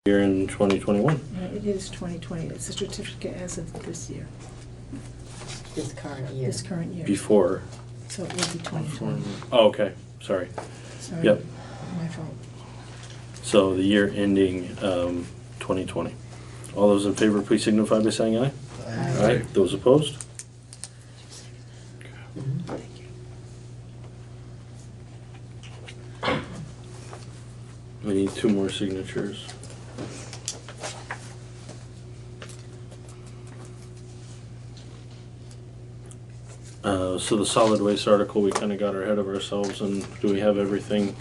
year in 2021. It is 2020. It's a certificate as of this year, This current year. this current year. Before. So it would be 2020. Oh, okay, sorry. Sorry, Yep. my fault. So the year ending 2020. All those in favor, please signify by saying aye. Aye. Those opposed? Thank you. We need 2 more signatures. So the solid waste article, we kind of got ahead of ourselves, and do we have everything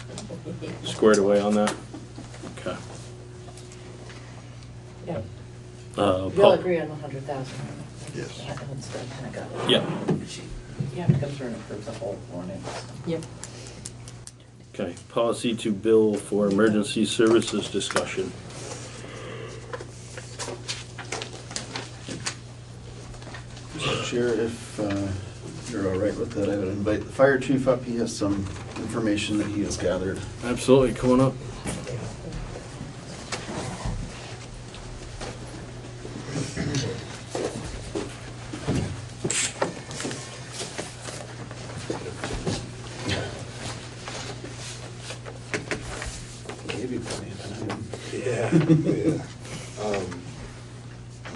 squared away on that? Okay. Yeah. We We all agree on 100,000. Yes. That one's done, kind of got it. Yeah. You have to come through and approve the whole ordinance. Yep. Okay, policy to bill for emergency services discussion. Mr. Chair, if you're all right with that, I would invite the fire chief up. He has some information that he has gathered. Absolutely, come on up. Gave you plenty of time. Yeah.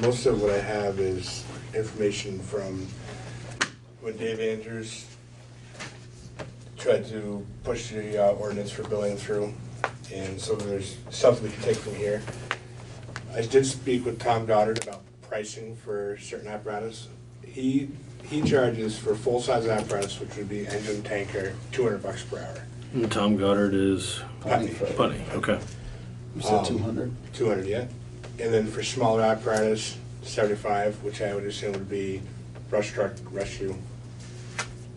Most of what I have is information from when Dave Andrews tried to push the ordinance for billing through, and so there's something we can take from here. I did speak with Tom Goddard about pricing for certain apparatus. He charges for full-size apparatus, which would be engine, tanker, $200 per hour. And Tom Goddard is Putney. Putney, okay. You said 200? 200, yeah. And then for smaller apparatus, 75, which I would assume would be brush truck, rescue.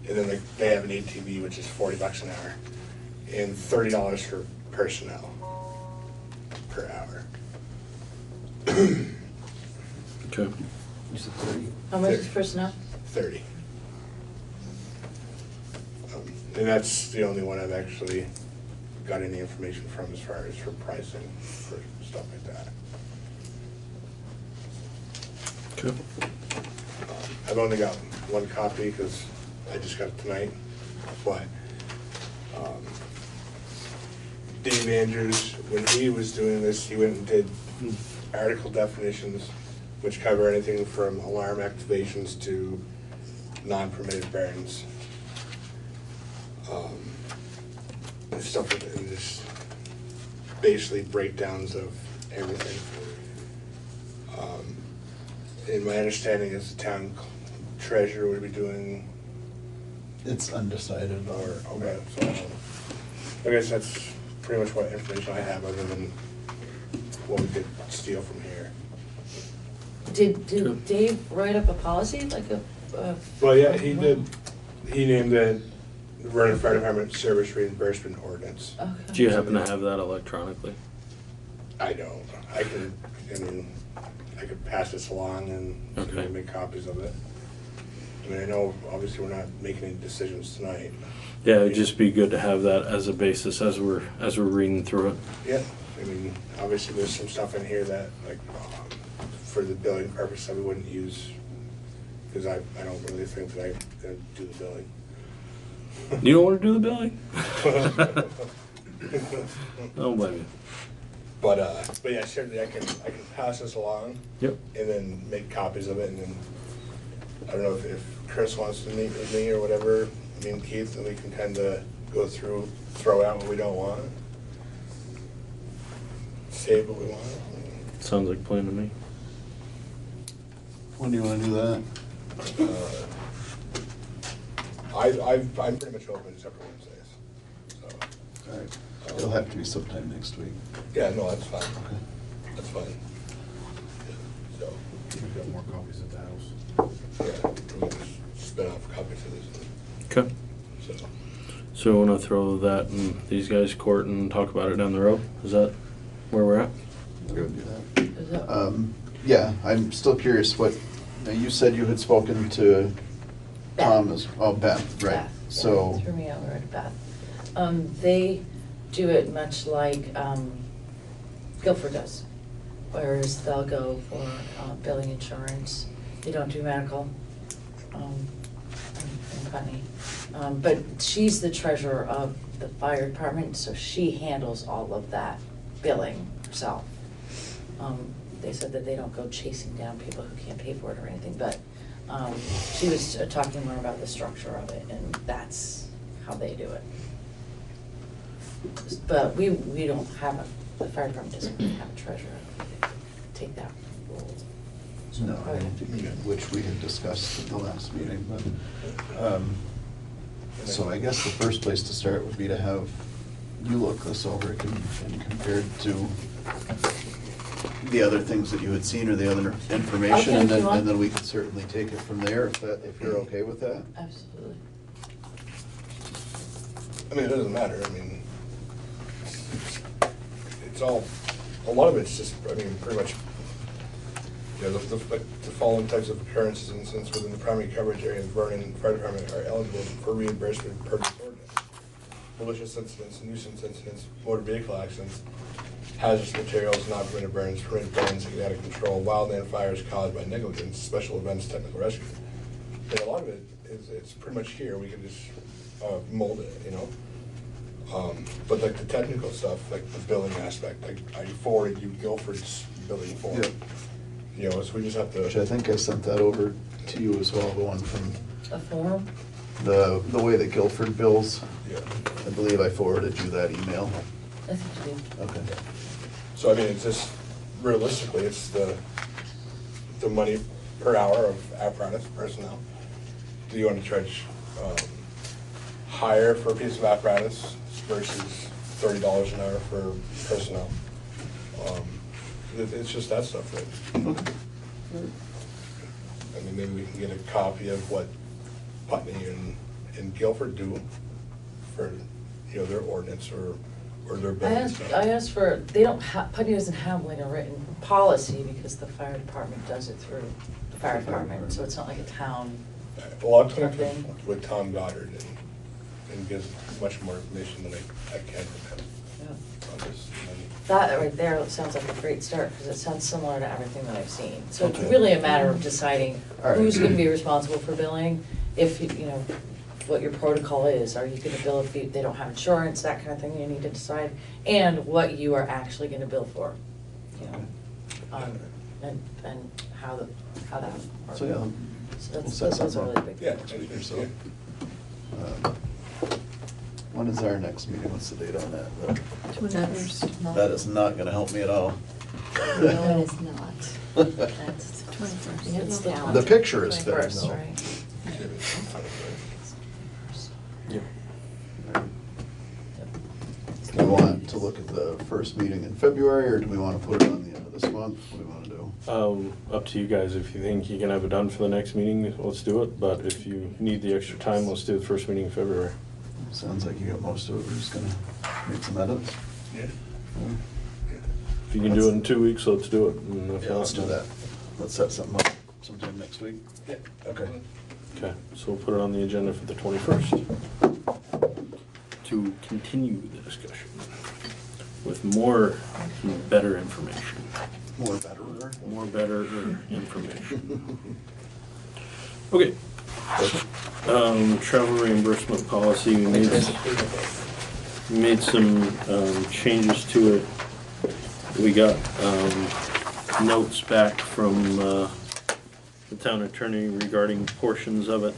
And then they have an ATV, which is $40 an hour. And $30 for personnel per hour. Okay. You said 30? How much is personnel? 30. And that's the only one I've actually got any information from as far as for pricing, for stuff like that. Okay. I've only got one copy because I just got it tonight, but Dave Andrews, when he was doing this, he went and did article definitions, which cover anything from alarm activations to non-permitted burns. And stuff like that, and just basically breakdowns of everything. And my understanding is the town treasurer would be doing, It's undecided. or, okay, so I guess that's pretty much what information I have other than what we could steal from here. Did Dave write up a policy, like a? Well, yeah, he did, he named the Vernon Fire Department Service Reimbursement Ordinance. Okay. Do you happen to have that electronically? I don't, I mean, I could pass this along and Okay. make copies of it. I mean, I know, obviously, we're not making any decisions tonight. Yeah, it'd just be good to have that as a basis as we're reading through it. Yeah, I mean, obviously, there's some stuff in here that, like, for the billing purpose, that we wouldn't use, because I don't really think that I'm gonna do the billing. You don't want to do the billing? Don't blame you. But yeah, certainly I can pass this along. Yep. And then make copies of it, and then, I don't know if Chris wants to meet with me or whatever, me and Keith, and we can kind of go through, throw out what we don't want, save what we want. Sounds like a plan to me. When do you want to do that? I'm pretty much open except for Wednesdays, so. All right. It'll have to be sometime next week. Yeah, no, that's fine, Okay. that's fine. Yeah, so, We've got more copies at the house. yeah, we can just spin off copies of this, Okay. so. So we want to throw that in these guys' court and talk about it down the road? Is that where we're at? We'll do that. Is that- Yeah, I'm still curious what, now you said you had spoken to Beth. Tom as, oh, Beth, right. Beth, yeah, So, threw me over at Beth. They do it much like Guilford does. whereas they'll go for billing insurance. They don't do medical, in Putney. But she's the treasurer of the fire department, so she handles all of that billing herself. They said that they don't go chasing down people who can't pay for it or anything, but she was talking more about the structure of it, and that's how they do it. But we don't have the fire department doesn't have a treasurer. They take that role. No, which we had discussed at the last meeting, but, so I guess the first place to start would be to have you look this over and compared to the other things that you had seen or the other information, Okay, and if you want. then we could certainly take it from there if you're okay with that. Absolutely. I mean, it doesn't matter, I mean, it's all, a lot of it's just, I mean, pretty much, you know, the following types of occurrences and incidents within the primary coverage area of Vernon Fire Department are eligible for reimbursement per this ordinance. Malicious incidents, nuisance incidents, motor vehicle accidents, hazardous materials, non-permitted burns, permitted burns, out of control, wildland fires caused by negligence, special events, technical rescue. And a lot of it is, it's pretty much here, we can just mold it, you know? But like the technical stuff, like the billing aspect, like I forwarded you Guilford's billing form. Yep. You know, so we just have to. Which I think I sent that over to you as well, the one from A form? the way that Guilford bills. Yeah. I believe I forwarded you that email. I think you do. Okay. So I mean, it's just, realistically, it's the money per hour of apparatus personnel. Do you want to charge higher for a piece of apparatus versus $30 an hour for personnel? It's just that stuff, right? I mean, maybe we can get a copy of what Putney and Guilford do for, you know, their ordinance or their billing stuff. I asked for, they don't have, Putney doesn't have like a written policy because the fire department does it through the fire department, so it's not like a town. Well, I'll connect with Tom Goddard and give much more information than I can from him Yeah. on this. That right there sounds like a great start, because it sounds similar to everything that I've seen. So it's Okay. really a matter of deciding All right. who's gonna be responsible for billing, if, you know, what your protocol is. Are you gonna bill if they don't have insurance, that kind of thing you need to decide, and what you are actually gonna bill for, you know, and how that works. So, yeah. So we'll set those are something really up big. Yeah. next week or so. When is our next meeting? What's the date on that? 21st. That is not gonna help me at all. No, it is not. That's 21st. It's the The picture is there, 21st, though. right? Yep. Do we want to look at the first meeting in February, or do we want to put it on the end of this month? What do we want to do? Up to you guys. If you think you can have it done for the next meeting, let's do it. But if you need the extra time, let's do the first meeting in February. Sounds like you got most of it. We're just gonna make some edits. Yeah. If you can do it in 2 weeks, let's do it. And if Yeah, not, let's do then- that. Let's set something up sometime next week. Yeah. Okay. Okay, so we'll put it on the agenda for the 21st to continue the discussion with more better information. More better. More better information. Okay. Travel reimbursement policy, we made some changes to it. We got notes back from the town attorney regarding portions of it.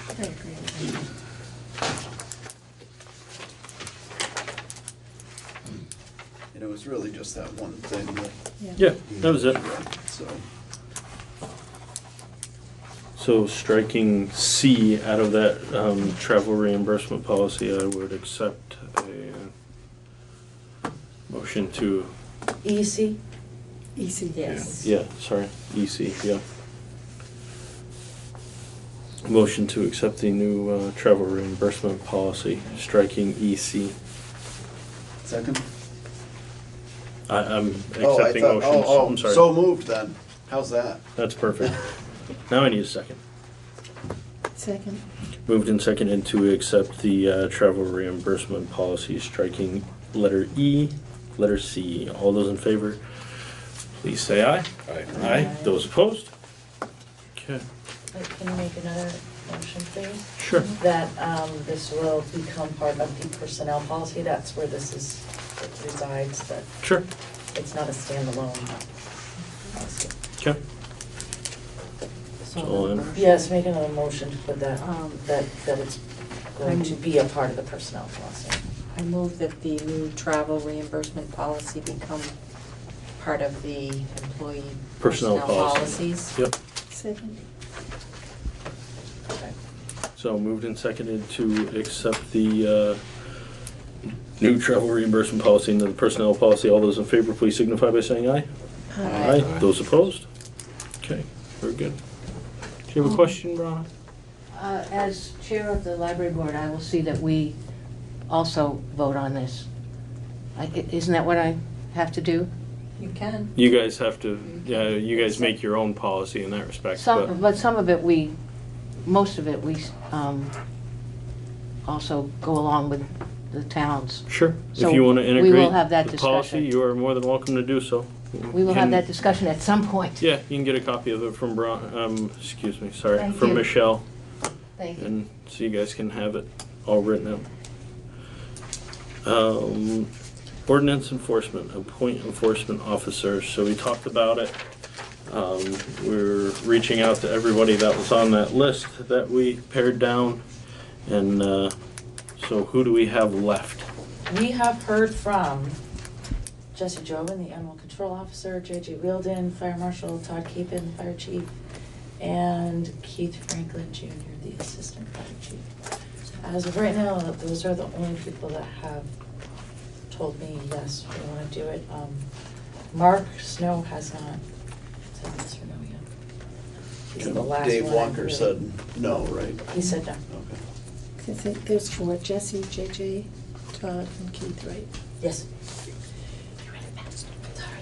I agree with that. And it was really just that one thing that. Yeah, that was it. So, So striking C out of that travel reimbursement policy, I would accept a motion to, EC? EC. Yes. yeah, sorry, EC, yeah. Motion to accept the new travel reimbursement policy, striking EC. second? I'm Oh, I accepting thought- motions, I'm So sorry. moved then. How's that? That's perfect. Now I need a second. Second. Moved and seconded to accept the travel reimbursement policy, striking letter E, letter C. All those in favor, please say aye. Aye. Aye. Those opposed? Okay. Can you make another motion, please? Sure. That this will become part of the personnel policy, that's where this is, it resides, that Sure. it's not a standalone policy. Okay. So, Yes, make another motion to put that, that it's going I'm- to be a part of the personnel policy. I move that the new travel reimbursement policy become part of the employee Personnel policy. policies. Yep. Second. Okay. So moved and seconded to accept the new travel reimbursement policy into the personnel policy. All those in favor, please signify by saying aye. Aye. Those opposed? Okay, very good. Do you have a question, Bronna? As chair of the library board, I will see that we also vote on this. Isn't that what I have to do? You can. You guys have to, yeah, you guys make your own policy in that respect, But some of it most of it we also go along with the towns. Sure. If So you want to we will integrate have that the policy, discussion. you are more than welcome to do so. We will have And- that discussion at some point. Yeah, you can get a copy of it from excuse me, sorry, Thank from you. Michelle, Thank you. and so you guys can have it all written out. Ordinance enforcement, appoint enforcement officers. So we talked about it. We're reaching out to everybody that was on that list that we pared down. And so who do we have left? We have heard from Jesse Jovan, the animal control officer, J.J. Wielden, fire marshal, Todd Capon, fire chief, and Keith Franklin Jr., the assistant fire chief. As of right now, those are the only people that have told me, yes, we want to do it. Mark Snow has not said yes or no yet. He's the last Dave one I Walker really- said no, right? He said no. Okay. I think there's four: Jesse, JJ, Todd, and Keith, right? Yes.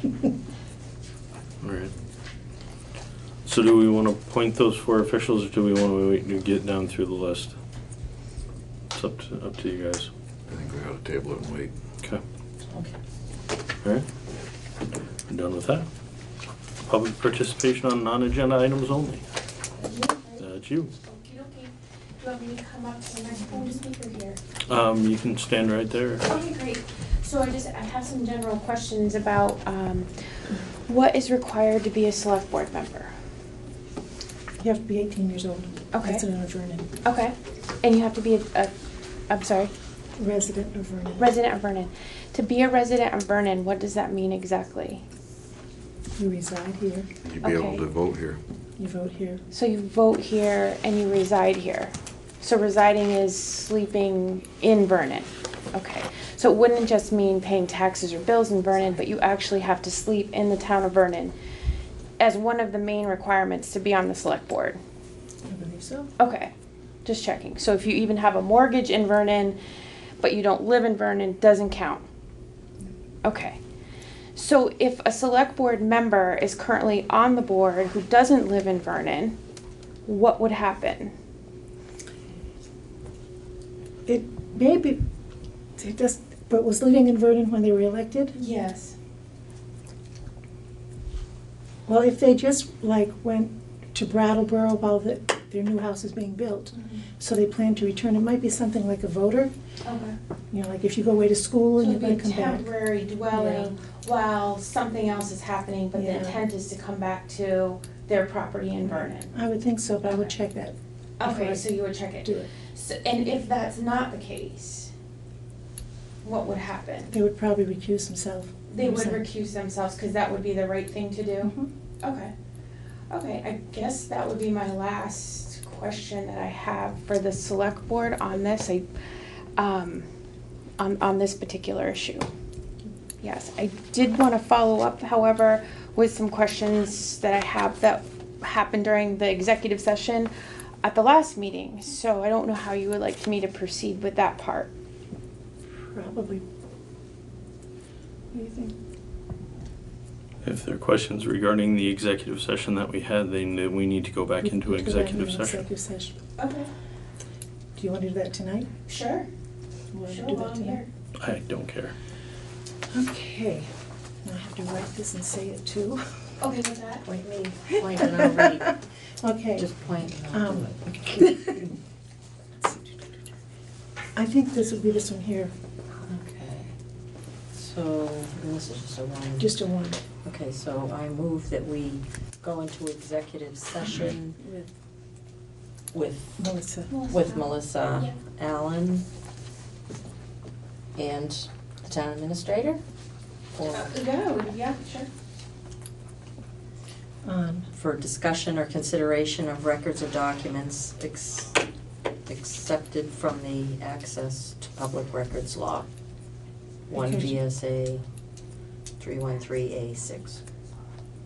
All right. So do we want to appoint those four officials, or do we want to wait to get down through the list? It's up to you guys. I think we ought to table it and wait. Okay. Okay. All right. I'm done with that. Public participation on non-agenda items only. That's you. Okey dokey. Do you want me to come up to the microphone to speak or here? You can stand right there. Okay, great. So I have some general questions about what is required to be a select board member? You have to be 18 years old. Okay. Resident of Vernon. Okay. And you have to be I'm sorry, Resident of Vernon. resident of Vernon. To be a resident of Vernon, what does that mean exactly? You reside here. You'd be able Okay. to vote here. You vote here. So you vote here and you reside here. So residing is sleeping in Vernon. Okay. So it wouldn't just mean paying taxes or bills in Vernon, but you actually have to sleep in the town of Vernon as one of the main requirements to be on the select board. I believe so. Okay, just checking. So if you even have a mortgage in Vernon, but you don't live in Vernon, doesn't count. Okay. So if a select board member is currently on the board who doesn't live in Vernon, what would happen? It may be, it just, but was living in Vernon when they were elected? Yes. Well, if they just like went to Brattleboro while their new house is being built, so they plan to return, it might be something like a voter. Okay. You know, like if you go away to school and So you're it'd gonna be a come back. temporary dwelling while something else is happening, but the Yeah. intent is to come back to their property in Vernon. I would think so, but I would Okay. check that. Okay, before I so you would check it. Do it. So, and if that's not the case, what would happen? They would probably recuse themselves. They would recuse themselves because that would be the right thing to do? Mhm. Okay. Okay, I guess that would be my last question that I have for the select board on this. On this particular issue. Yes, I did want to follow up, however, with some questions that I have that happened during the executive session at the last meeting. So I don't know how you would like me to proceed with that part. Probably. What do you think? If there are questions regarding the executive session that we had, then we need to go back into We can go back executive into session. executive session. Okay, Do you want to do that tonight? sure. You want to Sure, do while that I'm tonight? here. I don't care. Okay. Now I have to write this and say it too. Okay, with that. Point me, point and I'll read. Okay. Just point and I'll do Um, it. I think this would be this one here, Okay. So, and this is just a one. just a one. Okay, so I move that we go into executive session with Melissa. Melissa Allen and the town administrator? Or Yeah, sure. for discussion or consideration of records or documents accepted from the access to public records law, 1 Okay. VSA 313A6.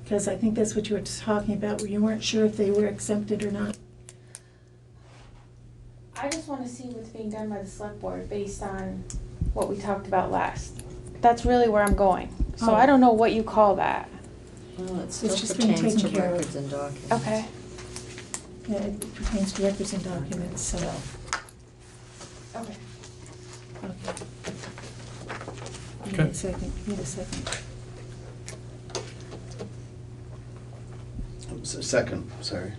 Because I think that's what you were talking about, where you weren't sure if they were exempted or not. I just wanna see what's being done by the select board based on what we talked about last. That's really where I'm going. So I don't know what you call that. Well, it still just being pertains to taken care of. records and documents. Okay. Yeah, it pertains to records and documents, so, Okay. okay. Okay. Need a second, need a second. Second, sorry.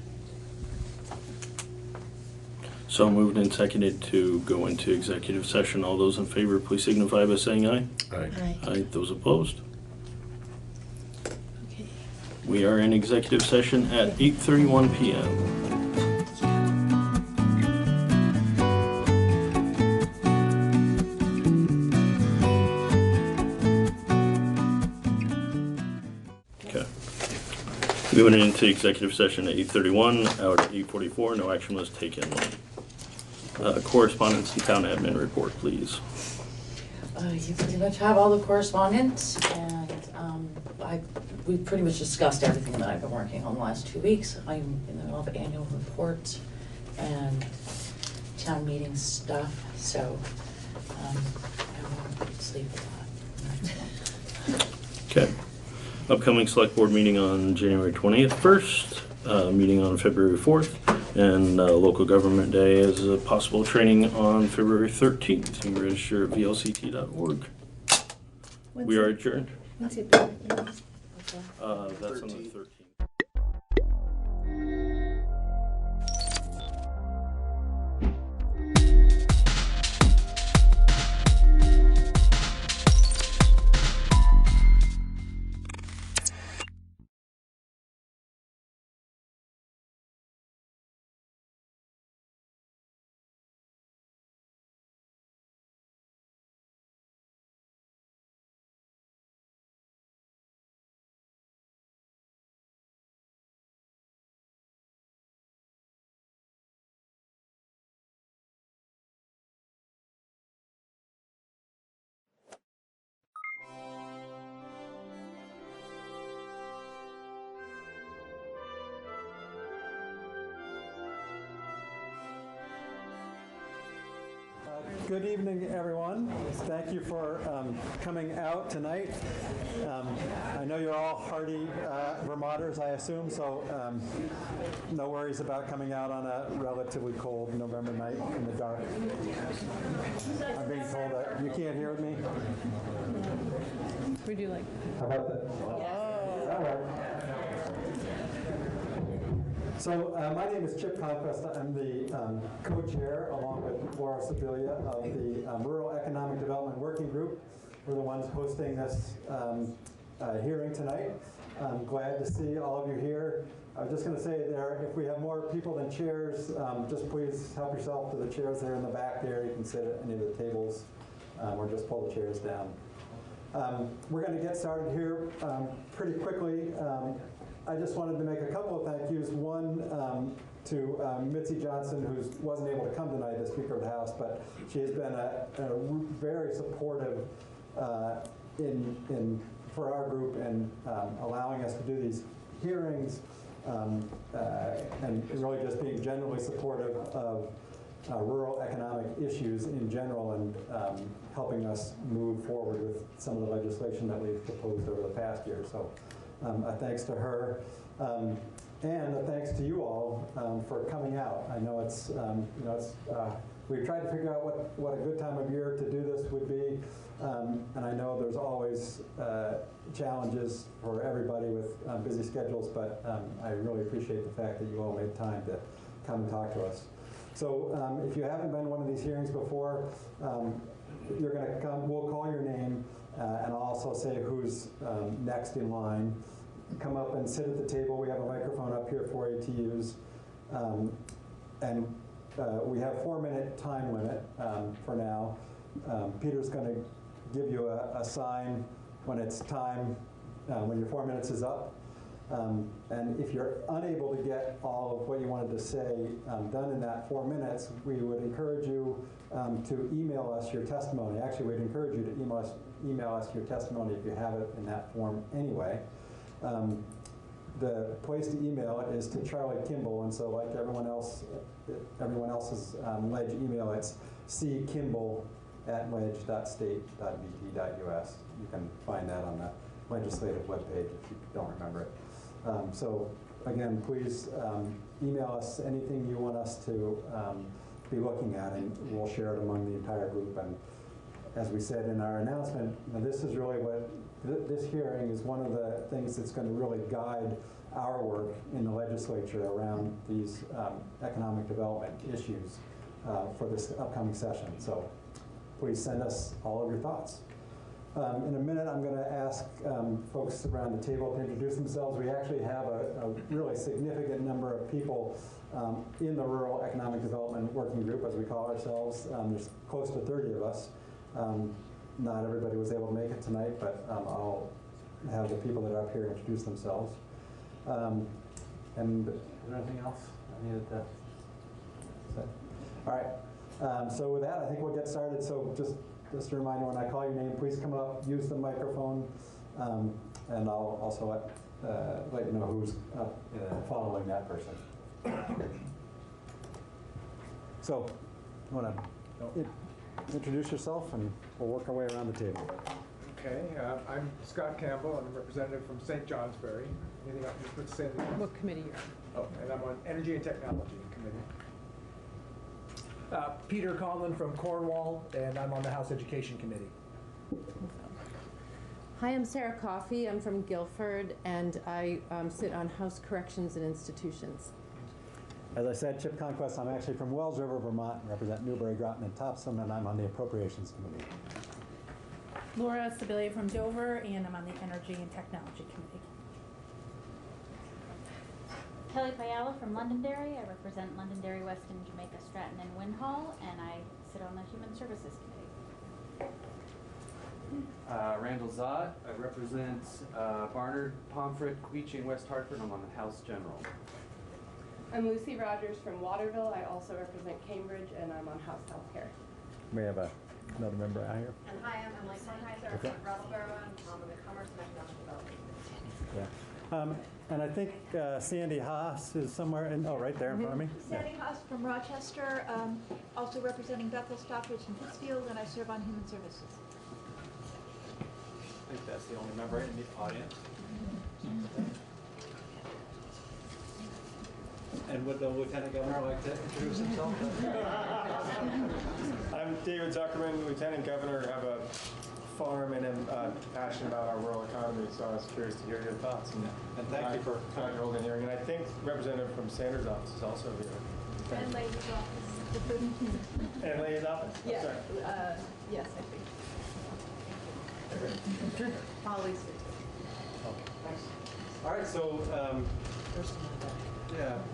So moved and seconded to go into executive session. All those in favor, please signify by saying aye. Aye. Aye. Those opposed? Okay. We are in executive session at 8:31 PM. Okay. We went into executive session at 8:31, out at 8:44, no action was taken. Correspondence and town admin report, please. You pretty much have all the correspondence, and we pretty much discussed everything that I've been working on the last 2 weeks. I'm in the middle of annual reports and town meeting stuff, so I won't sleep a lot. Okay. Upcoming select board meeting on January 20th first, meeting on February 4th, and local government day is a possible training on February 13th. You can register at vlct.org. We are adjourned. When's it back? That's on the 13th. Good evening, everyone. Thank you for coming out tonight. I know you're all hardy Vermonters, I assume, so no worries about coming out on a relatively cold November night in the dark. I'm being told that you can't hear me. We do like. How about that? All right. So my name is Chip Conquest. I'm the co-chair, along with Laura Sibilia, of the Rural Economic Development Working Group. We're the ones hosting this hearing tonight. I'm glad to see all of you here. I was just going to say there, if we have more people than chairs, just please help yourself to the chairs there in the back there. You can sit at any of the tables or just pull the chairs down. We're going to get started here pretty quickly. I just wanted to make a couple of thank yous. One to Mitzi Johnson, who wasn't able to come tonight, the Speaker of the House, but she has been a very supportive for our group and allowing us to do these hearings and really just being generally supportive of rural economic issues in general and helping us move forward with some of the legislation that we've proposed over the past year. So a thanks to her. And a thanks to you all for coming out. I know it's, we've tried to figure out what a good time of year to do this would be. And I know there's always challenges for everybody with busy schedules, but I really appreciate the fact that you all made time to come and talk to us. So if you haven't been to one of these hearings before, you're going to come, we'll call your name, and I'll also say who's next in line. Come up and sit at the table. We have a microphone up here for you to use. And we have 4-minute time limit for now. Peter's going to give you a sign when it's time, when your 4 minutes is up. And if you're unable to get all of what you wanted to say done in that 4 minutes, we would encourage you to email us your testimony. Actually, we'd encourage you to email us your testimony if you have it in that form anyway. The place to email it is to Charlie Kimball, and so like everyone else's Ledge email, it's ckimball@ledge.state.vt.us. You can find that on the legislative webpage if you don't remember it. So again, please email us anything you want us to be looking at, and we'll share it among the entire group. And as we said in our announcement, this is really what this hearing is, one of the things that's going to really guide our work in the legislature around these economic development issues for this upcoming session. So please send us all of your thoughts. In a minute, I'm going to ask folks around the table to introduce themselves. We actually have a really significant number of people in the Rural Economic Development Working Group, as we call ourselves. There's close to 30 of us. Not everybody was able to make it tonight, but I'll have the people that are up here introduce themselves. And is there anything else I needed to say? All right. So with that, I think we'll get started. So just a reminder, when I call your name, please come up, use the microphone, and I'll also let you know who's up following that person. So, you want to introduce yourself, and we'll work our way around the table. Okay, I'm Scott Campbell. I'm a representative from St. Johnsbury. Anything else you say? What committee you're on? Oh, and I'm on Energy and Technology Committee. Peter Conlon from Cornwall, and I'm on the House Education Committee. Hi, I'm Sarah Coffey. I'm from Guilford, and I sit on House Corrections and Institutions. As I said, Chip Conquest. I'm actually from Wells River, Vermont, and represent Newbury, Groton, and Topsom, and I'm on the Appropriations Committee. Laura Sibilia from Dover, and I'm on the Energy and Technology Committee. Kelly Payala from Londonderry. I represent Londonderry, Weston, Jamaica, Stratton, and Winhall, and I sit on the Human Services Committee. Randall Zott. I represent Barnard, Pomfret, Queechee, and West Hartford. I'm on the House General. I'm Lucy Rogers from Waterville. I also represent Cambridge, and I'm on House Healthcare. We have another member out here. And hi, I'm Emily Kornheiser from Brattleboro, and I'm on the Commerce and Economic Development Committee. Yeah. And I think Sandy Haas is somewhere in, right there in front of me. Sandy Haas from Rochester, also representing Bethel, Stockbridge, and Pittsfield, and I serve on Human Services. I think that's the only member in the audience. And would the Lieutenant Governor like to introduce himself? I'm David Zuckerman, Lieutenant Governor. I have a farm and am passionate about our rural economy, so I was curious to hear your thoughts. And thank you for coming to hold a hearing. And I think Representative from Sanders' office is also here. And Lady's office. And Lady's office? Yeah. Yes, I think. Holly's here too. Okay. Thanks. All right, so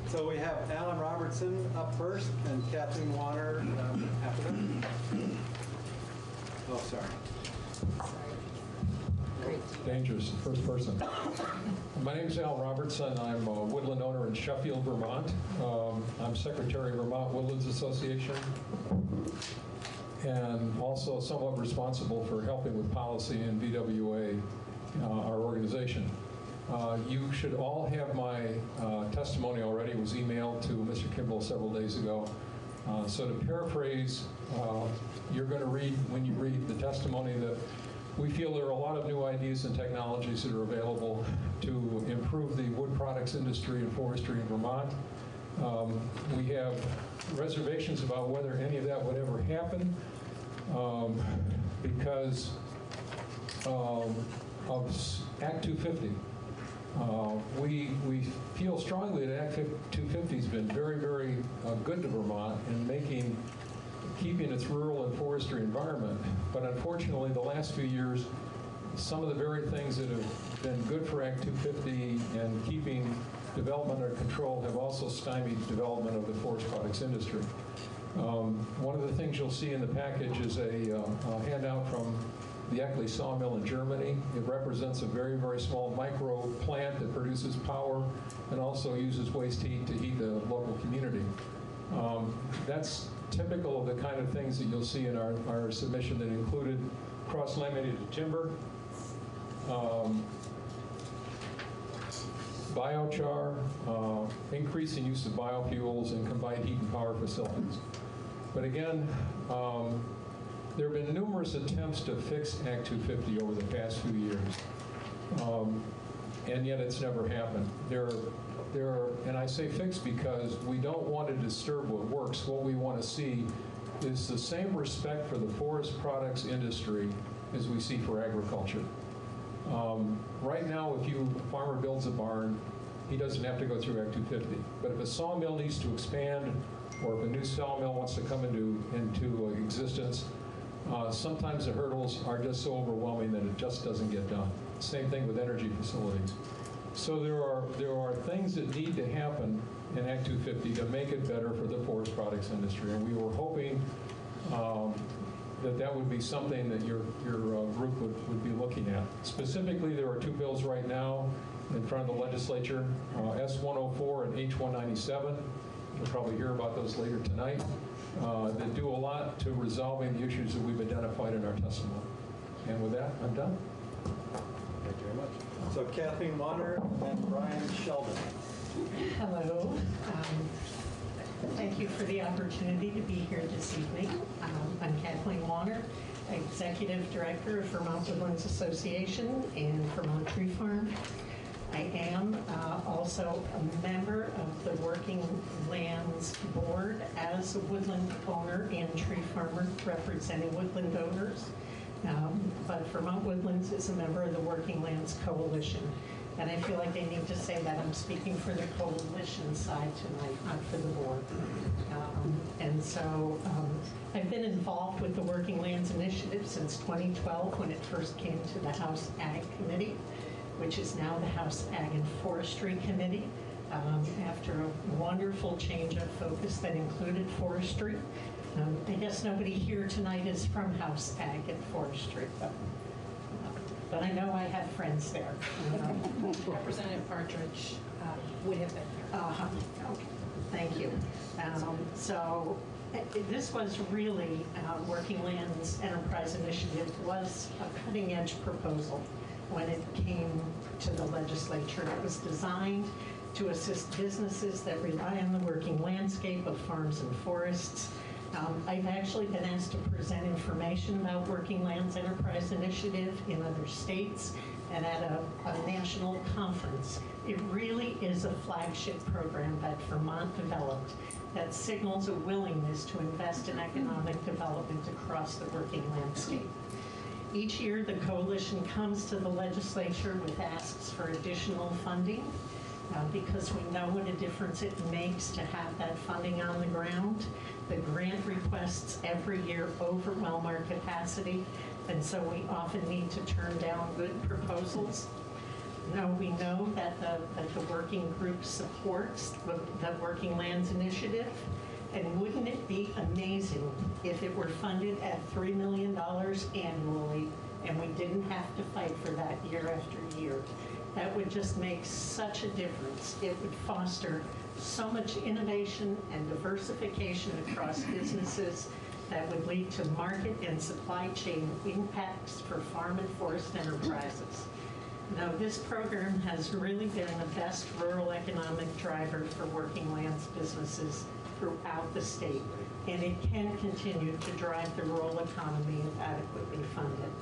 so we have Alan Robertson up first and Kathleen Warner after that. Oh, sorry. Dangerous, first person. My name is Al Robertson. I'm a woodland owner in Sheffield, Vermont. I'm Secretary of Vermont Woodlands Association, and also somewhat responsible for helping with policy in VWA, our organization. You should all have my testimony already. It was emailed to Mr. Kimball several days ago. So to paraphrase, you're going to read, when you read the testimony, that We feel there are a lot of new ideas and technologies that are available to improve the wood products industry and forestry in Vermont. We have reservations about whether any of that would ever happen because of Act 250. We feel strongly that Act 250 has been very, very good to Vermont in keeping its rural and forestry environment. But unfortunately, the last few years, some of the very things that have been good for Act 250 and keeping development under control have also stymied development of the forest products industry. One of the things you'll see in the package is a handout from the Eckley sawmill in Germany. It represents a very, very small micro plant that produces power and also uses waste heat to heat the local community. That's typical of the kind of things that you'll see in our submission that included cross-laminated timber, biochar, increasing use of biofuels, and combined heat and power facilities. But again, there have been numerous attempts to fix Act 250 over the past few years, and yet it's never happened. And I say fix because we don't want to disturb what works. What we want to see is the same respect for the forest products industry as we see for agriculture. Right now, if a farmer builds a barn, he doesn't have to go through Act 250. But if a sawmill needs to expand, or if a new sawmill wants to come into existence, sometimes the hurdles are just so overwhelming that it just doesn't get done. Same thing with energy facilities. So there are things that need to happen in Act 250 to make it better for the forest products industry, and we were hoping that would be something that your group would be looking at. Specifically, there are two bills right now in front of the legislature, S104 and H197. You'll probably hear about those later tonight. That do a lot to resolving the issues that we've identified in our testimony. And with that, I'm done. Thank you very much. So Kathleen Warner and Brian Sheldon. Hello. Thank you for the opportunity to be here this evening. I'm Kathleen Warner, Executive Director of Vermont Woodlands Association and Vermont Tree Farm. I am also a member of the Working Lands Board as a woodland owner and tree farmer representing woodland owners. But Vermont Woodlands is a member of the Working Lands Coalition. And I feel like I need to say that I'm speaking for the coalition side tonight, not for the board. I've been involved with the Working Lands Initiative since 2012 when it first came to the House Ag Committee, which is now the House Ag and Forestry Committee, after a wonderful change of focus that included forestry. I guess nobody here tonight is from House Ag and Forestry, but I know I have friends there. Representative Partridge would have been here. Okay, thank you. This was really, Working Lands Enterprise Initiative was a cutting-edge proposal when it came to the legislature. It was designed to assist businesses that rely on the working landscape of farms and forests. I've actually been asked to present information about Working Lands Enterprise Initiative in other states and at a national conference. It really is a flagship program that Vermont developed that signals a willingness to invest in economic development across the working landscape. Each year, the coalition comes to the legislature with asks for additional funding because we know what a difference it makes to have that funding on the ground. The grant requests every year overwhelm our capacity, and so we often need to turn down good proposals. Now, we know that the working group supports the Working Lands Initiative, and wouldn't it be amazing if it were funded at $3 million annually and we didn't have to fight for that year after year? That would just make such a difference. It would foster so much innovation and diversification across businesses that would lead to market and supply chain impacts for farm and forest enterprises. Now, this program has really been the best rural economic driver for working lands businesses throughout the state, and it can continue to drive the rural economy if adequately funded.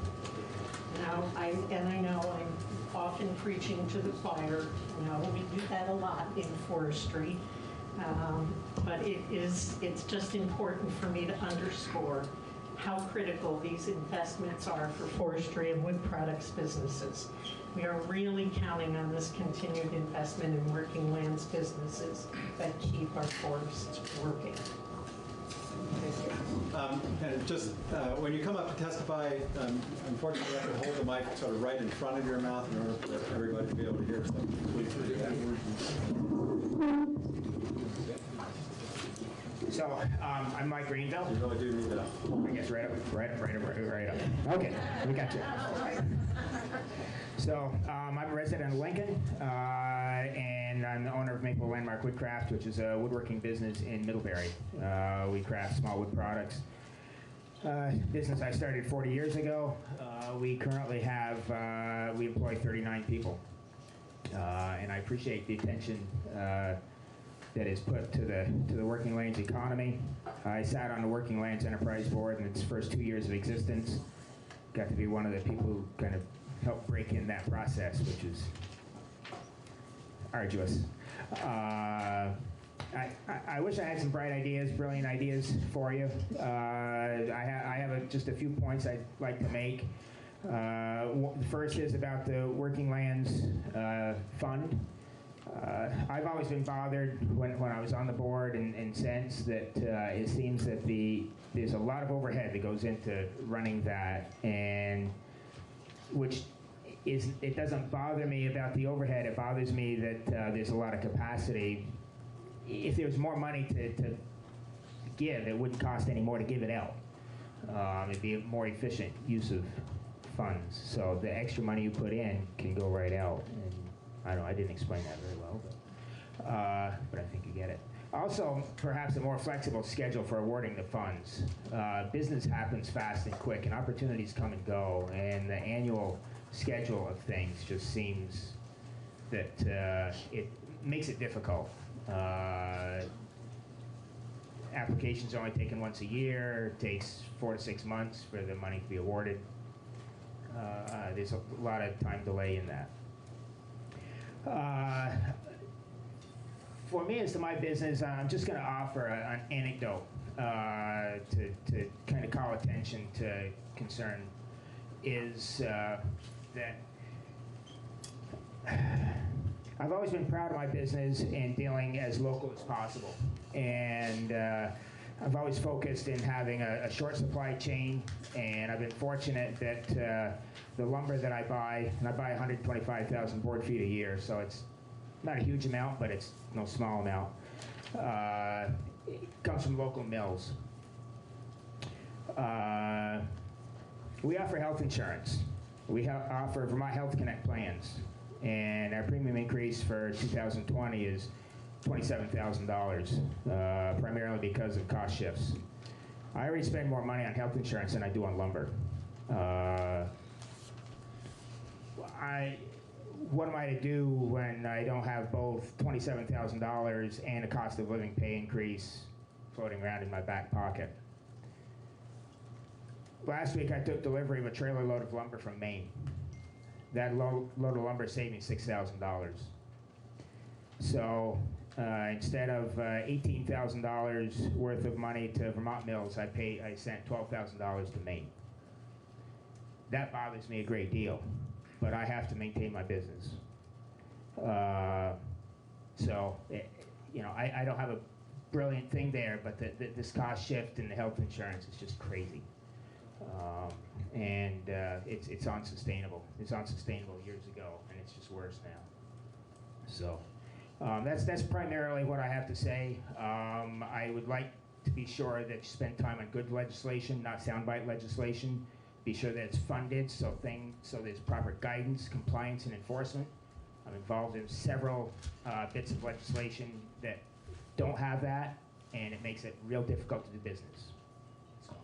I know I'm often preaching to the choir, we do that a lot in forestry. But it's just important for me to underscore how critical these investments are for forestry and wood products businesses. We are really counting on this continued investment in working lands businesses that keep our forests working. And just when you come up to testify, unfortunately you have to hold the mic sort of right in front of your mouth in order for everybody to be able to hear. So please do that. So, I'm Mike Greenville. You really do need that. I guess right up. Okay, we got you. So, I'm a resident of Lincoln, and I'm the owner of Maple Landmark Woodcraft, which is a woodworking business in Middlebury. We craft small wood products. Business I started 40 years ago. We currently have, we employ 39 people. And I appreciate the attention that is put to the Working Lands economy. I sat on the Working Lands Enterprise Board in its first 2 years of existence. Got to be one of the people who kind of helped break in that process, which is arduous. I wish I had some brilliant ideas for you. I have just a few points I'd like to make. The first is about the Working Lands Fund. I've always been bothered when I was on the board and since that it seems that there's a lot of overhead that goes into running that, and it doesn't bother me about the overhead. It bothers me that there's a lot of capacity. If there was more money to give, it wouldn't cost any more to give it out. It'd be a more efficient use of funds. So the extra money you put in can go right out. And I didn't explain that very well, but I think you get it. Also, perhaps a more flexible schedule for awarding the funds. Business happens fast and quick, and opportunities come and go, and the annual schedule of things just seems that it makes it difficult. Applications are only taken once a year. It takes 4 to 6 months for the money to be awarded. There's a lot of time delay in that. For me, as to my business, I'm just going to offer an anecdote to kind of call attention to concern. Is that I've always been proud of my business and dealing as local as possible, and I've always focused in having a short supply chain, and I've been fortunate that the lumber that I buy, and I buy 125,000 board feet a year, so it's not a huge amount, but it's no small amount. It comes from local mills. We offer health insurance. We offer Vermont Health Connect plans, and our premium increase for 2020 is $27,000, primarily because of cost shifts. I already spend more money on health insurance than I do on lumber. What am I to do when I don't have both $27,000 and a cost of living pay increase floating around in my back pocket? Last week I took delivery of a trailer load of lumber from Maine. That load of lumber saved me $6,000. So instead of $18,000 worth of money to Vermont mills, I sent $12,000 to Maine. That bothers me a great deal, but I have to maintain my business. I don't have a brilliant thing there, but this cost shift in the health insurance is just crazy. It's unsustainable. It's unsustainable years ago, and it's just worse now. So that's primarily what I have to say. I would like to be sure that you spend time on good legislation, not soundbite legislation. Be sure that it's funded, so there's proper guidance, compliance, and enforcement. I'm involved in several bits of legislation that don't have that, and it makes it real difficult to do business. So,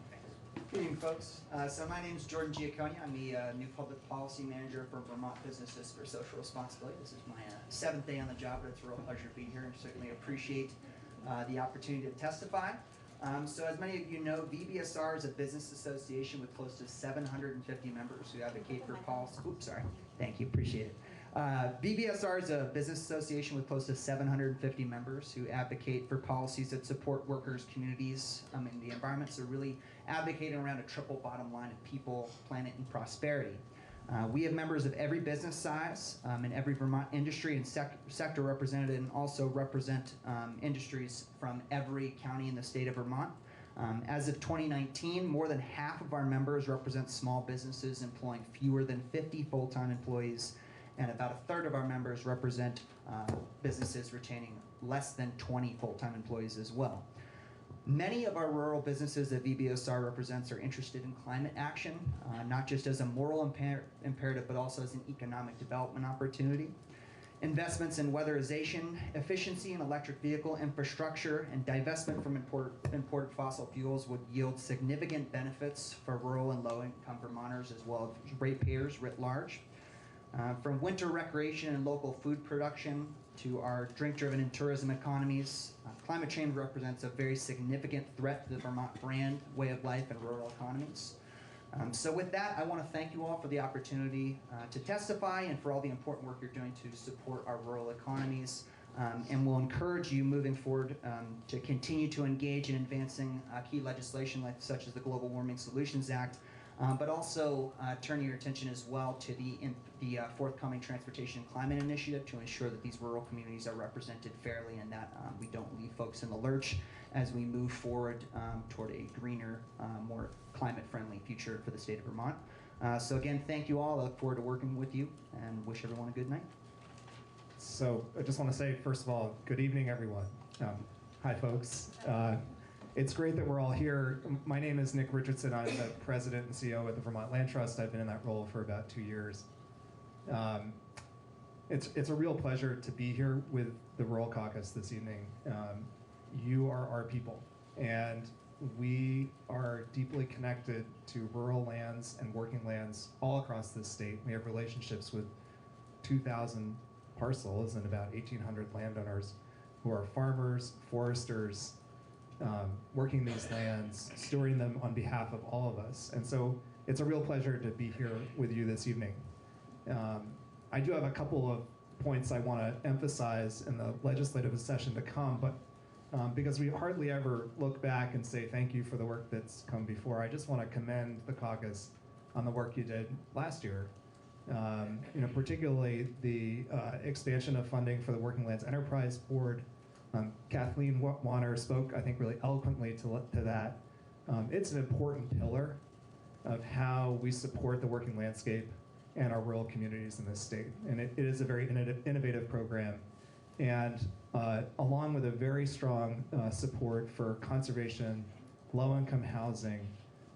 thanks. Good evening, folks. So my name is Jordan Giacconi. I'm the new public policy manager for Vermont Businesses for Social Responsibility. This is my 7th day on the job, but it's a real pleasure to be here and certainly appreciate the opportunity to testify. So as many of you know, VBSR is a business association with close to 750 members who advocate for policy. Oops, sorry. Thank you, appreciate it. VBSR is a business association with close to 750 members who advocate for policies that support workers, communities, and the environment. So really advocating around a triple bottom line of people, planet, and prosperity. We have members of every business size and every Vermont industry and sector represented, and also represent industries from every county in the state of Vermont. As of 2019, more than half of our members represent small businesses employing fewer than 50 full-time employees, and about a third of our members represent businesses retaining less than 20 full-time employees as well. Many of our rural businesses that VBSR represents are interested in climate action, not just as a moral imperative, but also as an economic development opportunity. Investments in weatherization, efficiency in electric vehicle infrastructure, and divestment from imported fossil fuels would yield significant benefits for rural and low-income Vermonters as well as ratepayers writ large. From winter recreation and local food production to our drink-driven and tourism economies, climate change represents a very significant threat to the Vermont brand, way of life, and rural economies. So with that, I want to thank you all for the opportunity to testify and for all the important work you're doing to support our rural economies. And we'll encourage you moving forward to continue to engage in advancing key legislation such as the Global Warming Solutions Act, but also turning your attention as well to the forthcoming Transportation and Climate Initiative to ensure that these rural communities are represented fairly and that we don't leave folks in the lurch as we move forward toward a greener, more climate-friendly future for the state of Vermont. So again, thank you all. I look forward to working with you and wish everyone a good night. So I just want to say, first of all, good evening, everyone. Hi, folks. It's great that we're all here. My name is Nick Richardson. I'm the president and CEO at the Vermont Land Trust. I've been in that role for about 2 years. It's a real pleasure to be here with the Rural Caucus this evening. You are our people, and we are deeply connected to rural lands and working lands all across this state. We have relationships with 2,000 parcels and about 1,800 landowners who are farmers, foresters, working these lands, stewarding them on behalf of all of us. And so it's a real pleasure to be here with you this evening. I do have a couple of points I want to emphasize in the legislative session to come, but because we hardly ever look back and say thank you for the work that's come before, I just want to commend the caucus on the work you did last year. Particularly the expansion of funding for the Working Lands Enterprise Board. Kathleen Warner spoke, I think, really eloquently to that. It's an important pillar of how we support the working landscape and our rural communities in this state. And it is a very innovative program. And along with a very strong support for conservation, low-income housing,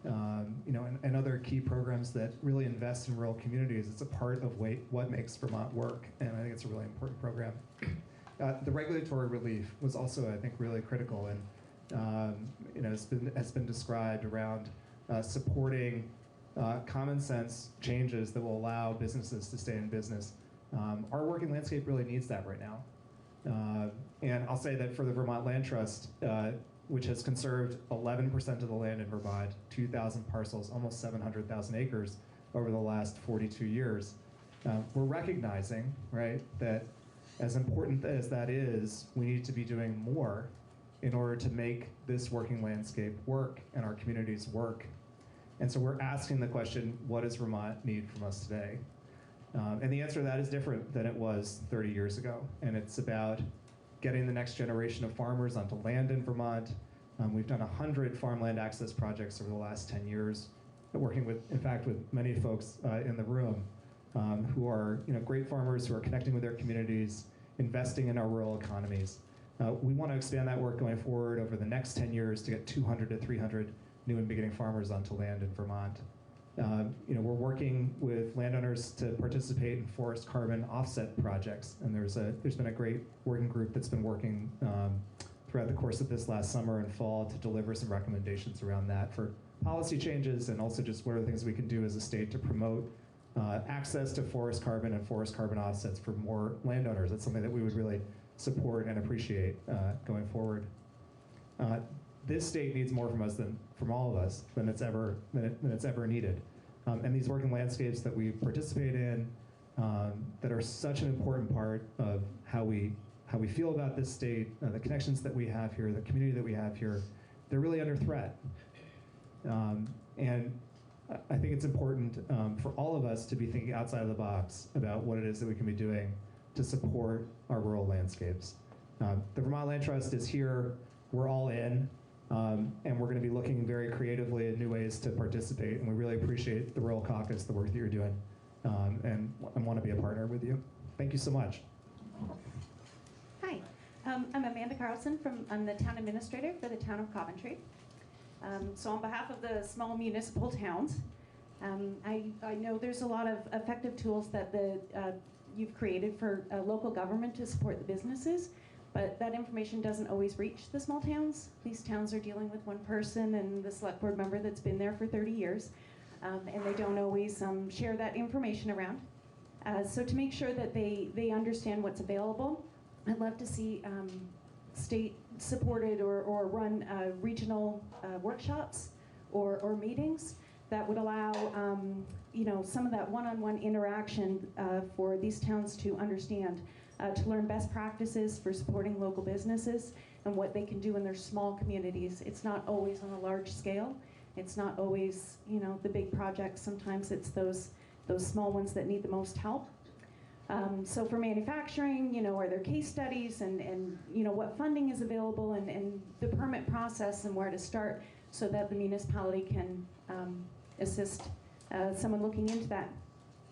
and other key programs that really invest in rural communities, it's a part of what makes Vermont work. And I think it's a really important program. The regulatory relief was also, I think, really critical, and has been described around supporting common sense changes that will allow businesses to stay in business. Our working landscape really needs that right now, and I'll say that for the Vermont Land Trust, which has conserved 11% of the land in Vermont, 2,000 parcels, almost 700,000 acres over the last 42 years, we're recognizing, right, that as important as that is, we need to be doing more in order to make this working landscape work and our communities work. And so we're asking the question, what does Vermont need from us today? And the answer to that is different than it was 30 years ago. And it's about getting the next generation of farmers onto land in Vermont. We've done 100 farmland access projects over the last 10 years, working with, in fact, with many folks in the room who are great farmers who are connecting with their communities, investing in our rural economies. We want to expand that work going forward over the next 10 years to get 200 to 300 new and beginning farmers onto land in Vermont. We're working with landowners to participate in forest carbon offset projects, and there's been a great working group that's been working throughout the course of this last summer and fall to deliver some recommendations around that for policy changes, and also just what are the things we can do as a state to promote access to forest carbon and forest carbon offsets for more landowners. That's something that we would really support and appreciate going forward. this state needs more from us than from all of us than it's ever needed. And these working landscapes that we participate in, that are such an important part of how we feel about this state, the connections that we have here, the community that we have here, they're really under threat. And I think it's important for all of us to be thinking outside of the box about what it is that we can be doing to support our rural landscapes. The Vermont Land Trust is here, we're all in, and we're going to be looking very creatively at new ways to participate, and we really appreciate the Rural Caucus, the work that you're doing, and I want to be a partner with you. Thank you so much. Hi, I'm Amanda Carlson. I'm the town administrator for the town of Coventry. So on behalf of the small municipal towns, I know there's a lot of effective tools that you've created for local government to support the businesses, but that information doesn't always reach the small towns. These towns are dealing with one person and the select board member that's been there for 30 years, and they don't always share that information around. So to make sure that they understand what's available, I'd love to see state-supported or run regional workshops or meetings that would allow some of that one-on-one interaction for these towns to understand, to learn best practices for supporting local businesses and what they can do in their small communities. It's not always on a large scale. It's not always the big projects. Sometimes it's those small ones that need the most help. So for manufacturing, are there case studies and what funding is available and the permit process and where to start so that the municipality can assist someone looking into that.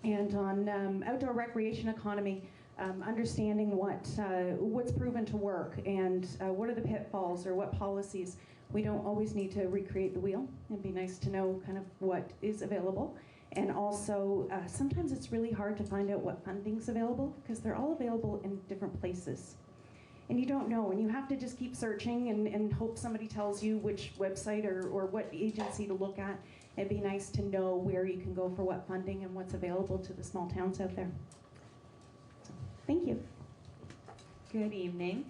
And on outdoor recreation economy, understanding what's proven to work and what are the pitfalls or what policies. We don't always need to recreate the wheel. It'd be nice to know kind of what is available. And also, sometimes it's really hard to find out what funding's available because they're all available in different places. And you don't know, and you have to just keep searching and hope somebody tells you which website or what agency to look at. It'd be nice to know where you can go for what funding and what's available to the small towns out there. So, thank you. Good evening.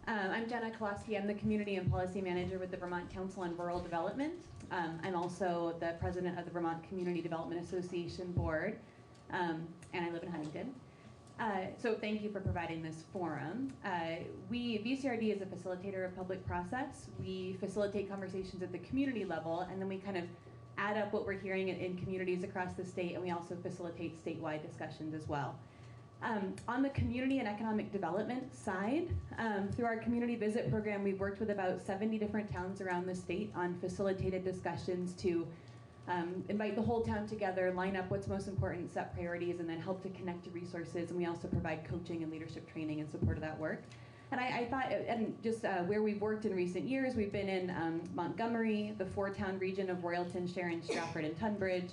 I'm Jenna Kolaski. I'm the Community and Policy Manager with the Vermont Council on Rural Development. I'm also the president of the Vermont Community Development Association Board, and I live in Huntington. So thank you for providing this forum. VCRD is a facilitator of public process. We facilitate conversations at the community level, and then we kind of add up what we're hearing in communities across the state, and we also facilitate statewide discussions as well. On the community and economic development side, through our community visit program, we've worked with about 70 different towns around the state on facilitated discussions to invite the whole town together, line up what's most important, set priorities, and then help to connect to resources. And we also provide coaching and leadership training in support of that work. And I thought, and just where we've worked in recent years, we've been in Montgomery, the four-town region of Royalton, Sharon, Stratford, and Tunbridge,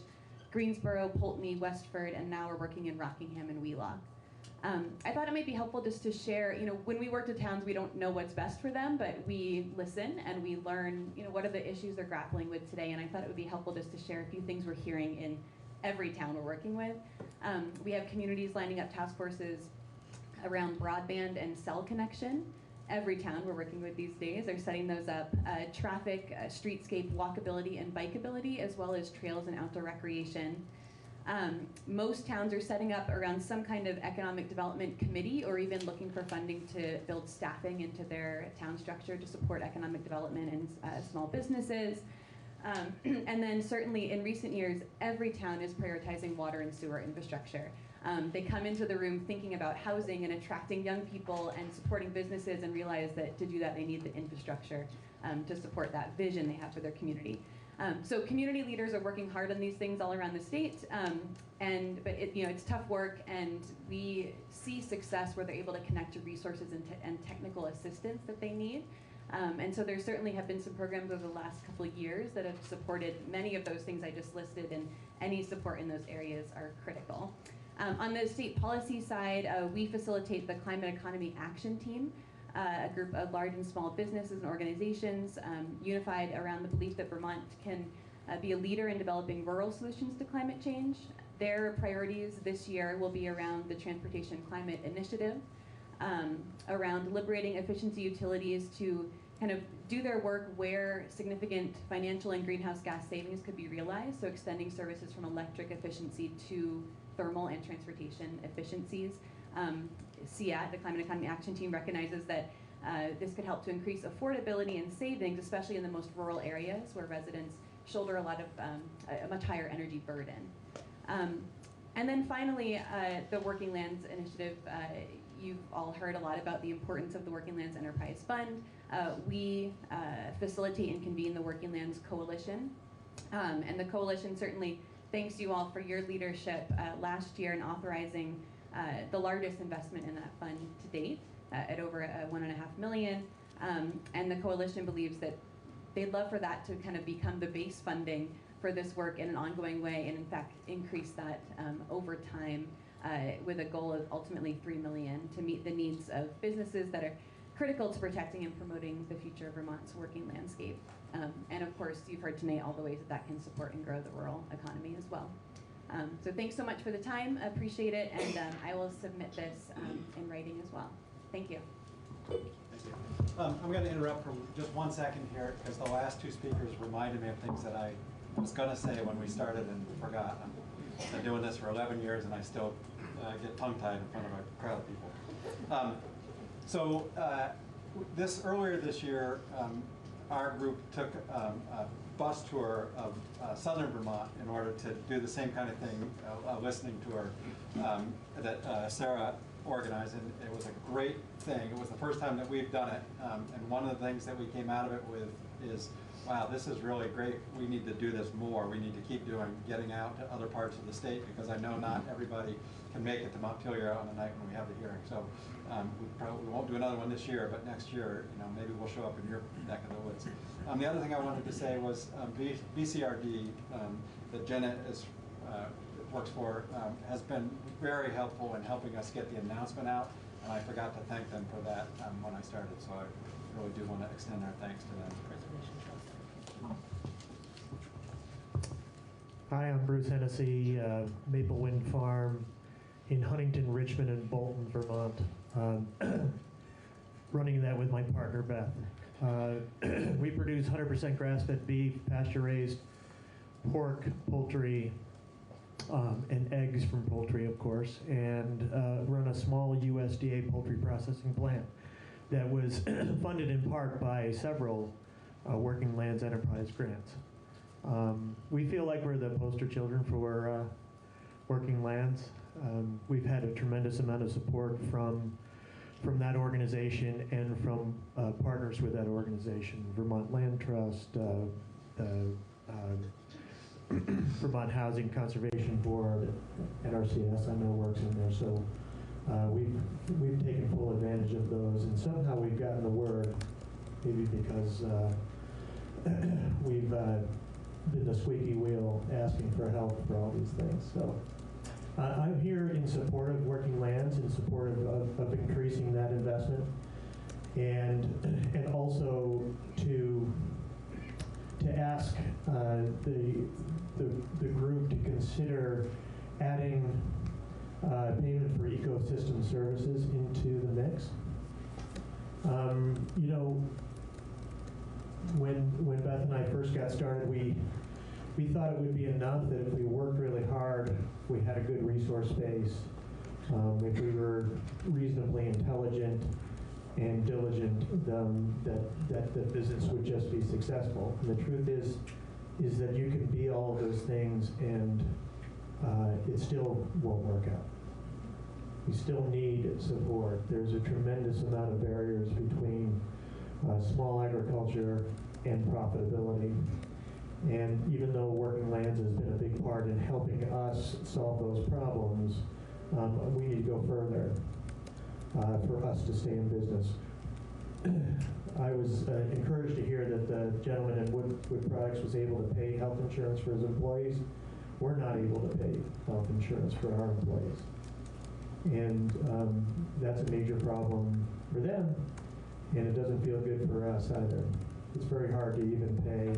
Greensboro, Pulteney, Westford, and now we're working in Rockingham and Wheelock. I thought it might be helpful just to share, when we work with towns, we don't know what's best for them, but we listen and we learn, what are the issues they're grappling with today. And I thought it would be helpful just to share a few things we're hearing in every town we're working with. We have communities lining up task forces around broadband and cell connection. Every town we're working with these days are setting those up. Traffic, streetscape, walkability, and bikeability, as well as trails and outdoor recreation. Most towns are setting up around some kind of economic development committee or even looking for funding to build staffing into their town structure to support economic development and small businesses. And then certainly in recent years, every town is prioritizing water and sewer infrastructure. They come into the room thinking about housing and attracting young people and supporting businesses and realize that to do that they need the infrastructure to support that vision they have for their community. So community leaders are working hard on these things all around the state, but it's tough work, and we see success where they're able to connect to resources and technical assistance that they need. And so there certainly have been some programs over the last couple of years that have supported many of those things I just listed, and any support in those areas are critical. On the state policy side, we facilitate the Climate Economy Action Team, a group of large and small businesses and organizations unified around the belief that Vermont can be a leader in developing rural solutions to climate change. Their priorities this year will be around the Transportation Climate Initiative, around liberating efficiency utilities to kind of do their work where significant financial and greenhouse gas savings could be realized, so extending services from electric efficiency to thermal and transportation efficiencies. CEAT, the Climate Economy Action Team, recognizes that this could help to increase affordability and savings, especially in the most rural areas where residents shoulder a lot of a much higher energy burden. And then finally, the Working Lands Initiative. You've all heard a lot about the importance of the Working Lands Enterprise Fund. We facilitate and convene the Working Lands Coalition. And the coalition certainly thanks you all for your leadership last year in authorizing the largest investment in that fund to date at over $1.5 million. And the coalition believes that they'd love for that to kind of become the base funding for this work in an ongoing way, and in fact increase that over time with a goal of ultimately $3 million to meet the needs of businesses that are critical to protecting and promoting the future of Vermont's working landscape. And of course, you've heard tonight all the ways that can support and grow the rural economy as well. So thanks so much for the time, appreciate it, and I will submit this in writing as well. Thank you. Thank you. I'm going to interrupt for just 1 second here, because the last two speakers reminded me of things that I was going to say when we started and forgot. I've been doing this for 11 years, and I still get tongue-tied in front of a crowd of people. Earlier this year, our group took a bus tour of southern Vermont in order to do the same kind of thing, listening tour that Sarah organized, and it was a great thing. It was the first time that we've done it, and one of the things that we came out of it with is, wow, this is really great. We need to do this more. We need to keep getting out to other parts of the state, because I know not everybody can make it to Montpelier on the night when we have the hearing. So we won't do another one this year, but next year, maybe we'll show up in your neck of the woods. The other thing I wanted to say was BCRD that Jenna works for has been very helpful in helping us get the announcement out, and I forgot to thank them for that when I started, so I really do want to extend our thanks to them. Hi, I'm Bruce Hennessy, Maple Wind Farm in Huntington, Richmond, and Bolton, Vermont. Running that with my partner, Beth. We produce 100% grass-fed beef, pasture-raised pork, poultry, and eggs from poultry, of course, and run a small USDA poultry processing plant that was funded in part by several Working Lands Enterprise grants. We feel like we're the poster children for Working Lands. We've had a tremendous amount of support from that organization and from partners with that organization, Vermont Land Trust, the Vermont Housing Conservation Board, NRCS I know works in there, so we've taken full advantage of those, and somehow we've gotten the word, maybe because we've been the squeaky wheel asking for help for all these things. So I'm here in support of Working Lands, in support of increasing that investment, and also to ask the group to consider adding payment for ecosystem services into the mix. When Beth and I first got started, we thought it would be enough that if we worked really hard, we had a good resource base, if we were reasonably intelligent and diligent, that the business would just be successful. And the truth is that you can be all of those things and it still won't work out. You still need support. There's a tremendous amount of barriers between small agriculture and profitability. And even though Working Lands has been a big part in helping us solve those problems, we need to go further for us to stay in business. I was encouraged to hear that the gentleman in Wood Products was able to pay health insurance for his employees. We're not able to pay health insurance for our employees. And that's a major problem for them, and it doesn't feel good for us either. It's very hard to even pay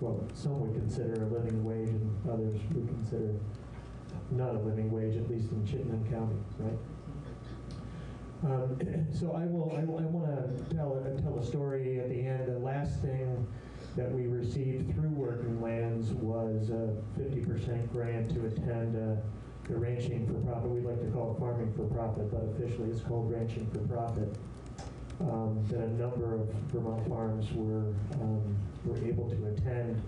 what some would consider a living wage, and others would consider not a living wage, at least in Chittenden County, right? So I want to tell a story at the end. The last thing that we received through Working Lands was a 50% grant to attend the ranching for profit. We like to call it farming for profit, but officially it's called ranching for profit. That a number of Vermont farms were able to attend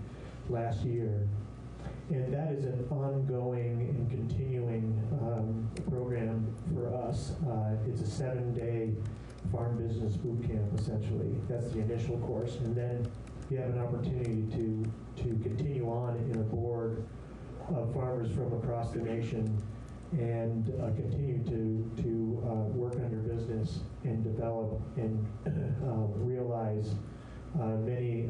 last year. And that is an ongoing and continuing program for us. It's a 7-day farm business boot camp, essentially. That's the initial course. And then you have an opportunity to continue on in a board of farmers from across the nation and continue to work on your business and develop and realize many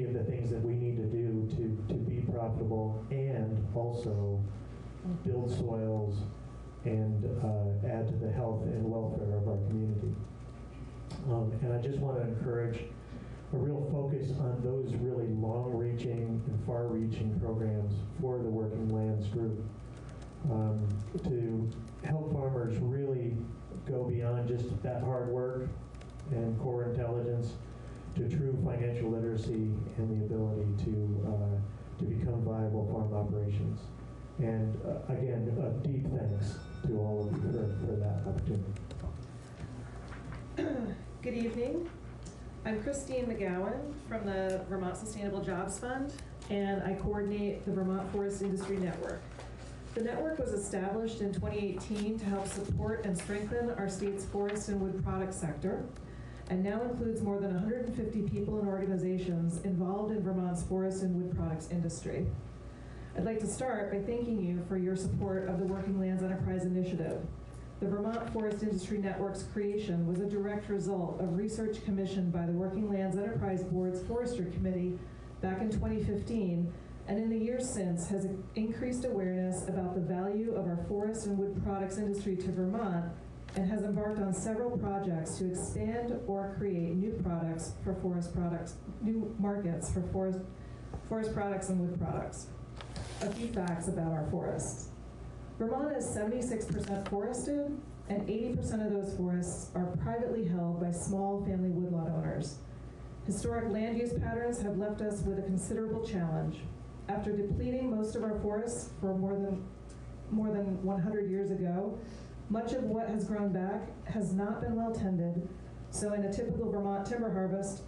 of the things that we need to do to be profitable and also build soils and add to the health and welfare of our community. And I just want to encourage a real focus on those really long-reaching and far-reaching programs for the Working Lands group to help farmers really go beyond just that hard work and core intelligence to true financial literacy and the ability to become viable farm operations. And again, a deep thanks to all of you for that opportunity. Good evening. I'm Christine McGowan from the Vermont Sustainable Jobs Fund, and I coordinate the Vermont Forest Industry Network. The network was established in 2018 to help support and strengthen our state's forest and wood products sector, and now includes more than 150 people and organizations involved in Vermont's forest and wood products industry. I'd like to start by thanking you for your support of the Working Lands Enterprise Initiative. The Vermont Forest Industry Network's creation was a direct result of research commissioned by the Working Lands Enterprise Board's Forestry Committee back in 2015, and in the years since has increased awareness about the value of our forest and wood products industry to Vermont, and has embarked on several projects to expand or create new products for forest products, new markets for forest products and wood products. A few facts about our forests. Vermont is 76% forested, and 80% of those forests are privately held by small family woodlot owners. Historic land use patterns have left us with a considerable challenge. After depleting most of our forests for more than 100 years ago, much of what has grown back has not been well tended, so in a typical Vermont timber harvest,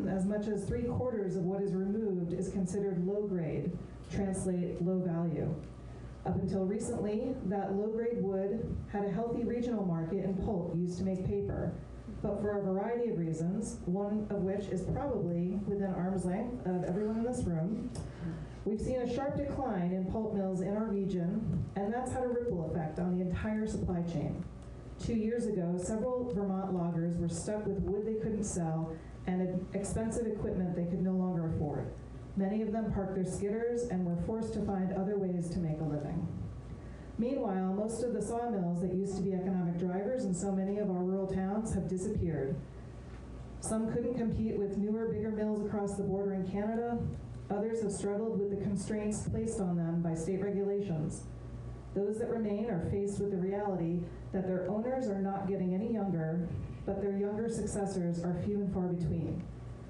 as much as 3/4 of what is removed is considered low grade, translate low value. Up until recently, that low grade wood had a healthy regional market in pulp used to make paper, but for a variety of reasons, one of which is probably within arm's length of everyone in this room, we've seen a sharp decline in pulp mills in our region, and that's had a ripple effect on the entire supply chain. 2 years ago, several Vermont loggers were stuck with wood they couldn't sell and expensive equipment they could no longer afford. Many of them parked their skidders and were forced to find other ways to make a living. Meanwhile, most of the sawmills that used to be economic drivers in so many of our rural towns have disappeared. Some couldn't compete with newer, bigger mills across the border in Canada. Others have struggled with the constraints placed on them by state regulations. Those that remain are faced with the reality that their owners are not getting any younger, but their younger successors are few and far between.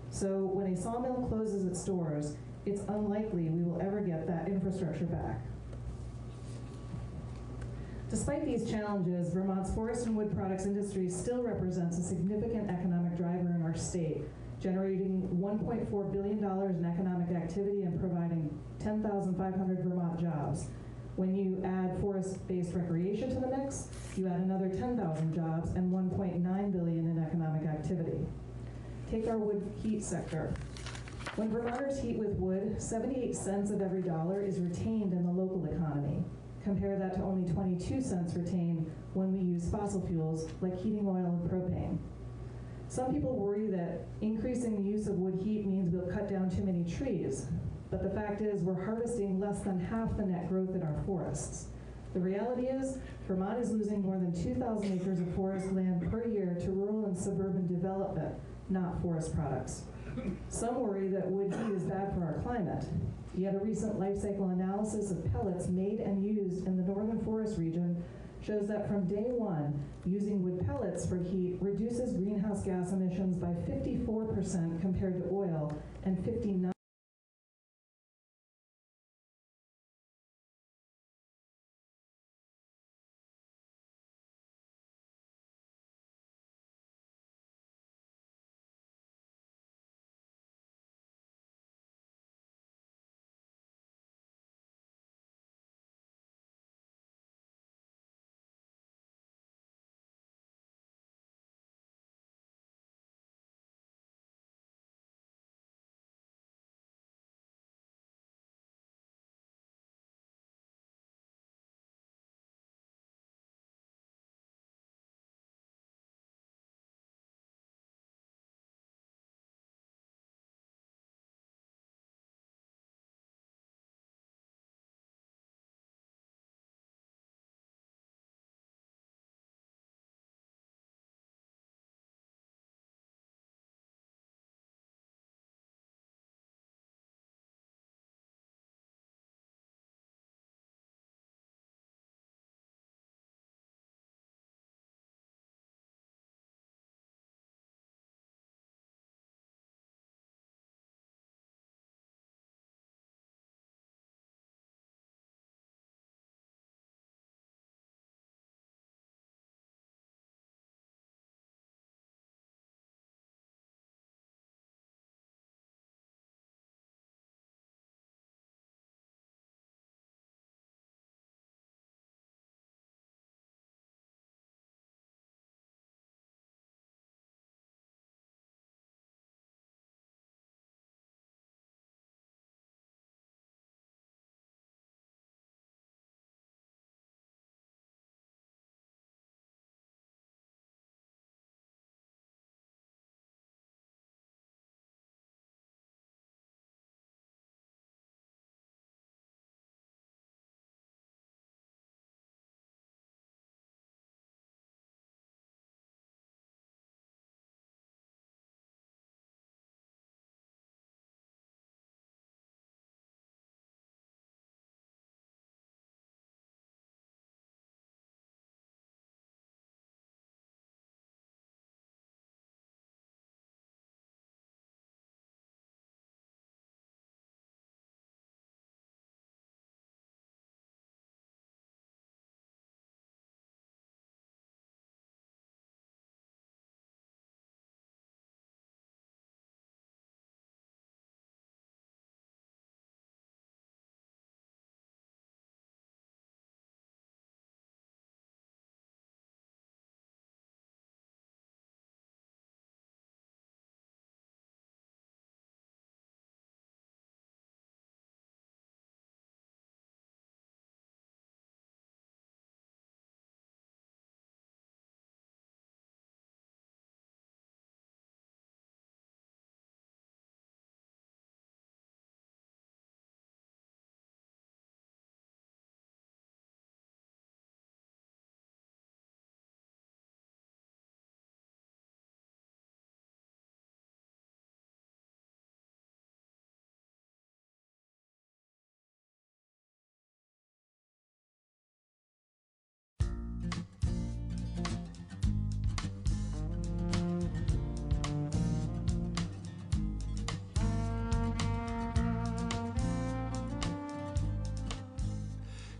So when a sawmill closes its doors, it's unlikely we will ever get that infrastructure back. Despite these challenges, Vermont's forest and wood products industry still represents a significant economic driver in our state, generating $1.4 billion in economic activity and providing 10,500 Vermont jobs. When you add forest-based recreation to the mix, you add another 10,000 jobs and $1.9 billion in economic activity. Take our wood heat sector. When Vermonters heat with wood, 78 cents of every dollar is retained in the local economy. Compare that to only 22 cents retained when we use fossil fuels like heating oil and propane. Some people worry that increasing the use of wood heat means we'll cut down too many trees, but the fact is we're harvesting less than half the net growth in our forests. The reality is Vermont is losing more than 2,000 acres of forest land per year to rural and suburban development, not forest products. Some worry that wood heat is bad for our climate, yet a recent life cycle analysis of pellets made and used in the northern forest region shows that from day one, using wood pellets for heat reduces greenhouse gas emissions by 54% compared to oil and 59%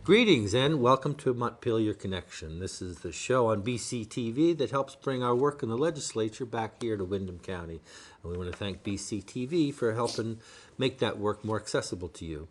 Greetings and welcome to Montpelier Connection. This is the show on BCTV that helps bring our work in the legislature back here to Windham County. And we want to thank BCTV for helping make that work more accessible to you.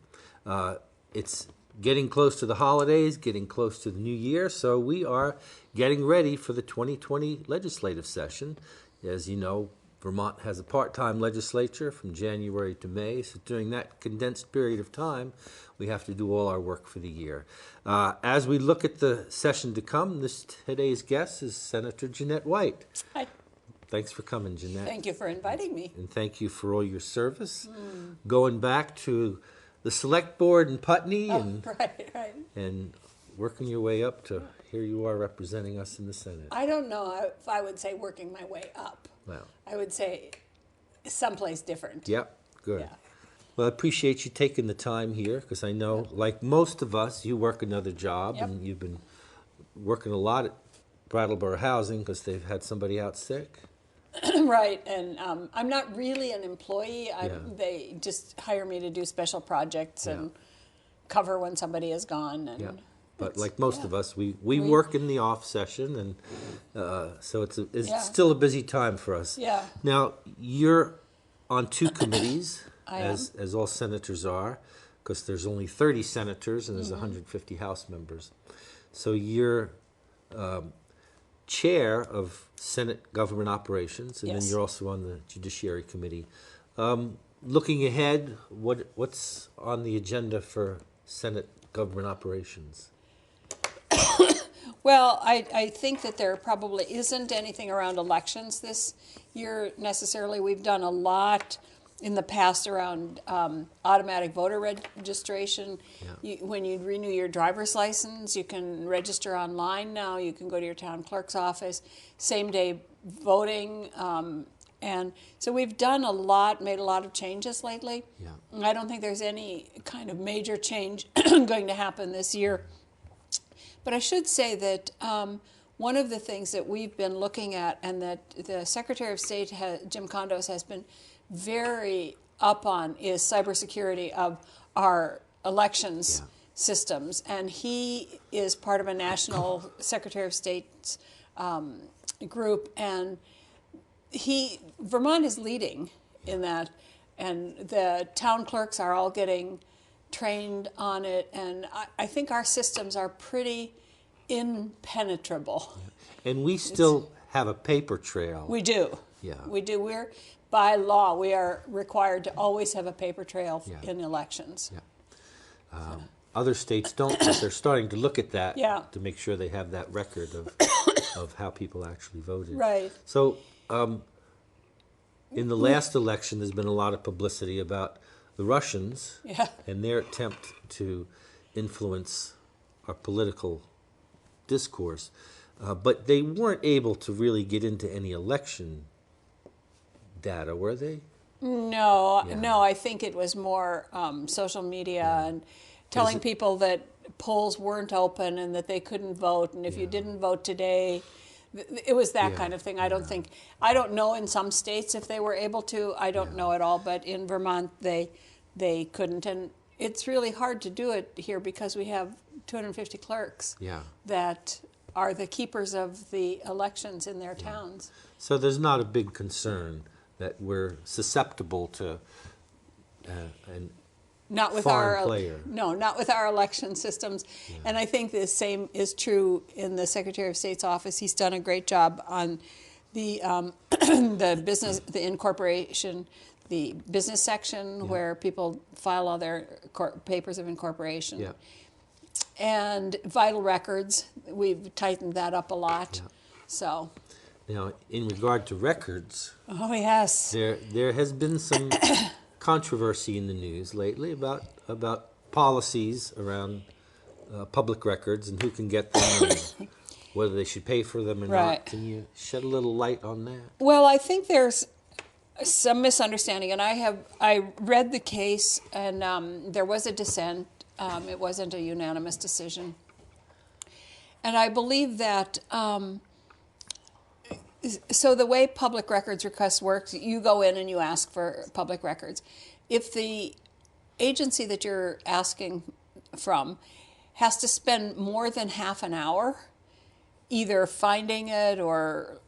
It's getting close to the holidays, getting close to the new year, so we are getting ready for the 2020 legislative session. As you know, Vermont has a part-time legislature from January to May, so during that condensed period of time, we have to do all our work for the year. As we look at the session to come, today's guest is Senator Jeanette White. Hi. Thanks for coming, Jeanette. Thank you for inviting me. And thank you for all your service. Going back to the Select Board in Putney and working your way up to here you are representing us in the Senate. I don't know if I would say working my way up. Well, I would say someplace different. Yep, good. Yeah. Well, I appreciate you taking the time here because I know, like most of us, you work another job and you've been working a lot at Brattleboro Housing because they've had somebody out sick. Right, and I'm not really an employee. Yeah. They just hire me to do special projects and Yeah. cover when somebody is gone. And Yeah. But it's- like most yeah. of us, we work in the off session, and so it's Yeah. still a busy time for us. Yeah. Now, you're on two committees, I as all senators are, because there's only 30 senators and there's Mhm. 150 House members. So you're chair of Senate Government Operations, and then Yes. you're also on the Judiciary Committee. Looking ahead, what's on the agenda for Senate Government Operations? Well, I think that there probably isn't anything around elections this year necessarily. We've done a lot in the past around automatic voter registration. When you renew your driver's license, you can register online now. You can go to your town clerk's office, same-day voting. And so we've done a lot, made a lot of changes lately. Yeah. And I don't think there's any kind of major change going to happen this year. But I should say that one of the things that we've been looking at and that the Secretary of State, Jim Condos, has been very up on is cybersecurity of our elections systems. And he is part of a national Secretary of State's group. And Vermont is leading in that. And the town clerks are all getting trained on it, and I think our systems are pretty impenetrable. And we still have a paper trail. We do. Yeah. We do. We're, by law, we are required to always have a paper trail in elections. Yeah. Other states don't, but they're starting to look at that Yeah. to make sure they have that record of how people actually voted. Right. So in the last election, there's been a lot of publicity about the Russians and their attempt to influence our political discourse. But they weren't able to really get into any election data, were they? No, Yeah. no, I think it was more social media and telling people that polls weren't open and that they couldn't vote, and if you didn't vote today, it was that kind of thing. I don't know in some states if they were able to. I don't know at all, but in Vermont they couldn't, and it's really hard to do it here because we have 250 clerks that are the keepers of the elections in their towns. So there's not a big concern that we're susceptible to an Not with foreign our player. No, not with our election systems. And I think the same is true in the Secretary of State's office. He's done a great job on the the business, the incorporation, the business section where people file all their papers of incorporation. Yeah. And vital records, we've tightened that up a lot. So. Now, in regard to records, Oh yes. there has been some controversy in the news lately about policies around public records and who can get them and whether they should pay for them or Right. not. Can you shed a little light on that? Well, I think there's some misunderstanding, and I read the case, and there was a dissent. It wasn't a unanimous decision, and I believe that. So the way public records request works, you go in and you ask for public records. If the agency that you're asking from has to spend more than half an hour either finding it or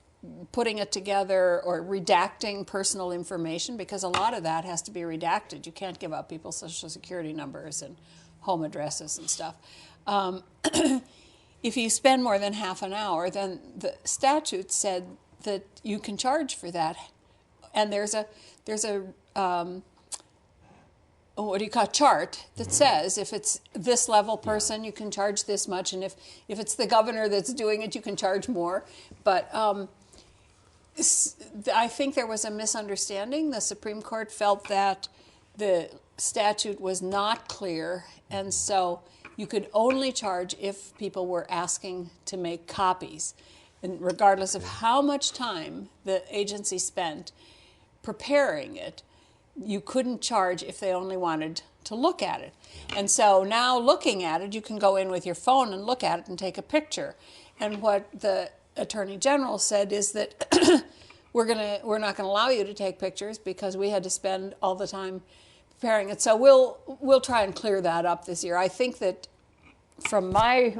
putting it together or redacting personal information, because a lot of that has to be redacted. You can't give out people's social security numbers and home addresses and stuff. If you spend more than half an hour, then the statute said that you can charge for that. And there's a what do you call it, chart that says if it's this level person, you can charge this much, and if it's the governor that's doing it, you can charge more. But I think there was a misunderstanding. The Supreme Court felt that the statute was not clear, and so you could only charge if people were asking to make copies, and regardless of how much time the agency spent preparing it. you couldn't charge if they only wanted to look at it. And so now looking at it, you can go in with your phone and look at it and take a picture. And what the Attorney General said is that we're not gonna allow you to take pictures because we had to spend all the time preparing it. So we'll try and clear that up this year. I think that from my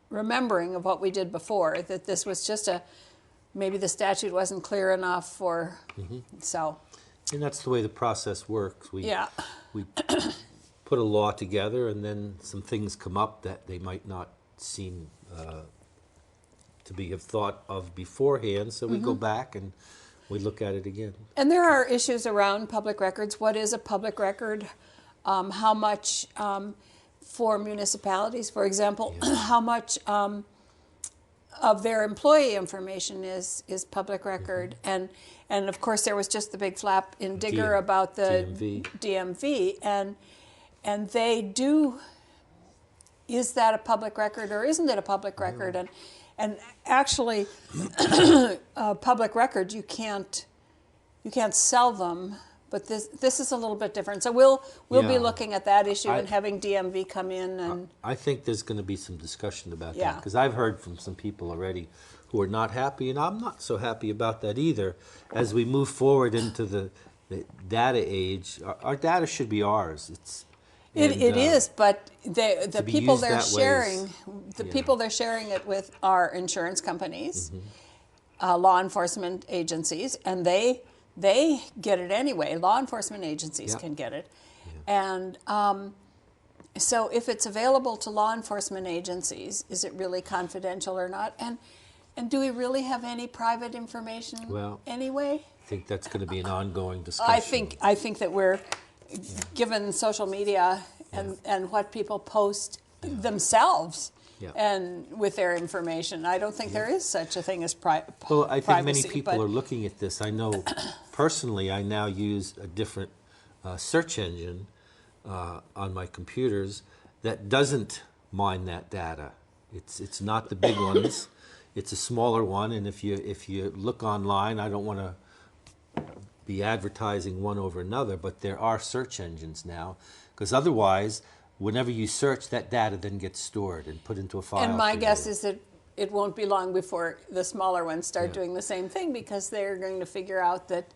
remembering of what we did before, that this was just maybe the statute wasn't clear enough, or so. And that's the way the process works. We put a law together, and then some things come up that they might not seem to have thought of beforehand. So we go back and we look at it again. And there are issues around public records. What is a public record? How much for municipalities, for example, how much of their employee information is public record? And of course there was just the big flap in Digger about the DMV, and they do. Is that a public record or isn't it a public record? And actually, public records you can't sell them. But this is a little bit different. So we'll be looking at that issue and having DMV come in. And I think there's going to be some discussion about that, because I've heard from some people already who are not happy, and I'm not so happy about that either. As we move forward into the data age, our data should be ours. It is, but the people they're sharing, people they're sharing it with are insurance companies, law enforcement agencies, and they get it anyway. Law enforcement agencies can get it. And so if it's available to law enforcement agencies, is it really confidential or not? And do we really have any private information anyway? I think that's going to be an ongoing discussion. I think that we're, given social media and what people post themselves and with their information, I don't think there is such a thing as privacy. Well, I think many people are looking at this. I know personally I now use a different search engine on my computers that doesn't mine that data. It's not the big ones. It's a smaller one, and if you look online, I don't want to be advertising one over another, but there are search engines now, because otherwise, whenever you search, that data then gets stored and put into a file. And my guess is that it won't be long before the smaller ones start doing the same thing, because they're going to figure out that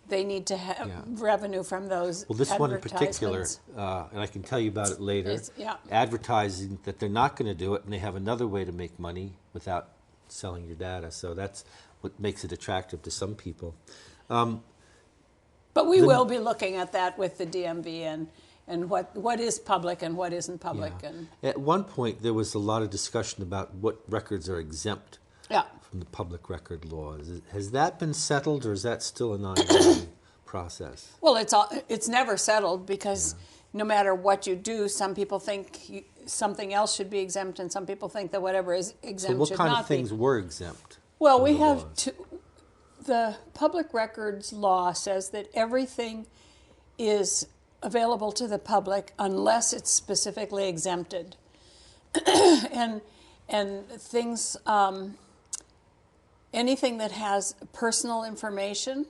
they need to have revenue from those. Well, this one in particular, and I can tell you about it later, advertising that they're not going to do it, and they have another way to make money without selling your data. So that's what makes it attractive to some people. But we will be looking at that with the DMV and what is public and what isn't public. And at one point, there was a lot of discussion about what records are exempt from the public record laws. Has that been settled, or is that still an ongoing process? Well, it's never settled, because no matter what you do, some people think something else should be exempt, and some people think that whatever is exempt should not be. So what kind of things were exempt? Well, we have the public records law says that everything is available to the public unless it's specifically exempted. and things, anything that has personal information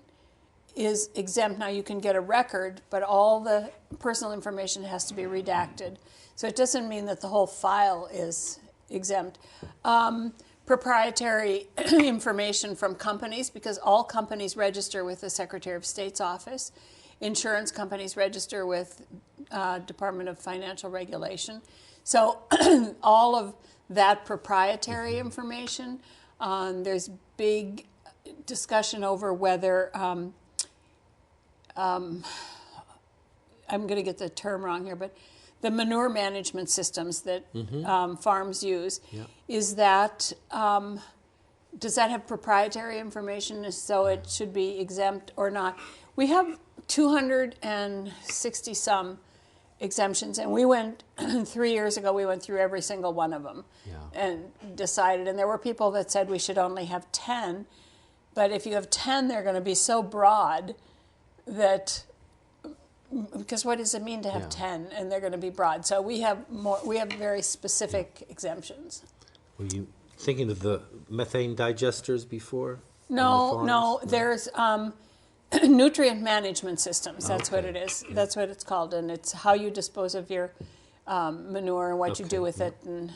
is exempt. Now, you can get a record, but all the personal information has to be redacted. So it doesn't mean that the whole file is exempt. Proprietary information from companies, because all companies register with the Secretary of State's office. Insurance companies register with Department of Financial Regulation. So all of that proprietary information, there's big discussion over whether, I'm going to get the term wrong here, but the manure management systems that farms use, is that, does that have proprietary information, so it should be exempt or not? We have 260 some exemptions, and we went 3 years ago, we went through every single one of them and decided, and there were people that said we should only have 10, but if you have 10, they're going to be so broad that, because what does it mean to have 10, and they're going to be broad. So we have very specific exemptions. Were you thinking of the methane digesters before? No, there's nutrient management systems. That's what Okay. it is. That's what it's called, and it's how you dispose of your manure and what you do with it, and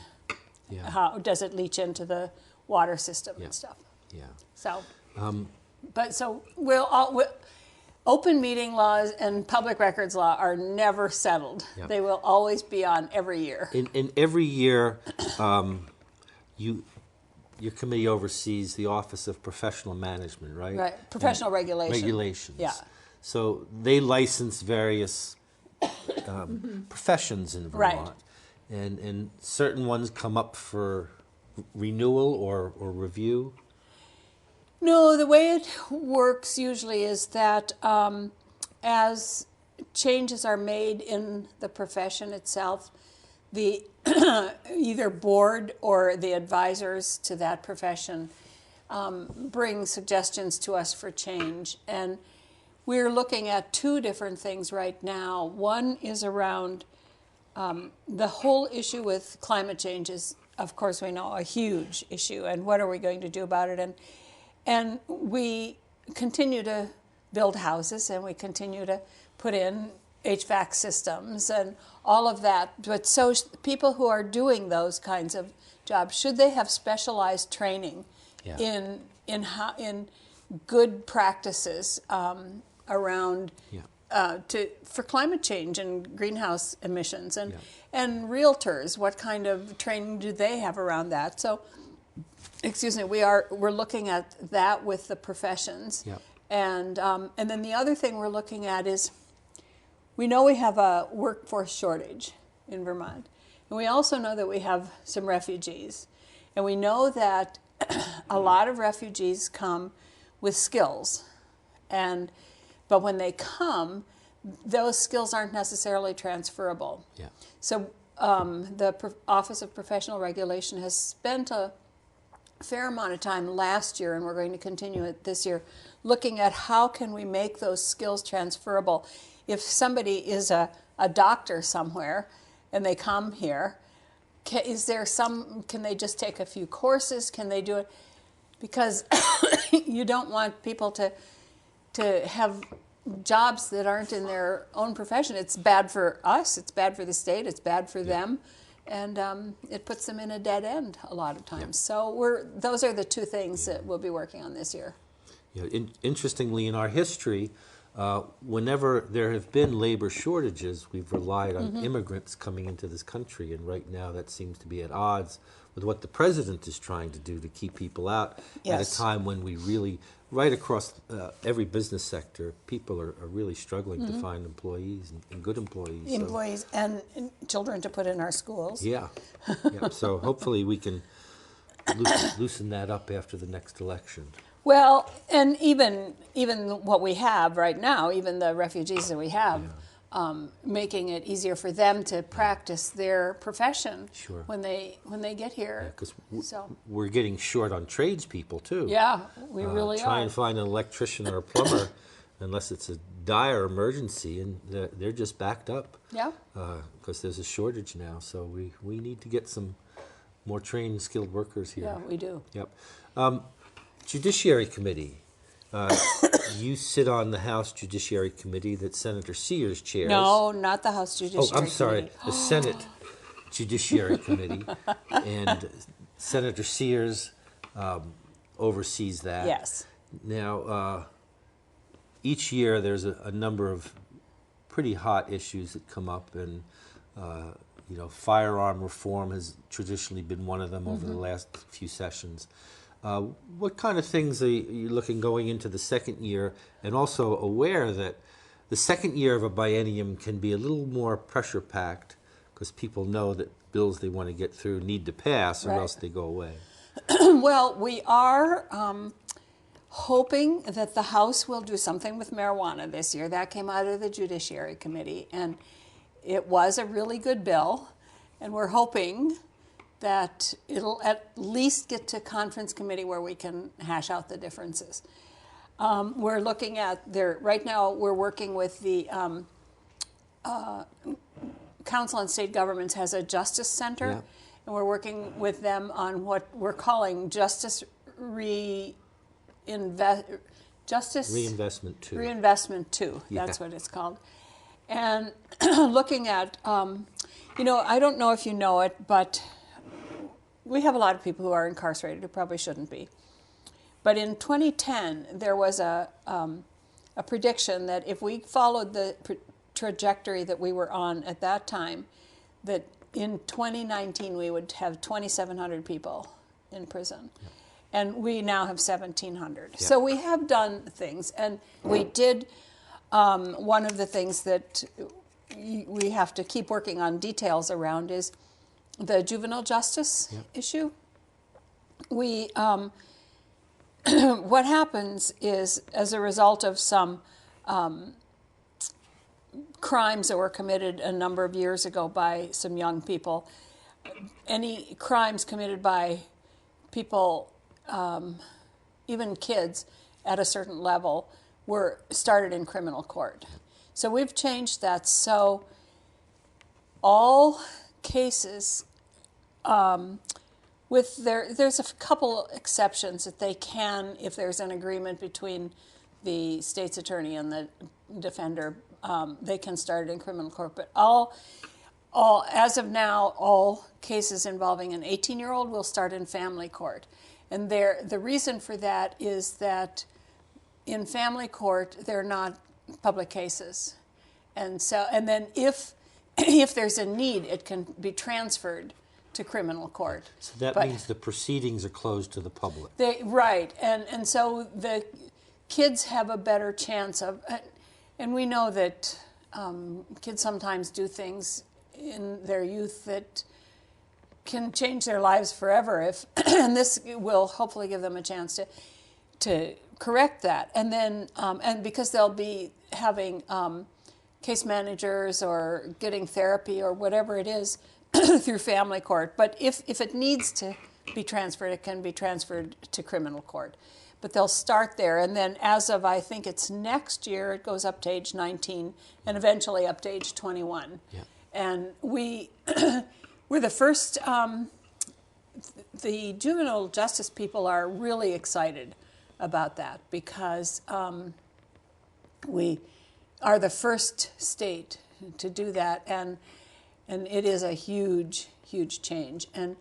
how does it leach into the water system and stuff. Yeah. So, so open meeting laws and public records law are never settled. Yeah. They will always be on every year. In every year, your committee oversees the Office of Professional Management, right? Right. Professional regulation. Regulations. Yeah. So they license various professions in Vermont. Right. And certain ones come up for renewal or review. No, the way it works usually is that as changes are made in the profession itself, the either board or the advisors to that profession bring suggestions to us for change. And we're looking at two different things right now. One is around the whole issue with climate change is, of course, we know, a huge issue. And what are we going to do about it? And we continue to build houses, and we continue to put in HVAC systems and all of that. But so people who are doing those kinds of jobs, should they have specialized training in good practices around for climate change and greenhouse emissions, and realtors, what kind of training do they have around that? So, excuse me, we're looking at that with the professions, and then the other thing we're looking at is, we know we have a workforce shortage in Vermont, and we also know that we have some refugees, and we know that a lot of refugees come with skills, but when they come, those skills aren't necessarily transferable. Yeah. So the Office of Professional Regulation has spent a fair amount of time last year, and we're going to continue it this year, looking at how can we make those skills transferable. If somebody is a doctor somewhere and they come here, can they just take a few courses? Can they do it? Because you don't want people to have jobs that aren't in their own profession. It's bad for us, it's bad for the state, it's bad for them, and it puts them in a dead end a lot of times. So those are the two things that we'll be working on this year. Interestingly, in our history, whenever there have been labor shortages, we've relied on immigrants coming into this country, and right now that seems to be at odds with what the president is trying to do to keep people out at a time when we really, right across every business sector, people are really struggling to find employees and good employees. Employees and children to put in our schools. So hopefully we can loosen that up after the next election. Well, and even what we have right now, even the refugees that we have, making it easier for them to practice their profession when they get here. Because we're getting short on tradespeople too. Yeah, we really Try are. and find an electrician or a plumber, unless it's a dire emergency, and they're just backed up. Yeah. Because there's a shortage now, so we need to get some more trained, skilled workers here. Yeah, we do. Yep. Judiciary Committee. You sit on the House Judiciary Committee that Senator Sears chairs. No, not the House Judiciary Committee. I'm sorry, the Senate Judiciary Committee. And Senator Sears oversees that. Yes. Now, each year there's a number of pretty hot issues that come up, and firearm reform has traditionally been one of them over the last few sessions. What kind of things are you looking going into the second year, and also aware that the second year of a biennium can be a little more pressure-packed because people know that bills they want to get through need to pass or else they go away? Well, we are hoping that the House will do something with marijuana this year. That came out of the Judiciary Committee, and it was a really good bill, and we're hoping that it'll at least get to conference committee where we can hash out the differences. We're looking at right now we're working with the Council on State Governments has a Justice Center, and we're working with them on what we're calling justice Justice Reinvestment 2. Reinvestment 2, Yeah. that's what it's called. And looking at, I don't know if you know it, but we have a lot of people who are incarcerated who probably shouldn't be. But in 2010, there was a prediction that if we followed the trajectory that we were on at that time, that in 2019 we would have 2,700 people in prison. Yeah. And we now have 1,700. Yeah. So we have done things. And we did, one of the things that we have to keep working on details around is the juvenile justice issue. We, what happens is, as a result of some crimes that were committed a number of years ago by some young people, any crimes committed by people, even kids at a certain level, were started in criminal court. So we've changed that so all cases, there's a couple exceptions that they can, if there's an agreement between the state's attorney and the defender, they can start it in criminal court. But as of now, all cases involving an 18-year-old will start in family court. And the reason for that is that in family court, they're not public cases. And then if there's a need, it can be transferred to criminal court. So that means the proceedings are closed to the public. Right. And so the kids have a better chance of, and we know that kids sometimes do things in their youth that can change their lives forever, and this will hopefully give them a chance to correct that. And then, and because they'll be having case managers or getting therapy or whatever it is through family court. But if it needs to be transferred, it can be transferred to criminal court. But they'll start there, and then as of, I think it's next year, it goes up to age 19 and eventually up to age 21. Yeah. And we're the first, the juvenile justice people are really excited about that because we are the first state to do that, and it is a huge, huge change. And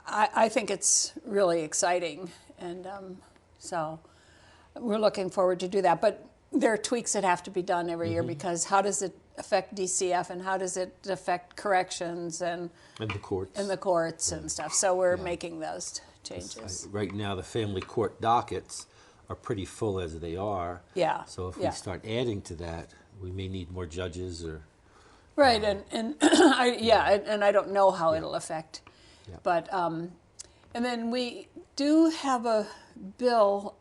I think it's really exciting, and so we're looking forward to do that. But there are tweaks that have to be done every year because how does it affect DCF and how does it affect corrections and the courts and stuff. So we're making those changes. Right now, the family court dockets are pretty full as they are. Yeah. So if we start adding to that, we may need more judges or. Right, and I don't know how it'll affect, but and then we do have a bill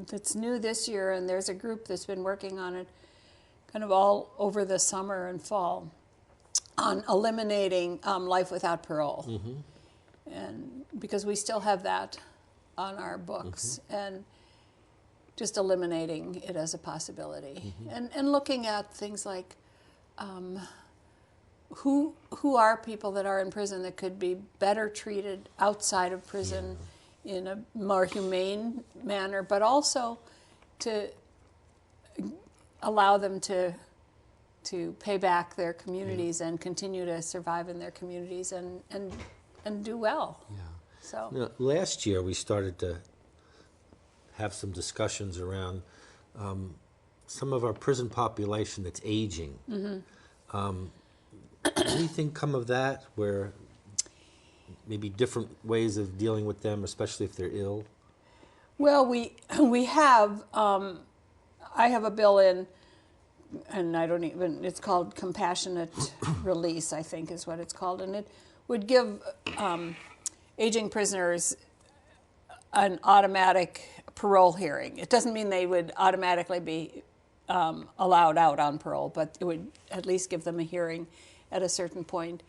that's new this year, and there's a group that's been working on it kind of all over the summer and fall on eliminating life without parole. Mm-hmm. And because we still have that on our books, and just eliminating it as a possibility. Mm-hmm. And looking at things like who are people that are in prison that could be better treated outside of prison in a more humane manner, but also to allow them to pay back their communities and continue to survive in their communities and do well. Yeah. So now, last year we started to have some discussions around some of our prison population that's aging. Mm-hmm. Anything come of that where maybe different ways of dealing with them, especially if they're ill? Well, we have, I have a bill in, and it's called compassionate release, I think is what it's called, and it would give aging prisoners an automatic parole hearing. It doesn't mean they would automatically be allowed out on parole, but it would at least give them a hearing at a certain point.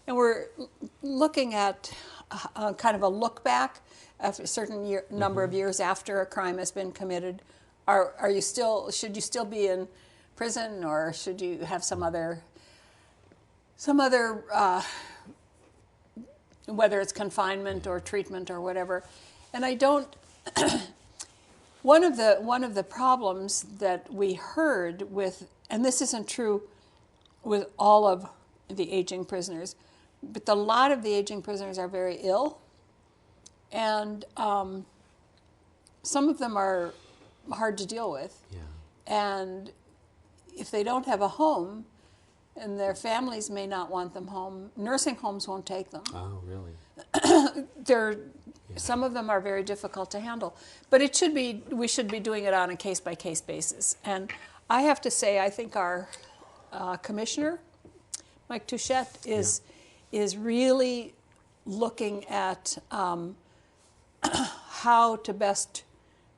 And we're looking at kind of a look back after a certain number of years after a crime has been committed. Should you still be in prison, or should you have some other whether it's confinement or treatment or whatever? And I don't one of the problems that we heard with, and this isn't true with all of the aging prisoners, but a lot of the aging prisoners are very ill, and some of them are hard to deal with. Yeah. And if they don't have a home, and their families may not want them home, nursing homes won't take them. Oh, really? Some of them are very difficult to handle. But we should be doing it on a case-by-case basis. And I have to say, I think our commissioner, Mike Touchette, is really looking at how to best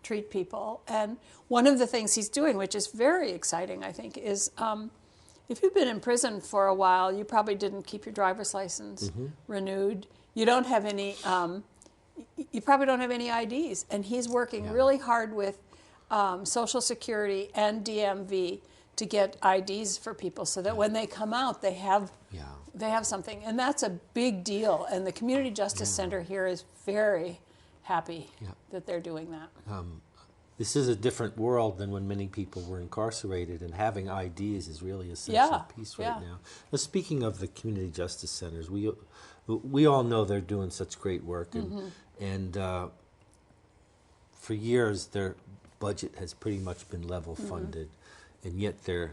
treat people. And one of the things he's doing, which is very exciting, I think, is if you've been in prison for a while, you probably didn't keep your driver's license renewed. You don't have any, you probably don't have any IDs. And he's working really hard with Social Security and DMV to get IDs for people so that when they come out, they have something. And that's a big deal. And the Community Justice Center here is very happy that they're doing that. This is a different world than when many people were incarcerated, and having IDs is really a central piece right now. Now, speaking of the community justice centers, we all know they're doing such great work, and for years their budget has pretty much been level funded, and yet they're,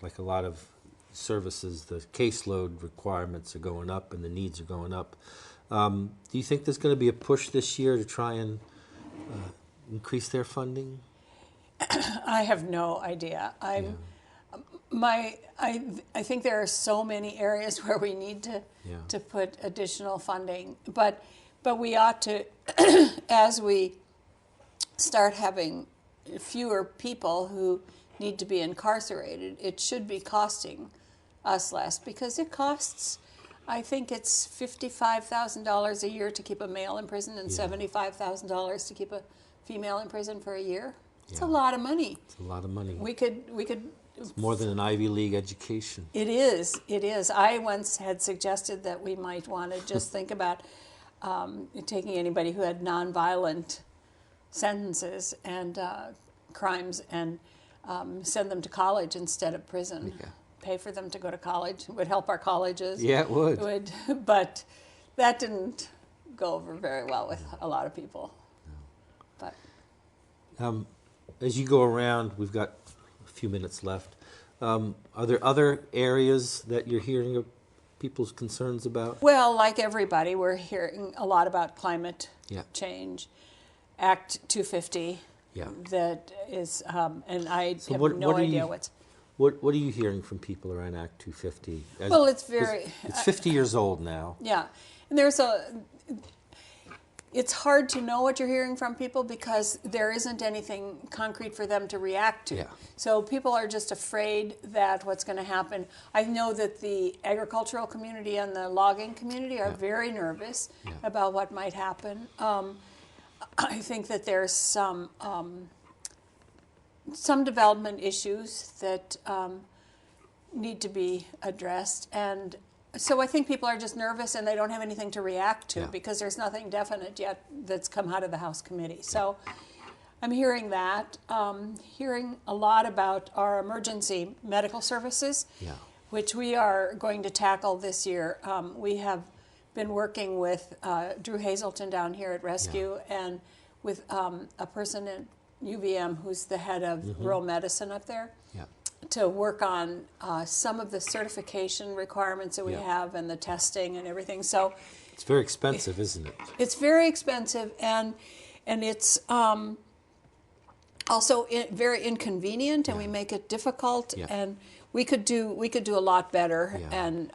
like a lot of services, the caseload requirements are going up and the needs are going up. Do you think there's going to be a push this year to try and increase their funding? I have no idea. I think there are so many areas where we need to put additional funding, but we ought to, as we start having fewer people who need to be incarcerated, it should be costing us less, because it costs, I think it's $55,000 a year to keep a male in prison and $75,000 to keep a female in prison for a year. It's a lot of money. It's a lot of money. We could. It's more than an Ivy League education. It is. It is. I once had suggested that we might want to just think about taking anybody who had nonviolent sentences and crimes and send them to college instead of prison. Yeah. Pay for them to go to college. It would help our colleges. Yeah, it would. But that didn't go over very well with a lot of people. But as you go around, we've got a few minutes left. Are there other areas that you're hearing of people's concerns about? Well, like everybody, we're hearing a lot about climate change. Act 250. Yeah. That is, and I have no what idea what's. What are you hearing from people around Act 250? Well, it's very. It's 50 years old now. Yeah, and it's hard to know what you're hearing from people because there isn't anything concrete for them to react to. Yeah. So people are just afraid that what's going to happen. I know that the agricultural community and the logging community are very nervous about what might happen. I think that there's some development issues that need to be addressed, and so I think people are just nervous and they don't have anything to react to because there's nothing definite yet that's come out of the House committee. So I'm hearing that, hearing a lot about our emergency medical services, which we are going to tackle this year. We have been working with Drew Hazelton down here at Rescue and with a person in UVM who's the head of rural medicine up there to work on some of the certification requirements that we have and the testing and everything. So it's very expensive, isn't it? It's very expensive, and it's also very inconvenient, and we make it difficult. And we could do a lot better. And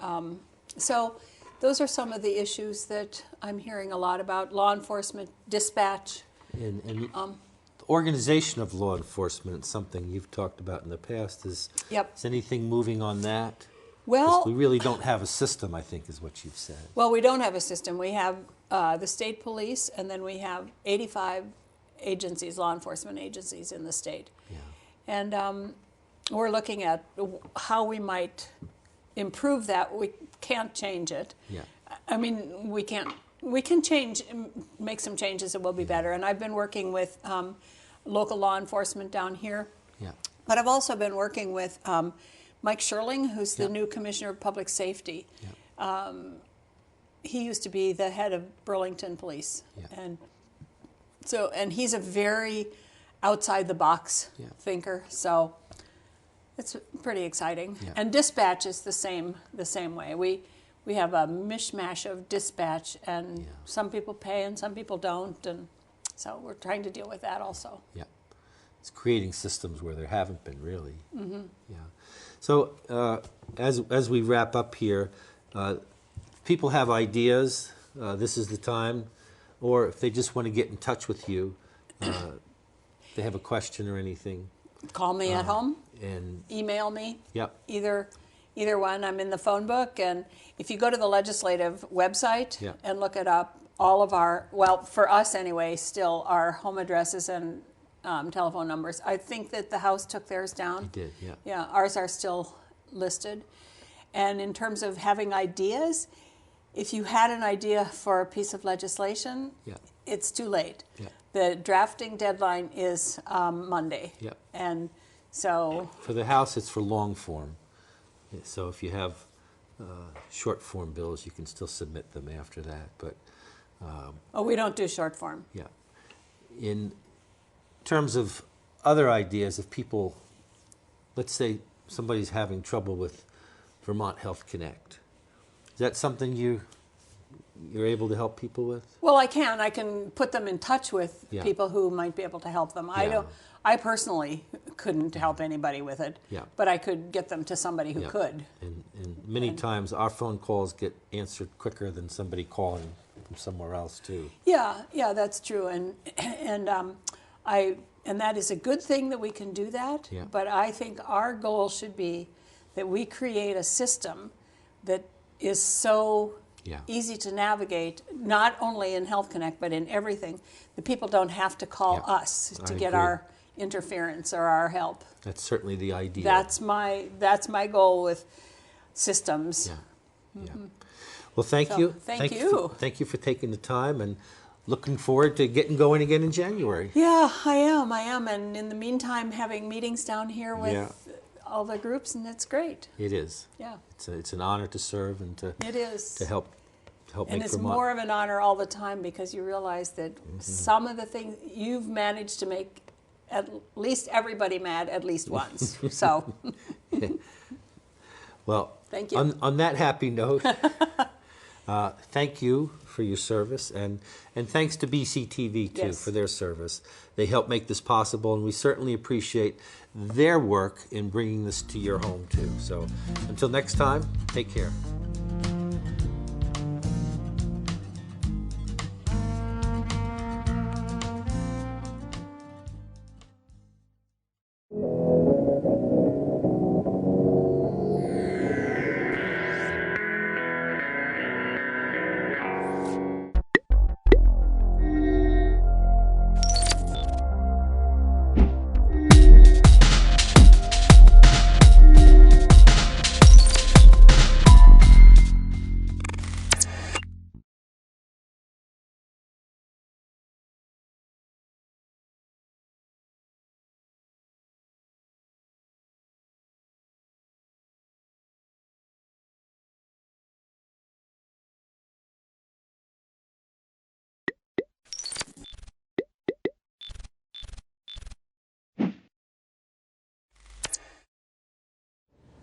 so those are some of the issues that I'm hearing a lot about: law enforcement, dispatch. And organization of law enforcement, something you've talked about in the past. Is anything moving on that? Well, we really don't have a system, I think, is what you've said. Well, we don't have a system. We have the state police, and then we have 85 agencies, law enforcement agencies in the state. And we're looking at how we might improve that. We can't change it. I mean, we can change, make some changes that will be better. And I've been working with local law enforcement down here. Yeah. But I've also been working with Mike Sherling, who's the Yep. new Commissioner of Public Safety. Yep. He used to be the head of Burlington Police. Yeah. And he's a very outside the box Yeah. thinker. So it's pretty exciting. Yeah. And dispatch is the same way. We have a mishmash of dispatch, and some people pay and some people don't, and so we're trying to deal with that also. Yeah. It's creating systems where there haven't been really. Mm-hmm. Yeah. So as we wrap up here, people have ideas. This is the time, or if they just want to get in touch with you, they have a question or anything. Call me at home. And email me. Yep. Either one. I'm in the phone book, and if you go to the legislative website Yep. and look it up, all of our, well, for us anyway, still our home addresses and telephone numbers. I think that the House took theirs down. It did, yeah. Yeah, ours are still listed. And in terms of having ideas, if you had an idea for a piece of legislation, Yeah. it's too late. Yeah. The drafting deadline is Monday. Yep. And so, For the House, it's for long form. Yeah, so if you have short form bills, you can still submit them after that. But we don't do short form. yeah. In terms of other ideas, if people, let's say somebody's having trouble with Vermont Health Connect, is that something you're able to help people with? Well, I can put them in touch with Yeah. people who might be able to help them. I personally couldn't help anybody with it, Yeah. but I could get them to somebody who Yeah. could. And many times our phone calls get answered quicker than somebody calling from somewhere else too. Yeah, that's true, and that is a good thing that we can do that. Yeah. But I think our goal should be that we create a system that is so Yeah. easy to navigate, not only in Health Connect but in everything. The people don't have to call Yeah. us to I get agree. our interference or our help. That's certainly the idea. That's my goal with systems. Yeah. Yeah. Well, thank So, you. thank you. Thank you for taking the time, and looking forward to getting going again in January. Yeah, I am, and in the meantime, having meetings down here with Yeah. all the groups, and it's great. It is. Yeah. It's an honor to serve and to It is. to help And make it's Vermont. more of an honor all the time because you realize that some of the things you've managed to make at least everybody mad at least once. So, Well, Thank you. On that happy note, thank you for your service, and thanks to BCTV too Yes. for their service. They help make this possible, and we certainly appreciate their work in bringing this to your home too. So until next time, take care.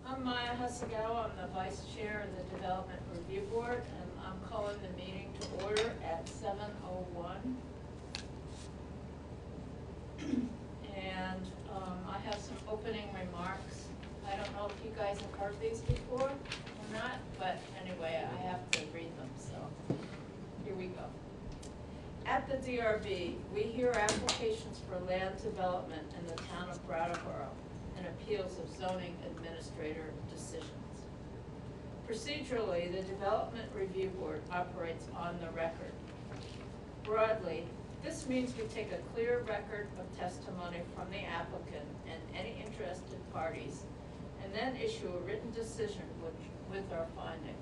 I'm Maya Hasagawa. I'm the Vice Chair of the Development Review Board, and I'm calling the meeting to order at 7:01. And I have some opening remarks. I don't know if you guys have heard these before or not, but anyway, I have to read them, so here we go. At the DRB, we hear applications for land development in the town of Brattleboro and appeals of zoning administrator decisions. Procedurally, the Development Review Board operates on the record. Broadly, this means we take a clear record of testimony from the applicant and any interested parties, and then issue a written decision with our finding.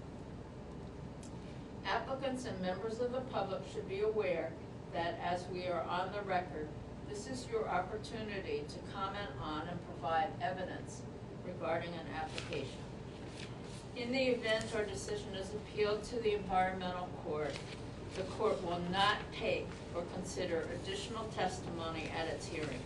Applicants and members of the public should be aware that as we are on the record, This is your opportunity to comment on and provide evidence regarding an application. In the event our decision is appealed to the environmental court, the court will not take or consider additional testimony at its hearing,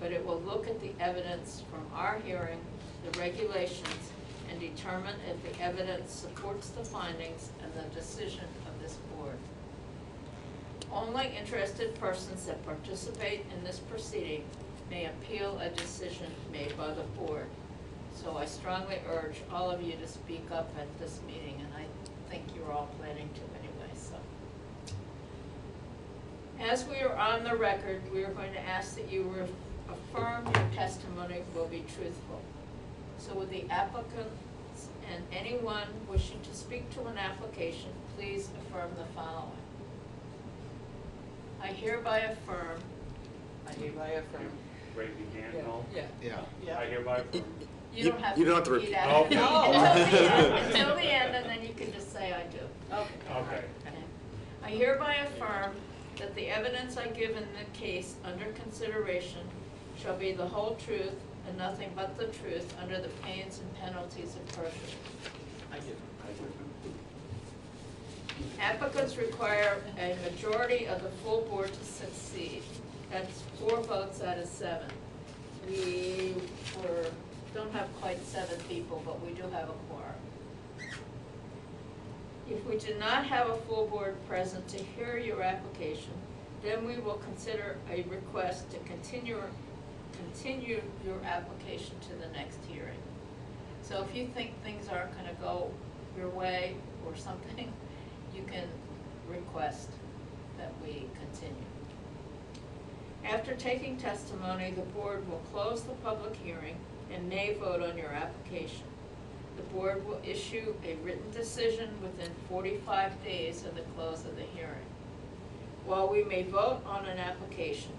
but it will look at the evidence from our hearing, the regulations, and determine if the evidence supports the findings and the decision of this board. Only interested persons that participate in this proceeding may appeal a decision made by the board. So I strongly urge all of you to speak up at this meeting, and I think you're all planning to anyway, so. As we are on the record, we are going to ask that you affirm your testimony will be truthful. So would the applicants and anyone wishing to speak to an application, please affirm the following. I hereby affirm. Raise your hand, no? Yeah. I hereby affirm. You don't have to repeat Okay. after me. Until the end, and then you can just say I do. Okay. I hereby affirm that the evidence I give in the case under consideration shall be the whole truth and nothing but the truth under the pains and penalties of perjury. I do. Applicants require a majority of the full board to succeed. That's 4 votes out of 7. We don't have quite 7 people, but we do have a quorum. If we do not have a full board present to hear your application, then we will consider a request to continue your application to the next hearing. So if you think things aren't going to go your way or something, you can request that we continue. After taking testimony, the board will close the public hearing and may vote on your application. The board will issue a written decision within 45 days of the close of the hearing. While we may vote on an application,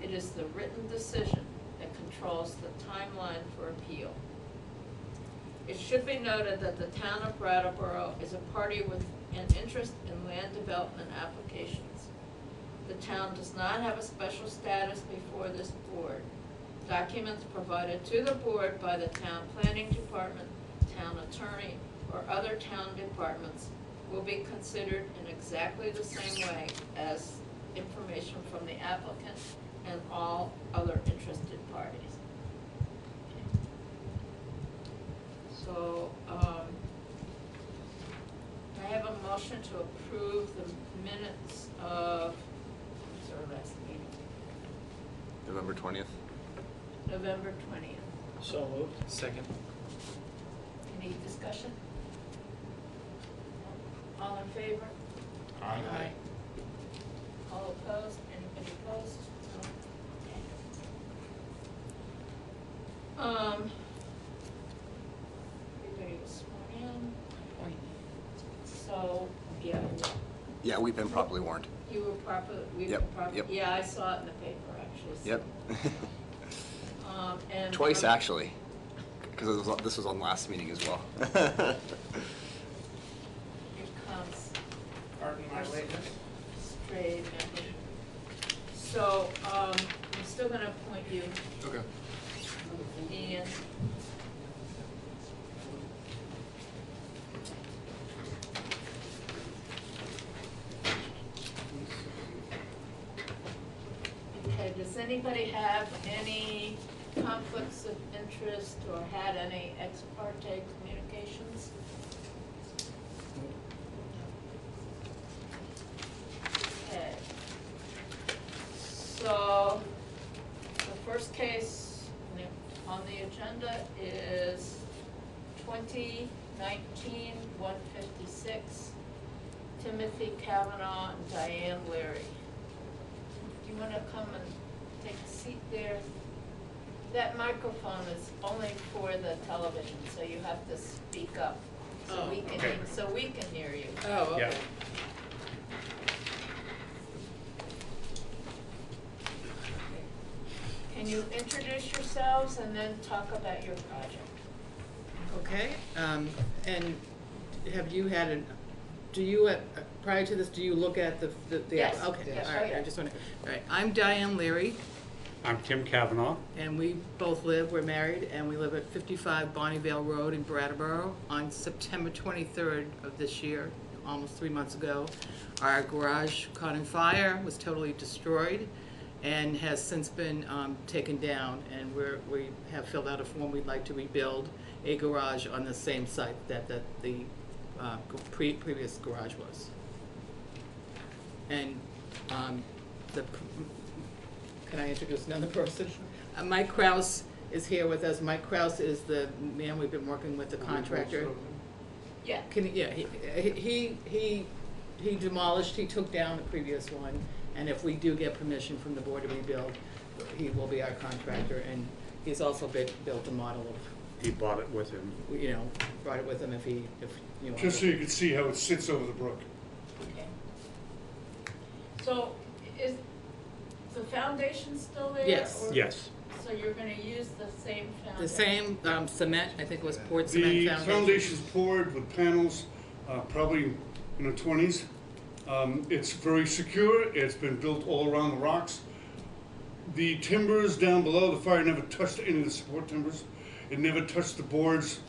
it is the written decision that controls the timeline for appeal. It should be noted that the town of Brattleboro is a party with an interest in land development applications. The town does not have a special status before this board. Documents provided to the board by the town planning department, town attorney, or other town departments will be considered in exactly the same way as information from the applicant and all other interested parties. So, I have a motion to approve the minutes of, what's our last meeting? November 20th. November 20th. So moved. Second. Any discussion? All in favor? Aye. All opposed? Anybody opposed? No? Everybody was sworn in. So, yeah. Yeah, we've been properly warned. You were properly, we've been Yep, properly, yep. yeah, I saw it in the paper, actually. So. Yep. And Twice, actually, because this was on last meeting as well. Here comes Pardon my lateness. Stray member. So, I'm still gonna appoint you. Okay. And okay, does anybody have any conflicts of interest or had any ex parte communications? Okay. So, the first case on the agenda is 2019-156, Timothy Kavanaugh and Diane Leary. Do you want to come and take a seat there? That microphone is only for the television, so you have to speak up so we can hear you. Oh, okay. Yeah. Can you introduce yourselves and then talk about your project? Okay, and have you had an, do you, prior to this, do you look at the Yes, okay, yes. all right, Oh, yeah. I just want to, all right, I'm Diane Leary, I'm Tim Kavanaugh. And we both we're married, and we live at 55 Bonnievale Road in Brattleboro. On September 23rd of this year, almost 3 months ago, our garage caught on fire, was totally destroyed, and has since been taken down. And we have filled out a form. We'd like to rebuild a garage on the same site that the previous garage was. And can I introduce another person? Mike Kraus is here with us. Mike Kraus is the man we've been working with, the contractor. Yeah. He demolished, he took down the previous one, and if we do get permission from the board to rebuild, he will be our contractor, and he's also built a model of. He bought it with him. Brought it with him if you know. Just so you can see how it sits over the brook. Okay. So is the foundation still there? Yes. or- Yes. So you're gonna use the same foundation? The same cement, I think it was poured cement The foundation. foundation's poured with panels, probably in the 20s. It's very secure. It's been built all around the rocks. The timbers down below, the fire never touched any of the support timbers. It never touched the boards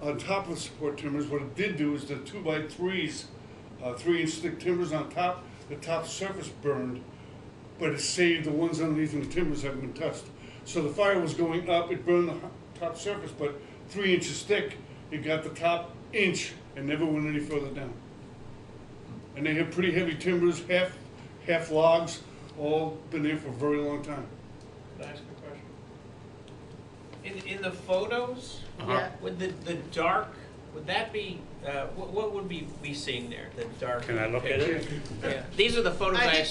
on top of the support timbers. What it did do is the 2x3s, 3-inch thick timbers on top, the top surface burned, but it saved the ones underneath and the timbers haven't been touched. So the fire was going up, it burned the top surface, but 3 inches thick, it got the top inch and never went any further down. And they have pretty heavy timbers, half logs, all been there for a very long time. Can I ask a question? In the photos, would the dark, would that be, what would we be seeing there, the dark? Can I look at it? Yeah. These are the photos I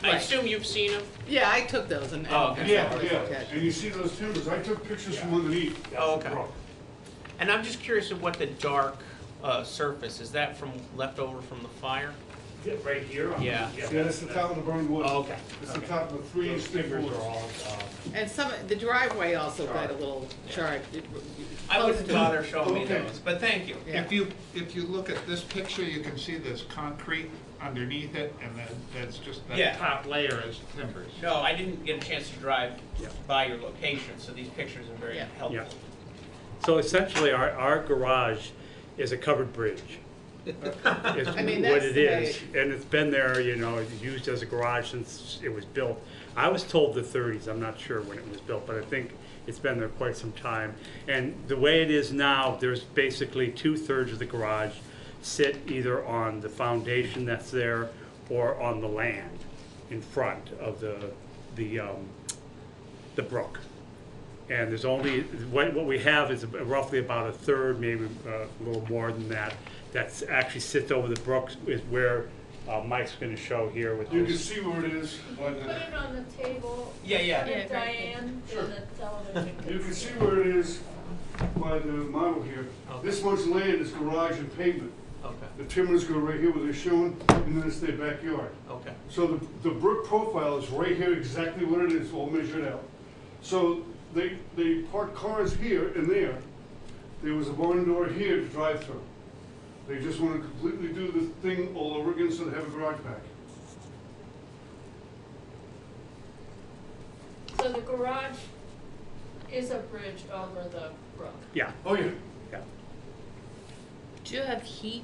Right. assume you've seen them? Yeah, I took those and. Yeah. And you see those timbers, I took pictures from underneath. Oh, okay. And I'm just curious of what the dark surface, is that from leftover from the fire? Yeah, right here? Yeah. Yeah, that's the top of the burned wood. Oh, okay. It's the top of the 3-inch thick wood. And the driveway also got a little charred. I wouldn't bother showing me those, but thank you. Yeah. If you look at this picture, you can see there's concrete underneath it, and then that's just, that Yeah. top layer is timbers. No, I didn't get a chance to drive by your location, so these pictures are very helpful. Yeah. So essentially, our garage is a covered bridge. It's I mean, what that's it the is, and it's been there, it's used as a garage since it was built. I was told the 30s, I'm not sure when it was built, but I think it's been there quite some time. And the way it is now, there's basically 2/3 of the garage sit either on the foundation that's there or on the land in front of the brook. And there's only, what we have is roughly about 1/3, maybe a little more than that, that's actually sits over the brook, is where Mike's gonna show here with You this. can see where it is. Put it on the table. Yeah. Put it Diane Sure. in the television. You can see where it is by the model here. This much land is garage and pavement. Okay. The timbers go right here where they're shown, and then it's their backyard. Okay. So the brook profile is right here, exactly what it is, all measured out. So they park cars here and there. There was a barn door here to drive through. They just want to completely do the thing all over again, so they have a garage back. So the garage is a bridge over the brook. Yeah. Oh, yeah. Do you have heat?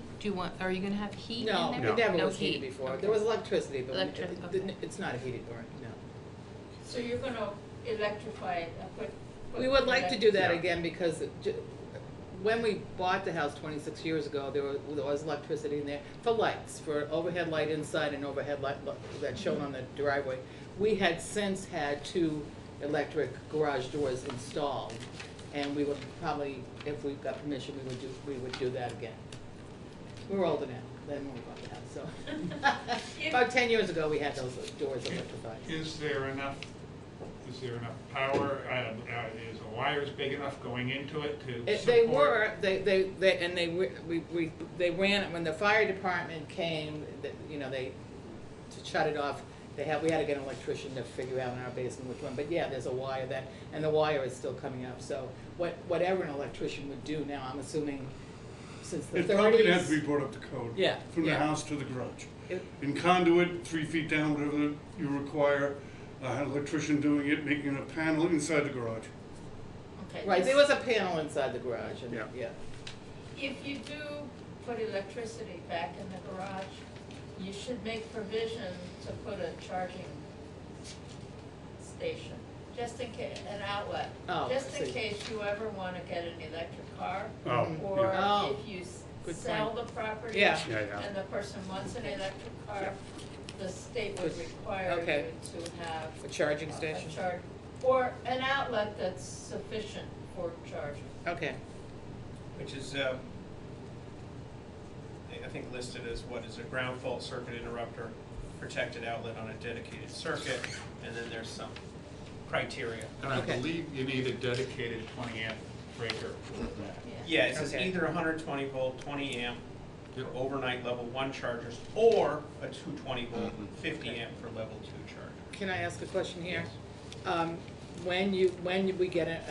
Are you gonna have heat No, in there? it never No was heated heat. before. Okay. There was electricity, but Okay. it's not a heated door, no. So you're gonna electrify it, put We would like to do that Yeah. again because when we bought the house 26 years ago, there was electricity in there for lights, for overhead light inside and overhead light that's shown on the driveway. We had since had 2 electric garage doors installed, and we would probably, if we got permission, we would do that again. We're older now than when we bought the house, so. About 10 years ago, we had those doors electrified. Is there enough power, is the wires big enough going into it to They support? were, they ran it, when the fire department came, to shut it off, we had to get an electrician to figure out in our basement which one, but yeah, there's a wire and the wire is still coming up, so whatever an electrician would do now, I'm assuming, since the 30s. It probably has to be brought up to code. Yeah, From the yeah. house to the garage. In conduit, 3 feet down, whatever you require. I had an electrician doing it, making a panel inside the garage. Okay, Right, just- there was a panel inside the garage, and, yeah. If you do put electricity back in the garage, you should make provision to put a charging station, just in case, an outlet. Oh, Just I in see. case you ever want to get an electric car. Oh, Or yeah. Oh, if you good sell point. the property. Yeah. Yeah, yeah. And the person wants an electric car, the state would Good. require Okay. you to have. A charging station? A charge, or an outlet that's sufficient for charging. Okay. Which is, I think listed as what is a ground fault circuit interrupter, protected outlet on a dedicated circuit, and then there's some criteria. And I believe you need a dedicated 20 amp breaker for that. Yeah, it says Okay. either 120 volt, 20 amp for overnight level 1 chargers, or a 220 volt, 50 amp for level 2 charger. Can I ask a question here? When we get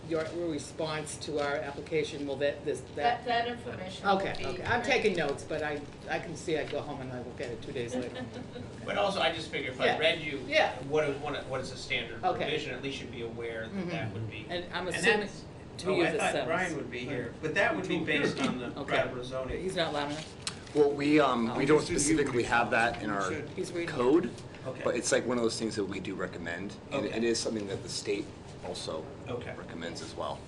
your response to our application, will that That information will Okay, be. okay. I'm taking notes, but I can see I'd go home and I will get it 2 days later. But also, I just figure if Yeah. I read you Yeah. what is a standard Okay. provision, at least you'd be aware that that would be. And I'm And assuming that's- we use I a thought sense. Brian would be here, but that would be based on the Okay. Brattleboro zoning. He's not loud enough? Well, we don't just didn't specifically hear have that in our He's reading. code, Okay. but it's like one of those things that we do recommend, and Okay. it is something that the state also Okay. recommends as well.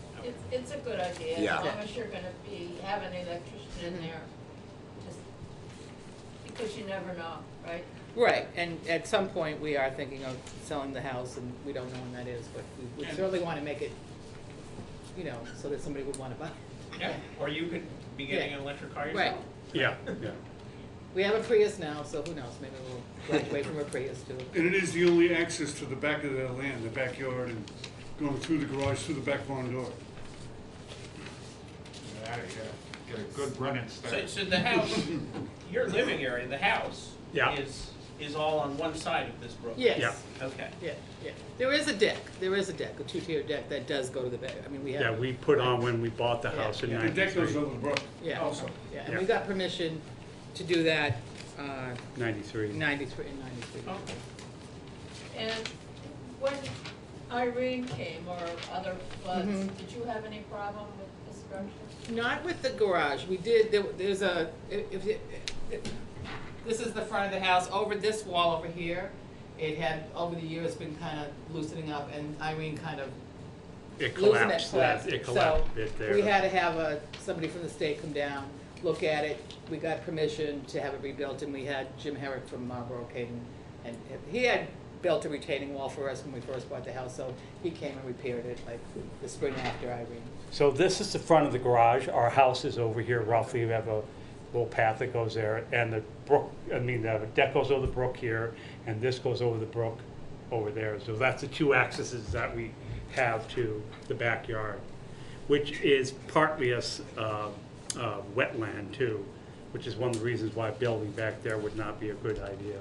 It's a good idea, as Yeah. long as you're gonna have an electrician in there, just, because you never know, right? Right, and at some point, we are thinking of selling the house, and we don't know when that is, but we certainly want to make it, so that somebody would want to buy it. Yeah, or you could be getting Yeah. an electric car Right. yourself. Yeah, yeah. We have a Prius now, so who knows, maybe we'll graduate from a Prius too. And it is the only access to the back of their land, the backyard, and going through the garage, through the back barn door. Yeah, you gotta get a good running start. So the house, your living area, the house Yeah. is all on one side of this brook? Yes. Yeah. Okay. Yeah, yeah. There is a deck, a two-tier deck that does go to the back. I mean, we have. Yeah, we put on when we bought the house in Yeah. '93. The deck goes over the brook Yeah, also. yeah, and Yeah. we got permission to do that, 93. 93. Okay. And when Irene came, or other floods, Mhm. did you have any problem with the structure? Not with the garage. We did, there's a, this is the front of the house. Over this wall over here, it had, over the years, been kind of loosening up, and Irene kind of It losing collapsed, it collapsed So a bit there. we had to have somebody from the state come down, look at it. We got permission to have it rebuilt, and we had Jim Herrick from Marlboro came, and he had built a retaining wall for us when we first bought the house, so he came and repaired it like the spring after Irene. So this is the front of the garage. Our house is over here roughly. We have a little path that goes there, and the brook, the deck goes over the brook here, and this goes over the brook over there. So that's the two accesses that we have to the backyard, which is partly a wetland too, which is one of the reasons why building back there would not be a good idea.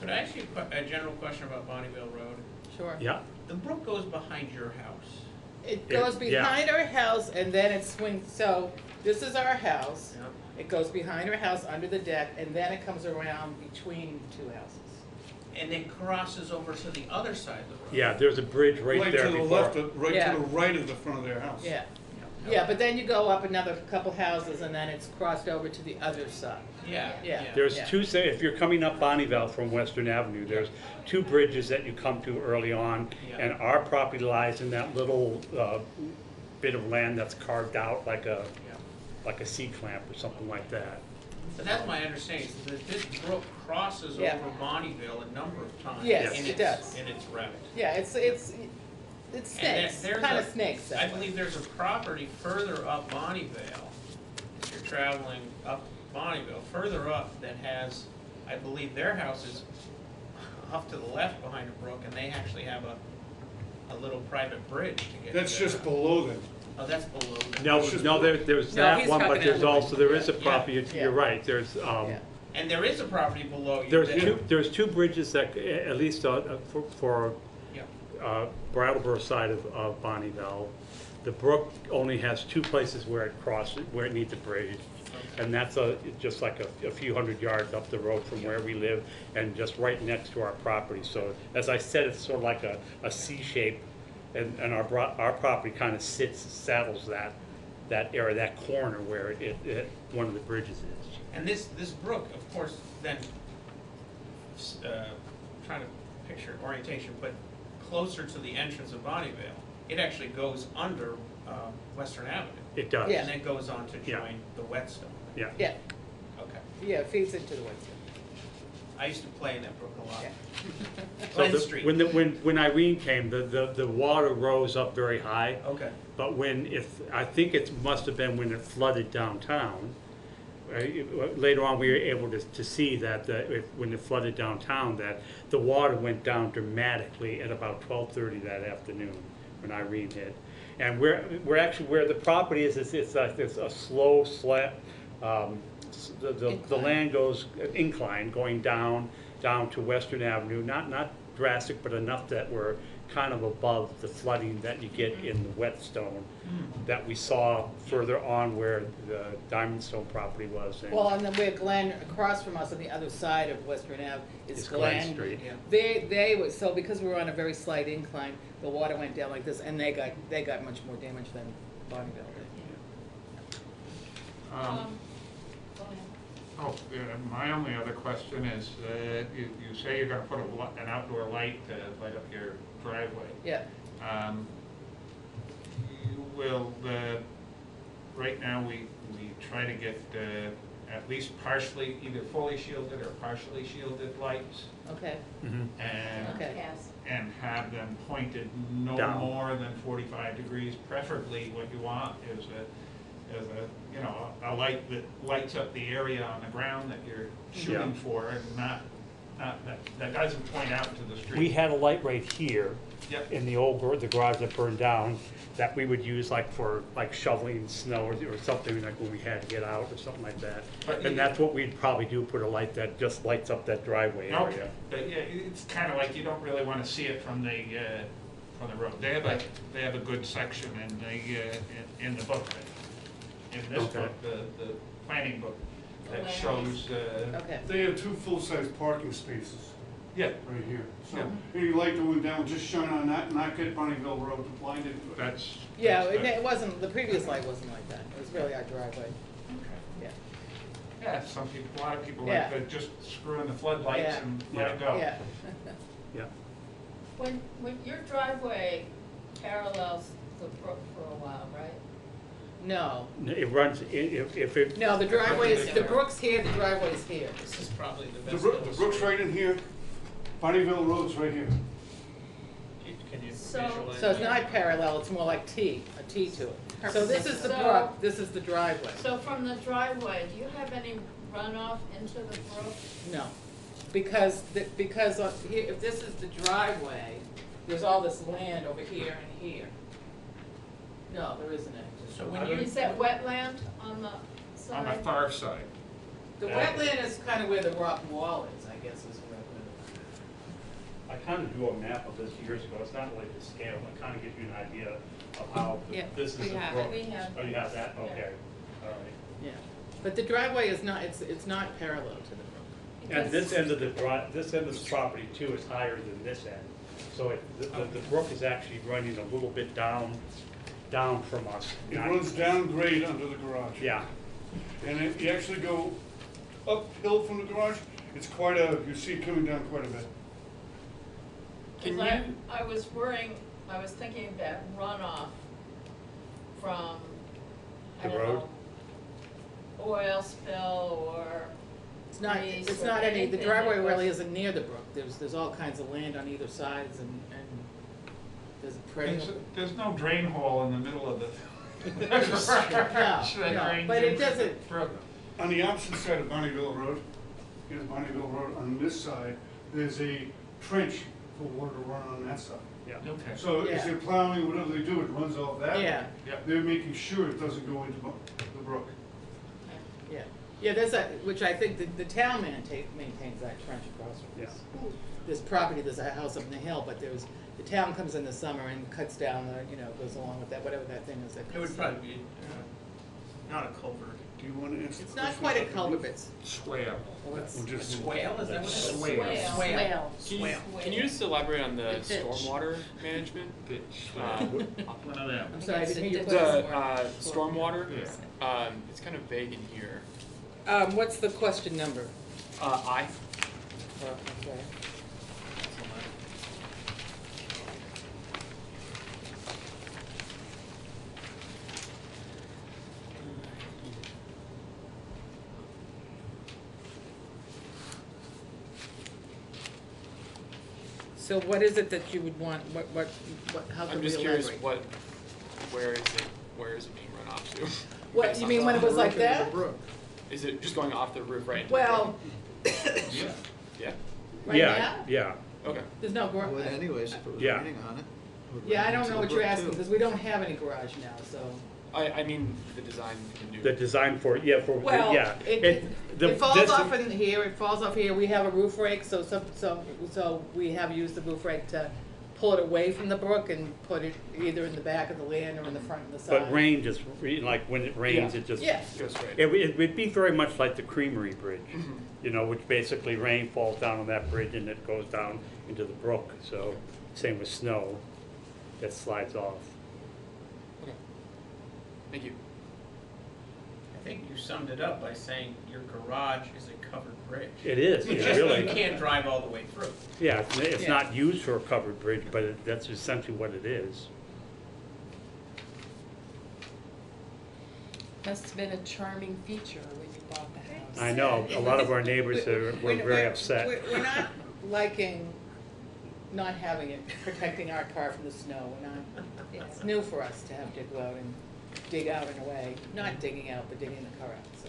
Could I ask you a general question about Bonneville Road? Sure. Yeah. The brook goes behind your house. It goes behind our house, and then it swings, so this is our house. It goes behind our house under the deck, and then it comes around between two houses. And then crosses over to the other side of the road. Yeah, there's a bridge right there to the before. left, right Yeah. to the right of the front of their house. Yeah. Yeah, but then you go up another couple houses, and then it's crossed over to the other side. Yeah. Yeah. There's yeah. if you're coming up Bonneville from Western Avenue, there's two bridges that you come to early on, Yeah. and our property lies in that little bit of land that's carved out like a sea clamp or something like that. So that's my understanding, is that this brook crosses Yeah. over Bonneville a number of times. Yes, in it its- does. In its route. Yeah, it's And snakes, there's kind a- of snakes. I believe there's a property further up Bonneville, if you're traveling up Bonneville, further up that has, I believe their house is off to the left behind a brook, and they actually have a little private bridge to get to That's their just house. below them. Oh, that's below them. There's No, that he's one, talking but there's other way. also, there is a Yeah. property, Yeah. you're right, there's, Yeah. And there is a property below you. there's that- two bridges that, at least for Yeah. Brattleboro side of Bonneville. The brook only has two places where it crosses, where it needs a bridge. And that's just like a few hundred yards up the road from where we live and just right next to our property. So as I said, it's sort of like a C shape, and our property kind of saddles that area, that corner where one of the bridges is. And this brook, of course, then, trying to picture orientation, but closer to the entrance of Bonnyvale, it actually goes under Western Avenue. It does. Yeah. And then goes on to join the Whetstone. Yeah. Yeah, Okay. yeah, it feeds into the Whetstone. I used to play in that brook a lot. Yeah. Glen Street. When Irene came, the water rose up very high. Okay. But I think it must have been when it flooded downtown. Later on, we were able to see that when it flooded downtown, that the water went down dramatically at about 12:30 that afternoon when Irene hit. And we're actually where the property is. It's a slow slant. The land goes incline going down to Western Avenue. Not drastic, but enough that we're kind of above the flooding that you get in the Whetstone that we saw further on where the Diamondstone property was. Well, and then where Glen, across from us on the other side of Western Ave, is Glen. Street. Yeah. They were, so because we were on a very slight incline, the water went down like this, and they got much more damage than Bonnyvale did. Go ahead. My only other question is, you say you're gonna put an outdoor light to light up your driveway. Yeah. Right now, we try to get at least partially, either fully shielded or partially shielded lights. Okay. And have them pointed no Down. more than 45 degrees. Preferably, what you want is a light that lights up the area on the ground that you're shooting for, and not that doesn't point out to the street. We had a light right here Yep. in the garage that burned down that we would use for shoveling snow or something, like when we had to get out or something like that. And that's what we'd probably do, put a light that just lights up that driveway area. Okay, but yeah, it's kind of like you don't really want to see it from the road. They have a good section in the book, in this book, the planning book, that shows. They have 2 full-size parking spaces. Yeah. Right here. So Yeah. any light going down, just shine on that, not get Bonnyvale Road blinded. That's. Yeah, it wasn't, the previous light wasn't like that. It was really our driveway. Yeah. Yeah, a lot of people Yeah. like to just screw in the floodlights Yeah. and let it go. Yeah. Yeah. When your driveway parallels the brook for a while, right? No. It runs, if it. No, the driveway is, the brook's here, the driveway's here. This is probably the The best. brook's right in here, Bonnyvale Road's right here. Can you So- visualize? So it's not parallel, it's more like a T to it. So this is the So- brook, this is the driveway. So from the driveway, do you have any runoff into the brook? No, because here, if this is the driveway, there's all this land over here and here. No, there isn't any. So when you, Is that wetland on the On side? the far side. The wetland is kind of where the rock wall is, I guess, is where. I kind of drew a map of this years ago. It's not like the scale, but kind of gives you an idea of how this is a brook. We have. Oh, you have that? Yeah. Okay. All right. Yeah, but the driveway is not, it's not parallel to the brook. And this end of the property too is higher than this end. So the brook is actually running a little bit down from us. It runs down grade under the garage. Yeah. And you actually go uphill from the garage, you see it coming down quite a bit. can Because you, I was thinking that runoff from, I The don't road? know, oil spill or It's not, trees it's or not any, the anything driveway that really was- isn't near the brook. There's all kinds of land on either sides and there's a perennial. There's no drain hole in the middle of the. No, but it doesn't, On the opposite side of Bonnyvale Road, here's Bonnyvale Road, on this side, there's a trench for water to run on that side. Yeah. Okay. So Yeah. if they're plowing, whatever they do, it runs off that way. Yeah. They're making sure it doesn't go into the brook. yeah. Yeah, there's a, which I think the town maintains that trench across from this. This property, there's a house up in the hill, but the town comes in the summer and cuts down goes along with that, whatever that thing is that it cuts would down. probably be, not a culvert. Do you want to answer? It's the not question quite a about the culvert, roof? it's Swale. Well, it's- Or just Swale, is that what it is? Swale. Swale. Can you just elaborate on the The ditch. stormwater management? One of them. I'm sorry, I didn't hear you put The it stormwater, it's kind of vague in here. What's the question number? I. Oh, okay. So what is it that you would want, how I'm can we just curious elaborate? where is it being run off to? What, Based you on mean the- when it was like that? Is it just going off the roof right into the Well, brook? Yeah? right now, Yeah. Okay. there's no garage. Would anyways, if it was Yeah. raining on it. Would Yeah, I rain don't into know the what you're brook, asking, too. because we don't have any garage now, so. I mean, the design can do. The design for, Well, yeah. it the- falls this- off in here, it falls off here, we have a roof rake, so we have used the roof rake to pull it away from the brook and put it either in the back of the land or in the front and the side. But rain just, like when it rains, Yeah. it just. Yeah. Goes straight. It would be very much like the Creamery Bridge, Mm-hmm. you know, which basically rain falls down on that bridge and it goes down into the brook. So same with snow, that slides off. Okay. Thank you. I think you summed it up by saying your garage is a covered bridge. It is, It's yeah, just really. You can't drive all the way through. Yeah, it's Yeah. not used for a covered bridge, but that's essentially what it is. Must have been a charming feature when you bought the house. I know, a lot of our neighbors were very upset. We're not liking not having it, protecting our car from the snow. We're not, it's new for us to have to go out and dig out in a way, not digging out, but digging the car out. So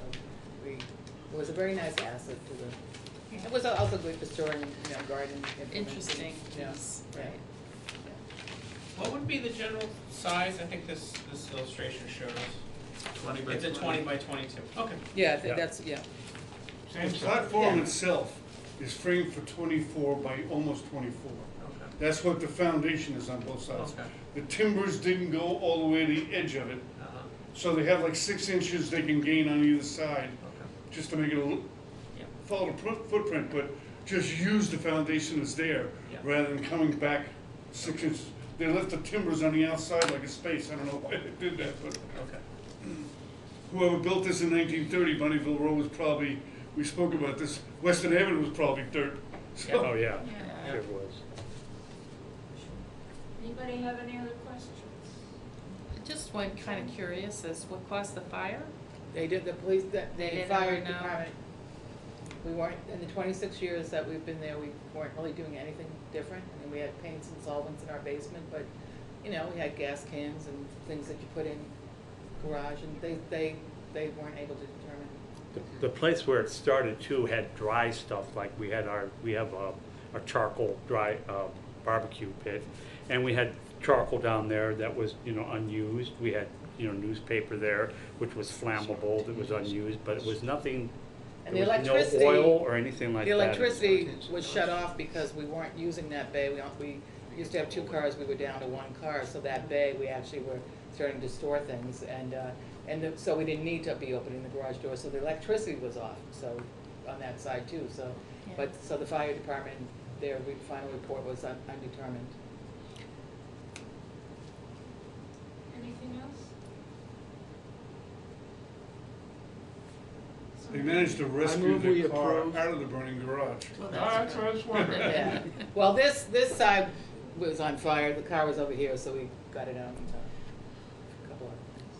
it was a very nice asset to the, it was also good for storing, garden implements. Interesting. Yeah, piece, right. What would be the general size? I think this illustration showed us. 20 by It's a 20 by 22. Okay. Yeah, I think that's, yeah. The platform itself is framed for 24 by almost 24. Okay. That's what the foundation is on both sides. Okay. The timbers didn't go all the way to the edge of it, Uh-huh. so they have like 6 inches they can gain on either side, Okay. just to make it follow the footprint, but just use the foundation that's there, Yeah. rather than coming back 6 inches. They left the timbers on the outside like a space. I don't know why they did that, but Okay. whoever built this in 1930, Bunnyville Road was probably, we spoke about this, Western Avenue was probably dirt. So, Oh, yeah, Yeah. sure was. Anybody have any other questions? Just one kind of curious as what caused the fire? They did, the police, the didn't fire ever know. department. We weren't, in the 26 years that we've been there, we weren't really doing anything different. I mean, we had paints and solvents in our basement, but, we had gas cans and things that you put in garage, and they weren't able to determine. The place where it started too had dry stuff, like we have a charcoal dry barbecue pit, and we had charcoal down there that was, unused. We had, newspaper there, which was flammable, that was unused, but it was nothing, And there the was no electricity. oil or anything like The that. electricity was shut off because we weren't using that bay. We used to have 2 cars, we were down to 1 car, so that bay, we actually were starting to store things, so we didn't need to be opening the garage door, so the electricity was off, so, on that side too, so. Yeah. So the fire department, their final report was undetermined. Anything else? they managed to rescue move we the car approve. out of the burning garage. Well, That's what I was wondering. Yeah, well, this side was on fire, the car was over here, so we got it out in a couple of things.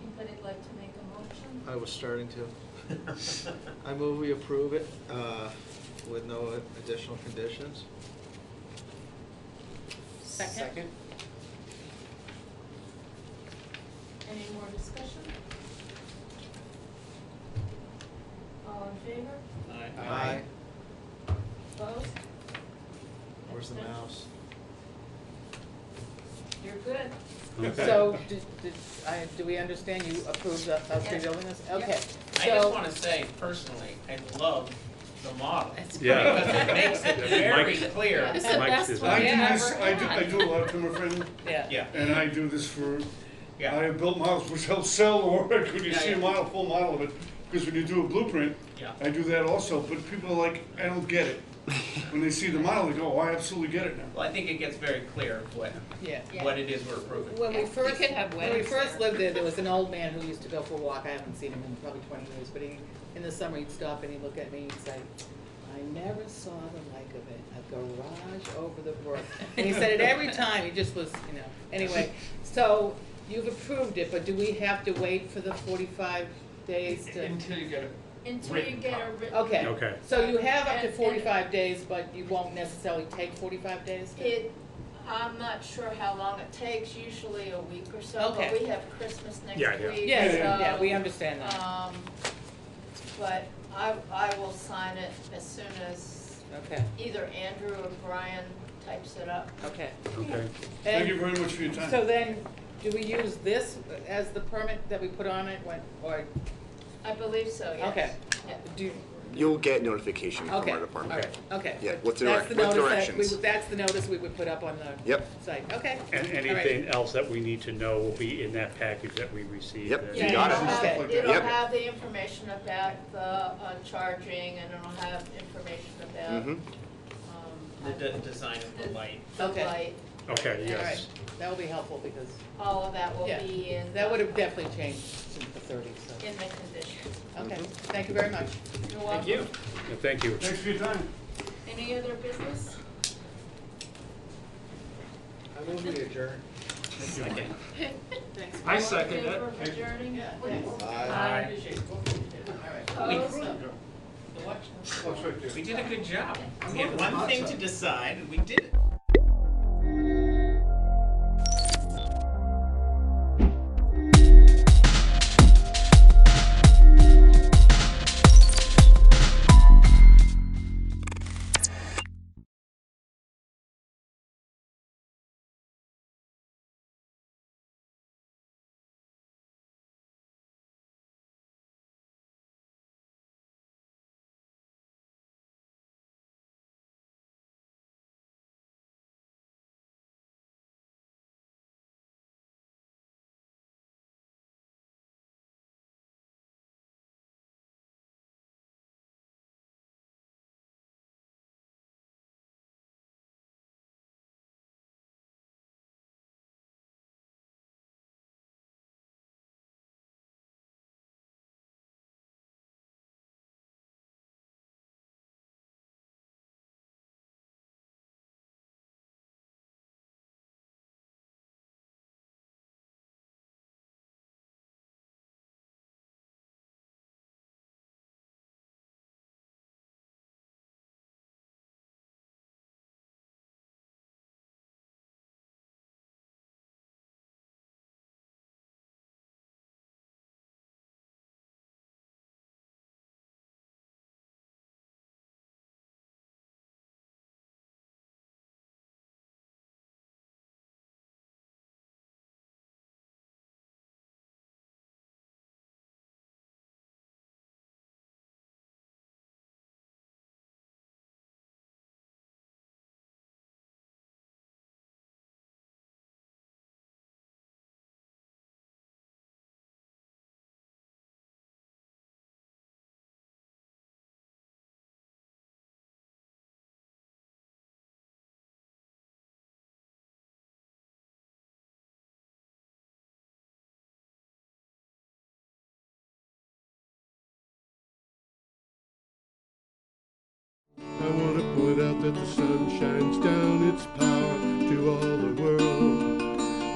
Anybody'd like to make a motion? I was starting to. I move we approve it with no additional conditions. Second. Any more discussion? All in favor? Aye. Opposed? Where's the mouse? You're good. Okay. So, do we understand you approve us Yeah. rebuilding this? Yeah. Okay. I just want to say personally, I love the model. Yeah. Because it makes it very Mike's- clear. It's the Mike's best is- one I you do ever this, had. I do a lot of timber framing, Yeah. Yeah. and I do this for Yeah. I have built models which help sell the work when you Yeah, see a yeah. model, full model of it. Because when you do a blueprint, Yeah. I do that also, but people are like, I don't get it. When they see the model, they go, oh, I absolutely get it now. Well, I think it gets very clear Yeah. what it is we're approving. When we first, could have when we weddings first there. lived there, there was an old man who used to go for a walk. I haven't seen him in probably 20 years, but he, in the summer, he'd stop and he'd look at me and he'd say, I never saw the like of it, a garage over the brook. And he said it every time, he just was, you know, anyway. So you've approved it, but do we have to wait for the 45 days to? Until you get it. Until you get a written. Okay. Okay. So you have up to And- 45 days, but you won't necessarily take 45 days? to- I'm not sure how long it takes, usually a week or so, Okay. but we have Christmas next Yeah, yeah. week. Yeah, so, yeah, we understand that. But I will sign it as soon as Okay, either Andrew or Brian types it up. okay. Okay. Thank And you very much for your time. so then, do we use this as the permit that we put on it when, or, I believe so, yes. okay. Yeah. Do, You'll get notification from okay, our all department. right, okay. Yeah, what That's the what notice that directions? that's the notice we would put up on the Yep. site, okay. And all right. anything else that we need to know will be in that package that we received. Yep. Yeah, You got it'll it. have, Okay. it'll Yep. have the information about the charging, and it'll have information about, Mhm. The design of the light. the Okay. light. Okay, All right, yes. that will be helpful because, All of that will yeah, be in. that would have definitely changed since the 30s, so. In the conditions. Okay, thank you very much. You're welcome. Thank you. Yeah, thank you. Thanks for your time. Any other business? I move we adjourn. Second. Thanks. I second All in it. favor of adjourning, please? Aye. Opposed? We did a good job. We had one thing to decide, and we did it. I want to point out that the sun shines down its power to all the world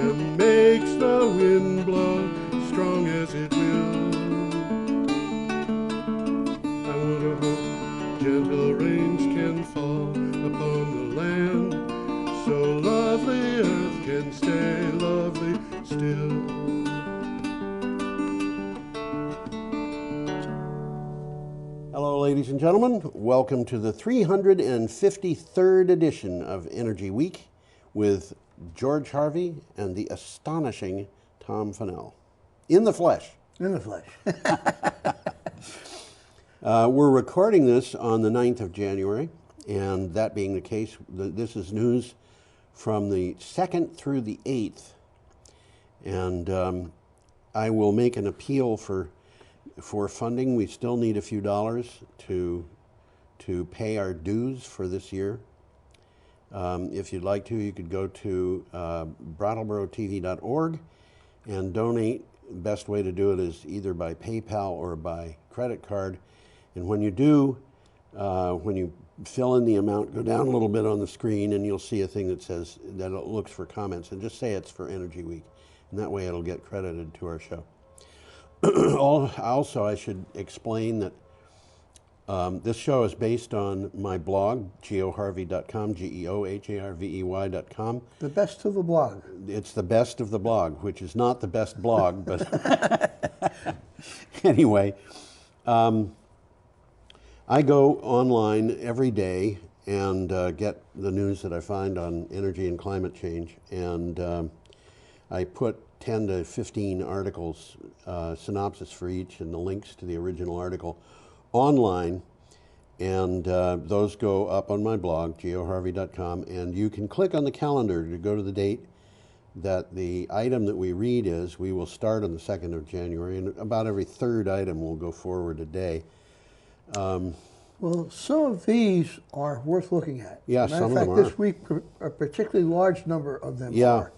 and makes the wind blow strong as it will. I want to hope gentle rains can fall upon the land so lovely earth can stay lovely still. Hello, ladies and gentlemen. Welcome to the 353rd edition of Energy Week with George Harvey and the astonishing Tom Fennell. In the flesh. In the flesh. We're recording this on the 9th of January, and that being the case, this is news from the 2nd through the 8th. And I will make an appeal for funding. We still need a few dollars to pay our dues for this year. If you'd like to, you could go to brattleboro.tv.org and donate. Best way to do it is either by PayPal or by credit card. And when you do, when you fill in the amount, go down a little bit on the screen and you'll see a thing that says, that it looks for comments, and just say it's for Energy Week. And that way it'll get credited to our show. Also, I should explain that this show is based on my blog, geoharvey.com, geoharvey.com. The best of the blog. It's the best of the blog, which is not the best blog, but anyway. I go online every day and get the news that I find on energy and climate change, and I put 10 to 15 articles, synopsis for each, and the links to the original article online, and those go up on my blog, geoharvey.com, and you can click on the calendar to go to the date that the item that we read is. We will start on the 2nd of January, and about every third item will go forward a day. Well, some of these are worth looking at. Yeah, Matter some of of fact, them are. this week, a particularly large number of them Yeah. are.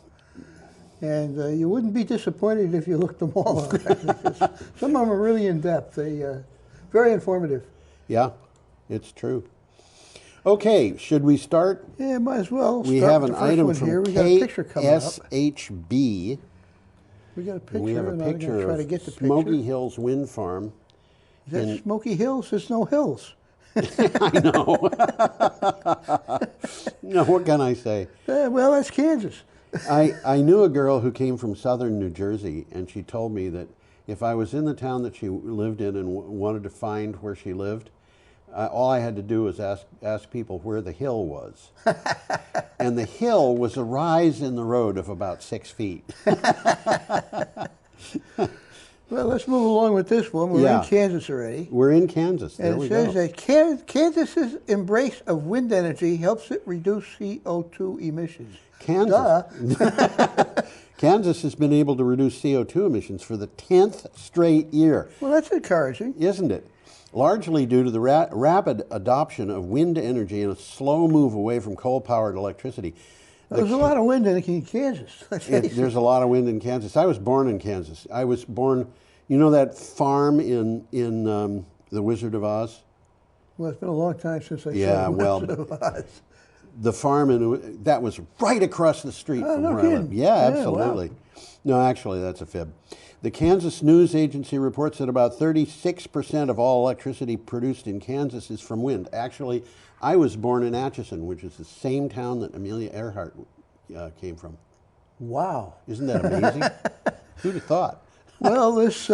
And you wouldn't be disappointed if you looked them all up. Because some of them are really in-depth. Very informative. Yeah, it's true. Okay, should we start? Yeah, might as well. We start have with an the first item one from here. We got a picture coming up. KSHB. We got a picture, We have a and I'm picture going to try of to get the Smoky picture. Hills Wind Farm. Is that Smoky Hills? There's no hills. I know. No, what can I say? Well, that's Kansas. I knew a girl who came from southern New Jersey, and she told me that if I was in the town that she lived in and wanted to find where she lived, all I had to do was ask people where the hill was. And the hill was a rise in the road of about 6 feet. Well, let's move along with this one. We're in Kansas already. We're in Kansas. There And we it says go. that Kansas's embrace of wind energy helps it reduce CO2 emissions. Kansas. Duh. Kansas has been able to reduce CO2 emissions for the 10th straight year. Well, that's encouraging. Isn't it? Largely due to the rapid adoption of wind energy and a slow move away from coal-powered electricity. There's a lot of wind energy in Kansas. There's a lot of wind in Kansas. I was born in Kansas. I was born, you know that farm in The Wizard of Oz? Well, it's been a long time since I Yeah, saw well, Wizard of Oz. the farm that was right across the street Oh, from no where I kidding. live. Yeah, Yeah, absolutely. No, actually, that's a fib. The Kansas News Agency reports that about 36% of all electricity produced in Kansas is from wind. Actually, I was born in Atchison, which is the same town that Amelia Earhart came from. Wow. Isn't that amazing? Who'd have thought? Well, this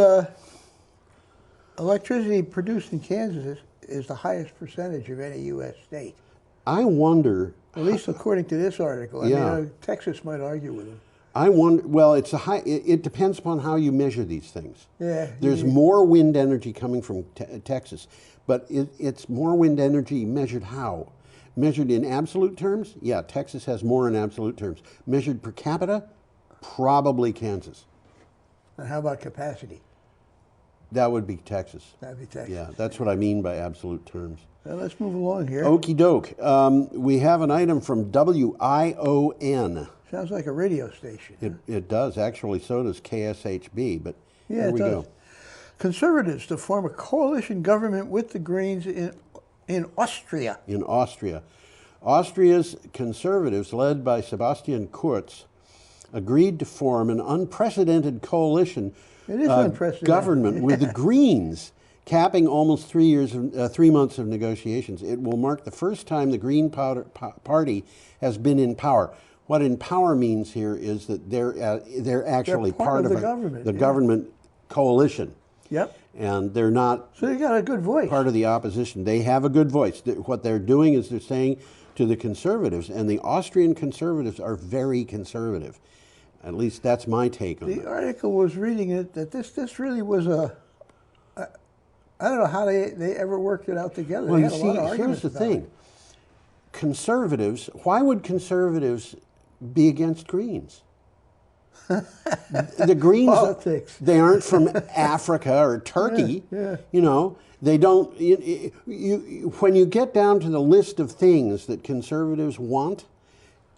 electricity produced in Kansas is the highest percentage of any U.S. state. I wonder. At least according to this article. I Yeah. mean, Texas might argue with them. I wonder. Well, it's a high. It depends upon how you measure these things. Yeah. There's more wind energy coming from Texas, but it's more wind energy measured how? Measured in absolute terms? Yeah, Texas has more in absolute terms. Measured per capita? Probably Kansas. And how about capacity? That would be Texas. That'd be Texas. Yeah, that's what I mean by absolute terms. Well, let's move along here. Okie doke. We have an item from WION. Sounds like a radio station. It does. Actually, so does KSHB, but Yeah, here it we does. go. Conservatives to form a coalition government with the Greens in Austria. In Austria. Austria's conservatives, led by Sebastian Kurz, agreed to form an unprecedented coalition It is unprecedented. government with the Greens, capping almost 3 months of negotiations. It will mark the first time the Green Party has been in power. What in power means here is that they're actually part of the government. the Yeah. government coalition. Yep. And they're not So they got a good voice. part of the opposition. They have a good voice. What they're doing is they're saying to the conservatives, and the Austrian conservatives are very conservative. At least that's my take on it. The article was reading it that this really was I don't know how they ever worked it out together. Well, They you had a lot of see, here's arguments the about thing. it. Conservatives, why would conservatives be against Greens? The Greens, Politics. they aren't from Africa or Turkey. Yeah. You know, they don't. When you get down to the list of things that conservatives want,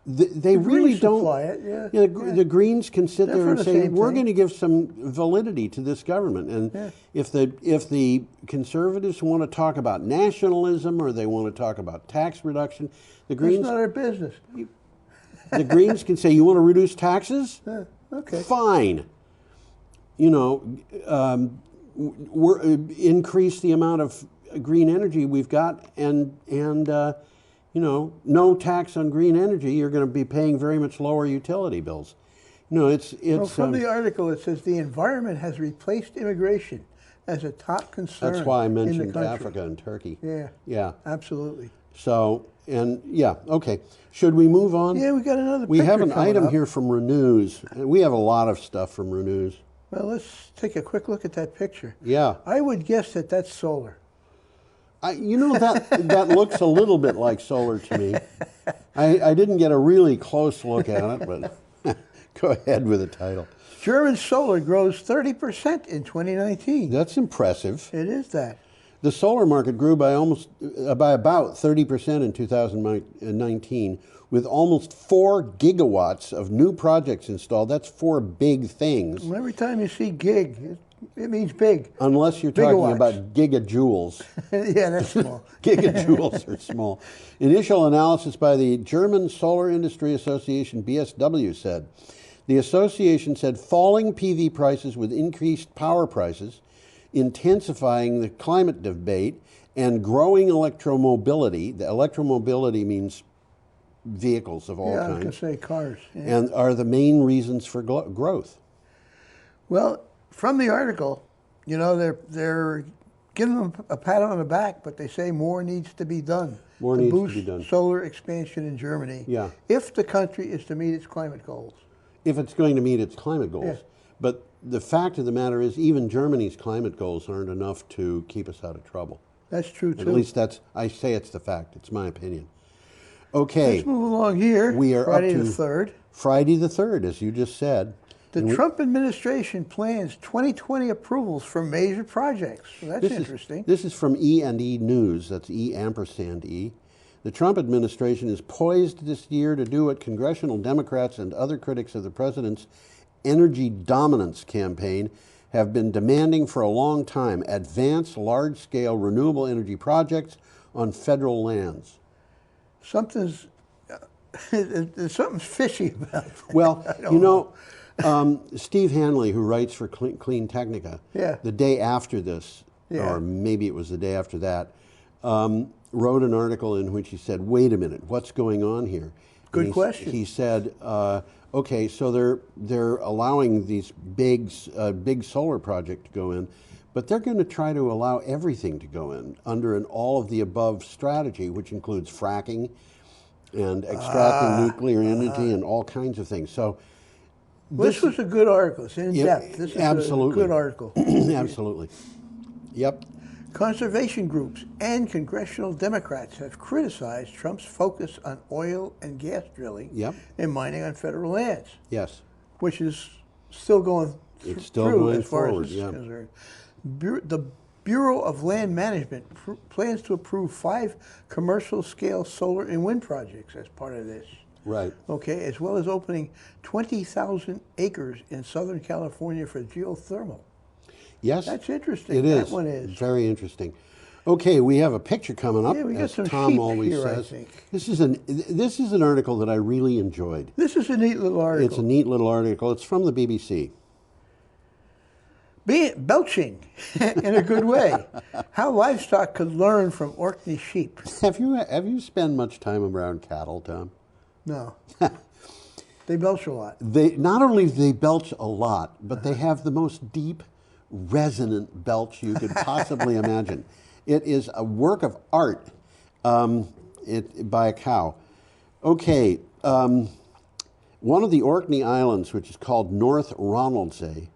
they really Greens don't. supply it, yeah. The Greens can sit They're there for and the say, same "We're thing. going to give some validity to this government." And Yeah. if the conservatives want to talk about nationalism or they want to talk about tax reduction, the Greens. It's not our business. The Greens can say, "You want to reduce taxes? Okay. Fine. You know, increase the amount of green energy we've got, and you know, no tax on green energy. You're going to be paying very much lower utility bills." You know, it's. Well, from the article, it says the environment has replaced immigration as a top concern. That's why I in the mentioned country. Africa and Turkey. Yeah. Yeah. Absolutely. So, and yeah, okay. Should we move on? Yeah, we got another We have picture an coming item up. here from Renews. We have a lot of stuff from Renews. Well, let's take a quick look at that picture. Yeah. I would guess that that's solar. You know, that looks a little bit like solar to me. I didn't get a really close look at it, but go ahead with the title. German solar grows 30% in 2019. That's impressive. It is that. The solar market grew by about 30% in 2019, with almost 4 gigawatts of new projects installed. That's 4 big things. Well, every time you see gig, it means big. Unless you're talking Gigawatts. about gigajoules. Yeah, that's small. Gigajoules are small. Initial analysis by the German Solar Industry Association, BSW, said, the association said falling PV prices with increased power prices, intensifying the climate debate, and growing electromobility. The electromobility means vehicles of all Yeah, I was kinds. going to say cars. Yeah. And are the main reasons for growth. Well, from the article, you know, they're giving them a pat on the back, but they say more needs to be done. More needs to boost be done. solar expansion in Germany. Yeah. If the country is to meet its climate goals. If it's going to meet its climate goals. Yeah. But the fact of the matter is, even Germany's climate goals aren't enough to keep us out of trouble. That's true, too. At least I say it's the fact. It's my opinion. Okay. Let's move along here. We are Friday up to the 3rd. Friday the 3rd, as you just said. The And Trump administration plans 2020 approvals for major projects. Well, that's interesting. This is from E&E News. That's E&E. The Trump administration is poised this year to do what congressional Democrats and other critics of the president's energy dominance campaign have been demanding for a long time: advance large-scale renewable energy projects on federal lands. There's something fishy about it. Well, I don't you know, Steve Hanley, who writes for Clean Technica, Yeah. the day after this, Yeah. or maybe it was the day after that, wrote an article in which he said, wait a minute, what's going on here? Good question. He said, okay, so they're allowing these big solar project to go in, but they're going to try to allow everything to go in under an all-of-the-above strategy, which includes fracking and extracting nuclear energy and all kinds of things. So this was a good article. It's in depth. This is absolutely a good article. Absolutely. Yep. Conservation groups and congressional Democrats have criticized Trump's focus on oil and gas drilling Yep. and mining on federal lands, Yes. which is still going It's still through going as far forward, as this yeah. is concerned. The Bureau of Land Management plans to approve 5 commercial-scale solar and wind projects as part of this. Right. Okay, as well as opening 20,000 acres in Southern California for geothermal. Yes. That's interesting. It is. That one is. Very interesting. Okay, we have a picture coming up, Yeah, we got as some Tom sheep always here, I says. think. This is an article that I really enjoyed. This is a neat little article. It's a neat little article. It's from the BBC. Belching in a good way. How livestock could learn from Orkney sheep. Have you spent much time around cattle, Tom? No. They belch a lot. They not only do they belch a lot, but they have the most deep, resonant belch you could possibly imagine. It is a work of art by a cow. Okay, one of the Orkney Islands, which is called North Ronaldsay,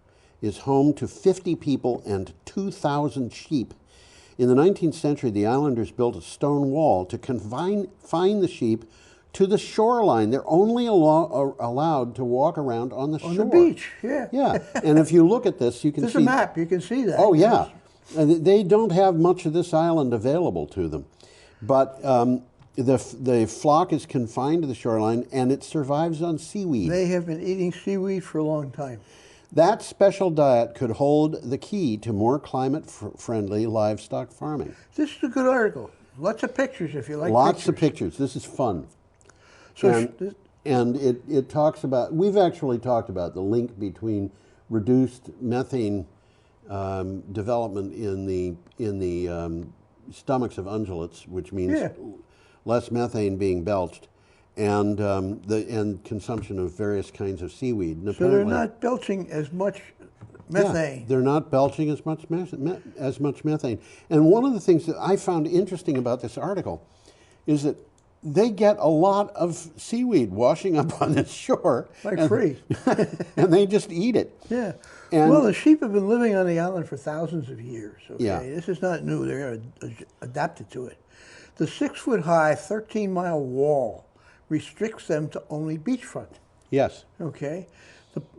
is home to 50 people and 2,000 sheep. In the 19th century, the islanders built a stone wall to confine the sheep to the shoreline. They're only allowed to walk around on the shore. On the beach, yeah. Yeah, and if you look at this, you can There's see... a map, you can see that. Oh, yeah. They don't have much of this island available to them. But the flock is confined to the shoreline, and it survives on seaweed. They have been eating seaweed for a long time. That special diet could hold the key to more climate-friendly livestock farming. This is a good article. Lots of pictures if you like Lots of pictures. This is fun. So and it talks about, we've actually talked about the link between reduced methane development in the stomachs of ungulates, which means less methane being belched, and consumption of various kinds of seaweed. And so they're not belching as much methane. Yeah, they're not belching as much methane. And one of the things that I found interesting about this article is that they get a lot of seaweed washing up on this shore. Like free. And they just eat it. Yeah. And well, the sheep have been living on the island for thousands of years. Okay? Yeah. This is not new. They're adapted to it. The 6-foot-high, 13-mile wall restricts them to only beachfront. Yes. Okay.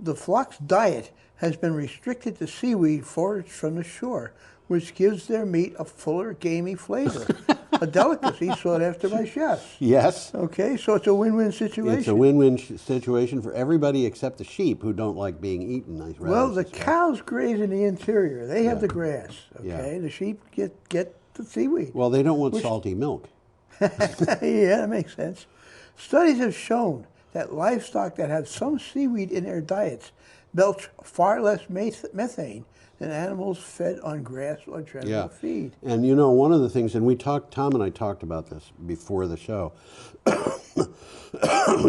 The flock's diet has been restricted to seaweed foraged from the shore, which gives their meat a fuller, gamey flavor. A delicacy sought after by chefs. Yes. Okay, so it's a win-win situation. It's a win-win situation for everybody except the sheep, who don't like being eaten. Well, the cows graze in the interior. They have the grass. Okay, the sheep get the seaweed. Well, they don't want salty milk. Yeah, that makes sense. Studies have shown that livestock that have some seaweed in their diets belch far less methane than animals fed on grass or general feed. And you know, one of the things, and Tom and I talked about this before the show,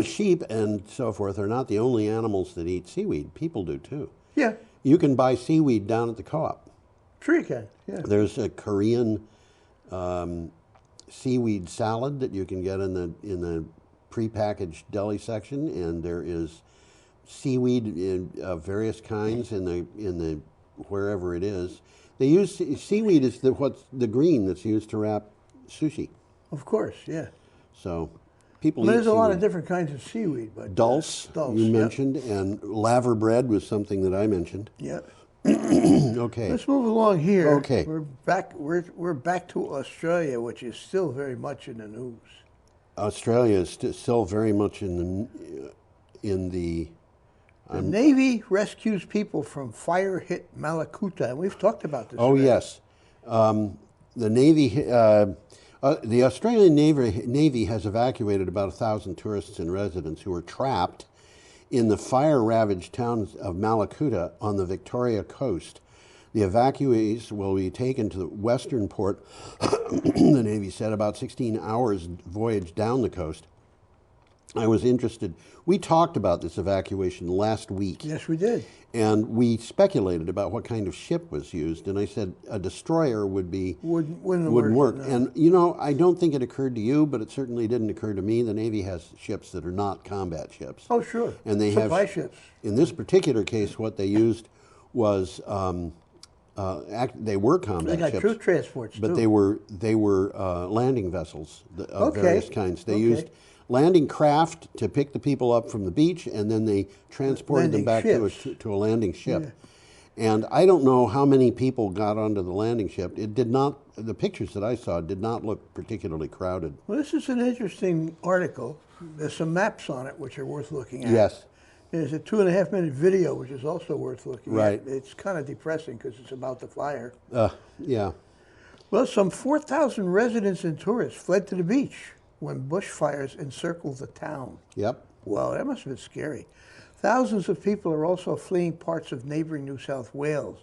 sheep and so forth are not the only animals that eat seaweed. People do too. Yeah. You can buy seaweed down at the co-op. Sure you can, yeah. There's a Korean seaweed salad that you can get in the prepackaged deli section, and there is seaweed of various kinds in the wherever it is. They use seaweed is the green that's used to wrap sushi. Of course, yeah. So people There's eat a lot seaweed. of different kinds of seaweed, but Dulse, you mentioned, and laver bread was something that I mentioned. Yep. Okay. Let's move along here. Okay. We're back to Australia, which is still very much in the news. Australia is still very much in the The Navy rescues people from fire-hit Malakuta, and we've talked about this. Oh, already. yes. The Navy, the Australian Navy has evacuated about 1,000 tourists and residents who were trapped in the fire-ravaged town of Malakuta on the Victoria coast. The evacuees will be taken to the western port, the Navy said, about 16 hours voyage down the coast. I was interested. We talked about this evacuation last week. Yes, we did. And we speculated about what kind of ship was used. And I said a destroyer wouldn't work. No. And, you know, I don't think it occurred to you, but it certainly didn't occur to me. The Navy has ships that are not combat ships. Oh, sure. And they Supply have ships. In this particular case, what they used was they were combat They got ships, troop transports, but too. they were landing vessels of Okay. various kinds. They used landing craft to pick the people up from the beach, and then they transported them back to a landing ship. Yeah. And I don't know how many people got onto the landing ship. It did not. The pictures that I saw did not look particularly crowded. Well, this is an interesting article. There's some maps on it which are worth looking at. Yes. There's a 2.5-minute video which is also worth looking Right. at. It's kind of depressing because it's about the fire. Yeah. Well, some 4,000 residents and tourists fled to the beach when bushfires encircled the town. Yep. Well, that must have been scary. Thousands of people are also fleeing parts of neighboring New South Wales,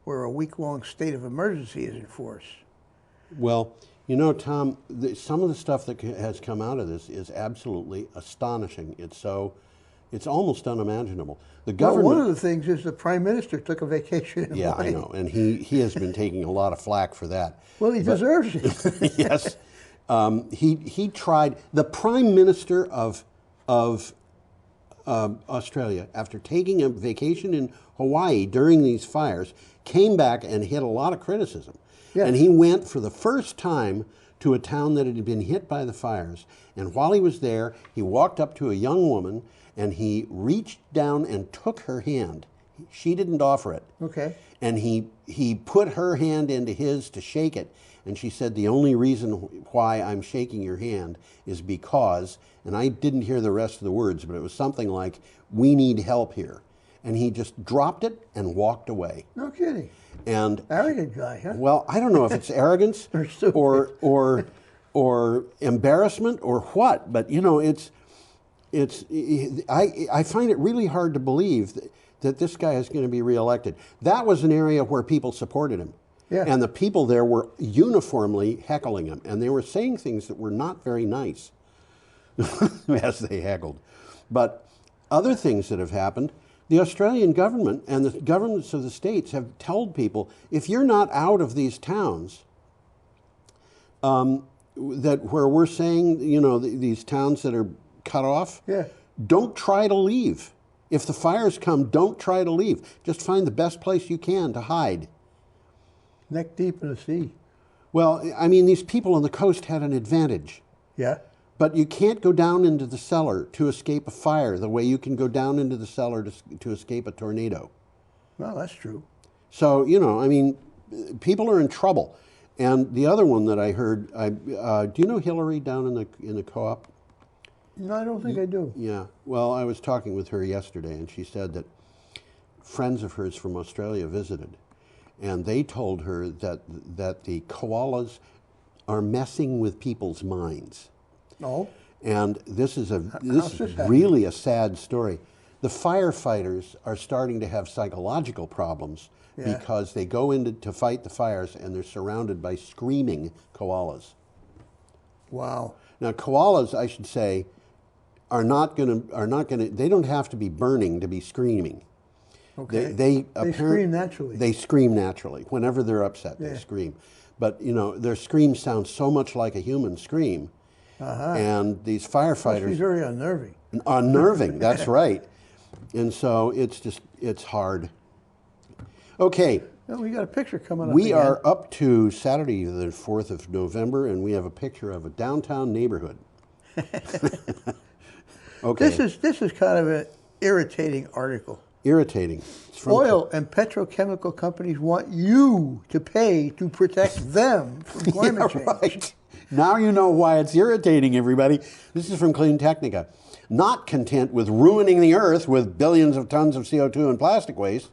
where a week-long state of emergency is in force. Well, you know, Tom, some of the stuff that has come out of this is absolutely astonishing. It's almost unimaginable. The government. Well, one of the things is the Prime Minister took a vacation in Yeah, Hawaii. I know, and he has been taking a lot of flack for that. Well, he deserves it. Yes. He tried. The Prime Minister of Australia, after taking a vacation in Hawaii during these fires, came back and hit a lot of criticism. Yes. And he went for the first time to a town that had been hit by the fires. And while he was there, he walked up to a young woman and he reached down and took her hand. She didn't offer it. Okay. And he put her hand into his to shake it. And she said, the only reason why I'm shaking your hand is because, and I didn't hear the rest of the words, but it was something like, we need help here. And he just dropped it and walked away. No kidding. And arrogant guy, huh? Well, I don't know if it's arrogance or embarrassment or what, but you know, I find it really hard to believe that this guy is going to be reelected. That was an area where people supported him. Yeah. And the people there were uniformly heckling him, and they were saying things that were not very nice as they heckled. But other things that have happened, the Australian government and the governments of the states have told people, if you're not out of these towns, that where we're saying, you know, these towns that are cut off, yeah, don't try to leave. If the fires come, don't try to leave. Just find the best place you can to hide. Neck deep in the sea. Well, I mean, these people on the coast had an advantage. Yeah. But you can't go down into the cellar to escape a fire the way you can go down into the cellar to escape a tornado. Well, that's true. So, you know, I mean, people are in trouble. And the other one that I heard, do you know Hillary down in the co-op? No, I don't think I do. Yeah. Well, I was talking with her yesterday, and she said that friends of hers from Australia visited, and they told her that the koalas are messing with people's minds. Oh. And this is really a sad story. The firefighters are starting to have psychological problems because they go in to fight the fires and they're surrounded by screaming koalas. Wow. Now, koalas, I should say, are not going to, they don't have to be burning to be screaming. Okay. They scream naturally. They scream naturally. Whenever they're upset, they scream. But, you know, their scream sounds so much like a human scream. And these firefighters... She's very unnerving. Unnerving, that's right. And so it's hard. Okay. Well, we got a picture coming up. We are up to Saturday, the 4th of November, and we have a picture of a downtown neighborhood. Okay. This is kind of an irritating article. Irritating. Oil and petrochemical companies want you to pay to protect them from climate change. Right. Now you know why it's irritating, everybody. This is from Clean Technica. Not content with ruining the earth with billions of tons of CO2 and plastic waste,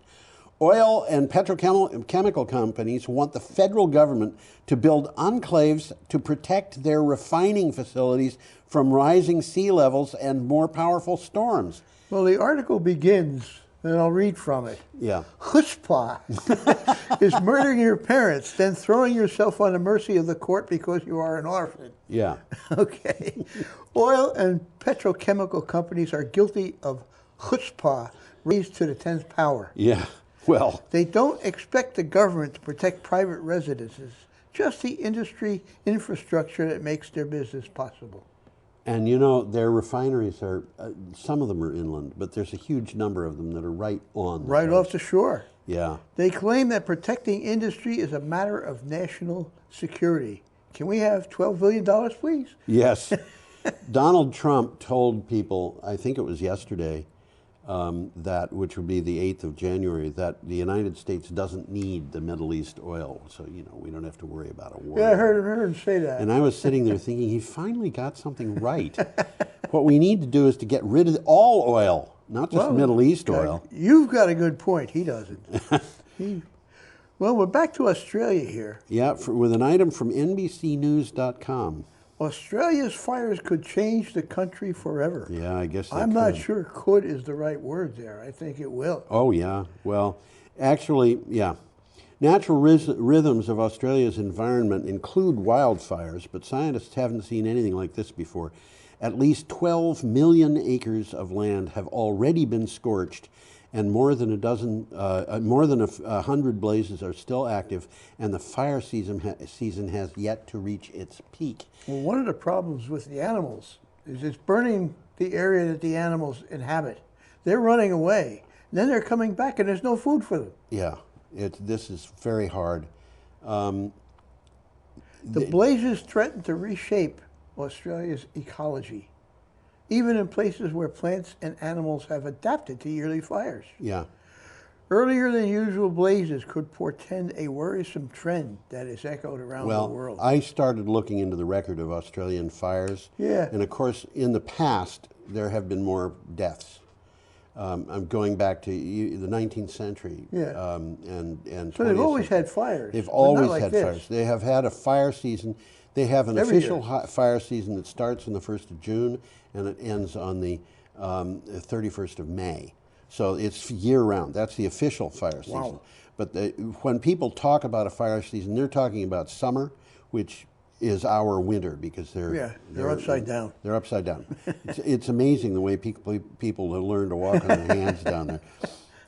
oil and petrochemical companies want the federal government to build enclaves to protect their refining facilities from rising sea levels and more powerful storms. Well, the article begins, and I'll read from it. Yeah. Chutzpah is murdering your parents, then throwing yourself on the mercy of the court because you are an orphan. Yeah. Okay. Oil and petrochemical companies are guilty of chutzpah, raised to the 10th power. Yeah. Well, they don't expect the government to protect private residences, just the industry infrastructure that makes their business possible. And you know, their refineries are, some of them are inland, but there's a huge number of them that are right on the coast. Off the shore. Yeah. They claim that protecting industry is a matter of national security. Can we have $12 billion, please? Yes. Donald Trump told people, I think it was yesterday, that, which would be the 8th of January, that the United States doesn't need the Middle East oil, so, you know, we don't have to worry about a war. Yeah, I heard him say that. And I was sitting there thinking, he finally got something right. What we need to do is to get rid of all oil, not just Middle East oil. You've got a good point. He doesn't. Well, we're back to Australia here. Yeah, with an item from NBCnews.com. Australia's fires could change the country forever. Yeah, I guess I'm not sure could is the right word there. I think it will. Oh, yeah. Well, actually, yeah. Natural rhythms of Australia's environment include wildfires, but scientists haven't seen anything like this before. At least 12 million acres of land have already been scorched, and more than 100 blazes are still active, and the fire season has yet to reach its peak. Well, one of the problems with the animals is it's burning the area that the animals inhabit. They're running away. Then they're coming back, and there's no food for them. Yeah, this is very hard. The blazes threaten to reshape Australia's ecology, even in places where plants and animals have adapted to yearly fires. Yeah. Earlier than usual blazes could portend a worrisome trend that is echoed around the world. I started looking into the record of Australian fires. Yeah. And of course, in the past, there have been more deaths. I'm going back to the 19th century. Yeah. And So they've 20th always century. had fires. They've but always not like had this. fires. They have had a fire season. They have an Every official year. fire season that starts on the 1st of June and it ends on the 31st of May. So it's year-round. That's the official fire season. Wow. But when people talk about a fire season, they're talking about summer, which is our winter because they're upside down. They're upside down. It's amazing the way people have learned to walk on their hands down there.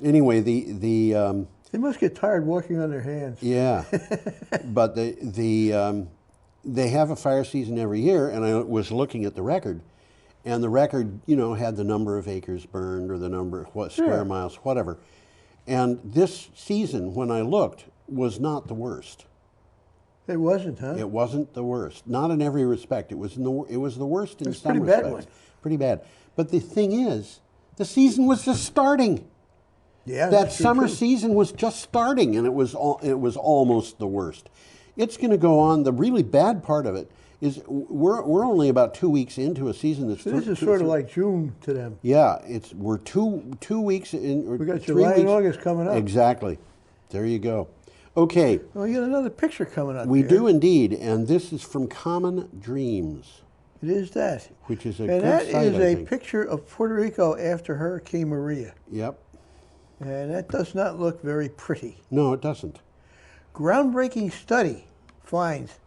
Anyway, they must get tired walking on their hands. Yeah, but they have a fire season every year, and I was looking at the record. And the record, had the number of acres burned or the number of square miles, whatever. And this season, when I looked, was not the worst. It wasn't, huh? It wasn't the worst. Not in every respect. It was the worst in some pretty bad respects. one. Pretty bad. But the thing is, the season was just starting. Yeah, that that's true, summer too. season was just starting, and it was almost the worst. It's going to go on. The really bad part of it is we're only about 2 weeks into a season that's. So this is sort of like June to them. Yeah, we're two weeks in. Or We got 3 July and weeks. August coming up. Exactly. There you go. Okay. Well, you got another picture coming up. We here. do indeed, and this is from Common Dreams. It is that. Which is a And good that site, is I a think. picture of Puerto Rico after Hurricane Maria. Yep. And that does not look very pretty. No, it doesn't. Groundbreaking study finds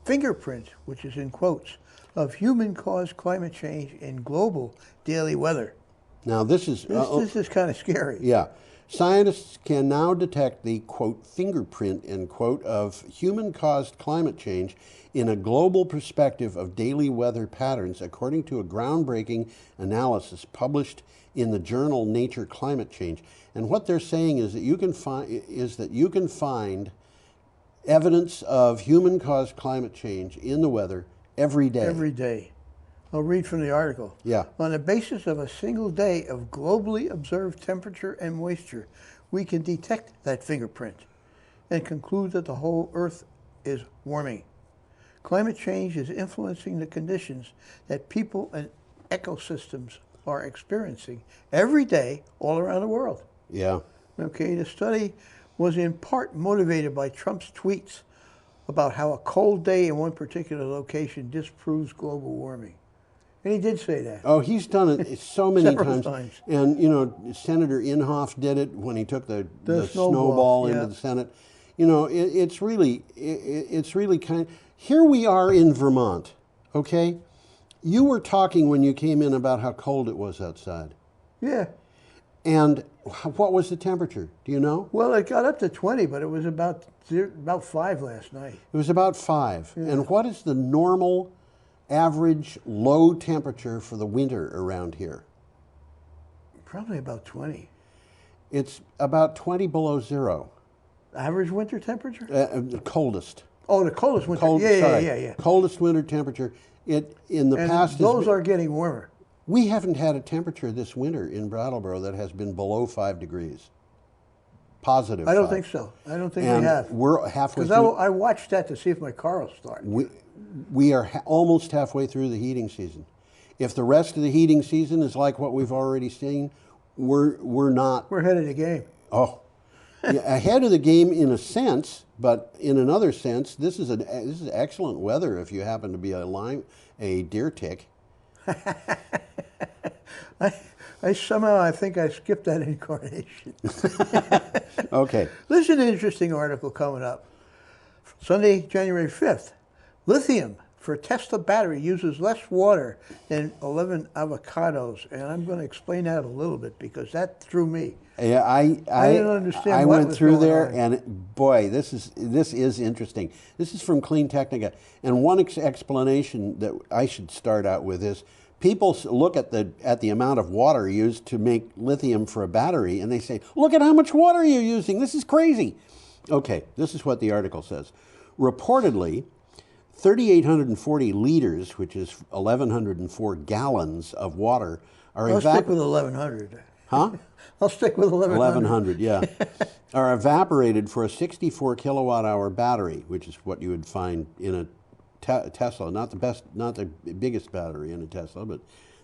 fingerprints, which is in quotes, of human-caused climate change in global daily weather. Now this is This is kind of scary. Yeah. Scientists can now detect the, quote, fingerprint, end quote, of human-caused climate change in a global perspective of daily weather patterns, according to a groundbreaking analysis published in the journal Nature Climate Change. And what they're saying is that you can find evidence of human-caused climate change in the weather every day. Every day. I'll read from the article. Yeah. On the basis of a single day of globally observed temperature and moisture, we can detect that fingerprint and conclude that the whole Earth is warming. Climate change is influencing the conditions that people and ecosystems are experiencing every day all around the world. Yeah. Okay, the study was in part motivated by Trump's tweets about how a cold day in one particular location disproves global warming. And he did say that. Oh, he's done it so many Several times. times. And, Senator Inhofe did it when he took the snowball into yeah. the Senate. It's really kind of, here we are in Vermont, okay? You were talking when you came in about how cold it was outside. Yeah. And what was the temperature? Do you know? Well, it got up to 20, but it was about 5 last night. It was about 5. Yeah. And what is the normal average low temperature for the winter around here? Probably about 20. It's about 20 below zero. Average winter temperature? The coldest. Oh, the coldest winter. Yeah. Coldest winter temperature. It in the And past. those are getting warmer. We haven't had a temperature this winter in Brattleboro that has been below 5 degrees. Positive. I don't 5. think so. I don't think And we have. we're halfway Because through. I watched that to see if my car will start. We are almost halfway through the heating season. If the rest of the heating season is like what we've already seen, we're not. We're ahead of the game. Oh, yeah, ahead of the game in a sense, but in another sense, this is excellent weather if you happen to be a deer tick. I somehow think I skipped that incarnation. Okay. This is an interesting article coming up. Sunday, January 5th. Lithium for Tesla battery uses less water than 11 avocados. And I'm going to explain that a little bit because that threw me. Yeah, I didn't understand I what went was through going there, on. and boy, this is interesting. This is from Clean Technica, and one explanation that I should start out with is people look at the amount of water used to make lithium for a battery, and they say, "Look at how much water you're using. This is crazy." Okay, this is what the article says. Reportedly, 3,840 liters, which is 1,104 gallons of water, are I'll stick with 1,100. Huh? I'll stick with 1,100. 1,100, yeah. Are evaporated for a 64 kilowatt hour battery, which is what you would find in a Tesla. Not the biggest battery in a Tesla, but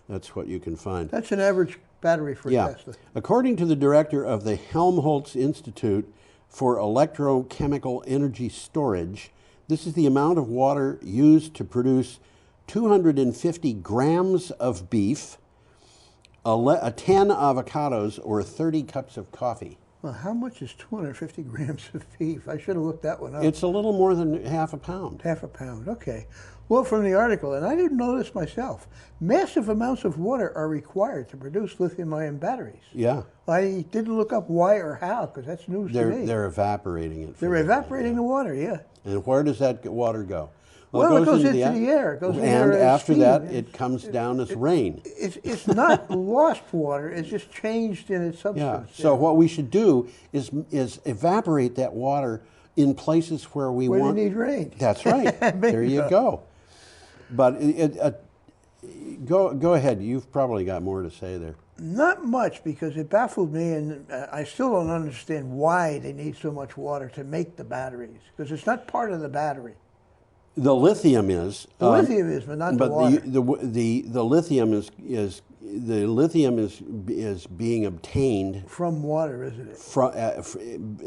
that's what you can find. That's an average battery for a Tesla. According to the director of the Helmholtz Institute for Electrochemical Energy Storage, this is the amount of water used to produce 250 grams of beef, 10 avocados, or 30 cups of coffee. Well, how much is 250 grams of beef? I should have looked that one up. It's a little more than half a pound. Half a pound, okay. Well, from the article, and I didn't know this myself, massive amounts of water are required to produce lithium-ion batteries. Yeah. I didn't look up why or how, because that's news to me. They're evaporating it. They're evaporating the water, yeah. And where does that water go? Well, it goes into the air. It goes in the air and as after steam. that, it comes down as rain. It's not lost water. It's just changed in its substance. Yeah. So what we should do is evaporate that water in places where we want. Where they need rain. That's right. There you go. But go ahead. You've probably got more to say there. Not much, because it baffled me, and I still don't understand why they need so much water to make the batteries, because it's not part of the battery. The lithium is. The lithium is, but not the water. The lithium is being obtained from water, isn't it?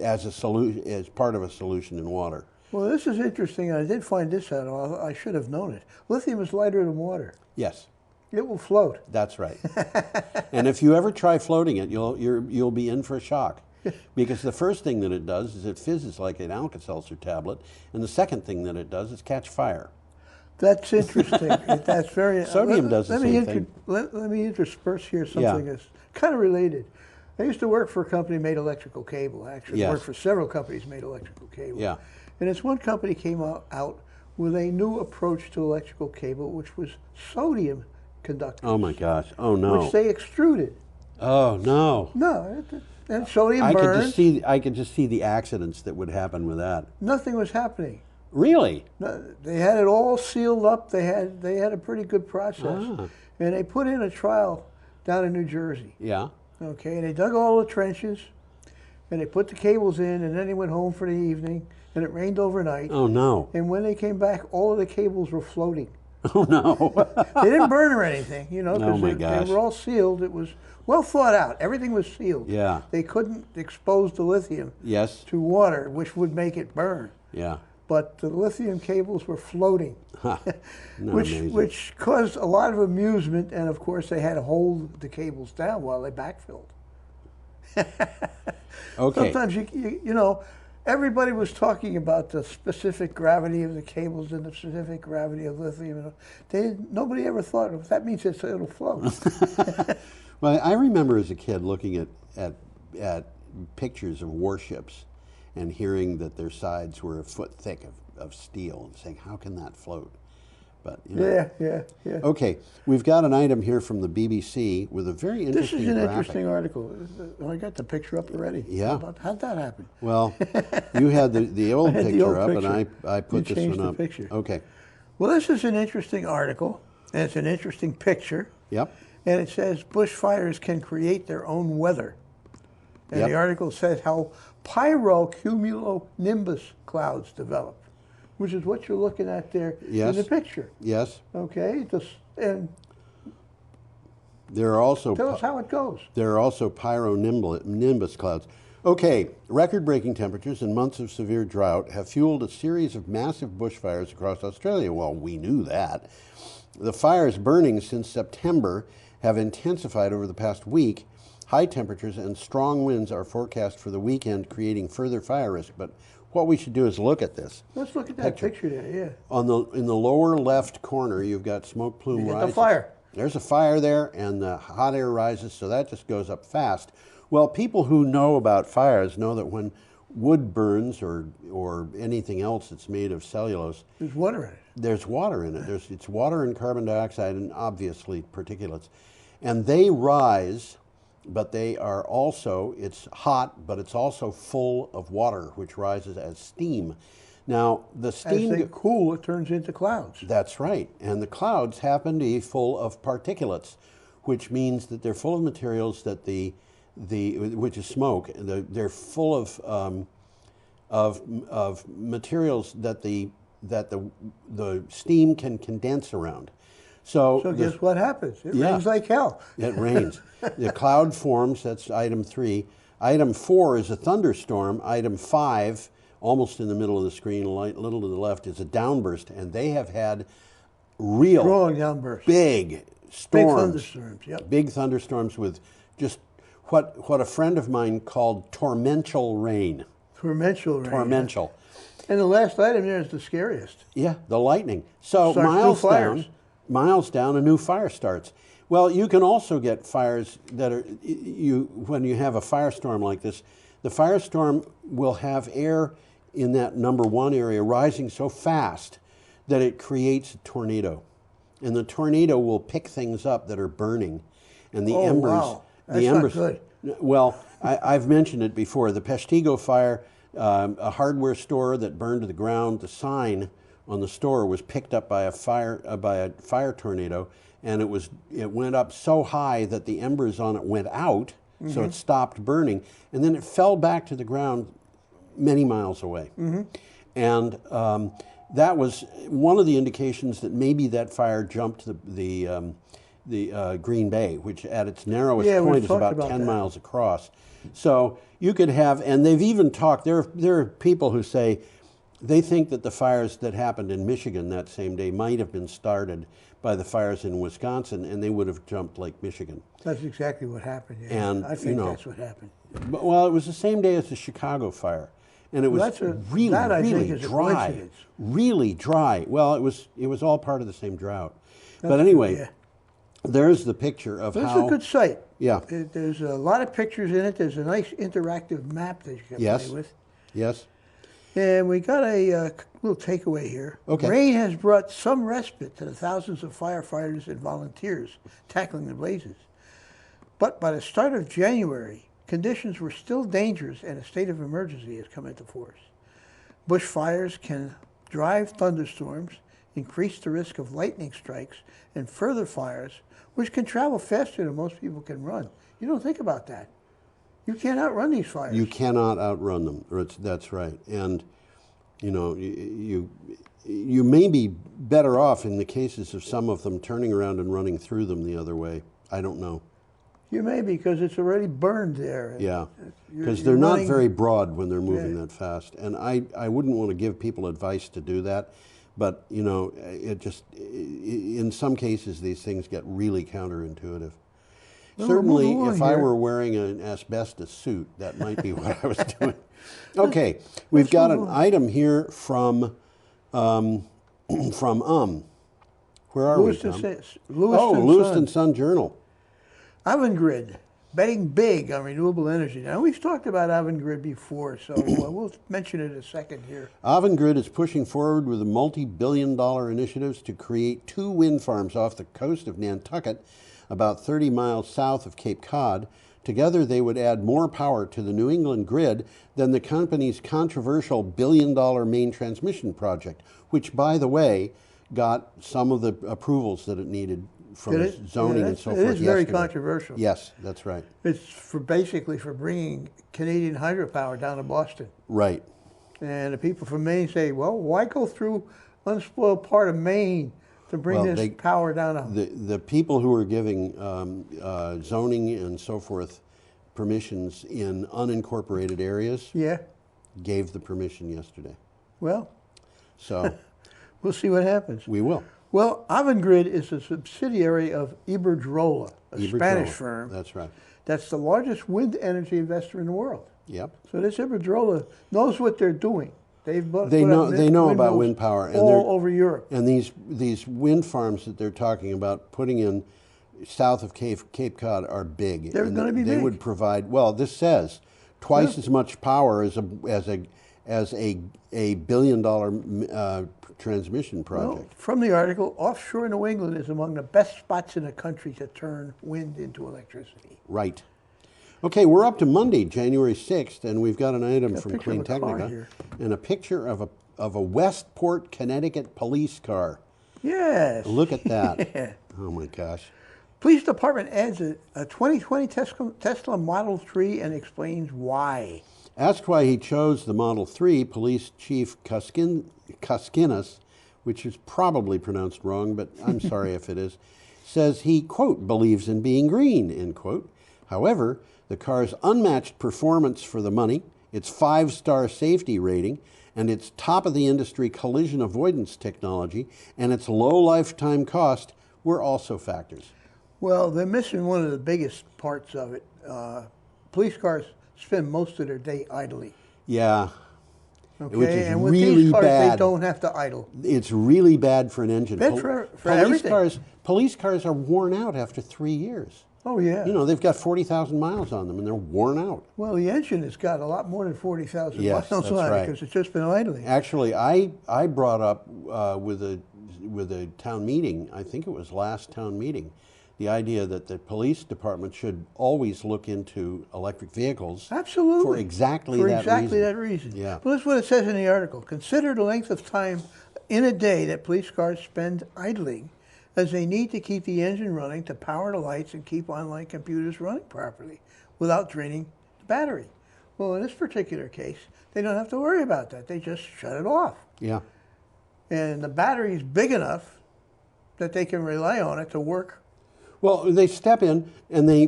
As a solution, as part of a solution in water. Well, this is interesting. I did find this out. I should have known it. Lithium is lighter than water. Yes. It will float. That's right. And if you ever try floating it, you'll be in for a shock. Because the first thing that it does is it fizzes like an Alka-Seltzer tablet, and the second thing that it does is catch fire. That's interesting. That's very. Sodium does the same thing. Let me intersperse here something that's kind of related. I used to work for a company made electrical cable. I actually worked for several companies made electrical cable. Yeah. And this one company came out with a new approach to electrical cable, which was sodium conductors. Oh my gosh! Oh no! Which they extruded. Oh no! No. And sodium burns. I could just see the accidents that would happen with that. Nothing was happening. Really? No, they had it all sealed up. They had a pretty good process. And they put in a trial down in New Jersey. Yeah. Okay, and they dug all the trenches, and they put the cables in, and then they went home for the evening, and it rained overnight. Oh no. And when they came back, all of the cables were floating. Oh no. They didn't burn or anything, because oh, my they gosh. were all sealed. It was well thought out. Everything was sealed. Yeah. They couldn't expose the lithium to water, which would make it burn. Yeah. But the lithium cables were floating, amazing? which caused a lot of amusement, and of course they had to hold the cables down while they backfilled. Okay. Sometimes you know, everybody was talking about the specific gravity of the cables and the specific gravity of lithium. Nobody ever thought of that means it'll float. Well, I remember as a kid looking at pictures of warships and hearing that their sides were a foot thick of steel and saying, how can that float? But yeah. Okay, we've got an item here from the BBC with a very interesting This is an graphic. interesting article. I got the picture up already. Yeah. How'd that happen? Well, you had the old I had picture the old up, picture. and I put You this changed one the up. picture. Okay. Well, this is an interesting article, and it's an interesting picture. Yep. And it says bushfires can create their own weather. And Yep. the article says how pyrocumulonimbus clouds develop, which is what you're looking at there Yes. in the picture. Yes. Okay, and There are also tell us how it goes. There are also pyronimbus clouds. Okay, record-breaking temperatures and months of severe drought have fueled a series of massive bushfires across Australia. Well, we knew that. The fires burning since September have intensified over the past week. High temperatures and strong winds are forecast for the weekend, creating further fire risk. But what we should do is look at this. Let's look at that picture there, yeah. In the lower left corner, you've got smoke plume You get rising. the fire. There's a fire there, and the hot air rises, so that just goes up fast. Well, people who know about fires know that when wood burns or anything else that's made of cellulose, There's water in it. there's water in it. It's water and carbon dioxide and obviously particulates. And they rise, but they are also, it's hot, but it's also full of water, which rises as steam. Now, the steam... As they cool, it turns into clouds. That's right. And the clouds happen to be full of particulates, which means that they're full of materials that which is smoke. They're full of materials that the steam can condense around. So guess what happens? It rains like hell. It rains. The cloud forms, that's item 3. Item 4 is a thunderstorm. Item 5, almost in the middle of the screen, a little to the left, is a downburst. And they have had real strong downbursts. Big storms. Big thunderstorms, yep. Big thunderstorms with just what a friend of mine called torrential rain. Torrential rain. Torrential. Yeah. And the last item there is the scariest. Yeah, the lightning. So miles down, a new fire starts. Well, you can also get fires that are, when you have a firestorm like this, the firestorm will have air in that number 1 area rising so fast that it creates a tornado. And the tornado will pick things up that are burning. And the embers... Wow. That's not good. Well, I've mentioned it before. The Peshtigo fire, a hardware store that burned to the ground, the sign on the store was picked up by a fire tornado, and it went up so high that the embers on it went out, so it stopped burning, and then it fell back to the ground many miles away. And that was one of the indications that maybe that fire jumped the Green Bay, which at its narrowest point is about 10 miles across. So you could have, and they've even talked, there are people who say they think that the fires that happened in Michigan that same day might have been started by the fires in Wisconsin, and they would have jumped Lake Michigan. That's exactly what happened. Yeah. And I think that's what happened. Well, it was the same day as the Chicago fire, and it was really dry. Really dry. Well, it was all part of the same drought. But anyway, there's the picture of how... It's a good site. Yeah. There's a lot of pictures in it. There's a nice interactive map that you can play with. Yes. And we got a little takeaway here. Okay. Rain has brought some respite to the thousands of firefighters and volunteers tackling the blazes. But by the start of January, conditions were still dangerous and a state of emergency has come into force. Bushfires can drive thunderstorms, increase the risk of lightning strikes, and further fires, which can travel faster than most people can run. You don't think about that. You can't outrun these fires. You cannot outrun them. That's right. And, you know, you may be better off in the cases of some of them turning around and running through them the other way. I don't know. You may, because it's already burned there. Yeah, because they're not very broad when they're moving that fast. And I wouldn't want to give people advice to do that. But, you know, in some cases, these things get really counterintuitive. Well, certainly, if I were wearing an asbestos suit, that might be what I was doing. Okay, we've got an item here from Where are we, Tom? Lewiston Sun Journal. Avangrid, betting big on renewable energy. Now, we've talked about Avangrid before, so we'll mention it a second here. Avangrid is pushing forward with a multi-billion-dollar initiatives to create 2 wind farms off the coast of Nantucket, about 30 miles south of Cape Cod. Together, they would add more power to the New England grid than the company's controversial billion-dollar main transmission project, which, by the way, got some of the approvals that it needed from zoning and so forth. It is very controversial. Yes, that's right. It's basically for bringing Canadian hydropower down to Boston. Right. And the people from Maine say, well, why go through unspoiled part of Maine to bring this power down? The people who are giving zoning and so forth permissions in unincorporated areas gave the permission yesterday. Well, so we'll see what happens. We will. Well, Avangrid is a subsidiary of Iberdrola, a Spanish firm. That's right. That's the largest wind energy investor in the world. Yep. So this Iberdrola knows what they're doing. They know about wind power all over Europe. And these wind farms that they're talking about putting in south of Cape Cod are big. They're going to be big. They would provide, well, this says twice as much power as a billion-dollar transmission project. Well, from the article, offshore New England is among the best spots in the country to turn wind into electricity. Right. Okay, we're up to Monday, January 6th, and we've got an item from Clean Technica and a picture of a Westport, Connecticut police car. Yes. Look at that. Yeah. Oh my gosh. Police Department adds a 2020 Tesla Model 3 and explains why. Asked why he chose the Model 3, Police Chief Koskinas, which is probably pronounced wrong, but I'm sorry if it is, says he, quote, believes in being green, end quote. However, the car's unmatched performance for the money, its 5-star safety rating, and its top-of-the-industry collision avoidance technology, and its low lifetime cost were also factors. Well, they're missing one of the biggest parts of it. Police cars spend most of their day idling. Yeah. Okay, Which is and with really these cars, bad. they don't have to idle. It's really bad for an engine. Bad for everything. Police cars are worn out after 3 years. Oh, yeah. You know, they've got 40,000 miles on them, and they're worn out. Well, the engine has got a lot more than 40,000 Yes, miles that's on right. it because it's just been idling. Actually, I brought up with a town meeting, I think it was last town meeting, the idea that the police department should always look into electric vehicles. Absolutely. For exactly that reason. Yeah. Well, that's what it says in the article. Consider the length of time in a day that police cars spend idling, as they need to keep the engine running to power the lights and keep online computers running properly without draining the battery. Well, in this particular case, they don't have to worry about that. They just shut it off. Yeah. And the battery is big enough that they can rely on it to work. Well, they step in and they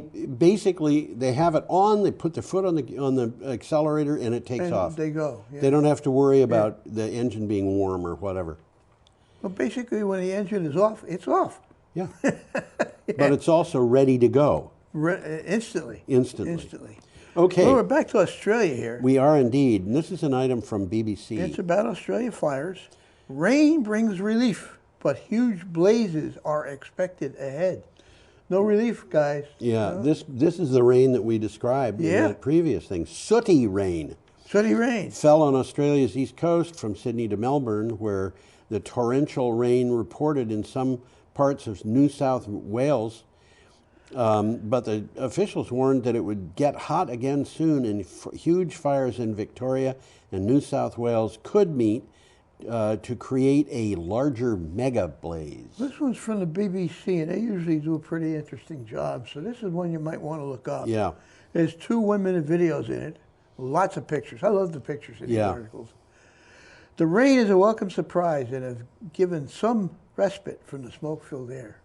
have it on. They put their foot on the accelerator and it takes And off. they go. Yeah. They don't have to worry about the engine being warm or whatever. Well, basically, when the engine is off, it's off. Yeah. But it's also ready to go. Instantly. Instantly. Okay. Well, we're back to Australia here. We are indeed. And this is an item from BBC. It's about Australia fires. Rain brings relief, but huge blazes are expected ahead. No relief, guys. Yeah, No. this is the rain that we described in that previous thing. Sooty rain. Sooty rain. Fell on Australia's east coast from Sydney to Melbourne, where the torrential rain reported in some parts of New South Wales. But the officials warned that it would get hot again soon, and huge fires in Victoria and New South Wales could meet to create a larger mega blaze. This one's from the BBC, and they usually do a pretty interesting job, so this is one you might want to look up. Yeah. There's 2 1-minute videos in it, lots of pictures. I love the pictures in these articles. The rain is a welcome surprise and has given some respite from the smoke-filled air.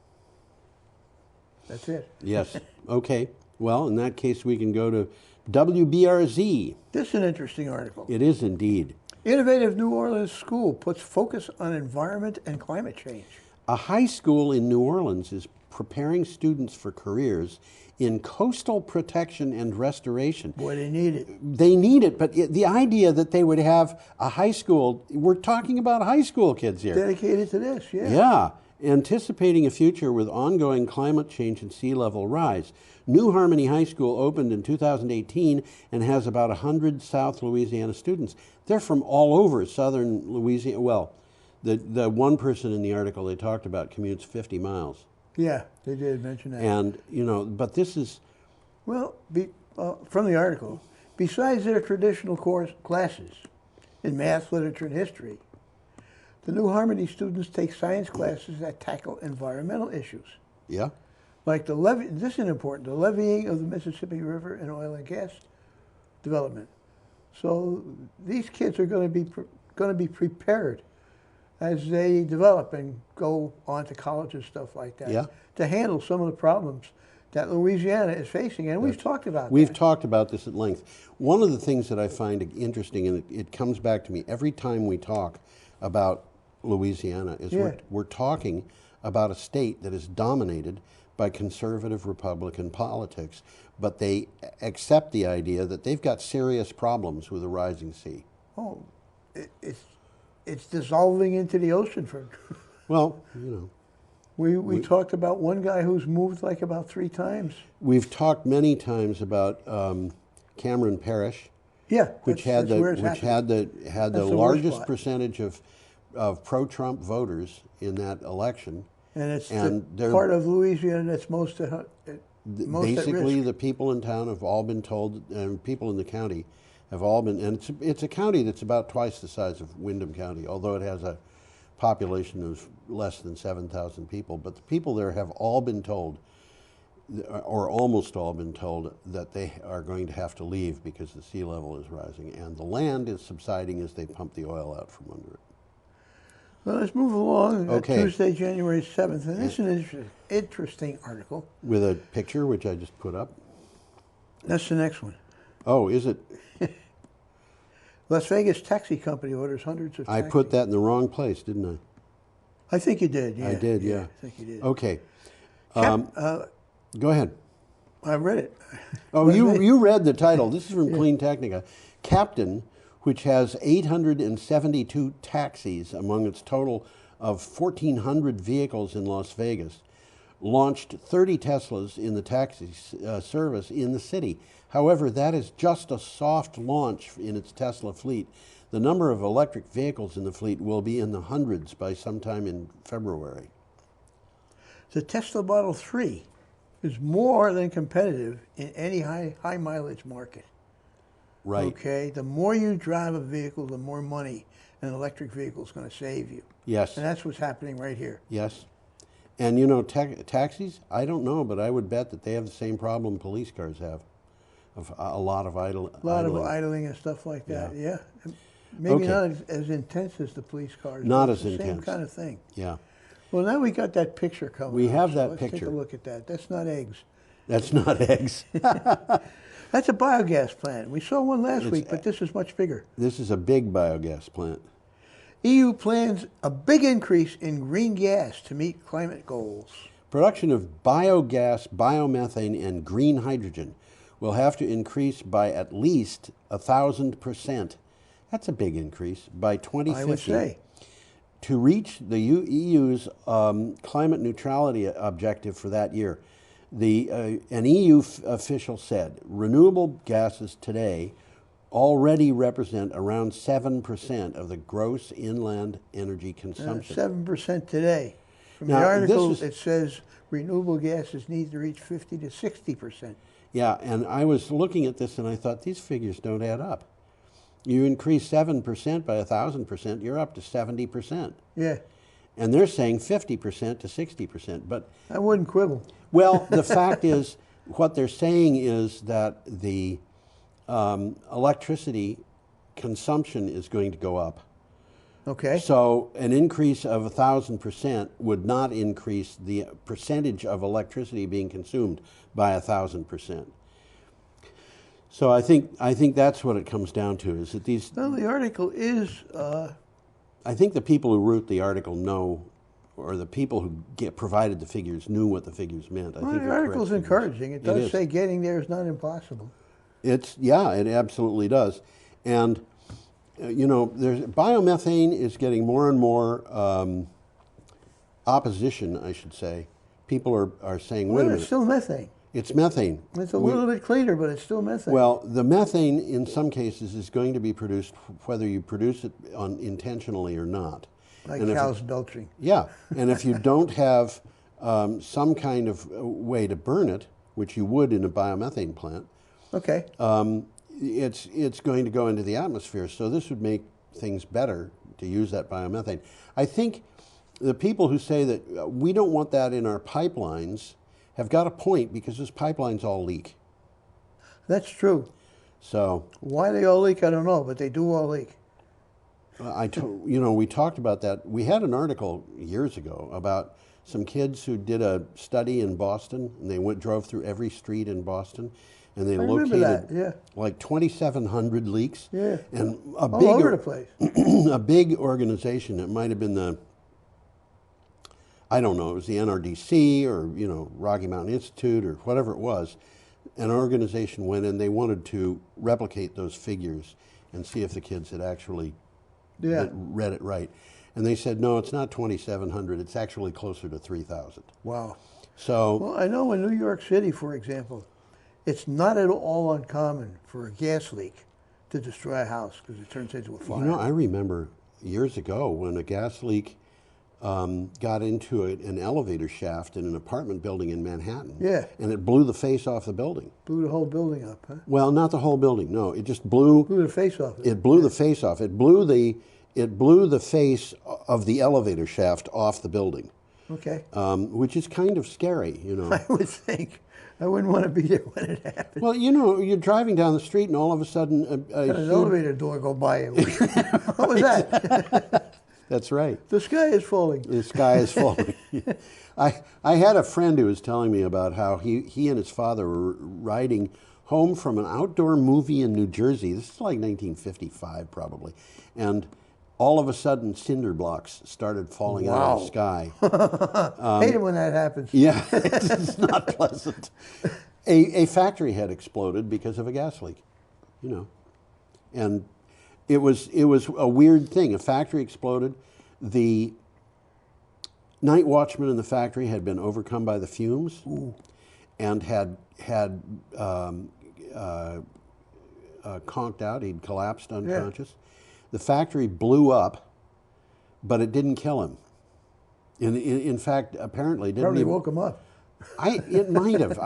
That's it. Yes. Okay. Well, in that case, we can go to WBRZ. This is an interesting article. It is indeed. Innovative New Orleans school puts focus on environment and climate change. A high school in New Orleans is preparing students for careers in coastal protection and restoration. Boy, they need it. They need it, but the idea that they would have a high school, we're talking about high school kids here. Dedicated to this, yeah. Yeah, anticipating a future with ongoing climate change and sea level rise. New Harmony High School opened in 2018 and has about 100 South Louisiana students. They're from all over southern Louisiana. Well, the one person in the article they talked about commutes 50 miles. Yeah, they did mention that. And, you know, but this is... Well, from the article, besides their traditional classes in math, literature, and history, the New Harmony students take science classes that tackle environmental issues. Yeah. Like this is important, the levying of the Mississippi River and oil and gas development. So these kids are going to be prepared as they develop and go on to college and stuff like that to handle some of the problems that Louisiana is facing. And we've talked about We've talked about this at length. One of the things that I find interesting, and it comes back to me every time we talk about Louisiana, is we're talking about a state that is dominated by conservative Republican politics, but they accept the idea that they've got serious problems with the rising sea. Oh, it's dissolving into the ocean. Well, you know. We talked about one guy who's moved like about 3 times. We've talked many times about Cameron Parish, which had the largest percentage of pro-Trump voters in that election. And it's the part of Louisiana that's most at basically risk. The people in town have all been told, and people in the county have all been, and it's a county that's about twice the size of Windham County, although it has a population of less than 7,000 people. But the people there have all been told, or almost all been told, that they are going to have to leave because the sea level is rising, and the land is subsiding as they pump the oil out from under it. Well, let's move along. Okay. Tuesday, January 7th, and this is an interesting article. With a picture, which I just put up. That's the next one. Oh, is it? Las Vegas taxi company orders hundreds of I taxis. put that in the wrong place, didn't I? I think you did, yeah. I did, yeah. I think you did. Okay. Go ahead. I read it. Oh, you read the title. This is from Clean Technica. Captain, which has 872 taxis among its total of 1,400 vehicles in Las Vegas, launched 30 Teslas in the taxi service in the city. However, that is just a soft launch in its Tesla fleet. The number of electric vehicles in the fleet will be in the hundreds by sometime in February. The Tesla Model 3 is more than competitive in any high mileage market. Right. Okay? The more you drive a vehicle, the more money an electric vehicle is going to save you. Yes. And that's what's happening right here. Yes. And you know, taxis, I don't know, but I would bet that they have the same problem police cars have, of a lot of idling. A lot of idling and stuff like that, yeah. Maybe not as intense as the police cars. Not but as it's the intense. same kind of thing. Yeah. Well, now we got that picture coming. We have that let's picture. Take a look at that. That's not eggs. That's not eggs. That's a biogas plant. We saw one last week, but this is much bigger. This is a big biogas plant. EU plans a big increase in green gas to meet climate goals. Production of biogas, biomethane, and green hydrogen will have to increase by at least 1,000%. That's a big increase by 2050. I would say. To reach the EU's climate neutrality objective for that year. An EU official said renewable gases today already represent around 7% of the gross inland energy consumption. 7% today. From Now, the article, this is- it says renewable gases need to reach 50 to 60%. Yeah, and I was looking at this and I thought these figures don't add up. You increase 7% by 1,000%, you're up to 70%. Yeah. And they're saying 50% to 60%. But I wouldn't quibble. Well, the fact is, what they're saying is that the electricity consumption is going to go up. Okay. So an increase of 1,000% would not increase the percentage of electricity being consumed by 1,000%. So I think that's what it comes down to, is that these... Well, the article is... I think the people who wrote the article know, or the people who provided the figures knew what the figures meant. Well, the article's encouraging. It does say getting there is not impossible. Yeah, it absolutely does. And, you know, biomethane is getting more and more opposition, I should say. People are saying, wait a minute. It's still methane. It's methane. It's a little bit cleaner, but it's still methane. Well, the methane in some cases is going to be produced whether you produce it intentionally or not. Like cows belching. Yeah, and if you don't have some kind of way to burn it, which you would in a biomethane plant, okay, it's going to go into the atmosphere. So this would make things better to use that biomethane. I think the people who say that we don't want that in our pipelines have got a point, because those pipelines all leak. That's true. So why they all leak, I don't know, but they do all leak. You know, we talked about that. We had an article years ago about some kids who did a study in Boston, and they drove through every street in Boston, and they located like 2,700 leaks. Yeah, and all over the place. A big organization. It might have been I don't know, it was the NRDC or, you know, Rocky Mountain Institute or whatever it was. An organization went in, they wanted to replicate those figures and see if the kids had actually read it right. And they said, no, it's not 2,700, it's actually closer to 3,000. Wow. So, well, I know in New York City, for example, it's not at all uncommon for a gas leak to destroy a house because it turns into a fire. you know, I remember years ago when a gas leak got into an elevator shaft in an apartment building in Manhattan. Yeah. And it blew the face off the building. Blew the whole building up, huh? Well, not the whole building. No, it just blew. Blew the face off. It blew the face off. It blew the face of the elevator shaft off the building. Okay. Which is kind of scary, you know. I would think. I wouldn't want to be there when it happened. Well, you know, you're driving down the street and all of a sudden Had an elevator door go by you. What was that? That's right. The sky is falling. The sky is falling. I had a friend who was telling me about how he and his father were riding home from an outdoor movie in New Jersey. This is like 1955 probably. And all of a sudden cinder blocks started falling out of the sky. Hate it when that happens. Yeah, it's not pleasant. A factory had exploded because of a gas leak, you know. And it was a weird thing. A factory exploded. The night watchman in the factory had been overcome by the fumes. Ooh. And had conked out. He'd collapsed unconscious. Yeah. The factory blew up, but it didn't kill him. In fact, apparently, it didn't Probably even woke him up. It might have.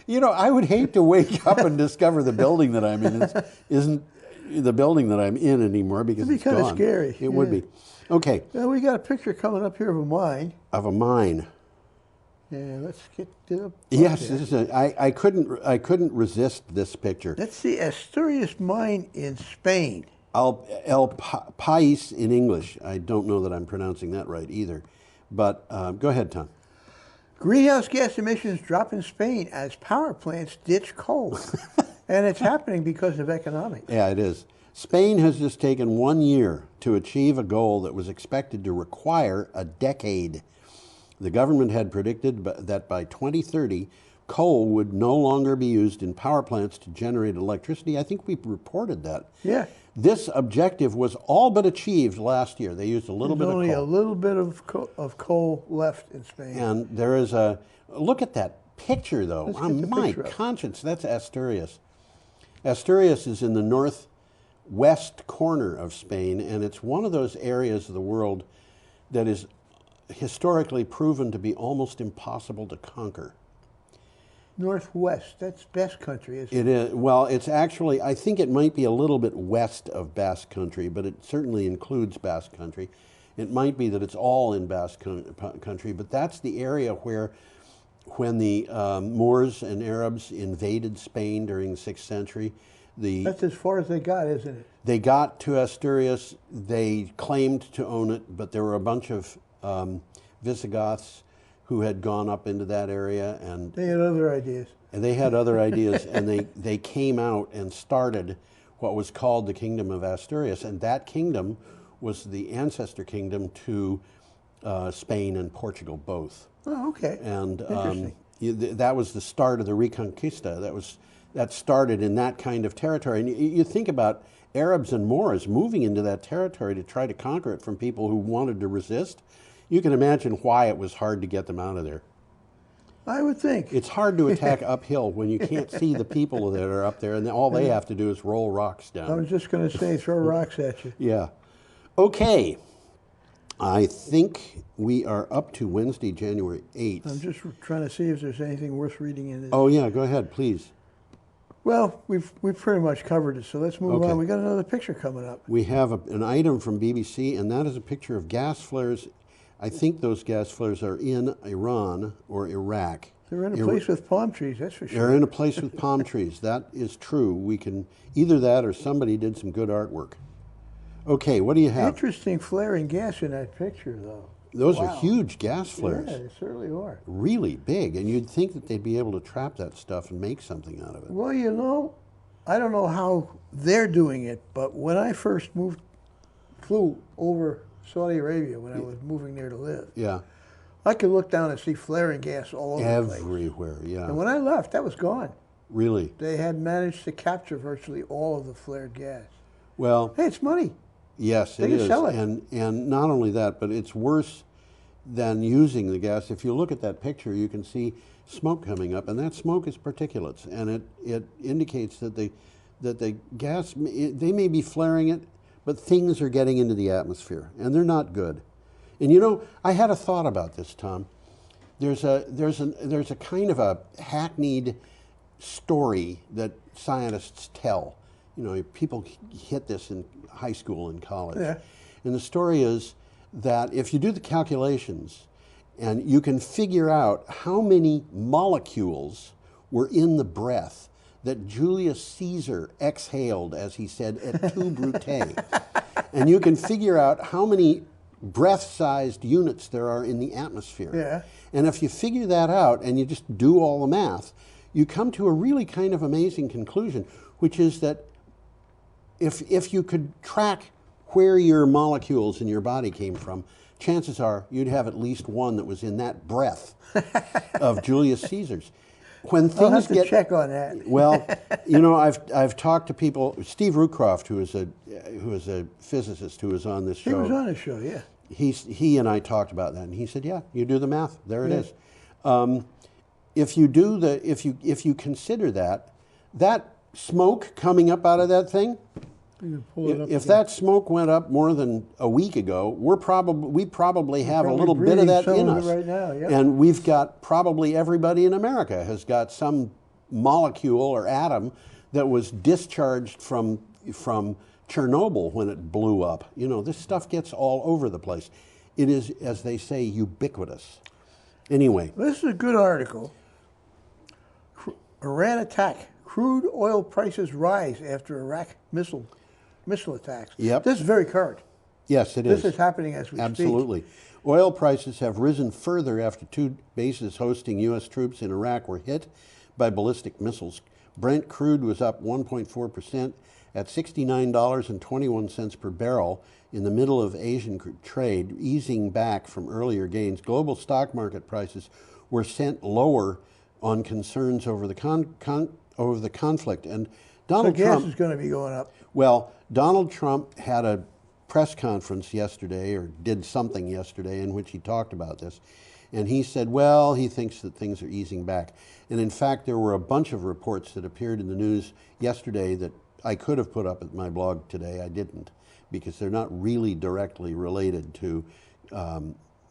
You know, I would hate to wake up and discover the building that I'm in isn't the building that I'm in anymore because It'd be kind of scary. It would be. Okay. Well, we got a picture coming up here of a mine. Of a mine. Yeah, let's get to. Yes, this is I couldn't resist this picture. That's the Asturias mine in Spain. El País in English. I don't know that I'm pronouncing that right either. But go ahead, Tom. Greenhouse gas emissions drop in Spain as power plants ditch coal. And it's happening because of economics. Yeah, it is. Spain has just taken 1 year to achieve a goal that was expected to require a decade. The government had predicted that by 2030, coal would no longer be used in power plants to generate electricity. I think we reported that. Yeah. This objective was all but achieved last year. They used a little bit of coal. There's only a little bit of coal left in Spain. And there is look at that picture, though. On my conscience, that's Asturias. Asturias is in the northwest corner of Spain, and it's one of those areas of the world that is historically proven to be almost impossible to conquer. Northwest, that's Basque Country, isn't it? It is. Well, it's actually, I think it might be a little bit west of Basque Country, but it certainly includes Basque Country. It might be that it's all in Basque Country, but that's the area where, when the Moors and Arabs invaded Spain during the 6th century, that's as far as they got, isn't it? They got to Asturias. They claimed to own it, but there were a bunch of Visigoths who had gone up into that area, and they had other ideas. And they had other ideas, and they came out and started what was called the Kingdom of Asturias, and that kingdom was the ancestor kingdom to Spain and Portugal both. Oh, okay. And that was the start of the Reconquista. That started in that kind of territory. And you think about Arabs and Moors moving into that territory to try to conquer it from people who wanted to resist. You can imagine why it was hard to get them out of there. I would think. It's hard to attack uphill when you can't see the people that are up there, and all they have to do is roll rocks down. I was just going to say, throw rocks at you. Yeah. Okay. I think we are up to Wednesday, January 8th. I'm just trying to see if there's anything worth reading in this. Oh, yeah, go ahead, please. Well, we've pretty much covered it, so let's move on. We got another picture coming up. We have an item from BBC, and that is a picture of gas flares. I think those gas flares are in Iran or Iraq. They're in a place with palm trees, that's for sure. They're in a place with palm trees. That is true. We can either that or somebody did some good artwork. Okay, what do you have? Interesting flaring gas in that picture, though. Those are huge gas flares. Yeah, they certainly are. Really big, and you'd think that they'd be able to trap that stuff and make something out of it. Well, you know, I don't know how they're doing it, but when I first flew over Saudi Arabia when I was moving there to live, yeah, I could look down and see flaring gas all over the place. Everywhere, yeah. And when I left, that was gone. Really? They had managed to capture virtually all of the flared gas. Well, hey, it's money. Yes, they it can is. Sell it. And not only that, but it's worse than using the gas. If you look at that picture, you can see smoke coming up, and that smoke is particulates, and it indicates that the gas, they may be flaring it, but things are getting into the atmosphere, and they're not good. And you know, I had a thought about this, Tom. There's a kind of a hackneyed story that scientists tell. You know, people hit this in high school and college. Yeah. And the story is that if you do the calculations and you can figure out how many molecules were in the breath that Julius Caesar exhaled, as he said, et tu, Brute, and you can figure out how many breath-sized units there are in the atmosphere. Yeah. And if you figure that out and you just do all the math, you come to a really kind of amazing conclusion, which is that if you could track where your molecules in your body came from, chances are you'd have at least one that was in that breath of Julius Caesar's. When things I'll have to get check on that. well, you know, I've talked to people. Steve Rootcroft, who is a physicist who was on this show. He was on the show, yeah. He and I talked about that, and he said, "Yeah, you do the math. There it Yeah. is. If you consider that smoke coming up out of that thing, You can pull it up if again. that smoke went up more than a week ago, we probably have a probably little bit of breathing that some in of us. it right now, yep. And we've got probably everybody in America has got some molecule or atom that was discharged from Chernobyl when it blew up. You know, this stuff gets all over the place. It is, as they say, ubiquitous. Anyway. This is a good article. Iran attack. Crude oil prices rise after Iraq missile attacks. Yep. This is very current. Yes, it is. This is happening as we speak. Absolutely. Oil prices have risen further after two bases hosting U.S. troops in Iraq were hit by ballistic missiles. Brent crude was up 1.4% at $69.21 per barrel in the middle of Asian trade, easing back from earlier gains. Global stock market prices were sent lower on concerns over the conflict. And Donald so gas Trump is going to be going up. Well, Donald Trump had a press conference yesterday, or did something yesterday, in which he talked about this. And he said, well, he thinks that things are easing back. And in fact, there were a bunch of reports that appeared in the news yesterday that I could have put up at my blog today. I didn't, because they're not really directly related to,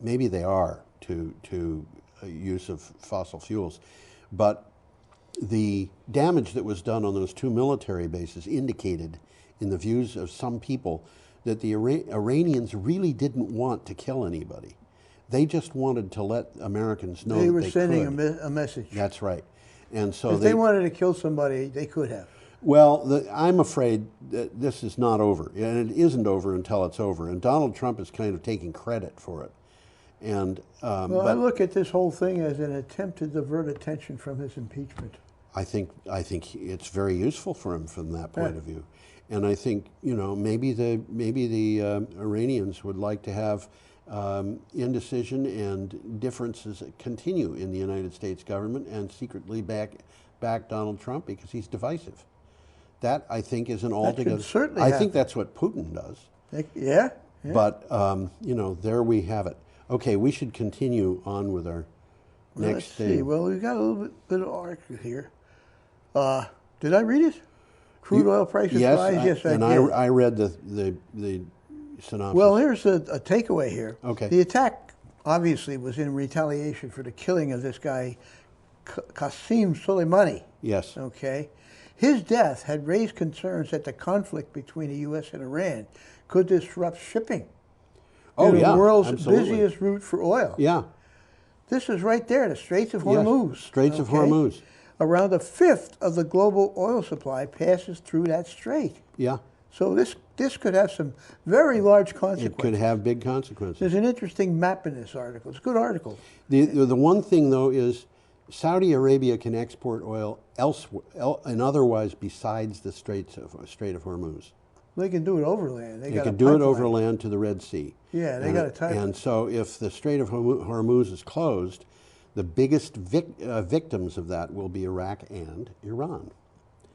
maybe they are, to use of fossil fuels. But the damage that was done on those two military bases indicated, in the views of some people, that the Iranians really didn't want to kill anybody. They just wanted to let Americans know They that were they sending could. a message. That's right. And so if they wanted to kill somebody, they could have. Well, I'm afraid that this is not over, and it isn't over until it's over. And Donald Trump is kind of taking credit for it. And Well, I look at this whole thing as an attempt to divert attention from his impeachment. I think it's very useful for him from that point Yeah. of view. And I think, you know, maybe the Iranians would like to have indecision and differences continue in the United States government and secretly back Donald Trump because he's divisive. That, I think, is an altogether. certainly I happen. think that's what Putin does. Yeah. But you know, there we have it. Okay, we should continue on with our next Let's thing. see. Well, we've got a little bit of article here. Did I read it? Crude oil prices yes, rise? Yes, I and did. I read the synopsis. Well, here's a takeaway here. Okay. The attack obviously was in retaliation for the killing of this guy, Qasem Soleimani. Yes. Okay. His death had raised concerns that the conflict between the U.S. and Iran could disrupt shipping. Oh, the yeah, world's absolutely. busiest route for oil. Yeah. This is right there, the Straits of Yes, Hormuz. Straits of Hormuz. Around a fifth of the global oil supply passes through that strait. Yeah. So this could have some very large consequences. It could have big consequences. There's an interesting map in this article. It's a good article. The one thing, though, is Saudi Arabia can export oil elsewhere and otherwise besides the Strait of Hormuz. They can do it overland. They got can a do it pipeline. overland to the Red Sea. Yeah, they got a timeline. And so if the Strait of Hormuz is closed, the biggest victims of that will be Iraq and Iran.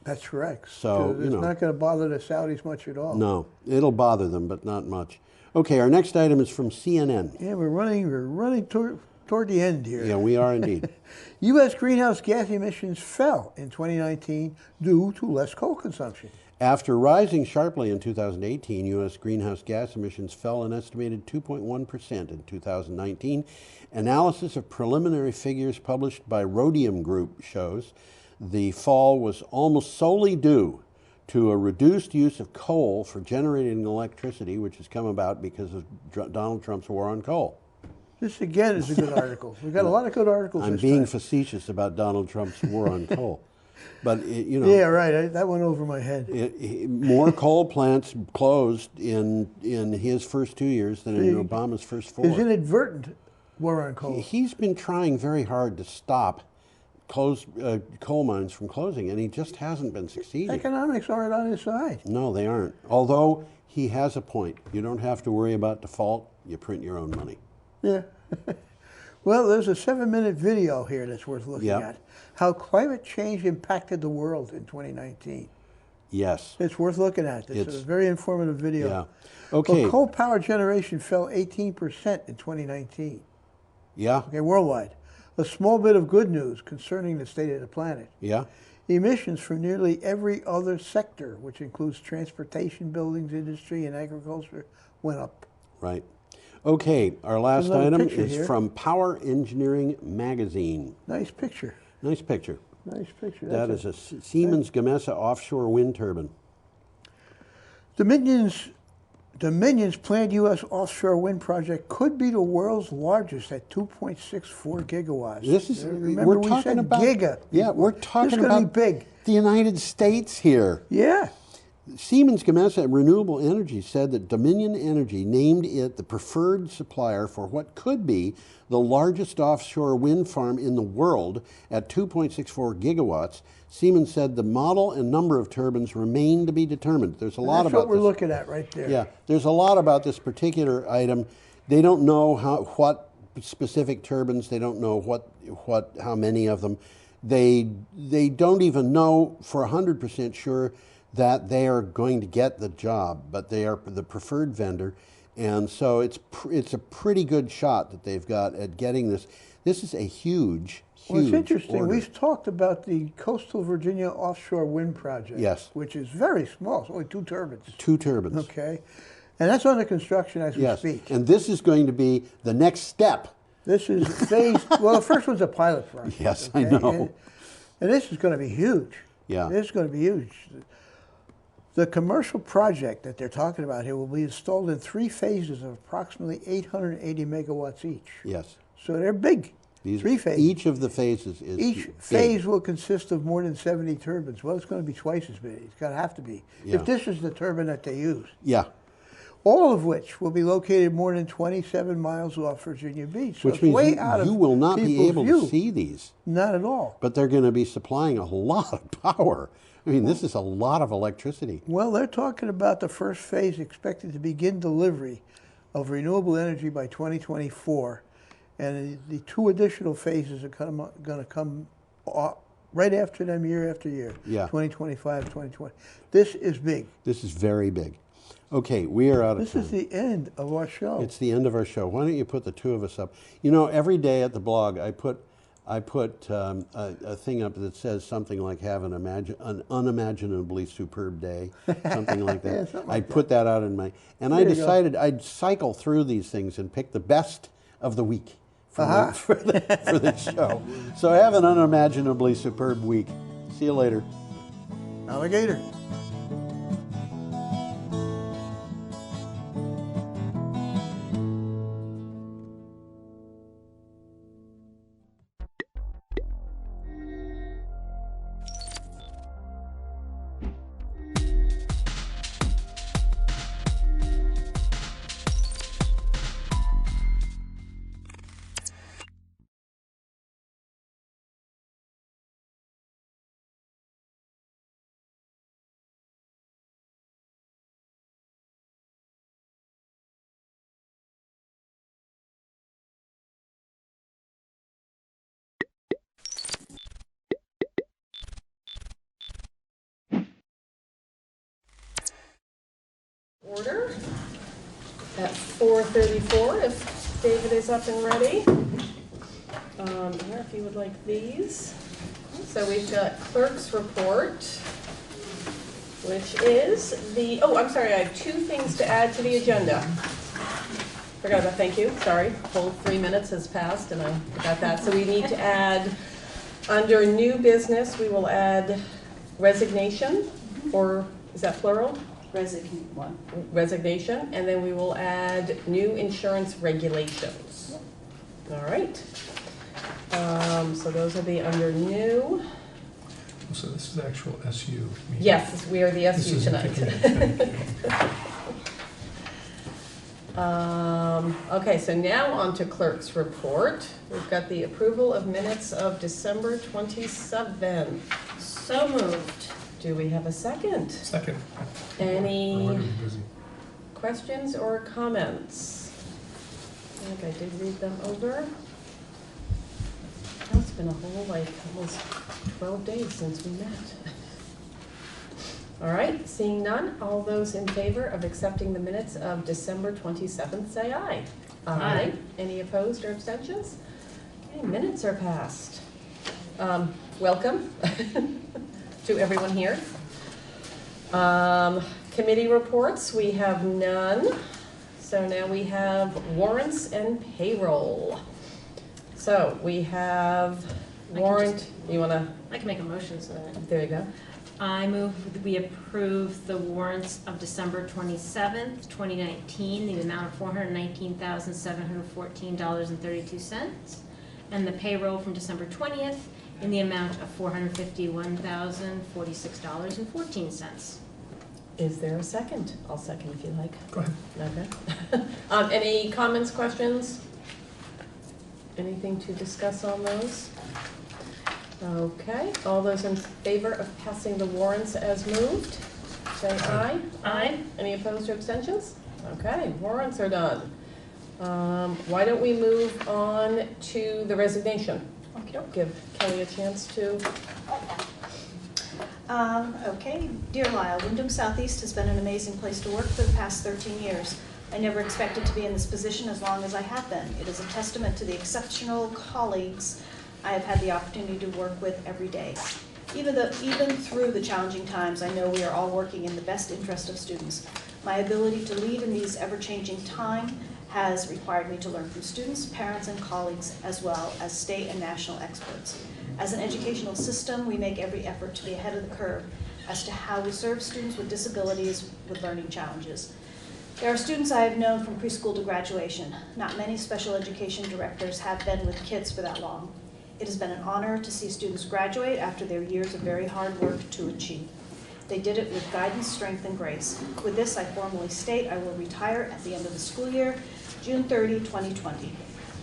That's correct. So, it's not going to bother the Saudis much at all. No, it'll bother them, but not much. Okay, our next item is from CNN. Yeah, we're running toward the end here. Yeah, we are indeed. U.S. greenhouse gas emissions fell in 2019 due to less coal consumption. After rising sharply in 2018, U.S. greenhouse gas emissions fell an estimated 2.1% in 2019. Analysis of preliminary figures published by Rhodium Group shows the fall was almost solely due to a reduced use of coal for generating electricity, which has come about because of Donald Trump's war on coal. This again is a good article. We've got a lot of good articles. I'm this being time. facetious about Donald Trump's war on coal. But, you know. Yeah, right. That went over my head. More coal plants closed in his first 2 years than in Obama's first 4. His inadvertent war on coal. He's been trying very hard to stop coal mines from closing, and he just hasn't been succeeding. Economics aren't on his side. No, they aren't. Although he has a point. You don't have to worry about default. You print your own money. Yeah. Well, there's a 7-minute video here that's worth looking at. How climate change impacted the world in 2019. Yes. It's worth looking at. It's a very informative video. Yeah. Okay. Well, coal power generation fell 18% in 2019. Yeah. Okay, worldwide. A small bit of good news concerning the state of the planet. Yeah. Emissions from nearly every other sector, which includes transportation, buildings, industry, and agriculture, went up. Right. Okay, our last item is here. from Power Engineering Magazine. Nice picture. Nice picture. Nice picture. That is a Siemens Gamesa offshore wind turbine. Dominion's planned U.S. offshore wind project could be the world's largest at 2.64 gigawatts. This is Remember we said giga. Yeah, we're talking this is gonna about be big. The United States here. Yeah. Siemens Gamesa Renewable Energy said that Dominion Energy named it the preferred supplier for what could be the largest offshore wind farm in the world at 2.64 gigawatts. Siemens said the model and number of turbines remain to be determined. There's a lot about this. That's what we're looking at right there. Yeah, there's a lot about this particular item. They don't know what specific turbines. They don't know how many of them. They don't even know for 100% sure that they are going to get the job, but they are the preferred vendor, and so it's a pretty good shot that they've got at getting this. This is a huge Well, it's interesting. order. We've talked about the Coastal Virginia offshore wind project. Yes. Which is very small. It's only 2 turbines. 2 turbines. Okay. And that's under construction as we speak. And this is going to be the next step. This is phase, well, the first one's a pilot project. Yes, okay? I know. And this is going to be huge. Yeah. This is going to be huge. The commercial project that they're talking about here will be installed in 3 phases of approximately 880 megawatts each. Yes. So they're big. 3 phases. Each of the phases is Each big. phase will consist of more than 70 turbines. Well, it's going to be twice as big. It's going to have to be. Yeah. If this is the turbine that they use. Yeah. All of which will be located more than 27 miles off Virginia Beach. So Which it's means way out of you will not be people's able view. to see these. Not at all. But they're going to be supplying a lot of power. I mean, this is a lot of electricity. Well, they're talking about the first phase expected to begin delivery of renewable energy by 2024. And the 2 additional phases are going to come right after them year after year. Yeah. 2025, 2020. This is big. This is very big. Okay, we are out of This time. is the end of our show. It's the end of our show. Why don't you put the 2 of us up? You know, every day at the blog, I put a thing up that says something like "Have an unimaginably superb day," something like that. Yeah, something like I put that out in my, and There I you go. decided I'd cycle through these things and pick the best of the week for the show. So have an unimaginably superb week. See you later. Alligator. Order at 4:34 if David is up and ready. Here, if you would like these. So we've got clerk's report, which is the, oh, I'm sorry, I have 2 things to add to the agenda. Forgot about, thank you, sorry. Whole 3 minutes has passed and I forgot that. So we need to add, under new business, we will add resignation, or is that plural? Resignation, and then we will add new insurance regulations. All right. So those will be under new. So this is actual SU meeting. Yes, we are the SU tonight. Okay, so now on to clerk's report. We've got the approval of minutes of December 27th. So moved. Do we have a second? Second. Any questions or comments? I think I did read them over. Oh, it's been a whole, almost 12 days since we met. All right, seeing none, all those in favor of accepting the minutes of December 27th, say aye. Aye. Any opposed or abstentions? Okay, minutes are passed. Welcome to everyone here. Committee reports, we have none. So now we have warrants and payroll. So we have warrant, you wanna? I can make a motion so that. There you go. I move that we approve the warrants of December 27th, 2019, the amount of $419,714.32, and the payroll from December 20th in the amount of $451,046.14. Is there a second? I'll second if you like. Go ahead. Okay. Any comments, questions? Anything to discuss on those? Okay, all those in favor of passing the warrants as moved, say aye. Aye. Any opposed or abstentions? Okay, warrants are done. Why don't we move on to the resignation? Give Kelly a chance to. Okay, dear Lyle, Wyndham Southeast has been an amazing place to work for the past 13 years. I never expected to be in this position as long as I have been. It is a testament to the exceptional colleagues I have had the opportunity to work with every day. Even through the challenging times, I know we are all working in the best interest of students. My ability to lead in these ever-changing times has required me to learn from students, parents, and colleagues, as well as state and national experts. As an educational system, we make every effort to be ahead of the curve as to how we serve students with disabilities with learning challenges. There are students I have known from preschool to graduation. Not many special education directors have been with kids for that long. It has been an honor to see students graduate after their years of very hard work to achieve. They did it with guidance, strength, and grace. With this, I formally state I will retire at the end of the school year, June 30, 2020.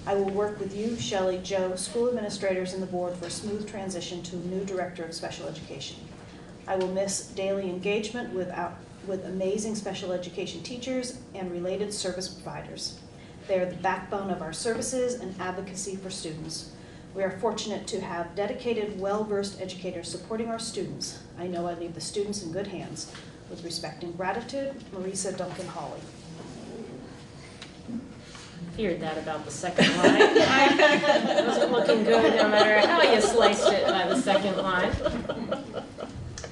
I will work with you, Shelley, Joe, school administrators, and the board for a smooth transition to a new director of special education. I will miss daily engagement with amazing special education teachers and related service providers. They are the backbone of our services and advocacy for students. We are fortunate to have dedicated, well-versed educators supporting our students. I know I leave the students in good hands. With respect and gratitude, Marisa Duncan Hawley. Feared that about the second line. It wasn't looking good no matter how you sliced it by the second line.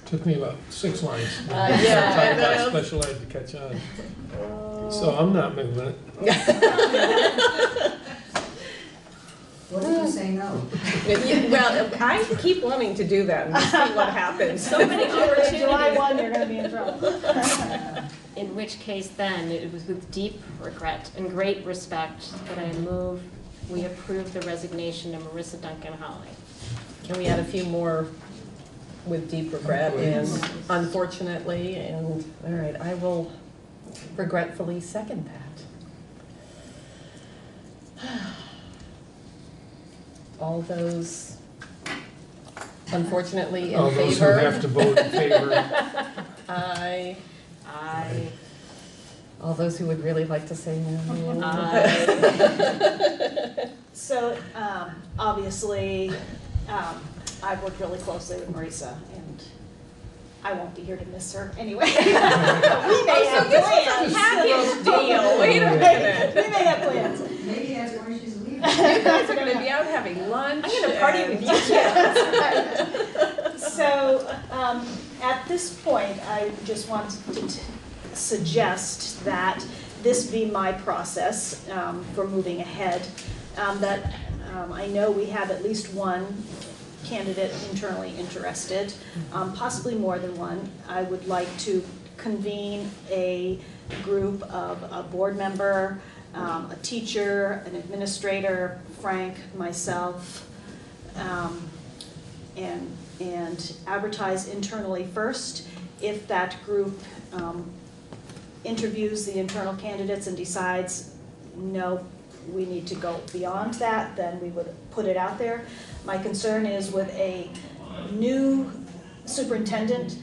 Took me about 6 lines. Yeah, Talking about special ed to catch on. So I'm not moving it. What did you say no? Well, I keep wanting to do that and see what happens. So many opportunities. July 1, you're gonna be in trouble. In which case then, it was with deep regret and great respect that I move we approve the resignation of Marisa Duncan Hawley. Can we add a few more with deep regret and unfortunately, and all right, I will regretfully second that. All those unfortunately in All favor? those who have to vote in favor. Aye. Aye. All those who would really like to say no. Aye. So, obviously, I've worked really closely with Marisa, and I won't be here to miss her anyway. We may have plans. Package deal. Wait a minute. We may have plans. Maybe that's why she's leaving. You guys are going to be out having lunch. I'm going to party with you too. So, At this point, I just want to suggest that this be my process for moving ahead. I know we have at least one candidate internally interested, possibly more than one. I would like to convene a group of a board member, a teacher, an administrator, Frank, myself, and advertise internally first. If that group interviews the internal candidates and decides, no, we need to go beyond that, then we would put it out there. My concern is with a new superintendent,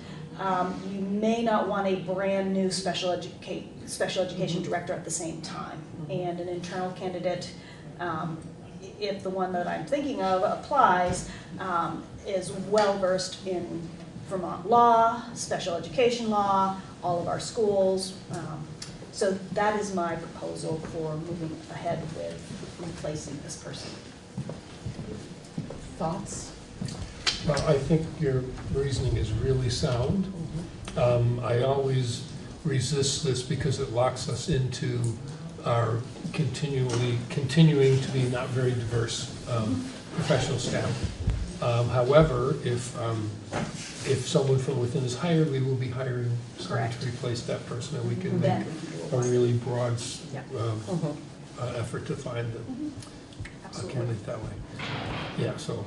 you may not want a brand new special education director at the same time. And an internal candidate, if the one that I'm thinking of applies, is well-versed in Vermont law, special education law, all of our schools. So that is my proposal for moving ahead with replacing this person. Thoughts? Well, I think your reasoning is really sound. I always resist this because it locks us into our continuing to be not very diverse professional staff. However, if someone from within is hired, we will be hiring someone to replace that person, and we can make a really broad effort to find a candidate that way. Yeah, so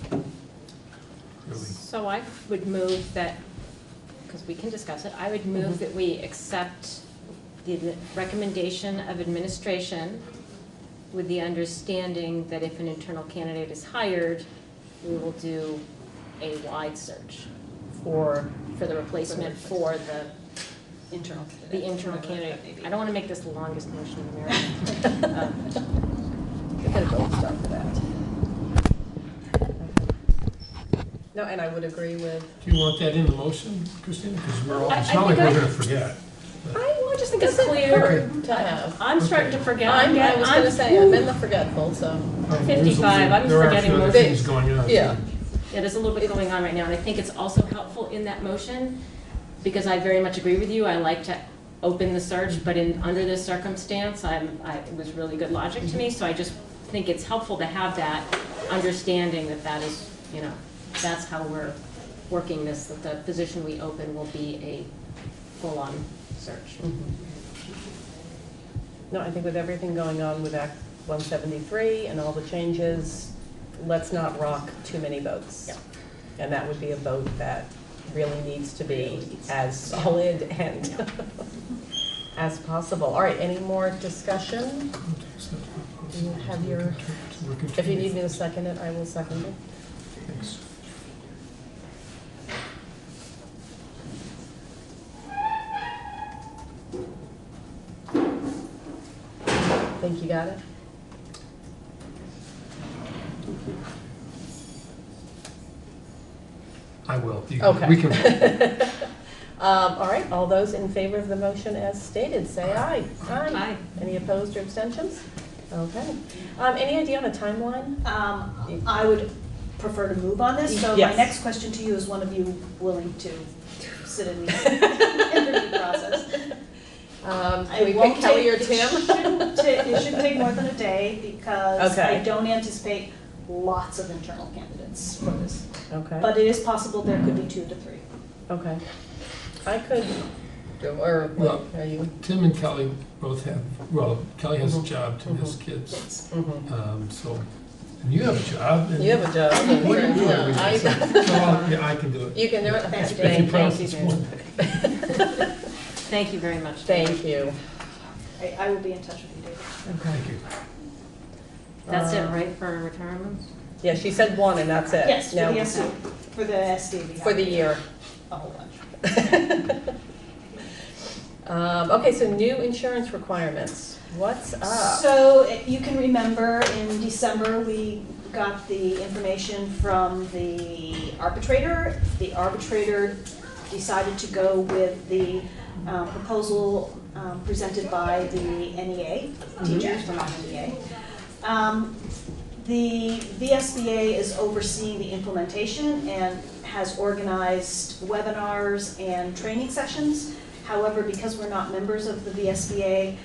really. So I would move that, because we can discuss it, I would move that we accept the recommendation of administration with the understanding that if an internal candidate is hired, we will do a wide search for the replacement for the internal candidate. I don't want to make this the longest motion in America. We'll get a gold star for that. No, and I would agree with. Do you want that in the motion, Christina? Because we're all, it's not like we're going to forget. I just think it's clear to have. I'm starting to forget. I was going to say, I'm in the forgetful, so. 55, I'm forgetting most things going on. Yeah. Yeah, there's a little bit going on right now, and I think it's also helpful in that motion, because I very much agree with you. I like to open the search, but under this circumstance, it was really good logic to me, so I just think it's helpful to have that understanding that is, that's how we're working this, that the position we open will be a full-on search. No, I think with everything going on with Act 173 and all the changes, let's not rock too many boats. Yeah. And that would be a boat that really needs to be as solid and as possible. All right, any more discussion? Do you have your, if you need me to second it, I will second it. Thanks. Think you got it? I will. Okay. We can. All right, all those in favor of the motion as stated, say aye. Aye. Any opposed or abstentions? Okay. Any idea on a timeline? I would prefer to move on this, so Yes. my next question to you is, one of you willing to sit in the interview process? Can we pick Kelly or Tim? It shouldn't take more than a day, because Okay. I don't anticipate lots of internal candidates for this. Okay. But it is possible there could be 2 to 3. Okay. I could, or Well, are you? Tim and Kelly both have, Kelly has a job, Tim has kids. So, and you have a job. And You have a job. What do you do Yeah, every day? Yeah, I can do it. You can do it? Okay. If you promise you, it's Jen. one. Thank you very much. Thank you. I will be in touch with you, David. Thank you. That's it, right, for retirements? Yeah, she said 1 and that's it. Yes, for Now- the SD, for the SD. we have For the year. A whole bunch. Okay, so new insurance requirements. What's up? So you can remember in December, we got the information from the arbitrator. The arbitrator decided to go with the proposal presented by the NEA, teachers from NEA. The VSBA is overseeing the implementation and has organized webinars and training sessions. However, because we're not members of the VSBA,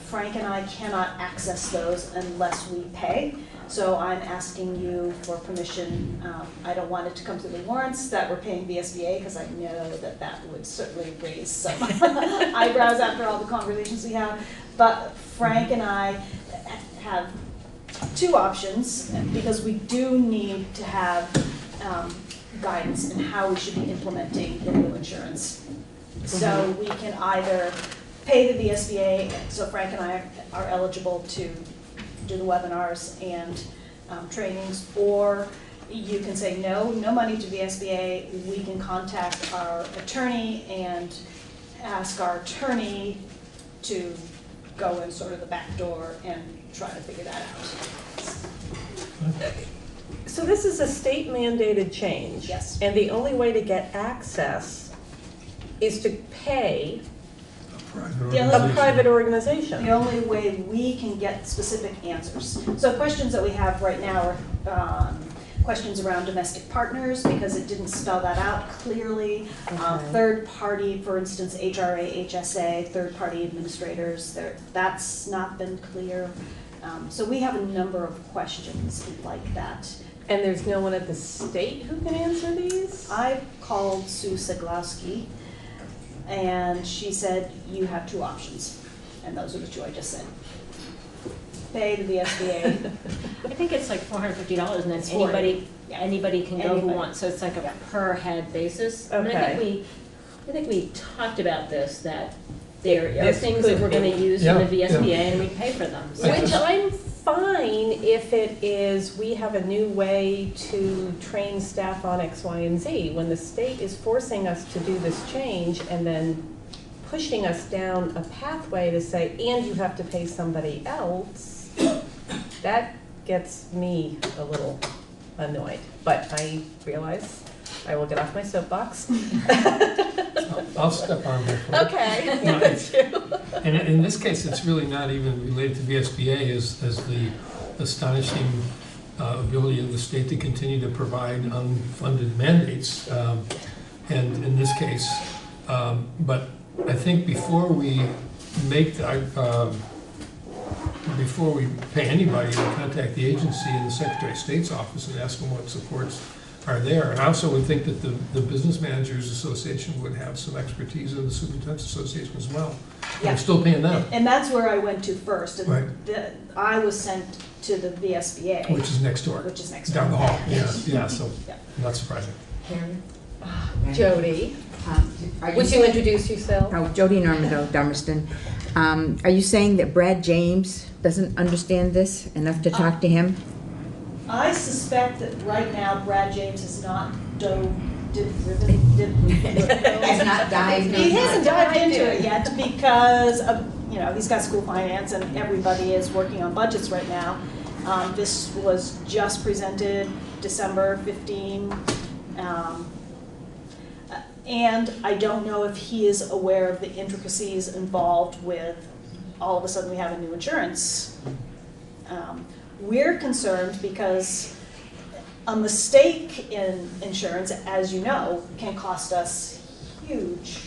Frank and I cannot access those unless we pay. So I'm asking you for permission. I don't want it to come through the warrants that we're paying VSBA, because I know that that would certainly raise some eyebrows after all the conversations we have. But Frank and I have two options, because we do need to have guidance in how we should be implementing the new insurance. So we can either pay the VSBA, so Frank and I are eligible to do the webinars and trainings, or you can say no money to VSBA. We can contact our attorney and ask our attorney to go in sort of the back door and try to figure that out. So this is a state mandated change. Yes. And the only way to get access is to pay a private organization. The only way we can get specific answers. So questions that we have right now are questions around domestic partners, because it didn't spell that out clearly. Third party, for instance, HRA, HSA, third party administrators, that's not been clear. So we have a number of questions like that. And there's no one at the state who can answer these? I called Sue Seglowski, and she said, you have two options. And those are the two I just said. Pay the VSBA. I think it's like $450, and then anybody can go who wants. So it's like a per head basis. Okay. And I think we talked about this, that there are things that we're going to use in the VSBA, and we pay for them. So. Which I'm fine if it is, we have a new way to train staff on X, Y, and Z. When the state is forcing us to do this change and then pushing us down a pathway to say, and you have to pay somebody else, that gets me a little annoyed. But I realize I will get off my soapbox. I'll step on there. Okay. No, and in this case, it's really not even related to VSBA as the astonishing ability of the state to continue to provide unfunded mandates. And in this case, but I think before we make before we pay anybody, we contact the agency and the Secretary of State's office and ask them what supports are there. And I also would think that the Business Managers Association would have some expertise, in the Superintendent's Association as well. Yeah. I'm still paying them. And that's where I went to first. And Right. I was sent to the VSBA. Which is next door. Which is next door. Down the hall, yeah, Yes. yeah, so, not surprising. Jody, Are would you saying- introduce yourself? Oh, Jody Normando, Dummerston. Are you saying that Brad James doesn't understand this enough to talk to him? I suspect that right now Brad James has not Has not dived He into hasn't it. dived into it yet because of, he's got school finance and everybody is working on budgets right now. This was just presented December 15. And I don't know if he is aware of the intricacies involved with all of a sudden we have a new insurance. We're concerned because a mistake in insurance, as you know, can cost us huge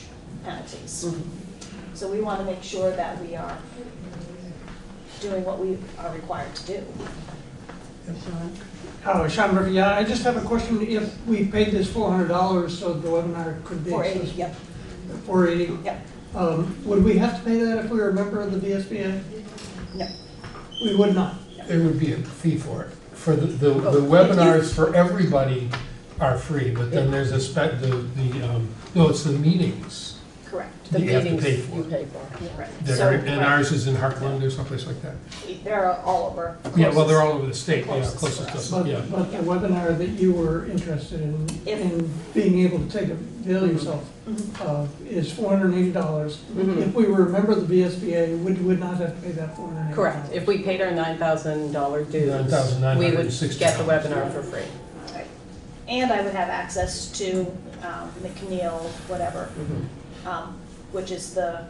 penalties. So we want to make sure that we are doing what we are required to do. Sean Murphy, yeah, I just have a question. If we paid this $400 so the webinar could be $480, yep. $480. Yep. Would we have to pay that if we were a member of the VSBA? No. We would not. There would be a fee for it. For the webinars for everybody are free, but then there's it's the meetings. Correct. The that you have to meetings pay for. you pay for. Right. And ours is in Heartland or someplace like that. They're all over. Yeah, well, they're all over the state, yeah, Closest closest to us. to us, yeah. But the webinar that you were interested in being able to take a bill yourself is $480. If we were a member of the VSBA, we would not have to pay that $480. Correct. If we paid our $9,000 dues, we would get the webinar for free. Right. And I would have access to McNeil, whatever, which is the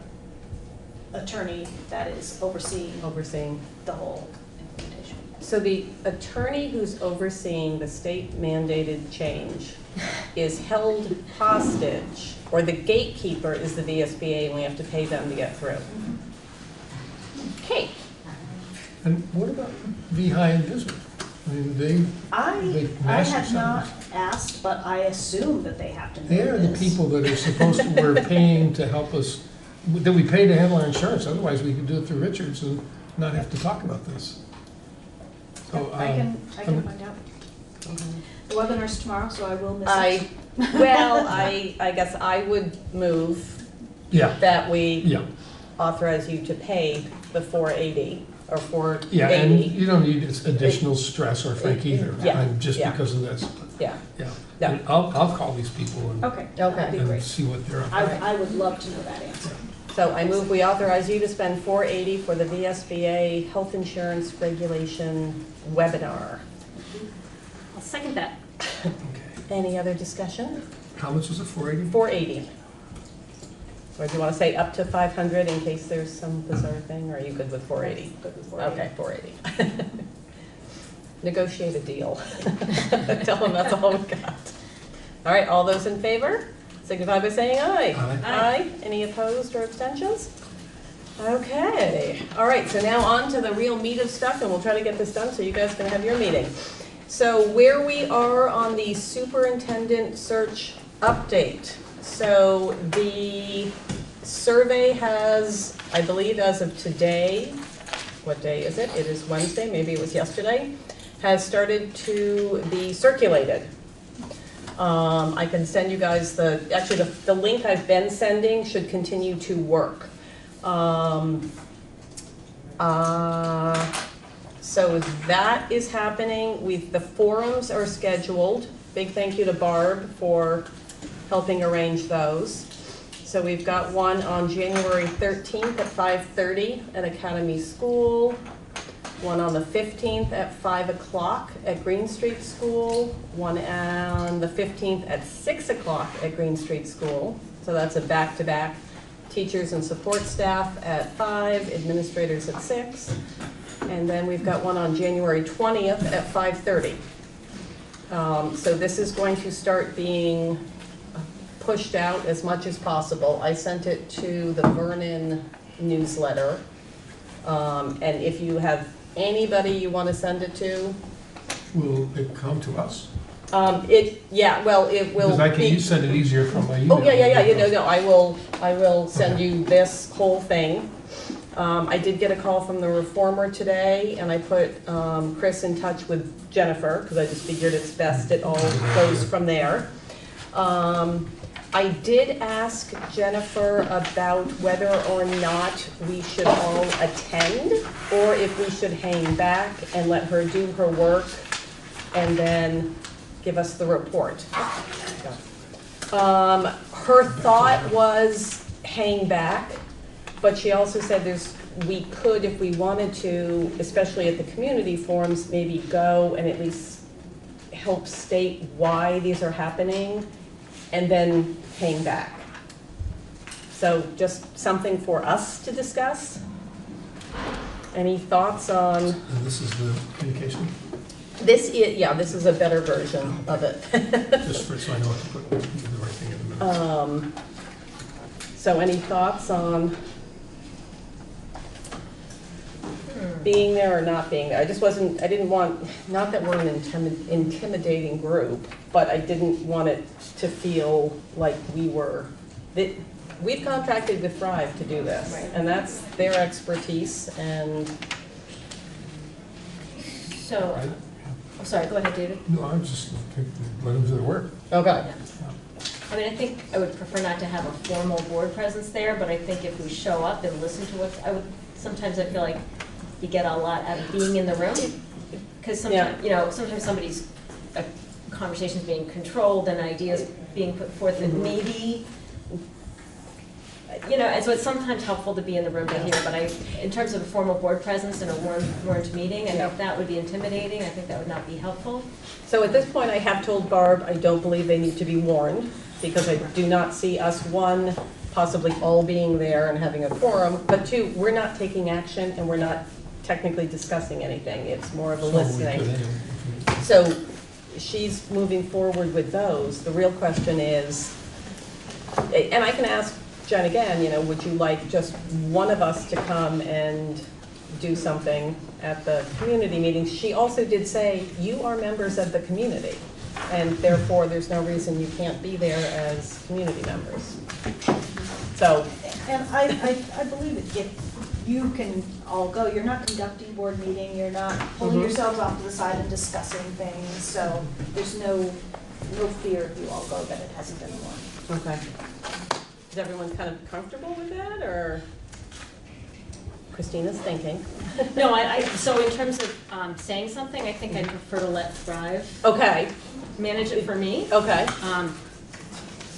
attorney that is overseeing Overseeing. the whole implementation. So the attorney who's overseeing the state mandated change is held hostage, or the gatekeeper is the VSBA, and we have to pay them to get through. Okay. And what about VHI and Visit? I mean, they I massive have not sums. asked, but I assume that they have to know They are the this. people that are supposed to, we're paying to help us, that we pay to handle our insurance, otherwise we could do it through Richards and not have to talk about this. So, I can find out. The webinar's tomorrow, so I will miss it. I guess I would move Yeah. that we Yeah. authorize you to pay the 480 or 480. Yeah, and you don't need additional stress or Frank either, Yeah, just yeah. because of this. Yeah. Yeah. Yeah. And I'll call these people and. Okay, that'd be And great. see what they're up to. I would love to know that answer. So I move we authorize you to spend $480 for the VSBA Health Insurance Regulation webinar. I'll second that. Any other discussion? How much was it, 480? 480. Or do you want to say up to 500 in case there's some bizarre thing, or are you good with 480? Good with 480. Okay, 480. Negotiate a deal. Tell them that's all we got. All right, all those in favor? Signify by saying aye. Aye. Aye. Any opposed or abstentions? Okay. All right, so now on to the real meat of stuff, and we'll try to get this done so you guys can have your meeting. So where we are on the superintendent search update. So the survey has, I believe as of today, what day is it? It is Wednesday, maybe it was yesterday, has started to be circulated. I can send you guys actually the link I've been sending should continue to work. So that is happening. The forums are scheduled. Big thank you to Barb for helping arrange those. So we've got one on January 13th at 5:30 at Academy School, one on the 15th at 5 o'clock at Green Street School, one on the 15th at 6 o'clock at Green Street School. So that's a back-to-back. Teachers and support staff at 5, administrators at 6. And then we've got one on January 20th at 5:30. So this is going to start being pushed out as much as possible. I sent it to the Vernon newsletter. And if you have anybody you want to send it to, Will it come to us? it will Because be. you send it easier from my email. Oh, yeah, I will send you this whole thing. I did get a call from the Reformer today, and I put Chris in touch with Jennifer, because I just figured it's best it all goes from there. I did ask Jennifer about whether or not we should all attend, or if we should hang back and let her do her work, and then give us the report. Her thought was hang back, but she also said we could, if we wanted to, especially at the community forums, maybe go and at least help state why these are happening, and then hang back. So just something for us to discuss. Any thoughts on? And this is the communication? This is a better version of it. Just so I know what to put the right thing in the minutes. So any thoughts on being there or not being there? I didn't want, not that we're an intimidating group, but I didn't want it to feel like we've contracted with Thrive to do this, and that's their expertise, and. So, I'm sorry, go ahead, David. No, I'm just, let them do their work. Okay. I mean, I think I would prefer not to have a formal board presence there, but I think if we show up and listen to sometimes I feel like you get a lot out of being in the room. Because sometimes, sometimes somebody's conversation's being controlled and ideas being put forth that maybe, and so it's sometimes helpful to be in the room to hear, but in terms of a formal board presence and a warned meeting, I think that would be intimidating. I think that would not be helpful. So at this point, I have told Barb I don't believe they need to be warned, because I do not see us, one, possibly all being there and having a forum, but two, we're not taking action and we're not technically discussing anything, it's more of a So we listening. could- So she's moving forward with those. The real question is, and I can ask Jen again, you know, would you like just one of us to come and do something at the community meetings? She also did say, you are members of the community, and therefore there's no reason you can't be there as community members. So, And I believe if you can all go, you're not conducting board meeting, you're not pulling Mhm. yourselves off to the side and discussing things, so there's no fear if you all go that it hasn't been one. okay. Is everyone kind of comfortable with that, or? Christina's thinking. No, so in terms of saying something, I think I'd prefer to let Thrive Okay, manage it for me. okay.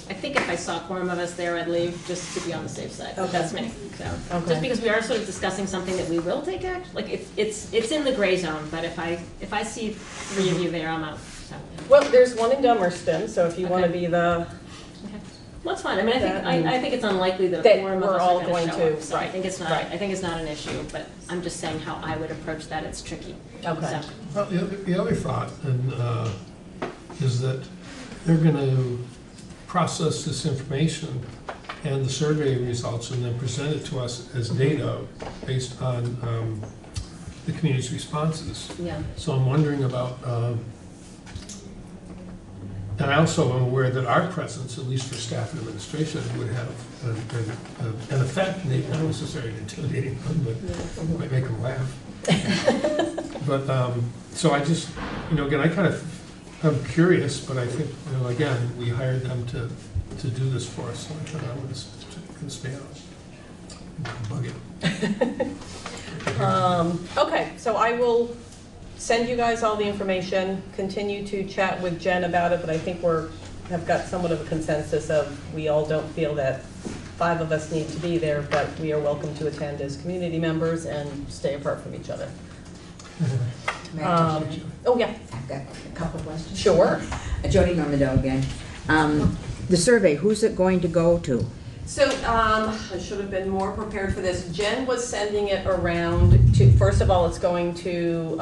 I think if I saw a quorum of us there, I'd leave just to be on the safe side. Okay. That's me. So, Okay. just because we are sort of discussing something that we will take action, like it's in the gray zone, but if I see three of you there, I'm out. So. Well, there's one in Dummerston, so if you want to Okay. be the, Well, that's fine. I mean, That- I think it's unlikely that a That quorum of we're us all are going going to show to- up. So I right, think it's not. right. I think it's not an issue, but I'm just saying how I would approach that. It's tricky. Okay. So. Well, the other thought is that they're going to process this information and the survey results and then present it to us as data based on the community's responses. Yeah. So I'm wondering about, and I also am aware that our presence, at least for staff and administration, would have an effect, maybe not necessarily intimidating them, but might make them laugh. But, so I just, again, I'm curious, but I think, again, we hired them to do this for us, so I thought I was going to stay out. Bug it. okay, so I will send you guys all the information, continue to chat with Jen about it, but I think have got somewhat of a consensus of, we all don't feel that 5 of us need to be there, but we are welcome to attend as community members and stay apart from each other. May I touch on it? Oh, yeah. I've got a couple of questions. Sure. Jody Normando again. The survey, who's it going to go to? So, I should have been more prepared for this. Jen was sending it around to, first of all, it's going to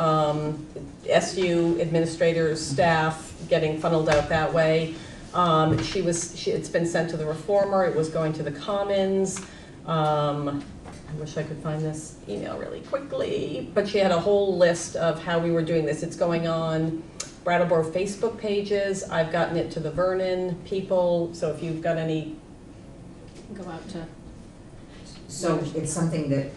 SU administrators, staff, getting funneled out that way. It's been sent to the Reformer, it was going to the Commons. I wish I could find this email really quickly, but she had a whole list of how we were doing this. It's going on Brattleboro Facebook pages. I've gotten it to the Vernon people, so if you've got any. Go out to. So it's something that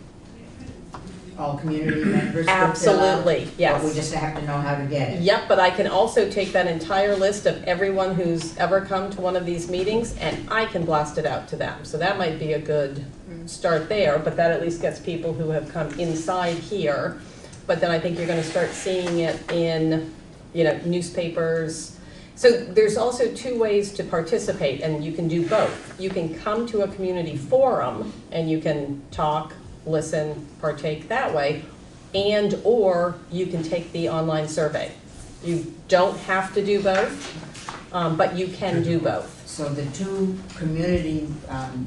all community members could fill out? Absolutely, yes. But we just have to know how to get it? Yep, but I can also take that entire list of everyone who's ever come to one of these meetings, and I can blast it out to them. So that might be a good start there, but that at least gets people who have come inside here. But then I think you're gonna start seeing it in, newspapers. So there's also 2 ways to participate, and you can do both. You can come to a community forum, and you can talk, listen, partake that way, or you can take the online survey. You don't have to do both, but you can do both. So the 2 community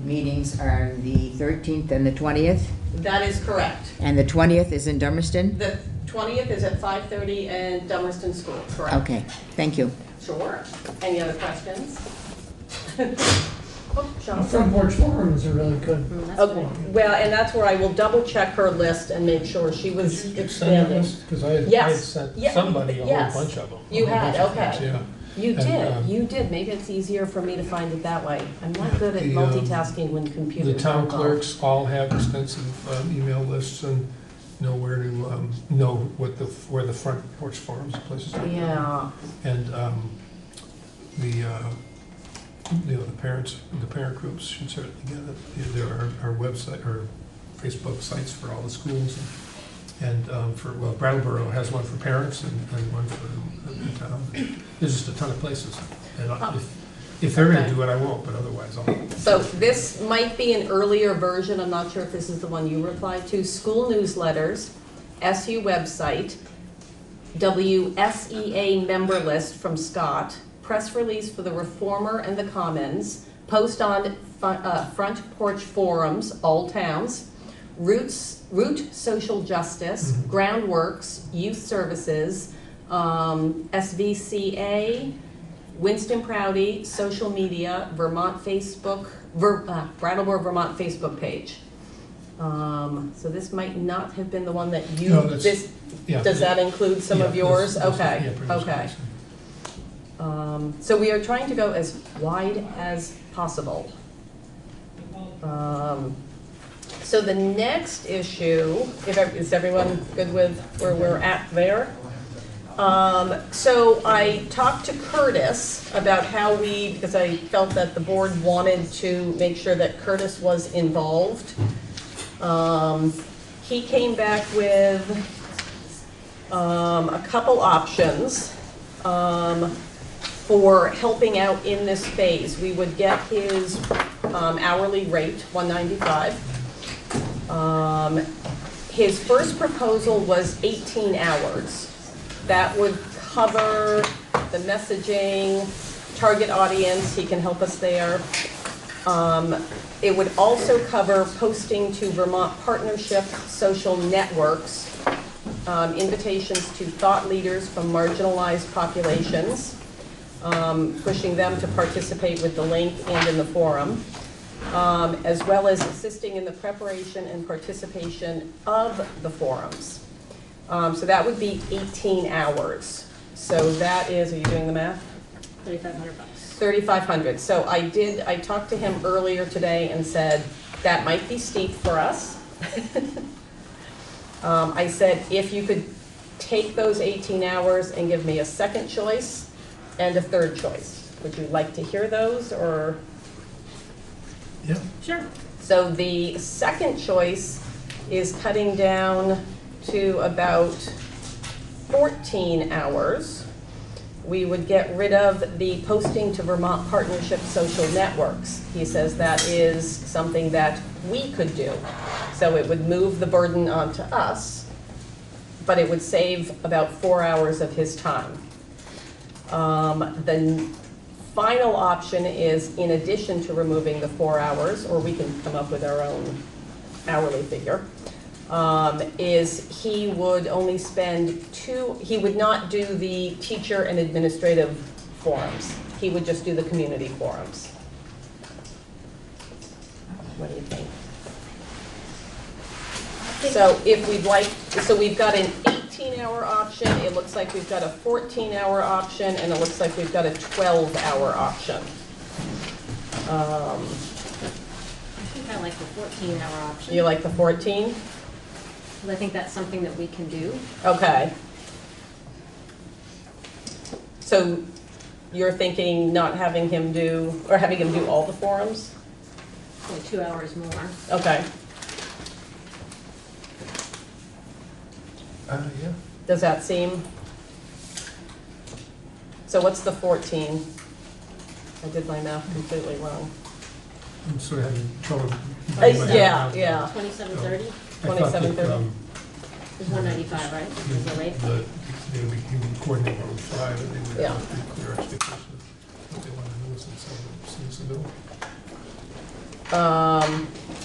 meetings are the 13th and the 20th? That is correct. And the 20th is in Dummerston? The 20th is at 5:30 in Dummerston School, correct? Okay, thank you. Sure. Any other questions? Oh, Sean. Front Porch Forum is a really good. Well, and that's where I will double check her list and make sure she was expanding. Because I had Yes. sent Yeah, somebody a whole yes. bunch of them. You A whole had, bunch of okay. things, yeah. You And, did. Maybe it's easier for me to find it that way. I'm not good at The, multitasking when computers The town are involved. clerks all have extensive email lists and know where to, know where the front porch forums and places like that. Yeah. And the parent groups should certainly get it. There are website or Facebook sites for all the schools, and Brattleboro has one for parents and one for the town. There's just a ton of places, and if they're going to do it, I won't, but otherwise I'll. So this might be an earlier version, I'm not sure if this is the one you replied to. School newsletters, SU website, WSEA member list from Scott, press release for the Reformer and the Commons, post on front porch forums, all towns, Root Social Justice, Groundworks, Youth Services, SVCA, Winston Prouty, Social Media, Vermont Facebook, Brattleboro, Vermont Facebook page. So this might not have been the one that you, No, that's- yeah. does that include some of Yeah, yours? those- Okay, yeah, pretty much okay. So we are trying to go as wide as possible. So the next issue, is everyone good with where we're at there? So I talked to Curtis about how because I felt that the board wanted to make sure that Curtis was involved. He came back with a couple options for helping out in this phase. We would get his hourly rate, $195. His first proposal was 18 hours. That would cover the messaging, target audience, he can help us there. It would also cover posting to Vermont Partnership social networks, invitations to thought leaders from marginalized populations, pushing them to participate with the link and in the forum, as well as assisting in the preparation and participation of the forums. So that would be 18 hours. So that is, are you doing the math? $3,500. 3,500. So I talked to him earlier today and said, that might be steep for us. I said, if you could take those 18 hours and give me a second choice and a third choice. Would you like to hear those, or? Yeah. Sure. So the second choice is cutting down to about 14 hours. We would get rid of the posting to Vermont Partnership social networks. He says that is something that we could do. So it would move the burden onto us, but it would save about 4 hours of his time. The final option is, in addition to removing the 4 hours, or we can come up with our own hourly figure, is he would only spend he would not do the teacher and administrative forums. He would just do the community forums. What do you think? So if we'd like, so we've got an 18-hour option, it looks like we've got a 14-hour option, and it looks like we've got a 12-hour option. I think I like the 14-hour option. You like the 14? Because I think that's something that we can do. Okay. So you're thinking not having him do, or having him do all the forums? So 2 hours more. Okay. Yeah. Does that seem? So what's the 14? I did my math completely wrong. I'm sort of having trouble. Yeah, yeah. 2730? 2730. It's 195, right? Is the rate? They would coordinate what we five, and they would Yeah. have a clear expectation of what they want to do since the bill.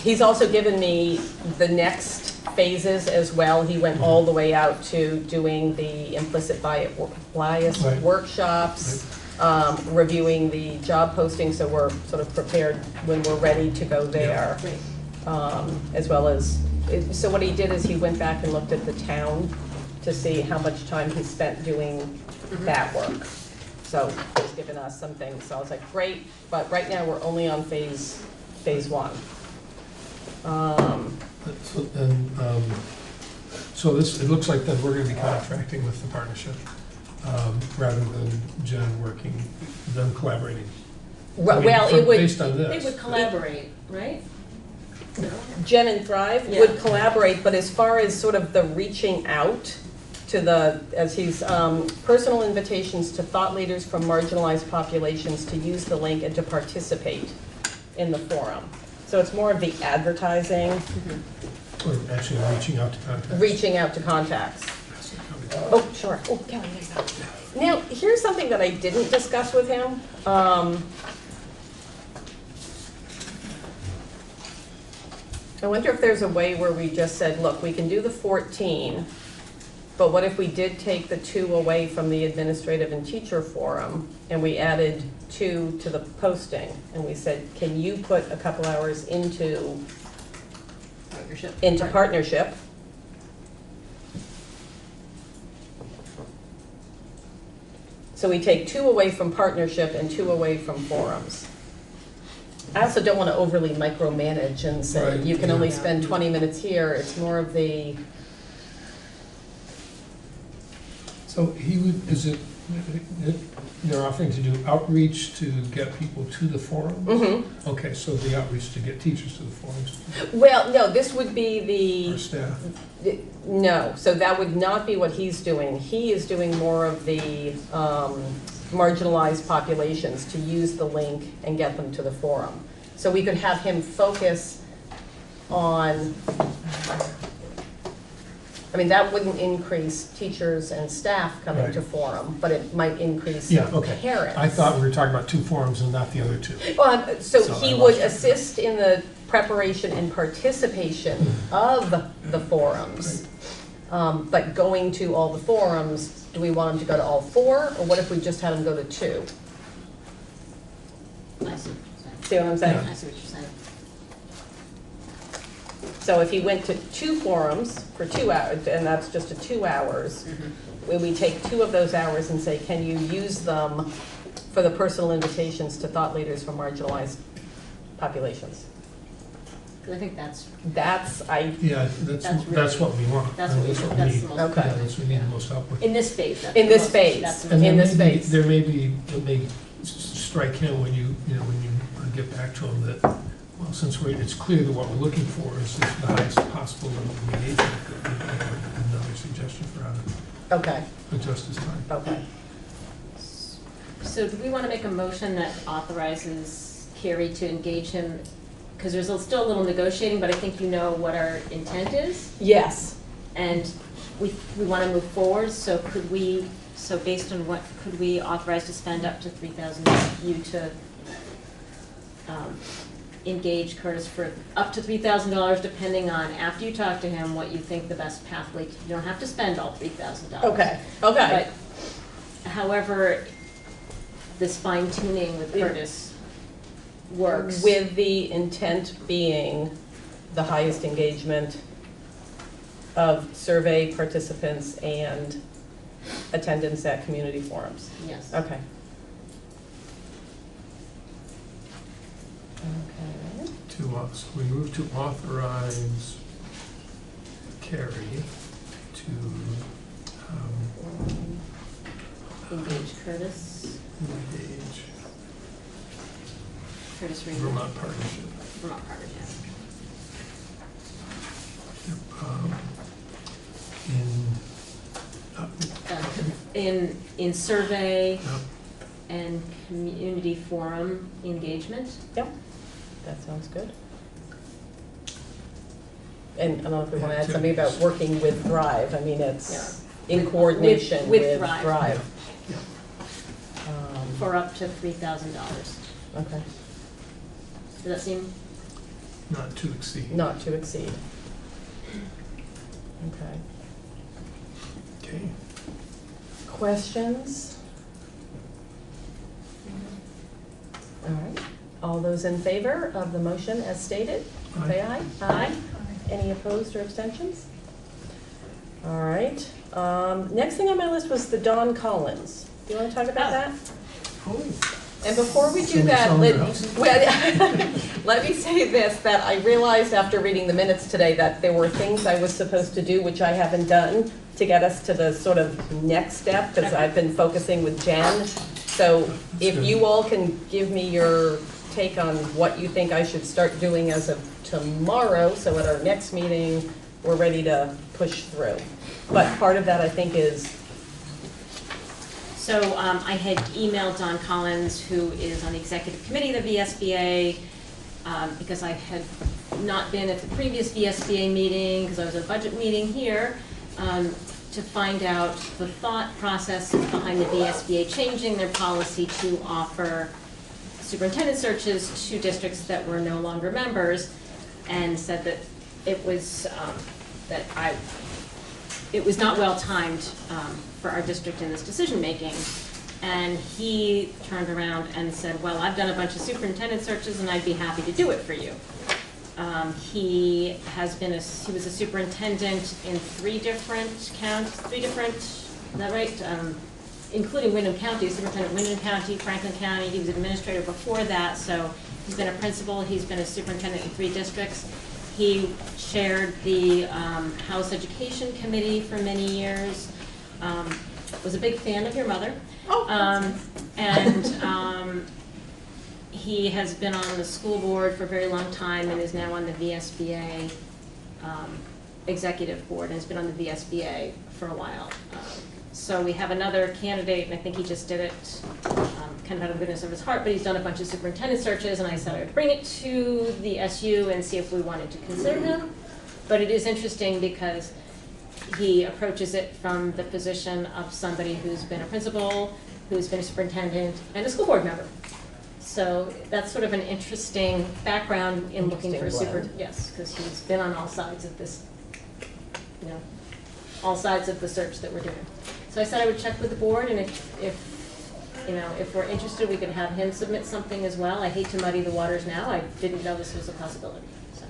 He's also given me the next phases as well. He went all the way out to doing the implicit bias Right. workshops, reviewing the job posting, so we're sort of prepared when we're ready to go there. As well as, so what he did is he went back and looked at the town to see how much time he spent doing that work. So he's given us some things, so I was like, great, but right now we're only on phase one. So this, it looks like then we're going to be contracting with the partnership rather than Jen working, them collaborating. Well, it would. Based on this. They would collaborate, right? Jen and Thrive would collaborate, but as far as sort of the reaching out to as he's, personal invitations to thought leaders from marginalized populations to use the link and to participate in the forum. So it's more of the advertising. Or actually reaching out to contacts. Reaching out to contacts. Oh, sure. Oh, Kelly, there you go. Now, here's something that I didn't discuss with him. I wonder if there's a way where we just said, look, we can do the 14, but what if we did take the 2 away from the administrative and teacher forum, and we added 2 to the posting, and we said, can you put a couple hours into partnership? So we take 2 away from partnership and 2 away from forums. I also don't want to overly micromanage and say, Right, you can yeah. only spend 20 minutes here. It's more of the, So he would, is it, they're offering to do outreach to get people to the forums? Mm-hmm. Okay, so the outreach to get teachers to the forums, well, no, this would be or staff? no, so that would not be what he's doing. He is doing more of the marginalized populations to use the link and get them to the forum. So we could have him focus on, I mean, that wouldn't increase teachers and staff coming Right. to forum, but it might increase Yeah, okay. parents. I thought we were talking about 2 forums and not the other 2. So So he I would lost it. assist in the preparation and participation of the forums. But going to all the forums, do we want him to go to all 4, or what if we just had him go to 2? I see See what I'm saying? I see what you're saying. So if he went to 2 forums for 2 hours, and that's just a 2 hours, we take 2 of those hours and say, can you use them for the personal invitations to thought leaders from marginalized populations? I think that's, Yeah, that's what we want. That's what we That's want. what That's we the need. most Yeah, Okay. that's what we need the most help with. in this phase. that's In the this most- phase. that's the And In there this may be, space. there may be, it may strike him when you get back to him that, well, since it's clear that what we're looking for is the highest possible level of engagement, that we have another suggestion for how to Okay, adjust his time. okay. So do we want to make a motion that authorizes Carrie to engage him? Because there's still a little negotiating, but I think you know what our intent is. Yes. And we want to move forward, so could we, so based on what, could we authorize to spend up to $3,000 you to engage Curtis for up to $3,000, depending on, after you talk to him, what you think the best pathway, you don't have to spend all $3,000. Okay, okay. But however, this fine tuning with Curtis works. With the intent being the highest engagement of survey participants and attendance at community forums. Yes. Okay. So we move to authorize Carrie to Engage Curtis. engage Curtis Reed. Vermont Partnership. Vermont Partnership. In survey and community forum engagement. Yep, that sounds good. And I don't know if we want to add something about working with Thrive. I mean, it's in coordination with Thrive. For up to $3,000. Okay. Does that seem? Not to exceed. Not to exceed. Okay. Okay. Questions? All right. All those in favor of the motion as stated, say aye. Aye. Any opposed or abstentions? All right. Next thing on my list was the Don Collins. Do you want to talk about that? And before we do that, let me say this, that I realized after reading the minutes today that there were things I was supposed to do which I haven't done to get us to the sort of next step, because I've been focusing with Jen. So if you all can give me your take on what you think I should start doing as of tomorrow, so at our next meeting, we're ready to push through. But part of that, I think, is So I had emailed Don Collins, who is on the executive committee of the VSBA, because I had not been at the previous VSBA meeting, because I was at a budget meeting here, to find out the thought process behind the VSBA changing their policy to offer superintendent searches to districts that were no longer members, and said that it was, it was not well timed for our district in this decision-making. And he turned around and said, well, I've done a bunch of superintendent searches and I'd be happy to do it for you. He was a superintendent in 3 different counties, is that right? Including Windham County, superintendent Windham County, Franklin County. He was administrator before that, so he's been a principal, he's been a superintendent in 3 districts. He chaired the House Education Committee for many years, was a big fan of your mother. He has been on the school board for a very long time and is now on the VSBA executive board and has been on the VSBA for a while. So we have another candidate, and I think he just did it kind of out of the goodness of his heart, but he's done a bunch of superintendent searches, and I said I would bring it to the SU and see if we wanted to consider him. But it is interesting because he approaches it from the position of somebody who's been a principal, who's been a superintendent, and a school board member. So that's sort of an interesting background in looking for a yes, because he's been on all sides of this, all sides of the search that we're doing. So I said I would check with the board, and if we're interested, we could have him submit something as well. I hate to muddy the waters now. I didn't know this was a possibility. So.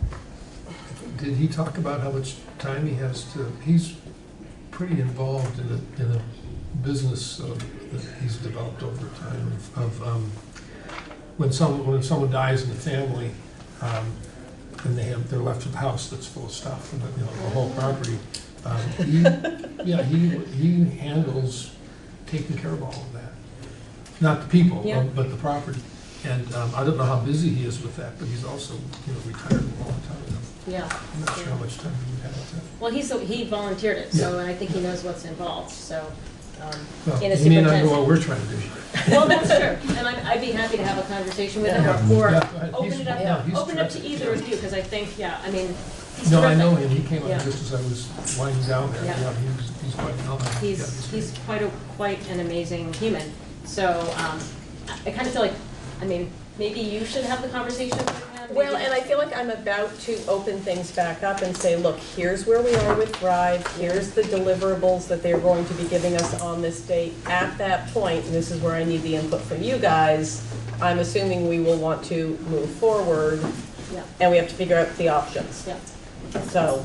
Did he talk about how much time he has to? He's pretty involved in a business that he's developed over time of when someone dies in the family, and they're left with a house that's full of stuff and the whole property. He handles taking care of all of that. Not the people, but the property. And I don't know how busy he is with that, but he's also retired a long time ago. Yeah. I'm not sure how much time he would have with that. Well, he volunteered it, so and I think he knows what's involved. So. In a he may not know what we're trying to do. Well, that's true, and I'd be happy to have a conversation with him, or open it up to either of you, because I think, I mean, no, I know him. He came up just as I was winding down there. Yeah, he's quite well. He's quite an amazing human. So I kind of feel like, I mean, maybe you should have the conversation with him. Well, and I feel like I'm about to open things back up and say, look, here's where we are with Thrive, here's the deliverables that they're going to be giving us on this date. At that point, and this is where I need the input from you guys, I'm assuming we will want to move forward, and we have to figure out the options. So,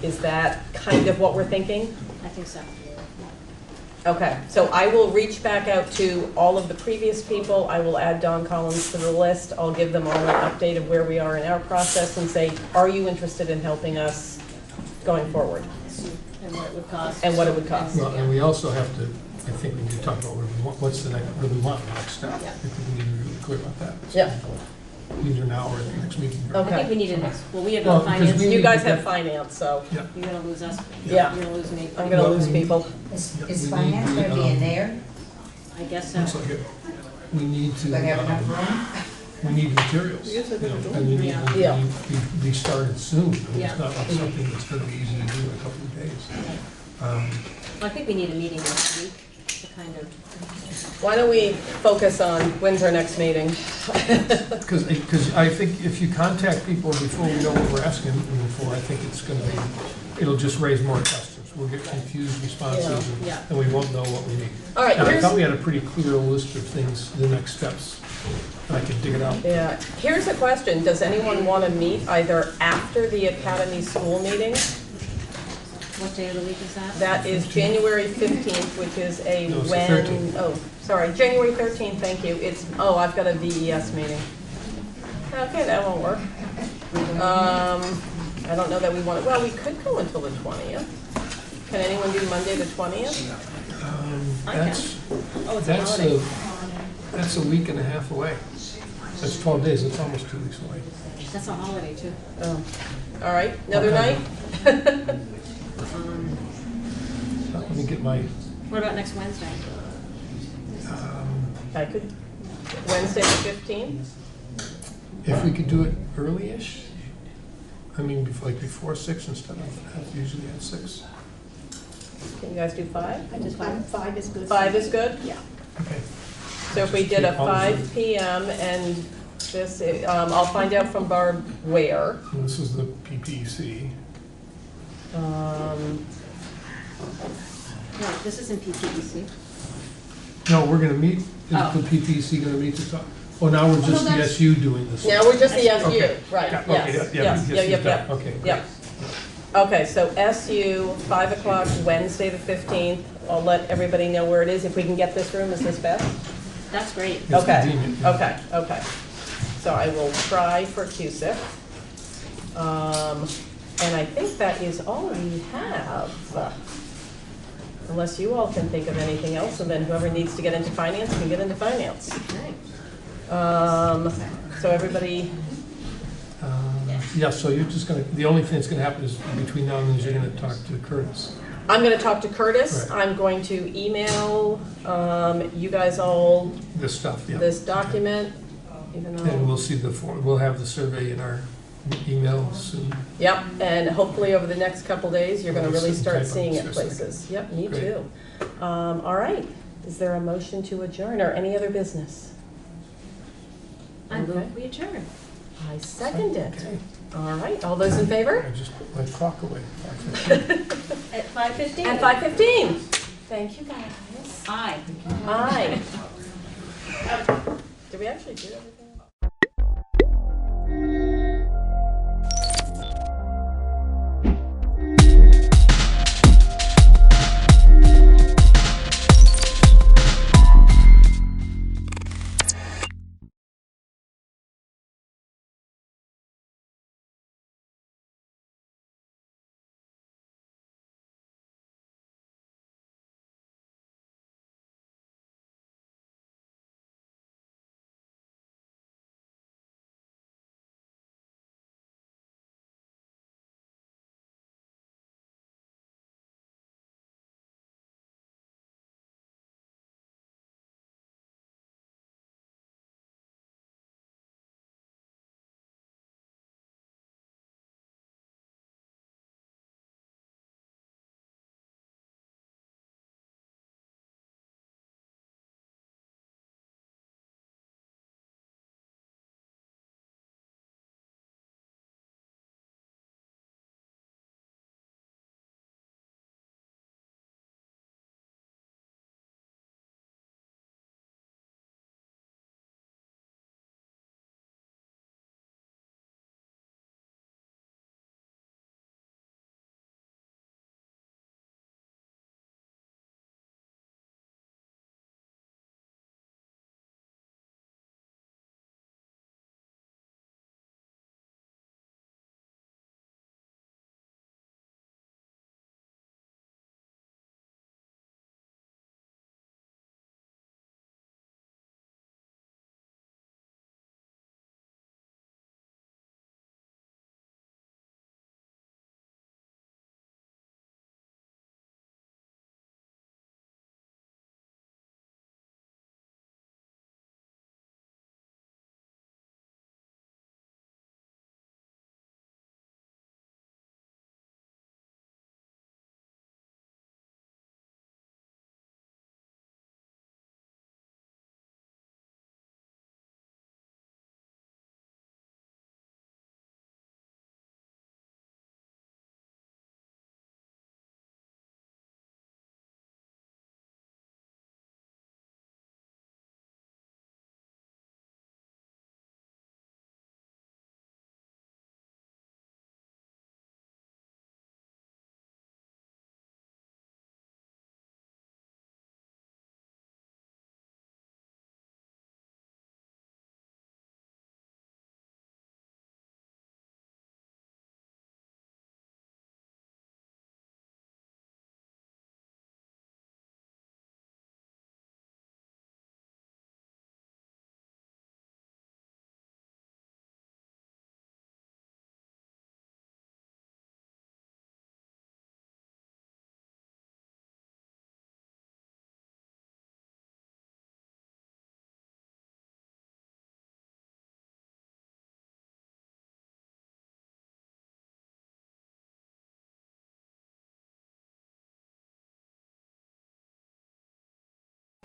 is that kind of what we're thinking? I think so. Okay, so I will reach back out to all of the previous people. I will add Don Collins to the list. I'll give them all an update of where we are in our process and say, are you interested in helping us going forward? And what it would cost. And what it would cost. Well, and we also have to, I think we need to talk about what's the next, what we want the next step. I think we need to be really clear about that. Yeah. Either now or at the next meeting. Okay. I think we need a next, we have finance. You guys have finance, so. Yeah. You're gonna lose us. Yeah. You're gonna lose me. I'm gonna lose people. Is finance gonna be in there? I guess so. Looks like it. We need to. Do they have enough room? We need materials. And we need to be started soon. I mean, it's not like something that's gonna be easy to do in a couple of days. I think we need a meeting next week to kind of. Why don't we focus on when's our next meeting? Because I think if you contact people before we know what we're asking them for, I think it's going to be, it'll just raise more questions. We'll get confused responses and we won't know what we need. All right, and I thought we had a pretty clear list of things, the next steps. And I can dig it out. Yeah. Here's a question. Does anyone want to meet either after the Academy School meeting? What day of the week is that? That is January 15th, which is a January 13th, thank you. I've got a VES meeting. Okay, that won't work. I don't know that we want to, well, we could go until the 20th. Can anyone do Monday the 20th? That's a week and a half away. That's 12 days, that's almost 2 weeks away. That's a holiday too. Oh, all right, another night? Let me get my... What about next Wednesday? I could, Wednesday the 15th? If we could do it early-ish, I mean, like before 6 instead of usually at 6. Can you guys do 5? I just 5 is good. 5 is good? Yeah. Okay. So if we did a 5 p.m. and This, I'll find out from Barb where. This is the PPC. No, this isn't PPEC. No, we're gonna meet, is Oh. the PPC gonna meet to talk? Oh, now we're just the that's- SU doing this. Now we're just the SU, Okay. right, Yeah, yes, okay, yes, yeah, yes, yes, yep, done. yep. Okay, Yep. Okay, so SU, 5 o'clock, Wednesday the 15th. I'll let everybody know where it is. If we can get this room, is this best? That's great. It's Okay, convenient, yeah. okay, okay. So I will try for CUSIP. And I think that is all we have. Unless you all can think of anything else, and then whoever needs to get into finance can get into finance. So everybody, Yeah, so you're just gonna, the only thing that's gonna happen is between now and then is you're gonna talk to Curtis. I'm gonna talk to Curtis. Right. I'm going to email you guys all This stuff, yeah. this document, even And though, we'll see we'll have the survey in our emails and. yep, and hopefully over the next couple days, you're gonna We'll really sit and start type on seeing this it for a second. places. Yep, me Great. too. All right, is there a motion to adjourn or any other business? I Okay. move we adjourn. I second it. Okay. All right, all those in favor? I just put my clock away. At 5:15. At 5:15. Thank you, guys. Aye. Aye. Did we actually do everything?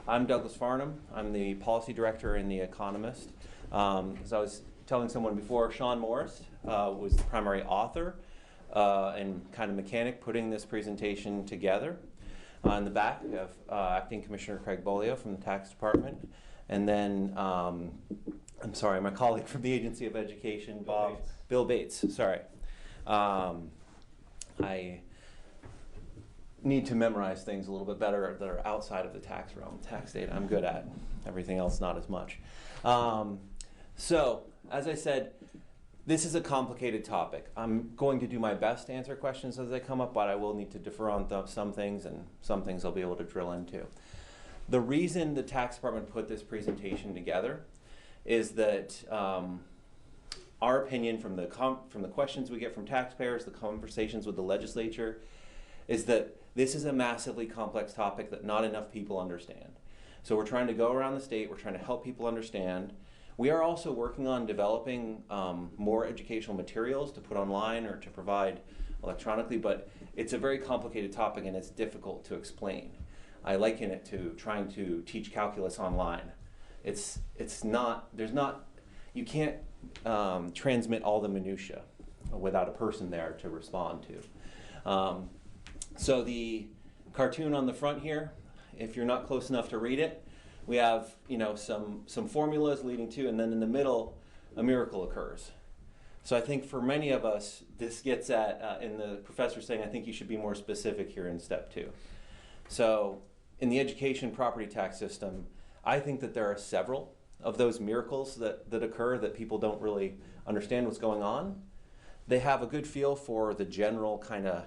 I'm Douglas Farnham. I'm the policy director in The Economist. As I was telling someone before, Sean Morris was the primary author and kind of mechanic putting this presentation together. In the back, we have Acting Commissioner Craig Bolio from the Tax Department, and then, I'm sorry, my colleague from the Agency of Education, Bill Bates, sorry. I need to memorize things a little bit better that are outside of the tax realm. Tax data I'm good at, everything else not as much. So, as I said, this is a complicated topic. I'm going to do my best to answer questions as they come up, but I will need to defer on some things, and some things I'll be able to drill into. The reason the tax department put this presentation together is that our opinion from the questions we get from taxpayers, the conversations with the legislature, is that this is a massively complex topic that not enough people understand. So we're trying to go around the state, we're trying to help people understand. We are also working on developing more educational materials to put online or to provide electronically, but it's a very complicated topic and it's difficult to explain. I liken it to trying to teach calculus online. You can't transmit all the minutia without a person there to respond to. So the cartoon on the front here, if you're not close enough to read it, we have some formulas leading to, and then in the middle, a miracle occurs. So I think for many of us, this gets at, in the professor saying, I think you should be more specific here in step 2. So in the education property tax system, I think that there are several of those miracles that occur that people don't really understand what's going on. They have a good feel for the general kind of,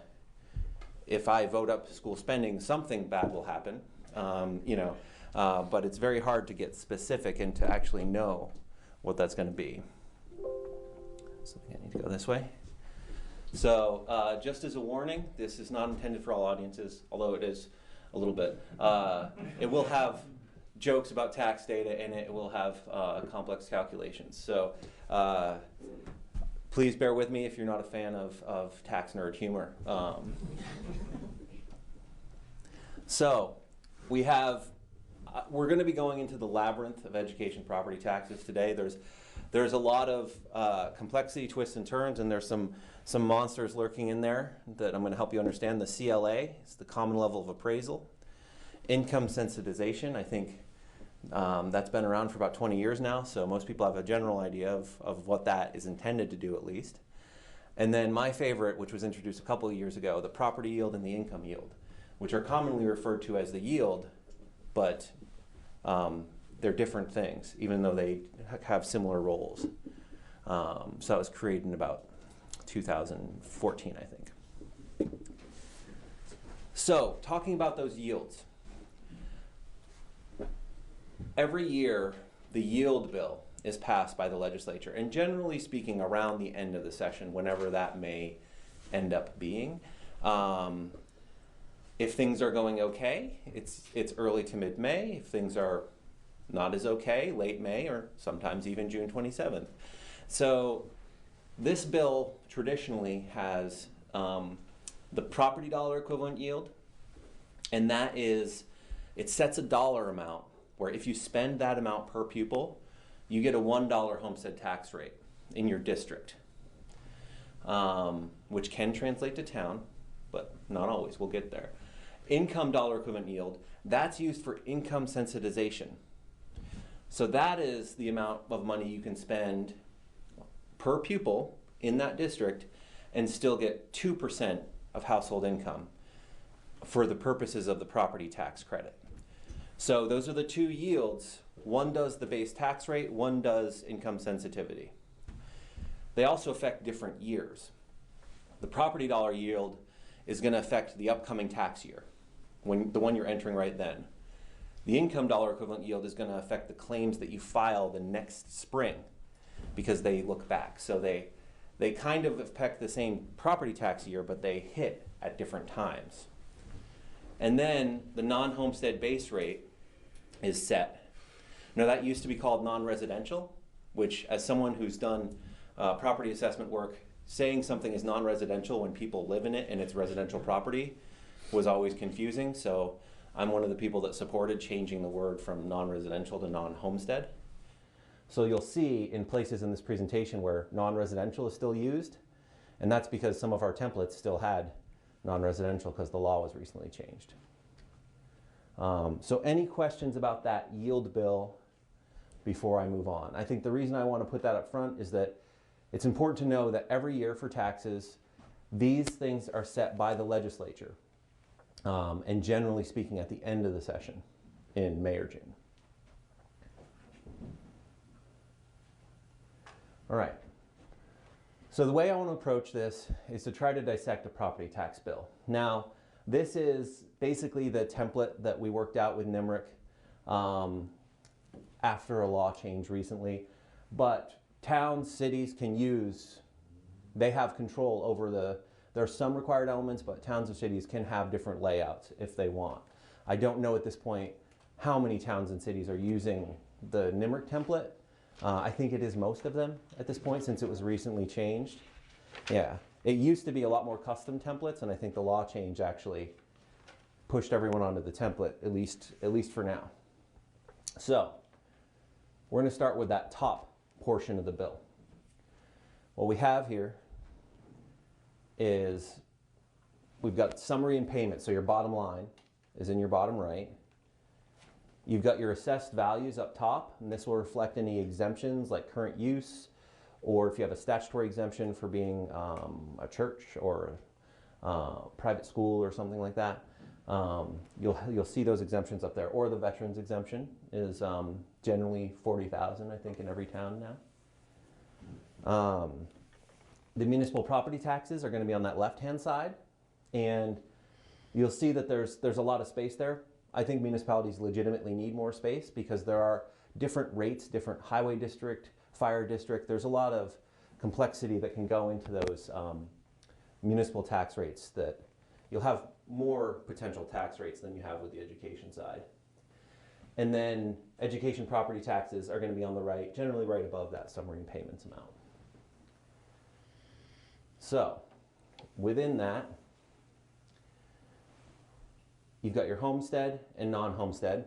if I vote up school spending, something bad will happen, but it's very hard to get specific and to actually know what that's going to be. So I need to go this way. So just as a warning, this is not intended for all audiences, although it is a little bit. It will have jokes about tax data, and it will have complex calculations. So please bear with me if you're not a fan of tax nerd humor. So we're going to be going into the labyrinth of education property taxes today. There's a lot of complexity, twists and turns, and there's some monsters lurking in there that I'm going to help you understand. The CLA is the common level of appraisal. Income sensitization, I think that's been around for about 20 years now, so most people have a general idea of what that is intended to do at least. And then my favorite, which was introduced a couple of years ago, the property yield and the income yield, which are commonly referred to as the yield, but they're different things, even though they have similar roles. So that was created in about 2014, I think. So, talking about those yields. Every year, the yield bill is passed by the legislature, and generally speaking, around the end of the session, whenever that may end up being. If things are going okay, it's early to mid-May. If things are not as okay, late May, or sometimes even June 27th. So this bill traditionally has the property dollar equivalent yield, and that is, it sets a dollar amount where if you spend that amount per pupil, you get a $1 homestead tax rate in your district, which can translate to town, but not always. We'll get there. Income dollar equivalent yield, that's used for income sensitization. So that is the amount of money you can spend per pupil in that district and still get 2% of household income for the purposes of the property tax credit. So those are the two yields. One does the base tax rate, one does income sensitivity. They also affect different years. The property dollar yield is going to affect the upcoming tax year, the one you're entering right then. The income dollar equivalent yield is going to affect the claims that you file the next spring because they look back. So they kind of affect the same property tax year, but they hit at different times. And then the non-homestead base rate is set. Now that used to be called non-residential, which as someone who's done property assessment work, saying something is non-residential when people live in it and it's residential property was always confusing. So I'm one of the people that supported changing the word from non-residential to non-homestead. So you'll see in places in this presentation where non-residential is still used, and that's because some of our templates still had non-residential because the law was recently changed. So any questions about that yield bill before I move on? I think the reason I want to put that up front is that it's important to know that every year for taxes, these things are set by the legislature, and generally speaking at the end of the session in May or June. All right. So the way I want to approach this is to try to dissect a property tax bill. Now, this is basically the template that we worked out with NIMRIC after a law change recently. But towns, cities can use, they have control over there are some required elements, but towns and cities can have different layouts if they want. I don't know at this point how many towns and cities are using the NIMRIC template. I think it is most of them at this point since it was recently changed. Yeah, it used to be a lot more custom templates, and I think the law change actually pushed everyone onto the template, at least for now. So we're going to start with that top portion of the bill. What we have here is we've got summary and payment, so your bottom line is in your bottom right. You've got your assessed values up top, and this will reflect any exemptions like current use, or if you have a statutory exemption for being a church or a private school or something like that. You'll see those exemptions up there, or the veterans exemption is generally $40,000, I think, in every town now. The municipal property taxes are going to be on that left-hand side, and you'll see that there's a lot of space there. I think municipalities legitimately need more space because there are different rates, different highway district, fire district. There's a lot of complexity that can go into those municipal tax rates that you'll have more potential tax rates than you have with the education side. And then education property taxes are going to be on the right, generally right above that summary and payments amount. So within that, you've got your homestead and non-homestead.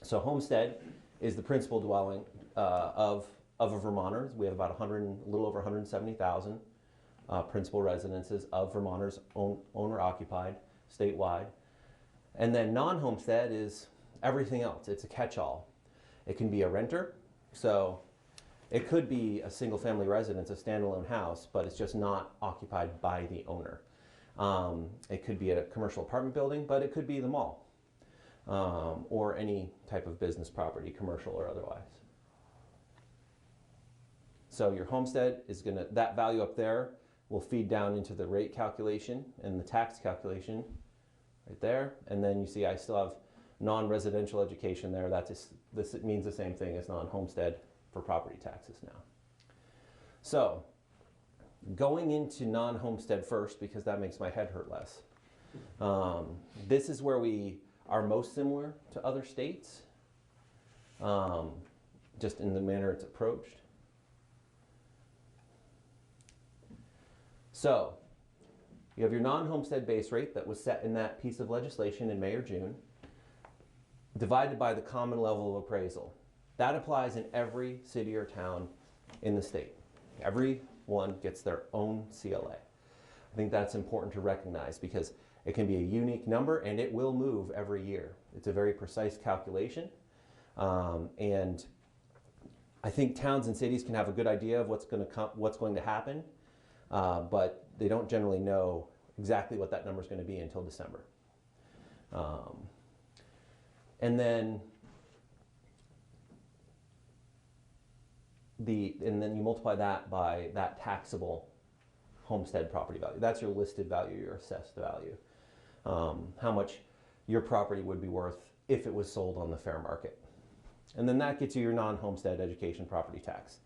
So homestead is the principal dwelling of a Vermonter. We have about a little over 170,000 principal residences of Vermonters owner-occupied statewide. And then non-homestead is everything else. It's a catch-all. It can be a renter, so it could be a single-family residence, a standalone house, but it's just not occupied by the owner. It could be a commercial apartment building, but it could be the mall, or any type of business property, commercial or otherwise. So your homestead is that value up there will feed down into the rate calculation and the tax calculation right there. And then you see I still have non-residential education there. This means the same thing as non-homestead for property taxes now. So going into non-homestead first, because that makes my head hurt less. This is where we are most similar to other states, just in the manner it's approached. So you have your non-homestead base rate that was set in that piece of legislation in May or June, divided by the common level of appraisal. That applies in every city or town in the state. Everyone gets their own CLA. I think that's important to recognize because it can be a unique number and it will move every year. It's a very precise calculation. And I think towns and cities can have a good idea of what's going to happen, but they don't generally know exactly what that number is going to be until December. And then you multiply that by that taxable homestead property value. That's your listed value, your assessed value. How much your property would be worth if it was sold on the fair market. And then that gets you your non-homestead education property tax.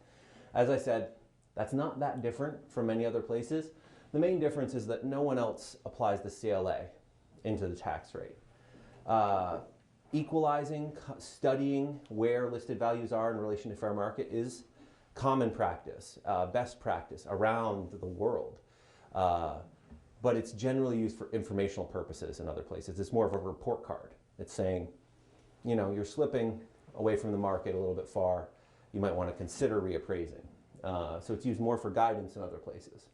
As I said, that's not that different from many other places. The main difference is that no one else applies the CLA into the tax rate. Equalizing, studying where listed values are in relation to fair market is common practice, best practice around the world. But it's generally used for informational purposes in other places. It's more of a report card. It's saying, you know, you're slipping away from the market a little bit far. you might want to consider reappraising. So it's used more for guidance in other places.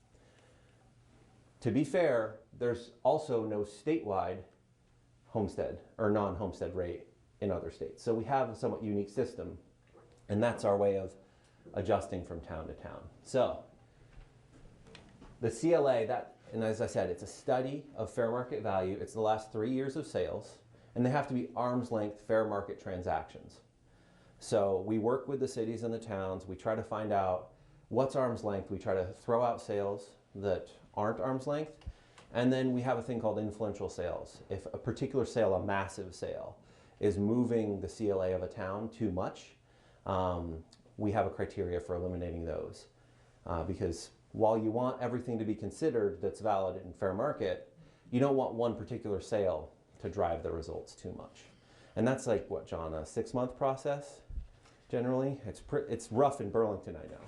To be fair, there's also no statewide homestead or non-homestead rate in other states. So we have a somewhat unique system, and that's our way of adjusting from town to town. So the CLA, and as I said, it's a study of fair market value. It's the last 3 years of sales, and they have to be arm's length fair market transactions. So we work with the cities and the towns. We try to find out what's arm's length. We try to throw out sales that aren't arm's length. And then we have a thing called influential sales. If a particular sale, a massive sale, is moving the CLA of a town too much, we have a criteria for eliminating those. Because while you want everything to be considered that's valid in fair market, you don't want one particular sale to drive the results too much. And that's like, what, John, a 6-month process, generally? It's rough in Burlington, I know.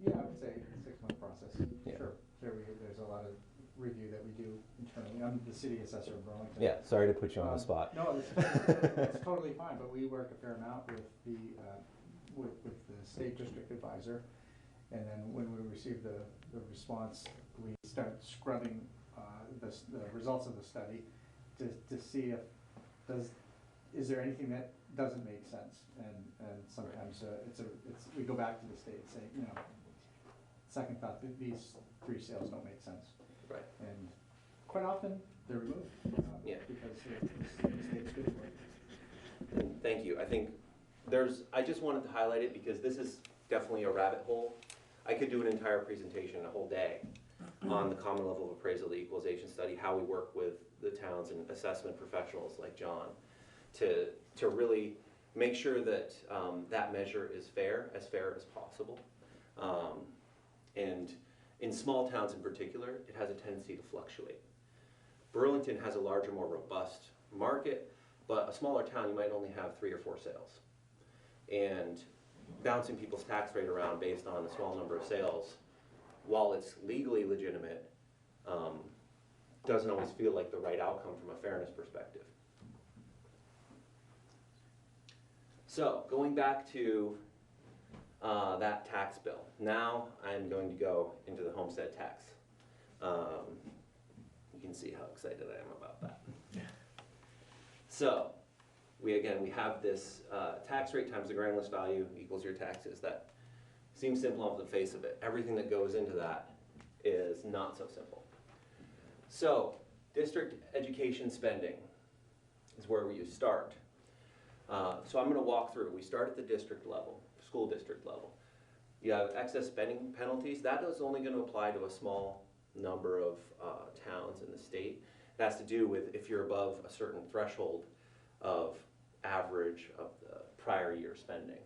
Yeah, I would say 6-month process. Yeah. Sure. There's a lot of review that we do internally. I'm the city assessor of Burlington. Yeah, sorry to put you on the spot. No, it's totally fine, but we work a fair amount with the state district advisor. And then when we receive the response, we start scrubbing the results of the study to see if is there anything that doesn't make sense, and sometimes we go back to the state and say, you know, second thought, these 3 sales don't make sense. Right. And quite often they're removed because the state's good for it. And thank you. I think I just wanted to highlight it because this is definitely a rabbit hole. I could do an entire presentation, a whole day, on the common level of appraisal, the equalization study, how we work with the towns and assessment professionals like John to really make sure that that measure is fair as possible. And in small towns in particular, it has a tendency to fluctuate. Burlington has a larger, more robust market, but a smaller town, you might only have 3 or 4 sales. And bouncing people's tax rate around based on a small number of sales, while it's legally legitimate, doesn't always feel like the right outcome from a fairness perspective. So, going back to that tax bill. Now I'm going to go into the homestead tax. You can see how excited I am about that. So, we have this tax rate times the grand list value equals your taxes. That seems simple off the face of it. Everything that goes into that is not so simple. So, district education spending is where you start. So I'm going to walk through. We start at the district level, school district level. You have excess spending penalties. That is only going to apply to a small number of towns in the state. It has to do with if you're above a certain threshold of average of the prior year spending.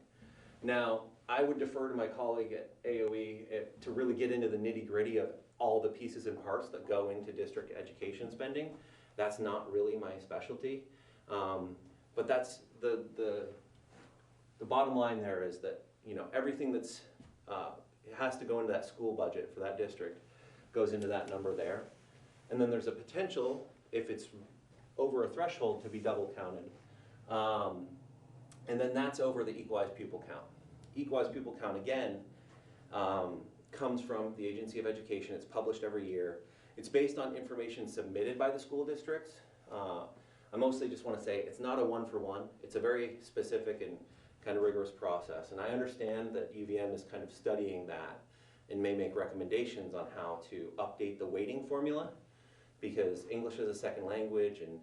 Now, I would defer to my colleague at AOE to really get into the nitty-gritty of all the pieces and parts that go into district education spending. That's not really my specialty. But that's the bottom line there is that, you know, everything that's it has to go into that school budget for that district goes into that number there. And then there's a potential, if it's over a threshold, to be double counted. And then that's over the equalized pupil count. Equalized pupil count, again, comes from the Agency of Education. It's published every year. It's based on information submitted by the school districts. I mostly just want to say it's not a one-for-one. It's a very specific and kind of rigorous process. And I understand that UVM is kind of studying that and may make recommendations on how to update the weighting formula, because English as a second language and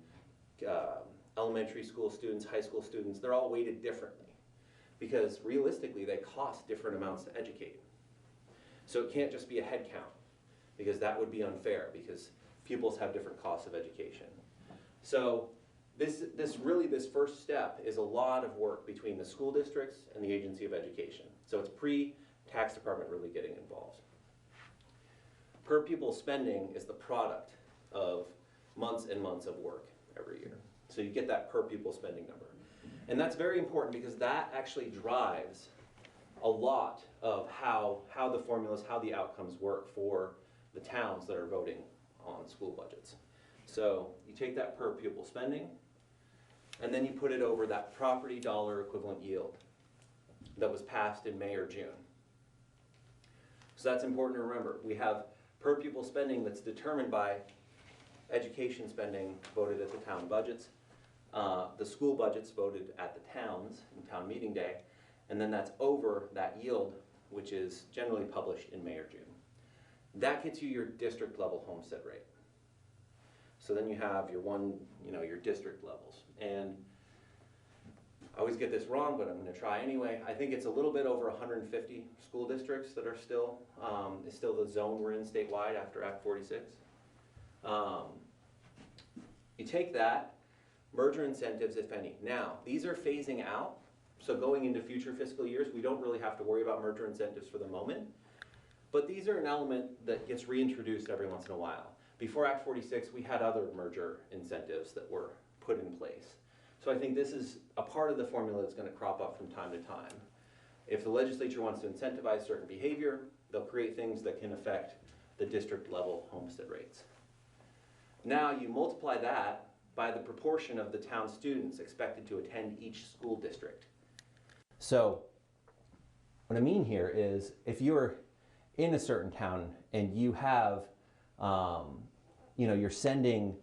elementary school students, high school students, they're all weighted differently, because realistically they cost different amounts to educate. So it can't just be a head count, because that would be unfair, because pupils have different costs of education. So this first step is a lot of work between the school districts and the Agency of Education. So it's pre-tax department really getting involved. Per pupil spending is the product of months and months of work every year. So you get that per pupil spending number. And that's very important because that actually drives a lot of how the formulas, how the outcomes work for the towns that are voting on school budgets. So you take that per pupil spending, and then you put it over that property dollar equivalent yield that was passed in May or June. So that's important to remember. We have per pupil spending that's determined by education spending voted at the town budgets, the school budgets voted at the towns in town meeting day, and then that's over that yield, which is generally published in May or June. That gets you your district level homestead rate. So then you have your your district levels. And I always get this wrong, but I'm going to try anyway. I think it's a little bit over 150 school districts that are still, is still the zone we're in statewide after Act 46. You take that, merger incentives, if any. Now, these are phasing out, so going into future fiscal years, we don't really have to worry about merger incentives for the moment. But these are an element that gets reintroduced every once in a while. Before Act 46, we had other merger incentives that were put in place. So I think this is a part of the formula that's going to crop up from time to time. If the legislature wants to incentivize certain behavior, they'll create things that can affect the district level homestead rates. Now you multiply that by the proportion of the town students expected to attend each school district. So what I mean here is if you're in a certain town and you have, you're sending,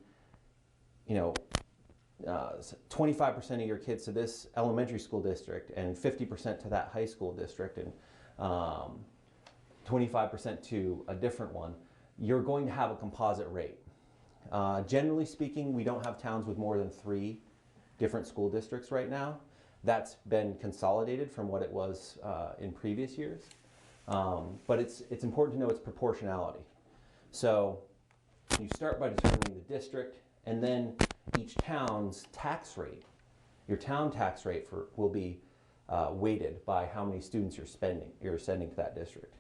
25% of your kids to this elementary school district and 50% to that high school district and 25% to a different one, you're going to have a composite rate. Generally speaking, we don't have towns with more than 3 different school districts right now. That's been consolidated from what it was in previous years. But it's important to know its proportionality. So you start by determining the district, and then each town's tax rate, your town tax rate will be weighted by how many students you're sending to that district.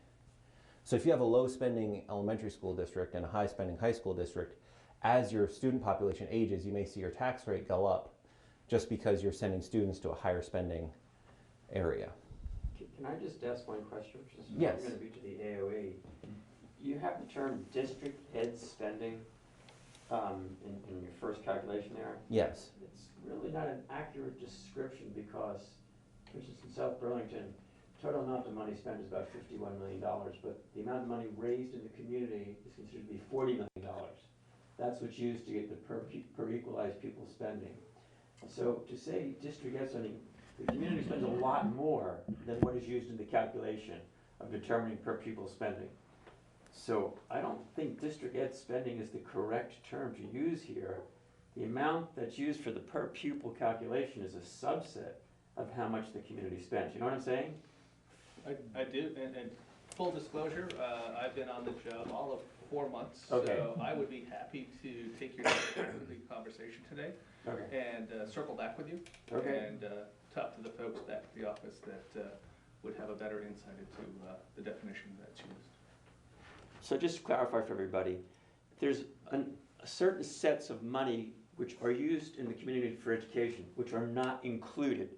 So if you have a low spending elementary school district and a high spending high school district, as your student population ages, you may see your tax rate go up just because you're sending students to a higher spending area. Can I just ask one question, which is Yes. going to be to the AOE? You have the term district ed spending in your first calculation there. Yes. It's really not an accurate description because, for instance, in South Burlington, total amount of money spent is about $51 million, but the amount of money raised in the community is considered to be $40 million. That's what's used to get the per equalized pupil spending. So to say district ed spending, the community spends a lot more than what is used in the calculation of determining per pupil spending. So I don't think district ed spending is the correct term to use here. The amount that's used for the per pupil calculation is a subset of how much the community spends. You know what I'm saying? I do, and full disclosure, I've been on the job all of 4 months, Okay. so I would be happy to take your the conversation today and circle back with you and talk to the folks back at the office that would have a better insight into the definition that's used. So just to clarify for everybody, there's certain sets of money which are used in the community for education, which are not included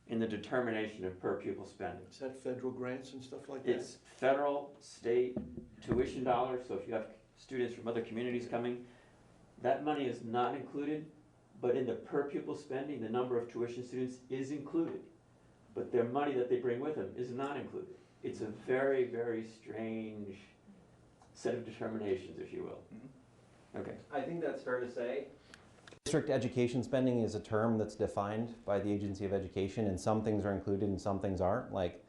in the determination of per pupil spending. Is that federal grants and stuff like that? It's federal, state, tuition dollars, so if you have students from other communities coming, that money is not included, but in the per pupil spending, the number of tuition students is included. But their money that they bring with them is not included. It's a very, very strange set of determinations, if you will. Okay. I think that's fair to say. District education spending is a term that's defined by the Agency of Education, and some things are included and some things aren't. Like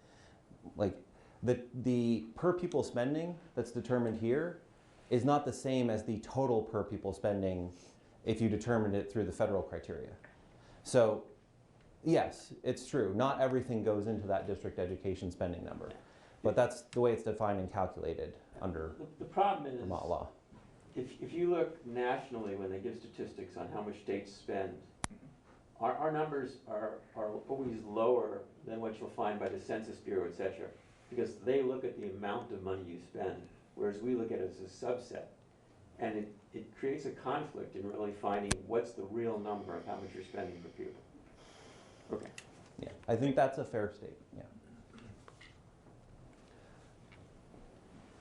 the per pupil spending that's determined here is not the same as the total per pupil spending if you determined it through the federal criteria. So yes, it's true. Not everything goes into that district education spending number, but that's the way it's defined and calculated under the problem is, Vermont law. If you look nationally when they give statistics on how much states spend, our numbers are always lower than what you'll find by the Census Bureau, et cetera, because they look at the amount of money you spend, whereas we look at it as a subset. And it creates a conflict in really finding what's the real number of how much you're spending per pupil. Okay. Yeah, I think that's a fair statement, yeah.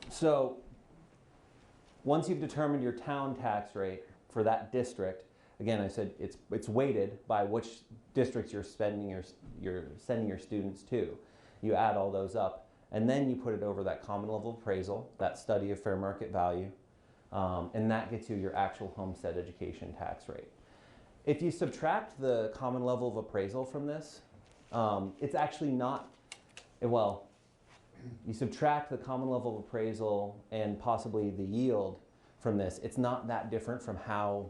So once you've determined your town tax rate for that district, again, I said it's weighted by which districts you're sending your students to. You add all those up, and then you put it over that common level appraisal, that study of fair market value, and that gets you your actual homestead education tax rate. If you subtract the common level of appraisal from this, it's actually not, well, you subtract the common level of appraisal and possibly the yield from this, it's not that different from how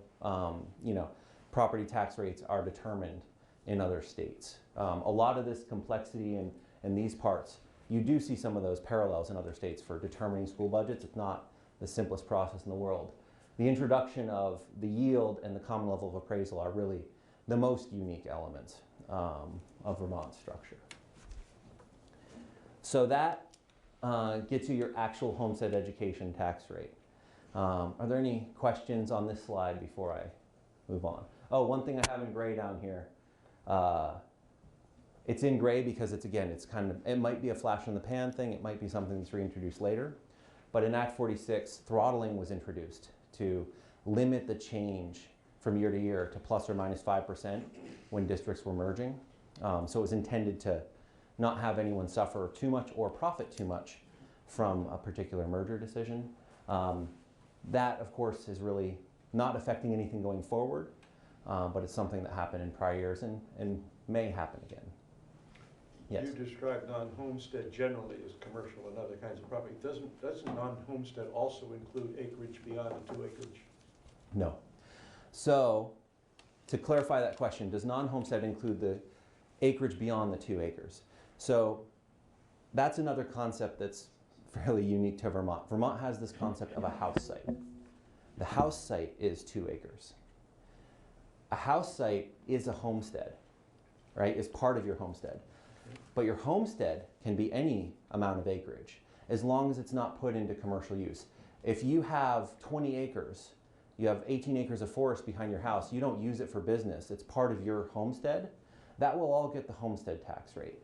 property tax rates are determined in other states. A lot of this complexity in these parts, you do see some of those parallels in other states for determining school budgets. It's not the simplest process in the world. The introduction of the yield and the common level of appraisal are really the most unique elements of Vermont structure. So that gets you your actual homestead education tax rate. Are there any questions on this slide before I move on? Oh, one thing I have in gray down here. It's in gray because it might be a flash in the pan thing. It might be something that's reintroduced later. But in Act 46, throttling was introduced to limit the change from year to year to plus or minus 5% when districts were merging. So it was intended to not have anyone suffer too much or profit too much from a particular merger decision. That, of course, is really not affecting anything going forward, but it's something that happened in prior years and may happen again. Yes? You described non-homestead generally as commercial and other kinds of property. Doesn't non-homestead also include acreage beyond the 2 acres? No. So, to clarify that question, does non-homestead include the acreage beyond the 2 acres? So, that's another concept that's fairly unique to Vermont. Vermont has this concept of a house site. The house site is 2 acres. A house site is a homestead, right? Is part of your homestead. But your homestead can be any amount of acreage as long as it's not put into commercial use. If you have 20 acres, you have 18 acres of forest behind your house, you don't use it for business, it's part of your homestead, that will all get the homestead tax rate.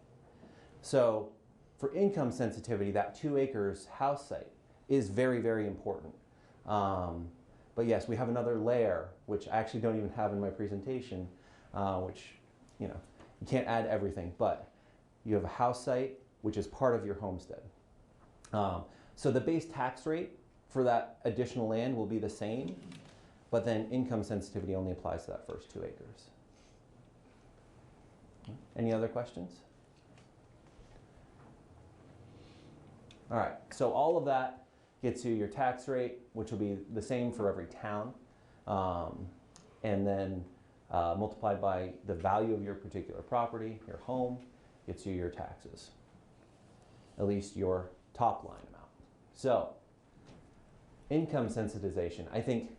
So for income sensitivity, that 2 acres house site is very, very important. But yes, we have another layer, which I actually don't even have in my presentation, which, you can't add everything, but you have a house site, which is part of your homestead. So the base tax rate for that additional land will be the same, but then income sensitivity only applies to that first 2 acres. Any other questions? All right, so all of that gets you your tax rate, which will be the same for every town, and then multiplied by the value of your particular property, your home, gets you your taxes, at least your top line amount. So, income sensitization. I think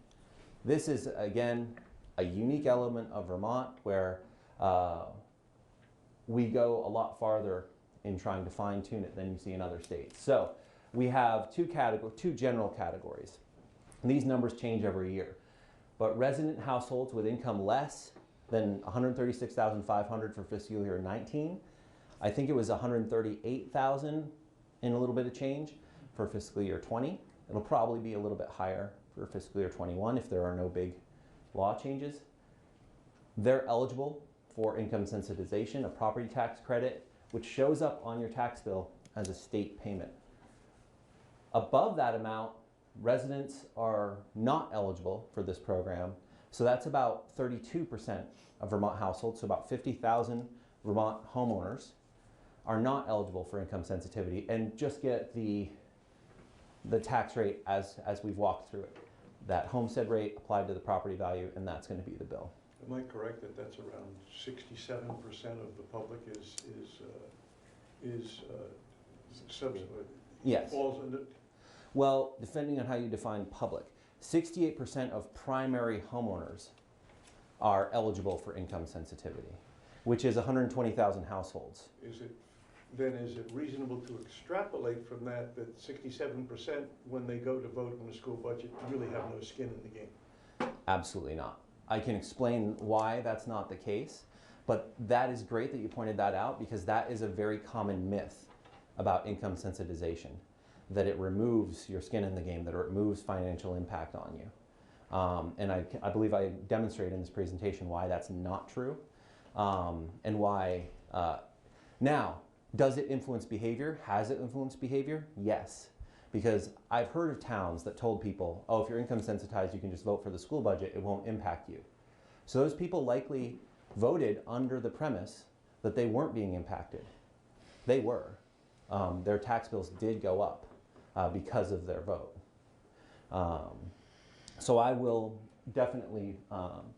this is, again, a unique element of Vermont where we go a lot farther in trying to fine-tune it than you see in other states. So, we have two general categories. And these numbers change every year. But resident households with income less than $136,500 for fiscal year 19. I think it was $138,000 and a little bit of change for fiscal year 20. It'll probably be a little bit higher for fiscal year 21 if there are no big law changes. They're eligible for income sensitization, a property tax credit, which shows up on your tax bill as a state payment. Above that amount, residents are not eligible for this program. So that's about 32% of Vermont households, so about 50,000 Vermont homeowners are not eligible for income sensitivity and just get the tax rate as we've walked through it. That homestead rate applied to the property value, and that's going to be the bill. Am I correct that that's around 67% of the public is Yes. falls under? Well, depending on how you define public, 68% of primary homeowners are eligible for income sensitivity, which is 120,000 households. Is it reasonable to extrapolate from that 67% when they go to vote on the school budget really have no skin in the game? Absolutely not. I can explain why that's not the case, but that is great that you pointed that out because that is a very common myth about income sensitization, that it removes your skin in the game, that it removes financial impact on you. And I believe I demonstrated in this presentation why that's not true, and why. Now, does it influence behavior? Has it influenced behavior? Yes. Because I've heard of towns that told people, oh, if you're income sensitized, you can just vote for the school budget, it won't impact you. So those people likely voted under the premise that they weren't being impacted. They were. Their tax bills did go up because of their vote. So I will definitely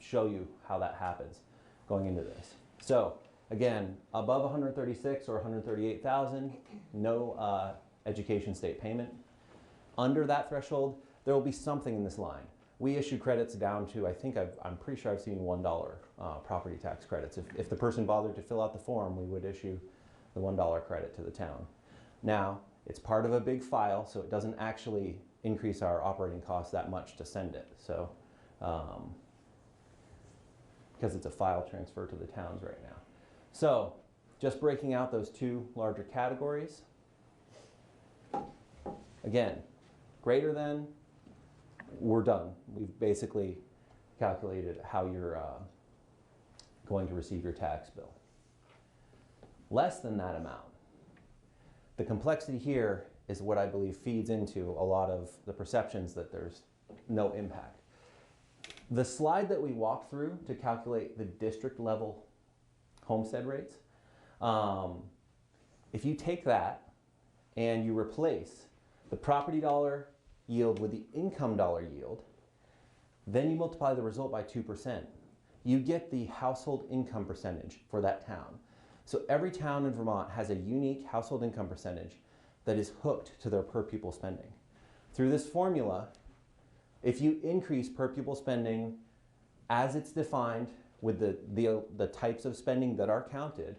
show you how that happens going into this. So again, above 136 or 138,000, no education state payment. Under that threshold, there will be something in this line. We issue credits down to, I'm pretty sure I've seen $1 property tax credits. If the person bothered to fill out the form, we would issue the $1 credit to the town. Now, it's part of a big file, so it doesn't actually increase our operating costs that much to send it. So, because it's a file transfer to the towns right now. So, just breaking out those two larger categories. Again, greater than, we're done. We've basically calculated how you're going to receive your tax bill. Less than that amount. The complexity here is what I believe feeds into a lot of the perceptions that there's no impact. The slide that we walked through to calculate the district level homestead rates, if you take that and you replace the property dollar yield with the income dollar yield, then you multiply the result by 2%. You get the household income percentage for that town. So every town in Vermont has a unique household income percentage that is hooked to their per pupil spending. Through this formula, if you increase per pupil spending as it's defined with the types of spending that are counted,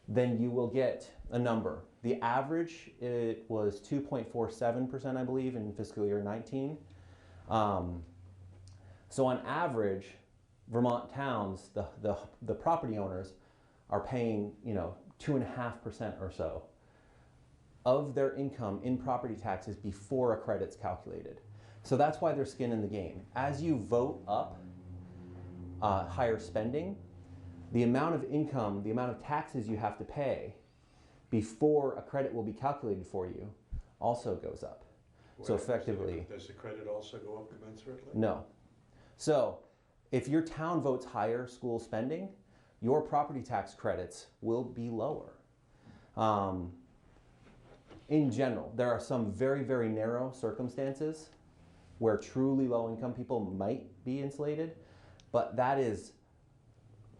then you will get a number. The average, it was 2.47%, I believe, in fiscal year 19. So on average, Vermont towns, the property owners are paying 2.5% or so of their income in property taxes before a credit's calculated. So that's why there's skin in the game. As you vote up higher spending, the amount of income, the amount of taxes you have to pay before a credit will be calculated for you also goes up. So effectively... Does the credit also go up commensurately? No. So if your town votes higher school spending, your property tax credits will be lower. In general, there are some very, very narrow circumstances where truly low-income people might be insulated, but that is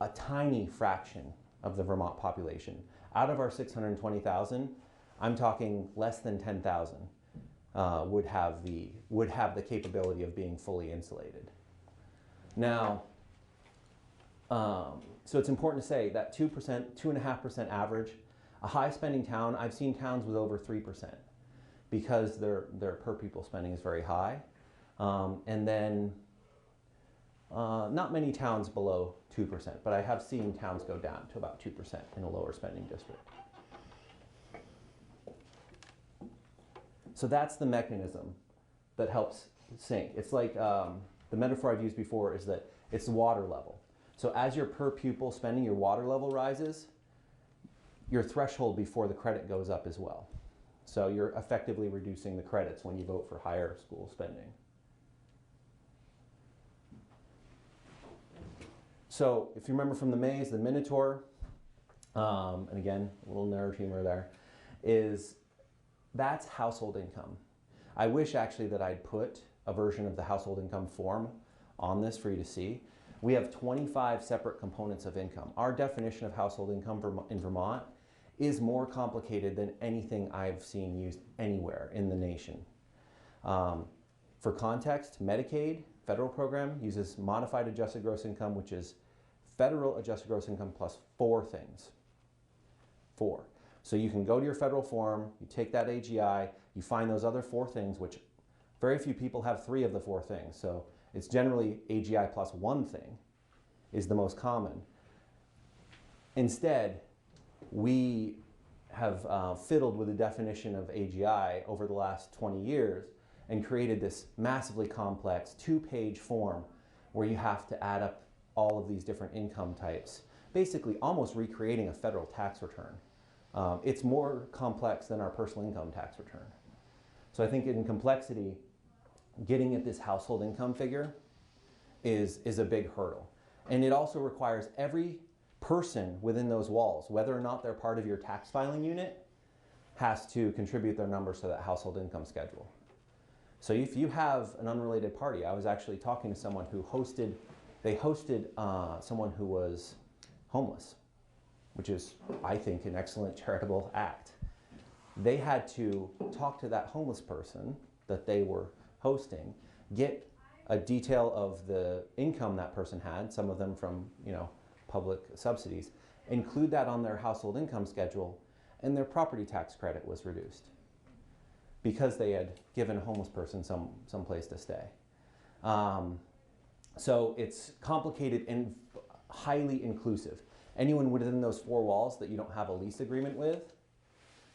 a tiny fraction of the Vermont population. Out of our 620,000, I'm talking less than 10,000 would have the capability of being fully insulated. Now, so it's important to say that 2%, 2.5% average, a high-spending town, I've seen towns with over 3% because their per pupil spending is very high. And then not many towns below 2%, but I have seen towns go down to about 2% in a lower spending district. So that's the mechanism that helps sink. It's like the metaphor I've used before is that it's the water level. So as your per pupil spending, your water level rises, your threshold before the credit goes up as well. So you're effectively reducing the credits when you vote for higher school spending. So if you remember from the maze, the Minotaur, and again, a little nerd humor there, that's household income. I wish actually that I'd put a version of the household income form on this for you to see. We have 25 separate components of income. Our definition of household income in Vermont is more complicated than anything I've seen used anywhere in the nation. For context, Medicaid, federal program, uses modified adjusted gross income, which is federal adjusted gross income plus 4 things. 4. So you can go to your federal form, you take that AGI, you find those other 4 things, which very few people have 3 of the 4 things. So it's generally AGI plus 1 thing is the most common. Instead, we have fiddled with the definition of AGI over the last 20 years and created this massively complex 2-page form where you have to add up all of these different income types, basically almost recreating a federal tax return. It's more complex than our personal income tax return. So I think in complexity, getting at this household income figure is a big hurdle. And it also requires every person within those walls, whether or not they're part of your tax filing unit, has to contribute their numbers to that household income schedule. So if you have an unrelated party, I was actually talking to someone who hosted someone who was homeless, which is, I think, an excellent charitable act. They had to talk to that homeless person that they were hosting, get a detail of the income that person had, some of them from, public subsidies, include that on their household income schedule, and their property tax credit was reduced because they had given a homeless person some place to stay. So it's complicated and highly inclusive. Anyone within those 4 walls that you don't have a lease agreement with,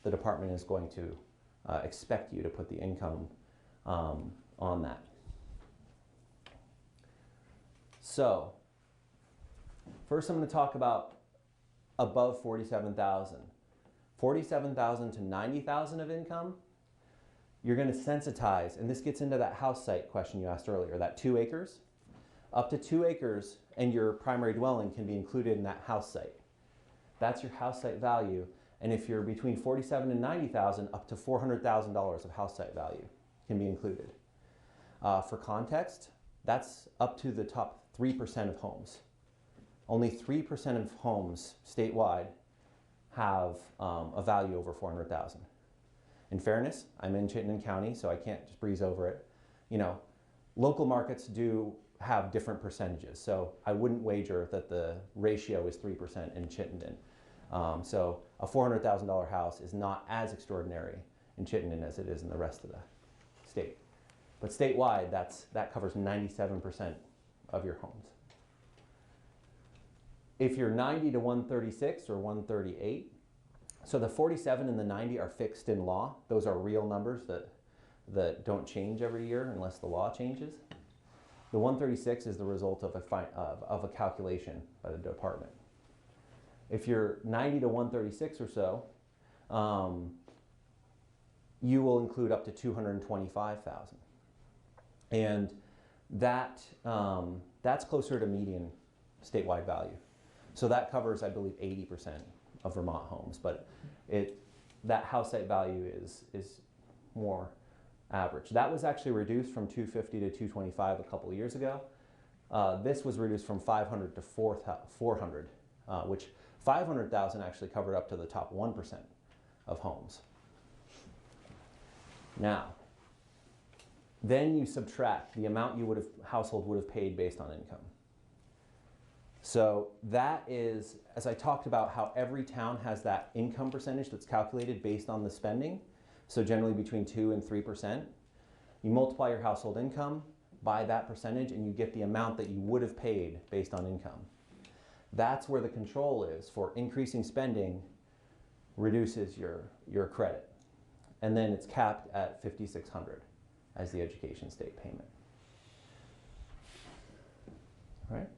the department is going to expect you to put the income on that. So, first I'm going to talk about above 47,000. 47,000 to 90,000 of income, you're going to sensitize, and this gets into that house site question you asked earlier, that 2 acres. Up to 2 acres and your primary dwelling can be included in that house site. That's your house site value, and if you're between 47 and 90,000, up to $400,000 of house site value can be included. For context, that's up to the top 3% of homes. Only 3% of homes statewide have a value over 400,000. In fairness, I'm in Chittenden County, so I can't just breeze over it. Local markets do have different percentages, so I wouldn't wager that the ratio is 3% in Chittenden. So a $400,000 house is not as extraordinary in Chittenden as it is in the rest of the state. But statewide, that covers 97% of your homes. If you're 90 to 136 or 138, so the 47 and the 90 are fixed in law. Those are real numbers that don't change every year unless the law changes. The 136 is the result of a calculation by the department. If you're 90 to 136 or so, you will include up to 225,000. And that's closer to median statewide value. So that covers, I believe, 80% of Vermont homes, but that house site value is more average. That was actually reduced from 250 to 225 a couple of years ago. This was reduced from 500 to 400, which 500,000 actually covered up to the top 1% of homes. Now, then you subtract the amount household would have paid based on income. So that is, as I talked about, how every town has that income percentage that's calculated based on the spending. So generally between 2 and 3%. You multiply your household income by that percentage and you get the amount that you would have paid based on income. That's where the control is for increasing spending reduces your credit. And then it's capped at $5,600 as the education state payment. All right?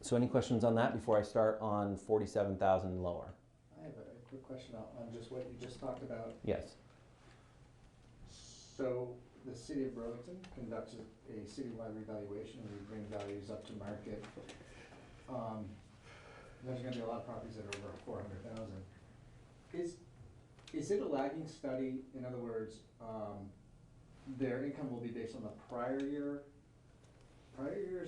So any questions on that before I start on 47,000 and lower? I have a quick question on just what you just talked about. Yes. So the city of Burlington conducts a citywide revaluation, and we bring values up to market. There's going to be a lot of properties that are over 400,000. Is it a lagging study? In other words, their income will be based on the prior year's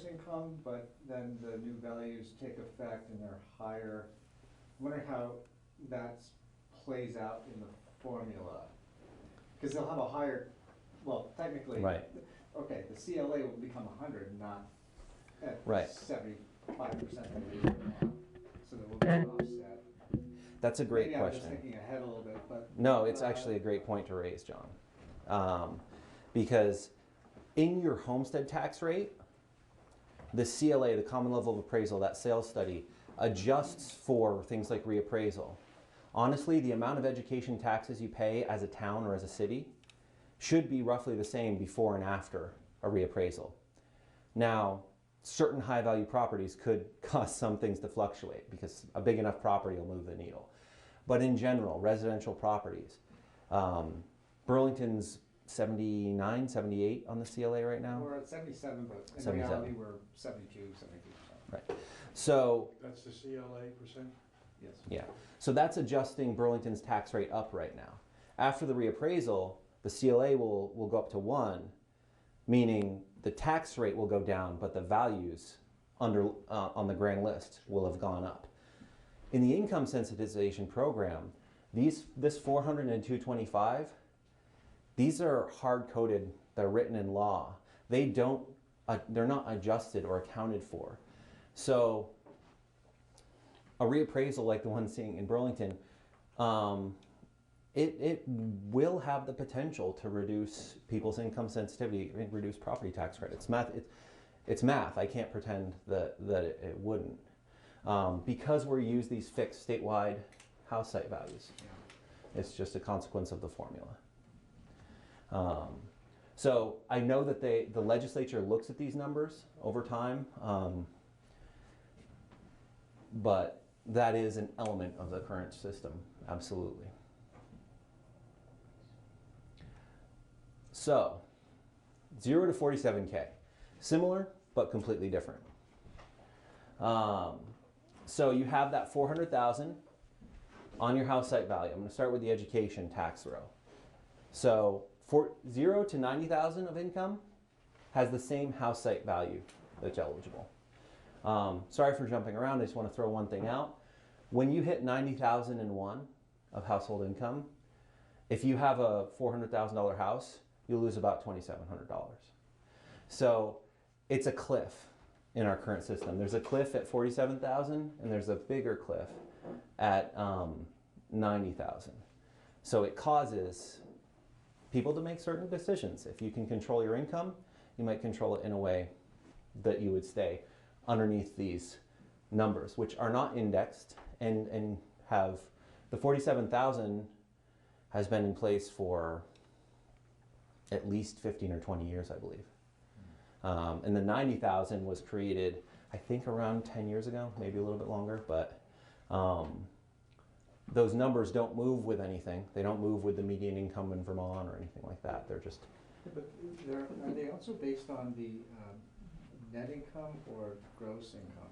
income, but then the new values take effect and they're higher. I'm wondering how that plays out in the formula, because they'll have a higher, well, technically, right. Okay, the CLA will become 100, not at right. 75% of the year. So there will be an offset. That's a great Maybe question. I'm just thinking ahead a little bit, but no, it's actually a great point to raise, John, because in your homestead tax rate, the CLA, the common level of appraisal, that sales study, adjusts for things like reappraisal. Honestly, the amount of education taxes you pay as a town or as a city should be roughly the same before and after a reappraisal. Now, certain high value properties could cause some things to fluctuate because a big enough property will move the needle. But in general, residential properties, Burlington's 79, 78 on the CLA right now? We're at 77, but in 77. reality, we're 72, 73%. Right. So That's the CLA percent? Yes. yeah. So that's adjusting Burlington's tax rate up right now. After the reappraisal, the CLA will go up to 1, meaning the tax rate will go down, but the values under on the grand list will have gone up. In the income sensitization program, this 400 and 225, these are hard-coded, they're written in law. They're not adjusted or accounted for. So a reappraisal like the one seeing in Burlington, it will have the potential to reduce people's income sensitivity and reduce property tax credits. It's math. I can't pretend that it wouldn't. Because we use these fixed statewide house site values. It's just a consequence of the formula. So I know that the legislature looks at these numbers over time, but that is an element of the current system, absolutely. So, 0 to 47K, similar but completely different. So you have that 400,000 on your house site value. I'm going to start with the education tax row. So for 0 to 90,000 of income has the same house site value that's eligible. Sorry for jumping around. I just want to throw one thing out. When you hit 90,001 of household income, if you have a $400,000 house, you'll lose about $2,700. So it's a cliff in our current system. There's a cliff at 47,000 and there's a bigger cliff at 90,000. So it causes people to make certain decisions. If you can control your income, you might control it in a way that you would stay underneath these numbers, which are not indexed and have, the 47,000 has been in place for at least 15 or 20 years, I believe. And the 90,000 was created, I think, around 10 years ago, maybe a little bit longer, but those numbers don't move with anything. They don't move with the median income in Vermont or anything like that. They're just... But are they also based on the net income or gross income?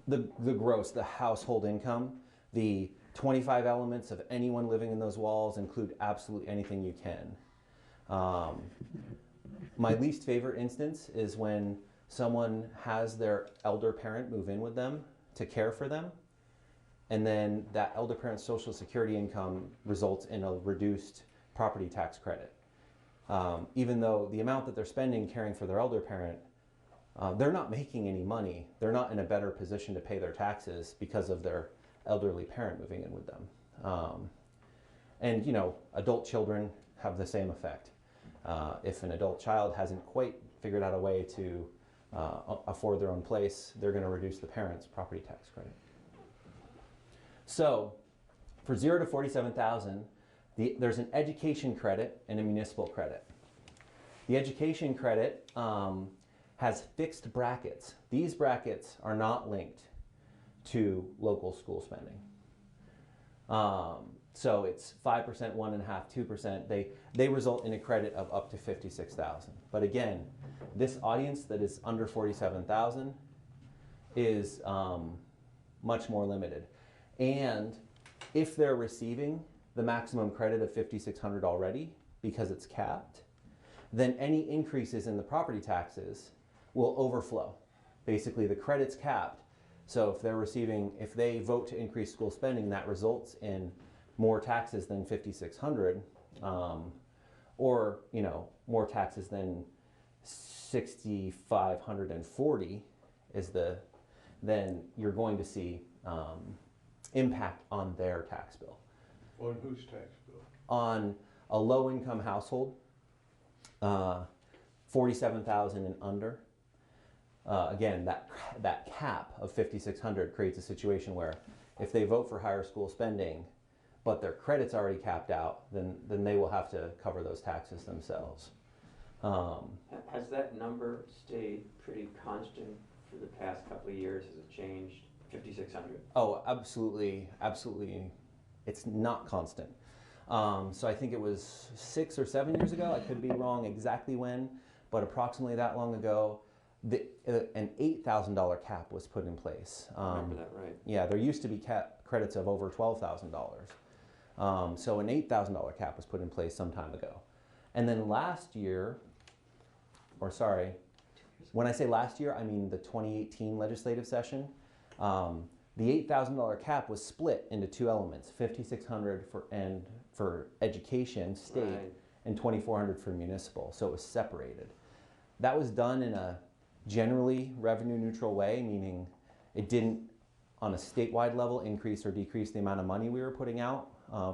The gross, the household income, the 25 elements of anyone living in those walls include absolutely anything you can. My least favorite instance is when someone has their elder parent move in with them to care for them, and then that elder parent's Social Security income results in a reduced property tax credit. Even though the amount that they're spending caring for their elder parent, they're not making any money. They're not in a better position to pay their taxes because of their elderly parent moving in with them. And you know, adult children have the same effect. If an adult child hasn't quite figured out a way to afford their own place, they're going to reduce the parent's property tax credit. So, for 0 to 47,000, there's an education credit and a municipal credit. The education credit has fixed brackets. These brackets are not linked to local school spending. So it's 5%, 1.5%, 2%. They result in a credit of up to 56,000. But again, this audience that is under 47,000 is much more limited. And if they're receiving the maximum credit of 5,600 already, because it's capped, then any increases in the property taxes will overflow. Basically, the credit's capped. So if they vote to increase school spending, that results in more taxes than 5,600, or more taxes than 6,540 then you're going to see impact on their tax bill. On whose tax bill? On a low-income household, 47,000 and under. Again, that cap of 5,600 creates a situation where if they vote for higher school spending, but their credit's already capped out, then they will have to cover those taxes themselves. Has that number stayed pretty constant for the past couple of years? Has it changed? 5,600? Oh, absolutely, absolutely. It's not constant. So I think it was 6 or 7 years ago, I could be wrong exactly when, but approximately that long ago, an $8,000 cap was put in place. I remember that, right? Yeah, there used to be credits of over $12,000. So an $8,000 cap was put in place some time ago. And then last year, or sorry, when I say last year, I mean the 2018 legislative session. The $8,000 cap was split into two elements: $5,600 for education, state, Right. and $2,400 for municipal. So it was separated. That was done in a generally revenue neutral way, meaning it didn't, on a statewide level, increase or decrease the amount of money we were putting out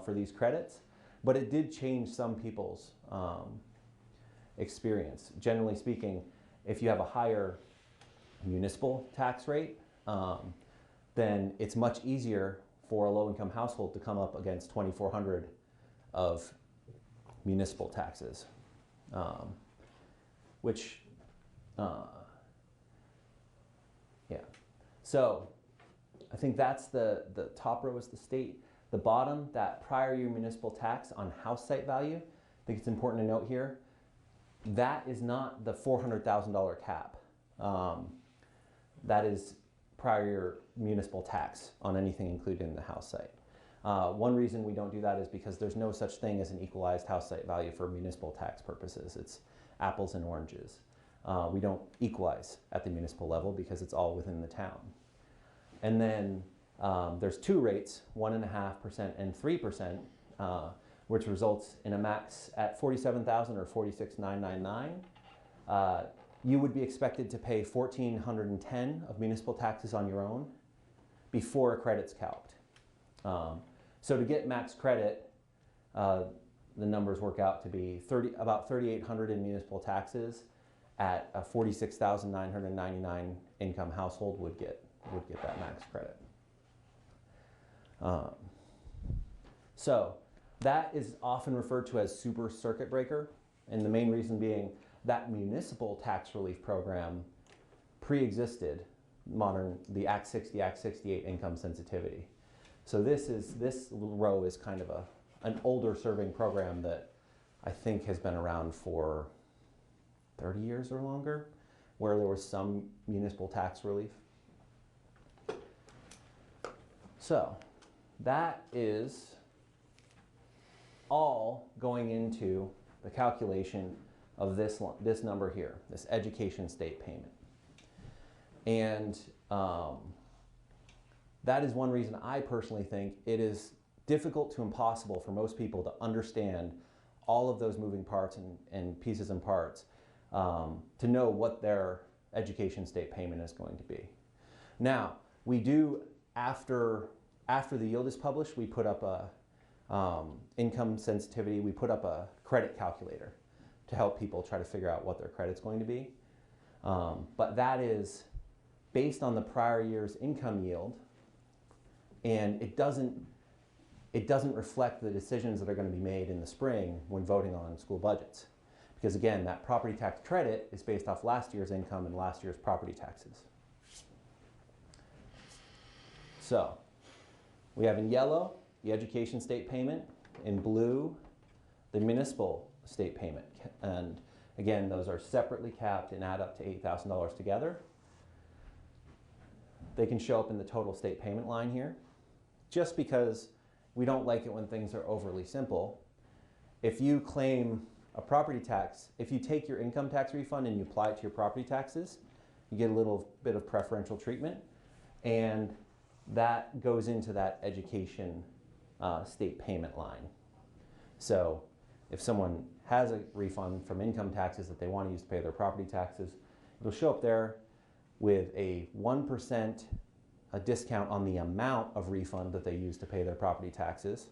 for these credits, but it did change some people's experience. Generally speaking, if you have a higher municipal tax rate, then it's much easier for a low-income household to come up against $2,400 of municipal taxes, which, yeah. So I think that's the top row is the state. The bottom, that prior year municipal tax on house site value, I think it's important to note here, that is not the $400,000 cap. That is prior year municipal tax on anything included in the house site. One reason we don't do that is because there's no such thing as an equalized house site value for municipal tax purposes. It's apples and oranges. We don't equalize at the municipal level because it's all within the town. And then there's two rates, 1.5% and 3%, which results in a max at $47,000 or $46,999. You would be expected to pay $1,410 of municipal taxes on your own before a credit's calced. So to get max credit, the numbers work out to be about $3,800 in municipal taxes at a $46,999 income household would get that max credit. So that is often referred to as super circuit breaker, and the main reason being that municipal tax relief program pre-existed the Act 60, Act 68 income sensitivity. So this row is kind of an older serving program that I think has been around for 30 years or longer, where there was some municipal tax relief. So that is all going into the calculation of this number here, this education state payment. And that is one reason I personally think it is difficult to impossible for most people to understand all of those moving parts and pieces and parts to know what their education state payment is going to be. Now, we do, after the yield is published, we put up a income sensitivity, we put up a credit calculator to help people try to figure out what their credit's going to be. But that is based on the prior year's income yield, and it doesn't reflect the decisions that are going to be made in the spring when voting on school budgets. Because again, that property tax credit is based off last year's income and last year's property taxes. So we have in yellow the education state payment, in blue the municipal state payment. And again, those are separately capped and add up to $8,000 together. They can show up in the total state payment line here. Just because we don't like it when things are overly simple, if you claim a property tax, if you take your income tax refund and you apply it to your property taxes, you get a little bit of preferential treatment, and that goes into that education state payment line. So if someone has a refund from income taxes that they want to use to pay their property taxes, it'll show up there with a 1% discount on the amount of refund that they use to pay their property taxes.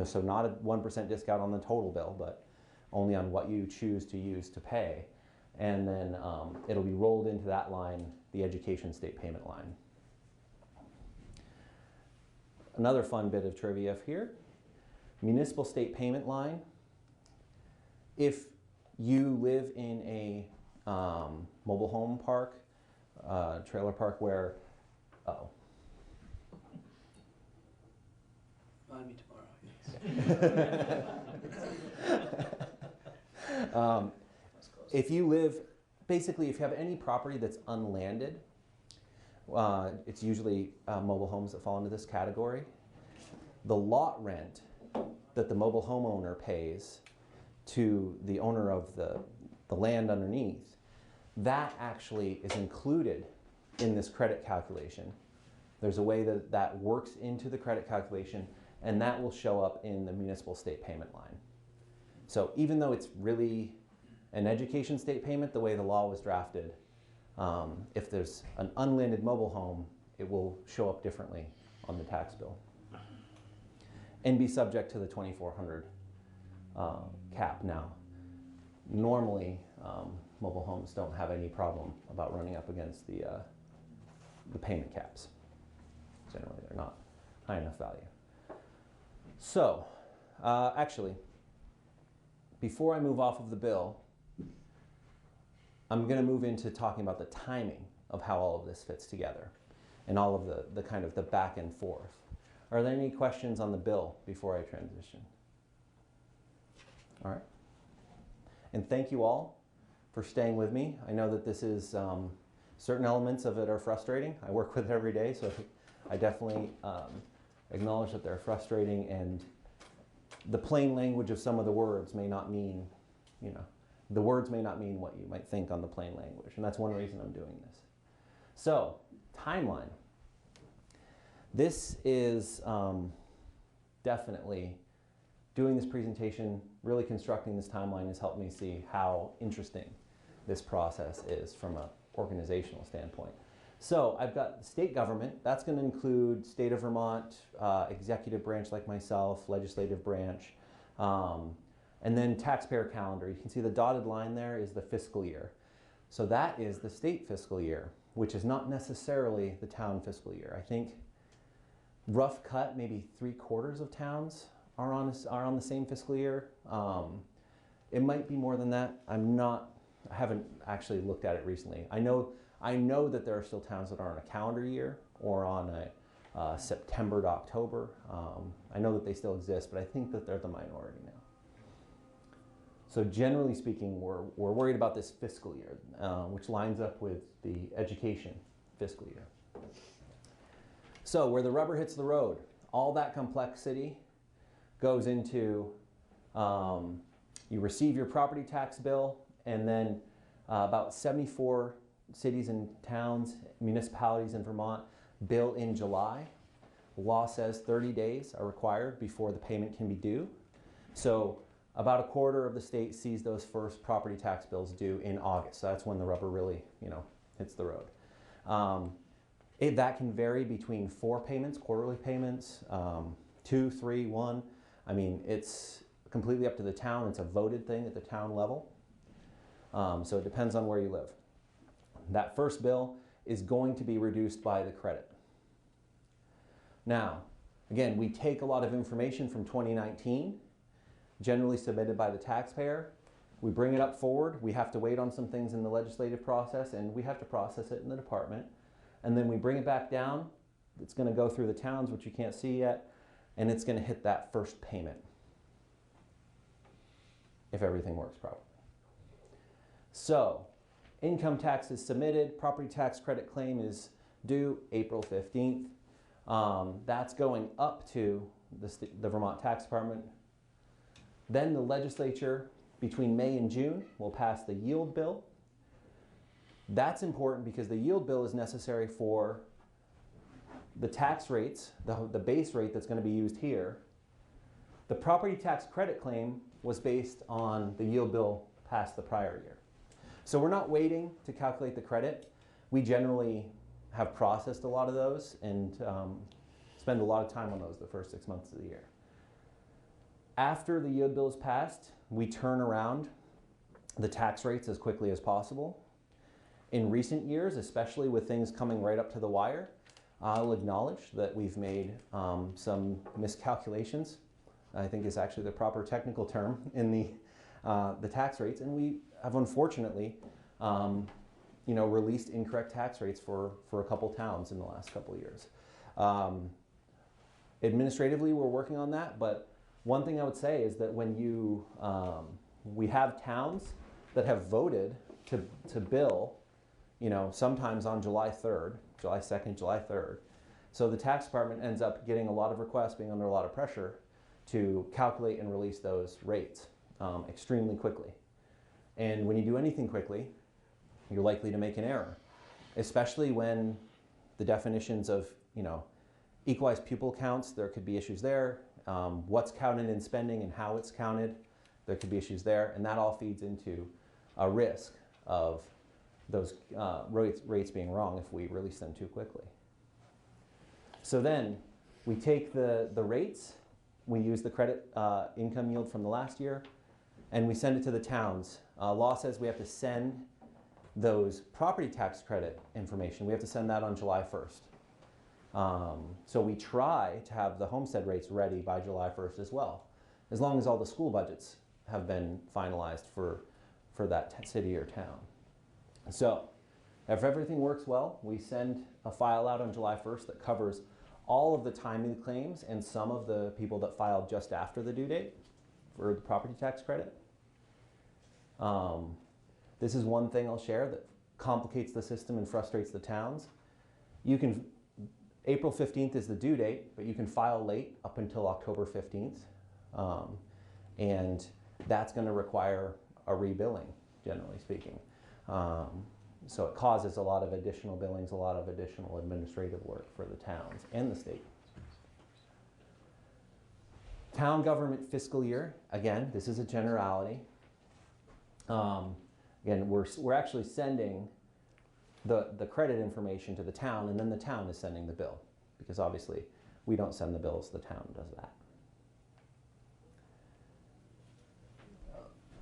So not a 1% discount on the total bill, but only on what you choose to use to pay. And then it'll be rolled into that line, the education state payment line. Another fun bit of trivia here. municipal state payment line, if you live in a mobile home park, trailer park where, Remind me tomorrow. if you live, basically if you have any property that's unlanded, it's usually mobile homes that fall into this category. The lot rent that the mobile homeowner pays to the owner of the land underneath, that actually is included in this credit calculation. There's a way that that works into the credit calculation, and that will show up in the municipal state payment line. So even though it's really an education state payment, the way the law was drafted, if there's an unlanded mobile home, it will show up differently on the tax bill and be subject to the 2,400 cap. Now, normally mobile homes don't have any problem about running up against the payment caps. Generally, they're not high enough value. So, actually, before I move off of the bill, I'm going to move into talking about the timing of how all of this fits together and all of the kind of the back and forth. Are there any questions on the bill before I transition? All right. And thank you all for staying with me. I know that this is, certain elements of it are frustrating. I work with it every day, so I definitely acknowledge that they're frustrating, and the plain language of some of the words may not mean, the words may not mean what you might think on the plain language, and that's one reason I'm doing this. So, timeline. This is definitely, doing this presentation, really constructing this timeline has helped me see how interesting this process is from an organizational standpoint. So I've got the state government. That's going to include state of Vermont, executive branch like myself, legislative branch, and then taxpayer calendar. You can see the dotted line there is the fiscal year. So that is the state fiscal year, which is not necessarily the town fiscal year. I think rough cut, maybe 3/4 of towns are on the same fiscal year. It might be more than that. I haven't actually looked at it recently. I know that there are still towns that are on a calendar year or on a September to October. I know that they still exist, but I think that they're the minority now. So generally speaking, we're worried about this fiscal year, which lines up with the education fiscal year. So where the rubber hits the road, all that complexity goes into, you receive your property tax bill, and then about 74 cities and towns, municipalities in Vermont bill in July. The law says 30 days are required before the payment can be due. So about 1/4 of the state sees those first property tax bills due in August. So that's when the rubber really, hits the road. That can vary between 4 payments, quarterly payments, 2, 3, 1. I mean, it's completely up to the town. It's a voted thing at the town level. So it depends on where you live. That first bill is going to be reduced by the credit. Now, again, we take a lot of information from 2019, generally submitted by the taxpayer. We bring it up forward. We have to wait on some things in the legislative process, and we have to process it in the department. And then we bring it back down. It's going to go through the towns, which you can't see yet, and it's going to hit that first payment if everything works properly. So, income tax is submitted. Property tax credit claim is due April 15th. That's going up to the Vermont Tax Department. Then the legislature, between May and June, will pass the yield bill. That's important because the yield bill is necessary for the tax rates, the base rate that's going to be used here. The property tax credit claim was based on the yield bill passed the prior year. So we're not waiting to calculate the credit. We generally have processed a lot of those and spend a lot of time on those the first 6 months of the year. After the yield bill is passed, we turn around the tax rates as quickly as possible. In recent years, especially with things coming right up to the wire, I'll acknowledge that we've made some miscalculations. I think is actually the proper technical term in the tax rates, and we have unfortunately released incorrect tax rates for a couple towns in the last couple of years. Administratively, we're working on that, but one thing I would say is that when we have towns that have voted to bill, sometimes on July 3rd, July 2nd, July 3rd. So the tax department ends up getting a lot of requests, being under a lot of pressure to calculate and release those rates extremely quickly. And when you do anything quickly, you're likely to make an error, especially when the definitions of, equalized pupil counts, there could be issues there. What's counted in spending and how it's counted, there could be issues there. And that all feeds into a risk of those rates being wrong if we release them too quickly. So then we take the rates, we use the credit income yield from the last year, and we send it to the towns. Law says we have to send those property tax credit information, we have to send that on July 1st. So we try to have the homestead rates ready by July 1st as well, as long as all the school budgets have been finalized for that city or town. So if everything works well, we send a file out on July 1st that covers all of the timely claims and some of the people that filed just after the due date for the property tax credit. This is one thing I'll share that complicates the system and frustrates the towns. April 15th is the due date, but you can file late up until October 15th. And that's going to require a rebilling, generally speaking. So it causes a lot of additional billings, a lot of additional administrative work for the towns and the state. Town government fiscal year, again, this is a generality. Again, we're actually sending the credit information to the town, and then the town is sending the bill, because obviously we don't send the bills, the town does that.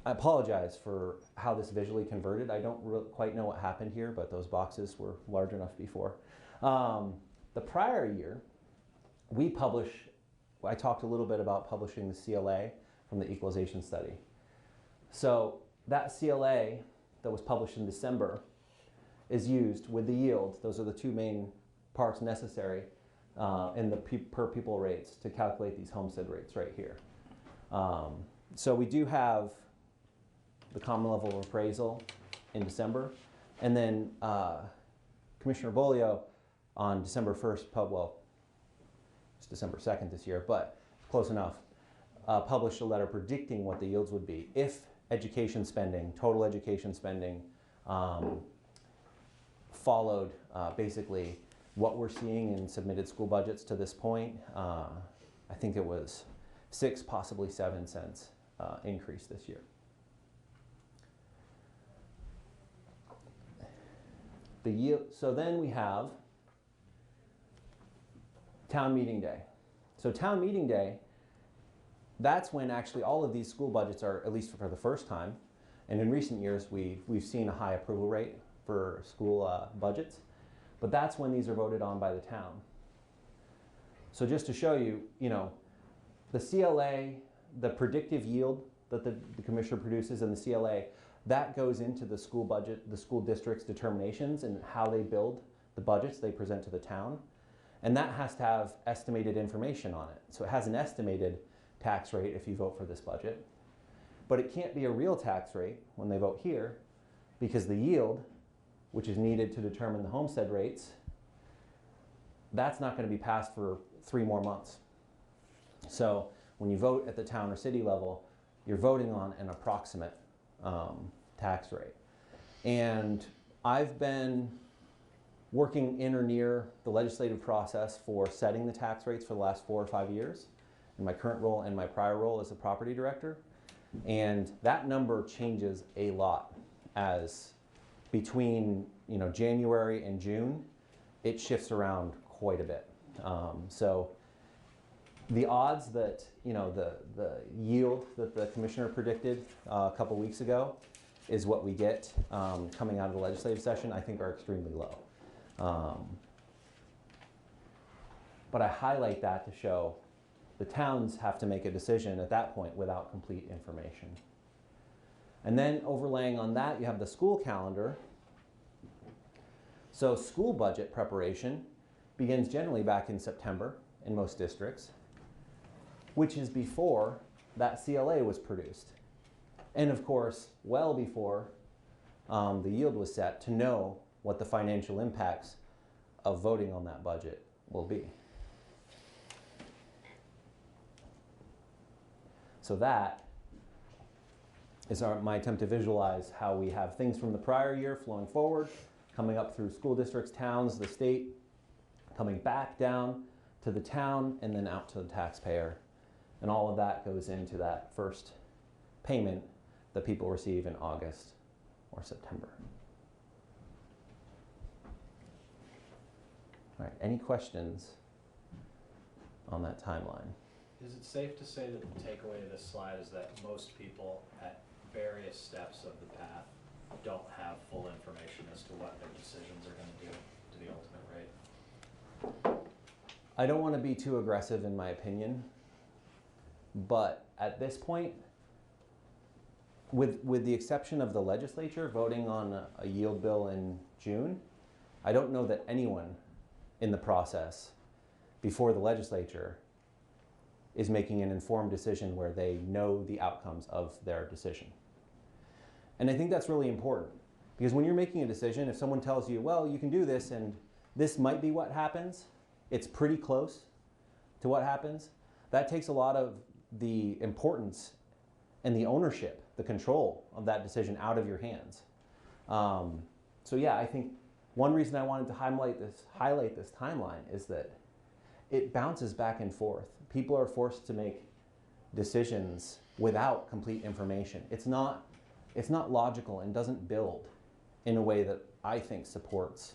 I apologize for how this visually converted. I don't quite know what happened here, but those boxes were large enough before. The prior year, I talked a little bit about publishing the CLA from the equalization study. So that CLA that was published in December is used with the yield. Those are the two main parts necessary in the per pupil rates to calculate these homestead rates right here. So we do have the common level of appraisal in December, and then Commissioner Bolio on December 1st, it's December 2nd this year, but close enough, published a letter predicting what the yields would be if education spending, total education spending, followed basically what we're seeing in submitted school budgets to this point. I think it was 6, possibly 7 cents increase this year. The yield, so then we have town meeting day. So town meeting day, that's when actually all of these school budgets are, at least for the first time, and in recent years we've seen a high approval rate for school budgets, but that's when these are voted on by the town. So just to show you, the CLA, the predictive yield that the commissioner produces in the CLA, that goes into the school budget, the school district's determinations and how they build the budgets they present to the town. And that has to have estimated information on it. So it has an estimated tax rate if you vote for this budget. But it can't be a real tax rate when they vote here, because the yield, which is needed to determine the homestead rates, that's not going to be passed for 3 more months. So when you vote at the town or city level, you're voting on an approximate tax rate. And I've been working in or near the legislative process for setting the tax rates for the last 4 or 5 years in my current role and my prior role as a property director. And that number changes a lot as between January and June, it shifts around quite a bit. So the odds that the yield that the commissioner predicted a couple weeks ago is what we get coming out of the legislative session, I think are extremely low. But I highlight that to show The towns have to make a decision at that point without complete information. And then overlaying on that, you have the school calendar. So school budget preparation begins generally back in September in most districts, which is before that CLA was produced. And of course, well before the yield was set to know what the financial impacts of voting on that budget will be. So that is my attempt to visualize how we have things from the prior year flowing forward, coming up through school districts, towns, the state, coming back down to the town, and then out to the taxpayer. And all of that goes into that first payment that people receive in August or September. All right, any questions on that timeline? Is it safe to say that the takeaway of this slide is that most people at various steps of the path don't have full information as to what their decisions are going to do to the ultimate rate? I don't want to be too aggressive in my opinion, but at this point, with the exception of the legislature voting on a yield bill in June, I don't know that anyone in the process before the legislature is making an informed decision where they know the outcomes of their decision. And I think that's really important, because when you're making a decision, if someone tells you, well, you can do this and this might be what happens, it's pretty close to what happens, that takes a lot of the importance and the ownership, the control of that decision out of your hands. So yeah, I think one reason I wanted to highlight this timeline is that it bounces back and forth. People are forced to make decisions without complete information. It's not logical and doesn't build in a way that I think supports,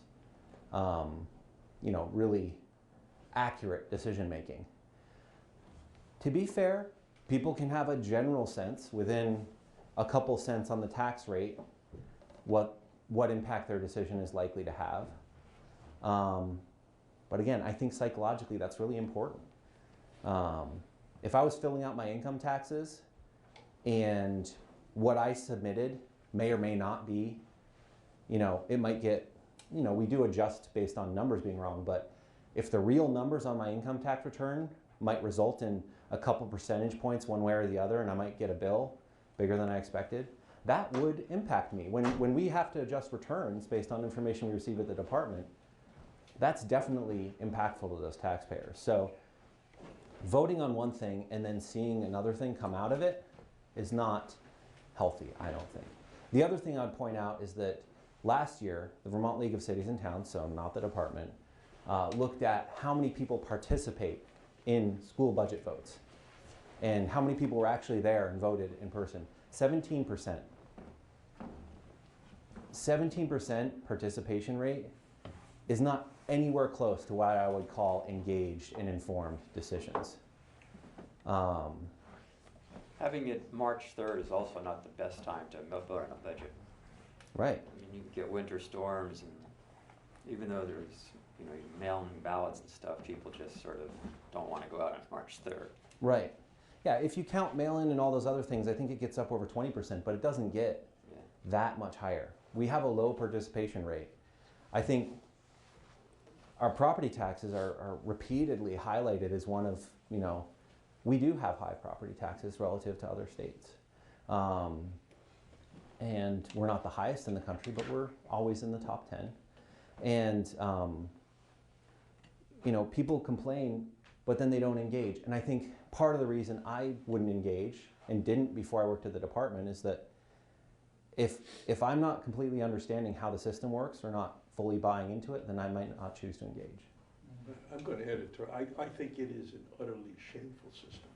really accurate decision making. To be fair, people can have a general sense within a couple cents on the tax rate what impact their decision is likely to have. But again, I think psychologically that's really important. If I was filling out my income taxes and what I submitted may or may not be, it might get, we do adjust based on numbers being wrong, but if the real numbers on my income tax return might result in a couple percentage points one way or the other, and I might get a bill bigger than I expected, that would impact me. When we have to adjust returns based on information we receive at the department, that's definitely impactful to those taxpayers. So voting on one thing and then seeing another thing come out of it is not healthy, I don't think. The other thing I'd point out is that last year, the Vermont League of Cities and Towns, so not the department, looked at how many people participate in school budget votes and how many people were actually there and voted in person. 17%. 17% participation rate is not anywhere close to what I would call engaged and informed decisions. Having it March 3rd is also not the best time to vote on a budget. Right. I mean, you can get winter storms, and even though there's, mail-in ballots and stuff, people just sort of don't want to go out on March 3rd. Right. Yeah, if you count mail-in and all those other things, I think it gets up over 20%, but it doesn't get that much higher. We have a low participation rate. I think our property taxes are repeatedly highlighted as one of, we do have high property taxes relative to other states. And we're not the highest in the country, but we're always in the top 10. And, people complain, but then they don't engage. And I think part of the reason I wouldn't engage and didn't before I worked at the department is that if I'm not completely understanding how the system works or not fully buying into it, then I might not choose to engage. I'm going to add it to it. I think it is an utterly shameful system.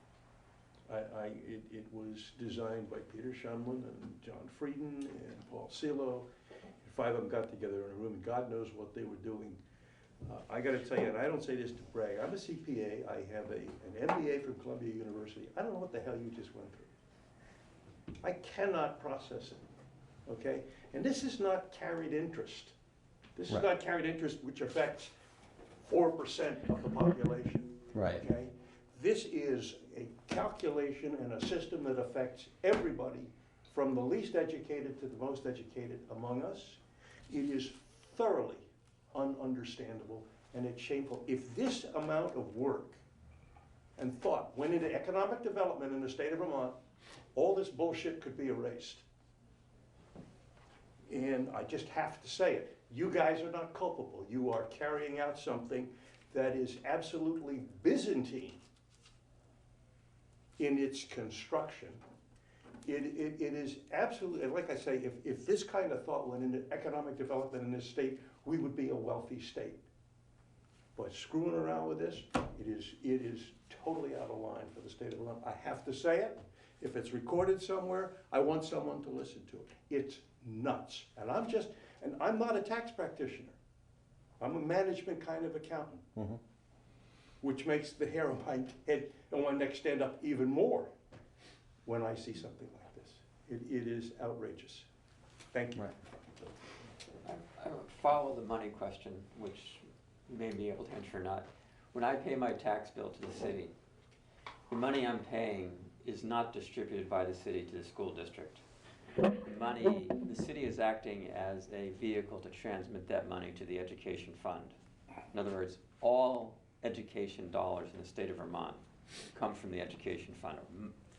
It was designed by Peter Shumlin and John Frieden and Paul Celo. Five of them got together in a room, and God knows what they were doing. I got to tell you, and I don't say this to brag, I'm a CPA. I have an MBA from Columbia University. I don't know what the hell you just went through. I cannot process it, okay? And this is not carried interest. This is not carried interest, which affects 4% of the population. Right. Okay? this is a calculation and a system that affects everybody, from the least educated to the most educated among us. It is thoroughly ununderstandable, and it's shameful. If this amount of work and thought went into economic development in the state of Vermont, all this bullshit could be erased. And I just have to say it. You guys are not culpable. You are carrying out something that is absolutely Byzantine in its construction. It is absolutely, like I say, if this kind of thought went into economic development in this state, we would be a wealthy state. But screwing around with this, it is totally out of line for the state of Vermont. I have to say it. If it's recorded somewhere, I want someone to listen to it. It's nuts. And I'm not a tax practitioner. I'm a management kind of accountant, which makes the hair on my head and my neck stand up even more when I see something like this. It is outrageous. Thank you. I follow the money question, which you may be able to answer or not. When I pay my tax bill to the city, the money I'm paying is not distributed by the city to the school district. The city is acting as a vehicle to transmit that money to the education fund. In other words, all education dollars in the state of Vermont come from the education fund,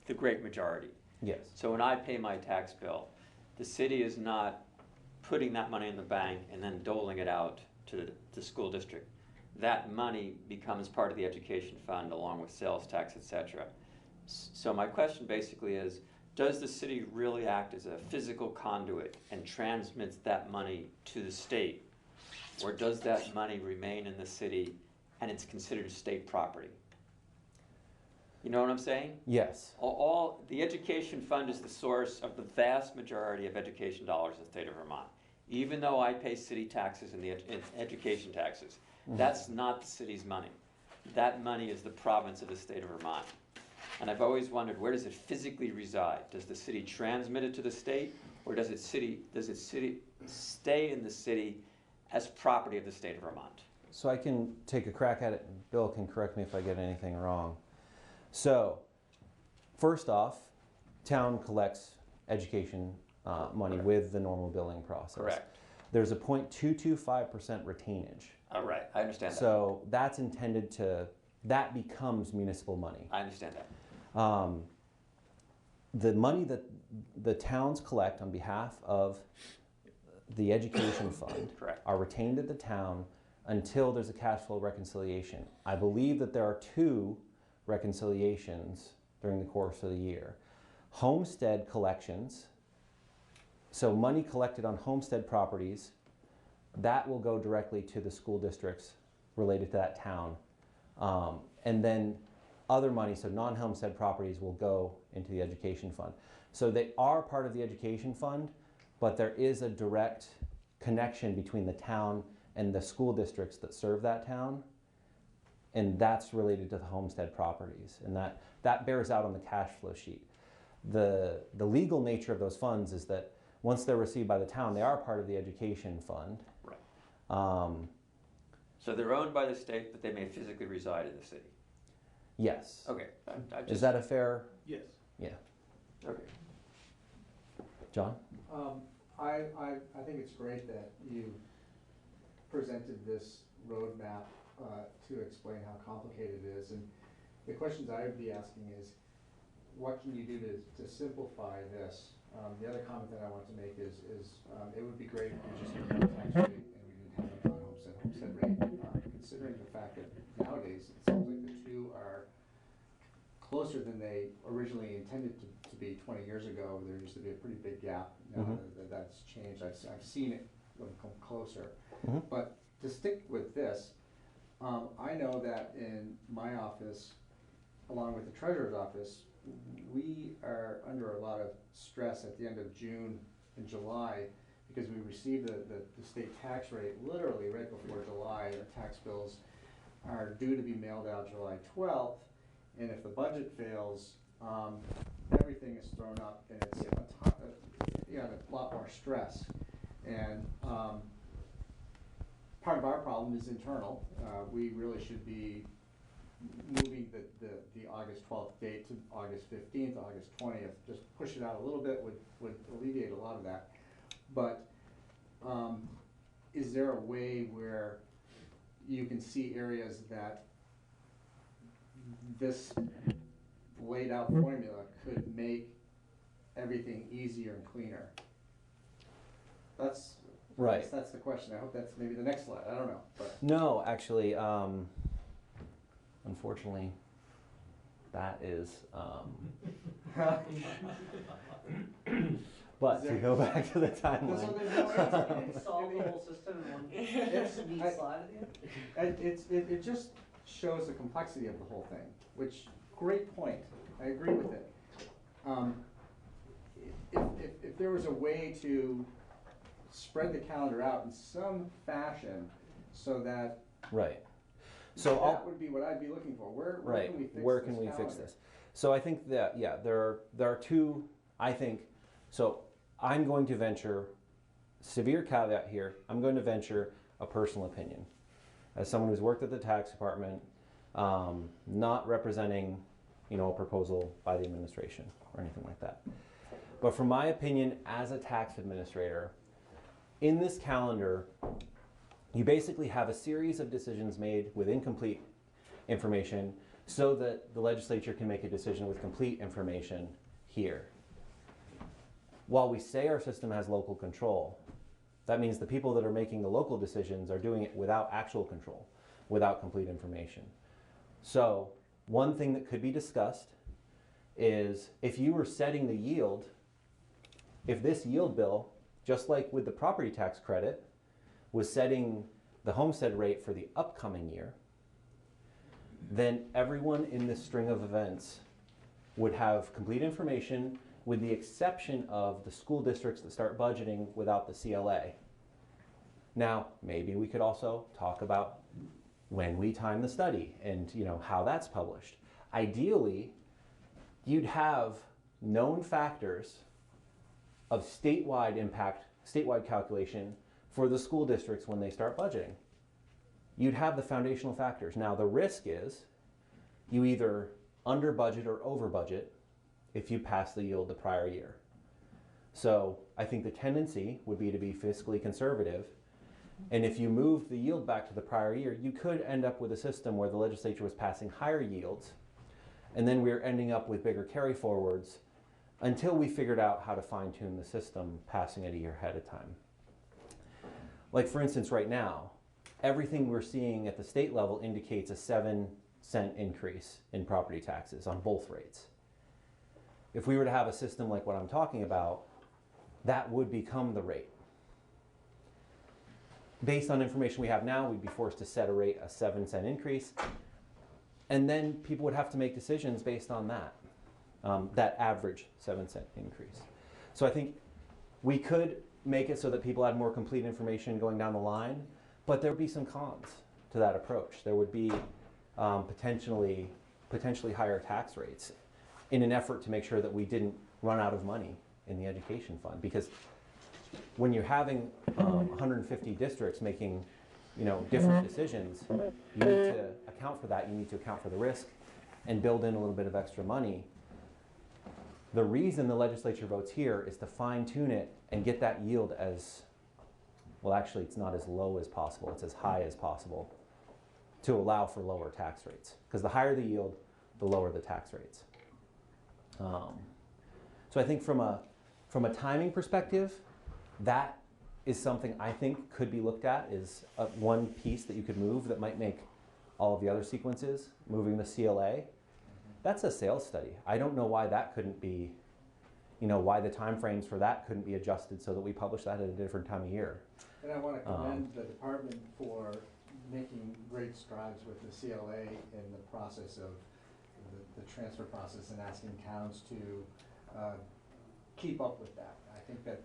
the great majority. Yes. So when I pay my tax bill, the city is not putting that money in the bank and then doling it out to the school district. That money becomes part of the education fund along with sales tax, etc. So my question basically is, does the city really act as a physical conduit and transmits that money to the state? Or does that money remain in the city and it's considered state property? You know what I'm saying? Yes. The education fund is the source of the vast majority of education dollars in the state of Vermont. Even though I pay city taxes and education taxes, that's not the city's money. That money is the province of the state of Vermont. And I've always wondered, where does it physically reside? Does the city transmit it to the state, or does it stay in the city as property of the state of Vermont? So I can take a crack at it, and Bill can correct me if I get anything wrong. So, first off, town collects education money with the normal billing process. Correct. There's a 0.225% retainage. All right, I understand that. So that's intended to, that becomes municipal money. I understand that. The money that the towns collect on behalf of the education fund are retained at the town until there's a cash flow reconciliation. I believe that there are 2 reconciliations during the course of the year. Homestead collections, so money collected on homestead properties, that will go directly to the school districts related to that town. And then other money, so non-homestead properties, will go into the education fund. So they are part of the education fund, but there is a direct connection between the town and the school districts that serve that town, and that's related to the homestead properties, and that bears out on the cash flow sheet. The legal nature of those funds is that once they're received by the town, they are part of the education fund. Right. So they're owned by the state, but they may physically reside in the city. Yes. Okay. Is that a fair? Yes. Yeah. Okay. John? I think it's great that you presented this roadmap to explain how complicated it is. And the questions I would be asking is, what can you do to simplify this? The other comment that I want to make is it would be great if we just had a tax rate and we didn't have a non-homestead rate. Considering the fact that nowadays it seems like the two are closer than they originally intended to be 20 years ago. There used to be a pretty big gap. Now that's changed. I've seen it come closer. But to stick with this, I know that in my office, along with the treasurer's office, we are under a lot of stress at the end of June and July because we receive the state tax rate literally right before July. Our tax bills are due to be mailed out July 12th, and if the budget fails, everything is thrown up, and it's a lot more stress. And part of our problem is internal. We really should be moving the August 12th date to August 15th, August 20th, just push it out a little bit would alleviate a lot of that. But is there a way where you can see areas that this laid out formula could make everything easier and cleaner? That's right. I guess that's the question. I hope that's maybe the next slide. I don't know. But. No, actually, unfortunately, that is. But to go back to the timeline. Solve the whole system in one neat slide at the end? It just shows the complexity of the whole thing, which, great point. I agree with it. If there was a way to spread the calendar out in some fashion so that right. So that would be what I'd be looking for. Where right. Can we fix Where this can we calendar? fix this? So I think that, yeah, there are two, I think, so I'm going to venture, severe caveat here, I'm going to venture a personal opinion. As someone who's worked at the tax department, not representing, a proposal by the administration or anything like that. But from my opinion as a tax administrator, in this calendar, you basically have a series of decisions made with incomplete information so that the legislature can make a decision with complete information here. While we say our system has local control, that means the people that are making the local decisions are doing it without actual control, without complete information. So one thing that could be discussed is if you were setting the yield, if this yield bill, just like with the property tax credit, was setting the homestead rate for the upcoming year, then everyone in this string of events would have complete information with the exception of the school districts that start budgeting without the CLA. Now, maybe we could also talk about when we time the study and how that's published. Ideally, you'd have known factors of statewide impact, statewide calculation for the school districts when they start budgeting. You'd have the foundational factors. Now the risk is you either under budget or over budget if you pass the yield the prior year. So I think the tendency would be to be fiscally conservative. And if you move the yield back to the prior year, you could end up with a system where the legislature was passing higher yields, and then we're ending up with bigger carry forwards until we figured out how to fine tune the system, passing it a year ahead of time. Like for instance, right now, everything we're seeing at the state level indicates a 7-cent increase in property taxes on both rates. If we were to have a system like what I'm talking about, that would become the rate. Based on information we have now, we'd be forced to set a rate, a 7-cent increase, and then people would have to make decisions based on that, that average 7-cent increase. So I think we could make it so that people had more complete information going down the line, but there would be some cons to that approach. There would be potentially higher tax rates in an effort to make sure that we didn't run out of money in the education fund. Because when you're having 150 districts making different decisions, you need to account for that. You need to account for the risk and build in a little bit of extra money. The reason the legislature votes here is to fine tune it and get that yield as, well actually it's not as low as possible, it's as high as possible to allow for lower tax rates. Because the higher the yield, the lower the tax rates. So I think from a timing perspective, that is something I think could be looked at is one piece that you could move that might make all of the other sequences, moving the CLA. That's a sales study. I don't know why that couldn't be, why the timeframes for that couldn't be adjusted so that we publish that at a different time of year. And I want to commend the department for making great strides with the CLA in the process of the transfer process and asking towns to keep up with that. I think that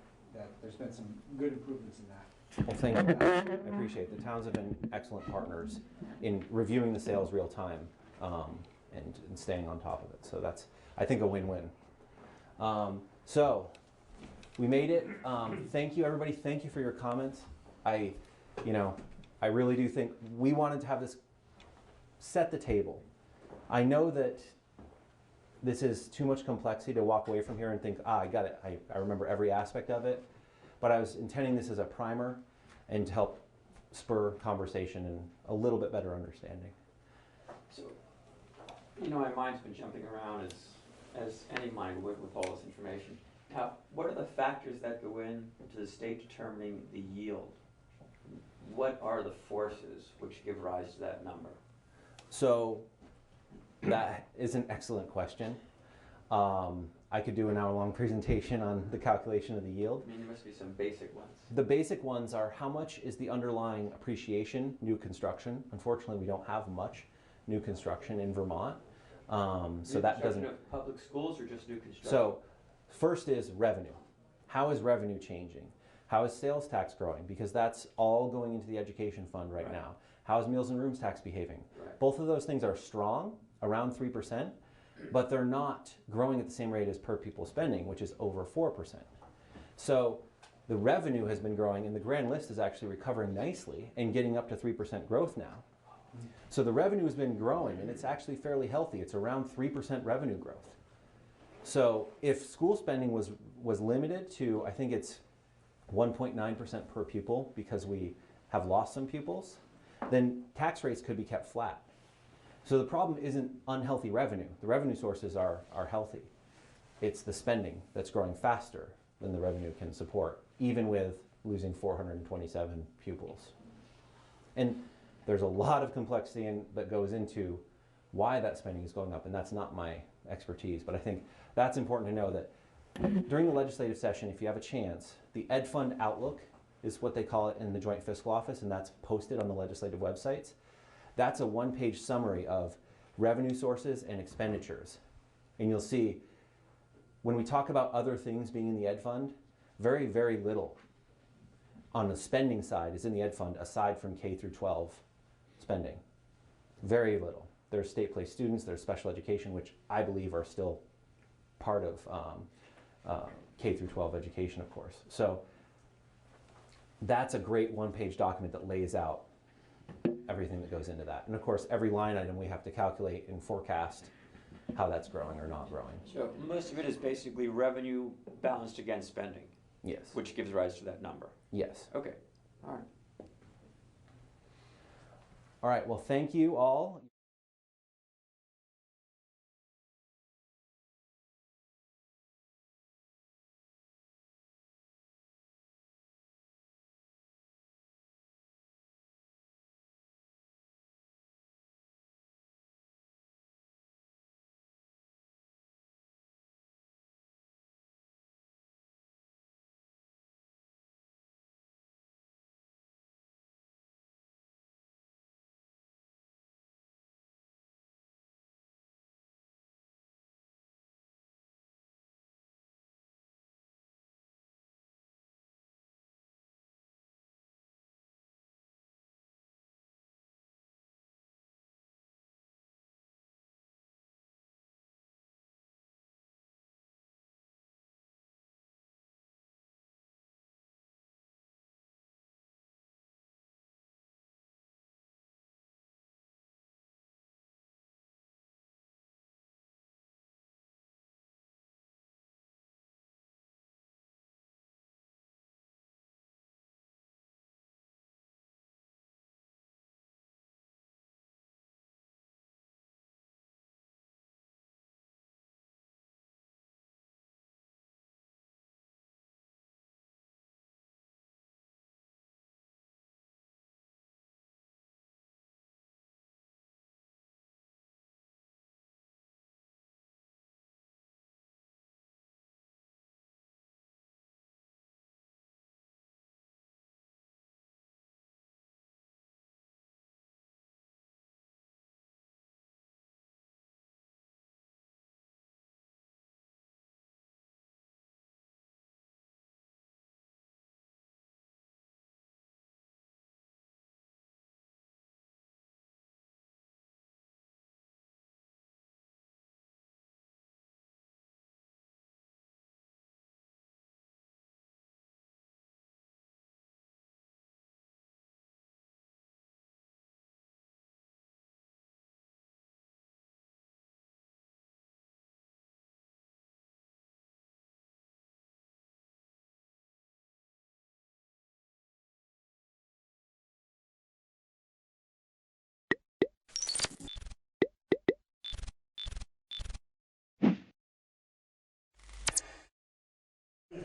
there's been some good improvements in that. Well, thank you. I appreciate it. The towns have been excellent partners in reviewing the sales real time and staying on top of it. So that's, I think, a win-win. So we made it. Thank you, everybody. Thank you for your comments. I really do think we wanted to have this set the table. I know that this is too much complexity to walk away from here and think, I got it, I remember every aspect of it. But I was intending this as a primer and to help spur conversation and a little bit better understanding. So, my mind's been jumping around as any mind would with all this information. Now, what are the factors that go into the state determining the yield? What are the forces which give rise to that number? So that is an excellent question. I could do an hour-long presentation on the calculation of the yield. I mean, there must be some basic ones. The basic ones are how much is the underlying appreciation, new construction. Unfortunately, we don't have much new construction in Vermont. So that doesn't. Of public schools or just new construction? So first is revenue. How is revenue changing? How is sales tax growing? Because that's all going into the education fund right now. How is meals and rooms tax behaving? Right. Both of those things are strong, around 3%, but they're not growing at the same rate as per pupil spending, which is over 4%. So the revenue has been growing, and the grand list is actually recovering nicely and getting up to 3% growth now. So the revenue has been growing, and it's actually fairly healthy. It's around 3% revenue growth. So if school spending was limited to, I think it's 1.9% per pupil because we have lost some pupils, then tax rates could be kept flat. So the problem isn't unhealthy revenue. The revenue sources are healthy. It's the spending that's growing faster than the revenue can support, even with losing 427 pupils. And there's a lot of complexity that goes into why that spending is going up, and that's not my expertise, but I think that's important to know that during the legislative session, if you have a chance, the Ed Fund Outlook is what they call it in the Joint Fiscal Office, and that's posted on the legislative websites. That's a one-page summary of revenue sources and expenditures. And you'll see, when we talk about other things being in the Ed Fund, very, very little on the spending side is in the Ed Fund aside from K through 12 spending. Very little. There's state-placed students, there's special education, which I believe are still part of K through 12 education, of course. So that's a great one-page document that lays out everything that goes into that. And of course, every line item we have to calculate and forecast how that's growing or not growing. So most of it is basically revenue balanced against spending. Yes. Which gives rise to that number. Yes. Okay. All right. All right. Well, thank you all.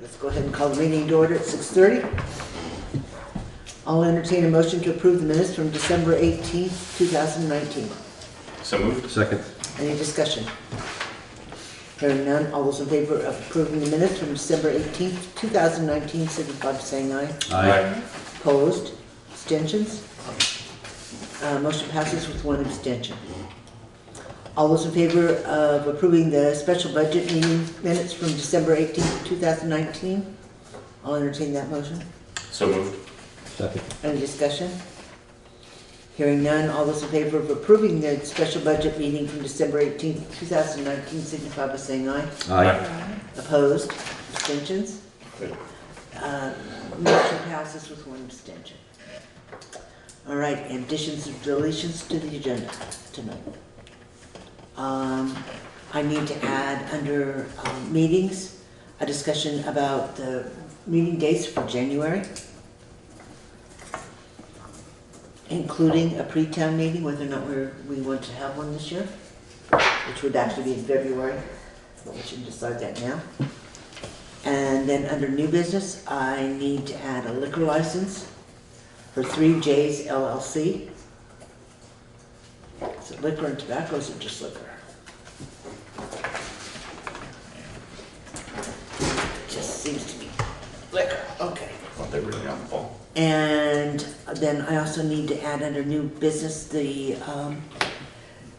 let's go ahead and call the meeting to order at 6:30. I'll entertain a motion to approve the minutes from December 18th, 2019. So moved. Second. Any discussion? Hearing none, all those in favor of approving the minutes from December 18th, 2019, signify by saying aye. Aye. Opposed? Abstentions? Motion passes with one abstention. All those in favor of approving the special budget meeting minutes from December 18th, 2019? I'll entertain that motion. So moved. Second. Any discussion? Hearing none, all those in favor of approving the special budget meeting from December 18th, 2019, signify by saying aye. Aye. Opposed? Abstentions? Motion passes with one abstention. All right, additions and deletions to the agenda tonight. I need to add under meetings, a discussion about the meeting dates for January, including a pre-town meeting, whether or not we want to have one this year, which would actually be in February, but we should decide that now. And then under new business, I need to add a liquor license for 3J's LLC. Is it liquor and tobacco, or is it just liquor? It just seems to be liquor, okay. Thought they were really on the phone. And then I also need to add under new business the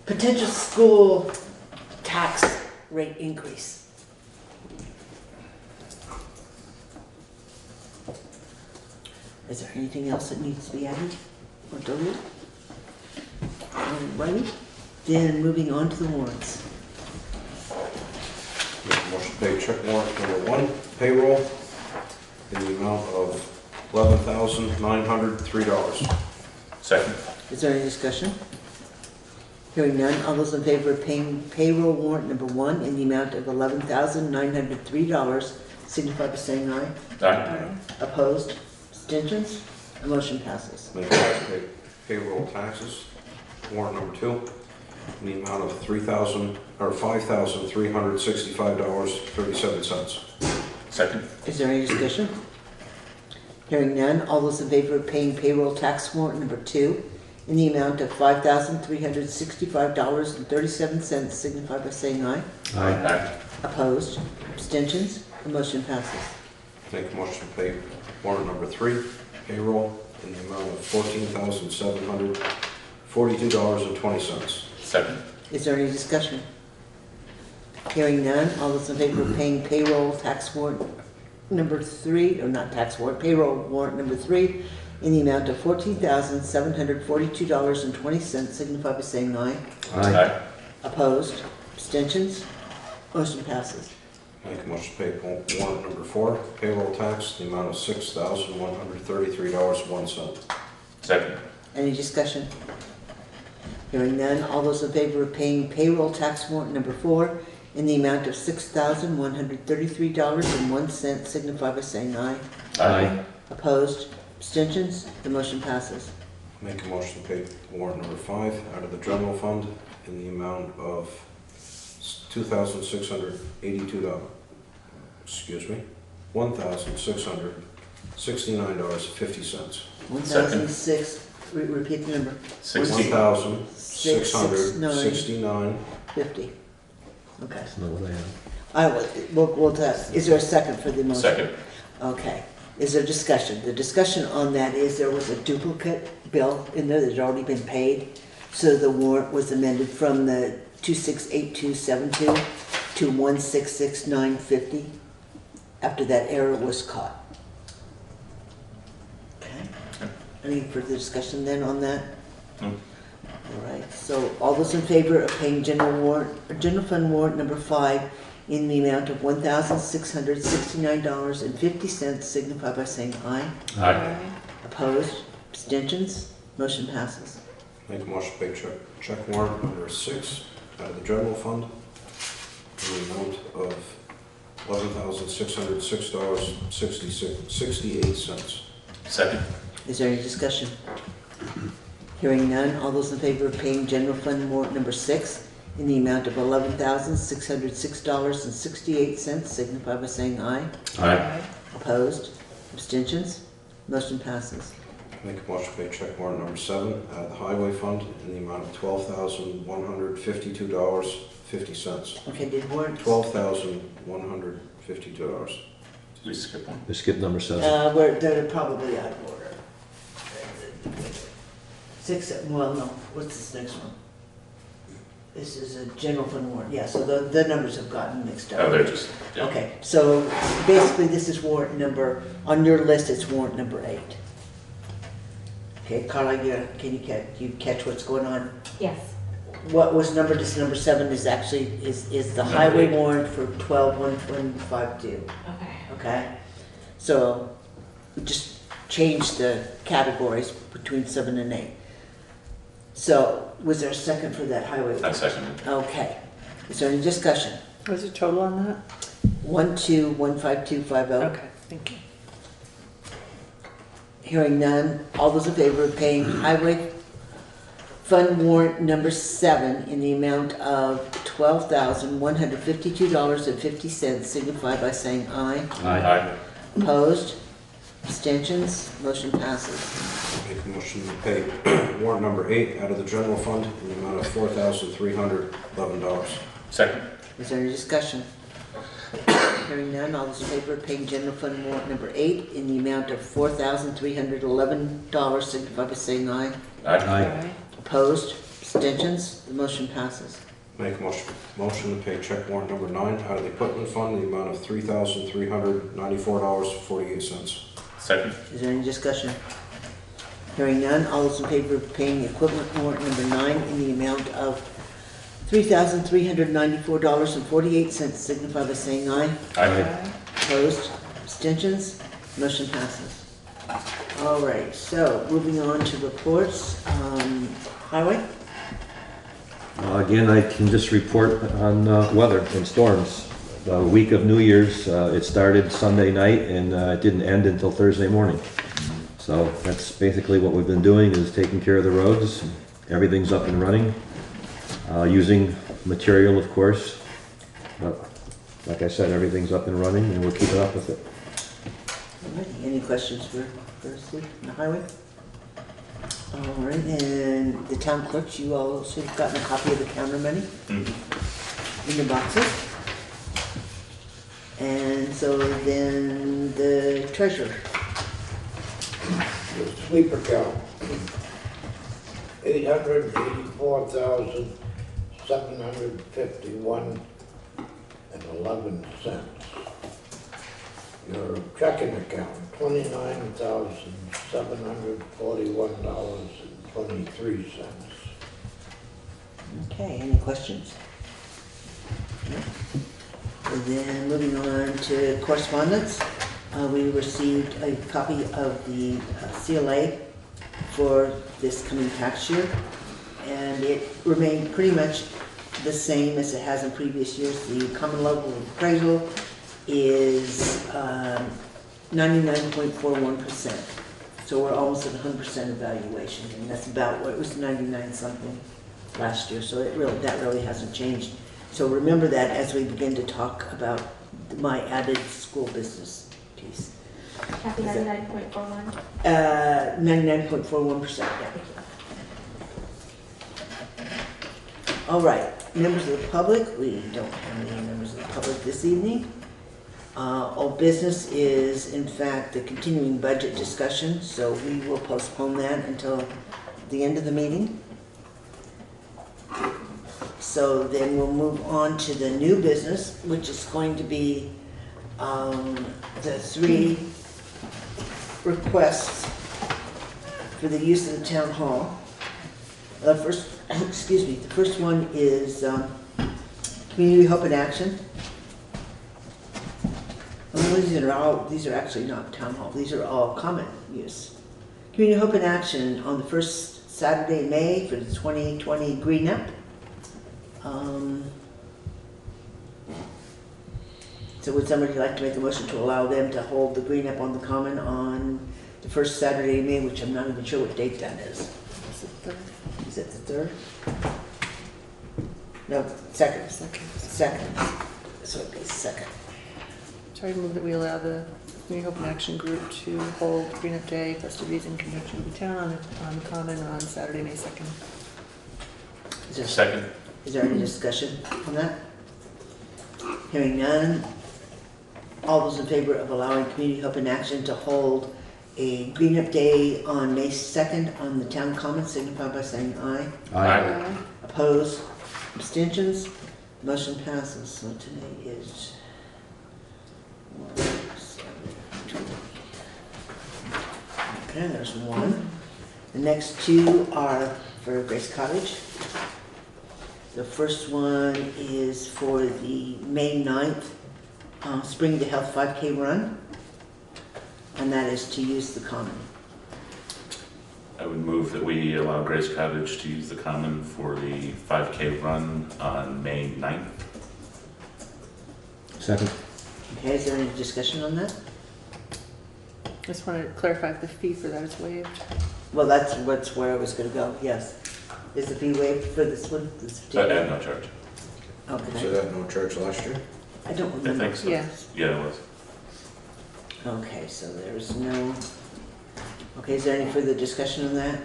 potential school tax rate increase. Is there anything else that needs to be added or deleted? Alrighty, then moving on to the warrants. Make a motion to pay check warrant number 1, payroll, in the amount of $11,903. Second. Is there any discussion? Hearing none, all those in favor of paying payroll warrant number 1 in the amount of $11,903 signify by saying aye. Aye. Opposed? Abstentions? The motion passes. Make a motion to pay payroll taxes, warrant number 2, in the amount of $5,365.37. Second. Is there any discussion? Hearing none, all those in favor of paying payroll tax warrant number 2 in the amount of $5,365.37 signify by saying aye. Aye. Opposed? Abstentions? The motion passes. Make a motion to pay warrant number 3, payroll, in the amount of $14,742.20. Second. Is there any discussion? Hearing none, all those in favor of paying payroll tax warrant number 3, or not tax warrant, payroll warrant number 3 in the amount of $14,742.20 signify by saying aye. Aye. Opposed? Abstentions? Motion passes. Make a motion to pay warrant number 4, payroll tax, in the amount of $6,133.01. Second. Any discussion? Hearing none, all those in favor of paying payroll tax warrant number 4 in the amount of $6,133.01 signify by saying aye. Aye. Opposed? Abstentions? The motion passes. Make a motion to pay warrant number 5 out of the general fund in the amount of $2,682. Excuse me, $1,669.50. 1,006, repeat the number. 1,669.50. Okay. That's not what I have. We'll test. Is there a second for the motion? Second. Okay. Is there discussion? The discussion on that is there was a duplicate bill in there that had already been paid. So the warrant was amended from the 268272 to 166950 after that error was caught. Okay. Any further discussion then on that? No. All right. So all those in favor of paying general fund warrant number 5 in the amount of $1,669.50 signify by saying aye. Aye. Opposed? Abstentions? Motion passes. Make a motion to pay check warrant number 6 out of the general fund in the amount of $11,606.68. Second. Is there any discussion? Hearing none, all those in favor of paying general fund warrant number 6 in the amount of $11,606.68, signify by saying aye. Aye. Opposed? Abstentions? Motion passes. Make a motion to pay check warrant number 7 out of the highway fund in the amount of $12,152.50. Okay, did warrant? $12,152. We skip one. We skip number 7. They're probably out of order. 6, well, no, what's this next one? This is a general fund warrant, yeah, so the numbers have gotten mixed up. Oh, they're just, yeah. Okay, so basically this is warrant number, on your list it's warrant number 8. Okay, Carla, can you catch what's going on? Yes. What was numbered as number 7 is actually, is the highway warrant for 12-1-152. Okay. Okay, so we just changed the categories between 7 and 8. So, was there a second for that highway? I second it. Okay. Is there any discussion? What's the total on that? 1215250. Okay, thank you. Hearing none, all those in favor of paying highway fund warrant number 7 in the amount of $12,152.50 signify by saying aye. Aye. Opposed? Abstentions? Motion passes. Make a motion to pay warrant number 8 out of the general fund in the amount of $4,311. Second. Is there any discussion? Hearing none, all those in favor of paying general fund warrant number 8 in the amount of $4,311 signify by saying aye. Aye. Opposed? Abstentions? The motion passes. Make a motion to pay check warrant number 9 out of the equipment fund in the amount of $3,394.48. Second. Is there any discussion? Hearing none, all those in favor of paying equipment warrant number 9 in the amount of $3,394.48 signify by saying aye. Aye. Opposed? Abstentions? Motion passes. All right, so moving on to reports. Highway? Again, I can just report on weather and storms. The week of New Year's, it started Sunday night and it didn't end until Thursday morning. So that's basically what we've been doing, is taking care of the roads. Everything's up and running. Using material, of course. But like I said, everything's up and running and we'll keep it up with it. All right, any questions for Steve on the highway? All right, and the town clerks, you all should have gotten a copy of the counter money in the boxes. And so then the treasurer. The sweeper count, $884,751.11. Your checking account, $29,741.23. Okay, any questions? No? And then moving on to correspondence, we received a copy of the CLA for this coming tax year, and it remained pretty much the same as it has in previous years. The common level appraisal is 99.41%. So we're almost at 100% evaluation, and that's about what it was, 99 something last year. So that really hasn't changed. So remember that as we begin to talk about my added school business piece. Happy 99.41? 99.41%, yeah. All right, members of the public, we don't have any members of the public this evening. All business is, in fact, the continuing budget discussion, so we will postpone that until the end of the meeting. So then we'll move on to the new business, which is going to be the 3 requests for the use of the town hall. The first one is Community Hope in Action. Well, these are actually not town hall, these are all common use. Community Hope in Action on the first Saturday in May for the 2020 Green Up. So would somebody like to make a motion to allow them to hold the Green Up on the Common on the first Saturday in May, which I'm not even sure what date that is. Is it the 3rd? No, second. Second. So it'd be second. So I move that we allow the Community Hope and Action Group to hold Green Up Day festivities in conjunction with the town on the Common on Saturday, May 2nd. Second. Is there any discussion on that? Hearing none. All those in favor of allowing Community Hope and Action to hold a Green Up Day on May 2nd on the town common, signify by saying aye. Aye. Opposed? Abstentions? Motion passes. So today is 1, 7, 2. Okay, there's one. The next two are for Grace Cottage. The first one is for the May 9th Spring to Health 5K run, and that is to use the common. I would move that we allow Grace Cottage to use the common for the 5K run on May 9th. Second. Okay, is there any discussion on that? Just want to clarify if the fee for that is waived. Well, that's where I was going to go, yes. Is the fee waived for this one? This particular? No charge. Okay. So that no charge last year? I don't remember. I think so. Yes. Yeah, it was. Okay, so there's no... Okay, is there any further discussion on that?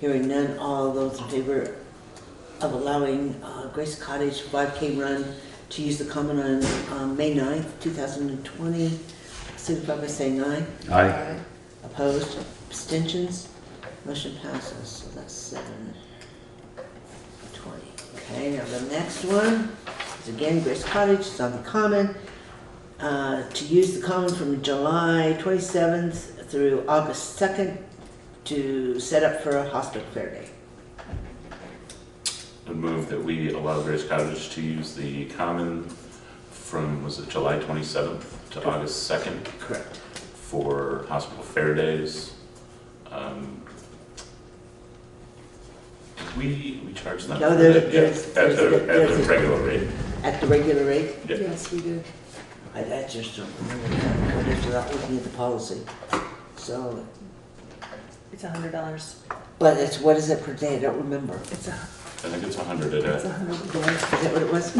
Hearing none, all those in favor of allowing Grace Cottage 5K run to use the common on May 9th, 2020, signify by saying aye. Aye. Opposed? Abstentions? Motion passes. So that's 7:20. Okay, now the next one is again Grace Cottage. It's on the common. To use the common from July 27th through August 2nd to set up for a hospital fair day. I would move that we allow Grace Cottage to use the common from, was it July 27th to August 2nd? Correct. For hospital fair days. We charge them No, for there's- that, yeah, there's- at there's the a- regular rate. At the regular rate? Yeah. Yes, we did. I just don't remember that without looking at the policy. So, It's $100. but it's, what is it per day? I don't remember. It's I think it's 100 a day. $100 a day. Is that what it was?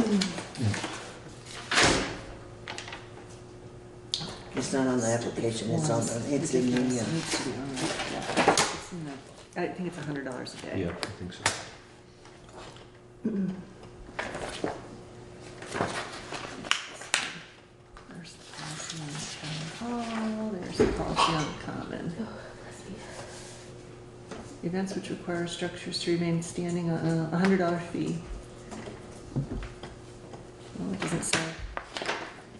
It's not on the application, it's on, it's in the, It needs to be on there. Yeah. It's in the- I think it's $100 a day. Yeah, I think so. There's the policy on the town hall, there's the policy on the common. Events which require structures to remain standing on a $100 fee. Well, it doesn't say.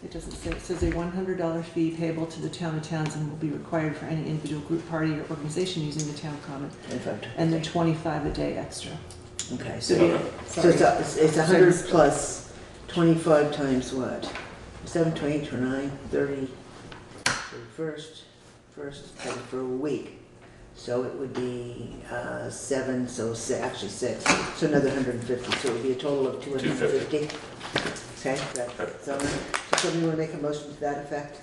It doesn't say. It says a $100 fee payable to the town of Townsend will be required for any individual group, party, or organization using the town common. And then 25 a day extra. okay, So, so, yeah, so sorry. it's 100 plus 25 times what? 7, 28, 29, 30, first, for a week. So it would be 7, so actually 6, so another 150, so it would be a total of 250. Okay, that's, so somebody want to make a motion to that effect?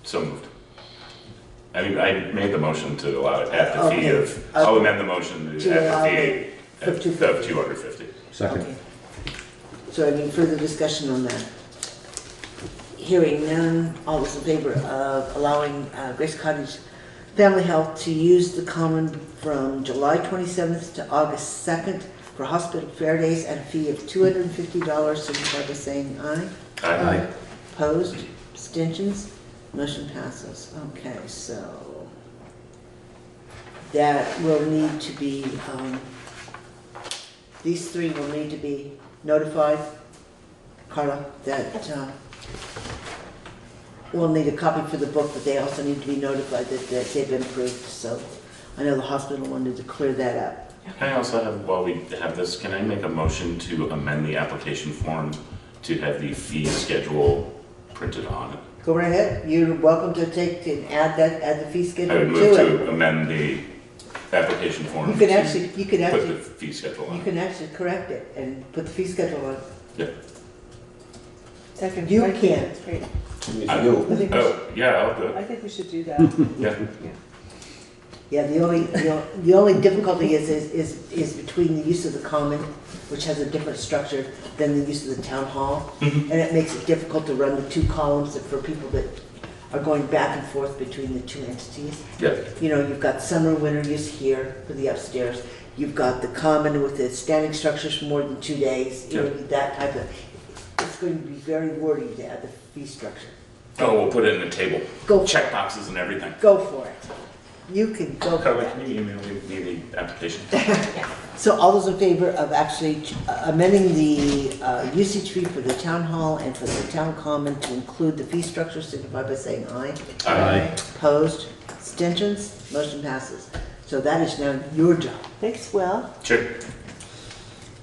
So moved. I mean, I made the motion to allow it at the fee Okay. of, I'll amend the motion To at allow the fee it of for 250. 250. Second. Okay. So any further discussion on that? Hearing none, all those in favor of allowing Grace Cottage Family Health to use the common from July 27th to August 2nd for hospital fair days at a fee of $250, signify by saying aye. Aye. Opposed? Abstentions? Motion passes. Okay, so that will need to be, these three will need to be notified, Carla, that we'll need a copy for the book, but they also need to be notified that they've been approved. So I know the hospital wanted to clear that up. Can I also have, while we have this, can I make a motion to amend the application form to have the fee schedule printed on it? Go right ahead. You're welcome to take and add the fee I schedule would to move it. to amend the application form. You could to actually put the fee schedule on you it. can actually correct it and put the fee schedule on. Yeah. Second. You I think can. that's great. You. I think we Oh, should- yeah, I'll do it. I think we should do that. Yeah. Yeah, the only difficulty is between the use of the common, which has a different structure than the use of the town hall. Mhm. And it makes it difficult to run the two columns for people that are going back and forth between the two entities. Yeah. You know, you've got summer, winter use here for the upstairs. You've got the common with the standing structures for more than 2 days. You know, that type of, it's going to be very wordy to add the fee structure. Oh, we'll put it in a table. Go. Check boxes and everything. Go for it. You can go for Carla, it. can you email me the application? So all those in favor of actually amending the usage fee for the town hall and for the town common to include the fee structure signify by saying aye. Aye. Opposed? Abstentions? Motion passes. So that is now your job. Thanks, Will. Sure.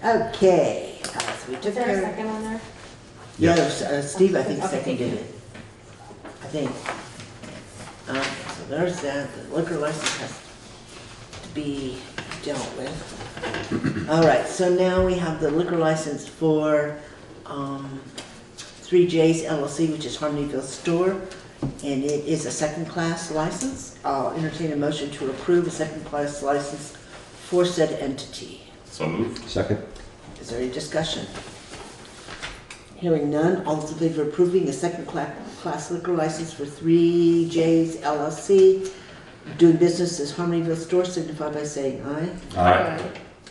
Okay. So we Is took there a care. second on there? Yeah, it was, Steve, I think, Okay, thank seconded you. it. I think. So there's that. The liquor license has to be dealt with. All right, so now we have the liquor license for 3J's LLC, which is Harmonyville Store, and it is a second-class license. I'll entertain a motion to approve a second-class license for said entity. So moved. Second. Is there any discussion? Hearing none, all those in favor of approving a second-class liquor license for 3J's LLC, doing business as Harmonyville Store, signify by saying aye. Aye.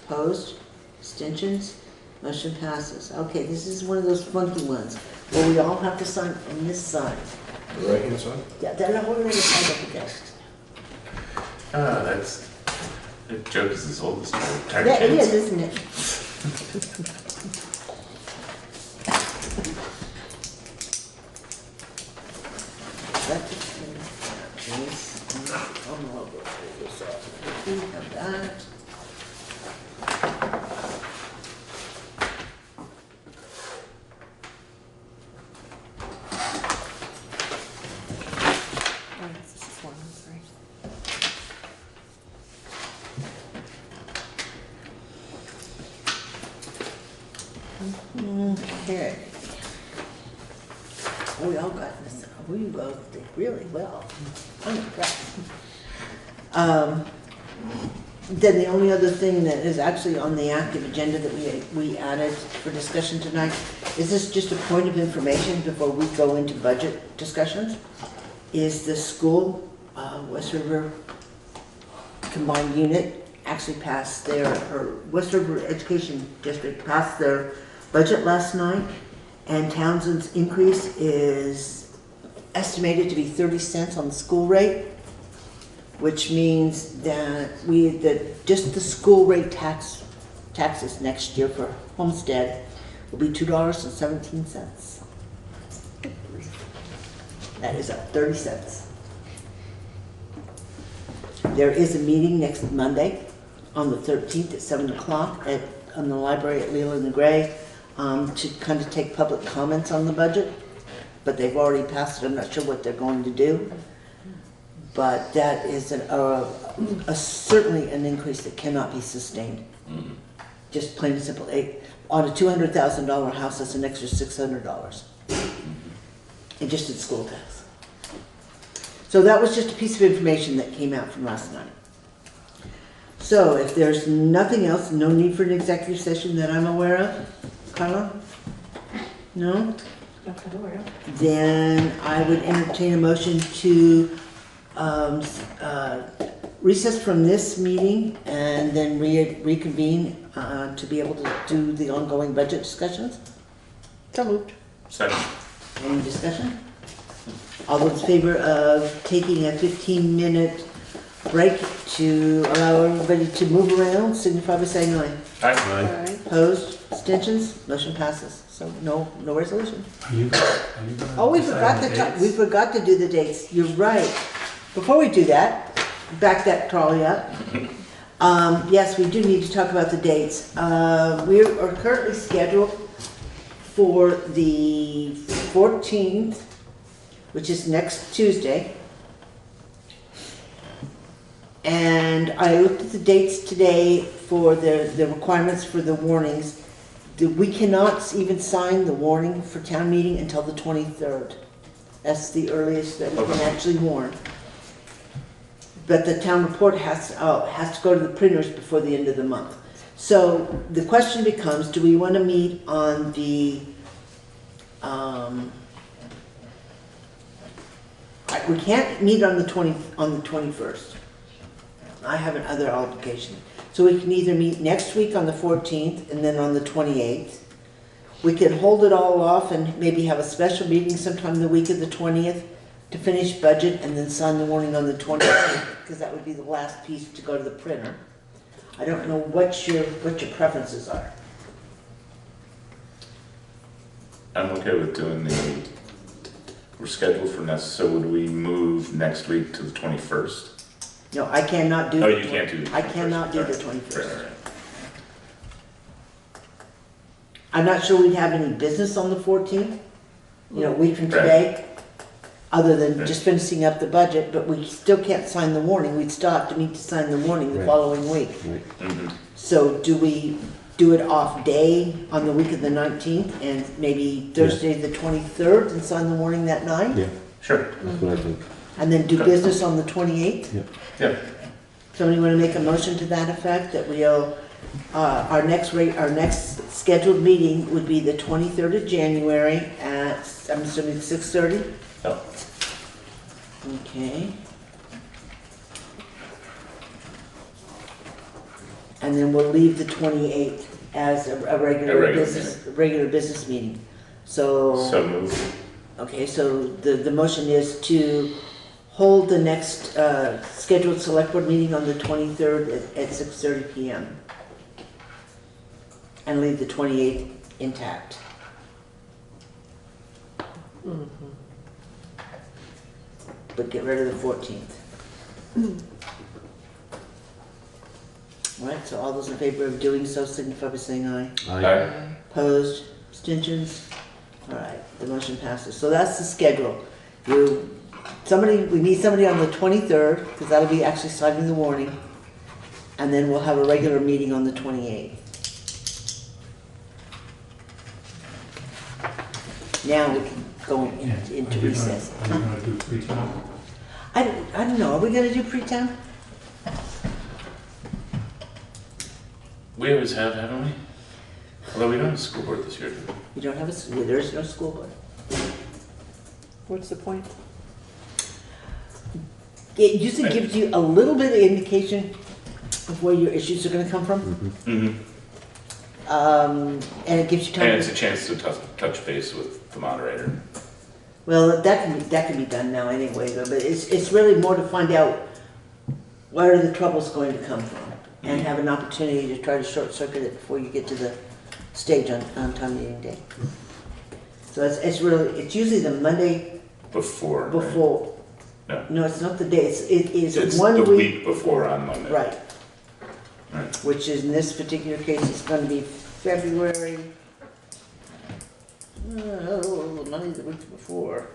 Opposed? Abstentions? Motion passes. Okay, this is one of those funky ones where we all have to sign on this side. The right-hand side? Yeah, then I'll hold it side of the desk. That's, the joke is as old as time. Yeah, it is, isn't it? That's just, I'm all over this. We have that. Oh, yes, this is one, that's right. Okay. We all got this, we both did really well. I'm impressed. Then the only other thing that is actually on the active agenda that we added for discussion tonight, is this just a point of information before we go into budget discussions? Is the school, West River Combined Unit actually passed their, or West River Education District passed their budget last night, and Townsend's increase is estimated to be 30 cents on the school rate, which means that just the school rate taxes next year for Homestead will be $2.17. That is up 30 cents. There is a meeting next Monday on the 13th at 7 o'clock on the library at Leland and Gray to kind of take public comments on the budget, but they've already passed it. I'm not sure what they're going to do, but that is certainly an increase that cannot be sustained. Mm-hmm. Just plain and simple. On a $200,000 house, that's an extra $600, and just in school tax. So that was just a piece of information that came out from last night. So if there's nothing else, no need for an executive session that I'm aware of, Carla? No? Then I would entertain a motion to recess from this meeting and then reconvene to be able to do the ongoing budget discussions. So moved. Second. Any discussion? All those in favor of taking a 15-minute break to allow everybody to move around, signify by saying aye. Aye. Opposed? Abstentions? Motion passes. So no resolution. Are you Oh, we forgot to do the dates. You're right. Before we do that, back that trolley up. Yes, we do need to talk about the dates. We are currently scheduled for the 14th, which is next Tuesday. And I looked at the dates today for the requirements for the warnings. We cannot even sign the warning for town meeting until the 23rd. That's the earliest that we can actually warn. but the town report has to go to the printers before the end of the month. So the question becomes, do we want to meet on the, we can't meet on the 21st. I have another obligation. So we can either meet next week on the 14th and then on the 28th. We could hold it all off and maybe have a special meeting sometime the week of the 20th to finish budget and then sign the warning on the 28th, because that would be the last piece to go to the printer. I don't know what your preferences are. I'm okay with doing we're scheduled for next, so would we move next week to the 21st? No, I cannot do. Oh, you can't do the 21st. I cannot do the Right. 21st. Right. I'm not sure we'd have any business on the 14th, a week from today, other than just finishing up the budget, but we still can't sign the warning. We'd still have to meet to sign the warning the following week. So do we do it off day on the week of the 19th and maybe Thursday the 23rd and sign the warning that night? Yeah. Sure. That's what I think. And then do business on the 28th? Yeah. Yeah. Somebody want to make a motion to that effect, that we'll, our next scheduled meeting would be the 23rd of January at, I'm assuming 6:30? Oh. Okay. And then we'll leave the 28th as a regular business meeting. So moved. Okay, so the motion is to hold the next scheduled select board meeting on the 23rd at 6:30 p.m. and leave the 28th intact. But get rid of the 14th. All right, so all those in favor of doing so signify by saying aye. Aye. Opposed? Abstentions? All right, the motion passes. So that's the schedule. We need somebody on the 23rd, because that'll be actually signing the warning, and then we'll have a regular meeting on the 28th. Now we can go into recess. Are you gonna do pre-town? I don't know, are we gonna do pre-town? We always have, haven't we? Although we don't have a school board this year, do we? You don't have there is no school board. What's the point? It usually gives you a little bit of indication of where your issues are gonna come from. Mm-hmm. And it gives you time. And it's a chance to touch base with the moderator. Well, that can be done now anyway, though, but it's really more to find out where the trouble's going to come from and have an opportunity to try to short circuit it before you get to the stage on town meeting day. So it's usually the Monday Before. before. Right? No, it's not the day, it is It's 1 the week. week before on Monday. Right. Right. Which is, in this particular case, it's going to be February, Monday the week before.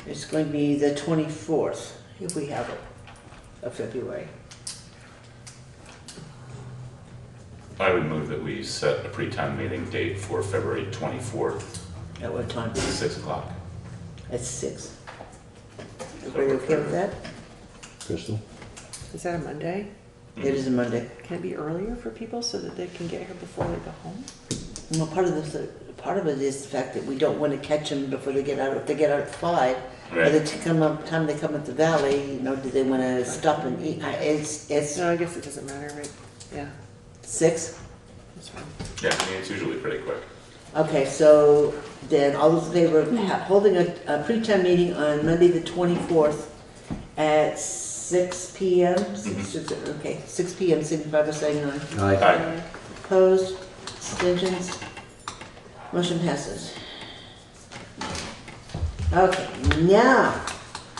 It's going to be the 24th, if we have it, of February. I would move that we set a pre-town meeting date for February 24th. At what time? 6 o'clock. At 6. Everybody okay with that? Crystal? Is that a Monday? It is a Monday. Can it be earlier for people so that they can get here before they go home? Well, part of it is the fact that we don't want to catch them before they get out. If they get out at 5, by the time they come up the valley, do they want to stop and eat? It's. No, I guess it doesn't matter, right? Yeah. 6? That's fine. Yeah, I mean, it's usually pretty quick. Okay, so then all those in favor of holding a pre-town meeting on Monday the 24th at 6 p.m.? Okay, 6 p.m. signify by saying aye. Aye. Opposed? Abstentions? Motion passes. Okay, now,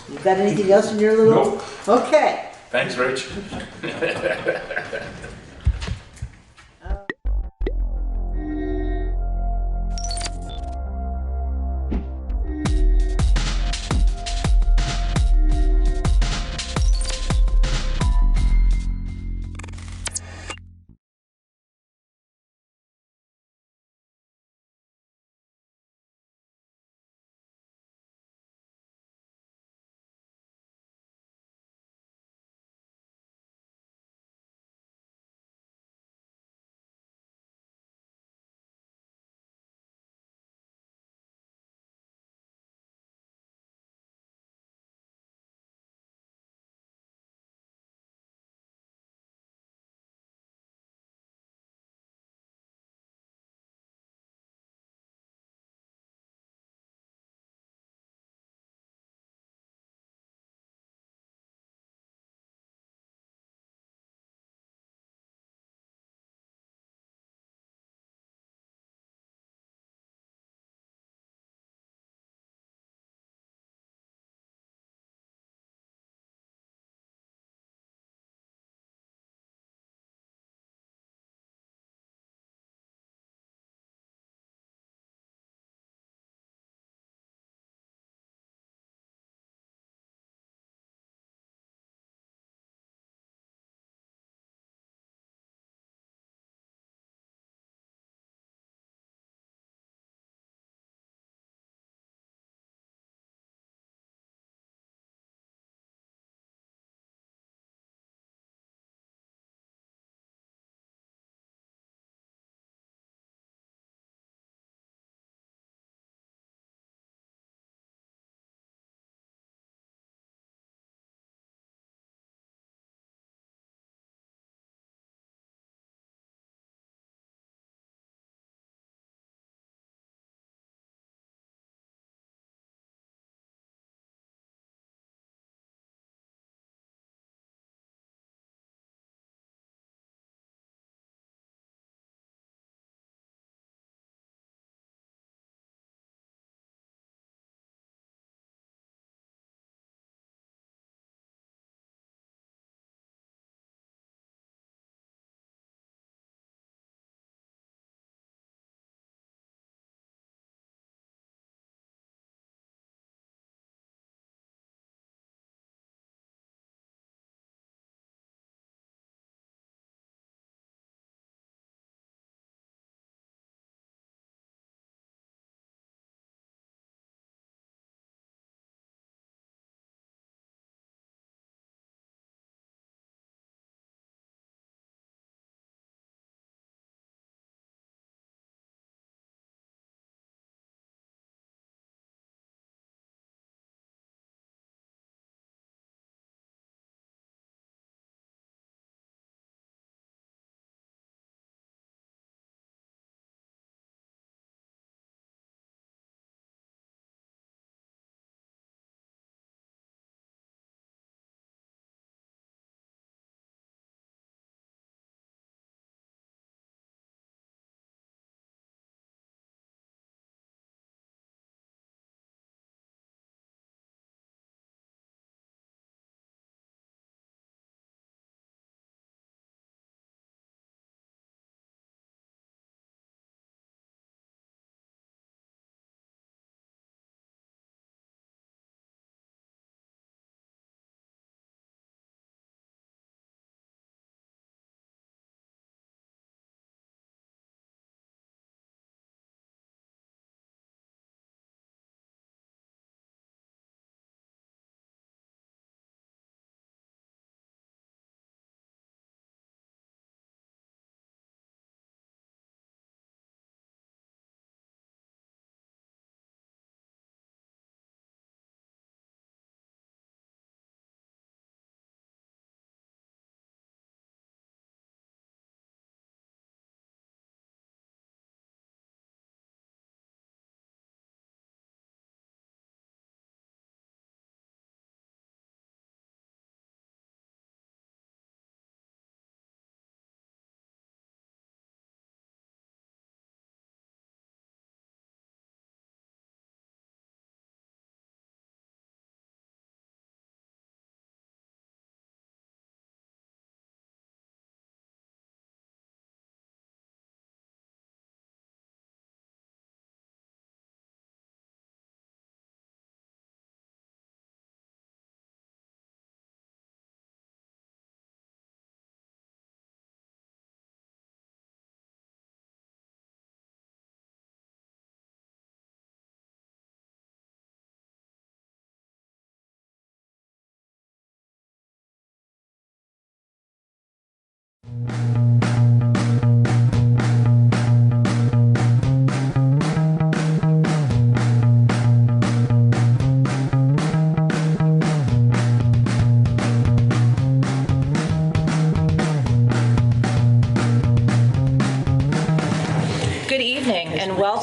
you got anything else in your little? Nope. Okay. Thanks, Rich.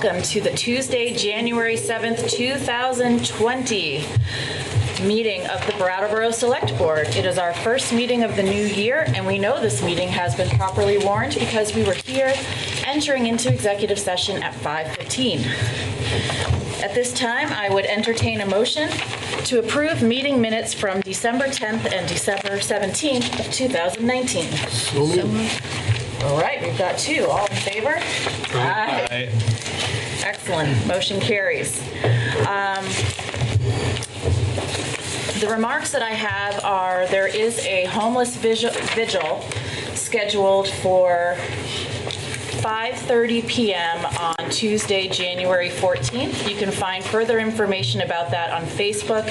welcome to the Tuesday, January 7th, 2020 meeting of the Brattleboro Select Board. It is our first meeting of the new year, and we know this meeting has been properly warned because we were here entering into executive session at 5:15. At this time, I would entertain a motion to approve meeting minutes from December 10th and December 17th of 2019. So moved. All right, we've got two. All in favor? Aye. Excellent. Motion carries. The remarks that I have are there is a homeless vigil scheduled for 5:30 p.m. on Tuesday, January 14th. You can find further information about that on Facebook.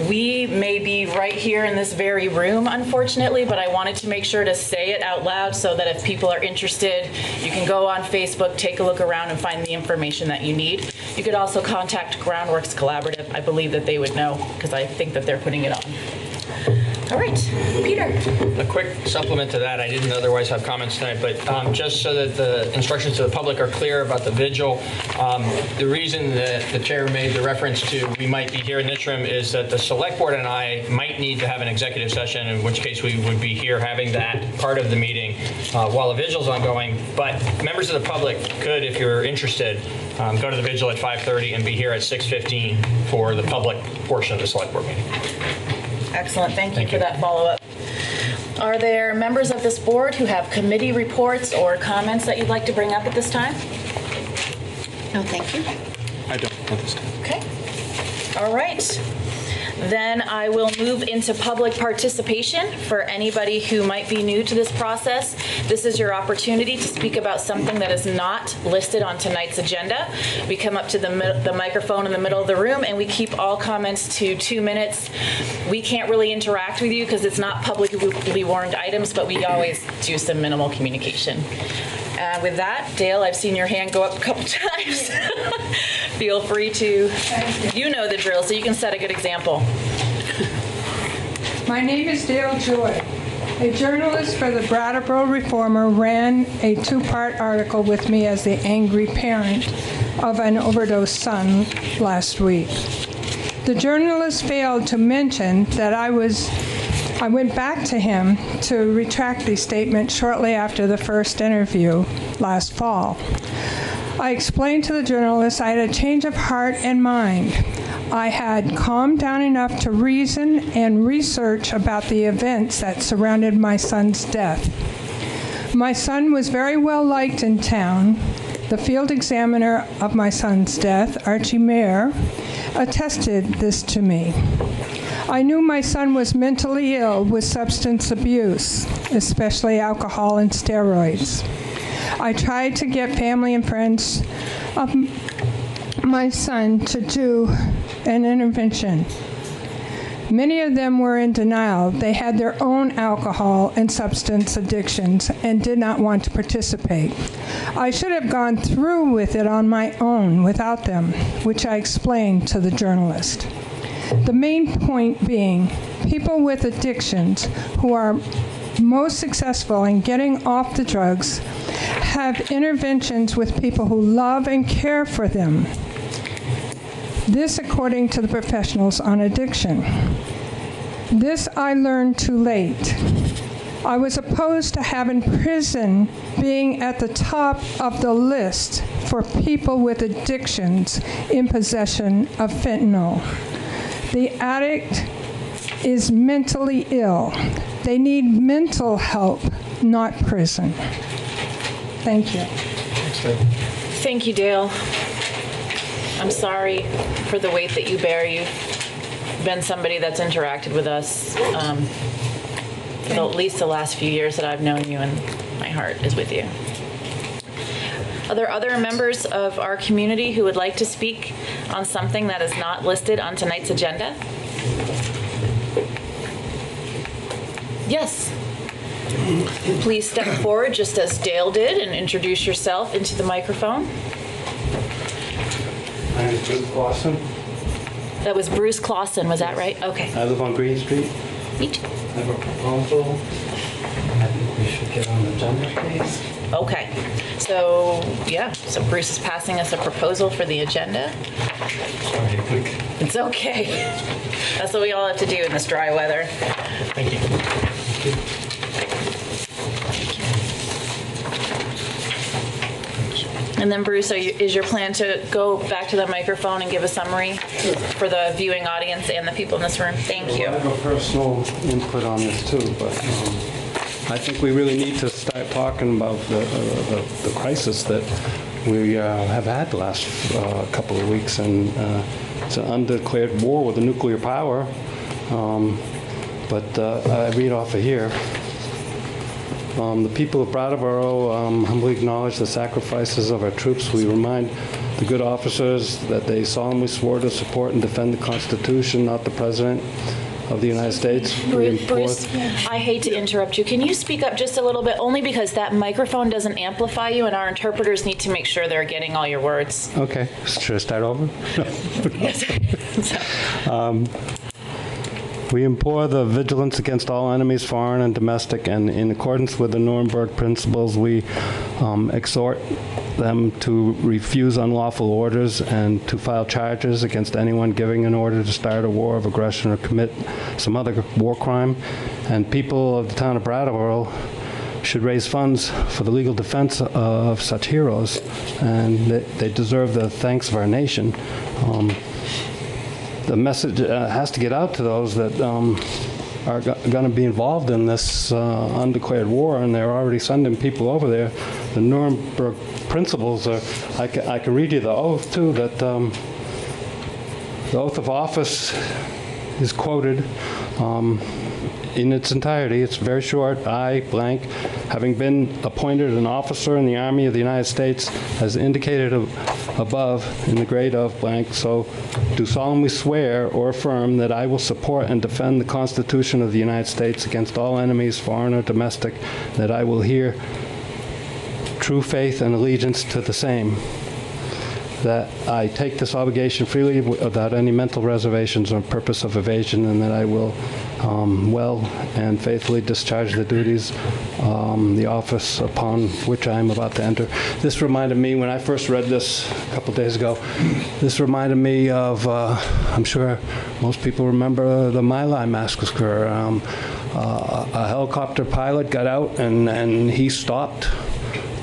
We may be right here in this very room, unfortunately, but I wanted to make sure to say it out loud so that if people are interested, you can go on Facebook, take a look around, and find the information that you need. You could also contact Groundworks Collaborative. I believe that they would know because I think that they're putting it on. All right, Peter. A quick supplement to that. I didn't otherwise have comments tonight, but just so that the instructions to the public are clear about the vigil, the reason that the chair made the reference to we might be here in this room is that the select board and I might need to have an executive session, in which case we would be here having that part of the meeting while the vigil is ongoing. But members of the public could, if you're interested, go to the vigil at 5:30 and be here at 6:15 for the public portion of the select board meeting. Excellent. Thank you for that follow-up. Are there members of this board who have committee reports or comments that you'd like to bring up at this time? No, thank you. I don't at this time. Okay. All right. Then I will move into public participation for anybody who might be new to this process. This is your opportunity to speak about something that is not listed on tonight's agenda. We come up to the microphone in the middle of the room and we keep all comments to 2 minutes. We can't really interact with you because it's not publicly warned items, but we always do some minimal communication. With that, Dale, I've seen your hand go up a couple times. Feel free to, you know the drill, so you can set a good example. My name is Dale Joy. A journalist for the Brattleboro Reformer ran a 2-part article with me as the angry parent of an overdosed son last week. The journalist failed to mention that I went back to him to retract the statement shortly after the first interview last fall. I explained to the journalist I had a change of heart and mind. I had calmed down enough to reason and research about the events that surrounded my son's death. My son was very well liked in town. The field examiner of my son's death, Archie Mayer, attested this to me. I knew my son was mentally ill with substance abuse, especially alcohol and steroids. I tried to get family and friends of my son to do an intervention. Many of them were in denial. They had their own alcohol and substance addictions and did not want to participate. I should have gone through with it on my own without them, which I explained to the journalist. The main point being, people with addictions who are most successful in getting off the drugs have interventions with people who love and care for them. This according to the professionals on addiction. This I learned too late. I was opposed to having prison being at the top of the list for people with addictions in possession of fentanyl. The addict is mentally ill. They need mental help, not prison. Thank you. Thank you, Dale. I'm sorry for the weight that you bear. You've been somebody that's interacted with us for at least the last few years that I've known you, and my heart is with you. Are there other members of our community who would like to speak on something that is not listed on tonight's agenda? Yes. Please step forward just as Dale did and introduce yourself into the microphone. My name is Bruce Clausen. That was Bruce Clausen, was that right? Okay. I live on Green Street. Me too. I have a proposal. I think we should get on the agenda, please? Okay, so, so Bruce is passing us a proposal for the agenda. Sorry, quick. It's okay. That's what we all have to do in this dry weather. Thank you. And then Bruce, is your plan to go back to the microphone and give a summary for the viewing audience and the people in this room? Thank you. I have a personal input on this too, but I think we really need to start talking about the crisis that we have had the last couple of weeks, and it's an undeclared war with a nuclear power. But I read off of here. The people of Brattleboro humbly acknowledge the sacrifices of our troops. We remind the good officers that they solemnly swore to support and defend the Constitution, not the President of the United States. Bruce, I hate to interrupt you. Can you speak up just a little bit? Only because that microphone doesn't amplify you, and our interpreters need to make sure they're getting all your words. Okay. Should I start over? Yes. We implore the vigilance against all enemies, foreign and domestic, and in accordance with the Nuremberg principles, we exhort them to refuse unlawful orders and to file charges against anyone giving an order to start a war of aggression or commit some other war crime. And people of the town of Brattleboro should raise funds for the legal defense of such heroes, and they deserve the thanks of our nation. The message has to get out to those that are going to be involved in this undeclared war, and they're already sending people over there. The Nuremberg principles are, I can read you the oath too, that the oath of office is quoted in its entirety. It's very short. I, blank, having been appointed an officer in the Army of the United States, as indicated above in the grade of blank, so do solemnly swear or affirm that I will support and defend the Constitution of the United States against all enemies, foreign or domestic, that I will hear true faith and allegiance to the same, that I take this obligation freely without any mental reservations or purpose of evasion, and that I will well and faithfully discharge the duties, the office upon which I am about to enter. This reminded me, when I first read this a couple days ago, this reminded me of, I'm sure most people remember the My Lai massacre. A helicopter pilot got out and he stopped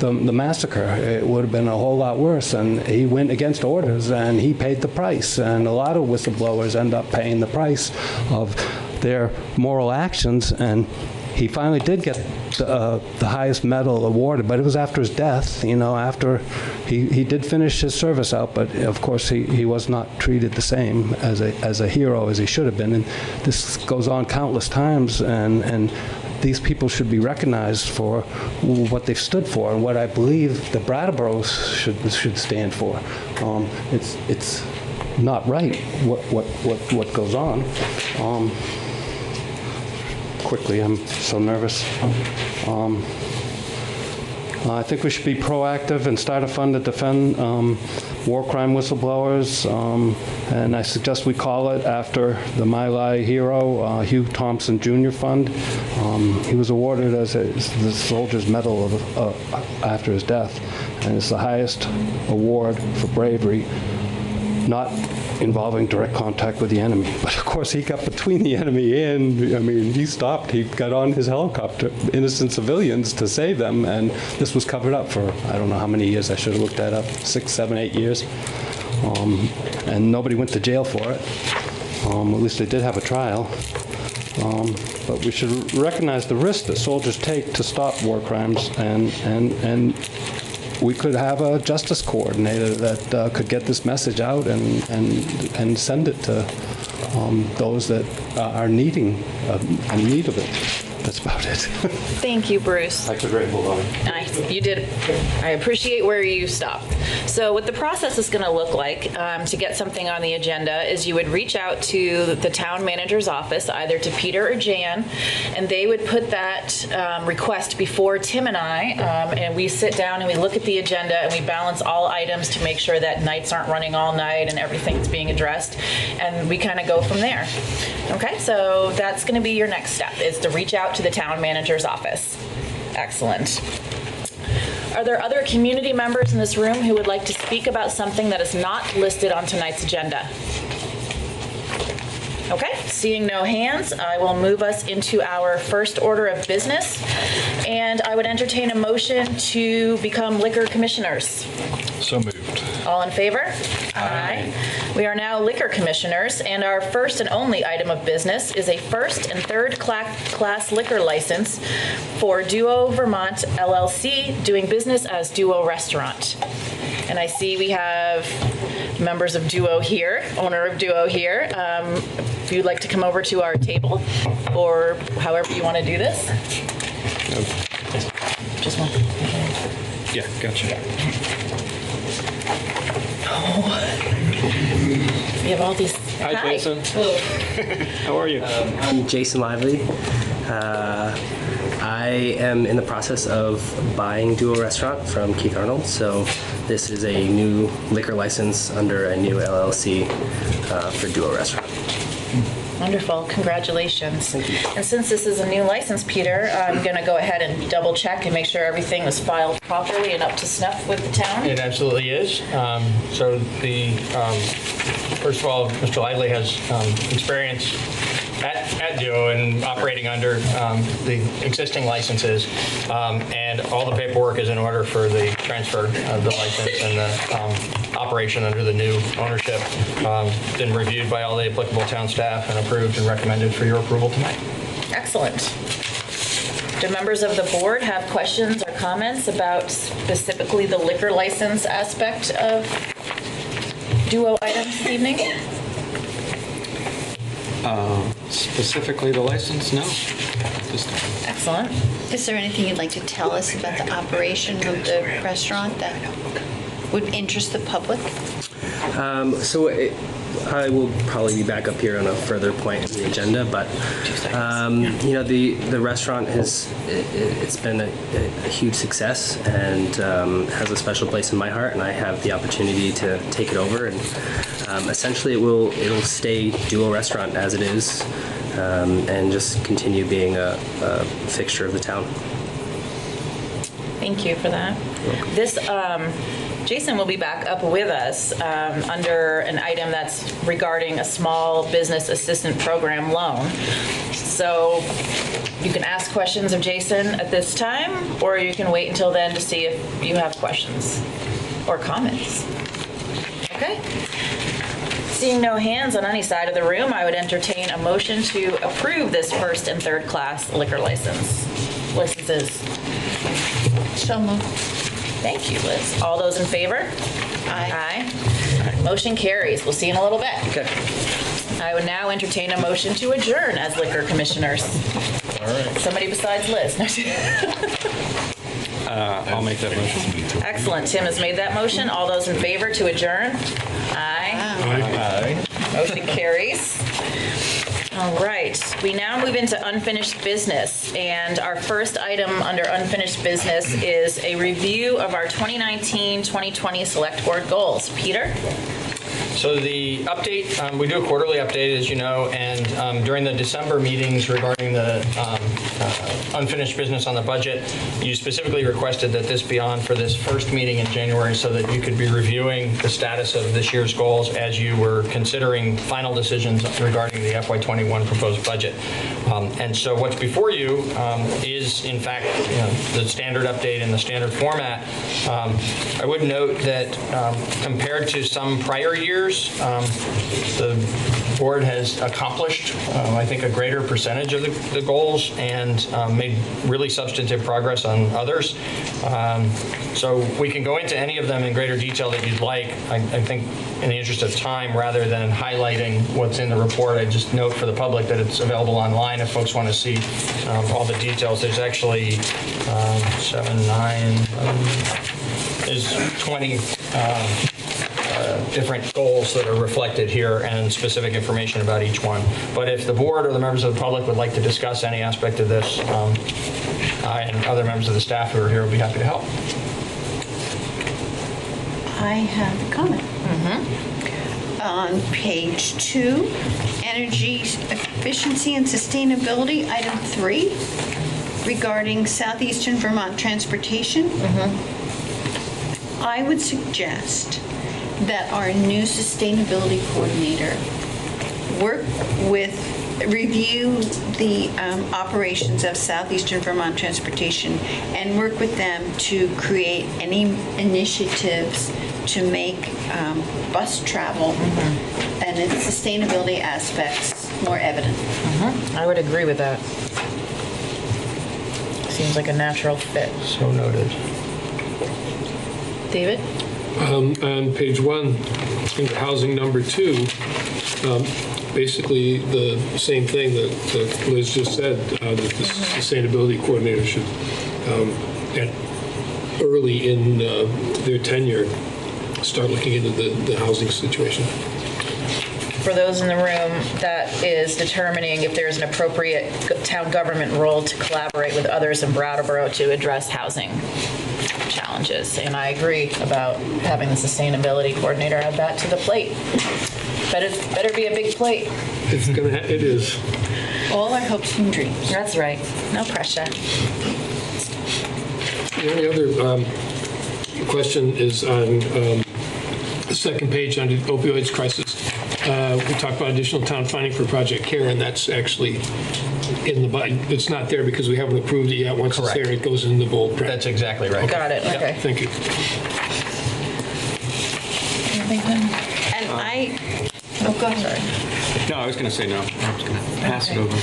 the massacre. It would have been a whole lot worse, and he went against orders and he paid the price, and a lot of whistleblowers end up paying the price of their moral actions, and he finally did get the highest medal awarded, but it was after his death, after he did finish his service out, but of course he was not treated the same as a hero as he should have been, and this goes on countless times, and these people should be recognized for what they've stood for, and what I believe the Brattleboro should stand for. It's not right what goes on. Quickly, I'm so nervous. I think we should be proactive and start a fund to defend war crime whistleblowers, and I suggest we call it after the My Lai hero, Hugh Thompson Jr. Fund. He was awarded as the Soldier's Medal after his death, and it's the highest award for bravery, not involving direct contact with the enemy. But of course, he got between the enemy and, he stopped. He got on his helicopter, innocent civilians, to save them, and this was covered up for, I don't know how many years. I should have looked that up, 6, 7, 8 years. And nobody went to jail for it. At least they did have a trial. But we should recognize the risk that soldiers take to stop war crimes, and we could have a justice coordinator that could get this message out and send it to those that are in need of it. That's about it. Thank you, Bruce. I could ramble on. You did. I appreciate where you stopped. So what the process is going to look like to get something on the agenda is you would reach out to the town manager's office, either to Peter or Jan, and they would put that request before Tim and I, and we sit down and we look at the agenda and we balance all items to make sure that nights aren't running all night and everything's being addressed, and we kind of go from there. Okay, so that's going to be your next step, is to reach out to the town manager's office. Excellent. Are there other community members in this room who would like to speak about something that is not listed on tonight's agenda? Okay, seeing no hands, I will move us into our first order of business, and I would entertain a motion to become liquor commissioners. So moved. All in favor? Aye. We are now liquor commissioners, and our first and only item of business is a first and third class liquor license for Duo Vermont LLC, doing business as Duo Restaurant. And I see we have members of Duo here, owner of Duo here. If you'd like to come over to our table, or however you want to do this. Just one. Yeah, gotcha. We have all these. Hi, Jason. How are you? I'm Jason Lively. I am in the process of buying Duo Restaurant from Keith Arnold, so this is a new liquor license under a new LLC for Duo Restaurant. Wonderful, congratulations. Thank you. And since this is a new license, Peter, I'm going to go ahead and double check and make sure everything was filed properly and up to snuff with the town. It absolutely is. So the, first of all, Mr. Lively has experience at Duo and operating under the existing licenses, and all the paperwork is in order for the transfer of the license and the operation under the new ownership. Been reviewed by all the applicable town staff and approved and recommended for your approval tonight. Excellent. Do members of the board have questions or comments about specifically the liquor license aspect of Duo items this evening? Specifically the license? No. Excellent. Is there anything you'd like to tell us about the operation of the restaurant that would interest the public? I will probably be back up here on a further point in the agenda, but you know, the restaurant it's been a huge success and has a special place in my heart, and I have the opportunity to take it over, and essentially it'll stay Duo Restaurant as it is, and just continue being a fixture of the town. Thank you for that. This, Jason will be back up with us under an item that's regarding a small business assistant program loan. So you can ask questions of Jason at this time, or you can wait until then to see if you have questions or comments. Okay? Seeing no hands on any side of the room, I would entertain a motion to approve this first and third class liquor licenses. So moved. Thank you, Liz. All those in favor? Aye. Aye. Motion carries. We'll see you in a little bit. Okay. I would now entertain a motion to adjourn as liquor commissioners. All right. Somebody besides Liz. I'll make that motion. Excellent. Tim has made that motion. All those in favor to adjourn? Aye. Aye. Motion carries. All right, we now move into unfinished business, and our first item under unfinished business is a review of our 2019-2020 Select Board goals. Peter? So the update, we do a quarterly update, as you know, and during the December meetings regarding the unfinished business on the budget, you specifically requested that this be on for this first meeting in January so that you could be reviewing the status of this year's goals as you were considering final decisions regarding the FY21 proposed budget. And so what's before you is, in fact, the standard update in the standard format. I would note that compared to some prior years, the board has accomplished, I think, a greater percentage of the goals and made really substantive progress on others. So we can go into any of them in greater detail that you'd like. I think in the interest of time, rather than highlighting what's in the report, I just note for the public that it's available online if folks want to see all the details. There's actually 7, 9, there's 20 different goals that are reflected here and specific information about each one. But if the board or the members of the public would like to discuss any aspect of this, I and other members of the staff who are here will be happy to help. I have a comment. On page 2, energy efficiency and sustainability, item 3. regarding Southeastern Vermont transportation. I would suggest that our new sustainability coordinator review the operations of Southeastern Vermont Transportation and work with them to create any initiatives to make bus travel and its sustainability aspects more evident. I would agree with that. Seems like a natural fit. So noted. David? On page 1, in housing number 2, basically the same thing that Liz just said, that the sustainability coordinator should, early in their tenure, start looking into the housing situation. For those in the room, that is determining if there's an appropriate town government role to collaborate with others in Brattleboro to address housing challenges. And I agree about having the sustainability coordinator add that to the plate. Better be a big plate. It is. All our hopes and dreams. That's right. No pressure. The only other question is on the second page on the opioids crisis. We talked about additional town funding for Project CARE, and that's actually in the budget. It's not there because we haven't approved it yet. Once it's there, it goes in the bold print. That's exactly right. Got it. Okay. Thank you. And oh, go ahead. No, I was going to say no. I was going to pass it over.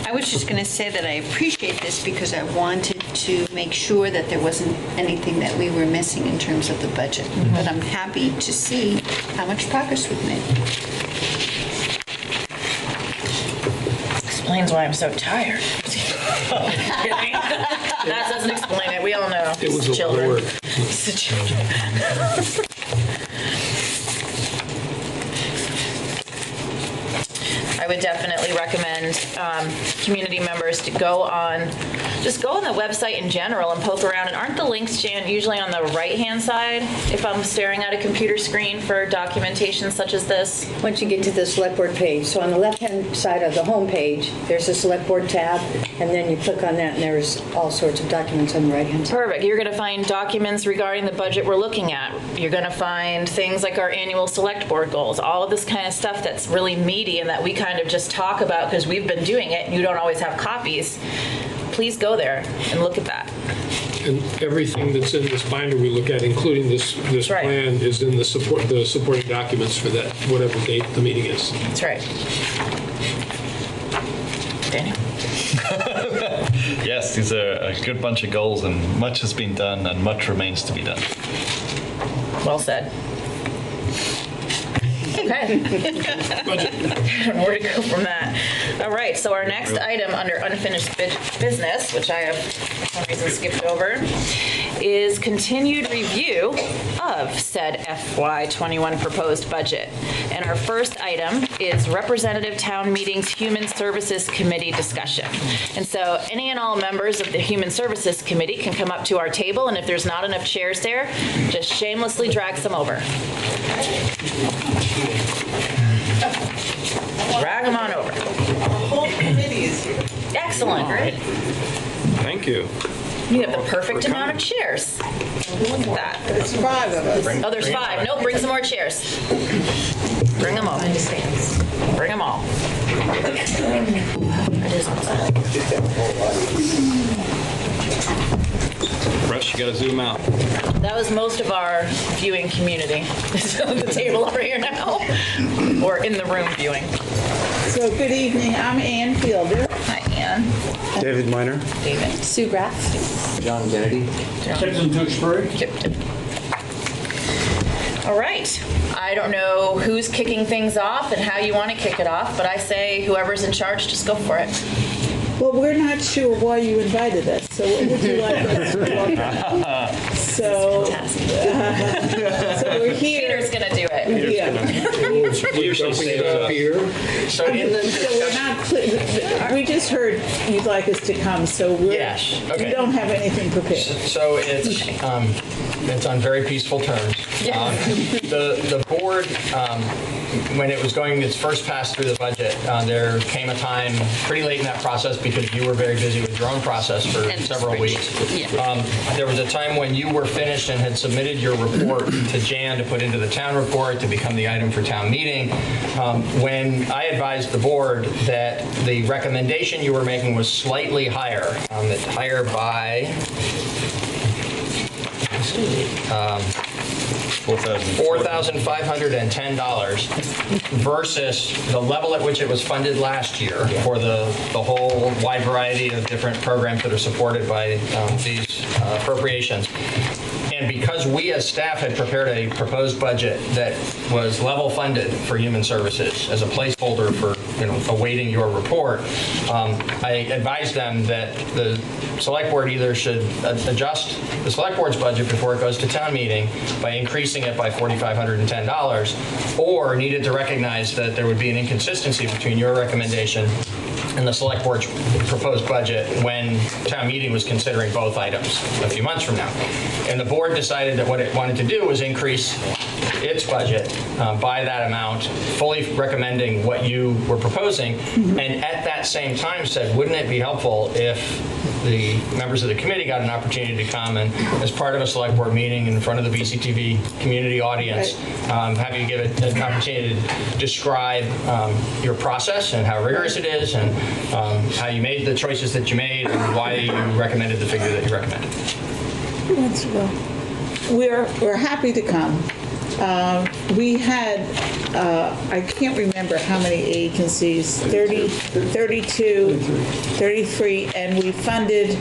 I was just going to say that I appreciate this because I wanted to make sure that there wasn't anything that we were missing in terms of the budget. But I'm happy to see how much progress we've made. Explains why I'm so tired. That doesn't explain it. We all know. It was It's a lot of work. It's the children. I would definitely recommend community members to just go on the website in general and poke around. And aren't the links, Jan, usually on the right-hand side if I'm staring at a computer screen for documentation such as this? Once you get to the select board page, so on the left-hand side of the home page, there's a select board tab, and then you click on that, and there's all sorts of documents on the right-hand side. Perfect. You're going to find documents regarding the budget we're looking at. You're going to find things like our annual select board goals, all of this kind of stuff that's really meaty and that we kind of just talk about because we've been doing it and you don't always have copies. Please go there and look at that. And everything that's in this binder we look at, including this plan, is in the supporting documents for that, whatever date the meeting is. That's right. Daniel? Yes, these are a good bunch of goals, and much has been done, and much remains to be done. Well said. Okay. Where to go from that? All right, so our next item under unfinished business, which I have for some reason skipped over, is continued review of said FY21 proposed budget. And our first item is Representative Town Meeting's Human Services Committee discussion. And so any and all members of the Human Services Committee can come up to our table, and if there's not enough chairs there, just shamelessly drag some over. Drag them on over. The whole committee is here. Excellent. Thank you. You have the perfect amount of chairs. Look at that. There's 5 of us. Oh, there's 5. Nope, bring some more chairs. Bring them all. Bring them all. It is outside. Rush, you got to zoom out. That was most of our viewing community. It's on the table over here now. Or in the room viewing. So good evening, I'm Ann Fielder. Hi, Ann. David Miner. David. Sue Bratt. John Kennedy. Tipton Tewksbury. All right. I don't know who's kicking things off and how you want to kick it off, but I say whoever's in charge, just go for it. Well, we're not sure why you invited us, so what would you like us to talk about? So, so we're here. Peter's gonna do it. Yeah. Usually say So in the So we're not, we just heard you'd like us to come, so we're, Yes, okay. we don't have anything prepared. So it's on very peaceful terms. The board, when it was going its first pass through the budget, there came a time pretty late in that process because you were very busy with your own process for several weeks. There was a time when you were finished and had submitted your report to Jan to put into the town report to become the item for town meeting. When I advised the board that the recommendation you were making was slightly higher, that higher by $4,510 versus the level at which it was funded last year for the whole wide variety of different programs that are supported by these appropriations. And because we as staff had prepared a proposed budget that was level funded for human services as a placeholder for awaiting your report, I advised them that the select board either should adjust the select board's budget before it goes to town meeting by increasing it by $4,510, or needed to recognize that there would be an inconsistency between your recommendation and the select board's proposed budget when town meeting was considering both items a few months from now. And the board decided that what it wanted to do was increase its budget by that amount, fully recommending what you were proposing, and at that same time said, wouldn't it be helpful if the members of the committee got an opportunity to come and, as part of a select board meeting in front of the BCTV community audience, have you give it an opportunity to describe your process and how rigorous it is and how you made the choices that you made and why you recommended the figure that you recommended. We're happy to come. We had, I can't remember how many agencies, 30, 32, 33, and we funded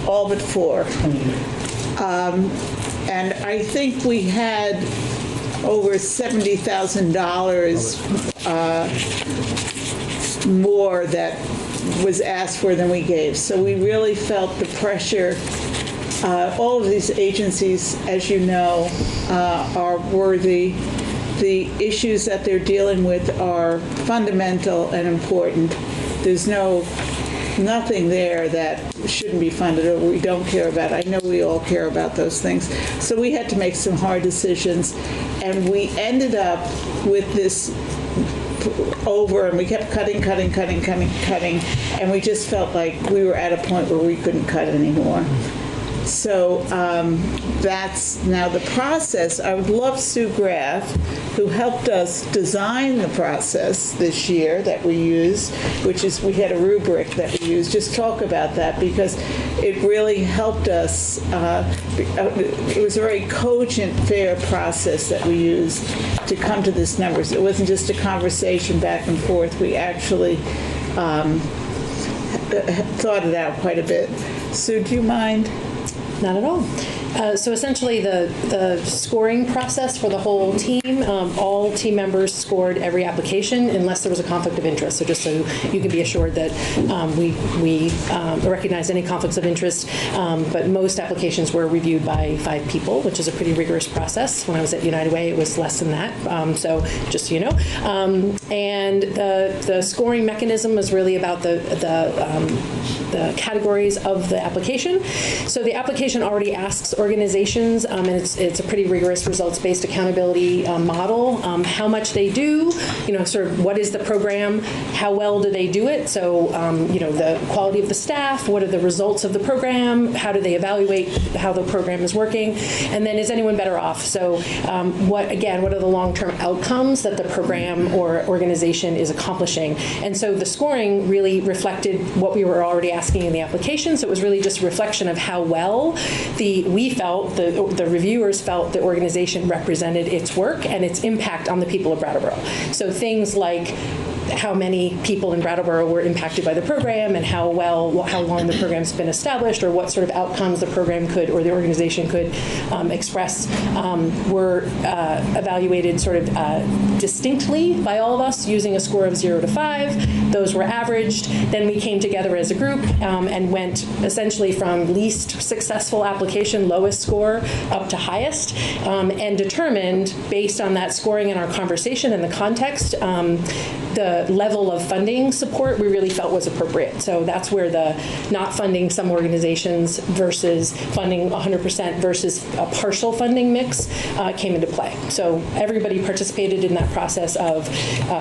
all but 4. And I think we had over $70,000 more that was asked for than we gave. So we really felt the pressure. All of these agencies, as you know, are worthy. The issues that they're dealing with are fundamental and important. There's nothing there that shouldn't be funded or we don't care about. I know we all care about those things. So we had to make some hard decisions, and we ended up with this over, and we kept cutting, and we just felt like we were at a point where we couldn't cut anymore. So that's now the process. I would love Sue Graff, who helped us design the process this year that we used, which is we had a rubric that we used. Just talk about that because it really helped us. It was a very cogent, fair process that we used to come to this numbers. It wasn't just a conversation back and forth. We actually thought it out quite a bit. Sue, do you mind? Not at all. So essentially the scoring process for the whole team, all team members scored every application unless there was a conflict of interest. So just so you can be assured that we recognize any conflicts of interest, but most applications were reviewed by 5 people, which is a pretty rigorous process. When I was at United Way, it was less than that. So just so you know. And the scoring mechanism was really about the categories of the application. So the application already asks organizations, and it's a pretty rigorous results-based accountability model. How much they do, sort of what is the program, how well do they do it? So, the quality of the staff, what are the results of the program, how do they evaluate how the program is working, and then is anyone better off? So, what are the long-term outcomes that the program or organization is accomplishing? And so the scoring really reflected what we were already asking in the application. So it was really just a reflection of how well the reviewers felt the organization represented its work and its impact on the people of Brattleboro. So things like how many people in Brattleboro were impacted by the program and how long the program's been established, or what sort of outcomes the program could, or the organization could express, were evaluated sort of distinctly by all of us using a score of 0 to 5. Those were averaged. Then we came together as a group and went essentially from least successful application, lowest score, up to highest, and determined, based on that scoring and our conversation and the context, the level of funding support we really felt was appropriate. So that's where the not funding some organizations versus funding 100% versus a partial funding mix came into play. So everybody participated in that process of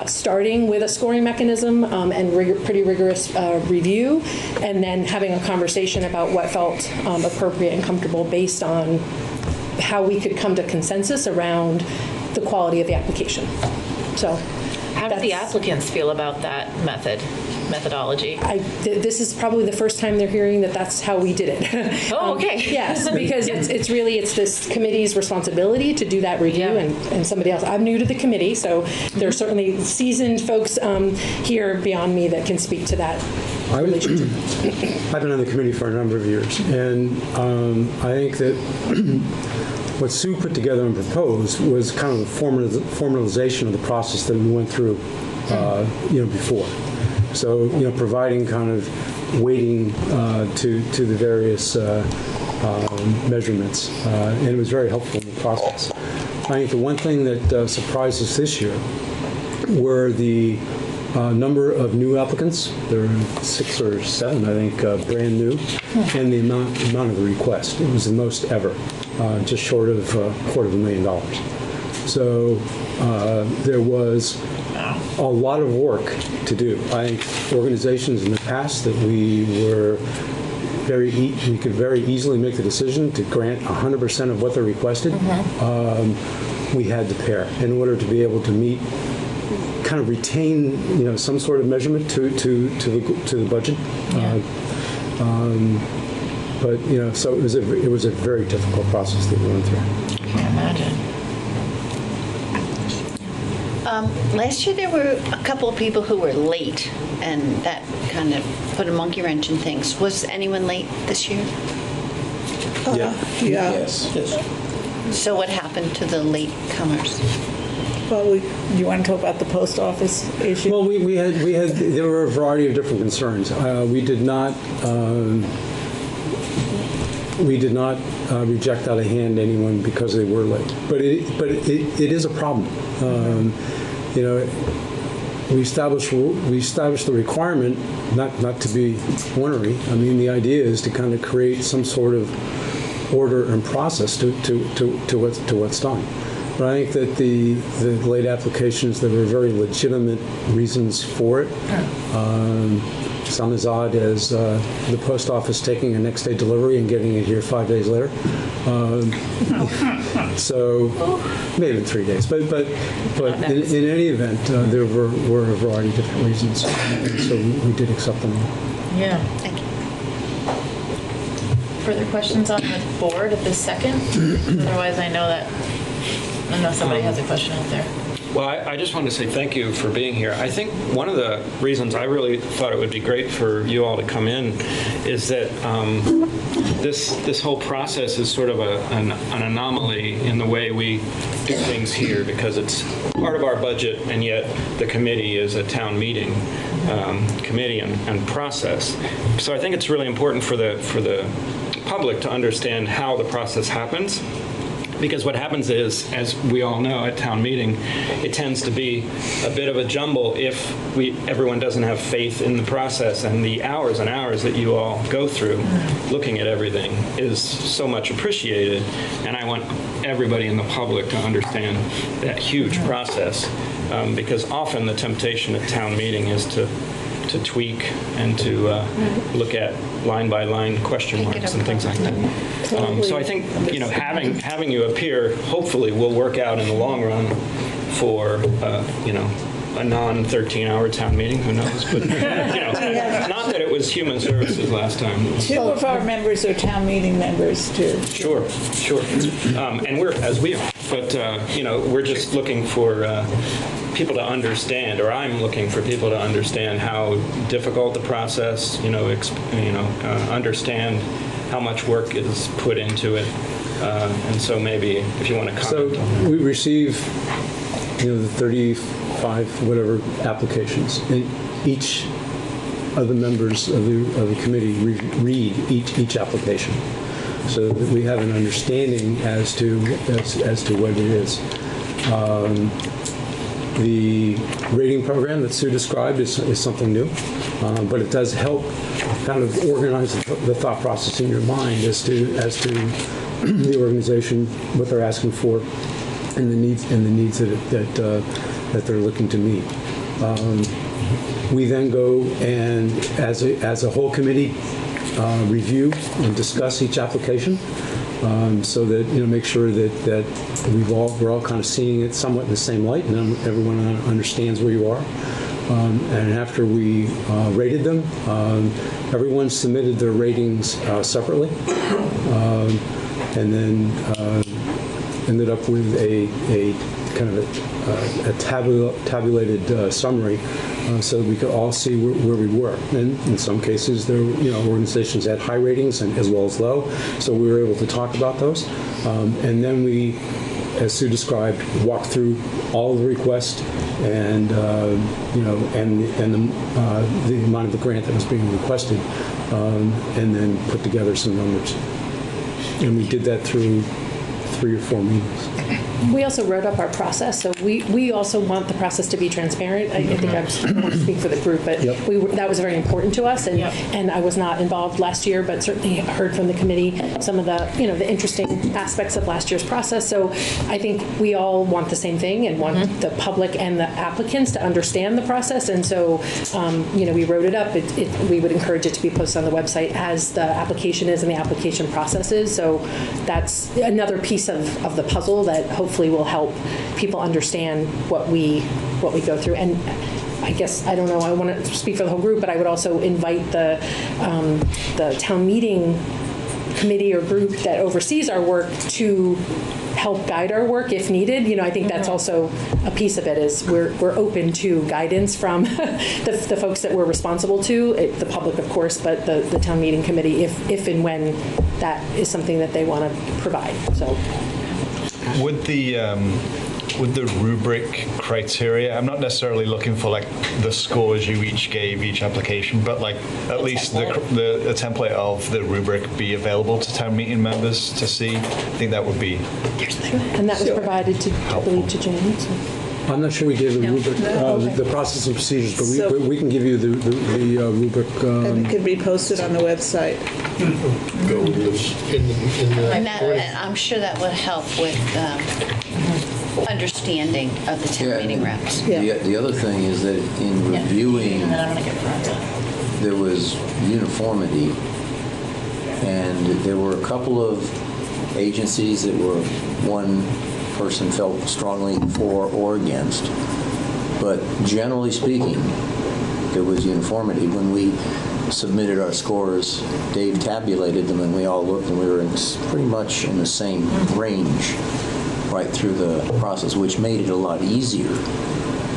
starting with a scoring mechanism and pretty rigorous review, and then having a conversation about what felt appropriate and comfortable based on how we could come to consensus around the quality of the application. So how did the applicants feel about that methodology? This is probably the first time they're hearing that that's how we did it. Oh, okay. Yes, because it's really this committee's responsibility to do that review, and somebody else. I'm new to the committee, so there are certainly seasoned folks here beyond me that can speak to that. I've been on the committee for a number of years, and I think that what Sue put together and proposed was kind of the formalization of the process that we went through, before. So, providing kind of weighting to the various measurements, and it was very helpful in the process. I think the one thing that surprised us this year were the number of new applicants. There were 6 or 7, I think, brand new, and the amount of the request. It was the most ever, just short of $250,000. So there was a lot of work to do. I think organizations in the past that we could very easily make the decision to grant 100% of what they requested. We had to pair in order to be able to meet, kind of retain, some sort of measurement to the budget. But so it was a very difficult process that we went through. I can't imagine. Last year there were a couple of people who were late, and that kind of put a monkey wrench in things. Was anyone late this year? Yes. So what happened to the late comers? Well, you want to talk about the post office issue? Well, we had there were a variety of different concerns. We did not reject out of hand anyone because they were late, but it is a problem. We established the requirement not to be ornery. I mean, the idea is to kind of create some sort of order and process to what's done. But I think that the late applications, there were very legitimate reasons for it. Some as odd as the post office taking a next day delivery and getting it here 5 days later. So maybe 3 days, but in any event, there were a variety of different reasons, and so we did accept them. Yeah. Thank you. Further questions on the board at this second? Otherwise, I know somebody has a question out there. Well, I just wanted to say thank you for being here. I think one of the reasons I really thought it would be great for you all to come in is that this whole process is sort of an anomaly in the way we do things here, because it's part of our budget, and yet the committee is a town meeting committee and process. So I think it's really important for the public to understand how the process happens. Because what happens is, as we all know at town meeting, it tends to be a bit of a jumble if everyone doesn't have faith in the process, and the hours and hours that you all go through looking at everything is so much appreciated. And I want everybody in the public to understand that huge process, because often the temptation at town meeting is to tweak and to look at line by line question marks and things like that. So I think having you appear hopefully will work out in the long run for a non-13-hour town meeting. Who knows? But not that it was human services last time. 2 of our members are town meeting members too. Sure. And we are. But, we're just looking for people to understand, or I'm looking for people to understand how difficult the process, understand how much work is put into it. And so maybe if you want to comment on that. So we receive, the 35 whatever applications, and each of the members of the committee read each application, so that we have an understanding as to what it is. The rating program that Sue described is something new, but it does help kind of organize the thought process in your mind as to the organization, what they're asking for, and the needs that they're looking to meet. We then go and, as a whole committee, review and discuss each application, so that make sure that we're all kind of seeing it somewhat in the same light, and everyone understands where you are. And after we rated them, everyone submitted their ratings separately, and then ended up with a kind of a tabulated summary, so that we could all see where we were. And in some cases, there were organizations had high ratings and as well as low, so we were able to talk about those. And then we, as Sue described, walked through all of the requests and the amount of the grant that was being requested, and then put together some numbers. And we did that through 3 or 4 meetings. We also wrote up our process, so we also want the process to be transparent. I think I don't want to speak for the group, but that was very important to us, and I was not involved last year, but certainly heard from the committee some of the the interesting aspects of last year's process. So I think we all want the same thing and want the public and the applicants to understand the process, and so we wrote it up. We would encourage it to be posted on the website as the application is and the application process is. So that's another piece of the puzzle that hopefully will help people understand what we go through. And I guess, I don't know, I want to speak for the whole group, but I would also invite the town meeting committee or group that oversees our work to help guide our work if needed. I think that's also a piece of it, is we're open to guidance from the folks that we're responsible to, the public, of course, but the town meeting committee, if and when that is something that they want to provide. So. Would the rubric criteria, I'm not necessarily looking for like the scores you each gave each application, but like at least the template of the rubric be available to town meeting members to see? I think that would be. And that was provided to, I believe, to Jane. So. I'm not sure we gave the rubric, the process and procedures, but we can give you the rubric. And it can be posted on the website. Go with this And I'm sure that would help with understanding of the town meeting reps. The other thing is that in reviewing, there was uniformity, and there were a couple of agencies that were one person felt strongly for or against, but generally speaking, there was uniformity. When we submitted our scores, Dave tabulated them, and we all looked, and we were pretty much in the same range right through the process, which made it a lot easier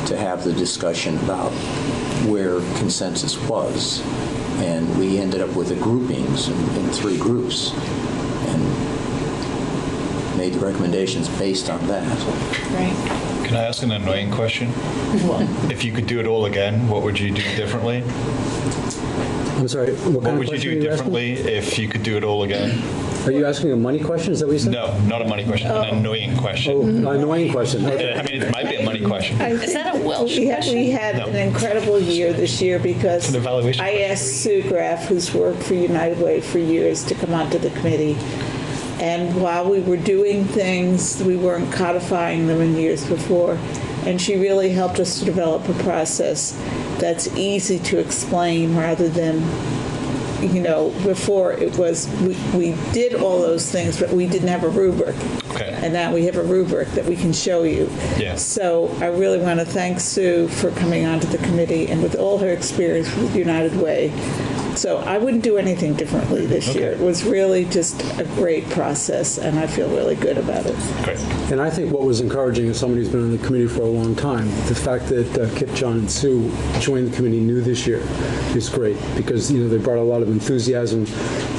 to have the discussion about where consensus was. And we ended up with the groupings in 3 groups, and made the recommendations based on that. Right. Can I ask an annoying question? If you could do it all again, what would you do differently? I'm sorry, what would you do differently if you could do it all again? Are you asking a money question? Is that what you said? No, not a money question, an annoying question. Oh, an annoying question. Okay. I mean, it might be a money question. Is that a Welsh question? We had an incredible year this year because I asked Sue Graff, who's worked for United Way for years, to come onto the committee. And while we were doing things, we weren't codifying them in years before. And she really helped us to develop a process that's easy to explain rather than, before it was, we did all those things, but we didn't have a rubric. Okay. And now we have a rubric that we can show you. Yeah. So I really want to thank Sue for coming onto the committee, and with all her experience with United Way, So I wouldn't do anything differently this year. It was really just a great process, and I feel really good about it. And I think what was encouraging as somebody who's been on the committee for a long time, the fact that Kip, John, and Sue joined the committee new this year is great because they brought a lot of enthusiasm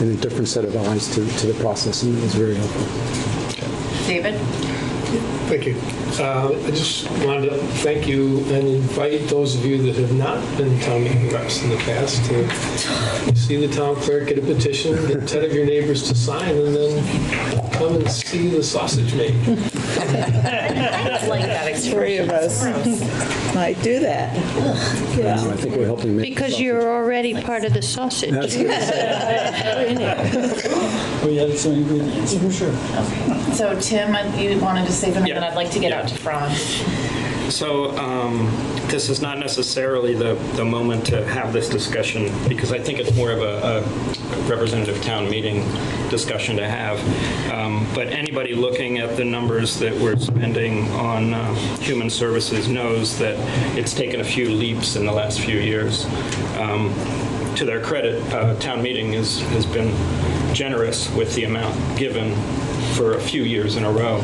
and a different set of eyes to the process, and it was very helpful. David? Thank you. I just wanted to thank you and invite those of you that have not been town meeting reps in the past to see the town clerk, get a petition, get 10 of your neighbors to sign, and then come and see the sausage made. I like that expression. 3 of us might do that. Yeah. I think we're helping make Because you're already part of the sausage. That's good. We had some ingredients, for sure. So Tim, you wanted to say something, and I'd like to get out to Franz. So this is not necessarily the moment to have this discussion because I think it's more of a representative town meeting discussion to have. But anybody looking at the numbers that we're spending on human services knows that it's taken a few leaps in the last few years. To their credit, town meeting has been generous with the amount given for a few years in a row.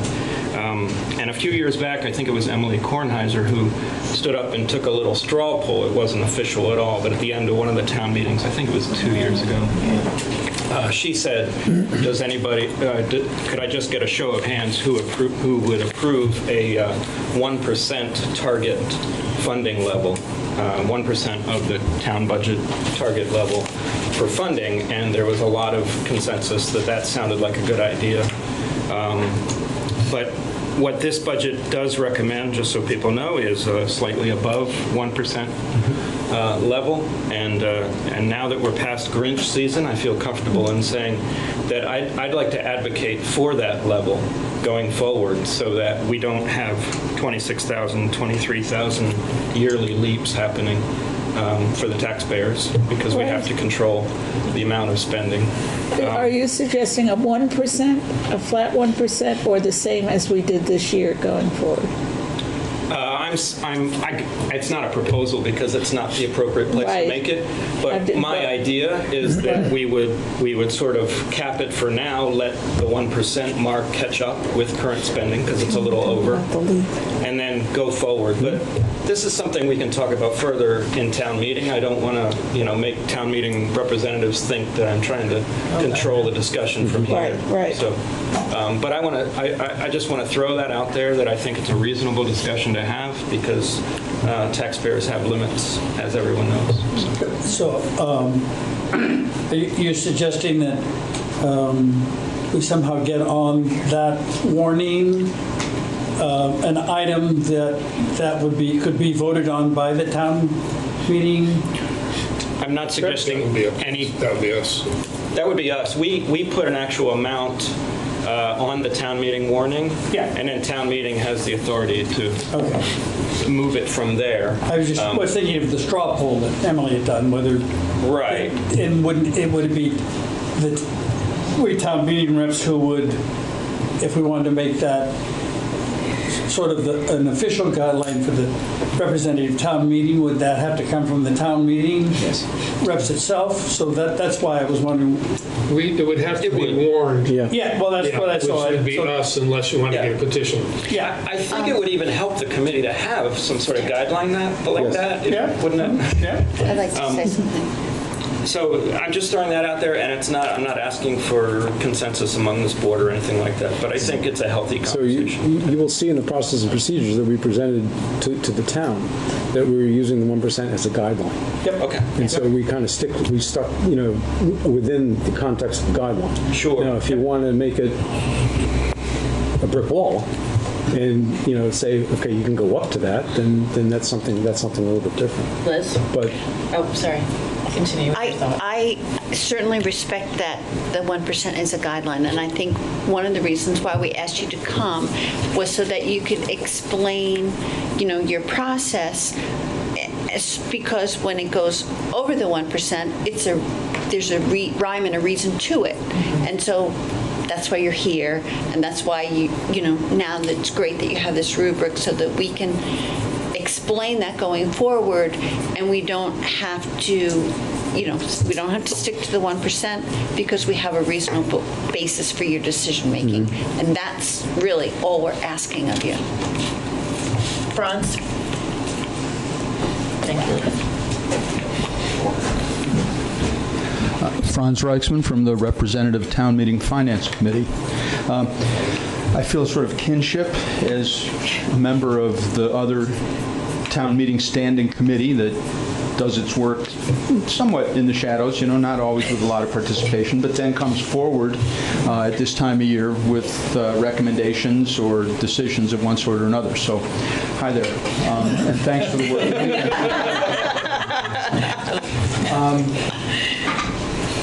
And a few years back, I think it was Emily Kornheiser who stood up and took a little straw poll. It wasn't official at all, but at the end of one of the town meetings, I think it was 2 years ago, she said, does anybody, could I just get a show of hands who would approve a 1% target funding level, 1% of the town budget target level for funding? And there was a lot of consensus that sounded like a good idea. But what this budget does recommend, just so people know, is slightly above 1% level. And now that we're past Grinch season, I feel comfortable in saying that I'd like to advocate for that level going forward so that we don't have 26,000, 23,000 yearly leaps happening for the taxpayers because we have to control the amount of spending. Are you suggesting a 1%, a flat 1%, or the same as we did this year going forward? It's not a proposal because it's not the appropriate place to make it. But my idea is that we would sort of cap it for now, let the 1% mark catch up with current spending because it's a little over, and then go forward. But this is something we can talk about further in town meeting. I don't want to, make town meeting representatives think that I'm trying to control the discussion from here. Right. So, but I just want to throw that out there that I think it's a reasonable discussion to have because taxpayers have limits, as everyone knows. So, you're suggesting that we somehow get on that warning, an item that could be voted on by the town meeting? I'm not suggesting any. That would be us. That would be us. We put an actual amount on the town meeting warning, and then town meeting has the authority to move it from there. I was just was thinking of the straw poll that Emily had done, whether and would it be that we town meeting reps who would, if we wanted to make that sort of an official guideline for the representative town meeting, would that have to come from the town meeting reps itself? So that's why I was wondering. It would have to be warned. Yeah, well, that's what I saw. Which would be us unless you want to get a petition. Yeah, I think it would even help the committee to have some sort of guideline like that, wouldn't it? Yeah. I'd like to say something. So I'm just throwing that out there, and I'm not asking for consensus among this board or anything like that, but I think it's a healthy conversation. So you will see in the process and procedures that we presented to the town that we were using the 1% as a guideline. Yep. Okay. And so we kind of stuck, within the context of the guideline. Sure. Now, if you want to make it a brick wall, and say, okay, you can go up to that, then that's something a little bit different. Liz? But sorry. Continue. I certainly respect that the 1% is a guideline, and I think one of the reasons why we asked you to come was so that you could explain, your process. Because when it goes over the 1%, there's a rhyme and a reason to it, and so that's why you're here, and that's why now that it's great that you have this rubric so that we can explain that going forward, and we don't have to we don't have to stick to the 1% because we have a reasonable basis for your decision-making. And that's really all we're asking of you. Franz? Thank you. Franz Reichsman from the Representative Town Meeting Finance Committee. I feel sort of kinship as a member of the other town meeting standing committee that does its work somewhat in the shadows, not always with a lot of participation, but then comes forward at this time of year with recommendations or decisions of one sort or another. So, hi there, and thanks for the work.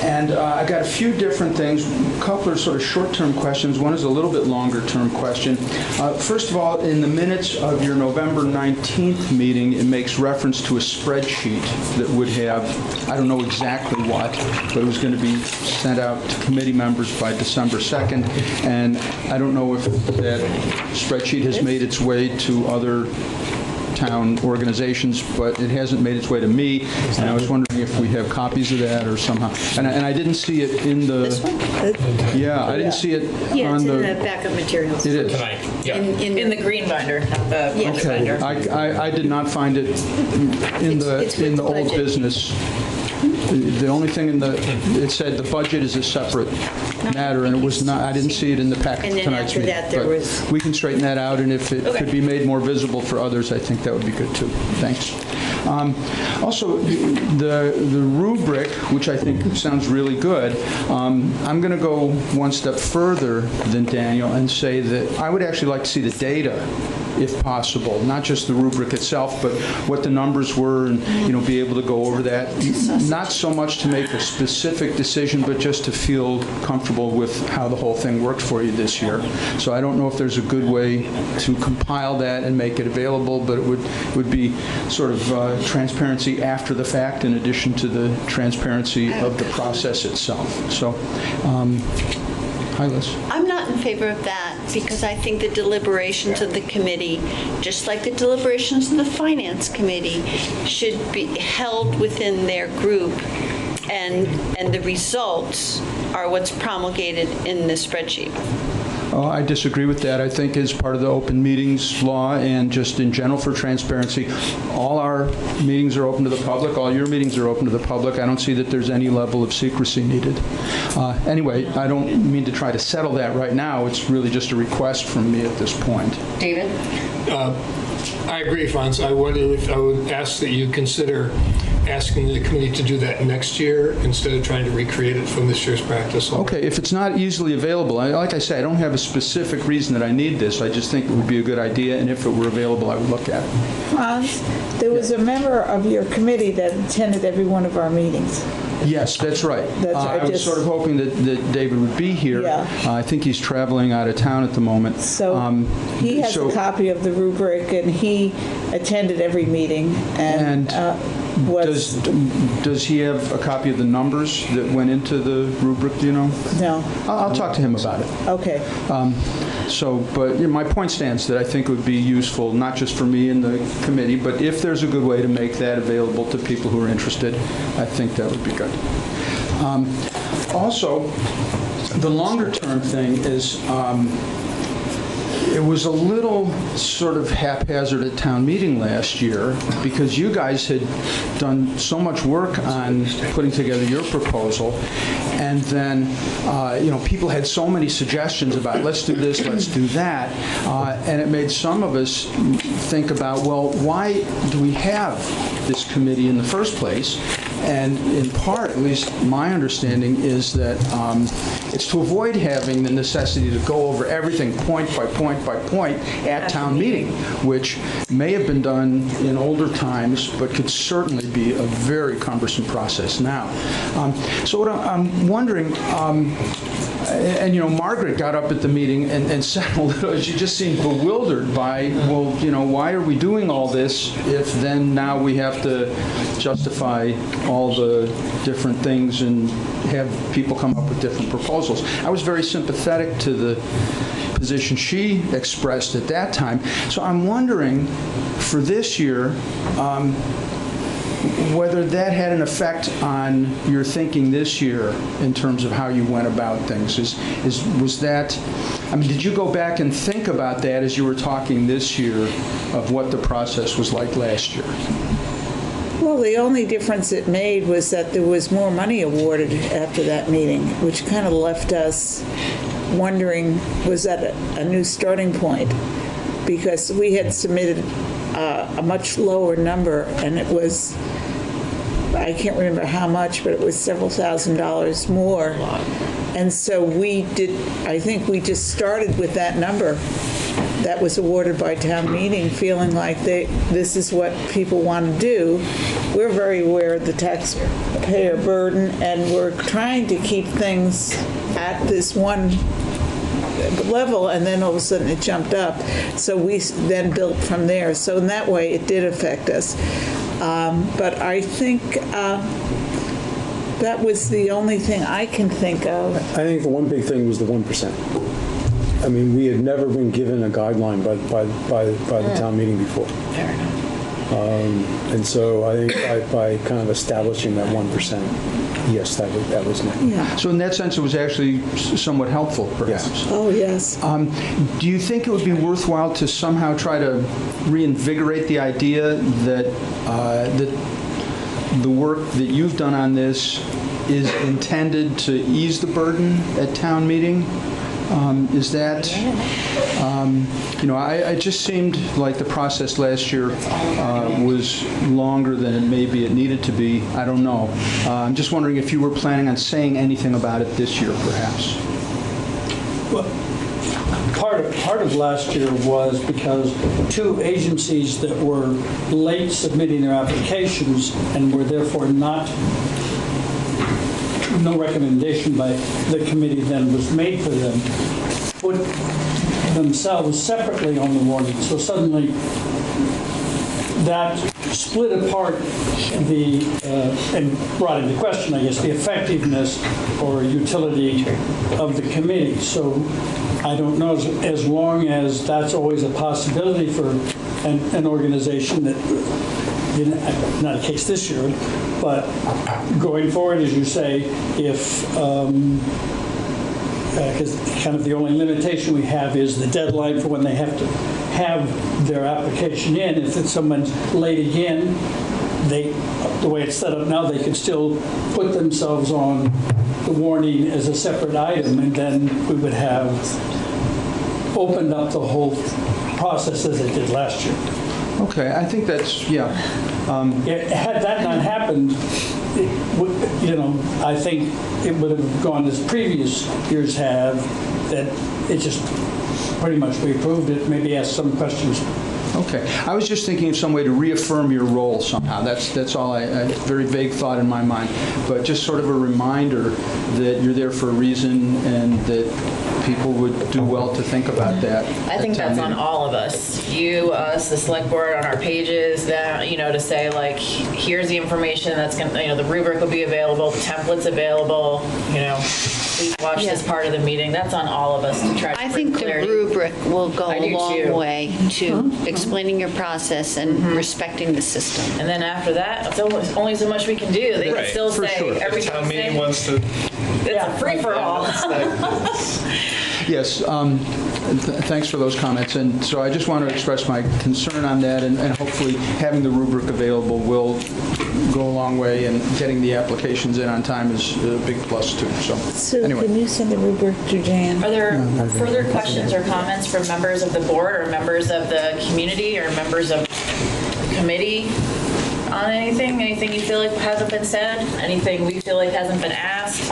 And I got a few different things, a couple of sort of short-term questions. One is a little bit longer-term question. First of all, in the minutes of your November 19th meeting, it makes reference to a spreadsheet that would have, I don't know exactly what, but it was going to be sent out to committee members by December 2nd. And I don't know if that spreadsheet has made its way to other town organizations, but it hasn't made its way to me, and I was wondering if we have copies of that or somehow. And I didn't see it in the... This one? Yeah, I didn't see it Yeah, on it's in the... the backup materials. It is. Tonight, yeah. In the green binder, not the Yes. public Okay, binder. I did not find it in It's with the old budget. business. The only thing it said the budget is a separate matter, and it was not, I didn't see it in the packet And then tonight's after meeting. that, there But was- we can straighten that out, and if it Okay. could be made more visible for others, I think that would be good too. Thanks. Also, the rubric, which I think sounds really good, I'm going to go one step further than Daniel and say that I would actually like to see the data, if possible, not just the rubric itself, but what the numbers were, and be able to go over that. Not so much to make a specific decision, but just to feel comfortable with how the whole thing worked for you this year. So I don't know if there's a good way to compile that and make it available, but it would be sort of transparency after the fact, in addition to the transparency of the process itself. So, hi, Liz. I'm not in favor of that because I think the deliberations of the committee, just like the deliberations of the finance committee, should be held within their group, and the results are what's promulgated in the spreadsheet. Oh, I disagree with that. I think as part of the open meetings law and just in general for transparency, all our meetings are open to the public. All your meetings are open to the public. I don't see that there's any level of secrecy needed. Anyway, I don't mean to try to settle that right now. It's really just a request from me at this point. David? I agree, Franz. I would ask that you consider asking the committee to do that next year instead of trying to recreate it from this year's practice. Okay, if it's not easily available, like I say, I don't have a specific reason that I need this. I just think it would be a good idea, and if it were available, I would look at it. Franz, there was a member of your committee that attended every one of our meetings. Yes, that's right. I was sort of hoping that David would be here. Yeah. I think he's traveling out of town at the moment. So he has a copy of the rubric, and he attended every meeting. And does he have a copy of the numbers that went into the rubric, do you know? No. I'll talk to him about it. Okay. But my point stands that I think it would be useful, not just for me and the committee, but if there's a good way to make that available to people who are interested, I think that would be good. Also, the longer-term thing is it was a little sort of haphazard at town meeting last year because you guys had done so much work on putting together your proposal, and then people had so many suggestions about let's do this, let's do that, and it made some of us think about, well, why do we have this committee in the first place? And in part, at least my understanding, is that it's to avoid having the necessity to go over everything point by point by point at town meeting, which may have been done in older times, but could certainly be a very cumbersome process now. So what I'm wondering, Margaret got up at the meeting and said a little, she just seemed bewildered by, well, why are we doing all this if then now we have to justify all the different things and have people come up with different proposals. I was very sympathetic to the position she expressed at that time. So I'm wondering, for this year, whether that had an effect on your thinking this year in terms of how you went about things. Was that, I mean, did you go back and think about that as you were talking this year of what the process was like last year? Well, the only difference it made was that there was more money awarded after that meeting, which kind of left us wondering, was that a new starting point? Because we had submitted a much lower number, and it was, I can't remember how much, but it was several $1,000s more. And so I think we just started with that number that was awarded by town meeting, feeling like this is what people want to do. We're very aware of the taxpayer burden, and we're trying to keep things at this one level, and then all of a sudden it jumped up. So we then built from there. So in that way, it did affect us. But I think that was the only thing I can think of. I think the one big thing was the 1%. I mean, we had never been given a guideline by the town meeting before. Fair enough. And so I think by kind of establishing that 1%, yes, that was nice. Yeah. So in that sense, it was actually somewhat helpful, perhaps. Yes. Oh, yes. Do you think it would be worthwhile to somehow try to reinvigorate the idea that the work that you've done on this is intended to ease the burden at town meeting? Is that, it just seemed like the process last year was longer than maybe it needed to be. I don't know. I'm just wondering if you were planning on saying anything about it this year, perhaps. Well, part of last year was because two agencies that were late submitting their applications and were therefore no recommendation by the committee then was made for them, put themselves separately on the warning. So suddenly that split apart and brought into question, I guess, the effectiveness or utility of the committee. So I don't know, as long as that's always a possibility for an organization that, not a case this year, but going forward, as you say, if, because kind of the only limitation we have is the deadline for when they have to have their application in. If someone's late again, the way it's set up now, they could still put themselves on the warning as a separate item, and then we would have opened up the whole process as it did last year. Okay, I think that's, yeah. Had that not happened, I think it would have gone as previous years have, that it just pretty much we approved it, maybe asked some questions. Okay. I was just thinking of some way to reaffirm your role somehow. That's all a very vague thought in my mind. But just sort of a reminder that you're there for a reason and that people would do well to think about that. I think that's on all of us. You, us, the select board, on our pages, that, to say, like, here's the information that's going to, the rubric will be available, the template's available, please watch this part of the meeting. That's on all of us to try to I bring think clarity. the rubric will go I a do long too. way to explaining your process and respecting the system. And then after that, it's only so much we can do. They can still say everything. Town meeting wants to. It's a free-for-all. Yes, thanks for those comments. And so I just want to express my concern on that, and hopefully having the rubric available will go a long way, and getting the applications in on time is a big plus too. So anyway. Can you send the rubric to Jan? Are there further questions or comments from members of the board or members of the community or members of the committee on anything? Anything you feel like hasn't been said? Anything we feel like hasn't been asked?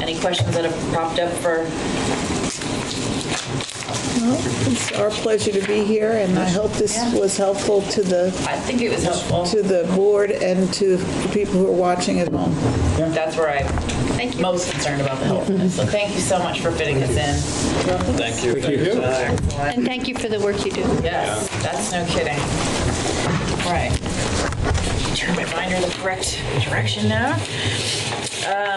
Any questions that have popped up for? Well, it's our pleasure to be here, and I hope this was helpful to the. I think it was helpful to the board and to the people who are watching at home. That's where I'm most concerned about the helpfulness. So thank you so much for fitting us in. Thank you. Thank you. And thank you for the work you do. Yes, that's no kidding. Right. Turn my binder the correct direction now.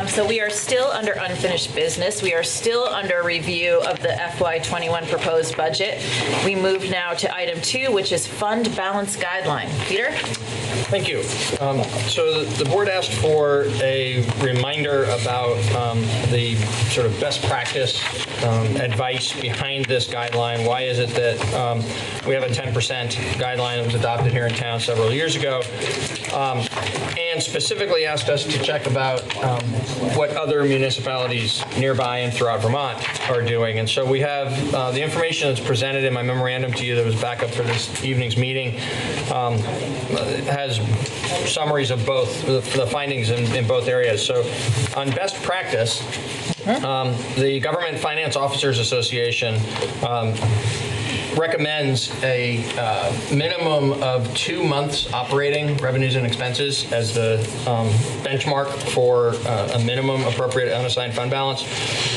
So we are still under unfinished business. We are still under review of the FY21 proposed budget. We move now to item 2, which is fund balance guideline. Peter? Thank you. So the board asked for a reminder about the sort of best practice advice behind this guideline. Why is it that we have a 10% guideline that was adopted here in town several years ago? And specifically asked us to check about what other municipalities nearby and throughout Vermont are doing. And so we have the information that's presented in my memorandum to you that was backup for this evening's meeting has summaries of both the findings in both areas. So on best practice, the Government Finance Officers Association recommends a minimum of 2 months operating revenues and expenses as the benchmark for a minimum appropriate unassigned fund balance.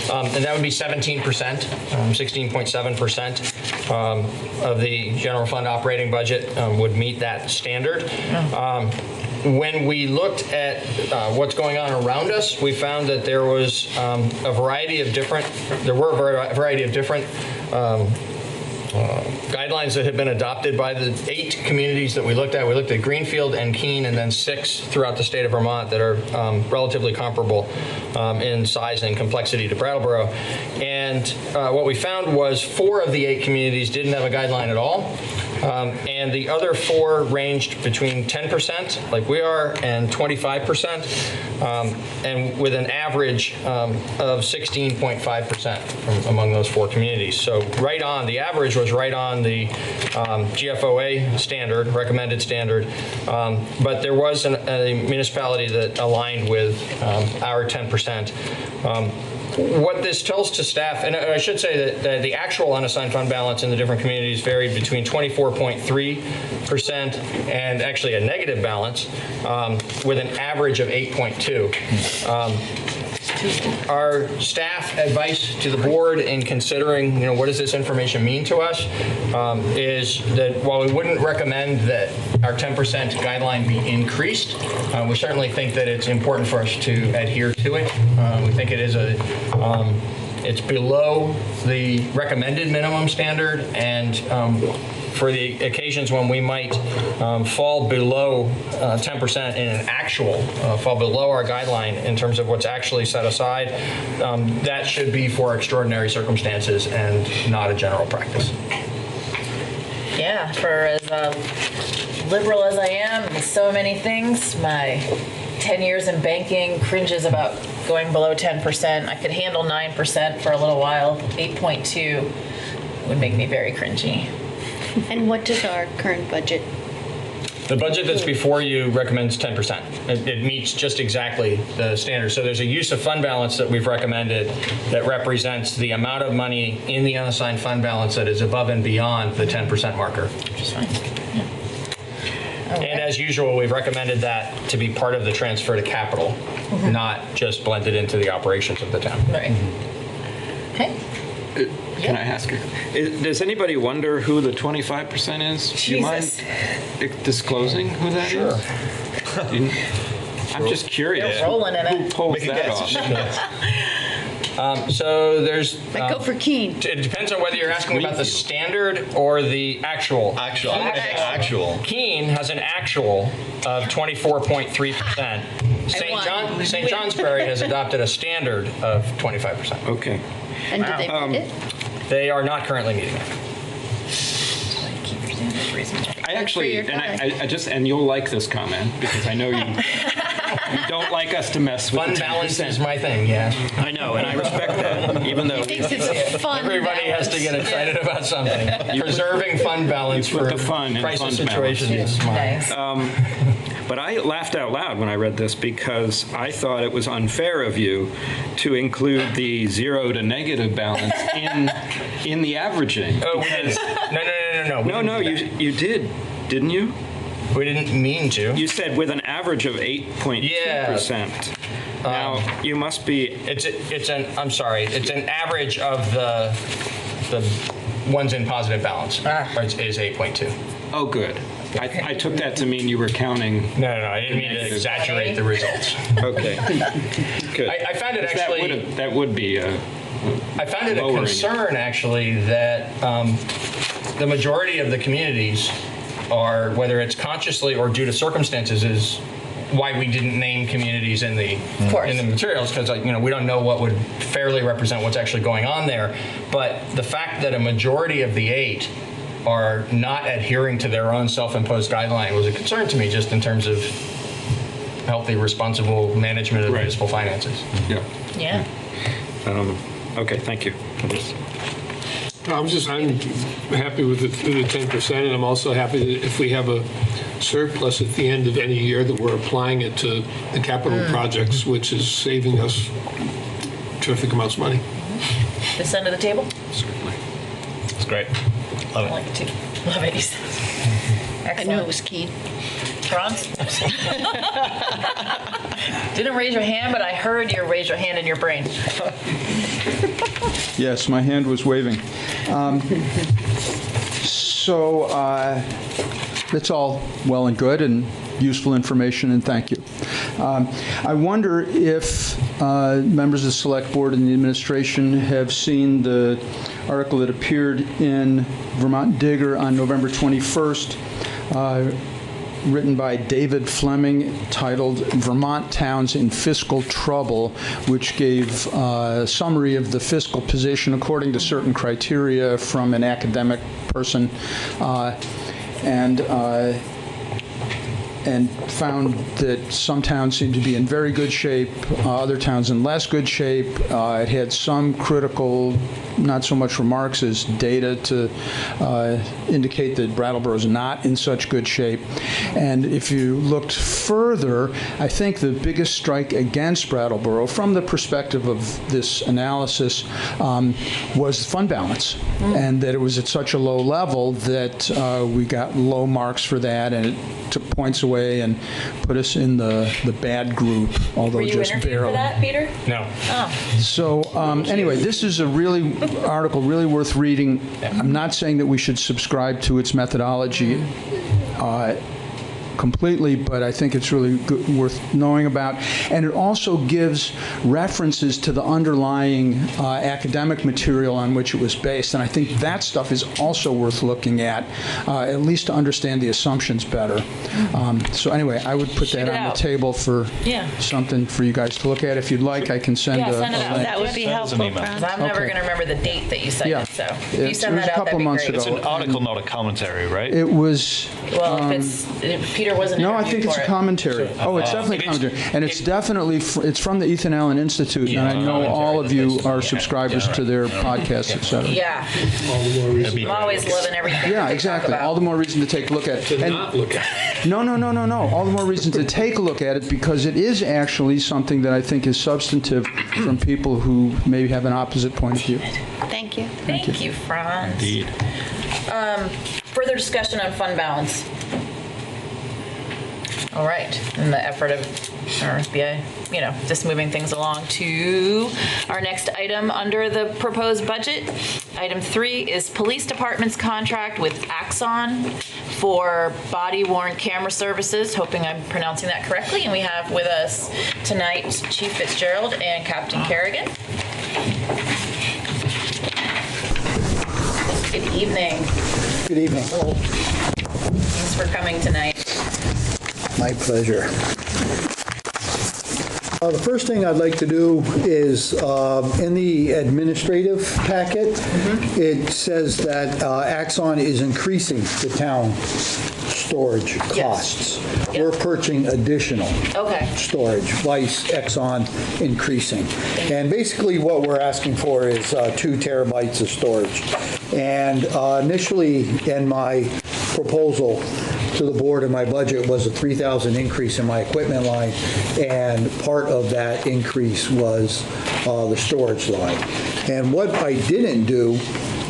And that would be 17%, 16.7% of the general fund operating budget would meet that standard. When we looked at what's going on around us, we found that there was a variety of different guidelines that had been adopted by the 8 communities that we looked at. We looked at Greenfield and Keene, and then 6 throughout the state of Vermont that are relatively comparable in size and complexity to Brattleboro. And what we found was 4 of the 8 communities didn't have a guideline at all. And the other 4 ranged between 10%, like we are, and 25%, and with an average of 16.5% from among those 4 communities. So right on, the average was right on the GFOA standard, recommended standard, but there was a municipality that aligned with our 10%. What this tells to staff, and I should say that the actual unassigned fund balance in the different communities varied between 24.3% and actually a negative balance with an average of 8.2. Our staff advice to the board in considering, what does this information mean to us, is that while we wouldn't recommend that our 10% guideline be increased, we certainly think that it's important for us to adhere to it. We think it is it's below the recommended minimum standard, and for the occasions when we might fall below 10% in an actual, fall below our guideline in terms of what's actually set aside, that should be for extraordinary circumstances and not a general practice. Yeah, for as liberal as I am in so many things, my 10 years in banking cringes about going below 10%. I could handle 9% for a little while. 8.2 would make me very cringy. And what does our current budget? The budget that's before you recommends 10%. It meets just exactly the standard. So there's a use of fund balance that we've recommended that represents the amount of money in the unassigned fund balance that is above and beyond the 10% marker. Which is fine. Yeah. And as usual, we've recommended that to be part of the transfer to capital, not just blended into the operations of the town. Right. Okay. Can I ask you? Does anybody wonder who the 25% is? Do you mind disclosing who that is? I'm just curious. Rolling in it. Who pulls that off? So there's. I go for Keene. It depends on whether you're asking about the standard or the actual. Actual. Keene has an actual of 24.3%. St. Johnsbury has adopted a standard of 25%. Okay. And did they meet it? They are not currently meeting it. I actually, and you'll like this comment because I know you don't like us to mess with fund the 10%. balance is my thing, yeah. I know, and I respect that, even though everybody has to get excited about something. Preserving fund balance for the fun and crisis fund situations is mine. But I laughed out loud when I read this because I thought it was unfair of you to include the 0 to negative balance in the averaging. Oh, No, you did, didn't you? We didn't mean to. You said with an average of 8.2%. Now, you must be... I'm sorry, it's an average of the ones in positive balance. Is 8.2. Oh, good. I took that to mean you were counting... No, I didn't mean to exaggerate the results. Okay. Good. I found it actually... That would be I found it a concern, actually, that the majority of the communities are, whether it's consciously or due to circumstances, is why we didn't name communities in the materials, because we don't know what would fairly represent what's actually going on there. But the fact that a majority of the 8 are not adhering to their own self-imposed guideline was a concern to me, just in terms of healthy, responsible management of municipal finances. Yeah. Okay, thank you. I'm happy with the 10%, and I'm also happy that if we have a surplus at the end of any year, that we're applying it to the capital projects, which is saving us terrific amounts of money. This end of the table? Certainly. It's great. Love it. I like it too. Love it. Excellent. I knew it was keen. Franz? Didn't raise your hand, but I heard you raise your hand in your brain. Yes, my hand was waving. So that's all well and good and useful information, and thank you. I wonder if members of the Select Board and the administration have seen the article that appeared in Vermont Digger on November 21st, written by David Fleming, titled Vermont Towns in Fiscal Trouble, which gave a summary of the fiscal position according to certain criteria from an academic person, and found that some towns seemed to be in very good shape, other towns in less good shape. It had some critical, not so much remarks as data to indicate that Brattleboro is not in such good shape. And if you looked further, I think the biggest strike against Brattleboro, from the perspective of this analysis, was fund balance, and that it was at such a low level that we got low marks for that, and it took points away and put us in the bad group, although Were you just interviewed barely. for that, Peter? No. Oh. So anyway, this is a article really worth reading. I'm not saying that we should subscribe to its methodology completely, but I think it's really worth knowing about. And it also gives references to the underlying academic material on which it was based. And I think that stuff is also worth looking at least to understand the assumptions better. So anyway, I would put that on the table for something for you guys to look at. If you'd like, I can send a send it out. link. That would be helpful. I'm never going to remember the date that you cited, so if you send that out, that'd be great. It's an article, not a commentary, right? It was. Well, if Peter wasn't No, I interviewed think it's for a it. commentary. Oh, it's definitely a commentary. And it's definitely, it's from the Ethan Allen Institute, and I know all of you are subscribers to their podcasts, et cetera. Yeah. I'm always loving everything. Yeah, exactly. All the more reason to take a look at it. To not look at it. No. All the more reason to take a look at it, because it is actually something that I think is substantive from people who maybe have an opposite point of view. Thank you. Thank you, Franz. Indeed. Further discussion on fund balance. All right, in the effort of RSBA, just moving things along to our next item under the proposed budget. Item 3 is Police Department's contract with Axon for body-worn camera services. Hoping I'm pronouncing that correctly. And we have with us tonight Chief Fitzgerald and Captain Kerrigan. Good evening. Good evening. Thanks for coming tonight. My pleasure. The first thing I'd like to do is, in the administrative packet, it says that Axon is increasing the town storage costs. We're purchasing additional storage, vice Exxon increasing. And basically what we're asking for is 2 terabytes of storage. And initially in my proposal to the board in my budget was a $3,000 increase in my equipment line, and part of that increase was the storage line. And what I didn't do,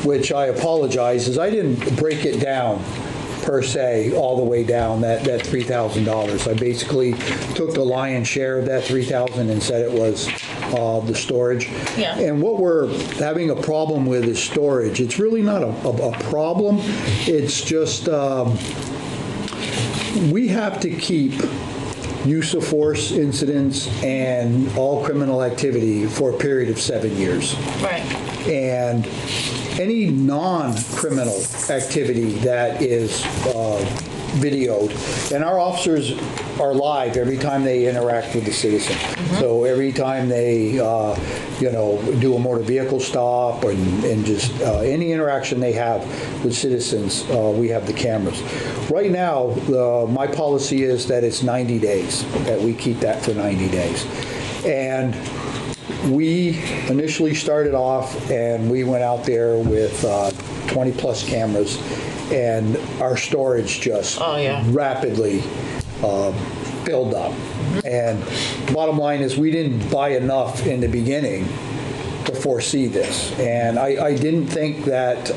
which I apologize, is I didn't break it down per se all the way down that $3,000. I basically took the lion's share of that $3,000 and said it was the storage. Yeah. And what we're having a problem with is storage. It's really not a problem. It's just we have to keep use of force incidents, and all criminal activity for a period of 7 years. Right. And any non-criminal activity that is videoed, and our officers are live every time they interact with the citizen. So every time they, do a motor vehicle stop and just any interaction they have with citizens, we have the cameras. Right now, my policy is that it's 90 days, that we keep that for 90 days. And we initially started off and we went out there with 20 plus cameras, and our storage just rapidly filled up. And bottom line is we didn't buy enough in the beginning to foresee this. And I didn't think that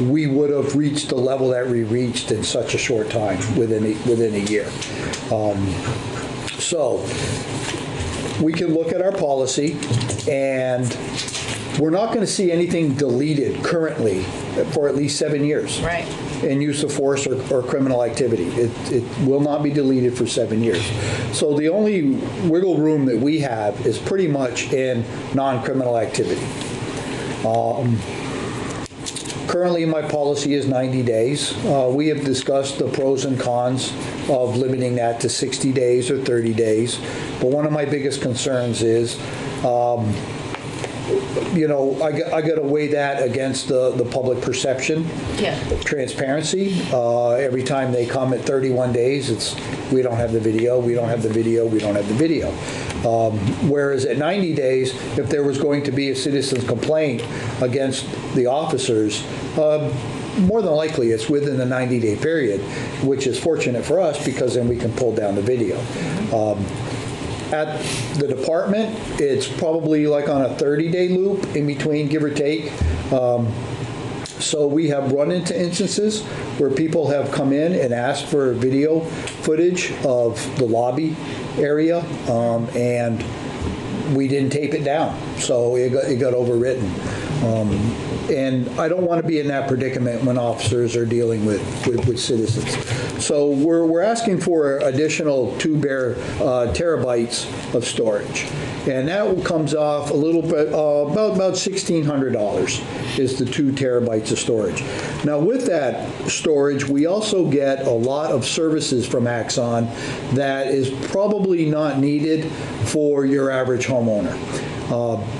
we would have reached the level that we reached in such a short time, within a year. So we can look at our policy, and we're not going to see anything deleted currently for at least 7 years. Right. In use of force or criminal activity. It will not be deleted for 7 years. So the only wiggle room that we have is pretty much in non-criminal activity. Currently, my policy is 90 days. We have discussed the pros and cons of limiting that to 60 days or 30 days. But one of my biggest concerns is, I got to weigh that against the public perception, transparency. Every time they come at 31 days, it's we don't have the video, we don't have the video, we don't have the video. Whereas at 90 days, if there was going to be a citizen's complaint against the officers, more than likely it's within the 90-day period, which is fortunate for us because then we can pull down the video. At the department, it's probably like on a 30-day loop in between, give or take. So we have run into instances where people have come in and asked for video footage of the lobby area, and we didn't tape it down, so it got overwritten. And I don't want to be in that predicament when officers are dealing with citizens. So we're asking for additional 2 terabytes of storage. And that comes off a little bit, about $1,600 is the 2 terabytes of storage. Now with that storage, we also get a lot of services from Axon that is probably not needed for your average homeowner.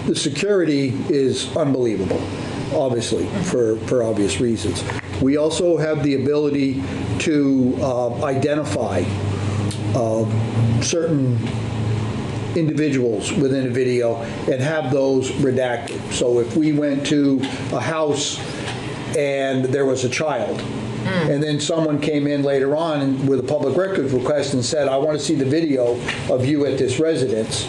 The security is unbelievable, obviously, for obvious reasons. We also have the ability to identify certain individuals within a video and have those redacted. So if we went to a house and there was a child, and then someone came in later on with a public records request and said, I want to see the video of you at this residence,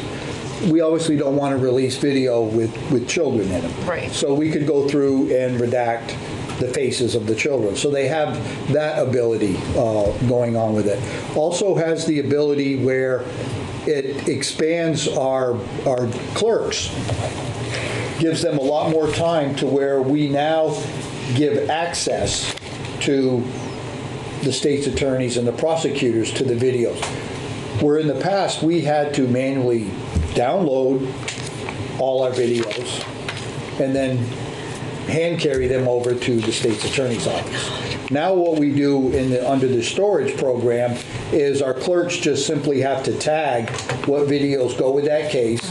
we obviously don't want to release video with children in them. Right. So we could go through and redact the faces of the children. So they have that ability going on with it. Also has the ability where it expands our clerks, gives them a lot more time to where we now give access to the state's attorneys and the prosecutors to the videos. Where in the past we had to manually download all our videos and then hand carry them over to the state's attorney's office. Now what we do under the storage program is our clerks just simply have to tag what videos go with that case,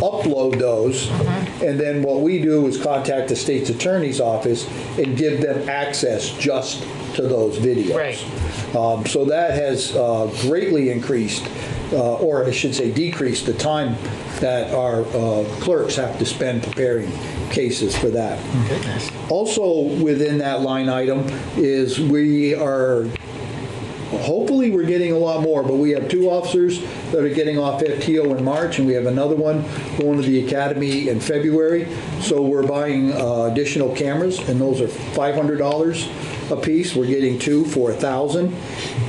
upload those, and then what we do is contact the state's attorney's office and give them access just to those videos. Right. So that has greatly increased, or I should say decreased, the time that our clerks have to spend preparing cases for that. Goodness. Also within that line item is we are, hopefully we're getting a lot more, but we have 2 officers that are getting off FTO in March, and we have another one going to the academy in February. So we're buying additional cameras, and those are $500 a piece. We're getting 2 for $1,000.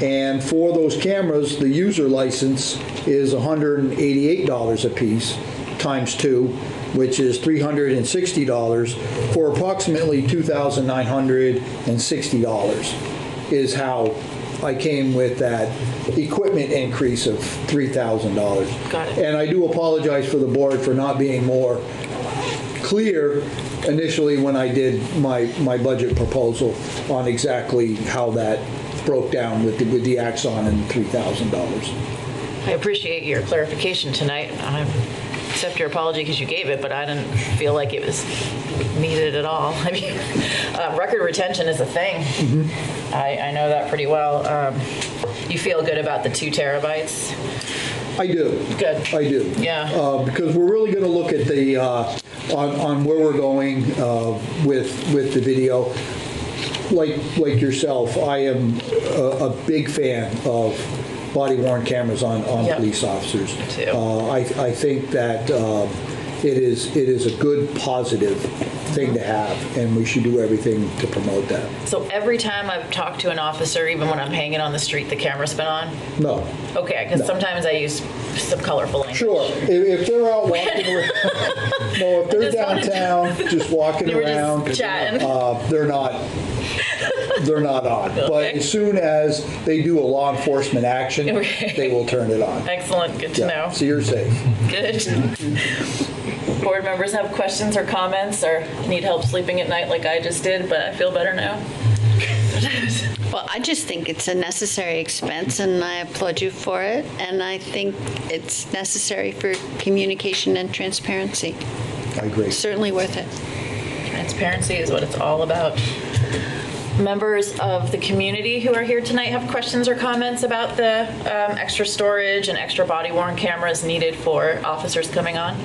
And for those cameras, the user license is $188 a piece times 2, which is $360 for approximately $2,960 is how I came with that equipment increase of $3,000. Got it. And I do apologize for the board for not being more clear initially when I did my budget proposal on exactly how that broke down with the Axon and $3,000. I appreciate your clarification tonight. I accept your apology because you gave it, but I didn't feel like it was needed at all. I mean, record retention is a thing. I know that pretty well. You feel good about the 2 terabytes? I do. Good. I do. Yeah. Because we're really going to look at the on where we're going with the video. Like yourself, I am a big fan of body-worn cameras on police officers. Too. I think that it is a good, positive thing to have, and we should do everything to promote that. So every time I've talked to an officer, even when I'm hanging on the street, the camera's been on? No. Okay, because sometimes I use some colorful language. Sure. If they're out walking around, no, if they're downtown, just walking We're just around, chatting. they're not on. But as soon as they do a law enforcement action, they will turn it on. Excellent, good to know. So you're safe. Good. Board members have questions or comments or need help sleeping at night like I just did, but I feel better now. Well, I just think it's a necessary expense, and I applaud you for it. And I think it's necessary for communication and transparency. I agree. Certainly worth it. Transparency is what it's all about. Members of the community who are here tonight have questions or comments about the extra storage and extra body-worn cameras needed for officers coming on?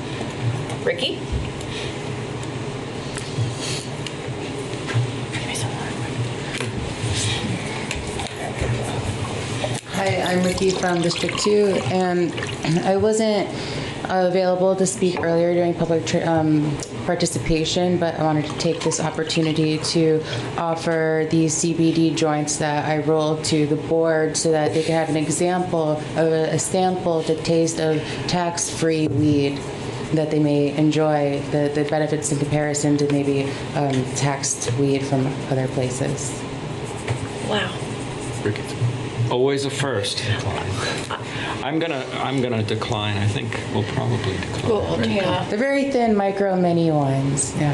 Ricky? Hi, I'm Ricky from District 2, and I wasn't available to speak earlier during public participation, but I wanted to take this opportunity to offer these CBD joints that I rolled to the board so that they could have an example of a sample to taste of tax-free weed that they may enjoy, the benefits in comparison to maybe taxed weed from other places. Wow. Always a first. I'm gonna decline. I think we'll probably decline. Cool. Yeah. The very thin micro mini ones. Yeah.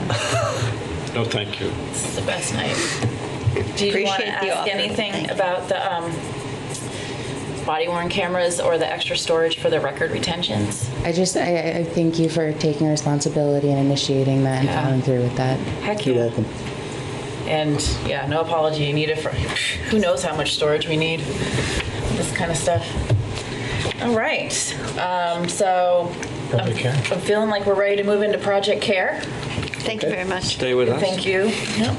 No, thank you. This is the best night. Do you want to Appreciate the ask offer. anything about the body-worn cameras or the extra storage for the record retentions? I thank you for taking responsibility and initiating that and following through with that. Heck You're yeah. welcome. And yeah, no apology. You need it for who knows how much storage we need. This kind of stuff. All right. So Project Care. I'm feeling like we're ready to move into Project Care. Thank you very much. Stay with us. Thank you. Yep.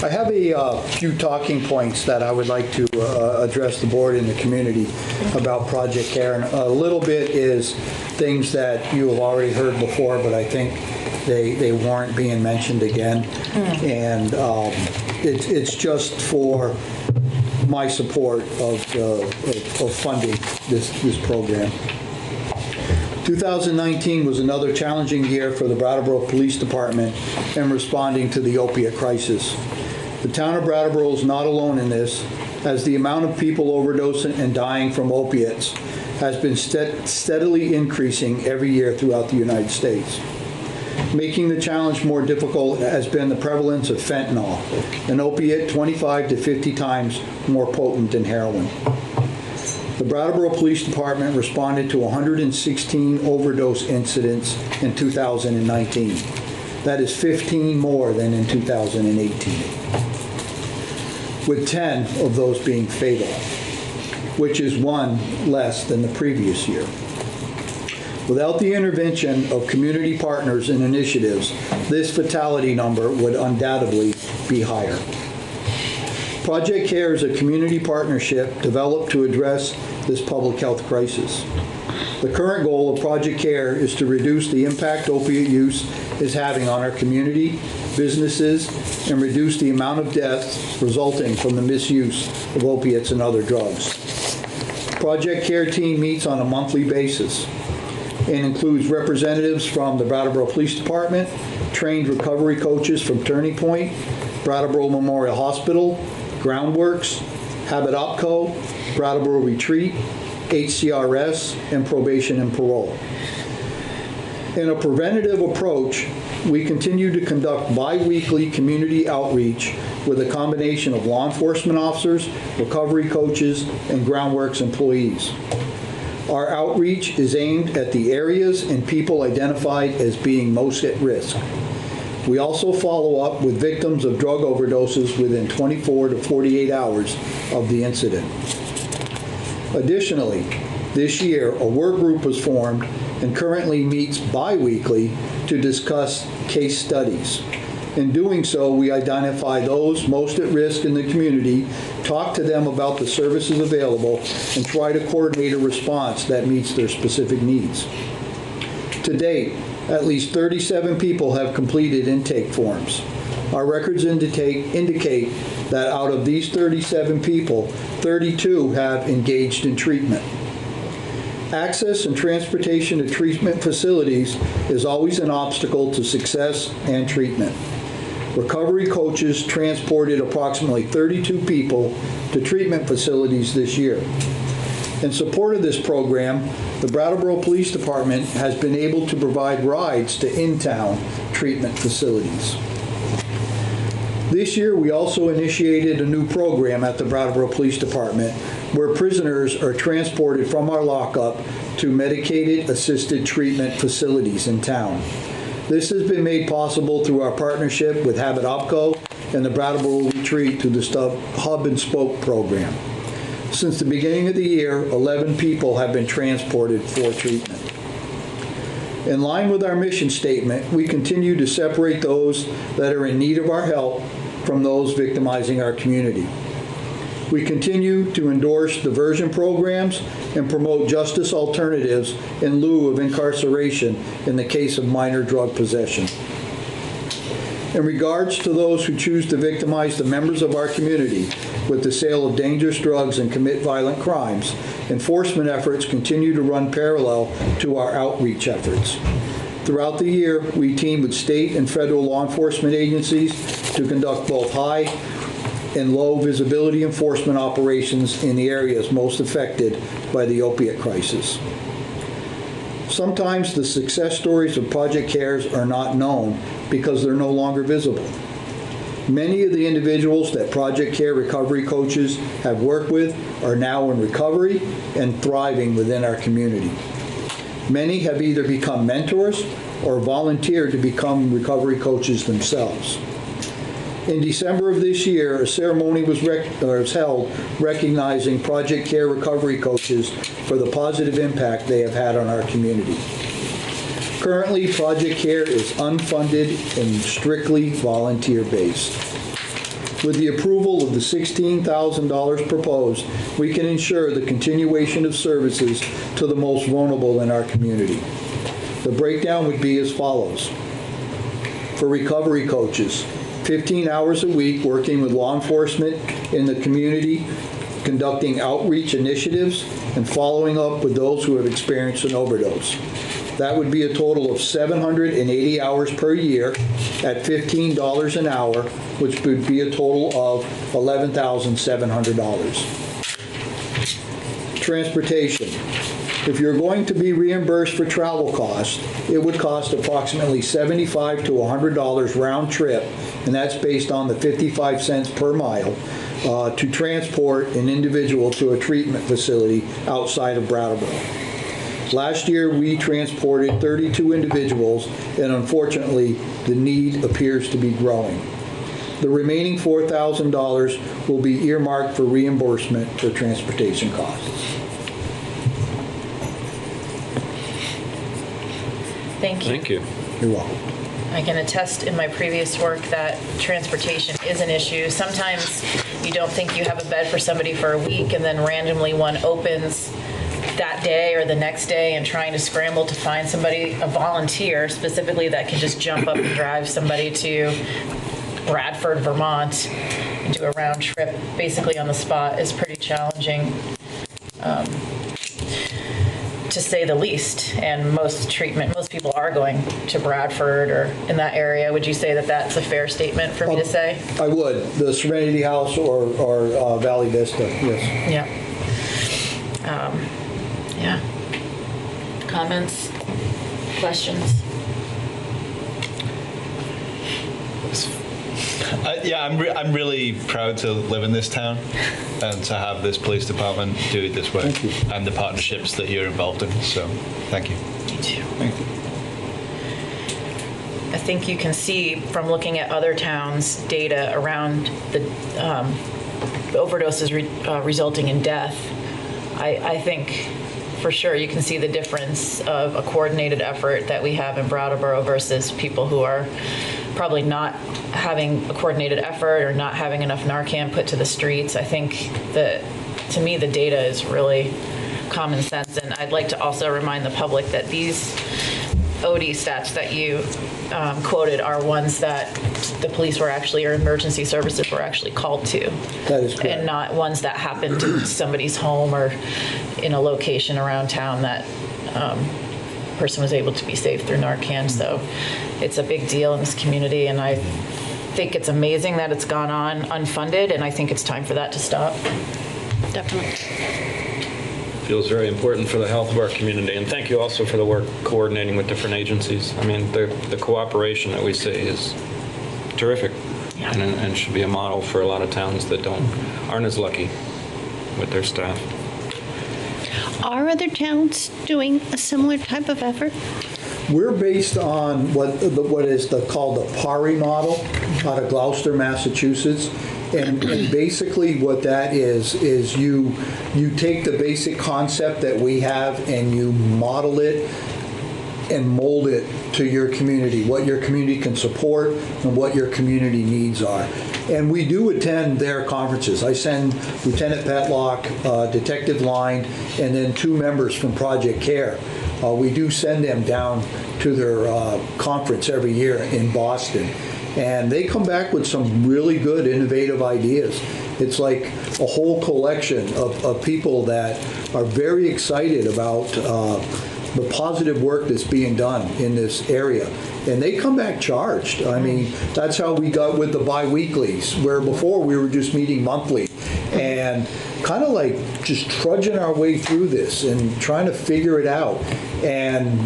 I have a few talking points that I would like to address the board and the community about Project Care. And a little bit is things that you have already heard before, but I think they warrant being mentioned again. And it's just for my support of funding this program. 2019 was another challenging year for the Brattleboro Police Department in responding to the opiate crisis. The town of Brattleboro is not alone in this, as the amount of people overdosing and dying from opiates has been steadily increasing every year throughout the United States. Making the challenge more difficult has been the prevalence of fentanyl, an opiate 25 to 50 times more potent than heroin. The Brattleboro Police Department responded to 116 overdose incidents in 2019. That is 15 more than in 2018, with 10 of those being fatal, which is one less than the previous year. Without the intervention of community partners and initiatives, this fatality number would undoubtedly be higher. Project CARE is a community partnership developed to address this public health crisis. The current goal of Project CARE is to reduce the impact opiate use is having on our community, businesses, and reduce the amount of deaths resulting from the misuse of opiates and other drugs. Project CARE team meets on a monthly basis and includes representatives from the Brattleboro Police Department, trained recovery coaches from Turning Point, Brattleboro Memorial Hospital, Groundworks, Habit OpCo, Brattleboro Retreat, HCRS, and Probation and Parole. In a preventative approach, we continue to conduct bi-weekly community outreach with a combination of law enforcement officers, recovery coaches, and Groundworks employees. Our outreach is aimed at the areas and people identified as being most at risk. We also follow up with victims of drug overdoses within 24 to 48 hours of the incident. Additionally, this year, a work group was formed and currently meets bi-weekly to discuss case studies. In doing so, we identify those most at risk in the community, talk to them about the services available, and try to coordinate a response that meets their specific needs. To date, at least 37 people have completed intake forms. Our records indicate that out of these 37 people, 32 have engaged in treatment. Access and transportation to treatment facilities is always an obstacle to success and treatment. Recovery coaches transported approximately 32 people to treatment facilities this year. In support of this program, the Brattleboro Police Department has been able to provide rides to in-town treatment facilities. This year, we also initiated a new program at the Brattleboro Police Department where prisoners are transported from our lockup to medicated assisted treatment facilities in town. This has been made possible through our partnership with Habit OpCo and the Brattleboro Retreat through the Hub and Spoke program. Since the beginning of the year, 11 people have been transported for treatment. In line with our mission statement, we continue to separate those that are in need of our help from those victimizing our community. We continue to endorse diversion programs and promote justice alternatives in lieu of incarceration in the case of minor drug possession. In regards to those who choose to victimize the members of our community with the sale of dangerous drugs and commit violent crimes, enforcement efforts continue to run parallel to our outreach efforts. Throughout the year, we team with state and federal law enforcement agencies to conduct both high and low visibility enforcement operations in the areas most affected by the opiate crisis. Sometimes the success stories of Project CARES are not known because they're no longer visible. Many of the individuals that Project CARE recovery coaches have worked with are now in recovery and thriving within our community. Many have either become mentors or volunteered to become recovery coaches themselves. In December of this year, a ceremony was held recognizing Project CARE recovery coaches for the positive impact they have had on our community. Currently, Project CARE is unfunded and strictly volunteer-based. With the approval of the $16,000 proposed, we can ensure the continuation of services to the most vulnerable in our community. The breakdown would be as follows. For recovery coaches, 15 hours a week working with law enforcement in the community, conducting outreach initiatives, and following up with those who have experienced an overdose. That would be a total of 780 hours per year at $15 an hour, which would be a total of $11,700. Transportation. If you're going to be reimbursed for travel costs, it would cost approximately $75 to $100 round trip, and that's based on the 55 cents per mile, to transport an individual to a treatment facility outside of Brattleboro. Last year, we transported 32 individuals, and unfortunately, the need appears to be growing. The remaining $4,000 will be earmarked for reimbursement for transportation costs. Thank you. Thank you. You're welcome. I can attest in my previous work that transportation is an issue. Sometimes you don't think you have a bed for somebody for a week, and then randomly one opens that day or the next day, and trying to scramble to find somebody, a volunteer specifically, that can just jump up and drive somebody to Bradford, Vermont, and do a round trip basically on the spot is pretty challenging. to say the least. And most people are going to Bradford or in that area. Would you say that that's a fair statement for me to say? I would. The Serenity House or Valley Vista, yes. Yeah. Comments? Questions? I'm really proud to live in this town and to have this police department do this work and the partnerships that you're involved in. So, thank you. Me too. Thank you. I think you can see from looking at other towns' data around the overdoses resulting in death. I think for sure you can see the difference of a coordinated effort that we have in Brattleboro versus people who are probably not having a coordinated effort or not having enough Narcan put to the streets. I think that, to me, the data is really common sense. And I'd like to also remind the public that these OD stats that you quoted are ones that the police were actually, or emergency services were actually called to. That is correct. And not ones that happened to somebody's home or in a location around town that person was able to be saved through Narcan. So it's a big deal in this community, and I think it's amazing that it's gone on unfunded, and I think it's time for that to stop. Definitely. Feels very important for the health of our community, and thank you also for the work coordinating with different agencies. I mean, the cooperation that we see is terrific, and should be a model for a lot of towns that aren't as lucky with their staff. Are other towns doing a similar type of effort? We're based on what is called the PARI model out of Gloucester, Massachusetts. And basically what that is you take the basic concept that we have and you model it and mold it to your community, what your community can support and what your community needs are. And we do attend their conferences. I send Lieutenant Petlock, Detective Line, and then 2 members from Project CARE. We do send them down to their conference every year in Boston. And they come back with some really good, innovative ideas. It's like a whole collection of people that are very excited about the positive work that's being done in this area. And they come back charged. I mean, that's how we got with the bi-weeklies, where before we were just meeting monthly. And kind of like just trudging our way through this and trying to figure it out. And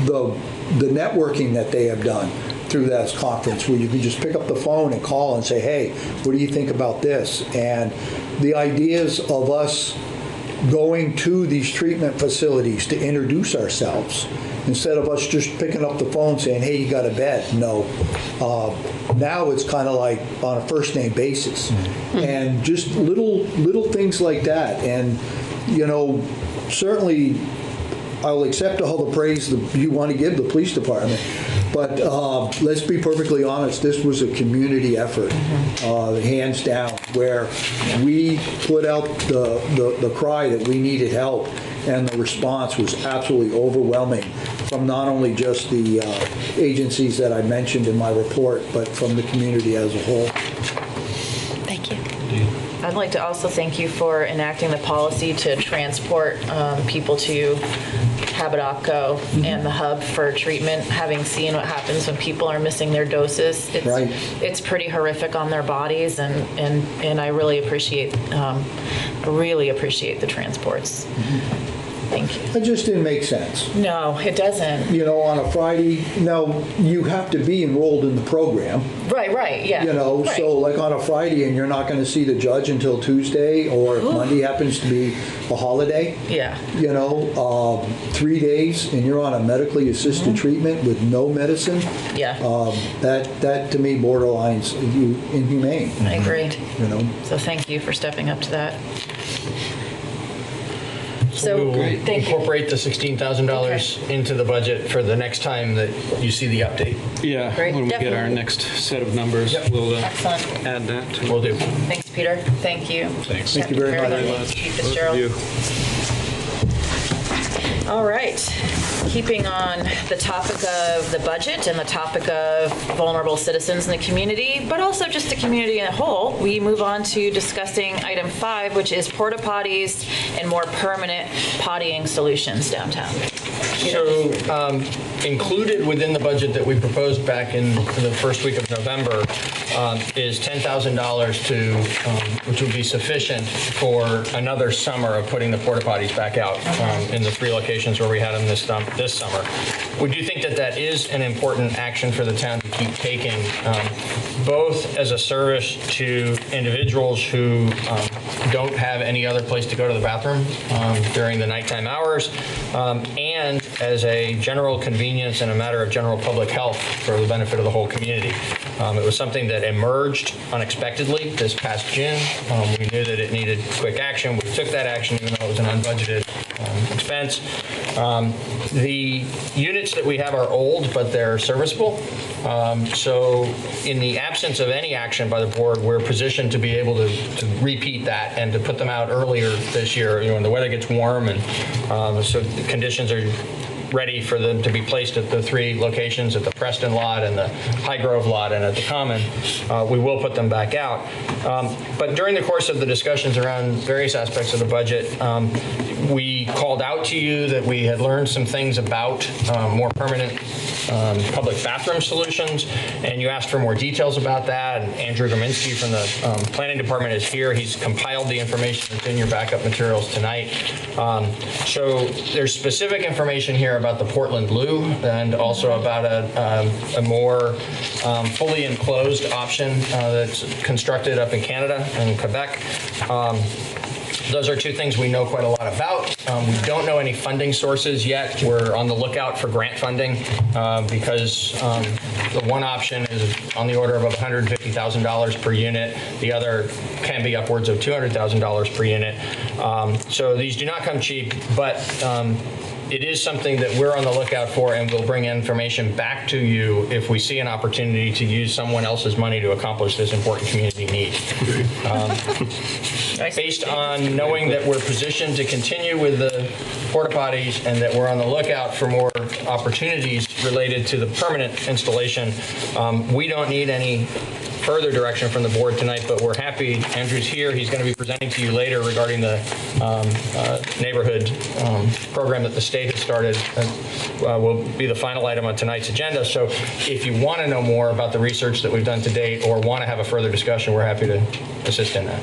the networking that they have done through that conference, where you can just pick up the phone and call and say, hey, what do you think about this? And the ideas of us going to these treatment facilities to introduce ourselves, instead of us just picking up the phone saying, hey, you got a bed. No. Now it's kind of like on a first name basis. And just little things like that. And, you know, certainly I'll accept all the praise that you want to give the police department. But let's be perfectly honest, this was a community effort, hands down, where we put out the cry that we needed help, and the response was absolutely overwhelming from not only just the agencies that I mentioned in my report, but from the community as a whole. Thank you. I'd like to also thank you for enacting the policy to transport people to Habit OpCo and the hub for treatment, having seen what happens when people are missing their doses. It's pretty horrific on their bodies, and I really appreciate the transports. Thank you. It just didn't make sense. No, it doesn't. You know, on a Friday, no, you have to be enrolled in the program. Right, yeah. You know, right. So like on a Friday, and you're not going to see the judge until Tuesday, or if Monday happens to be a holiday. Yeah. You know, 3 days, and you're on a medically assisted treatment with no medicine. Yeah. That to me borderlines inhumane. I agree. You know. So thank you for stepping up to that. So we will incorporate the $16,000 into the budget for the next time that you see the update. Yeah, Great, when we get our definitely. next set of numbers, we'll add that. Will do. Thanks, Peter. Thank you. Thanks. Thank you very much. Chief Fitzgerald. Both of you. All right. keeping on the topic of the budget and the topic of vulnerable citizens in the community, but also just the community in a whole, we move on to discussing item 5, which is porta potties and more permanent pottying solutions downtown. So included within the budget that we proposed back in the first week of November is $10,000 to, which would be sufficient for another summer of putting the porta potties back out in the 3 locations where we had them this summer. We do think that that is an important action for the town to keep taking, both as a service to individuals who don't have any other place to go to the bathroom during the nighttime hours, and as a general convenience and a matter of general public health for the benefit of the whole community. It was something that emerged unexpectedly this past June. We knew that it needed quick action. We took that action even though it was an unbudgeted expense. The units that we have are old, but they're serviceable. So in the absence of any action by the board, we're positioned to be able to repeat that and to put them out earlier this year, when the weather gets warm, and so the conditions are ready for them to be placed at the 3 locations, at the Preston lot and the High Grove lot and at the Common. We will put them back out. But during the course of the discussions around various aspects of the budget, we called out to you that we had learned some things about more permanent public bathroom solutions, and you asked for more details about that. And Andrew Gominski from the planning department is here. He's compiled the information that's in your backup materials tonight. So there's specific information here about the Portland Blue, and also about a more fully enclosed option that's constructed up in Canada and Quebec. Those are 2 things we know quite a lot about. We don't know any funding sources yet. We're on the lookout for grant funding because the one option is on the order of $150,000 per unit. The other can be upwards of $200,000 per unit. So these do not come cheap, but it is something that we're on the lookout for, and we'll bring information back to you if we see an opportunity to use someone else's money to accomplish this important community need. Based on knowing that we're positioned to continue with the porta potties and that we're on the lookout for more opportunities related to the permanent installation, we don't need any further direction from the board tonight, but we're happy. Andrew's here. He's going to be presenting to you later regarding the neighborhood program that the state has started. Will be the final item on tonight's agenda. So if you want to know more about the research that we've done to date or want to have a further discussion, we're happy to assist in that.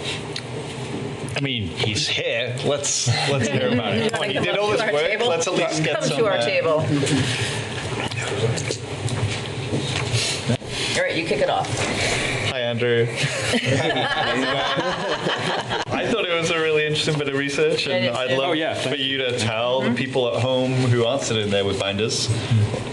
I mean, he's here. Let's hear about it. He did all this work. Let's at least get some. Come to our table. All right, you kick it off. Hi, Andrew. I thought it was a really interesting bit of research, and I'd love for you to tell the people at home who aren't sitting there with binders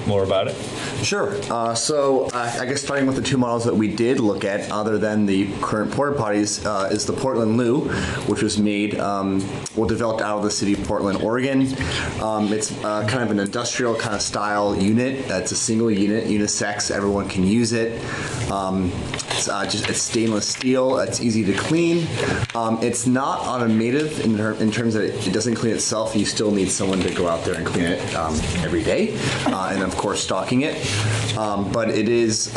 more about it. Sure. So I guess starting with the 2 models that we did look at, other than the current porta potties, is the Portland Loo, which was made, developed out of the city of Portland, Oregon. It's kind of an industrial kind of style unit. It's a single unit, unisex. Everyone can use it. It's stainless steel. It's easy to clean. It's not automated in terms that it doesn't clean itself. You still need someone to go out there and clean it every day, and of course stocking it. But it is,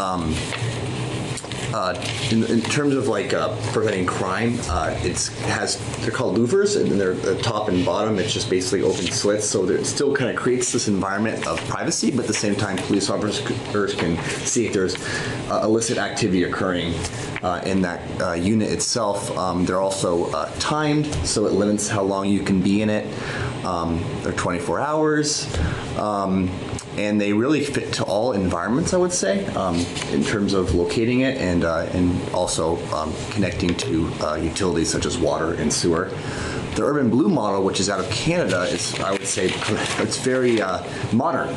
in terms of like preventing crime, they're called louvers, and they're the top and bottom. It's just basically open slits, so it still kind of creates this environment of privacy, but at the same time, police officers can see if there's illicit activity occurring in that unit itself. They're also timed, so it limits how long you can be in it. They're 24 hours. And they really fit to all environments, I would say, in terms of locating it and also connecting to utilities such as water and sewer. The Urban Blue model, which is out of Canada, I would say it's very modern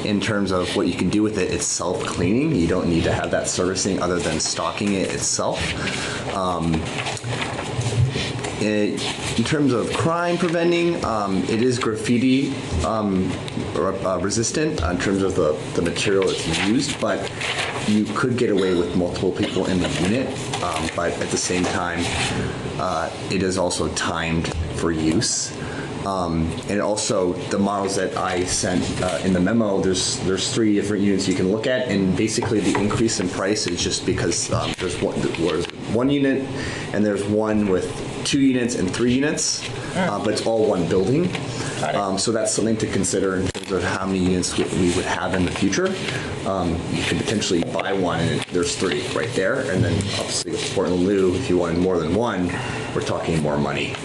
in terms of what you can do with it. It's self-cleaning. You don't need to have that servicing other than stocking it itself. In terms of crime preventing, it is graffiti resistant in terms of the material that's used, but you could get away with multiple people in the unit, but at the same time, it is also timed for use. And also the models that I sent in the memo, there's 3 different units you can look at, and basically the increase in price is just because there's one unit and there's one with 2 units and 3 units, but it's all one building. So that's something to consider in terms of how many units we would have in the future. You could potentially buy one and there's 3 right there, and then obviously with Portland Lou, if you wanted more than one, we're talking more money.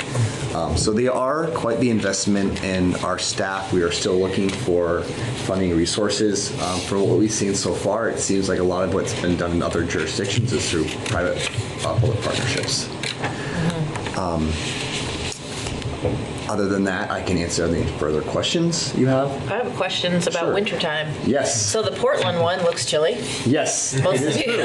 So they are quite the investment in our staff. We are still looking for funding resources. From what we've seen so far, it seems like a lot of what's been done in other jurisdictions is through private-public partnerships. Other than that, I can answer any further questions you have. I have questions about wintertime. Yes. So the Portland one looks chilly. Yes. Most it is of you.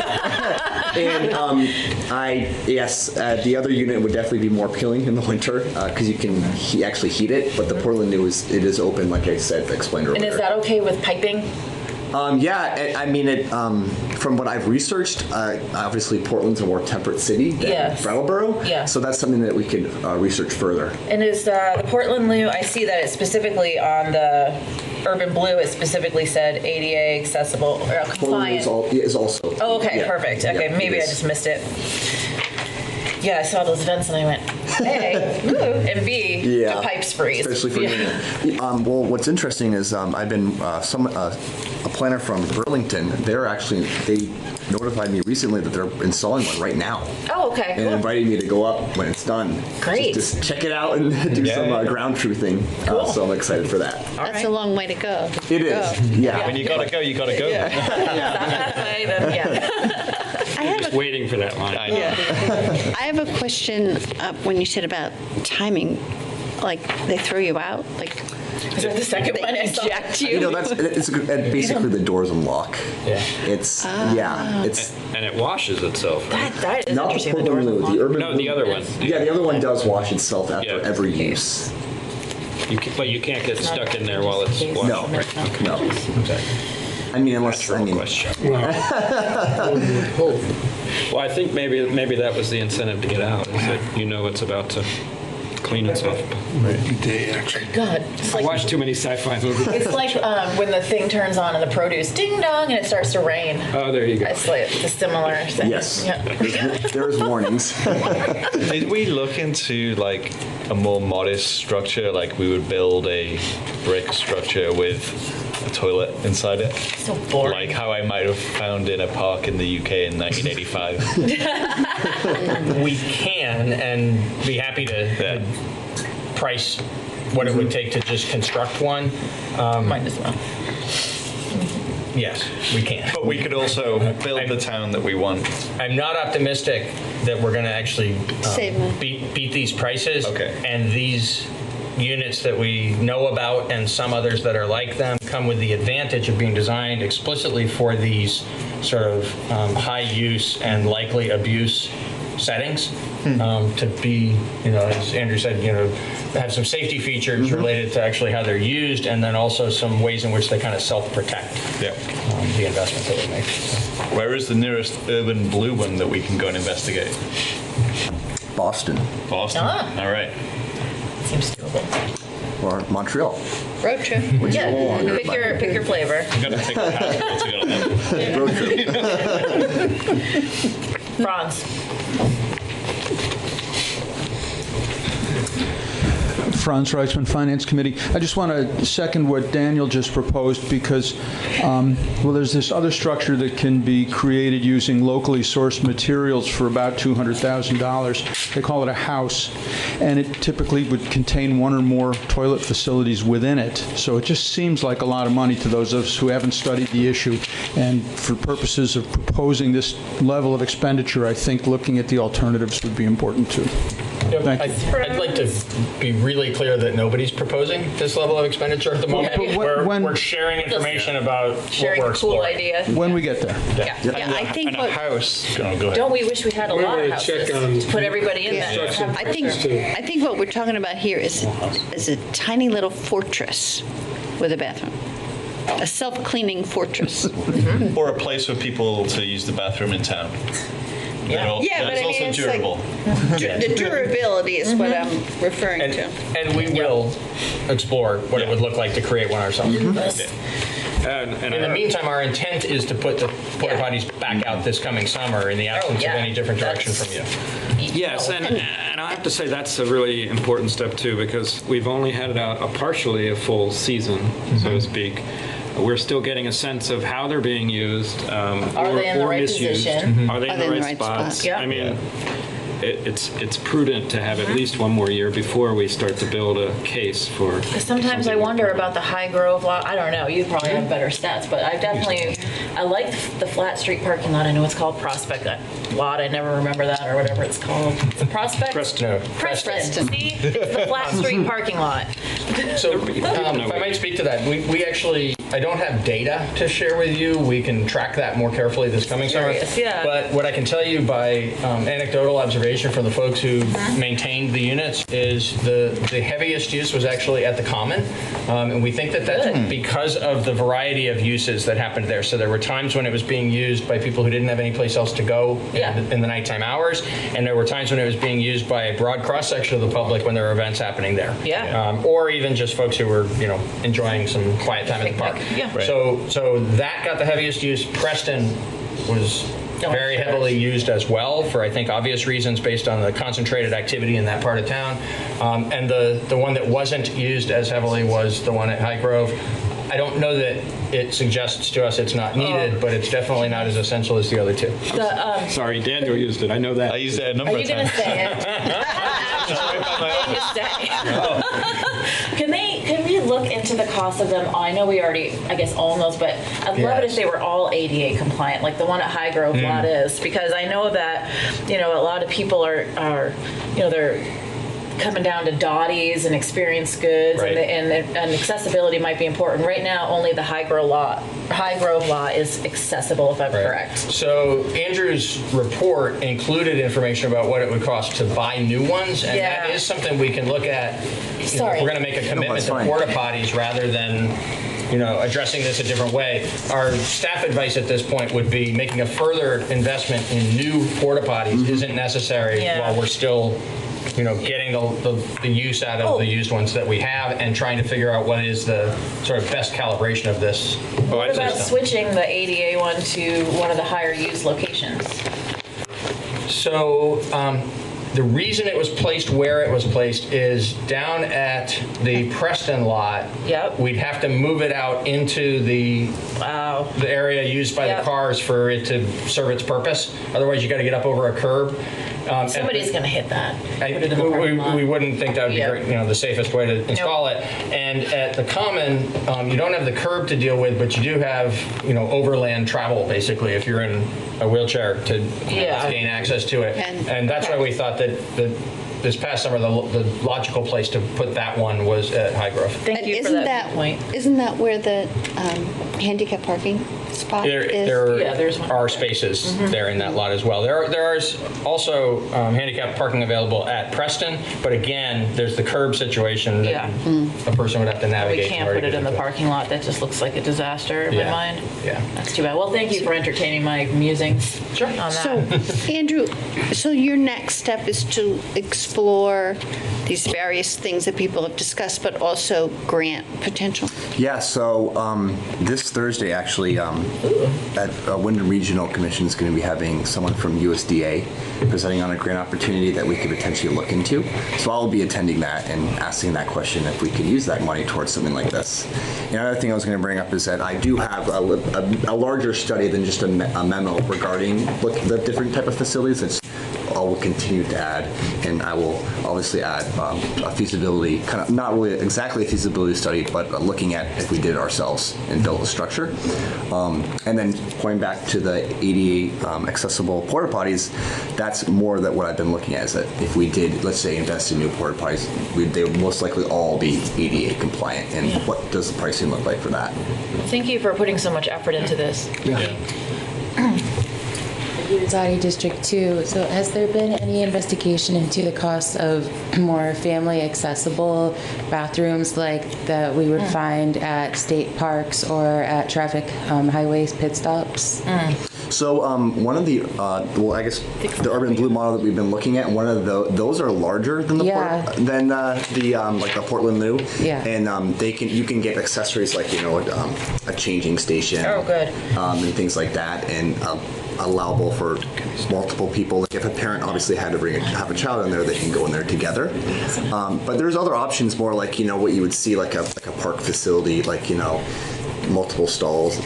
And the other unit would definitely be more appealing in the winter because you can actually heat it. But the Portland New is open, like I said, explained earlier. And is that okay with piping? From what I've researched, obviously Portland's a more temperate city than Brattleboro. Yeah. So that's something that we could research further. And is the Portland Lou, I see that it specifically on the Urban Blue, it specifically said ADA accessible or compliant. Portland is also. Oh, okay, yeah. perfect. Okay, Yeah, maybe I just missed it. Yeah, I saw those events and I went, A, and B, the pipes freeze. Especially for me. Well, what's interesting is I've been a planner from Burlington. They notified me recently that they're installing one right now. Oh, okay. And invited me to go up when it's done. Great. Just check it out and do some ground truthing. So I'm excited for that. That's a long way to go. It is. Yeah. When you gotta go, you gotta go. I have Just waiting for that line. I have a question when you said about timing, like they throw you out, like is that the second one I saw? eject you? It's basically the doors unlock. Yeah. It's and it washes itself. Right? That is not interesting. the Portland Lou, the Urban No, Blue. the other one. Yeah, the other one does wash itself after every use. But you can't get stuck in there while it's washing. No, right? Okay. no. Okay. Question. Well, I think maybe that was the incentive to get out, is that it's about to clean itself. God, it's I like, watched too many sci-fi movies. it's like when the thing turns on in the produce, ding dong, and it starts to rain. Oh, there you go. It's like the similar thing. Yes. Yeah. There's warnings. Did we look into like a more modest structure, like we would build a brick structure with a toilet inside it? So boring. Like how I might have found in a park in the UK in 1985. We can and be happy to price what it would take to just construct one. Might as well. Yes, we can. But we could also build the town that we want. I'm not optimistic that we're going to actually Save money. beat these prices. Okay. And these units that we know about and some others that are like them come with the advantage of being designed explicitly for these sort of high use and likely abuse settings to be, as Andrew said, have some safety features related to actually how they're used, and then also some ways in which they kind of self-protect the investment that we make. Where is the nearest urban blue one that we can go and investigate? Boston. Boston. Ah. All right. Seems doable. Or Montreal. Road trip. Which is a little longer. Pick your flavor. I'm gonna take the passport to go. Road trip. Franz. Franz Reichman, Finance Committee. I just want to second what Daniel just proposed because, there's this other structure that can be created using locally sourced materials for about $200,000. They call it a house, and it typically would contain one or more toilet facilities within it. So it just seems like a lot of money to those of us who haven't studied the issue. And for purposes of proposing this level of expenditure, I think looking at the alternatives would be important too. I'd like to be really clear that nobody's proposing this level of expenditure at the moment. We're sharing information about Sharing what we're a cool exploring. idea. When we get there. Yeah, I think And a house. Go ahead. Don't we wish we had a We lot of wanna houses check on to put everybody in there? construction I think what we're talking about here is a tiny little fortress with a bathroom. A self-cleaning fortress. Or a place for people to use the bathroom in town. Yeah. Yeah, but That's I mean, also it's like, durable. the durability is what I'm referring to. And we will explore what it would look like to create one ourselves. And In the meantime, our intent is to put the porta potties back out this coming summer in the absence of any different direction from you. Yes, and I have to say that's a really important step too, because we've only had it out partially a full season, so to speak. We're still getting a sense of how they're being used, Are they in the right misused. position? Are they in the right spots? Yeah. I mean, it's prudent to have at least one more year before we start to build a case for. Because sometimes I wonder about the High Grove lot. I don't know. You probably have better stats, but I like the Flat Street parking lot. I know it's called Prospect lot. I never remember that or whatever it's called. It's a Prospect. Preston. Preston. See, it's the Flat Street parking lot. So, if I might speak to that, we actually, I don't have data to share with you. We can track that more carefully this coming summer. Yeah. But what I can tell you by anecdotal observation from the folks who maintained the units is the heaviest use was actually at the Common. And we think that that's because of the variety of uses that happened there. So there were times when it was being used by people who didn't have any place else to go in the nighttime hours. And there were times when it was being used by a broad cross-section of the public when there were events happening there. Yeah. Or even just folks who were, enjoying some quiet time at the park. Yeah. Right. So that got the heaviest use. Preston was very heavily used as well for, I think, obvious reasons based on the concentrated activity in that part of town. And the one that wasn't used as heavily was the one at High Grove. I don't know that it suggests to us it's not needed, but it's definitely not as essential as the other two. Sorry, Daniel used it. I know that. I used it a number Are you of going times. to say it? Can we look into the cost of them? I know we already, I guess, all knows, but I'd love it if they were all ADA compliant, like the one at High Grove lot is, because I know that, a lot of people are they're coming down to Dottie's and Experience Goods, Right. and accessibility might be important. Right now, only the High Grove lot is accessible, if I'm correct. So Andrew's report included information about what it would cost to buy new ones, and that is something we can look at. Sorry. If we're going to make a commitment to porta potties rather than addressing this a different way. Our staff advice at this point would be making a further investment in new porta potties isn't necessary while we're still getting the use out of the used ones that we have and trying to figure out what is the sort of best calibration of this. What about switching the ADA one to one of the higher use locations? So the reason it was placed where it was placed is down at the Preston lot. Yep. We'd have to move it out into the area used by the cars for it to serve its purpose. Otherwise, you got to get up over a curb. Somebody's going to hit that. We wouldn't think that would be great, the safest way to install it. And at the Common, you don't have the curb to deal with, but you do have, overland travel, basically, if you're in a wheelchair to gain access to it. And that's why we thought that this past summer, the logical place to put that one was at High Grove. Thank you for that point. Isn't that where the handicap parking spot is? There are spaces there in that lot as well. There is also handicap parking available at Preston, but again, there's the curb situation that a person would have to navigate. We can't put it in the parking lot. That just looks like a disaster in my mind. Yeah. That's too bad. Well, thank you for entertaining my musings on that. So, Andrew, so your next step is to explore these various things that people have discussed, but also grant potential? Yeah, so this Thursday, actually, at Wyndham Regional Commission is going to be having someone from USDA presenting on a grant opportunity that we could potentially look into. So I'll be attending that and asking that question if we could use that money towards something like this. Another thing I was going to bring up is that I do have a larger study than just a memo regarding the different type of facilities. I will continue to add, and I will obviously add a feasibility, kind of not really exactly a feasibility study, but looking at if we did it ourselves and built a structure. And then going back to the ADA accessible porta potties, that's more that what I've been looking at is that if we did, let's say, invest in new porta potties, they would most likely all be ADA compliant. And what does the pricing look like for that? Thank you for putting so much effort into this. Yeah. Zadi District 2. So has there been any investigation into the cost of more family accessible bathrooms like that we would find at state parks or at traffic highways pit stops? So one of the, well, I guess the urban blue model that we've been looking at, one of those are larger than the like the Portland Loo. Yeah. And you can get accessories like a changing station. Oh, good. And things like that, and allowable for multiple people. Like if a parent obviously had to have a child in there, they can go in there together. But there's other options, more like what you would see like a park facility, like multiple stalls.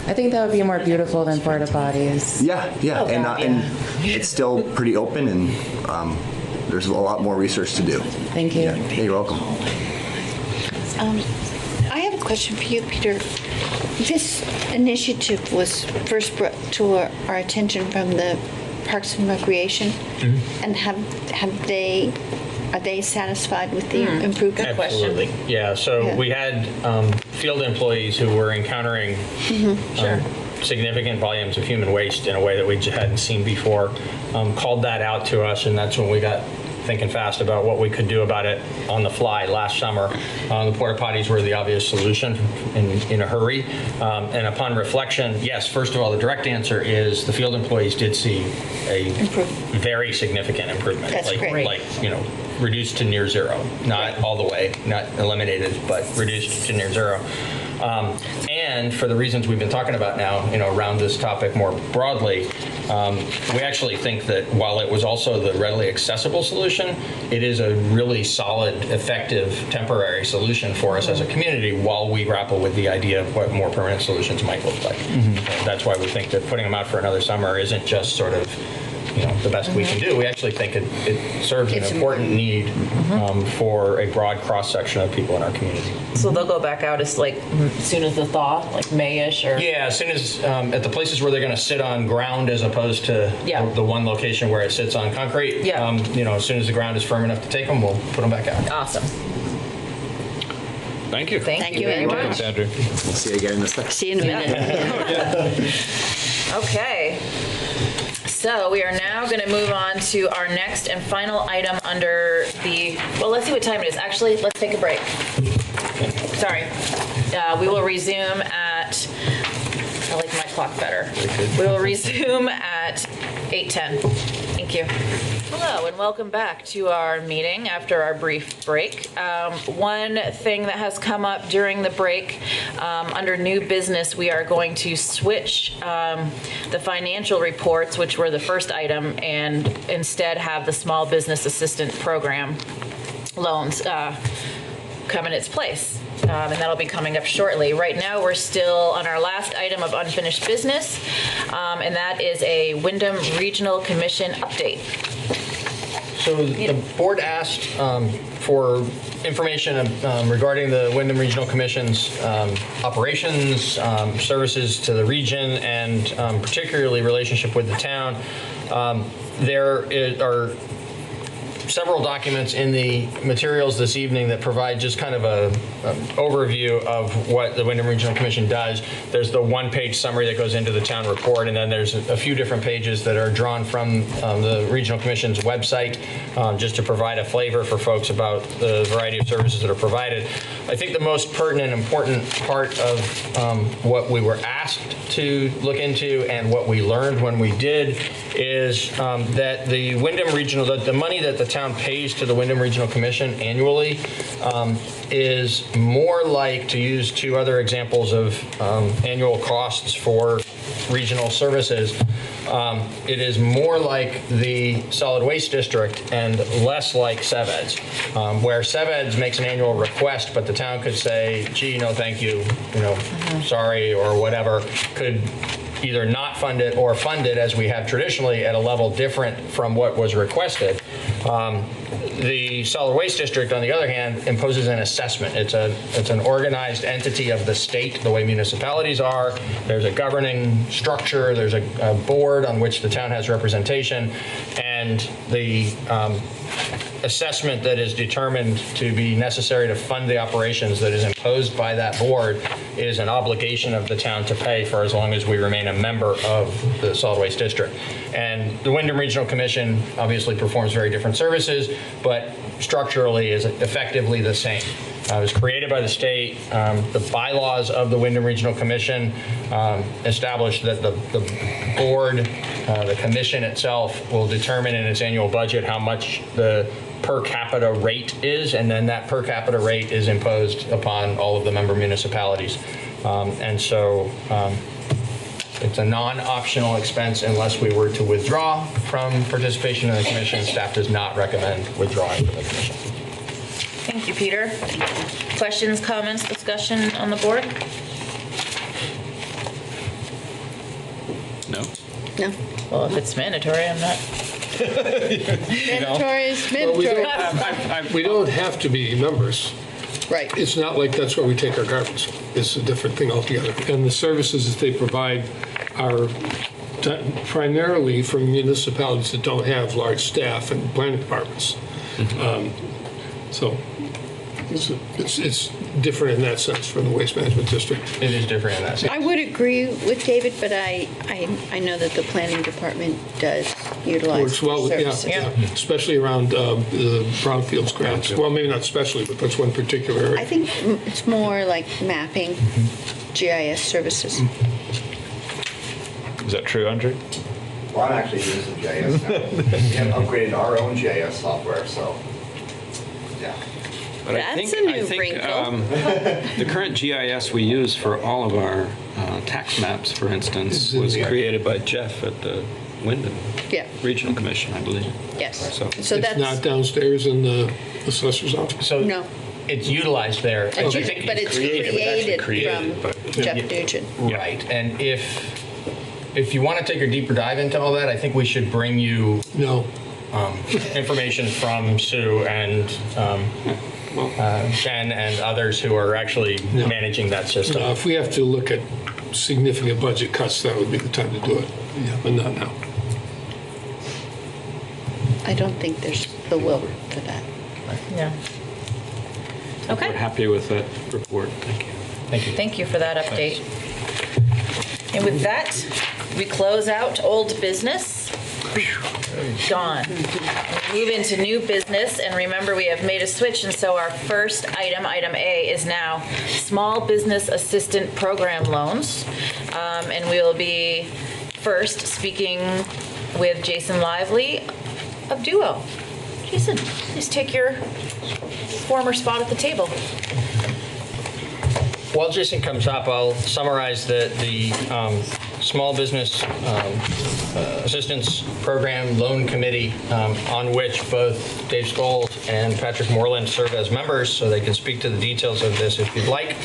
I think that would be more beautiful than porta potties. Yeah, and it's still pretty open, and there's a lot more research to do. Thank you. Yeah, you're welcome. I have a question for you, Peter. This initiative was first brought to our attention from the Parks and Recreation, and are they satisfied with the improvement? Absolutely. Yeah. So we had field employees who were encountering significant volumes of human waste in a way that we hadn't seen before. Called that out to us, and that's when we got thinking fast about what we could do about it on the fly last summer. The porta potties were the obvious solution in a hurry. And upon reflection, yes, first of all, the direct answer is the field employees did see a very significant improvement. That's great. Like, reduced to near zero. Not all the way, not eliminated, but reduced to near zero. And for the reasons we've been talking about now, around this topic more broadly, we actually think that while it was also the readily accessible solution, it is a really solid, effective, temporary solution for us as a community while we grapple with the idea of what more permanent solutions might look like. That's why we think that putting them out for another summer isn't just sort of the best we can do. We actually think it serves an important need for a broad cross-section of people in our community. So they'll go back out as soon as the thaw, like May-ish or? Yeah, as soon as at the places where they're going to sit on ground as opposed to the one location where it sits on concrete. Yeah. As soon as the ground is firm enough to take them, we'll put them back out. Awesome. Thank you. Thank you very much. Thanks, Andrew. We'll see you again in a second. See you in a minute. Okay. So we are now going to move on to our next and final item under let's see what time it is. Actually, let's take a break. Sorry. We will resume at, I like my clock better. We will resume at 8:10. Thank you. Hello and welcome back to our meeting after our brief break. One thing that has come up during the break, under new business, we are going to switch the financial reports, which were the first item, and instead have the Small Business Assistant Program loans come in its place. And that'll be coming up shortly. Right now, we're still on our last item of unfinished business, and that is a Wyndham Regional Commission update. So the board asked for information regarding the Wyndham Regional Commission's operations, services to the region, and particularly relationship with the town. There are several documents in the materials this evening that provide just kind of an overview of what the Wyndham Regional Commission does. There's the one-page summary that goes into the town report, and then there's a few different pages that are drawn from the Regional Commission's website, just to provide a flavor for folks about the variety of services that are provided. I think the most pertinent and important part of what we were asked to look into and what we learned when we did is that the Wyndham Regional, the money that the town pays to the Wyndham Regional Commission annually is more like, to use two other examples of annual costs for regional services, it is more like the solid waste district and less like SEVEDS, where SEVEDS makes an annual request, but the town could say, gee, no, thank you, sorry, or whatever, could either not fund it or fund it as we have traditionally at a level different from what was requested. The solid waste district, on the other hand, imposes an assessment. It's an organized entity of the state, the way municipalities are. There's a governing structure. There's a board on which the town has representation, and the assessment that is determined to be necessary to fund the operations that is imposed by that board is an obligation of the town to pay for as long as we remain a member of the solid waste district. And the Wyndham Regional Commission obviously performs very different services, but structurally is effectively the same. It was created by the state. The bylaws of the Wyndham Regional Commission established that the board, the commission itself, will determine in its annual budget how much the per capita rate is, and then that per capita rate is imposed upon all of the member municipalities. And so it's a non-optional expense unless we were to withdraw from participation in the commission. Staff does not recommend withdrawing from the commission. Thank you, Peter. Questions, comments, discussion on the board? No. No. Well, if it's mandatory, I'm not. Mandatory is mandatory. We don't have to be members. Right. It's not like that's where we take our garbage. It's a different thing altogether. And the services that they provide are primarily for municipalities that don't have large staff and planning departments. So it's different in that sense from the Waste Management District. It is different in that sense. I would agree with David, but I know that the planning department does utilize Works well, services. yeah, especially around the brownfields grants. Well, maybe not especially, but that's one particular area. I think it's more like mapping, GIS services. Is that true, Andrew? Well, I'm actually using GIS now. We have upgraded our own GIS software, so yeah. But That's a new wrinkle. The current GIS we use for all of our tax maps, for instance, was created by Jeff at the Wyndham Regional Commission, I believe. Yes. So So it's that's not downstairs in the assessor's office? So no. It's utilized there. But it's created from Jeff Nugent. Right. And if you want to take a deeper dive into all that, I think we should bring you information from Sue and Jen and others who are actually managing that system. If we have to look at significant budget cuts, that would be the time to do it, but not now. I don't think there's the will for that. Yeah. Okay. We're happy with that report. Thank you. Thank you. Thank you for that update. And with that, we close out old business. Gone. Move into new business, and remember we have made a switch, and so our first item, item A, is now Small Business Assistant Program loans. And we will be first speaking with Jason Lively of Duo. Jason, please take your former spot at the table. While Jason comes up, I'll summarize the Small Business Assistance Program Loan Committee, on which both Dave Scholes and Patrick Moreland serve as members, so they can speak to the details of this if you'd like.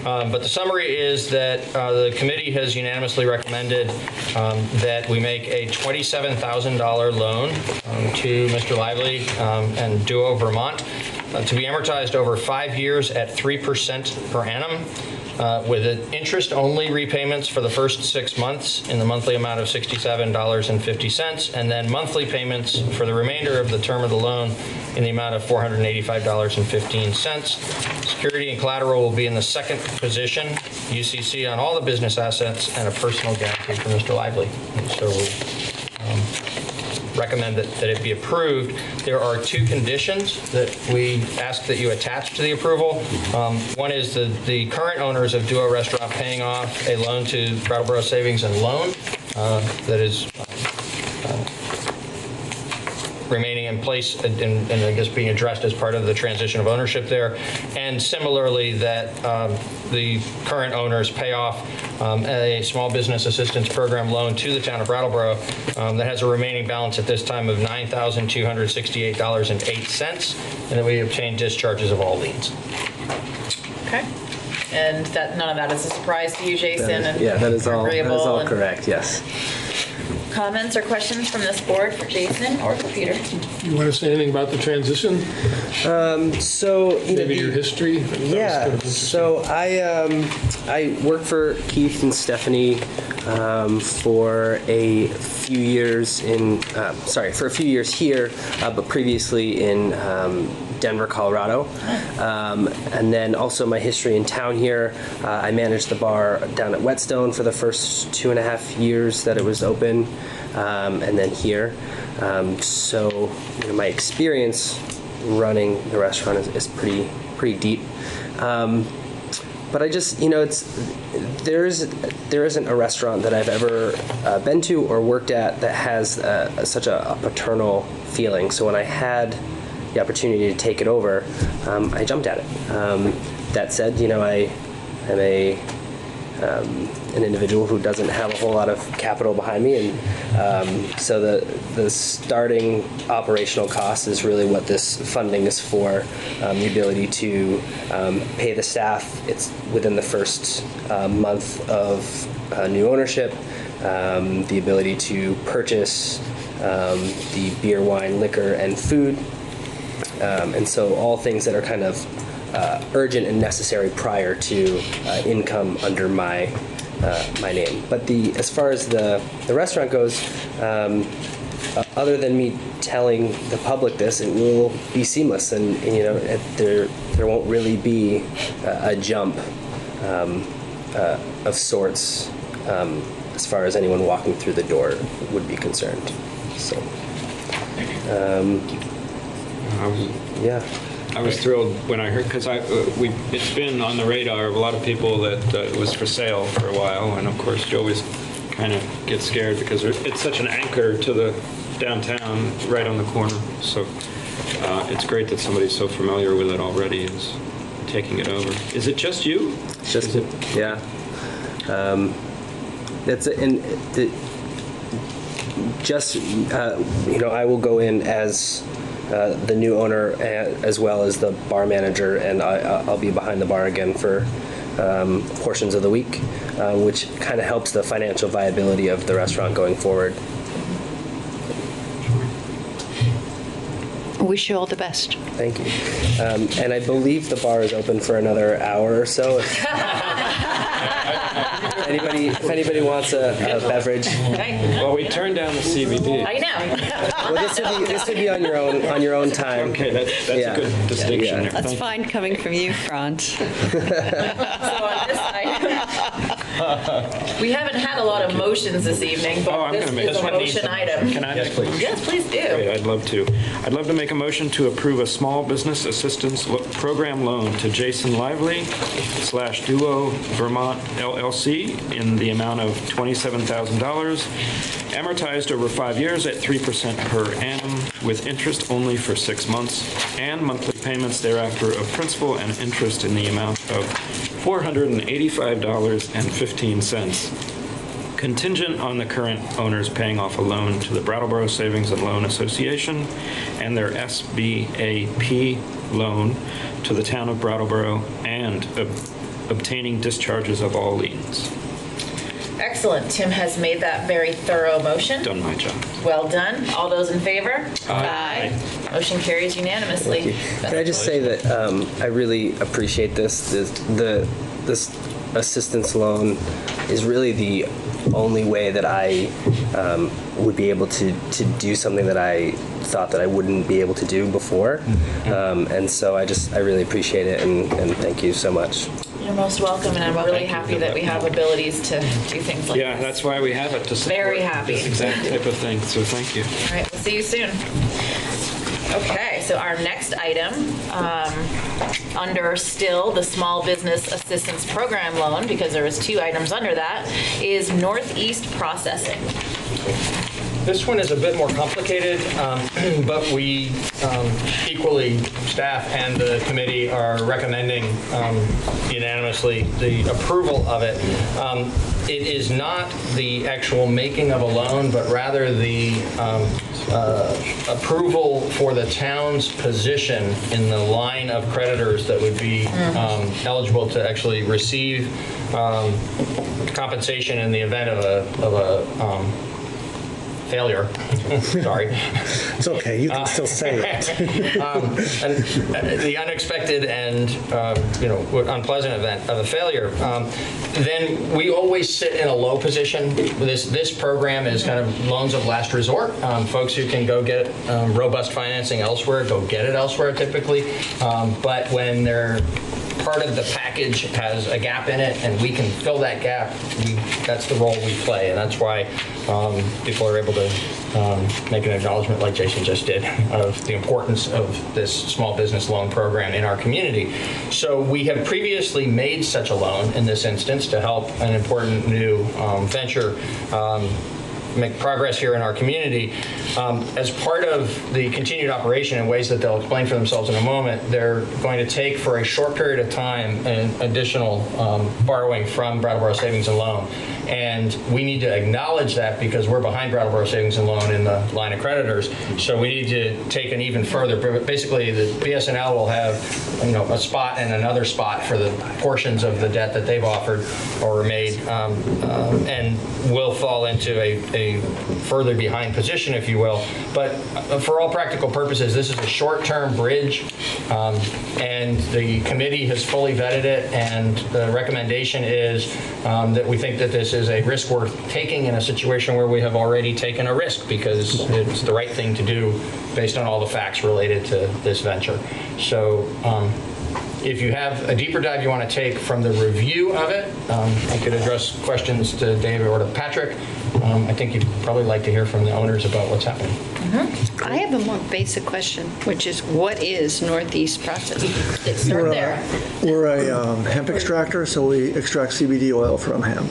But the summary is that the committee has unanimously recommended that we make a $27,000 loan to Mr. Lively and Duo Vermont to be amortized over 5 years at 3% per annum. With interest-only repayments for the first 6 months in the monthly amount of $67.50, and then monthly payments for the remainder of the term of the loan in the amount of $485.15. Security and collateral will be in the second position, UCC on all the business assets, and a personal guarantee for Mr. Lively. And so recommend that it be approved. There are two conditions that we ask that you attach to the approval. One is the current owners of Duo Restaurant paying off a loan to Brattleboro Savings and Loan that is remaining in place and I guess being addressed as part of the transition of ownership there. And similarly, that the current owners pay off a small business assistance program loan to the town of Brattleboro that has a remaining balance at this time of $9,268.08, and that we obtain discharges of all liens. Okay. And that none of that is a surprise to you, Jason? That is all correct, yes. Comments or questions from this board for Jason or for Peter? You want to say anything about the transition? Maybe your history? Yeah, so I worked for Keith and Stephanie for a few years here, but previously in Denver, Colorado. And then also my history in town here. I managed the bar down at Whetstone for the first 2.5 years that it was open, and then here. So my experience running the restaurant is pretty deep. But I just, there isn't a restaurant that I've ever been to or worked at that has such a paternal feeling. So when I had the opportunity to take it over, I jumped at it. That said, I am an individual who doesn't have a whole lot of capital behind me, and so the starting operational cost is really what this funding is for. The ability to pay the staff, it's within the first month of new ownership. The ability to purchase the beer, wine, liquor, and food, and so all things that are kind of urgent and necessary prior to income under my name. But as far as the restaurant goes, other than me telling the public this, it will be seamless, and there won't really be a jump of sorts as far as anyone walking through the door would be concerned. So, yeah. I was thrilled when I heard, because it's been on the radar of a lot of people that it was for sale for a while, and of course you always kind of get scared because it's such an anchor to the downtown, right on the corner. So it's great that somebody so familiar with it already is taking it over. Is it just you? Just yeah. I will go in as the new owner, as well as the bar manager, and I'll be behind the bar again for portions of the week, which kind of helps the financial viability of the restaurant going forward. Wish you all the best. Thank you. And I believe the bar is open for another hour or so. If anybody wants a beverage. Well, we turned down the CBD. I know. Well, this would be on your own time. Okay, that's a good distinction. Yeah. That's fine coming from you, Franz. So on this item, we haven't had a lot of motions this evening, but this is a motion item. Can I? Yes, please. Yes, please do. Great, I'd love to. I'd love to make a motion to approve a small business assistance program loan to Jason Lively /Duo Vermont LLC in the amount of $27,000, amortized over 5 years at 3% per annum, with interest only for 6 months, and monthly payments thereafter of principal and interest in the amount of $485.15. Contingent on the current owners paying off a loan to the Brattleboro Savings and Loan Association and their SBAP loan to the town of Brattleboro, and obtaining discharges of all liens. Excellent. Tim has made that very thorough motion. Done my job. Well done. All those in favor? Aye. Motion carries unanimously. Can I just say that I really appreciate this. This assistance loan is really the only way that I would be able to do something that I thought that I wouldn't be able to do before. And so I really appreciate it, and thank you so much. You're most welcome, and I'm really happy that we have abilities to do things like Yeah, that's why we have it, to support Very happy. this exact type of thing, so thank you. All right, we'll see you soon. Okay, so our next item, under still the Small Business Assistance Program loan, because there was 2 items under that, is Northeast Processing. This one is a bit more complicated, but we equally, staff and the committee are recommending unanimously the approval of it. It is not the actual making of a loan, but rather the approval for the town's position in the line of creditors that would be eligible to actually receive compensation in the event of a failure. Sorry. It's okay, you can still say it. And the unexpected and unpleasant event of a failure, then we always sit in a low position. This program is kind of loans of last resort. Folks who can go get robust financing elsewhere, go get it elsewhere typically. But when they're part of the package has a gap in it and we can fill that gap, that's the role we play. And that's why people are able to make an acknowledgement like Jason just did of the importance of this small business loan program in our community. So we have previously made such a loan in this instance to help an important new venture make progress here in our community. As part of the continued operation in ways that they'll explain for themselves in a moment, they're going to take for a short period of time an additional borrowing from Brattleboro Savings and Loan. And we need to acknowledge that because we're behind Brattleboro Savings and Loan in the line of creditors. So we need to take an even further. Basically, the BSNL will have a spot and another spot for the portions of the debt that they've offered or made, and will fall into a further behind position, if you will. But for all practical purposes, this is a short-term bridge, and the committee has fully vetted it, and the recommendation is that we think that this is a risk worth taking in a situation where we have already taken a risk because it's the right thing to do based on all the facts related to this venture. So if you have a deeper dive you want to take from the review of it, I could address questions to David or to Patrick. I think you'd probably like to hear from the owners about what's happening. I have a more basic question, which is what is Northeast Processing? Let's start there. We're a hemp extractor, so we extract CBD oil from hemp.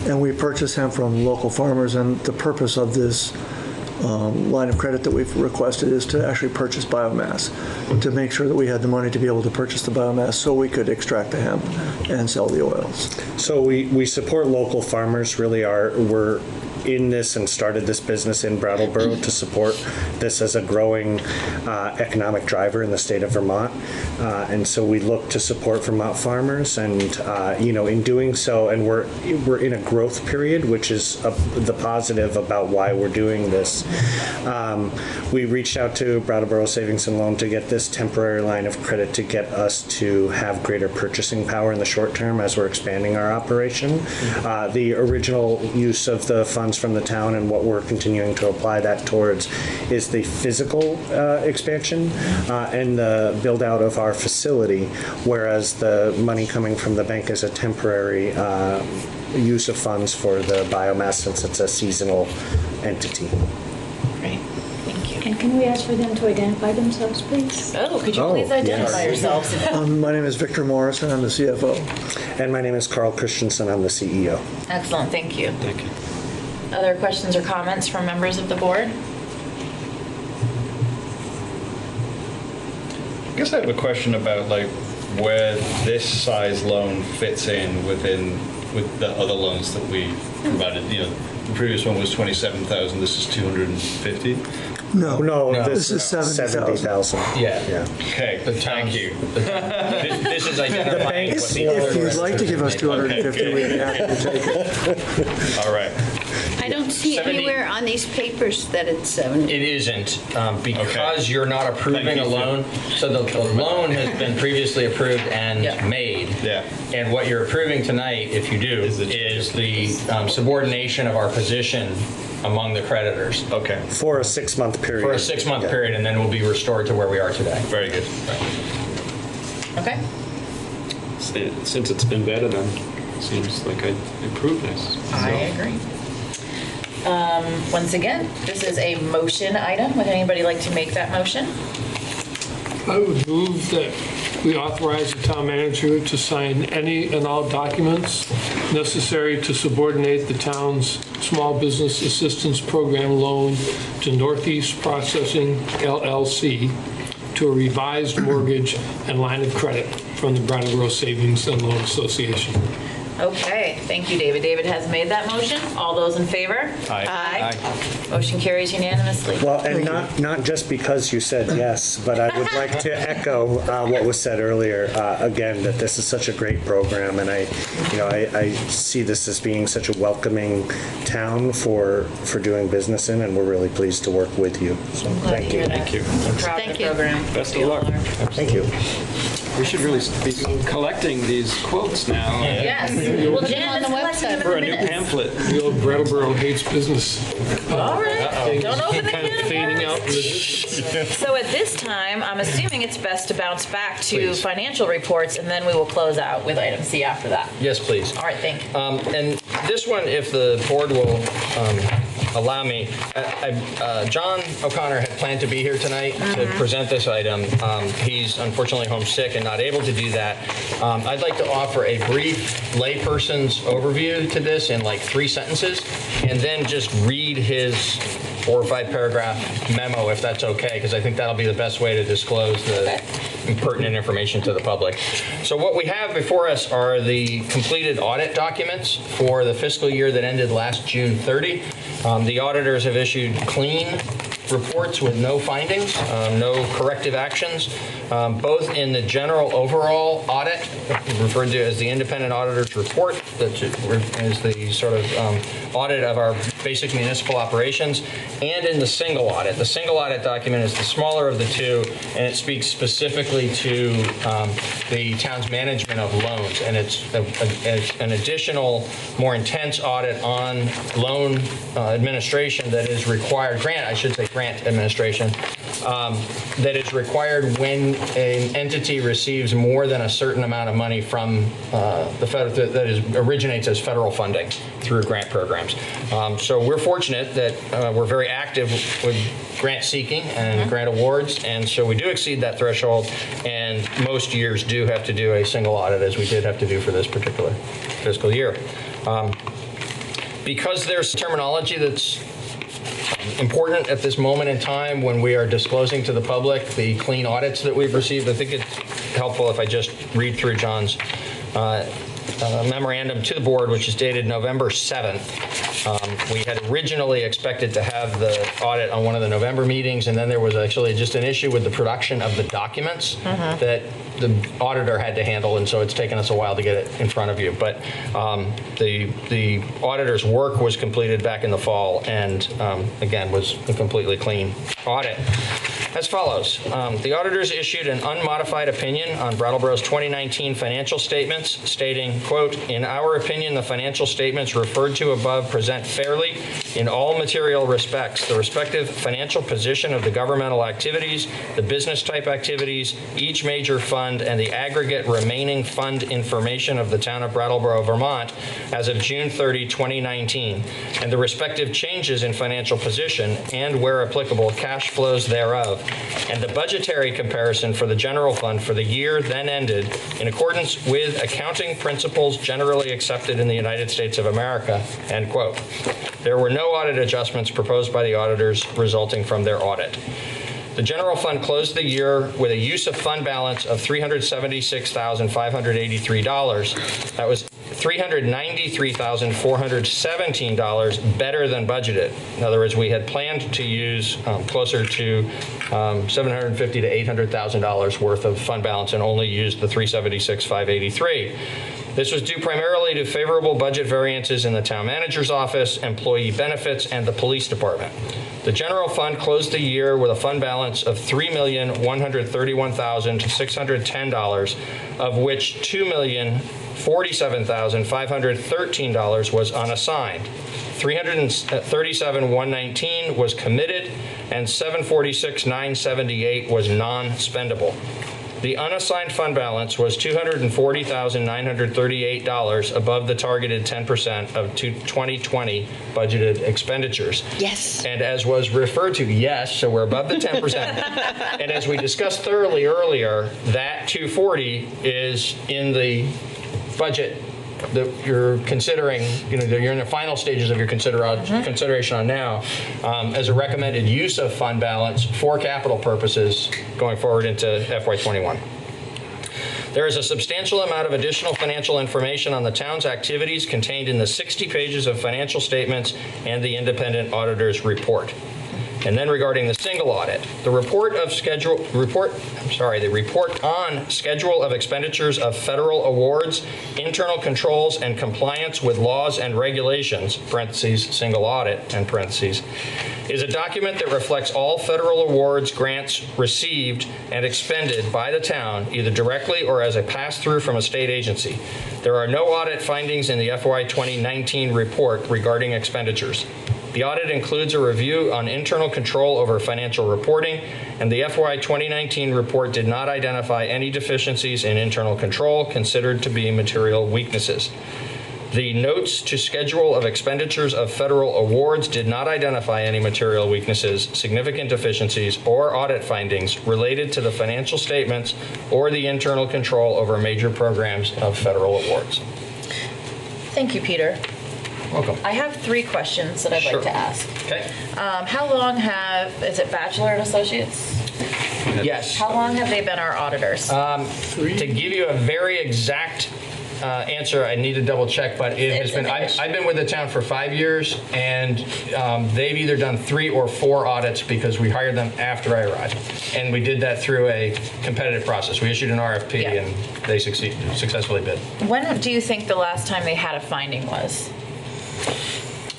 And we purchase hemp from local farmers, and the purpose of this line of credit that we've requested is to actually purchase biomass, to make sure that we had the money to be able to purchase the biomass so we could extract the hemp and sell the oils. So we support local farmers, we're in this and started this business in Brattleboro to support this as a growing economic driver in the state of Vermont. And so we look to support Vermont farmers, and in doing so, and we're in a growth period, which is the positive about why we're doing this. We reached out to Brattleboro Savings and Loan to get this temporary line of credit to get us to have greater purchasing power in the short term as we're expanding our operation. The original use of the funds from the town and what we're continuing to apply that towards is the physical expansion and the build out of our facility, whereas the money coming from the bank is a temporary use of funds for the biomass since it's a seasonal entity. Great, thank you. And can we ask for them to identify themselves, please? Oh, could you please identify yourselves? My name is Victor Morris, and I'm the CFO. And my name is Carl Christensen. I'm the CEO. Excellent, thank you. Thank you. Other questions or comments from members of the board? I guess I have a question about where this size loan fits in with the other loans that we provided. The previous one was 27,000. This is 250. No, this is 70,000. Yeah. Okay. Thank you. This is identifying what the If you'd like to give us 250, we'd be happy to take it. All right. I don't see 70 anywhere on these papers that it's 70. It isn't, because you're not approving a loan. So the loan has been previously approved and made. Yeah. And what you're approving tonight, if you do, is the subordination of our position among the creditors. Okay. For a 6-month period. For a 6-month period, and then we'll be restored to where we are today. Very good. Okay. Since it's been vetted, it seems like I approve this. I agree. Once again, this is a motion item. Would anybody like to make that motion? I would move that we authorize the town manager to sign any and all documents necessary to subordinate the town's Small Business Assistance Program loan to Northeast Processing, LLC, to a revised mortgage and line of credit from the Brattleboro Savings and Loan Association. Okay, thank you, David. David has made that motion. All those in favor? Aye. Motion carries unanimously. Well, and not just because you said yes, but I would like to echo what was said earlier, again, that this is such a great program, and I see this as being such a welcoming town for doing business in, and we're really pleased to work with you. So thank you. Thank you. I'm proud of the program. Best of luck. Thank you. We should really be collecting these quotes now. Yes. Well, Jan is collecting them For a in the new minutes. pamphlet. The old Brattleboro hates business. All right. Don't open the Kind of can of fading out. So at this time, I'm assuming it's best to bounce back to financial reports, and then we will close out with item C after that. Yes, please. All right, thank you. And this one, if the board will allow me, John O'Connor had planned to be here tonight to present this item. He's unfortunately homesick and not able to do that. I'd like to offer a brief layperson's overview to this in like 3 sentences, and then just read his 4 or 5 paragraph memo, if that's okay, because I think that'll be the best way to disclose the pertinent information to the public. So what we have before us are the completed audit documents for the fiscal year that ended last June 30. The auditors have issued clean reports with no findings, no corrective actions, both in the general overall audit, referred to as the independent auditor's report, that is the sort of audit of our basic municipal operations, and in the single audit. The single audit document is the smaller of the two, and it speaks specifically to the town's management of loans, and it's an additional, more intense audit on loan administration that is required, grant administration, that is required when an entity receives more than a certain amount of money from the federal, that originates as federal funding through grant programs. So we're fortunate that we're very active with grant seeking and grant awards, and so we do exceed that threshold, and most years do have to do a single audit, as we did have to do for this particular fiscal year. Because there's terminology that's important at this moment in time when we are disclosing to the public the clean audits that we've received, I think it's helpful if I just read through John's memorandum to the board, which is dated November 7th. We had originally expected to have the audit on one of the November meetings, and then there was actually just an issue with the production of the documents that the auditor had to handle, and so it's taken us a while to get it in front of you. But the auditor's work was completed back in the fall, and again, was a completely clean audit. As follows, the auditors issued an unmodified opinion on Brattleboro's 2019 financial statements, stating, quote, "In our opinion, the financial statements referred to above present fairly, in all material respects, the respective financial position of the governmental activities, the business type activities, each major fund, and the aggregate remaining fund information of the town of Brattleboro, Vermont, as of June 30, 2019, and the respective changes in financial position, and where applicable, cash flows thereof, and the budgetary comparison for the general fund for the year then ended in accordance with accounting principles generally accepted in the United States of America," end quote. There were no audit adjustments proposed by the auditors resulting from their audit. The general fund closed the year with a use of fund balance of $376,583. That was $393,417 better than budgeted. In other words, we had planned to use closer to $750,000 to $800,000 worth of fund balance and only used the $376,583. This was due primarily to favorable budget variances in the town manager's office, employee benefits, and the police department. The general fund closed the year with a fund balance of $3,131,610, of which $2,047,513 was unassigned. $337,119 was committed, and $746,978 was non-spendable. The unassigned fund balance was $240,938 above the targeted 10% of 2020 budgeted expenditures. Yes. And as was referred to, yes, so we're above the 10%. And as we discussed thoroughly earlier, that 240 is in the budget that you're considering, you're in the final stages of your consideration on now, as a recommended use of fund balance for capital purposes going forward into FY21. There is a substantial amount of additional financial information on the town's activities contained in the 60 pages of financial statements and the independent auditor's report. And then regarding the single audit, the report on schedule of expenditures of federal awards, internal controls, and compliance with laws and regulations, parentheses, single audit, and parentheses, is a document that reflects all federal awards, grants received and expended by the town, either directly or as a pass-through from a state agency. There are no audit findings in the FY 2019 report regarding expenditures. The audit includes a review on internal control over financial reporting, and the FY 2019 report did not identify any deficiencies in internal control considered to be material weaknesses. The notes to schedule of expenditures of federal awards did not identify any material weaknesses, significant deficiencies, or audit findings related to the financial statements or the internal control over major programs of federal awards. Thank you, Peter. Welcome. I have 3 questions that I'd like to ask. Okay. How long is it Bachelor and Associates? Yes. How long have they been our auditors? To give you a very exact answer, I need to double check, but it has been, I've been with the town for 5 years, and they've either done 3 or 4 audits because we hired them after I arrived. And we did that through a competitive process. We issued an RFP and they successfully bid. When do you think the last time they had a finding was?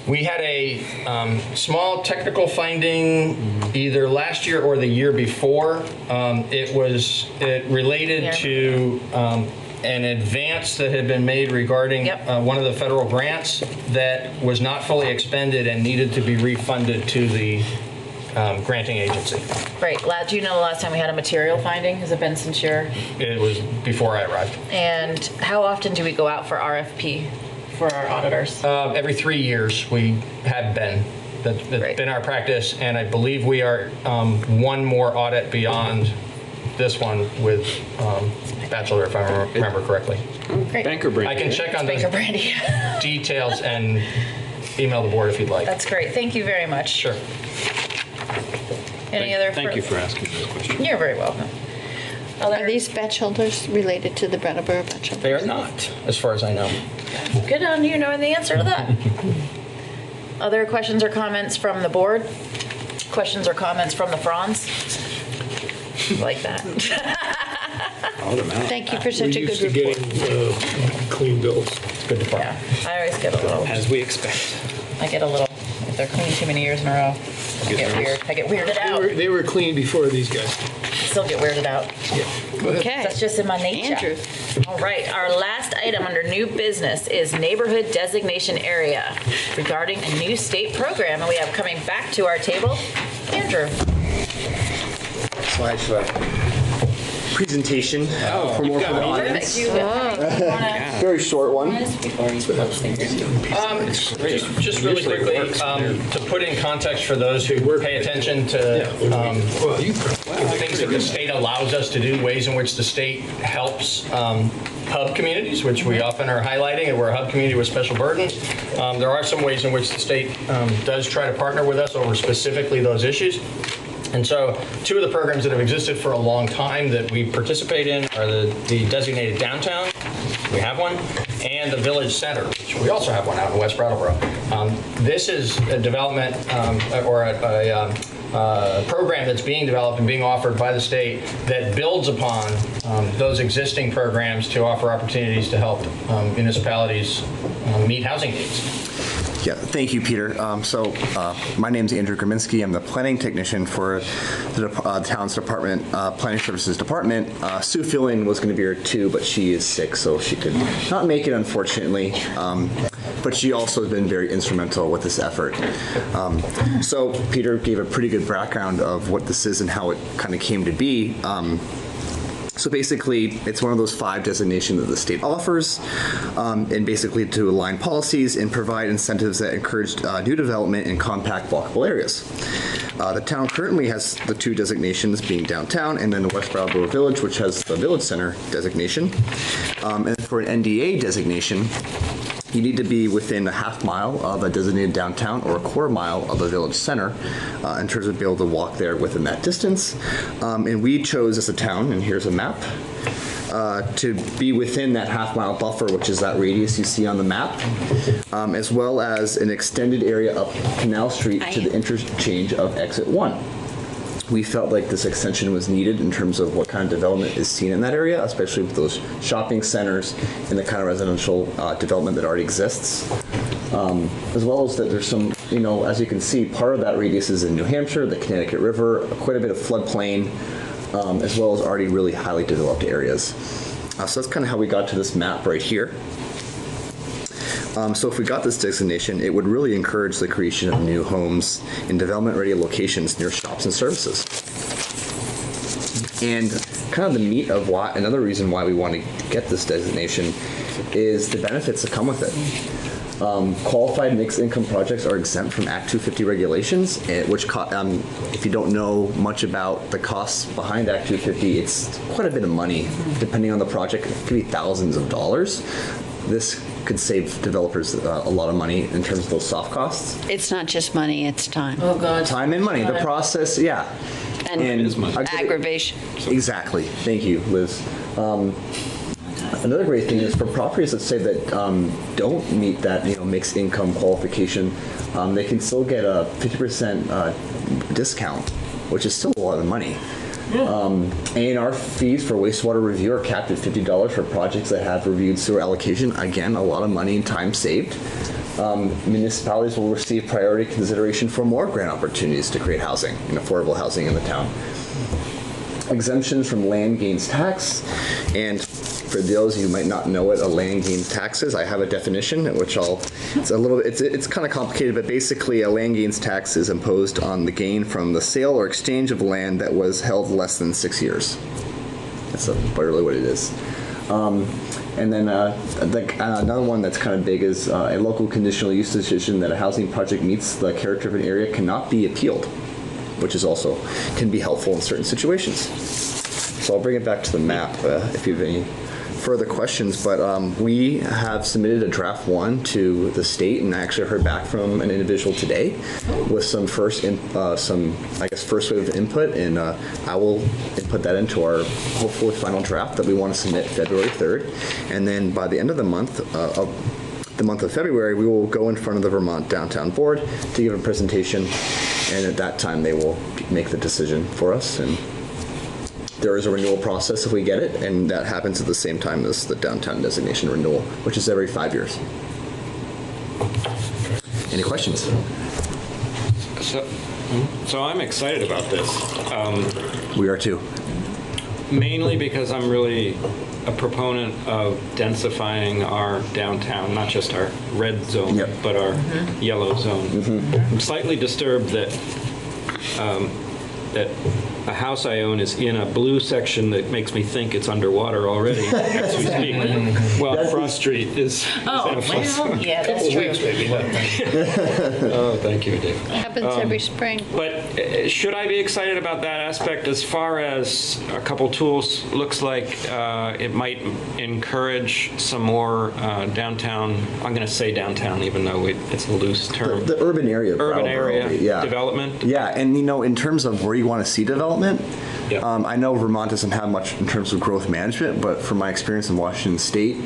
We had a small technical finding either last year or the year before. It related to an advance that had been made regarding one of the federal grants that was not fully expended and needed to be refunded to the granting agency. Right. Do you know the last time we had a material finding? Has it been since It was before I arrived. And how often do we go out for RFP for our auditors? Every 3 years we have been. That's been our practice, and I believe we are one more audit beyond this one with Bachelor, if I remember correctly. Great. Banker Brandy. I can check on those Banker Brandy. details and email the board if you'd like. That's great. Thank you very much. Sure. Thank you for asking this question. You're very welcome. Are these batch holders related to the Brattleboro batch holders? They are not, as far as I know. Good on you knowing the answer to that. Other questions or comments from the board? Questions or comments from the Franz? Like that. Thank you for such a good We're report. used to getting clean bills. It's good to find. Yeah, I always get a little. As we expect. I get a little. If they're clean too many years in a row, I get weird. I get weirded out. They were clean before these guys. I still get weirded out. Yeah. Go ahead. Okay. That's just in my nature. Andrew. All right. Our last item under new business is neighborhood designation area regarding a new state program, and we have coming back to our table, Andrew. So I have a presentation for more for the audience. Very short one. Just really quickly, to put in context for those who pay attention to things that the state allows us to do, ways in which the state helps hub communities, which we often are highlighting, and we're a hub community with special burdens. There are some ways in which the state does try to partner with us over specifically those issues. And so 2 of the programs that have existed for a long time that we participate in are the designated downtown, we have one, and the village center, which we also have one out in West Brattleboro. This is a development or a program that's being developed and being offered by the state that builds upon those existing programs to offer opportunities to help municipalities meet housing needs. Yeah, thank you, Peter. My name is Andrew Graminski. I'm the planning technician for the town's department, planning services department. Sue Filling was going to be here too, but she is sick, so she could not make it, unfortunately. But she also has been very instrumental with this effort. So Peter gave a pretty good background of what this is and how it kind of came to be. So basically, it's one of those 5 designations that the state offers, and basically to align policies and provide incentives that encourage new development in compact, walkable areas. The town currently has the 2 designations, being downtown and then the West Brattleboro Village, which has the village center designation. And for an NDA designation, you need to be within a half mile of a designated downtown or a quarter mile of a village center in terms of being able to walk there within that distance. And we chose as a town, and here's a map, to be within that half-mile buffer, which is that radius you see on the map, as well as an extended area up Canal Street to the interchange of Exit 1. We felt like this extension was needed in terms of what kind of development is seen in that area, especially with those shopping centers and the kind of residential development that already exists. As well as that there's some, as you can see, part of that radius is in New Hampshire, the Connecticut River, quite a bit of floodplain, as well as already really highly developed areas. So that's kind of how we got to this map right here. So if we got this designation, it would really encourage the creation of new homes in development-ready locations near shops and services. And kind of the meat of why, another reason why we want to get this designation is the benefits that come with it. Qualified mixed income projects are exempt from Act 250 regulations, which, if you don't know much about the costs behind Act 250, it's quite a bit of money. Depending on the project, it could be thousands of dollars. This could save developers a lot of money in terms of those soft costs. It's not just money, it's time. Oh, God. Time and money. The process, yeah. And aggravation. Exactly. Thank you, Liz. Another great thing is for properties that say that don't meet that mixed income qualification, they can still get a 50% discount, which is still a lot of money. A&R fees for wastewater review are capped at $50 for projects that have reviewed sewer allocation. Again, a lot of money and time saved. Municipalities will receive priority consideration for more grant opportunities to create housing and affordable housing in the town. Exemptions from land gains tax, and for those of you who might not know what a land gains tax is, I have a definition, which it's kind of complicated, but basically a land gains tax is imposed on the gain from the sale or exchange of land that was held less than 6 years. That's really what it is. And then another one that's kind of big is a local conditional use decision that a housing project meets the character of an area cannot be appealed, which is also can be helpful in certain situations. So I'll bring it back to the map if you have any further questions, but we have submitted a draft 1 to the state, and I actually heard back from an individual today with some first wave of input, and I will input that into our hopefully final draft that we want to submit February 3rd, and then by the end of the month of February, we will go in front of the Vermont Downtown Board to give a presentation, and at that time they will make the decision for us. And there is a renewal process if we get it, and that happens at the same time as the downtown designation renewal, which is every 5 years. Any questions? So I'm excited about this. We are too. Mainly because I'm really a proponent of densifying our downtown, not just our red zone, but our yellow zone. I'm slightly disturbed that that a house I own is in a blue section that makes me think it's underwater already as we speak. Well, Frost Street is. Oh, well, yeah, that's true. Oh, thank you, Dave. It happens every spring. But should I be excited about that aspect as far as a couple tools? Looks like it might encourage some more downtown, I'm going to say downtown even though it's a loose term. The urban area. Development. Yeah, and in terms of where you want to see development, I know Vermont doesn't have much in terms of growth management, but from my experience in Washington State,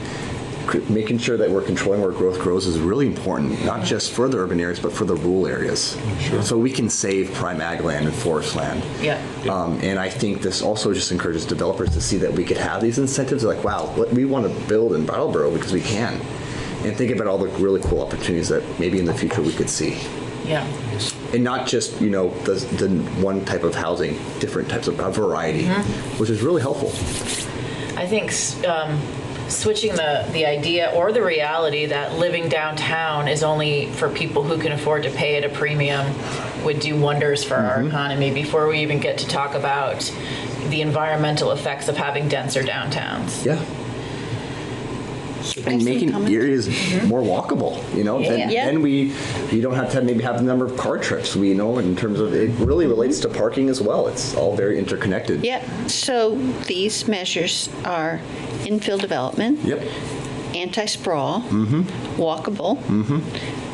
making sure that we're controlling where growth grows is really important, not just for the urban areas, but for the rural areas. Sure. So we can save prime ag land and forest land. And I think this also just encourages developers to see that we could have these incentives. Like, wow, we want to build in Brattleboro because we can. And think about all the really cool opportunities that maybe in the future we could see. Yeah. And not just, the one type of housing, different types of variety, which is really helpful. I think switching the idea or the reality that living downtown is only for people who can afford to pay at a premium would do wonders for our economy before we even get to talk about the environmental effects of having denser downtowns. Yeah. And making areas more walkable, then you don't have to maybe have the number of car trips, in terms of, it really relates to parking as well. It's all very interconnected. Yeah, so these measures are infill development, anti-sprawl, walkable,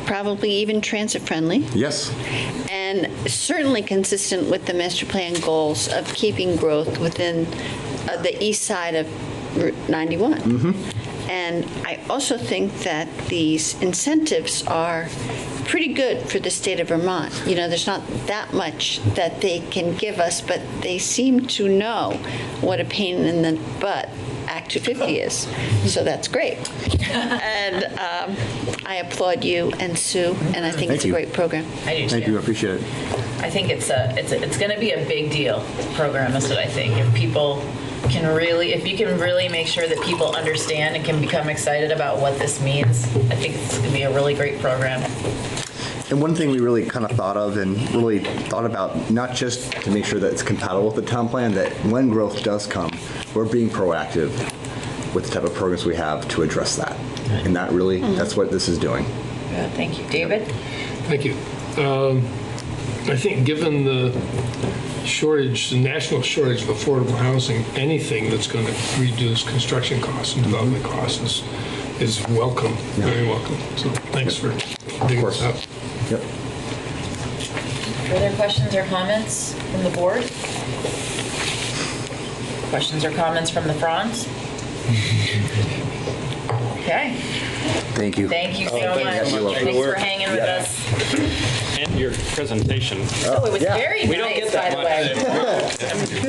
probably even transit-friendly. Yes. And certainly consistent with the master plan goals of keeping growth within the east side of Route 91. And I also think that these incentives are pretty good for the state of Vermont. You know, there's not that much that they can give us, but they seem to know what a pain in the butt Act 250 is. So that's great. And I applaud you and Sue, and I think Thank it's a you. great program. I do Thank too. you, I appreciate it. I think it's going to be a big deal program. That's what I think. If people can really, if you can really make sure that people understand and can become excited about what this means, I think it's going to be a really great program. And one thing we really kind of thought of and really thought about, not just to make sure that it's compatible with the town plan, that when growth does come, we're being proactive with the type of programs we have to address that. And that really, that's what this is doing. Good, thank you. David? Thank you. I think given the shortage, the national shortage of affordable housing, anything that's going to reduce construction costs and development costs is welcome, very welcome. So thanks for digging this up. Yep. Further questions or comments from the board? Questions or comments from the Fronds? Okay. Thank you. Thank you so thank you. much. Yes, you're welcome. Thanks for hanging with us. And your presentation. Oh, it was very We don't nice, get that by the way.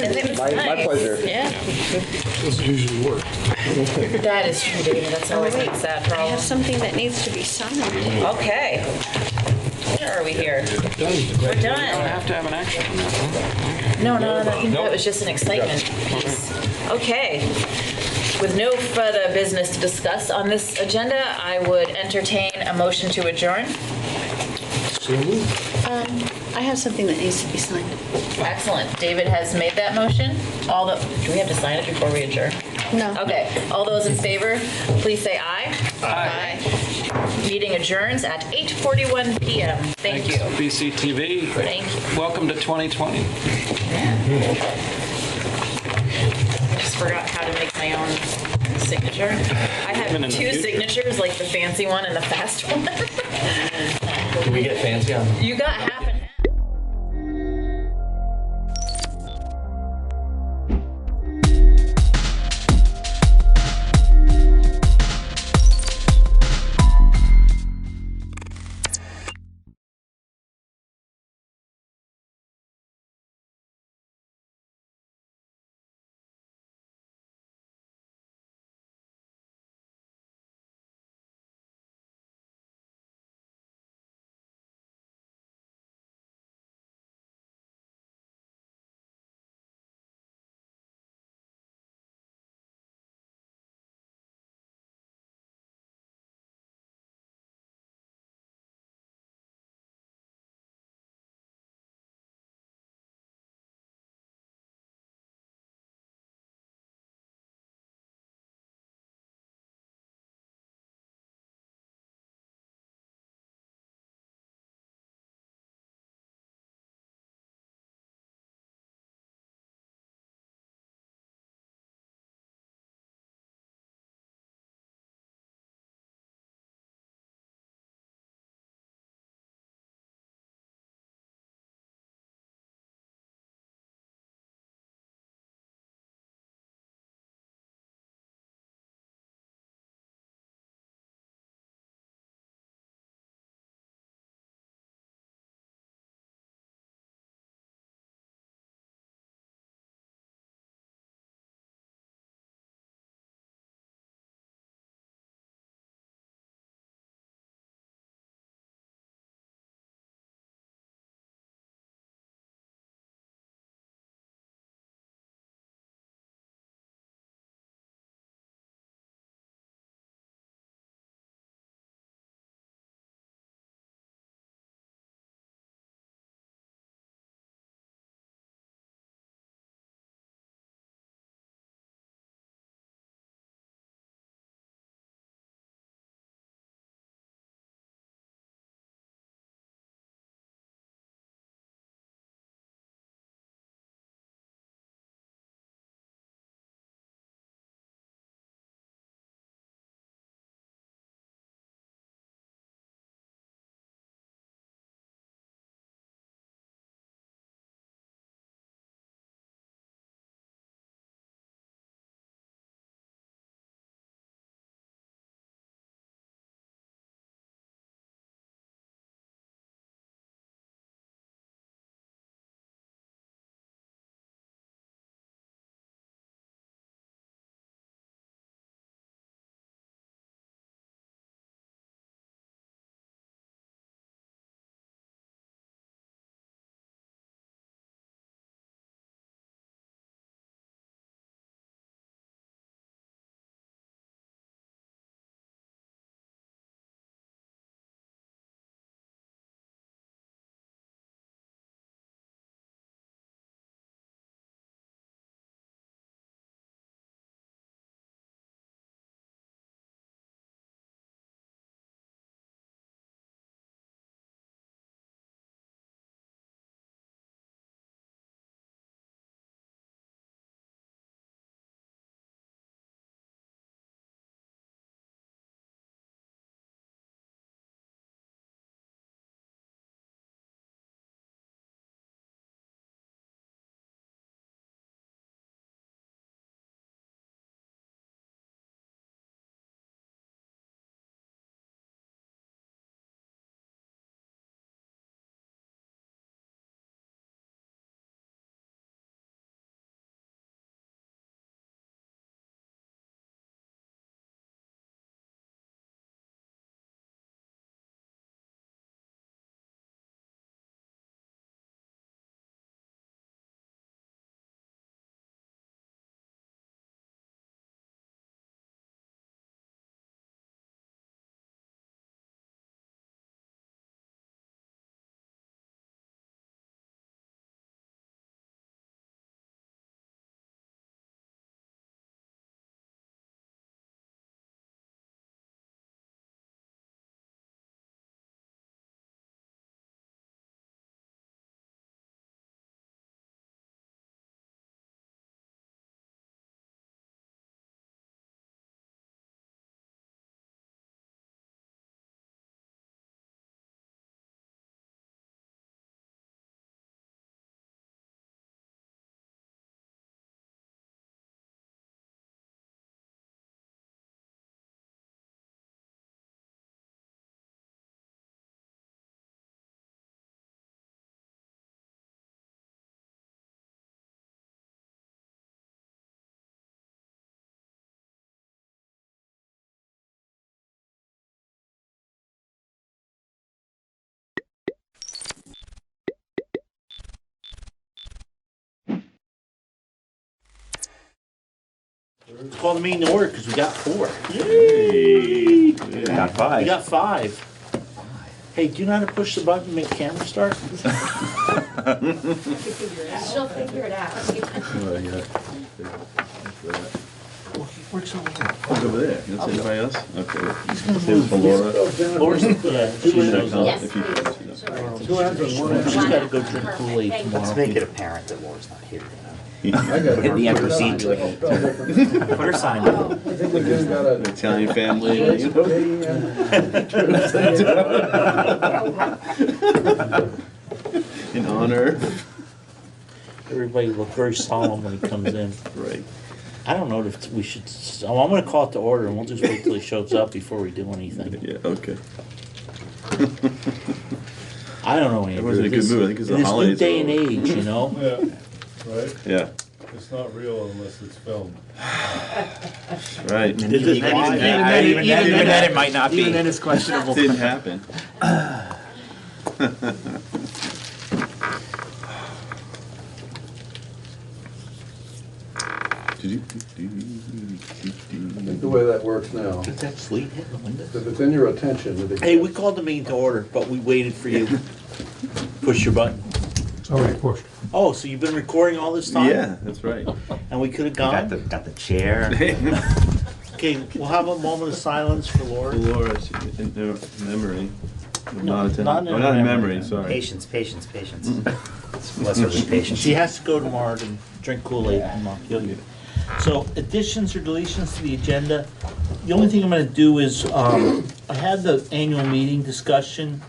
And it was My nice. pleasure. Yeah. Doesn't usually work. That is true, David. That's always a sad I have problem. something that needs to be signed. Okay. Where are we here? We're We don't done. have to have an action on that, huh? No, I think that was just an excitement piece. Okay. With no further business to discuss on this agenda, I would entertain a motion to adjourn. I have something that needs to be signed. Excellent. David has made that motion. Do we have to sign it before we adjourn? No. Okay. All those in favor, please say aye. Aye. Meeting adjourns at 8:41 p.m. Thank you. BCTV. Thank you. Welcome to 2020. I just forgot how to make my own signature. I Living in have the two future. signatures, like the fancy one and the fast one. Can we get fancy on? You got half and half. Let's call the meeting to order because we got 4. We got 5. We got 5. Hey, do you know how to push the button to make camera start? She'll figure it out. Well, he works over there. Who's over there? That's anybody else? Okay. He's gonna This is for Laura. Laura's, yeah, She's she's next on. Yes, If you- She's gotta go drink Kool-Aid tomorrow. Let's make it apparent that Laura's not here. I got Hit the enter scene. Put her sign up. Italian family. In honor. Everybody look very solemn when he comes in. Right. I don't know if we should, I'm gonna call it to order and we'll just wait till he shows up before we do anything. Yeah, okay. I don't know, Andrew. Everyone's in a good mood. I think it's the in this new holidays. day and age, you know? Yeah, right? Yeah. It's not real unless it's filmed. Right. Even then it might not be. Even then it's questionable. Didn't happen. I think the way that works now, Is that sleet hitting the window? if it's in your attention, it'll Hey, we called the meeting to order, but we waited for you. Push your button. It's already pushed. Oh, so you've been recording all this time? Yeah, that's right. And we could have gone? Got the chair. Okay, we'll have a moment of silence for Laura. Laura, in her memory. Not in not in her memory, memory. sorry. Patience. Bless her with patience. She has to go tomorrow to drink Kool-Aid and I'll kill you. So additions or deletions to the agenda, the only thing I'm gonna do is, I had the annual meeting discussion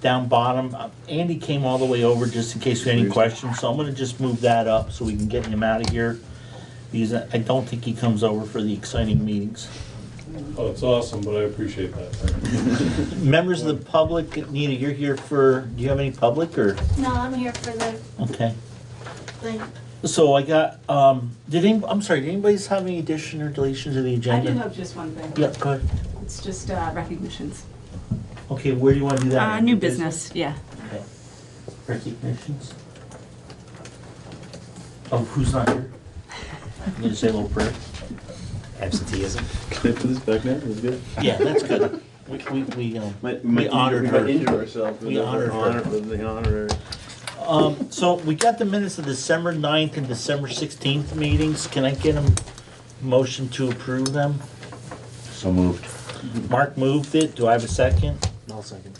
down bottom. Andy came all the way over just in case we had any questions, so I'm gonna just move that up so we can get him out of here. Because I don't think he comes over for the exciting meetings. Oh, it's awesome, but I appreciate that. Thank you. Members of the public, Nita, you're here for, do you have any public or? No, I'm here for the Okay. thing. So I got, I'm sorry, did anybody have any addition or deletion to the I agenda? do have just one thing. Yeah, go ahead. It's just recognitions. Okay, where do you want to do that? New business, yeah. Okay. Recognitions? Oh, who's not here? I'm gonna say a little prayer. Absenteeism. Can I put this back now? Is good? Yeah, that's good. We honored her. We injure ourselves. We honored her. With the honorary. So we got the minutes of December 9th and December 16th meetings. Can I get a motion to approve them? So moved. Mark moved it. Do I have a second? I'll second.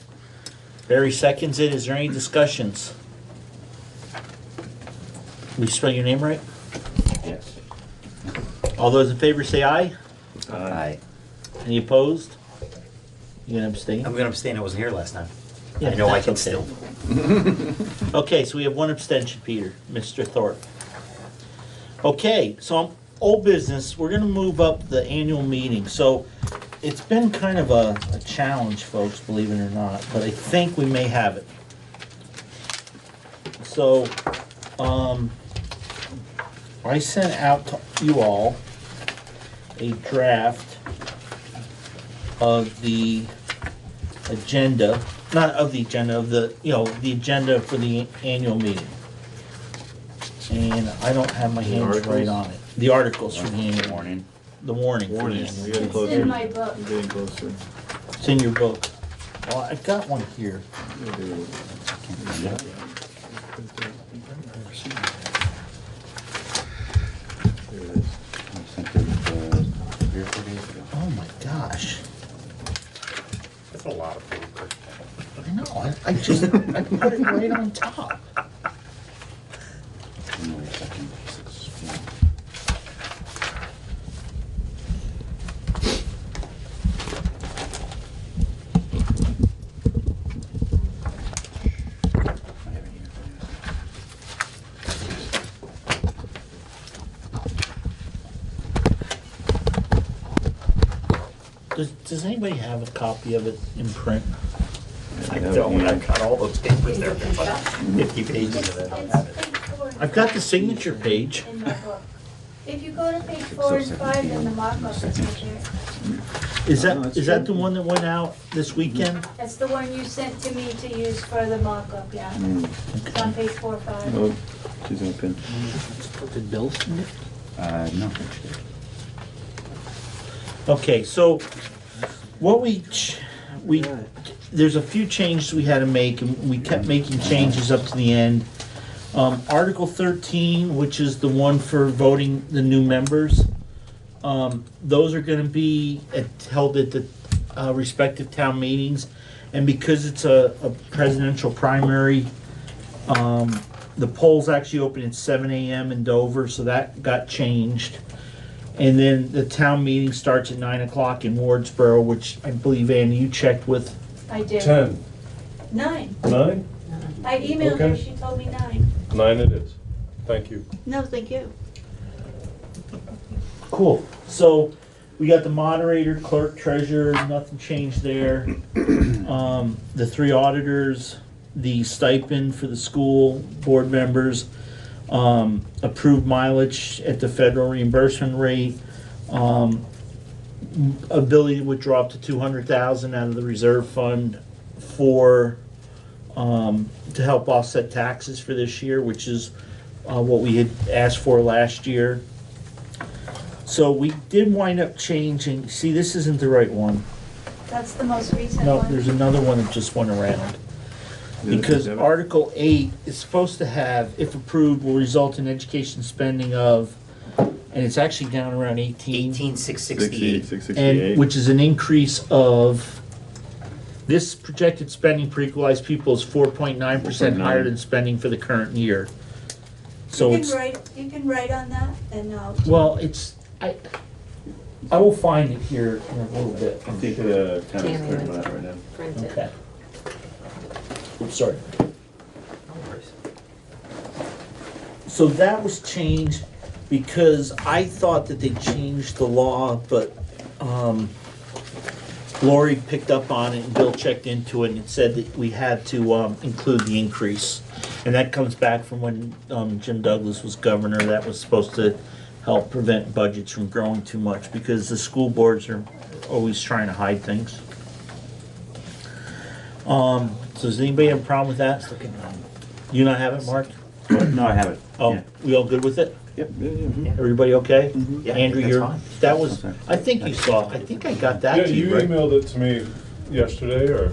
Barry seconds it. Is there any discussions? Will you spell your name right? Yes. All those in favor say aye. Aye. Any opposed? You gonna abstain? I'm gonna abstain. I wasn't here last time. Yeah, I know I that's can okay. still. Okay, so we have one abstention, Peter, Mr. Thorpe. Okay, so old business, we're gonna move up the annual meeting. So it's been kind of a challenge, folks, believe it or not, but I think we may have it. So, I sent out to you all a draft of the agenda, not of the agenda, of the, the agenda for the annual meeting. And I don't have my hands right on it. The articles for the annual warning. The warning. For the annual meeting. It's in my book. We're getting closer. It's in your book. Well, I've got one here. Oh my gosh. That's a lot of paper. I know, I just, I put it right on top. Does anybody have a copy of it in print? I don't. I've got all those papers there. 50 pages of it. I don't have it. I've got the signature page. In my book. If you go to page 4 and 5, then the markup is right there. Is that the one that went out this weekend? That's the one you sent to me to use for the markup, yeah. It's on page 4 or 5. Oh, she's gonna pin. Did Bill send it? No. Okay, so what there's a few changes we had to make, and we kept making changes up to the end. Article 13, which is the one for voting the new members, those are going to be held at the respective town meetings, and because it's a presidential primary, the polls actually open at 7 a.m. in Dover, so that got changed. And then the town meeting starts at 9 o'clock in Wardsboro, which I believe, Andy, you checked with. I did. 10. 9. 9? I emailed her, Okay. she told me 9. 9 it is. Thank you. No, thank you. Cool. So we got the moderator, clerk, treasurer, nothing changed there. The 3 auditors, the stipend for the school board members, approved mileage at the federal reimbursement rate, ability to withdraw up to $200,000 out of the reserve fund for to help offset taxes for this year, which is what we had asked for last year. So we did wind up changing. See, this isn't the right one. That's the most recent No, one. there's another one that just went around. Because Article 8 is supposed to have, if approved, will result in education spending of, and it's actually down around 18,668. 668. and which is an increase of, this projected spending per equalized pupil is 4.9% higher than spending for the current year. So You it's, can write on that and I'll. well, it's, I will find it here in a little bit. I think the town is printing that right now. Okay. Oops, sorry. So that was changed because I thought that they changed the law, but Lori picked up on it and Bill checked into it and it said that we had to include the increase. And that comes back from when Jim Douglas was governor. That was supposed to help prevent budgets from growing too much because the school boards are always trying to hide things. So does anybody have a problem with that? You not have it, Mark? No, I haven't. Oh, Yeah. we all good with it? Yep. Everybody okay? Yeah, Andrew, that's you're, fine. that was, I think you saw, I think I got that Yeah, to you you, right? emailed it to me yesterday, or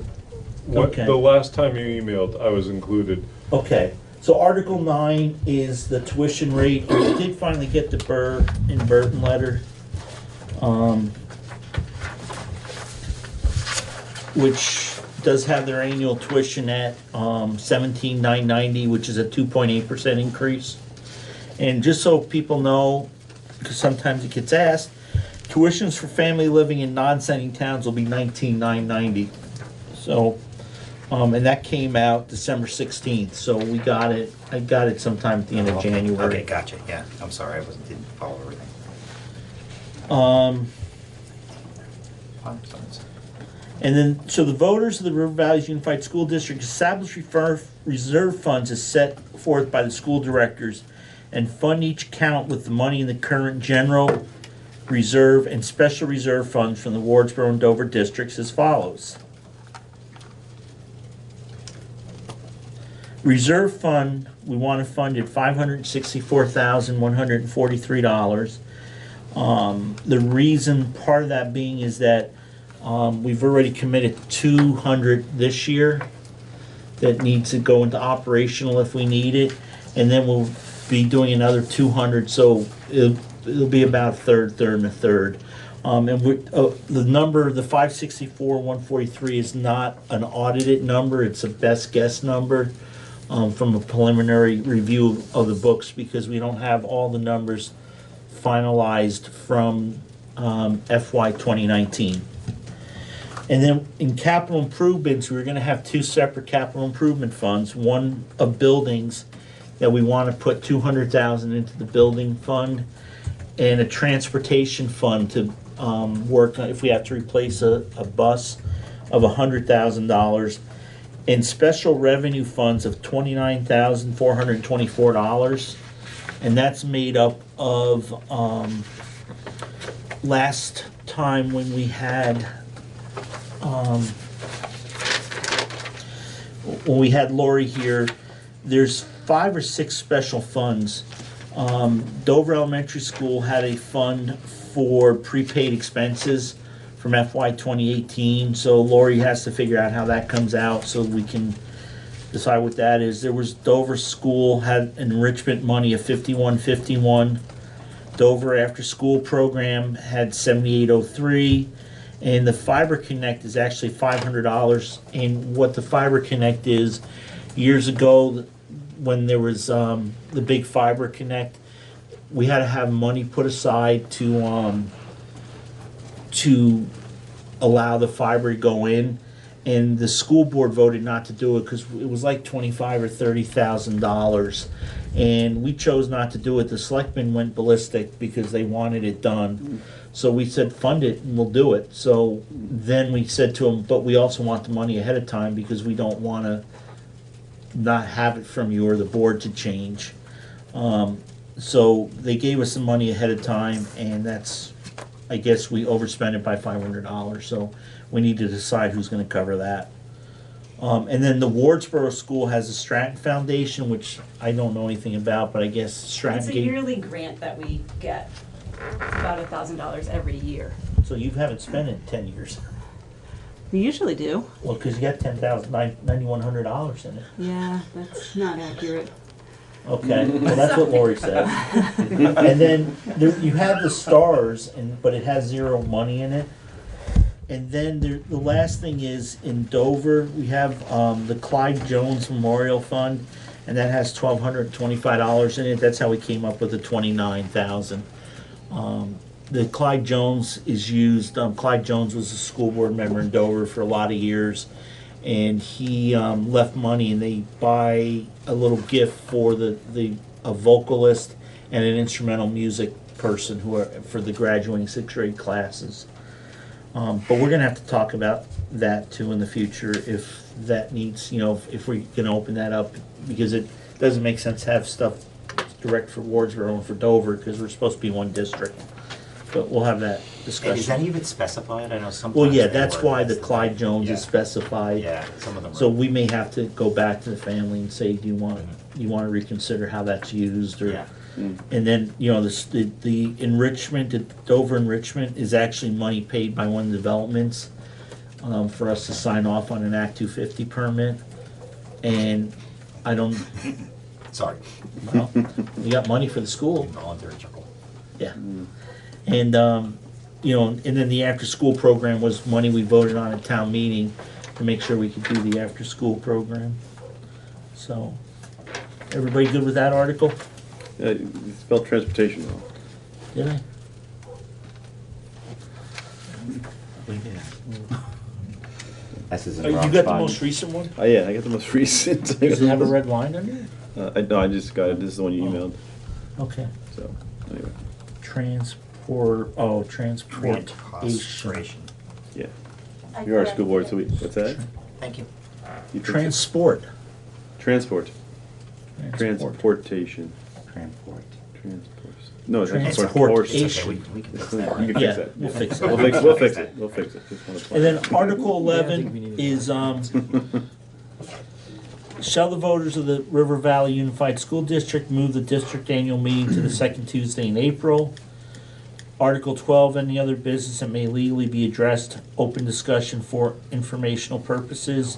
what? Okay. The last time you emailed, I was included. Okay, so Article 9 is the tuition rate, and we did finally get the Burr and Burton letter. Which does have their annual tuition at $17,990, which is a 2.8% increase. And just so people know, because sometimes it gets asked, tuitions for family living in non-sending towns will be $19,990. So, and that came out December 16th. So we got it. I got it sometime at the end of January. Okay, gotcha. Yeah, I'm sorry, I didn't follow everything. And then, so the voters of the River Valley's Unified School District establish reserve funds as set forth by the school directors and fund each account with the money in the current general reserve and special reserve funds from the Wardsboro and Dover districts as follows. Reserve fund, we want to fund at $564,143. The reason part of that being is that we've already committed 200 this year that needs to go into operational if we need it, and then we'll be doing another 200, so it'll be about a third, and a third. And the number, the 564,143 is not an audited number, it's a best guess number from a preliminary review of the books because we don't have all the numbers finalized from FY 2019. And then in capital improvements, we're gonna have 2 separate capital improvement funds. One of buildings that we wanna put 200,000 into the building fund, and a transportation fund to work on if we have to replace a bus of $100,000, and special revenue funds of $29,424. And that's made up of, last time when we had Lori here, there's 5 or 6 special funds. Dover Elementary School had a fund for prepaid expenses from FY 2018. So Lori has to figure out how that comes out so we can decide what that is. There was Dover School had enrichment money of 5151. Dover After School Program had 7803. And the Fiber Connect is actually $500. And what the Fiber Connect is, years ago when there was the big Fiber Connect, we had to have money put aside to allow the fiber to go in, and the school board voted not to do it because it was like $25,000 or $30,000, and we chose not to do it. The selectmen went ballistic because they wanted it done, so we said fund it and we'll do it. So then we said to them, but we also want the money ahead of time because we don't want to not have it from you or the board to change. So they gave us the money ahead of time, and that's, I guess we overspent it by $500, so we need to decide who's gonna cover that. And then the Wardsboro School has a Stratton Foundation, which I don't know anything about, but I guess Stratton It's a gave. yearly grant that we get. It's about $1,000 every year. So you haven't spent it in 10 years. We usually do. Well, because you got $9,100 in it. Yeah, that's not accurate. Okay, well, that's what Lori said. And then there, you have the stars, but it has zero money in it. And then the last thing is in Dover, we have the Clyde Jones Memorial Fund, and that has $1,225 in it. That's how we came up with the $29,000. The Clyde Jones is used. Clyde Jones was a school board member in Dover for a lot of years, and he left money, and they buy a little gift for a vocalist and an instrumental music person who are for the graduating sixth grade classes. But we're gonna have to talk about that too in the future if that needs, if we're gonna open that up, because it doesn't make sense to have stuff direct for Wardsboro and for Dover because we're supposed to be one district. But we'll have that discussion. And is any of it specified? I know sometimes. Well, yeah, they that's were why the listed. Clyde Jones Yeah. is specified. Yeah, some of them are. So we may have to go back to the family and say, do you want to reconsider how that's used, or, Yeah. and then, the enrichment, the Dover enrichment is actually money paid by one of the developments, for us to sign off on an Act 250 permit, and I don't, Sorry. well, we got money for the school. Voluntary chuckle. Yeah. And, and then the after-school program was money we voted on at town meeting to make sure we could do the after-school program. So, everybody good with that article? You spelled transportation wrong. Did I? S is in You Rob's got the spot. most recent one? Oh, yeah, I got the most recent. Does it have a red line under it? No, I just got it. This is the one you emailed. Okay. So, anyway. Transportation. Yeah. You're our school board, so what's that? Thank you. You think Transport. Transport. Transportation. Transport. No, it's Transportation. It's okay, we can fix that. You can Yeah, fix that. we'll fix it. We'll fix it. We'll fix it. Just wanna point And then out. Article 11 is, shall the voters of the River Valley Unified School District move the district annual meeting to the second Tuesday in April? Article 12, any other business that may legally be addressed, open discussion for informational purposes.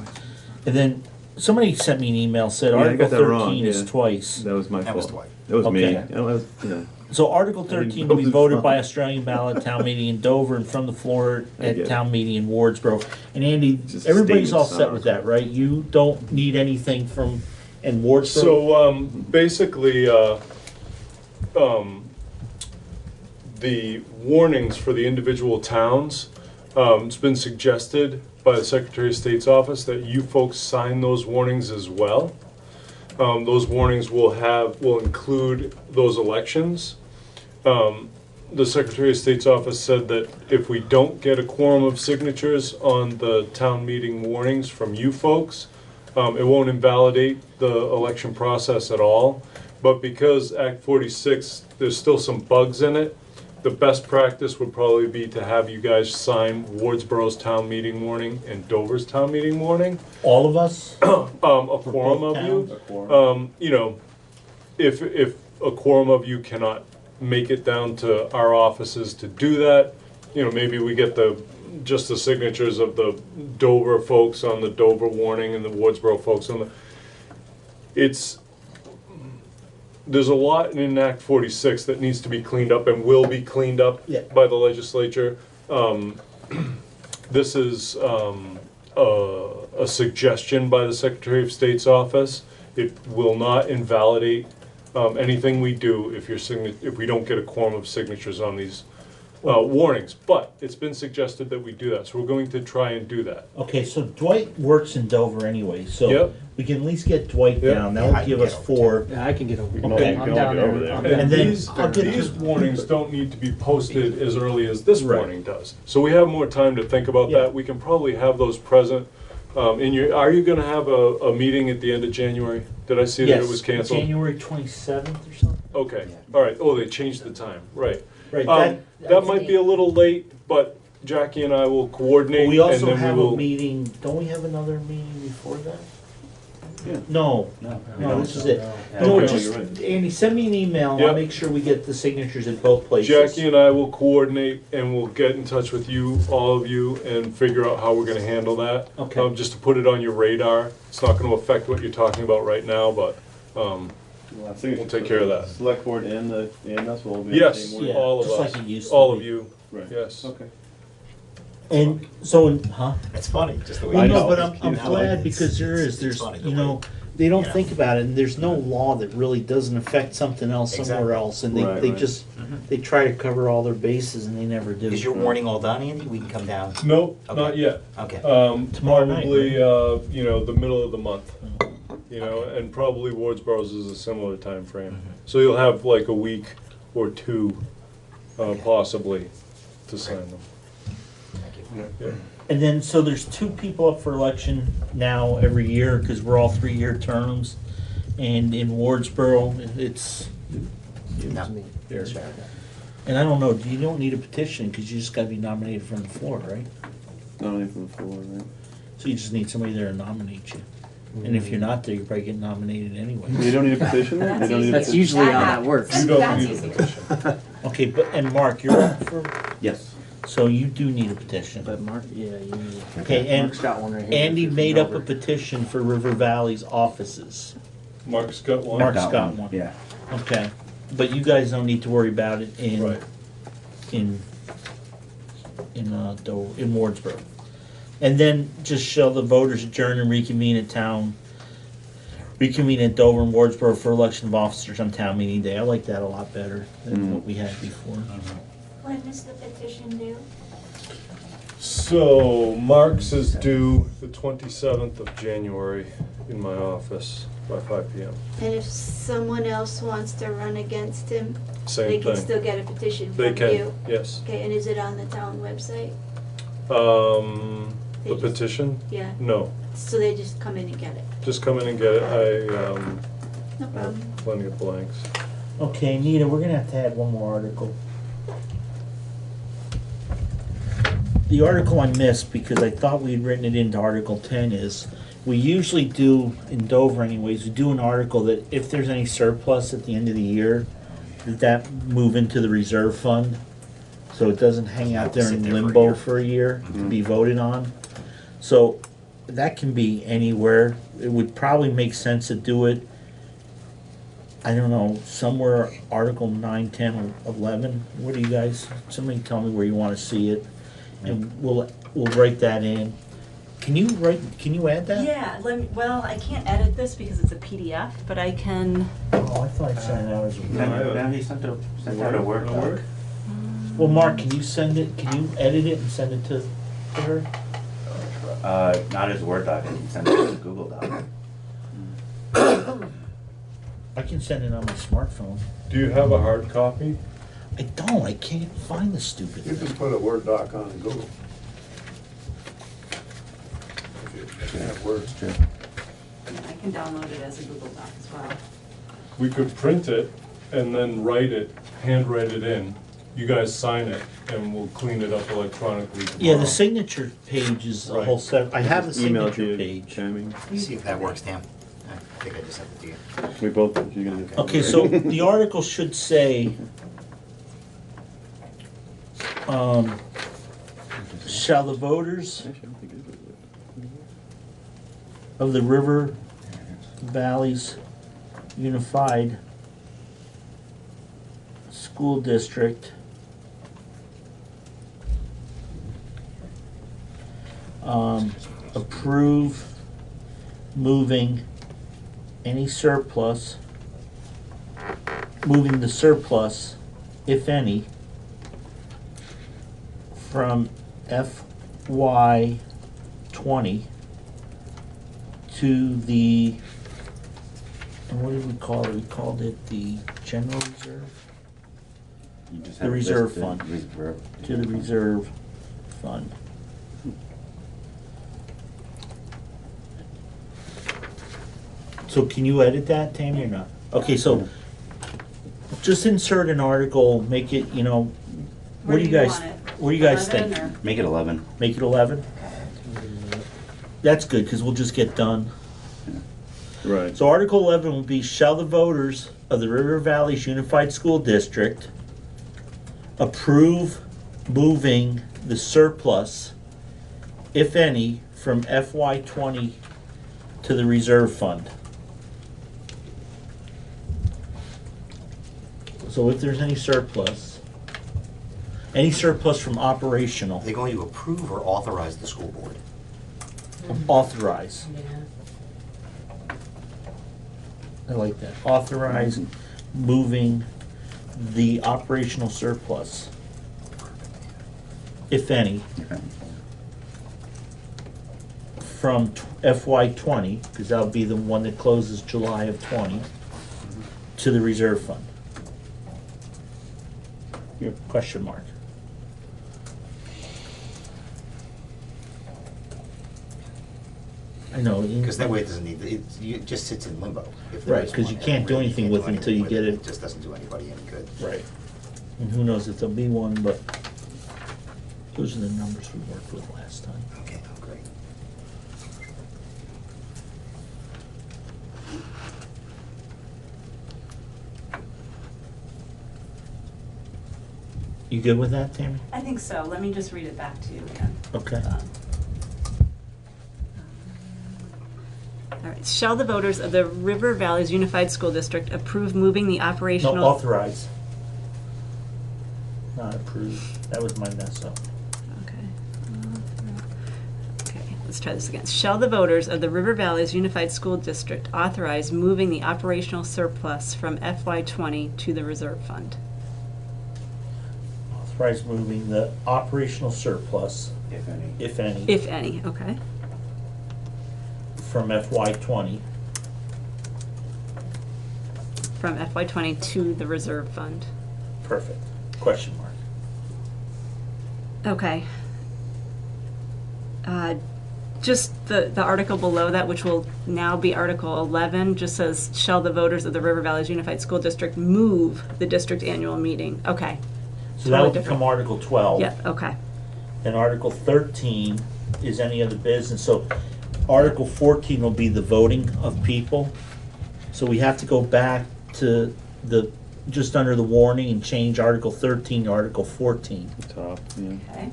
And then somebody sent me an email, said Yeah, I Article got that wrong, 13 is yeah. twice. That was my That was fault. twice. That was me. Okay. Yeah. So Article I didn't 13 know to be it was voted wrong. by Australian ballot town meeting in Dover and from the floor I at get it. town meeting in Wardsboro. And Andy, Just a everybody's all statement, set with that, right? You don't need anything from, in Wardsboro? So, basically, the warnings for the individual towns, it's been suggested by the Secretary of State's office that you folks sign those warnings as well. Those warnings will include those elections. The Secretary of State's office said that if we don't get a quorum of signatures on the town meeting warnings from you folks, it won't invalidate the election process at all. But because Act 46, there's still some bugs in it, the best practice would probably be to have you guys sign Wardsboro's town meeting warning and Dover's town meeting warning. All of us? A quorum both of you. towns? If a quorum of you cannot make it down to our offices to do that. You know, maybe we get just the signatures of the Dover folks on the Dover warning and the Wardsboro folks on there's a lot in Act 46 that needs to be cleaned up and will be cleaned up by the legislature. This is a suggestion by the Secretary of State's office. It will not invalidate anything we do if we don't get a quorum of signatures on these warnings. But it's been suggested that we do that, so we're going to try and do that. Okay, so Dwight works in Dover anyway, so Yep. we can at least get Dwight Yep. down. That'll give us 4. Yeah, I can get over. Okay. I'm down there. And then these I'll get these to- warnings don't need to be posted as early as this Right. warning does. So we have more time to think about that. We can probably have those present. Are you gonna have a meeting at the end of January? Did I see that it was canceled? January 27th or something. Okay, all right. Oh, they changed the time, right. Right, That might be a little late, but Jackie and I will coordinate. We and also then have we will, a meeting, don't we have another meeting before that? Yeah. No, this is it. No, No, you're just, right. Andy, send me an email, and Yep. I'll make sure we get the signatures in both places. Jackie and I will coordinate and we'll get in touch with you, all of you, and figure out how we're gonna handle that. Okay. Just to put it on your radar. It's not gonna affect what you're talking about right now, but, Well, I think we'll take care of that. Select board and us will all be on the Yes, same warning. all of just us, like it used to all be. of you, Right. yes. Okay. And so, huh? It's funny, just the way. Well, you no, know, but you I'm know, glad it's- because there's, it's funny the you way- know, they don't Yeah. think about it, and there's no law that really doesn't affect something else somewhere Exactly. else, and Right, they right. just, they try to cover all their bases, and they never do. Is your warning all done, Andy? We can come down. Nope, Okay. not yet. Okay. Tomorrow night, Probably, the middle of the month. And probably Wardsboro's is a similar time frame. So you'll have like a week or two, possibly, to sign them. Yeah. And then, so there's 2 people up for election now every year, because we're all 3-year terms. And in Wardsboro, it's, No. That's right. and I don't know, you don't need a petition, because you just gotta be nominated from the floor, right? Not only from the floor, right? So you just need somebody there to nominate you. And if you're not there, you probably get nominated anyway. You don't need a petition then? You don't need a That's petition? usually how that works. You don't need a petition. Okay, but, and Mark, you're up for, Yes. so you do need a petition. But Mark, yeah, you need. Okay, and Mark's got one right here. Andy If it's made up a over. petition for River Valley's offices. Mark's got one? Mark's got one. Yeah. Okay, but you guys don't need to worry about it Right. in Wardsboro. And then just shall the voters adjourn and reconvene at Dover and Wardsboro for election of officers on town meeting day. I like that a lot better than what we had before. When is the petition due? So Mark's is due the 27th of January in my office by 5 PM. And if someone else wants to run against him, Same they can thing. still get a petition They from can, you? yes. Okay, and is it on the town website? The petition? Yeah, No, so they just come in and get it? just come in and get it. No I problem. have plenty of blanks. Okay, Nita, we're gonna have to add one more article. The article I missed, because I thought we'd written it into Article 10, is we usually do, in Dover anyways, we do an article that if there's any surplus at the end of the year, that move into the reserve fund, so it doesn't hang out there in limbo for a year to be voted on. So that can be anywhere. It would probably make sense to do it, I don't know, somewhere Article 9, 10, or 11. What do you guys, somebody tell me where you want to see it, and we'll write that in. Can you add that? Yeah, well, I can't edit this because it's a PDF, but I can. Oh, I thought I sent it out as a Then he sent out a Word doc. Well, Mark, can you send it, can you edit it and send it to her? Not as a Word doc, you send it as a Google Doc. I can send it on my smartphone. Do you have a hard copy? I don't, I can't find the stupid You thing. can put a Word doc on Google. If you have words. I can download it as a Google Doc as well. We could print it and then handwrite it in. You guys sign it and we'll clean it up electronically tomorrow. Yeah, the signature page is a Right. whole set, I have the Email it to signature you, page. Tammy. See if that works, Dan. I think I just sent it to you. We both did. You're gonna do. Okay, so the article should say, Shall the voters of the River Valleys Unified School District approve moving the surplus, if any, from FY 20 to the, and what did we call it? We called it the general reserve? The reserve fund. To the reserve fund. So can you edit that, Tammy, or not? Okay, so just insert an article, make it, what do you guys, what do you guys think? Make it 11. Make it 11? That's good, because we'll just get done. Right. So Article 11 will be, shall the voters of the River Valleys Unified School District approve moving the surplus, if any, from FY 20 to the reserve fund? So if there's any surplus from operational, They're going to approve or authorize the school board. authorize. I like that. Authorize moving the operational surplus, if any, from FY 20, because that'll be the one that closes July of 20, to the reserve fund. Your question mark. I know. Because that way it doesn't need, it just sits in limbo. If there Right, is because one you there, can't do really, anything can't with do it until you anything get with it. It just doesn't do anybody any good. Right. And who knows if there'll be one, but those are the numbers we worked with last time. Okay, great. You good with that, Tammy? I think so. Let me just read it back to you again. Okay. All right. Shall the voters of the River Valleys Unified School District approve moving the operational... No, authorize. Not approve. That was my mess up. Okay, let's try this again. Shall the voters of the River Valleys Unified School District authorize moving the operational surplus from FY 20 to the reserve fund? Authorize moving the operational surplus, if any, If any, okay. from FY 20 From FY 20 to the reserve fund. Perfect. Question mark. Okay. Just the article below that, which will now be Article 11, just says, shall the voters of the River Valleys Unified School District move the district annual meeting? Okay. So that will become Article 12. Yeah, okay. And Article 13 is any other business. So Article 14 will be the voting of people. So we have to go back to the, just under the warning and change Article 13 to Article 14. Top, yeah. Okay.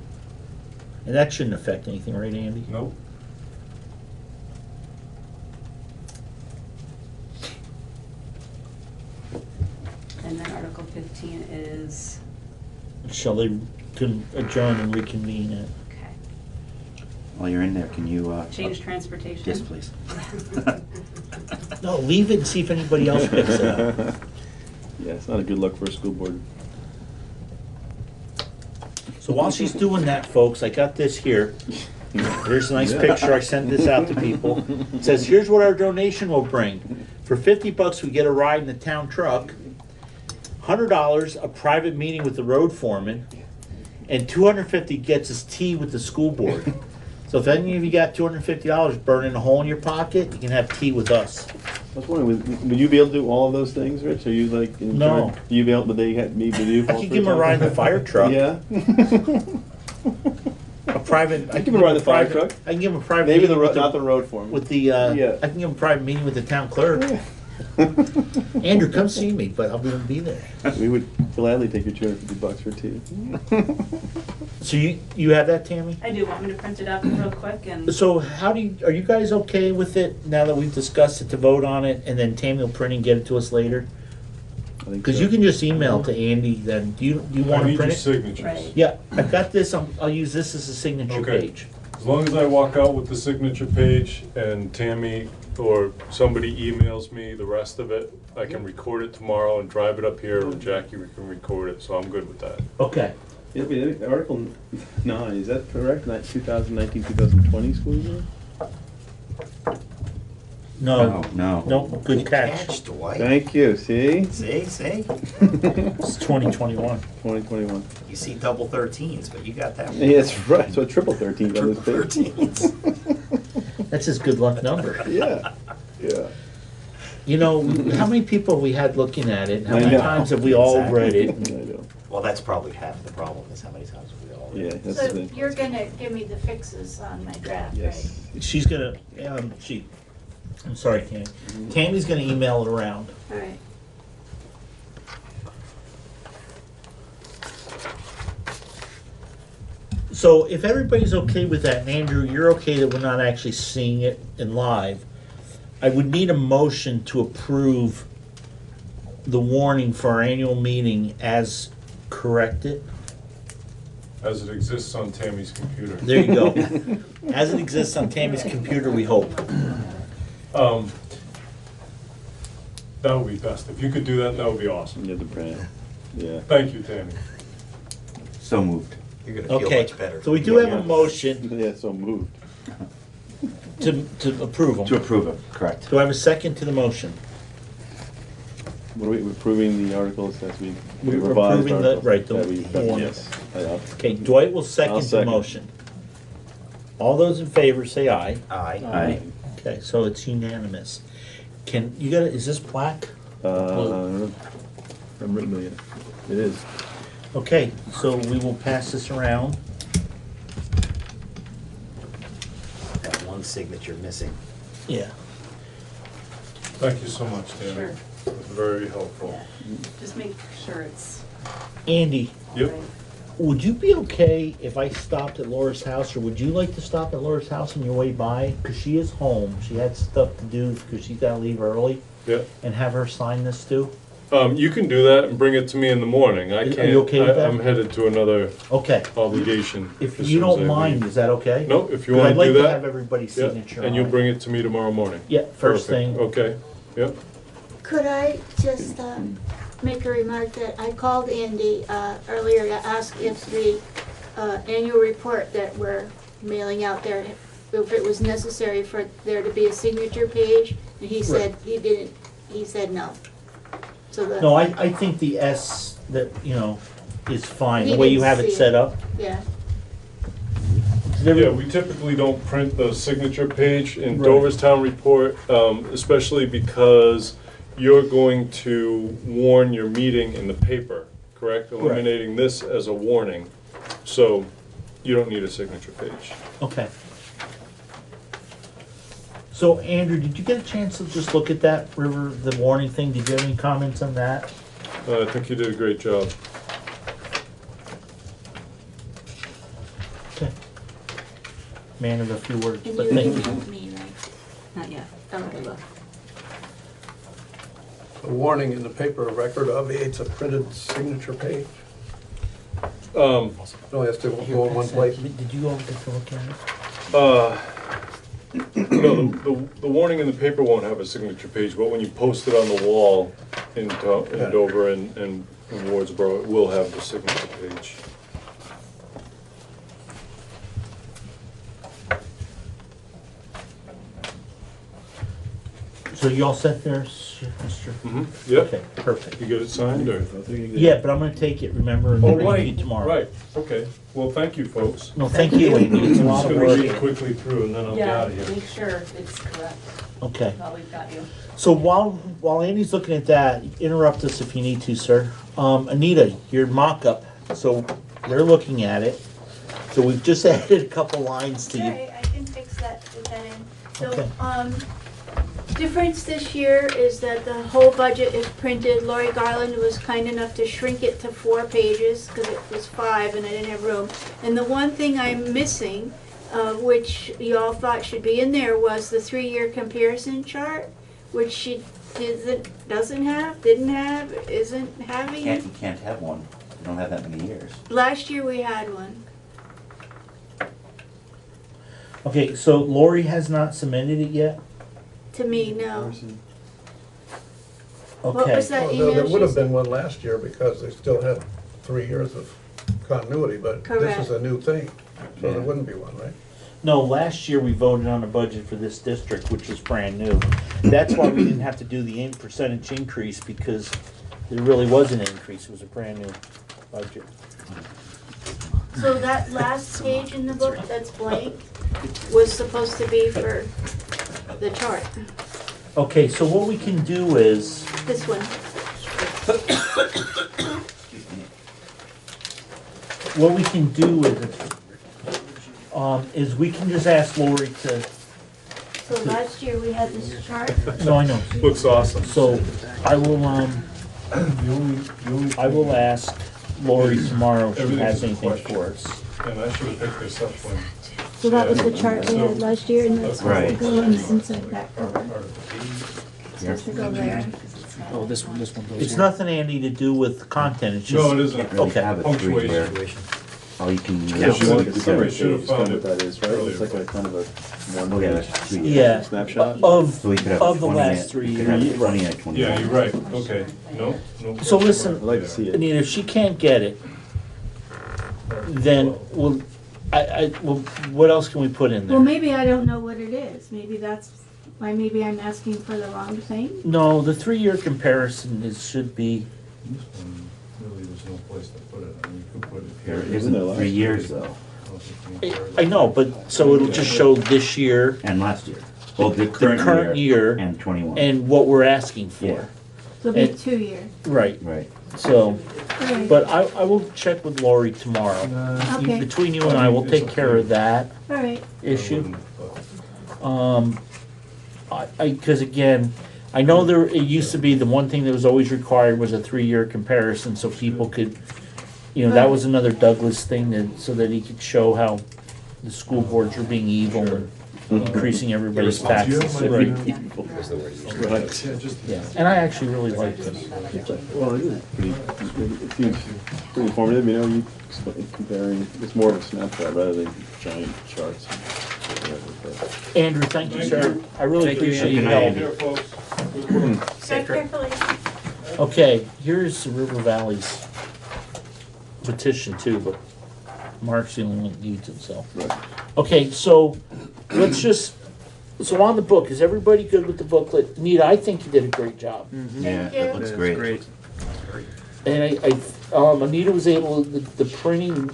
And that shouldn't affect anything, right, Andy? Nope. And then Article 15 is, Shall they adjourn and reconvene it? okay. While you're in there, can you... Change transportation? Yes, please. No, leave it and see if anybody else picks it up. Yeah, it's not a good look for a school board. So while she's doing that, folks, I got this here. There's a nice picture. I sent this out to people. It says, here's what our donation will bring. For $50, we get a ride in the town truck. $100, a private meeting with the road foreman. And $250 gets us tea with the school board. So if any of you got $250 burning a hole in your pocket, you can have tea with us. I was wondering, would you be able to do all of those things, Rich? Are you like in No. charge? Would you be able? Would they meet with you? I could give them a ride in the fire truck. Yeah. A private. I can give them a ride in the fire truck. I can give them a private. Maybe meeting with not the road foreman. With the. Yeah. I can give them a private meeting with the town clerk. Andrew, come see me, but I'll be there. We would gladly take your $250 for tea. So you have that, Tammy? I do. Want me to print it out real quick and? So are you guys okay with it now that we've discussed it to vote on it, and then Tammy will print and get it to us later? Because you can just email to Andy then. Do you want I to need print your it? signatures. Right. Yeah, I've got this. I'll use this as a signature Okay. page. As long as I walk out with the signature page and Tammy or somebody emails me the rest of it, I can record it tomorrow and drive it up here, or Jackie, we can record it, so I'm good with that. Okay. Yeah, but Article 9, is that correct? Not 2019-2020 school year? No. No. Nope, good catch. Dwight. Thank you, see? See? It's 2021. 2021. You see double 13s, but you got that one. Yeah, that's right, so triple 13 on this page. 13s. That's his good luck number. Yeah, yeah. You know, how many people have we had looking at it? How I many know. times have we all Exactly. read it? I know. Well, that's probably half the problem, is how many times we all. Yeah, that's the So thing. you're gonna give me the fixes on my draft, right? Yes. She's gonna, I'm sorry, Tammy. Tammy's gonna email it around. All right. So if everybody's okay with that, and Andrew, you're okay that we're not actually seeing it in live, I would need a motion to approve the warning for our annual meeting as corrected. As it exists on Tammy's computer. There you go. As it exists on Tammy's computer, we hope. That would be best. If you could do that, that would be awesome. You have to print it. Yeah. Thank you, Tammy. So moved. You're gonna feel Okay, much better. so we do have a motion Yeah, so moved. to approve them. To approve it, correct. Do I have a second to the motion? What are we approving the articles as we We're revised approving the- articles right, the that we've done? warning. Yes. Okay, Dwight will I'll second the second. motion. All those in favor say aye. Aye. Okay, so it's unanimous. Is this black? I'm written it. It is. Okay, so we will pass this around. That one signature missing. Yeah. Thank you so much, Tammy. Sure. It was very helpful. Just make sure it's. Andy, Yep. would you be okay if I stopped at Laura's house, or would you like to stop at Laura's house on your way by? Because she is home. She had stuff to do because she's got to leave early, Yep. and have her sign this too. You can do that and bring it to me in the morning. I Are you can't. okay with that? I'm headed to another Okay. obligation. If as you soon as don't I mind, leave. is that okay? No, if you 'Cause want I'd to like do to that. have everybody's Yeah, signature and on you'll it. bring it to me tomorrow morning. Yeah, first Perfect. thing. Okay, yep. Could I just make a remark that I called Andy earlier to ask if the annual report that we're mailing out there, if it was necessary for there to be a signature page, and he said he didn't, he said no. So the. No, I think the S that, is fine, He the way you didn't have it see set it. up. Yeah. Yeah, we typically don't print the signature page in Right. Dover's town report, especially because you're going to warn your meeting in the paper, correct? Eliminating this as a warning, so you don't need a signature page. Okay. So Andrew, did you get a chance to just look at that the warning thing? Did you have any comments on that? I think you did a great job. Okay. Man of a few words, And but you thank you. emailed me, right? Not yet. Okay. A warning in the paper, a record obviates a printed signature page. It only has to go in one place. Did you all get to look at it? No, the warning in the paper won't have a signature page, but when you post it on the wall in Dover and in Wardsboro, it will have the signature page. So you all set there, Mr.? Mm-hmm, yep. Okay, perfect. You get it signed, or? Yeah, but I'm gonna take it, remember, and Oh, bring it to right, you tomorrow. right, okay. Well, thank you, folks. No, thank you, Amy. It's a lot of I'm just gonna read work. quickly through, and then I'll be out of here. Make sure it's correct. Okay. While we've got you. So while Andy's looking at that, interrupt us if you need to, sir. Anita, your mock-up, so they're looking at it. So we've just added a couple lines to Sure, you. I can fix that, put that in. So, Okay. difference this year is that the whole budget is printed. Lori Garland was kind enough to shrink it to 4 pages because it was 5 and I didn't have room. And the one thing I'm missing, which you all thought should be in there, was the 3-year comparison chart, which she didn't have, isn't having. You can't have one. You don't have that many years. Last year we had one. Okay, so Lori has not submitted it yet? To me, no. Okay. What was that Well, email there would have she been one last year because they still had 3 years of continuity, but this Correct. is a new thing, so there wouldn't be one, right? No, last year we voted on a budget for this district, which was brand new. That's why we didn't have to do the percentage increase, because there really was an increase. It was a brand new budget. So that last page in the book that's blank was supposed to be for the chart. Okay, so what we can do is, This one. what we can do is we can just ask Lori to, So last year we had this chart. no, I know. Looks awesome. So I will ask Lori tomorrow if she has anything for us. And I should have picked this up when. So that was the chart we had last year, and that's supposed to Right. go in the inside back cover. Supposed to go there. Oh, this one goes It's here. nothing, Andy, to do with content, it's just. No, it isn't. Can't really Okay. have a Punctuation. three-year. Oh, you can. Yeah, If you want somebody the summary should have page, found kind of it what that is, right? It's like a kind of a Oh, yeah, one-page that's 2 years. Yeah, snapshot. of, So we could have of the 20 last at- 3 we could have years. 20 at 20. Yeah, you're right, okay, no. So listen, I'd like to see it. Anita, if she can't get it, then we'll, well, what else can we put in Well, there? maybe I don't know what it is. Maybe that's why maybe I'm asking for the wrong thing. No, the 3-year comparison should be, Really, there's no place to put it, I mean, you could put it There here. isn't 3 years though, I know, but, so it'll just show this year, and last year. Well, the the current current year, and 21. and what we're asking Yeah. for. So it'll be And- 2 year. Right, Right. so, Alright. but I will check with Lori tomorrow. Okay. Between you and I, we'll take care of that Alright. issue. Because again, I know there, it used to be the one thing that was always required was a 3-year comparison, so people could, you know, that was another Douglas thing, that, so that he could show how the school boards were being evil and increasing everybody's taxes. Right. Yeah, and I actually really like this. Well, it is pretty, it seems pretty informative, you know, you comparing, it's more of a snapshot rather than giant charts. Andrew, thank you, sir. I really Thank you, appreciate your Andy. help. Here, folks. Tread carefully. Okay, here's the River Valley's petition too, but Mark's the only one that needs it, so. Okay, so let's just, so on the book, is everybody good with the booklet? Nita, I think you did a great job. Yeah, you. that looks great. Great. And Anita was able, the printing,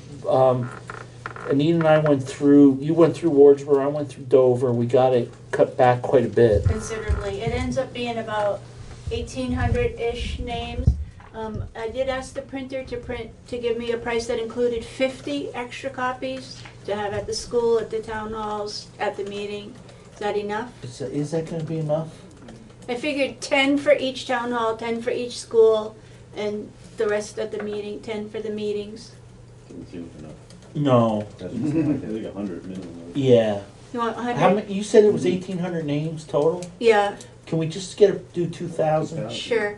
Anita and I went through, you went through Wardsboro, I went through Dover, we got it cut back quite a bit. Considerably. It ends up being about 1,800-ish names. I did ask the printer to give me a price that included 50 extra copies to have at the school, at the town halls, at the meeting. Is that enough? Is that gonna be enough? I figured 10 for each town hall, 10 for each school, and the rest at the meeting, 10 for the meetings. Doesn't seem enough. No, I think 100 minimum. yeah. You want How 100? many, you said it was 1,800 names total? Yeah, Can we just do 2,000? sure.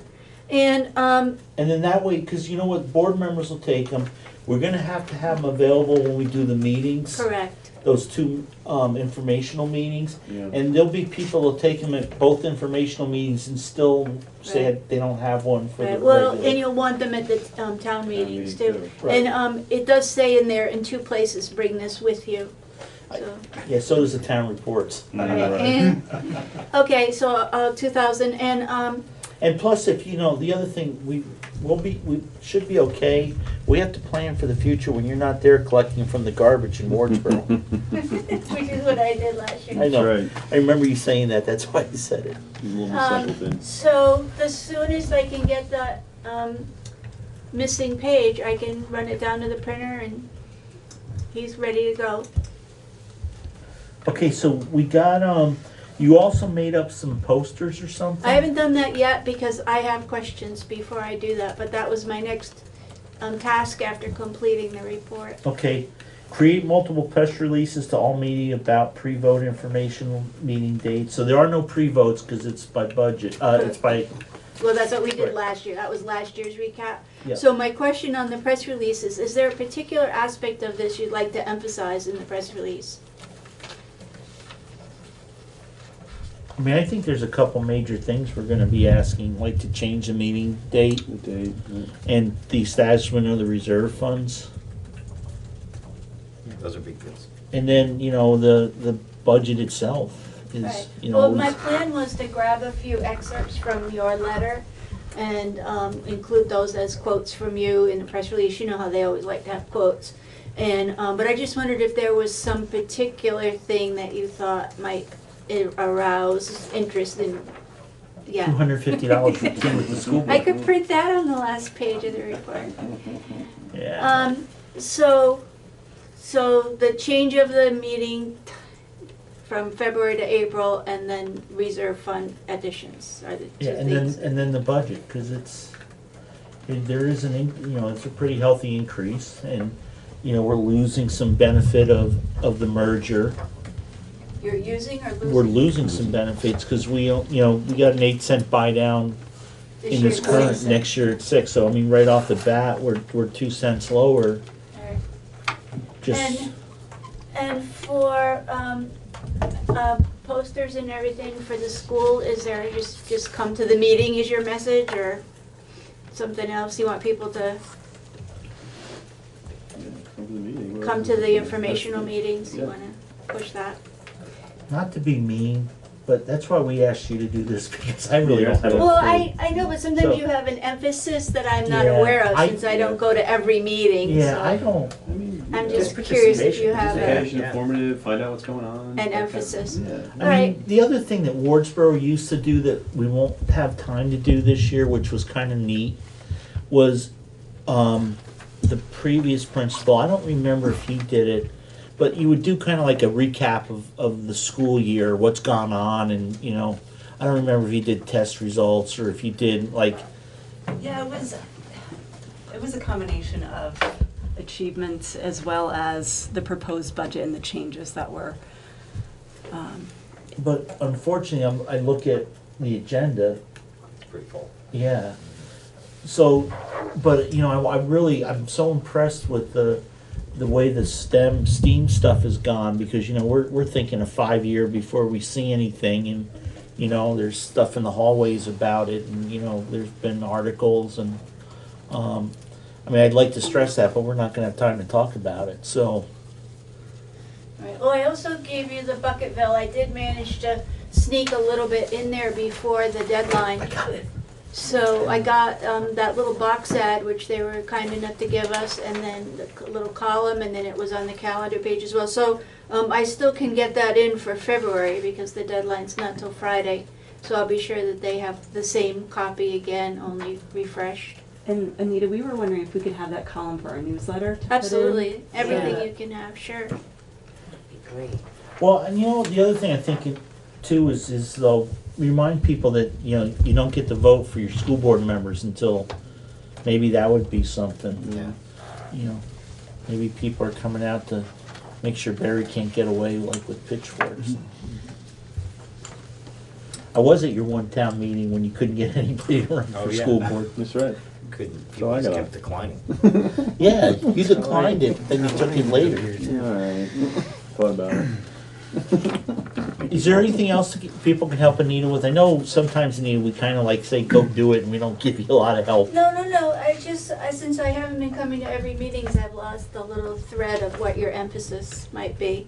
And, And then that way, because you know what, board members will take them. We're gonna have to have them available when we do the meetings. correct. Those 2 informational meetings. Yeah. And there'll be people that'll take them at both informational meetings and still say Right. they don't have one for the Right, well, regular. and you'll want them at the town meetings meeting too. too. Right. And it does say in there, in 2 places, bring this with you. So, Yeah, so does the town reports. right, and, okay, so 2,000, And plus, if, you know, the other thing, we should be okay. We have to plan for the future when you're not there collecting from the garbage in Wardsboro. which is what I did last year. I know. Right. I remember you saying that, that's why you said it. A little recycled in. So the soonest I can get that missing page, I can run it down to the printer and he's ready to go. Okay, so we got, You also made up some posters or something? I haven't done that yet because I have questions before I do that, but that was my next task after completing the report. Okay. Create multiple press releases to all media about pre-vote information meeting dates. So there are no pre-votes because it's by budget. It's by. Well, that's what we did Right. last year. That was last year's recap. Yeah. So my question on the press releases, is there a particular aspect of this you'd like to emphasize in the press release? I mean, I think there's a couple major things we're going to be asking, like to change the meeting date and the establishment of the reserve funds. Those are big deals. And then, the budget itself is, Right. you know. Well, my plan was to grab a few excerpts from your letter and include those as quotes from you in the press release. You know how they always like to have quotes. And but I just wondered if there was some particular thing that you thought might arouse interest in. Yeah. $250 for tea with the school board. I could print that on the last page of the report. Yeah. So the change of the meeting from February to April, and then reserve fund additions are the two Yeah, things. and then the budget, because there is it's a pretty healthy increase, and, we're losing some benefit of the merger. You're using or losing? We're losing some benefits, because we got an 8-cent buy down This in year this it's current, 6. next year it's 6, so I mean, right off the bat, we're 2 cents lower. Just, And for posters and everything for the school, is there just come to the meeting is your message, or something else you want people to come to the informational meetings? You want to push that? not to be mean, but that's why we asked you to do this, because I really don't have a clue. Well, I know, but sometimes So- you have an emphasis that I'm not Yeah, aware of, I- since I don't go to every meeting. Yeah, so I don't. I'm just curious if you have Education, a, informative, find out what's going on. an emphasis. Yeah. All right. The other thing that Wardsboro used to do that we won't have time to do this year, which was kind of neat, was the previous principal, I don't remember if he did it, but you would do kind of like a recap of the school year, what's gone on, and, I don't remember if he did test results or if he did like. Yeah, it was a combination of achievements as well as the proposed budget and the changes that were. But unfortunately, I look at the agenda. It's pretty full. Yeah. So, but I'm so impressed with the way the STEAM stuff has gone, because we're thinking a 5-year before we see anything, and there's stuff in the hallways about it, and there's been articles, and I'd like to stress that, but we're not going to have time to talk about it. So. Right. Well, I also gave you the Bucketville. I did manage to sneak a little bit in there before the deadline. I got it. So I got that little box ad, which they were kind enough to give us, and then the little column, and then it was on the calendar page as well. So I still can get that in for February because the deadline's not till Friday. So I'll be sure that they have the same copy again, only refreshed. And Anita, we were wondering if we could have that column for our newsletter. To put in. Absolutely. Everything Yeah. you can have, sure. Great. Well, and the other thing I think too is though, remind people that you don't get to vote for your school board members until maybe that would be something. Yeah. Maybe people are coming out to make sure Barry can't get away like with pitchforks. I was at your one town meeting when you couldn't get anybody to run Oh, for yeah. school board. That's right. Couldn't. So I You just got kept declining. Yeah, you declined it, but then you took it later. Alright. Thought about it. Is there anything else that people can help Anita with? I know sometimes, Anita, we kind of like say, go do it, and we don't give you a lot of help. No. Since I haven't been coming to every meetings, I've lost the little thread of what your emphasis might be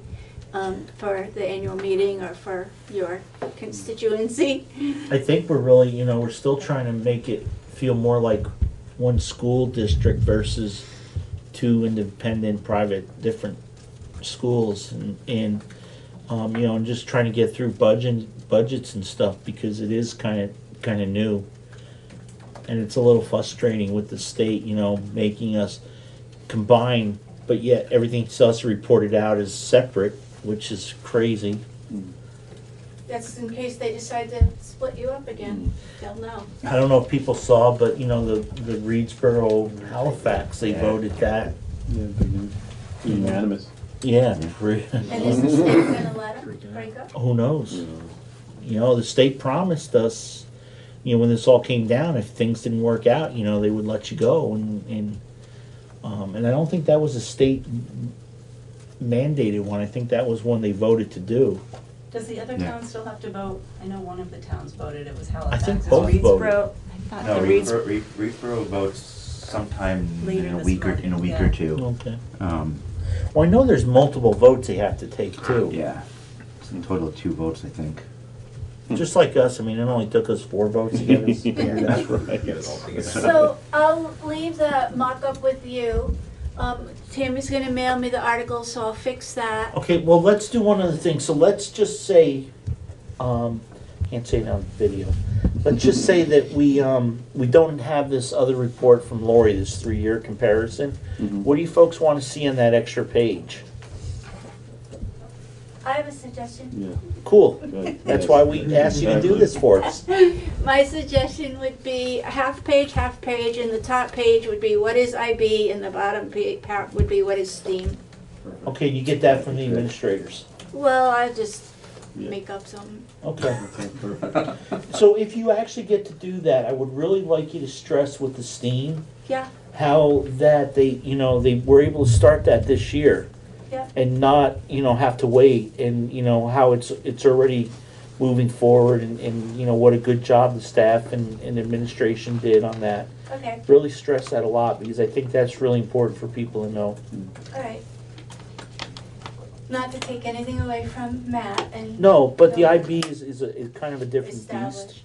for the annual meeting or for your constituency. I think we're really, we're still trying to make it feel more like one school district versus 2 independent, private, different schools, and just trying to get through budgets and stuff, because it is kind of new, and it's a little frustrating with the state, making us combine, but yet everything else reported out is separate, which is crazy. That's in case they decide to split you up again. They'll know. I don't know if people saw, but you know, the Reedsboro Halifax, they voted that. Yeah, unanimous. Yeah. And is the state gonna let them break up? Who knows? You know, the state promised us, you know, when this all came down, if things didn't work out, you know, they would let you go. And I don't think that was a state mandated one. I think that was one they voted to do. Does the other Yeah. town still have to vote? I know one of the towns voted, it was I Halifax. think Is both Reedsboro- voted. I thought No, the Reeds- Reedsboro votes sometime Later in a this week month, or yeah. or two. Okay. Um, Well, I know there's multiple votes they have to take too. yeah, it's a total of 2 votes, I think. Just like us, I mean, it only took us 4 votes to get us figured out. Right. So I'll leave the mock-up with you. Tim is gonna mail me the article, so I'll fix that. Okay, well, let's do one other thing. So let's just say, can't say it on video. Let's just say that we don't have this other report from Lori, this 3-year comparison. What do you folks want to see on that extra page? I have a suggestion. Yeah. Cool. That's why we asked you to do this for us. My suggestion would be half page, and the top page would be what is IB, and the bottom part would be what is STEAM. Okay, you get that from the administrators. Well, I just make up something. Okay. So if you actually get to do that, I would really like you to stress with the STEAM Yeah, how that they were able to start that this year. yeah. And not, have to wait, and, how it's already moving forward, and what a good job the staff and administration did on that. Okay, Really stress that a lot, because I think that's really important for people to know. all right. Not to take anything away from Matt and. No, but the IB is kind of a different beast. Established.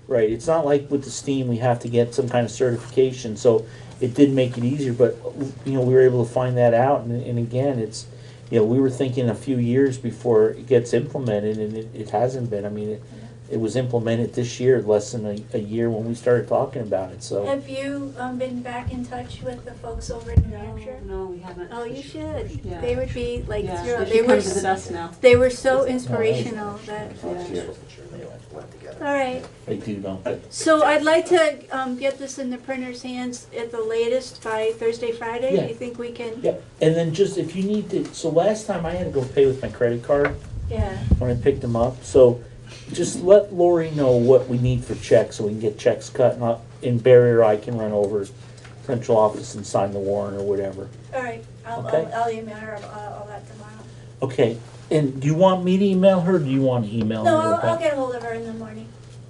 Right, it's not like with the STEAM, we have to get some kind of certification, so it did make it easier, but, we were able to find that out, and again, it's, we were thinking a few years before it gets implemented, and it hasn't been. I mean, it was implemented this year, less than a year when we started talking about it, so. Have you been back in touch with the folks over in New Hampshire? No, we haven't. Oh, you should. Yeah. They would be like Yeah, thrilled. they should come visit us now. They were so inspirational that. All right. They do, don't they? So I'd like to get this in the printer's hands at the latest by Thursday, Friday. Yeah. You think we can? Yep, and then just if you need to, so last time I had to go pay with my credit card Yeah. when I picked them up, so just let Lori know what we need for checks, so we can get checks cut, and in Barry or I can run over central office and sign the warrant or whatever. All right. Okay. I'll email her all that tomorrow. Okay, and do you want me to email her, or do you want to email her? No, I'll about- get a hold of her in the morning.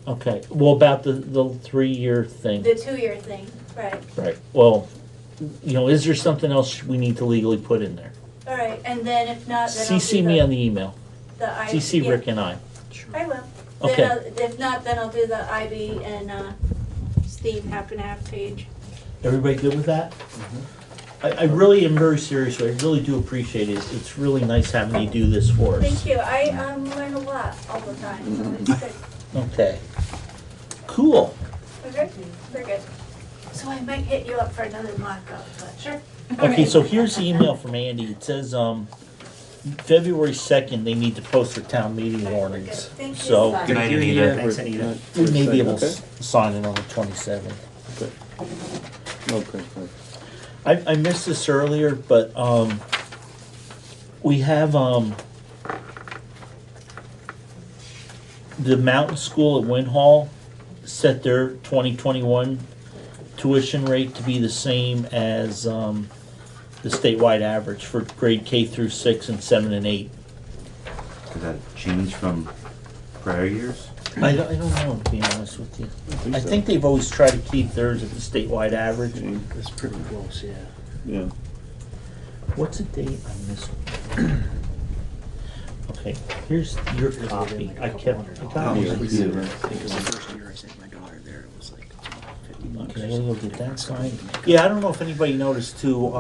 Okay, well, about the 3-year thing. The 2-year thing, right. Right, well, is there something else we need to legally put in there? All right, and then if not, then I'll CC do me on the email. CC yeah. Rick and I. I will. Okay. Then if not, then I'll do the IB and STEAM half and half page. Everybody good with that? I really am very serious. I really do appreciate it. It's really nice having you do this for us. Thank you. I learn a lot all the time, so it's good. Okay. Cool. Okay, very good. So I might hit you up for another mock-up, but. Sure. Okay, so here's the email from Andy. It says, February 2nd, they need to post their town meeting warnings. Thank you. So Good night, Anita. Thanks, Anita. we may be able to Okay. sign it on the 27th. Okay. Okay, fine. I missed this earlier, but we have the Mountain School at Winhall set their 2021 tuition rate to be the same as the statewide average for grade K through 6 and 7 and 8. Did that change from prior years? I don't know, to be honest with you. I so. think they've always tried to keep theirs at the statewide average. It's pretty close, yeah. Yeah. What's the date on this one? Okay, here's your copy. I kept. I got it. Because the first year I sent my daughter there, it was like $50. Okay, we'll get that signed. Yeah, I don't know if anybody noticed too.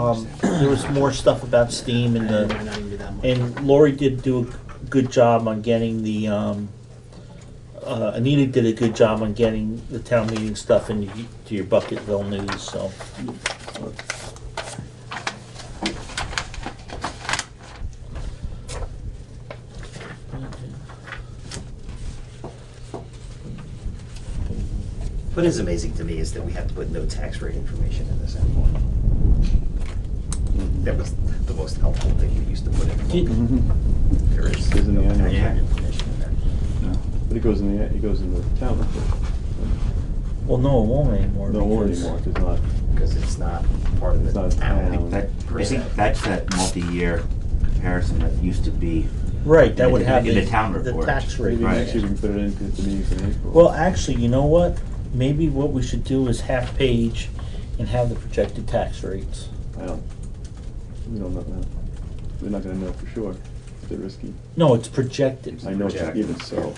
There was more stuff about Steam and Might not even do that much. and Lori did do a good job on getting the. Anita did a good job on getting the town meeting stuff into your Bucketville news. So. What is amazing to me is that we have to put no tax rate information in this anymore. That was the most helpful thing we used to put in. There is Goes in the no tax annual. rate information in there. But it goes in the town report. Well, no, it won't anymore. No, it won't because- anymore, 'cause it's not. Because it's not part of It's the not town. I think that's that multi-year comparison that used to be. Right, that would have in the town the report. tax rate. Maybe Right. next year we can put it into the meetings in April. Well, actually, you know what? Maybe what we should do is half page and have the projected tax rates. We don't know that. We're not gonna know for sure. They're risky. No, it's projected. I know, even so.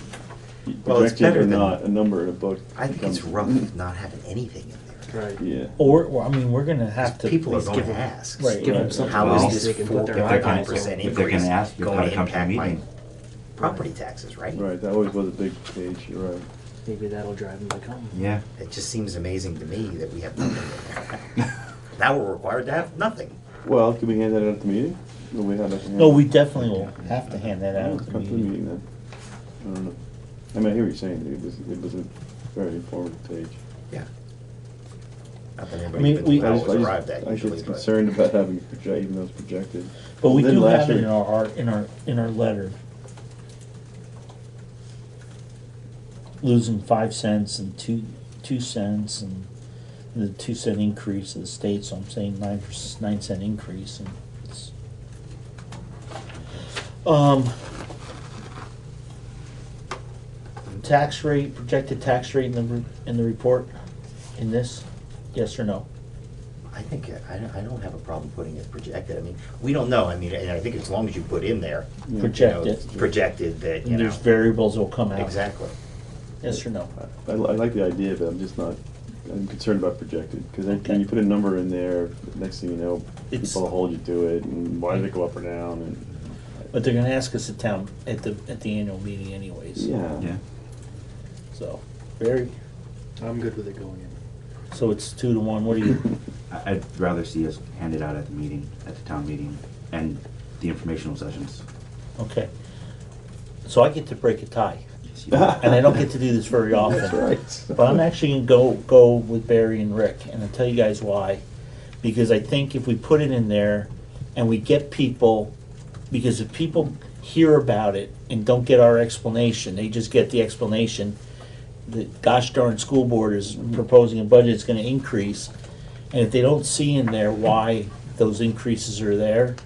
Well, it's Projected better or than- not, a number in a book. I think it's becomes- rough not having anything in there. Right. Yeah. Or, I mean, we're gonna have to. People are at least going give to them- ask. Right. Give them Right. something. How Well, is this 5% If they're increase gonna ask you, going how to to come to the impact my meeting. property taxes, right? Right, that always was a big page, you're right. Maybe that'll drive them to come. Yeah. It just seems amazing to me that we have nothing in there. Now we're required to have nothing. Well, could we hand that out at the meeting? Will we have that? No, we definitely will have to hand that out at the Come to the meeting. meeting then. I don't know. I mean, I hear what you're saying, it was a very informative page. Yeah. Not that I mean, anybody's we- been I told just, arrived at I usually, get but. concerned about having it project, even though it's projected. But we Then do last have it year- in our letter. Losing 5 cents and 2 cents and the 2 cent increase of the state, so I'm saying 9 cent increase and it's. Tax rate, projected tax rate in the report, in this, yes or no? I think, I don't have a problem putting it projected. I mean, we don't know. I mean, and I think as long as you put in there. you know, Projected. Projected that, you And know. there's variables will come out. Exactly. Yes or no? I like the idea, but I'm just not, I'm concerned about projected, because when you put a number in there, next thing you know, It's- people will hold you to it, and why did it go up or down, and. But they're gonna ask us at the annual meeting anyways. Yeah. Yeah. So, very, I'm good with it going in. so it's 2-1, what do you, I'd rather see us hand it out at the meeting, at the town meeting, and the informational sessions. okay. So I get to break a tie. Yes, you do. And I don't get to do this very often. That's right. But I'm actually gonna go with Barry and Rick, and I'll tell you guys why. Because I think if we put it in there and we get people, because if people hear about it and don't get our explanation, they just get the explanation that gosh darn school board is proposing a budget that's gonna increase. And if they don't see in there why those increases are there,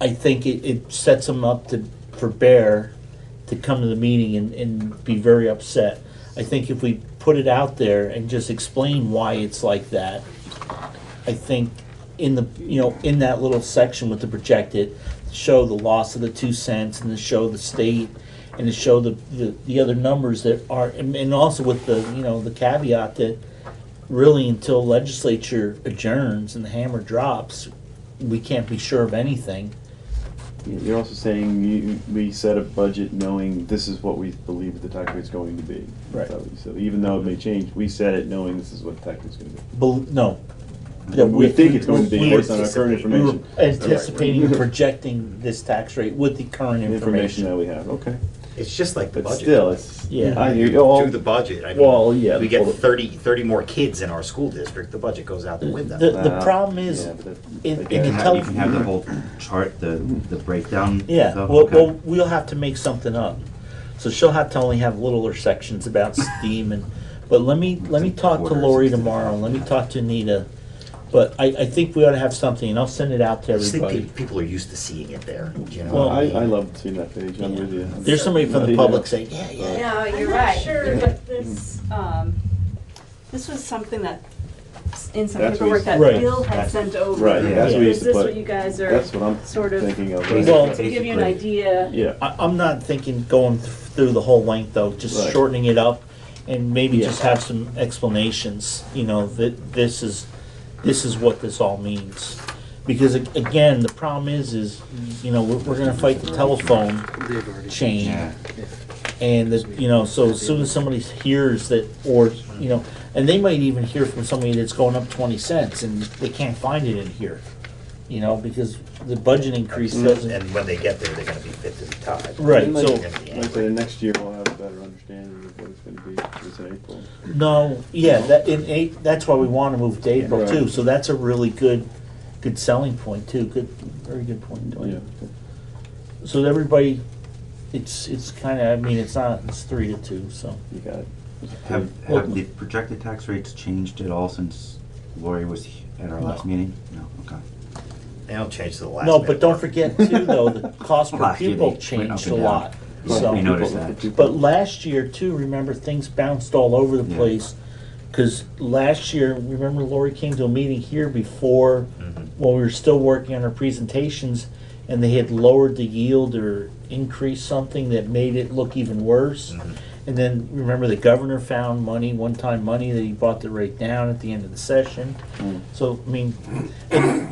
I think it sets them up for Bear to come to the meeting and be very upset. I think if we put it out there and just explain why it's like that, I think in that little section with the projected, show the loss of the 2 cents and to show the state and to show the other numbers that are, and also with the caveat that really until legislature adjourns and the hammer drops, we can't be sure of anything. You're also saying we set a budget knowing this is what we believe the tax rate's going to be. Right. So even though it may change, we set it knowing this is what the tax rate's going to be. No. We think it's going to be we based on our current information. We were anticipating and projecting this tax rate with the current Information information. that we have, okay. It's just like the But budget. still, it's. Yeah. I hear you. Oh, Do the budget. I mean, well, yeah, we get well, 30 more kids in our school district, the budget goes out the window. The problem is, yeah, but that- in You the can have, tele. you can have the whole chart, the breakdown. Yeah, stuff, well, okay. we'll have to make something up. So she'll have to only have littler sections about STEAM but let me talk to Quarters Lori instead of tomorrow, and let me talk to Anita. But I think we ought to have something, and I'll send it out to I just think everybody. people are used to seeing it there, you know? Well, what I I mean? love seeing that page, I'm with you. There's somebody from the Yeah. public saying, yeah. No, you're I'm not right. sure. But this was something that, in some That's what paperwork you- that Right. Bill had sent over. Right, Yeah. that's what we Is used to this put. what you guys are That's what I'm sort of, thinking of. Well, to give you an Basically. idea? Yeah. I'm not thinking going through the whole length though, just Right. shortening it up and maybe Yeah. just have some explanations, that this is what this all means. Because again, the problem is, we're gonna fight the telephone chain. Yeah. And that, so as soon as somebody hears that, or, and they might even hear from somebody that's going up 20 cents and they can't find it in here, because the budget increase doesn't. And when they get there, they're gonna be fit to the tide. Right, Like- so- They're gonna be Like I angry. said, next year we'll have a better understanding of what it's gonna be, it's in April. No, yeah, that's why we want to move to April Right. too, so that's a really good selling point too, very good point, Dwayne. Yeah. So everybody, it's kind of, I mean, it's 3-2, so. You got it. Have the projected tax rates changed at all since Lori was at our last meeting? No, okay. They don't change to the last No, minute. but don't forget too, though, the cost per Last year pupil they went changed up a and lot. down. So, We noticed that. but last year too, remember, things bounced all over the Yeah. place. Because last year, remember Lori came to a meeting here before, when we were still working on our presentations, and they had lowered the yield or increased something that made it look even worse. And then, remember, the governor found money, one-time money, that he brought the rate down at the end of the session. So, I mean,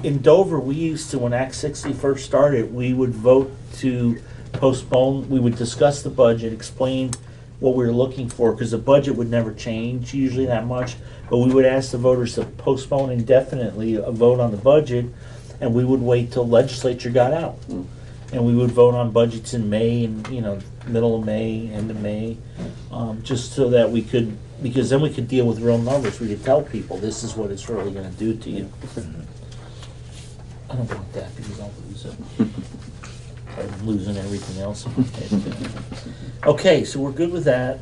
in Dover, we used to, when Act 60 first started, we would vote to postpone, we would discuss the budget, explain what we were looking for, because the budget would never change usually that much, but we would ask the voters to postpone indefinitely a vote on the budget, and we would wait till legislature got out. And we would vote on budgets in May and, middle of May, end of May, just so that we could, because then we could deal with real numbers. We could tell people, this is what it's really gonna do to you. I don't want that, because I'll lose it. I'm losing everything else in my head. Okay, so we're good with that.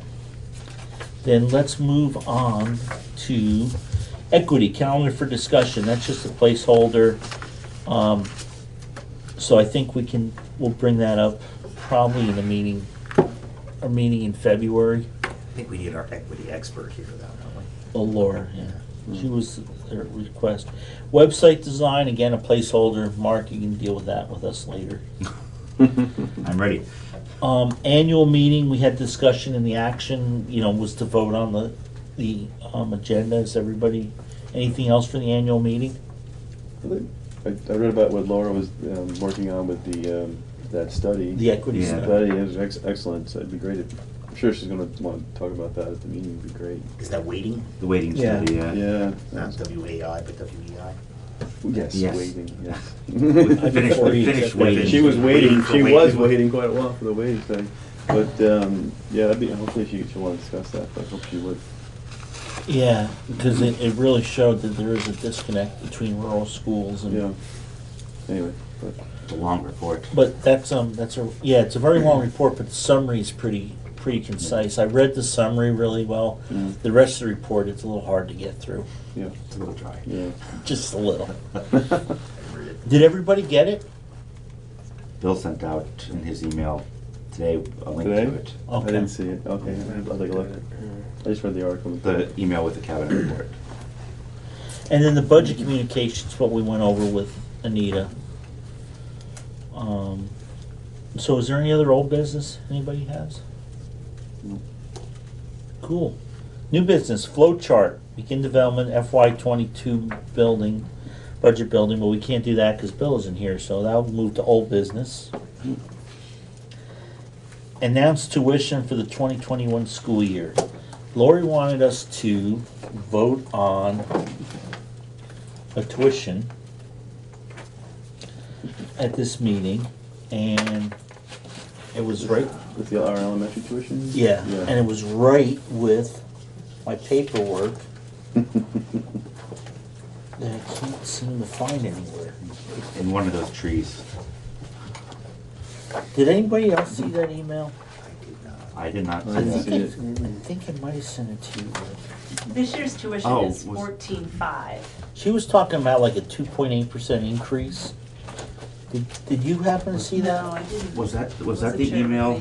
Then let's move on to equity, calendar for discussion. That's just a placeholder. So I think we'll bring that up probably in a meeting in February. I think we need our equity expert here, though, don't we? Oh, Laura, yeah. She was their request. Website design, again, a placeholder. Mark, you can deal with that with us later. I'm ready. Annual meeting, we had discussion in the action, was to vote on the agenda. Is everybody, anything else for the annual meeting? I read about what Laura was working on with that study. The equity study. It was excellent. So it'd be great I'm sure she's going to want to talk about that at the meeting. It'd be great. Is that waiting? The waiting study, yeah. Yeah. Not WAI, but WEI? Yes, waiting, yes. Finished waiting. She was waiting, she waiting. was waiting quite a while for the waiting study. But, yeah, hopefully she'll want to discuss that, but I hope she would. Yeah, because it really showed that there is a disconnect between rural schools and. Yeah. Anyway, but. It's a long report. But it's a very long report, but the summary is pretty concise. I read the summary really well. The rest of the report, it's a little hard to get through. Yeah. It's a little dry. Yeah. Just a little. Did everybody get it? Bill sent out in his email today a link Today? to it. I didn't see it. Okay, I'll take a look. I just read the article. The email with the cabinet report. And then the budget communications, what we went over with Anita. So is there any other old business anybody has? Cool. New business, flow chart, begin development, FY22 building, budget building, but we can't do that because Bill isn't here, so that'll move to old business. Announce tuition for the 2021 school year. Lori wanted us to vote on a tuition at this meeting, and it was right. With our elementary tuition? Yeah, and it was right with my paperwork that I can't seem to find anywhere. In one of those trees. Did anybody else see that email? I did not I see that. think I might have sent it to you. This year's tuition Oh, is $14,500. She was talking about like a 2.8% increase. Did you happen to see that? No, I didn't. Was that Wasn't the sure. email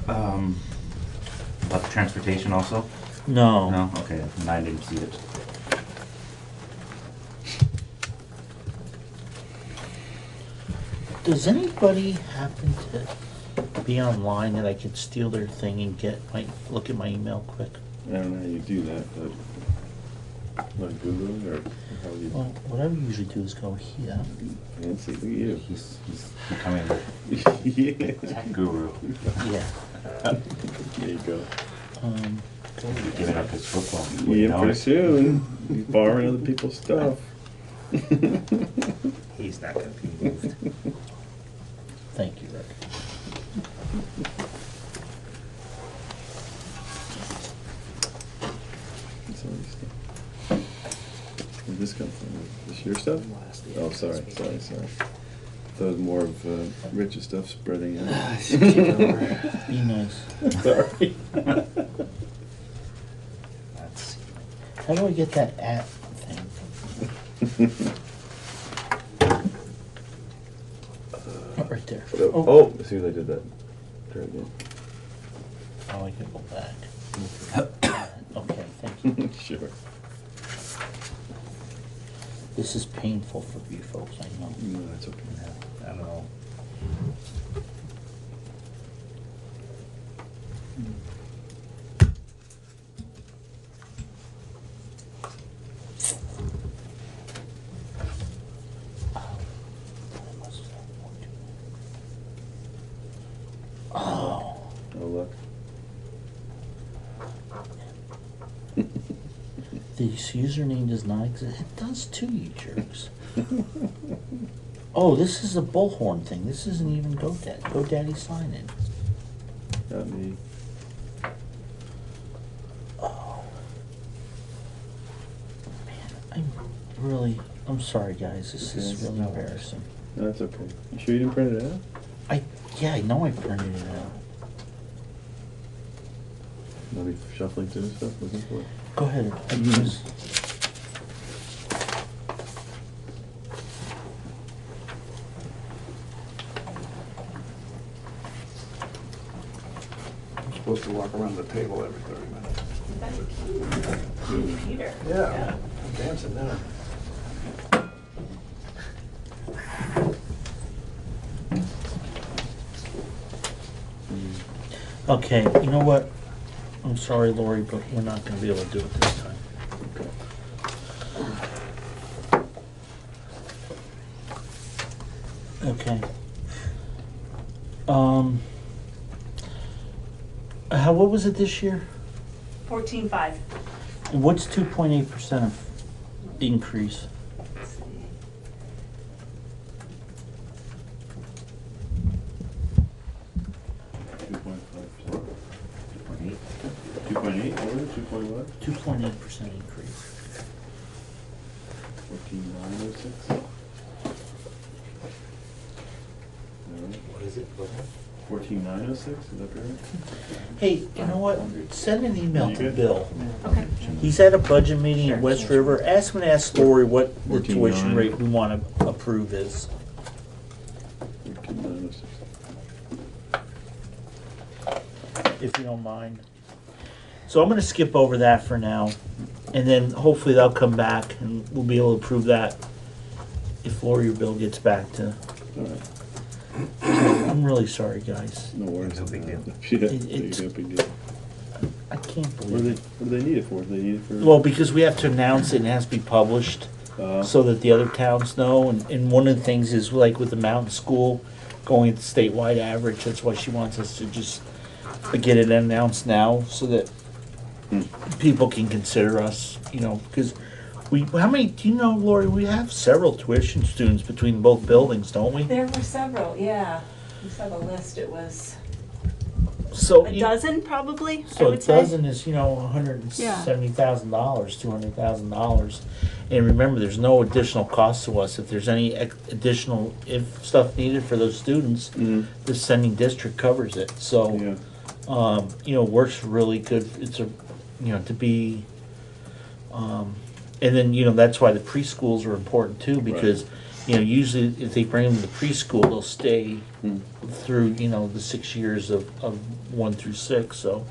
about the transportation also? No. No? Okay, then I didn't see it. Does anybody happen to be online that I could steal their thing and look at my email quick? I don't know how you do that, but. Like Google or how do you? Well, what I usually do is go here. Fancy, look at you. He's becoming Yeah. tech guru. Yeah. There you go. He's giving up his football. Yeah, pretty soon. He's borrowing other people's stuff. He's not gonna be moved. Thank you, Rick. this come from? This your stuff? Oh, sorry. Thought it was more of Rich's stuff spreading out. Be nice. Sorry. Let's see. How do I get that at thing? Right there. Oh, as soon as I did that. Try again. Oh, I can go back. Okay, thank you. Sure. This is painful for you folks, I know. No, that's okay. I don't know. Oh. Oh, look. This username does not exist. It does too, you jerks. Oh, this is a bullhorn thing. This isn't even GoDaddy. GoDaddy sign in. Not me. Oh. Man, I'm sorry guys. This is really embarrassing. No, that's okay. You sure you didn't print it out? Yeah, I know I printed it out. I'll be shuffling through this stuff, looking for it. Go ahead. I just... I'm supposed to walk around the table every 30 minutes. Peter. Yeah, I'm dancing now. Okay, you know what? I'm sorry, Lori, but we're not gonna be able to do it this time. Okay. What was it this year? 14.5. And what's 2.8% of increase? Two point eight. What was it? 2.what? 2.8% increase. 14,906. What is it? 14,906. Is that right? Hey, you know what? Send an email You to good? Bill. Okay. He's at a budget meeting in West River. Ask him to ask Lori what the 14.9. tuition rate we want to approve is. 14,906. If you don't mind. So I'm gonna skip over that for now, and then hopefully they'll come back and we'll be able to approve that if Lori or Bill gets back to. All right. I'm really sorry, guys. No worries. No big deal. Yeah, It's- no big deal. I can't What believe it. do they need it for? They need it for. Well, because we have to announce it and it has to be published so that the other towns know. And one of the things is like with the mountain school going at the statewide average, that's why she wants us to just get it announced now so that people can consider us, you know, because how many, do you know, Lori, we have several tuition students between both buildings, don't we? There were several, yeah. You saw the list, it was So a dozen probably, I So a would say. dozen is, $170,000, $200,000. And remember, there's no additional cost to us. If there's any additional, if stuff needed for those students, the sending district covers it. So, works really good. It's to be, and then, that's why the preschools are important too, because, usually if they bring them to the preschool, they'll stay through, the 6 years of 1 through 6, so.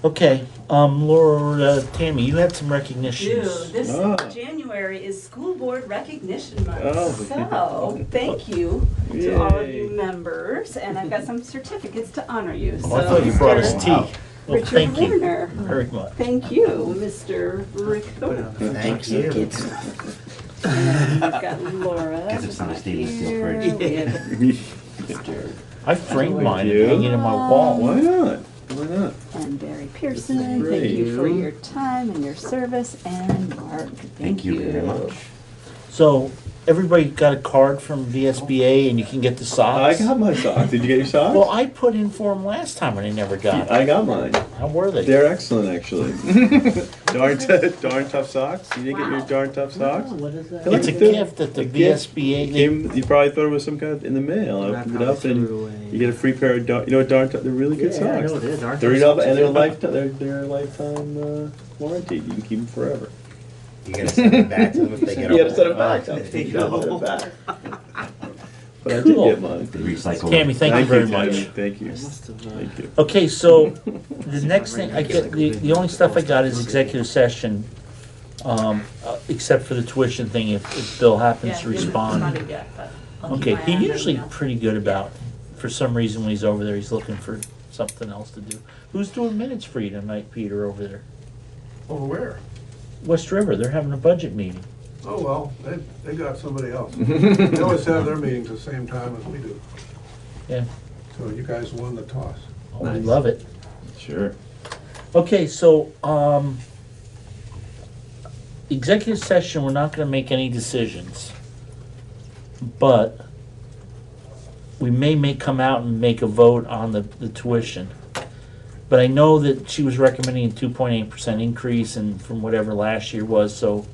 Okay, Laura, Tammy, you had some recognitions. This January is School Board Recognition Month. Oh. So, thank you to all of you members, and I've got some certificates to honor you. Oh, I thought you brought us tea. Well, Richard thank you Werner. very much. Thank you, Mr. Rick Thorpe. Thank you. And we've got Laura. Get us some Stevie Steel here. fridge. We have Mr. I framed mine and hang it in my wall. Why not? Why not? And Barry Pearson, thank great. you for your time and your service. And Mark, thank you very much. So, everybody got a card from VSBA and you can get the I socks? got my socks. Did you get your socks? Well, I put in for them last time and I never got them. I got mine. How were they? They're excellent, actually. darn tough socks. You didn't get your darn tough socks? What is that? They're It's a like the- gift that the gift. VSBA It came, you probably thought it was some kind of in the mail. I opened it up and you get a free pair of you know what darn tough. They're really good Yeah, I socks. know it is. Darn Tough $30 socks and is they're good. lifetime. They're lifetime warranty. You can keep them forever. You gotta send them back to them if they get You gotta send them old. back. There You you gotta go. send them back. But I Cool. did get mine. They recycle. Tammy, thank you very much. Tammy. Thank you. Thank you. Okay, so the next thing I get, the only stuff I got is executive session, except for the tuition thing, if Bill happens to respond. Okay, he's usually pretty good about, for some reason when he's over there, he's looking for something else to do. Who's doing minutes for you tonight, Peter, over there? Over where? West River, they're having a budget meeting. Oh, well, they got somebody else. They always have their meetings the same time as we do. Yeah. So you guys won the toss. Oh, I love it. Sure. Okay, so, executive session, we're not gonna make any decisions. But we may come out and make a vote on the tuition. But I know that she was recommending a 2.8% increase and from whatever last year was, so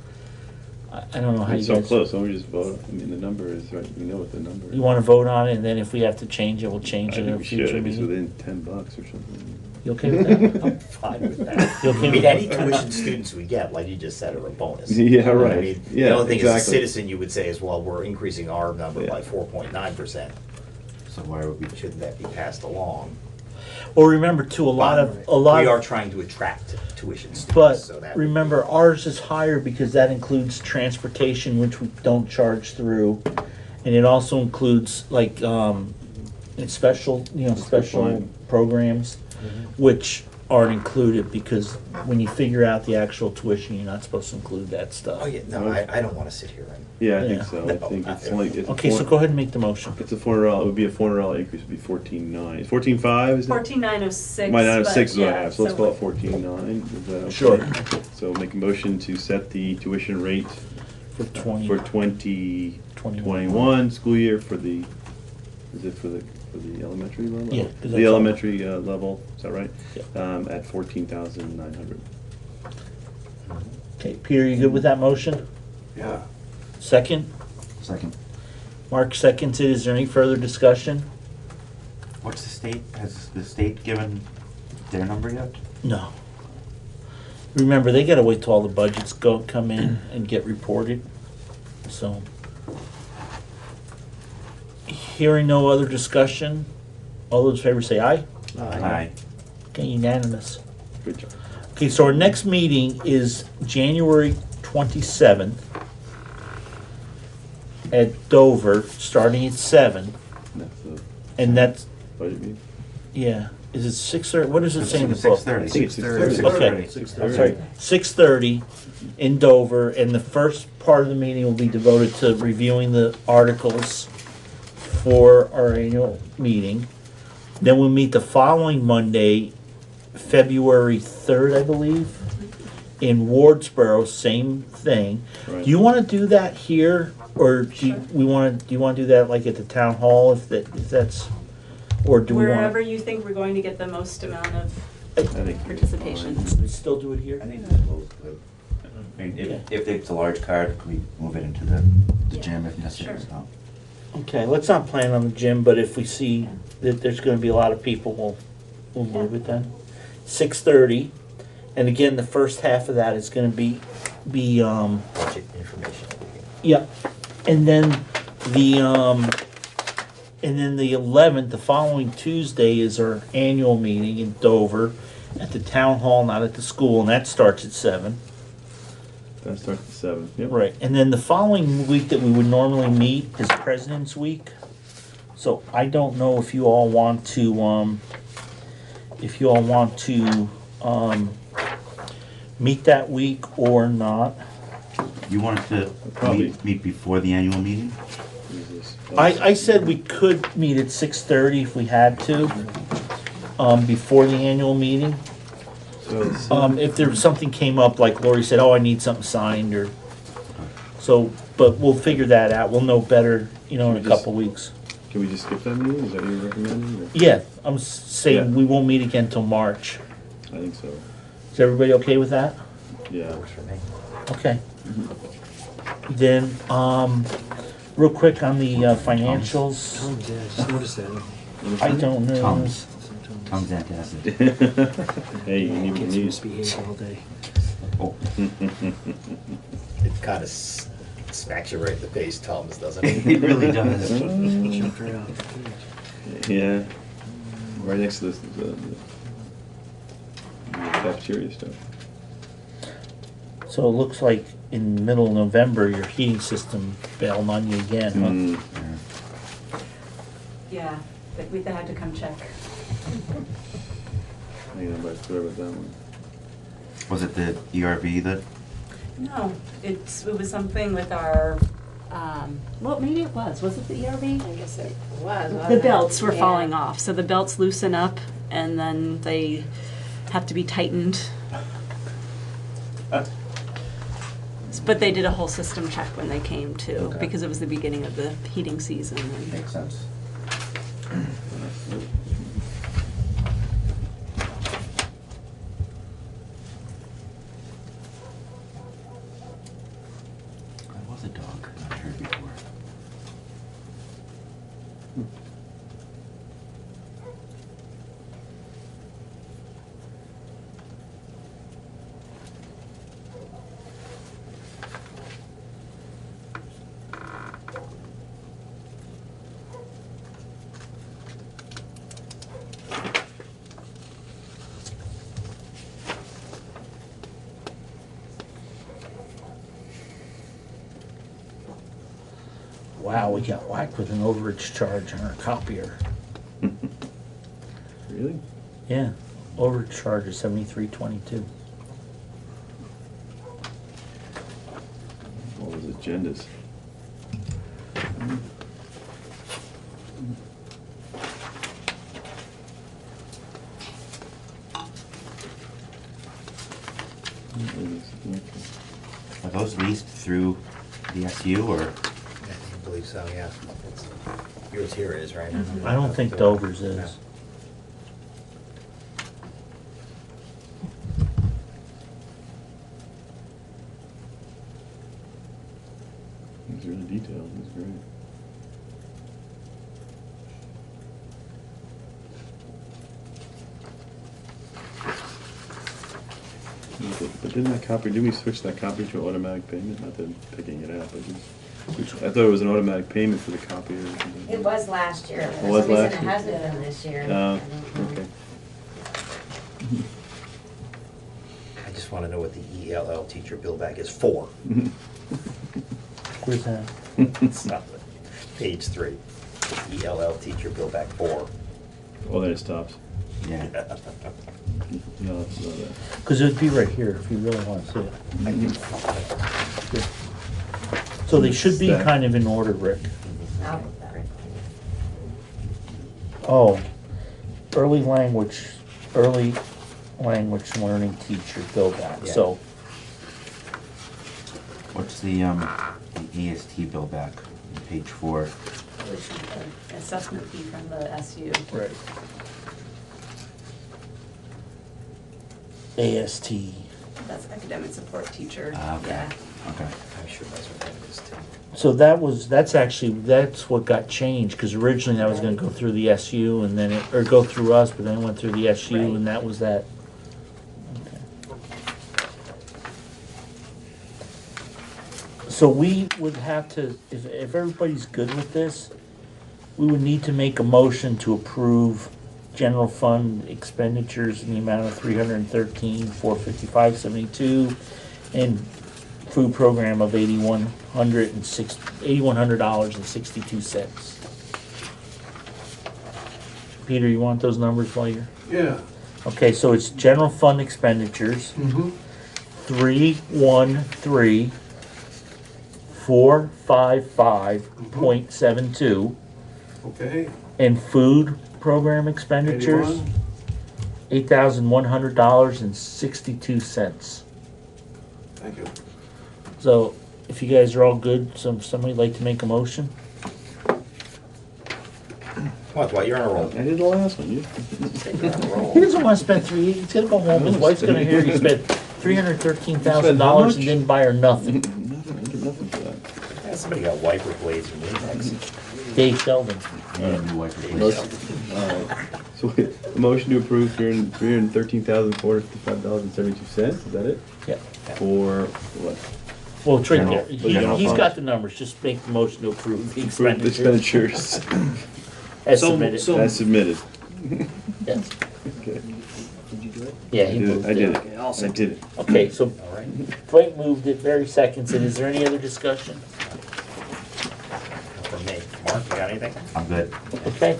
I don't know how you It's so guys. close. Why don't we just vote? I mean, the number is right. We know what the number is. You wanna vote on it, and then if we have to change it, we'll I change it think in a we should. future If it's meeting? within $10 or something. You okay with that? I'm fine with that. You okay I mean, with any that? tuition students we get, like you just said, are a bonus. Yeah, You know what I right. mean, Yeah, the only thing as a exactly. citizen you would say is, well, we're increasing our number by 4.9%. So why shouldn't that be passed along? Well, remember too, a lot of. We are trying to attract tuition students, But so that. remember, ours is higher because that includes transportation, which we don't charge through. And it also includes like, it's special, special point. programs, which aren't included because when you figure out the actual tuition, you're not supposed to include that stuff. Oh, yeah, no, I don't wanna sit here and. Yeah, I Yeah. think so. I think it's only. It's Okay, so go ahead and make the motion. It's a $400. It would be a $400 increase. It'd be 14.9. 14.5 is it? 14,906. 906 is what I but have. So let's yeah, call it 14.9. Is that okay? Sure. So make a motion to set the tuition rate For 20. for 2021 school year for the. Is it for the elementary level? Yeah, 'cause that's The all. elementary level. Is that right? Yeah. At 14,900. Okay, Peter, you good with that motion? Yeah. Second? Second. Mark seconds it. Is there any further discussion? What's the state, has the state given their number yet? No. Remember, they gotta wait till all the budgets come in and get reported, so. Hearing no other discussion, all those in favor say aye. Aye. Okay, unanimous. Good job. Okay, so our next meeting is January 27th at Dover, starting at 7, That's the and that's, budget meeting. yeah, is it 6:30? What does it say in the book? 6:30. I think it's 6:30. Okay, 6:30. I'm sorry, 6:30 in Dover, and the first part of the meeting will be devoted to reviewing the articles for our annual meeting. Then we'll meet the following Monday, February 3rd, I believe, in Wardsboro, same thing. Right. Do you want to do that here, or do you want to do that like at the town hall if that's, or do we Wherever want you think we're going to get the most amount of I think participation. to still do it here? I think that's both good. I mean, if it's a large card, can we move it into the gym if necessary? Sure. So, Okay, let's not plan on the gym, but if we see that there's gonna be a lot of people, we'll move it then. 6:30, and again, the first half of that is gonna be, Budget information. yeah, and then the 11th, the following Tuesday is our annual meeting in Dover at the town hall, not at the school, and that starts at 7. That starts at 7. Yep. Right, and then the following week that we would normally meet is President's Week. So I don't know if you all want to, meet that week or not. You wanted to Probably. meet before the annual meeting? I said we could meet at 6:30 if we had to, before the annual meeting. So If there was something came up, like Lori said, oh, I need something signed, or, so but we'll figure that out. We'll know better, in a couple weeks. Can we just skip that meeting? Is that what you're recommending? Or? Yeah, I'm saying Yeah. we won't meet again till March. I think so. Is everybody okay with that? Yeah. Works for me. Okay. Then, real quick on the financials. Tom's, yeah, I just noticed that. I don't know. Tom's antacid. Hey, you need what you need. Misbehave all day. Oh. It kind of smacks you right in the face, Tom's, doesn't it? It really does. Jumped right off the page. Yeah. Right next to this, the cafeteria stuff. So it looks like in the middle of November, your heating system bailed on you again, huh? Yeah, but they had to come check. Hang on, but I forgot about that one. Was it the ERV that? No, it was something with our, well, maybe it was it the ERV? I guess it was. The belts were falling off, so the belts loosen up and then they have to be tightened. But they did a whole system check when they came too, because it was the beginning of the heating season. And Makes sense. I was a dog. I've heard before. Wow, we got whacked with an overage charge on our copier. Really? Yeah, overage charge is $73.22. All those agendas. Are those leased through the SU or? I believe so, yeah. Yours here is, right? I don't think Dover's is. He's really detailed. He's great. But didn't that copy, didn't we switch that copy to automatic payment? Not that I'm picking it out, but just, I thought it was an automatic payment for the copier or something. It was last year. It was For some reason last it year? hasn't been this year. Okay. I just want to know what the ELL teacher bill back is for. Where's that? It's not page 3. ELL teacher bill back for. Oh, there it stops. Yeah. No, that's not that. Because it would be right here if you really want to see it. Here. So they should be Stack. kind of in order, Rick. I'll put that. Oh, early language learning teacher bill back, Yeah. so. What's the EST bill back on page 4? assessment fee from the SU. Right. AST. That's academic support teacher. Okay. Yeah. Okay. I'm sure that's what that is too. So that's what got changed, because originally that was gonna go through the SU and then or go through us, but then it went through the SU Right. and that was that. So we would have to, if everybody's good with this, we would need to make a motion to approve general fund expenditures in the amount of $313,455.72 and food program of $8,100.62. Peter, you want those numbers while you're? Yeah. Okay, so it's general fund expenditures. Mm-hmm. 313,455.72. Okay. And food program expenditures, $8,100.62. Thank you. So if you guys are all good, somebody like to make a motion? What, why, you're on a roll. I did the last one. You're on a roll. He doesn't wanna spend he's gonna go home, his wife's gonna hear he spent $313,000 and didn't buy her nothing. Nothing for that. Yeah, somebody got wiper blades from Windex. Dave Sheldon. So wait, a motion to approve $313,455.72, is that it? Yeah. For what? Well, it's right General- there. general He's fund. got the numbers, just make the motion to approve the Approve the expenditures. expenditures. As submitted. As submitted. Yes. Okay. Yeah, he moved I did it. it. I did it. Okay, so Dwight moved it, Barry seconds it. Is there any other discussion? From me. Mark, you got anything? I'm good. Okay.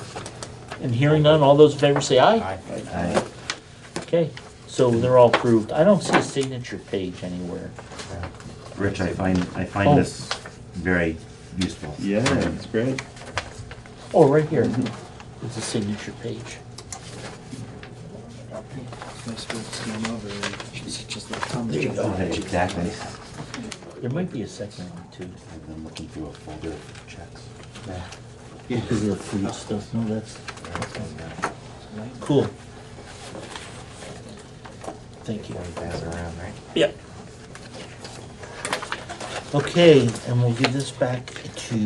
And hearing none, all those in favor say aye. Aye. Okay, so they're all approved. I don't see a signature page anywhere. Rich, I find Oh. this very useful. Yeah, it's great. Oh, right here. There's a signature page. There you go. Exactly. There might be a second one too. I've been looking through a folder of checks. Because of the food stuff. No, that's cool. Thank you. Pass it around, right? Yep. Okay, and we'll give this back to,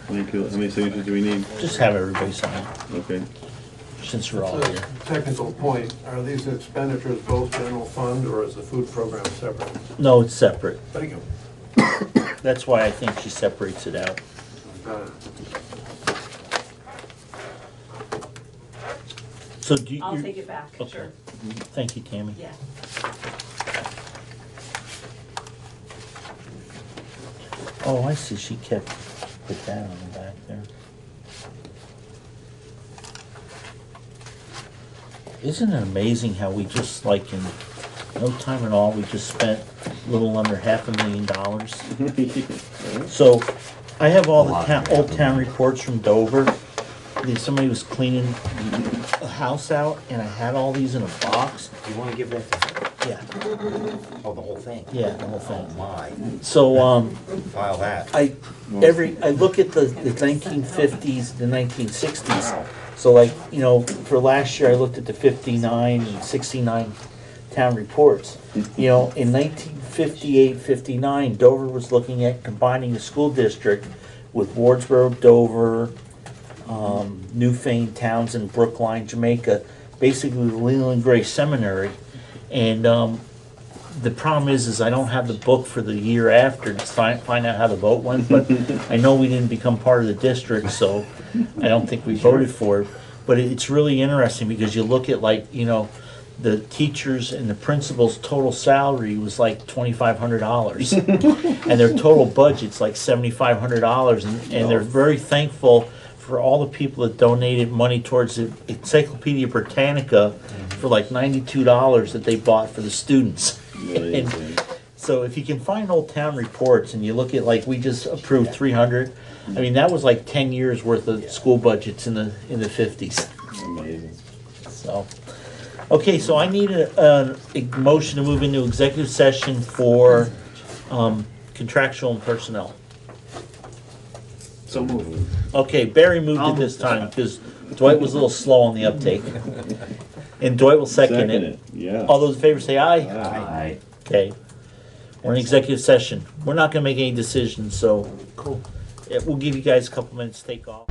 How many signatures do we need? just have everybody sign, Okay. since we're all It's a here. technical point. Are these expenditures both general fund or is the food program separate? No, it's separate. Thank you. That's why I think she separates it out. So do you? I'll take it back, Okay. sure. Thank you, Tammy. Yeah. Oh, I see, she kept, put that on the back there. Isn't it amazing how we just, like, in no time at all, we just spent a little under $500,000? So, I have all the old town reports from Dover. Somebody was cleaning a house out, and I had all these in a box. You wanna give that to her? Yeah, Oh, the whole thing? yeah, the whole thing. Oh, my. So, File that. I look at the 1950s, the 1960s. So like, you know, for last year, I looked at the 59 and 69 town reports. You know, in 1958, 59, Dover was looking at combining the school district with Wardsboro, Dover, Newfane, Townsend, Brookline, Jamaica, basically the Leland Gray Seminary. And the problem is I don't have the book for the year after to find out how the vote went, but I know we didn't become part of the district, so I don't think we voted for it. But it's really interesting because you look at, like, you know, the teachers and the principals' total salary was like $2,500, and their total budget's like $7,500, and they're very thankful for all the people that donated money towards the Encyclopedia Britannica for like $92 that they bought for the students. And so if you can find old town reports and you look at, like, we just approved 300, I mean, that was like 10 years worth of school budgets in the 50s. Amazing. So, okay, so I need a motion to move into executive session for contractual and personnel. So moved. Okay, Barry moved it this time because Dwight was a little slow on the uptake. And Dwight will second it. Yeah. All those in favor say aye. Aye. Okay. We're in executive session. We're not gonna make any decisions, so cool. We'll give you guys a couple minutes to take off.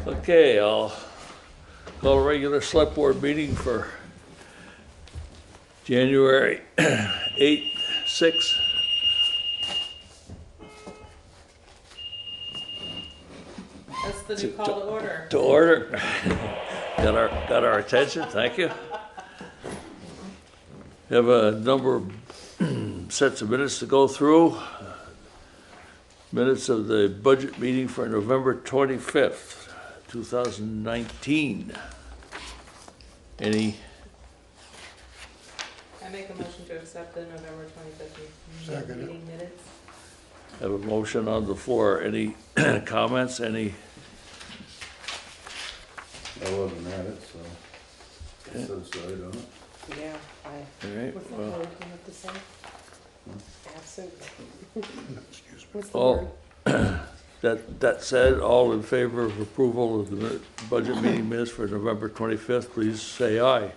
Okay, I'll call a regular select board meeting for January 8/6. That's the new call to order. To order. Got our attention, thank you. We have a number of sets of minutes to go through. Minutes of the budget meeting for November 25th, 2019. Any? I make a motion to accept the November 25th meeting minutes. Have a motion on the floor. Any comments? Any? I wasn't at it, so it says so, don't it? Yeah, All right, what's that well. word you have to say? Absent. What's the All, word? that said, all in favor of approval of the budget meeting minutes for November 25th, please say aye.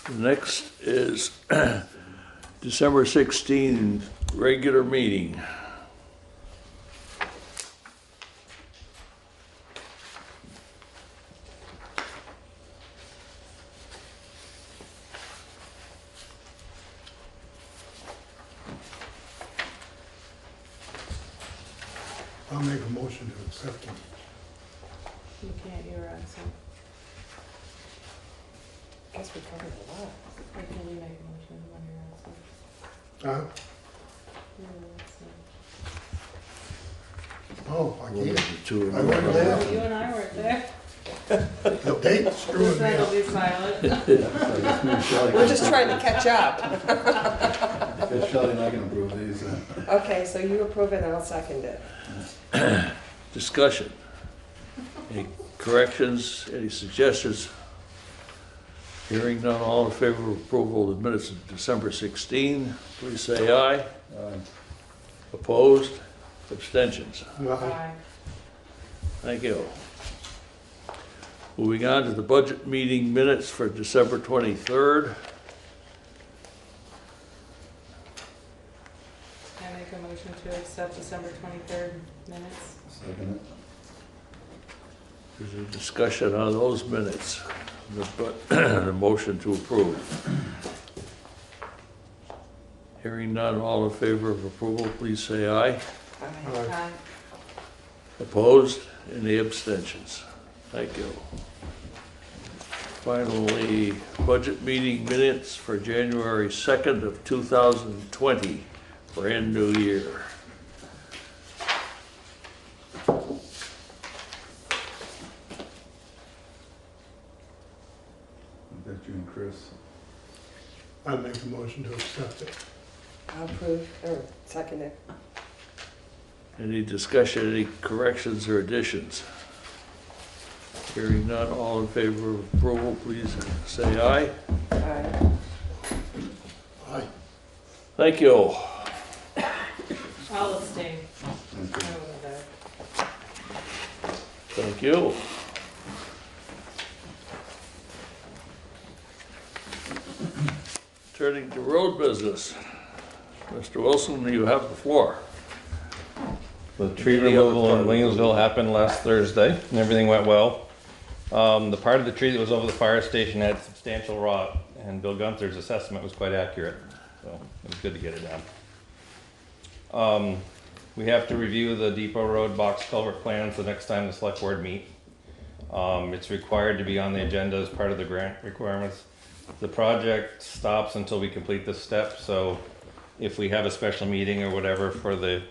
The next is December 16, regular meeting. I'll make a motion to accept them. You can't hear us. So. Guess we covered a lot. Or can we make a motion when you're absent? Oh, I can't. Two I wasn't there. You and I weren't there. The date's screwing me That'll be up. silent. We're just trying to catch up. Guess Shelley and I can approve these. Okay, so you approve it and I'll second it. Discussion. Any corrections, any suggestions? Hearing none, all in favor of approval of the minutes of December 16, please say aye. Opposed? Abstentions? Aye. Thank you. Moving on to the budget meeting minutes for December 23rd. I make a motion to accept December 23rd minutes. Second it. There's a discussion on those minutes, the motion to approve. Hearing none, all in favor of approval, please say aye. Aye. Opposed? Any abstentions? Thank you. Finally, budget meeting minutes for January 2nd of 2020, brand new year. That's you and Chris. I'll make a motion to accept it. I'll approve, or second it. Any discussion, any corrections or additions? Hearing none, all in favor of approval, please say aye. Aye. Aye. Thank you. I'll abstain. Thank you. Turning to road business. Mr. Wilson, you have the floor. The tree removal in Williamsville happened last Thursday, and everything went well. The part of the tree that was over the fire station had substantial rot, and Bill Gunther's assessment was quite accurate, so it was good to get it done. We have to review the Depot Road box culvert plans the next time the select board meet. It's required to be on the agenda as part of the grant requirements. The project stops until we complete this step, so if we have a special meeting or whatever for the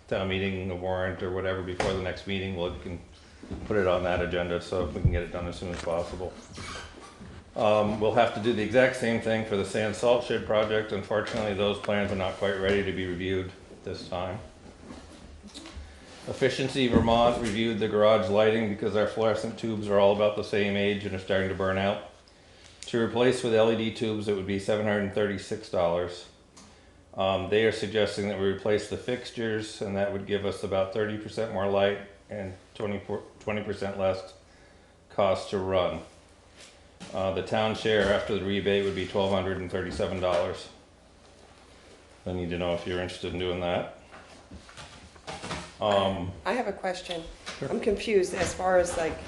town meeting, the warrant or whatever before the next meeting, we can put it on that agenda so we can get it done as soon as possible. We'll have to do the exact same thing for the sand salt shed project. Unfortunately, those plans are not quite ready to be reviewed this time. Efficiency Vermont reviewed the garage lighting because our fluorescent tubes are all about the same age and are starting to burn out. To replace with LED tubes, it would be $736. They are suggesting that we replace the fixtures, and that would give us about 30% more light and 20% less cost to run. The town share after the rebate would be $1,237. I need to know if you're interested in doing that. I have a question. I'm confused as far as like,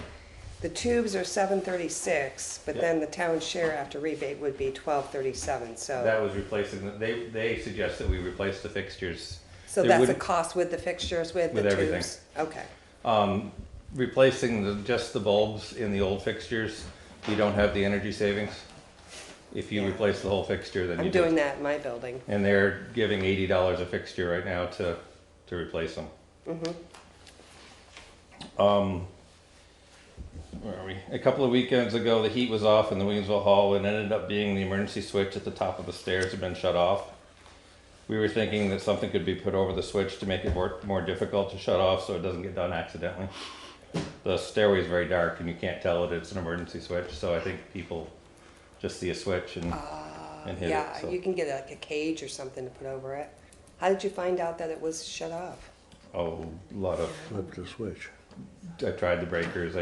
the tubes are $736, but then the town share after rebate would be $1237, so. That was replacing, they suggest that we replace the fixtures. So There that's a wouldn't- cost with the fixtures, with the With tubes? everything. Okay. Replacing just the bulbs in the old fixtures, you don't have the energy savings. If you replace the whole fixture, then you I'm do. doing that in my building. And they're giving $80 a fixture right now to replace them. Where are we? A couple of weekends ago, the heat was off in the Williamsville Hall, and it ended up being the emergency switch at the top of the stairs had been shut off. We were thinking that something could be put over the switch to make it more difficult to shut off so it doesn't get done accidentally. The stairway is very dark and you can't tell that it's an emergency switch, so I think people just see a switch and hit Yeah, it. So. you can get like a cage or something to put over it. How did you find out that it was shut off? Oh, a lot of. Flip the switch. I tried the breakers.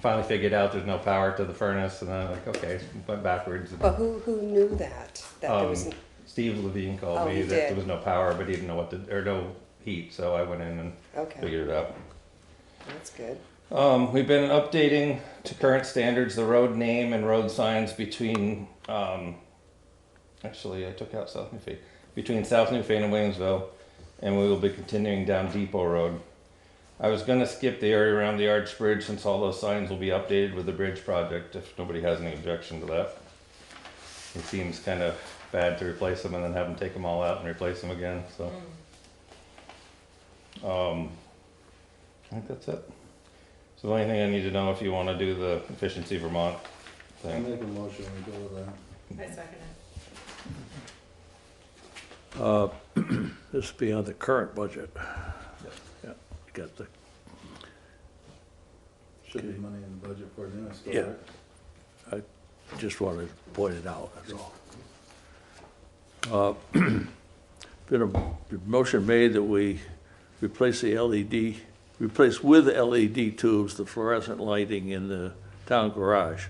Finally figured out there's no power to the furnace, and then I'm like, okay, went backwards. But who knew that? That there was. Steve Levine called me he that did. there was no power, but he didn't know no heat, so I went in and figured it out. That's good. We've been updating to current standards the road name and road signs between, actually I took out South Newfane, between South Newfane and Williamsville, and we will be continuing down Depot Road. I was gonna skip the area around the Arch Bridge since all those signs will be updated with the bridge project, if nobody has any objection to that. It seems kind of bad to replace them and then have them take them all out and replace them again, so. I think that's it. So the only thing I need to know if you want to do the Efficiency Vermont I thing. make a motion, we go with that. I second it. This be on the current budget. Yeah, got the, Should be money in the budget for it, then I still, yeah. right? I just wanted to point it out, that's all. Been a motion made that we replace replace with LED tubes the fluorescent lighting in the town garage.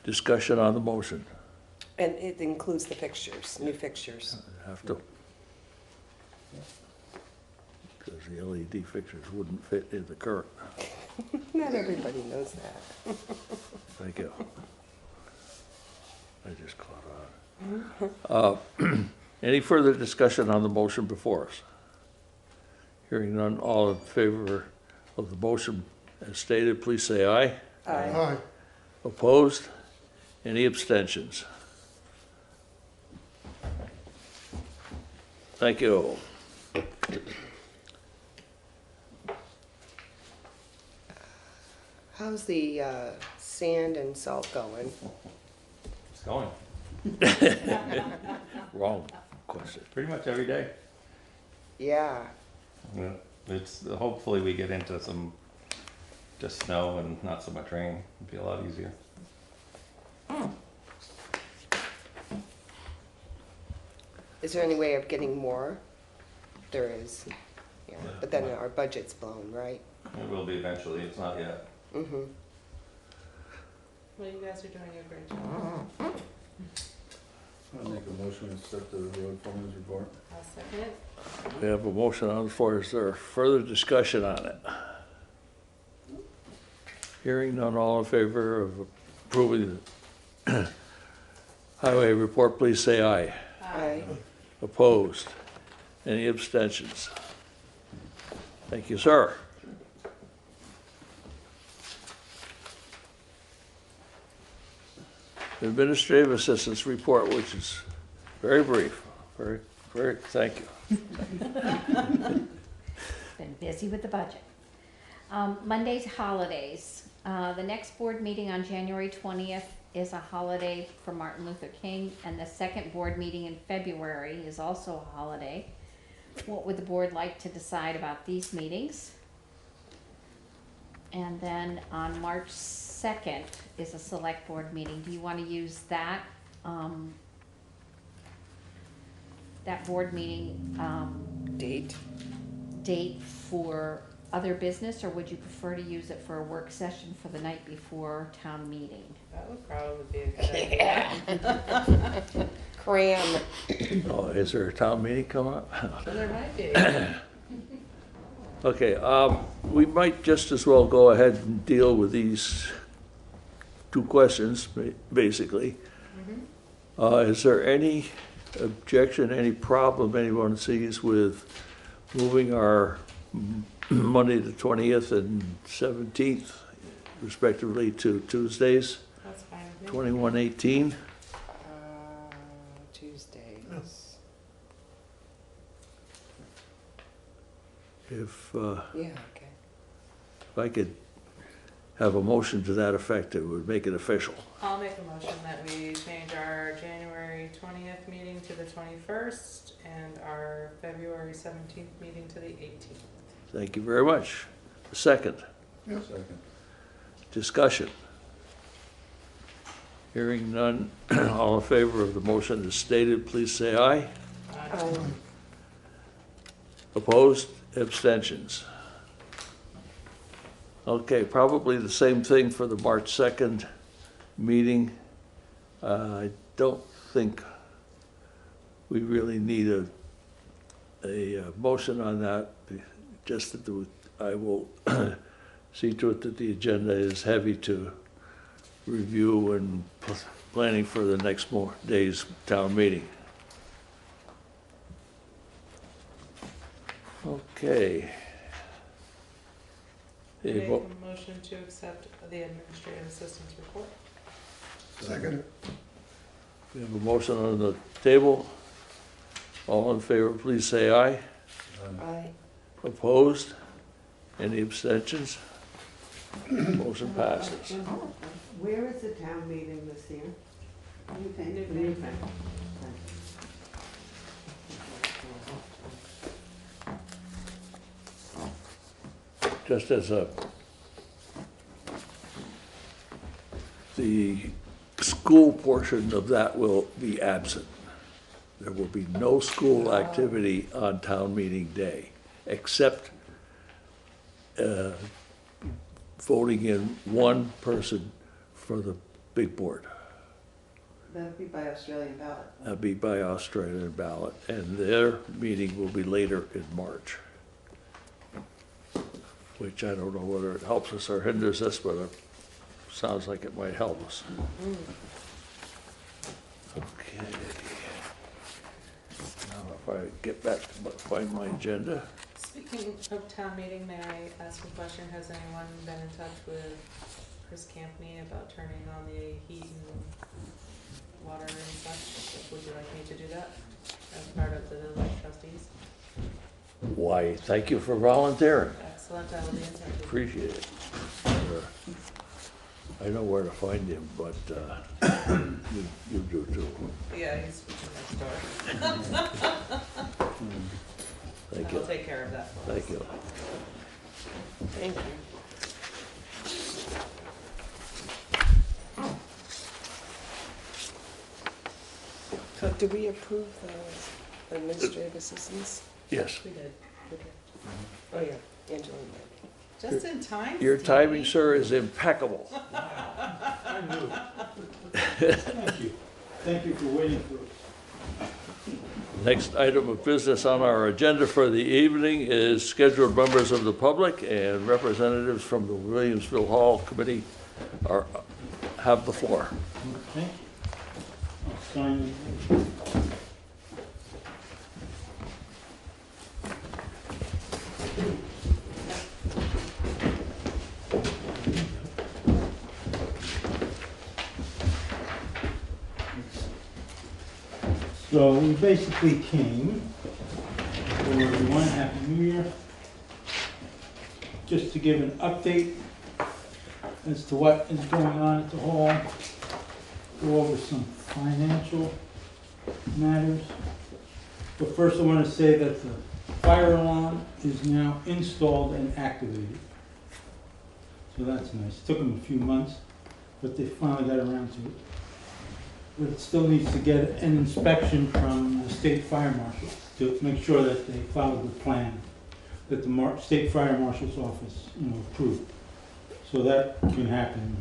Discussion on the motion. And it includes the fixtures, new fixtures. Have to. Because the LED fixtures wouldn't fit in the current. Not everybody knows that. Thank you. I just caught on. Any further discussion on the motion before us? Hearing none, all in favor of the motion as stated, please say aye. Aye. Opposed? Any abstentions? Thank you. How's the sand and salt going? It's going. Wrong question. Pretty much every day. Yeah. Yeah, it's, hopefully we get into some just snow and not so much rain. It'd be a lot easier. Is there any way of getting more? There is. Yeah. But then our budget's blown, right? It will be eventually, it's not yet. Mm-hmm. Well, you guys are doing a great job. I make a motion to accept the road foreman's report. I'll second it. We have a motion on the floor. Is there further discussion on it? Hearing none, all in favor of approving the highway report, please say aye. Aye. Opposed? Any abstentions? Thank you, sir. Administrative assistance report, which is very brief. Very, thank you. Been busy with the budget. Monday's holidays. The next board meeting on January 20th is a holiday for Martin Luther King, and the second board meeting in February is also a holiday. What would the board like to decide about these meetings? And then on March 2nd is a select board meeting. Do you want to use that, that board meeting date for other business, or would you prefer to use it for a work session for the night before town meeting? That would probably be a good idea. Cram. Oh, is there a town meeting coming up? There might be. Okay, we might just as well go ahead and deal with these two questions, basically. Is there any objection, any problem anyone sees with moving our Monday the 20th and 17th respectively to Tuesdays? That's fine with me. 2118? Tuesdays. If, Yeah, okay. if I could have a motion to that effect, it would make it official. I'll make a motion that we change our January 20th meeting to the 21st and our February 17th meeting to the 18th. Thank you very much. Second. Second. Discussion. Hearing none, all in favor of the motion as stated, please say aye. Opposed? Abstentions? Okay, probably the same thing for the March 2nd meeting. I don't think we really need a motion on that, just that I will see to it that the agenda is heavy to review and planning for the next day's town meeting. Okay. Make a motion to accept the administrative assistant's report. Second. We have a motion on the table. All in favor, please say aye. Aye. Opposed? Any abstentions? Motion passes. Where is the town meeting this year? Newfane. Just as the school portion of that will be absent. There will be no school activity on town meeting day, except voting in one person for the big board. That'd be by Australian ballot. That'll be by Australian ballot, and their meeting will be later in March. Which I don't know whether it helps us or hinders us, but it sounds like it might help us. Okay. Now if I get back to find my agenda. Speaking of town meeting, may I ask a question? Has anyone been in touch with Chris Campney about turning on the heat and water and such? Would you like me to do that as part of the village trustees? Why, thank you for volunteering. Excellent, I will be in touch. Appreciate it. I know where to find him, but you do too. Yeah, he's next door. Thank you. I'll take care of that for us. Thank you. Thank you. So do we approve the administrative assistants? Yes. We did. Okay. Oh, yeah, Angela and Mike. Just in time. Your timing, sir, is impeccable. I knew. Thank you. Thank you for waiting for us. Next item of business on our agenda for the evening is scheduled members of the public, and representatives from the Williamsville Hall Committee have the floor. Okay. I'll sign it. So we basically came for everyone, Happy New Year, just to give an update as to what is going on at the hall, go over some financial matters. But first I want to say that the fire alarm is now installed and activated. So that's nice. Took them a few months, but they finally got around to it. But it still needs to get an inspection from the state fire marshal to make sure that they followed the plan that the state fire marshal's office, approved. So that can happen.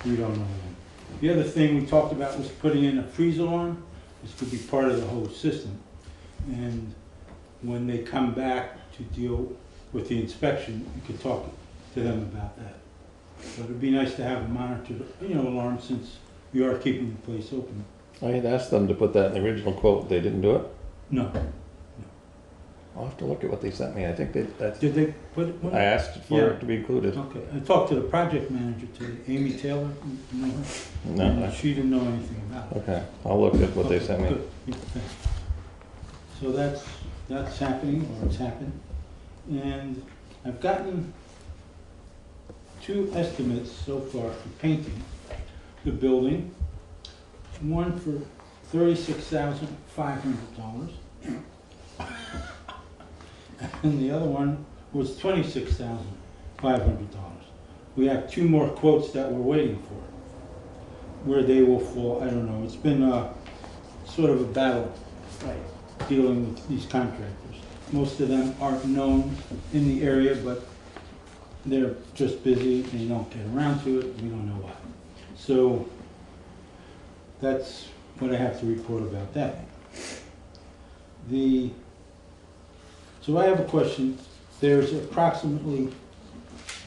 We don't know when. The other thing we talked about was putting in a freeze alarm. This could be part of the whole system. And when they come back to deal with the inspection, you could talk to them about that. But it'd be nice to have a monitored, alarm, since we are keeping the place open. I had asked them to put that in the original quote. They didn't do it. No. I'll have to look at what they sent me. I think that's. Did they put one? I asked for it to be included. Okay, I talked to the project manager today, Amy Taylor, you know her? No. And she didn't know anything about it. Okay, I'll look at what they Okay, sent me. good. Yeah, thanks. So that's happening, or it's happened. And I've gotten 2 estimates so far for painting the building. One for $36,500. And the other one was $26,500. We have 2 more quotes that we're waiting for. Where they will fall, I don't know. It's been sort of a battle dealing with these contractors. Most of them aren't known in the area, but they're just busy. They don't get around to it. We don't know why. So that's what I have to report about that. So I have a question. There's approximately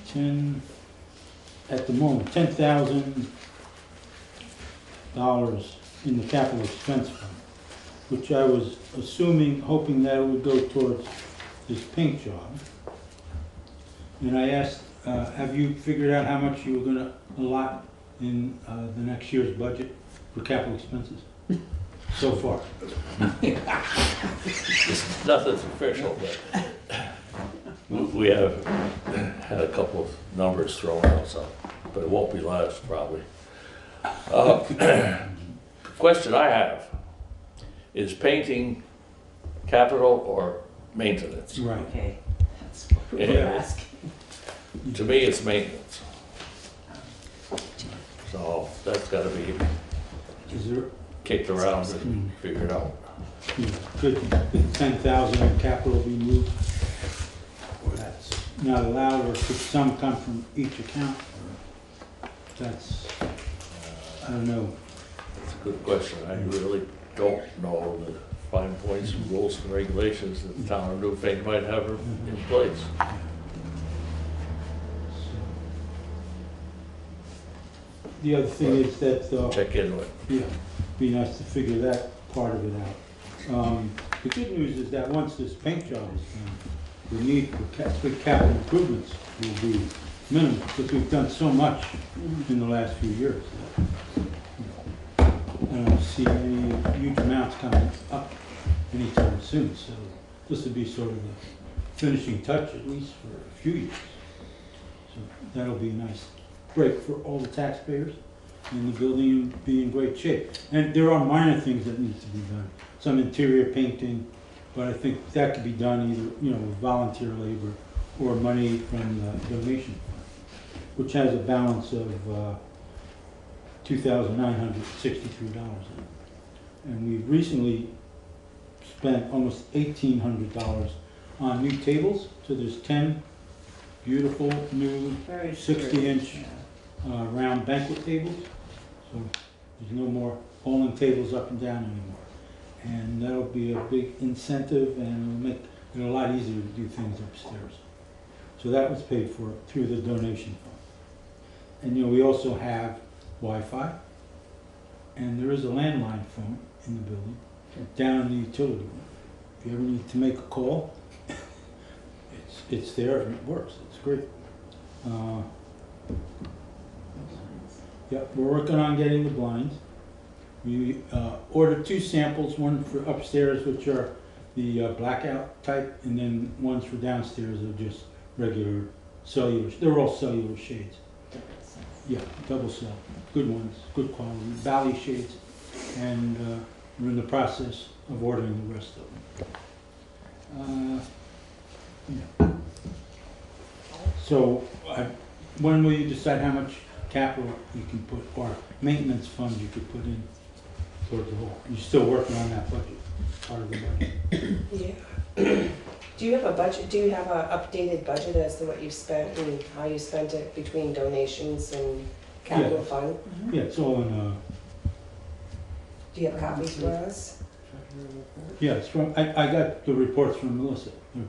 $10,000 in the capital expense fund, which I was hoping that it would go towards this paint job. And I asked, have you figured out how much you were gonna allot in the next year's budget for capital expenses so far? Nothing's official, but we have had a couple of numbers thrown out, so, but it won't be less probably. Question I have, is painting capital or maintenance? Right. Okay, that's what And we're asking. To me, it's maintenance. So that's gotta be Is there, kicked around and figured out. could the 10,000 in capital be moved? Or that's not allowed, or could some come from each account? Or that's, I don't know. That's a good question. I really don't know the fine points, rules and regulations that the town of Newfane might have in place. The other thing is that, Check into it. yeah, be nice to figure that part of it out. The good news is that once this paint job is done, the need for capital improvements will be minimal, because we've done so much in the last few years. I don't see any huge amounts coming up anytime soon, so this would be sort of the finishing touch, at least for a few years. So that'll be a nice break for all the taxpayers, and the building will be in great shape. And there are minor things that need to be done, some interior painting, but I think that could be done either, with volunteer labor or money from the donation fund, which has a balance of $2,963 in it. And we've recently spent almost $1,800 on new tables, so there's 10 beautiful new 60-inch round banquet tables. So there's no more bowling tables up and down anymore. And that'll be a big incentive, and it'll make it a lot easier to do things upstairs. So that was paid for through the donation fund. And we also have Wi-Fi, and there is a landline phone in the building down in the utility room. If you ever need to make a call, it's there and it works. It's great. Yeah, we're working on getting the blinds. We ordered 2 samples, one for upstairs, which are the blackout type, and then ones for downstairs are just regular cellular. They're all cellular shades. Yeah, double cell. Good ones, good quality. Valley shades. And we're in the process of ordering the rest of them. Yeah. So when will you decide how much capital you can put, or maintenance funds you could put in towards the whole? You're still working on that budget, part of the budget? Yeah. Do you have a budget, do you have an updated budget as to what you spent and how you spent it between donations and capital fund? Yeah, it's all in, Do you have copies for us? yeah, it's from, I got the reports from Melissa. Yeah.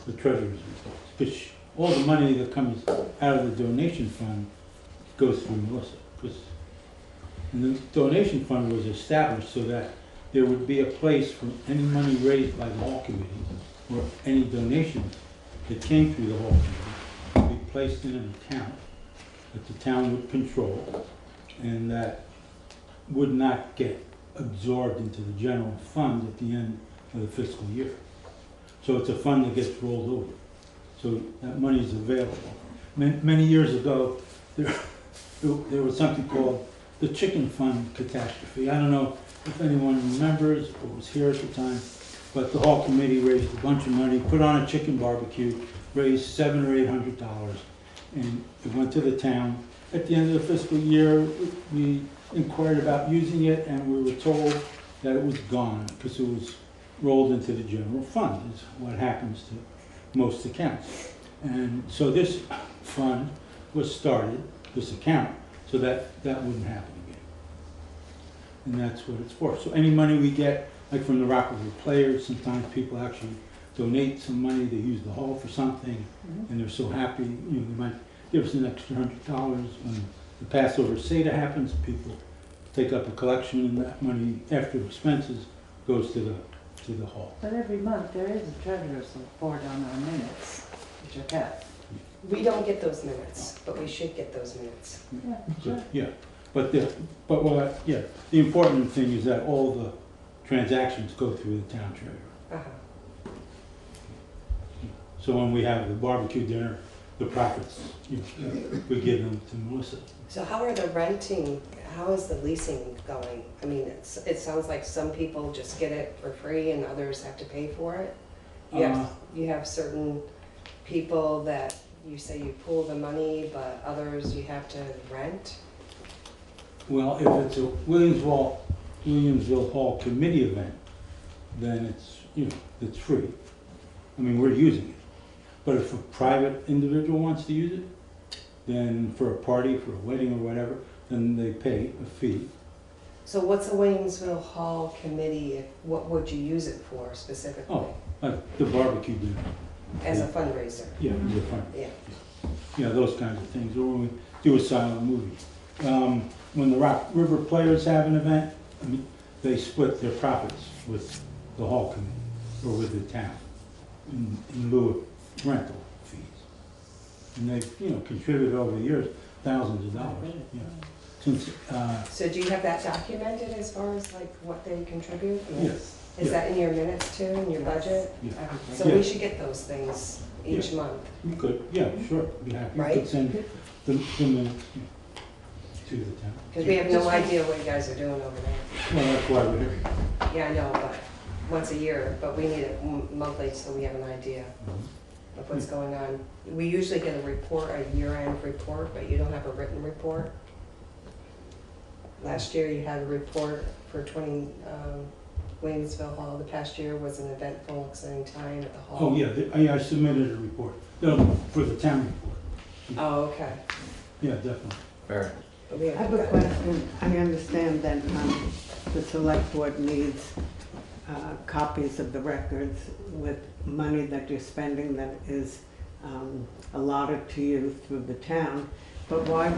the treasurer's reports. Because all the money that comes out of the donation fund goes through Melissa. And the donation fund was established so that there would be a place for any money raised by the hall committee or any donations that came through the hall committee would be placed in an account that the town would control and that would not get absorbed into the general fund at the end of the fiscal year. So it's a fund that gets rolled over. So that money is available. Many years ago, there was something called the chicken fund catastrophe. I don't know if anyone remembers or was here at the time, but the hall committee raised a bunch of money, put on a chicken barbecue, raised $700 or $800, and it went to the town. At the end of the fiscal year, we inquired about using it, and we were told that it was gone because it was rolled into the general fund, is what happens to most accounts. And so this fund was started, this account, so that that wouldn't happen again. And that's what it's for. So any money we get, like from the Rockaway Players, sometimes people actually donate some money, they use the hall for something, and they're so happy, you know, they might give us an extra $100. When the Passover Seder happens, people take up a collection, and that money, after expenses, goes to the hall. But every month, there is a treasurer's report on our minutes, which are kept. We don't get those minutes, but we should get those minutes. Yeah, sure. Yeah, but the important thing is that all the transactions go through the town treasurer. Uh-huh. So when we have the barbecue dinner, the profits, you know, we give them to Melissa. So how are the renting, how is the leasing going? I mean, it sounds like some people just get it for free and others have to pay for it. You have certain people that you say you pool the money, but others you have to rent? Well, if it's a Williamsville Hall committee event, then it's, you know, it's free. I mean, we're using it. But if a private individual wants to use it, then for a party, for a wedding or whatever, then they pay a fee. So what's a Williamsville Hall committee, what would you use it for specifically? Oh, like the barbecue dinner. As a fundraiser? Yeah, as a fundraiser. Yeah. Yeah, those kinds of things, or when we do a silent movie. When the Rock River Players have an event, I mean, they split their profits with the hall committee or with the town in lieu of rental fees. And they've, you know, contributed over the years thousands of dollars. Yeah. Since, So do you have that documented as far as like what they contribute? Yes. Is that in your minutes too, in your budget? Yeah. So we should get those things each month. You could, yeah, sure, be happy. You Right? could send the minutes to the town. Because we have no idea what you guys are doing over there. Well, that's why we're here. Yeah, I know, but once a year, but we need it monthly so we have an idea of what's going on. We usually get a report, a year-end report, but you don't have a written report. Last year you had a report for Williamsville Hall. The past year was an eventful, exciting time at the hall. Oh, yeah, I submitted a report, no, for the town report. Oh, okay. Yeah, definitely. Barry. I have a question. I understand that the select board needs copies of the records with money that you're spending that is allotted to you through the town. But why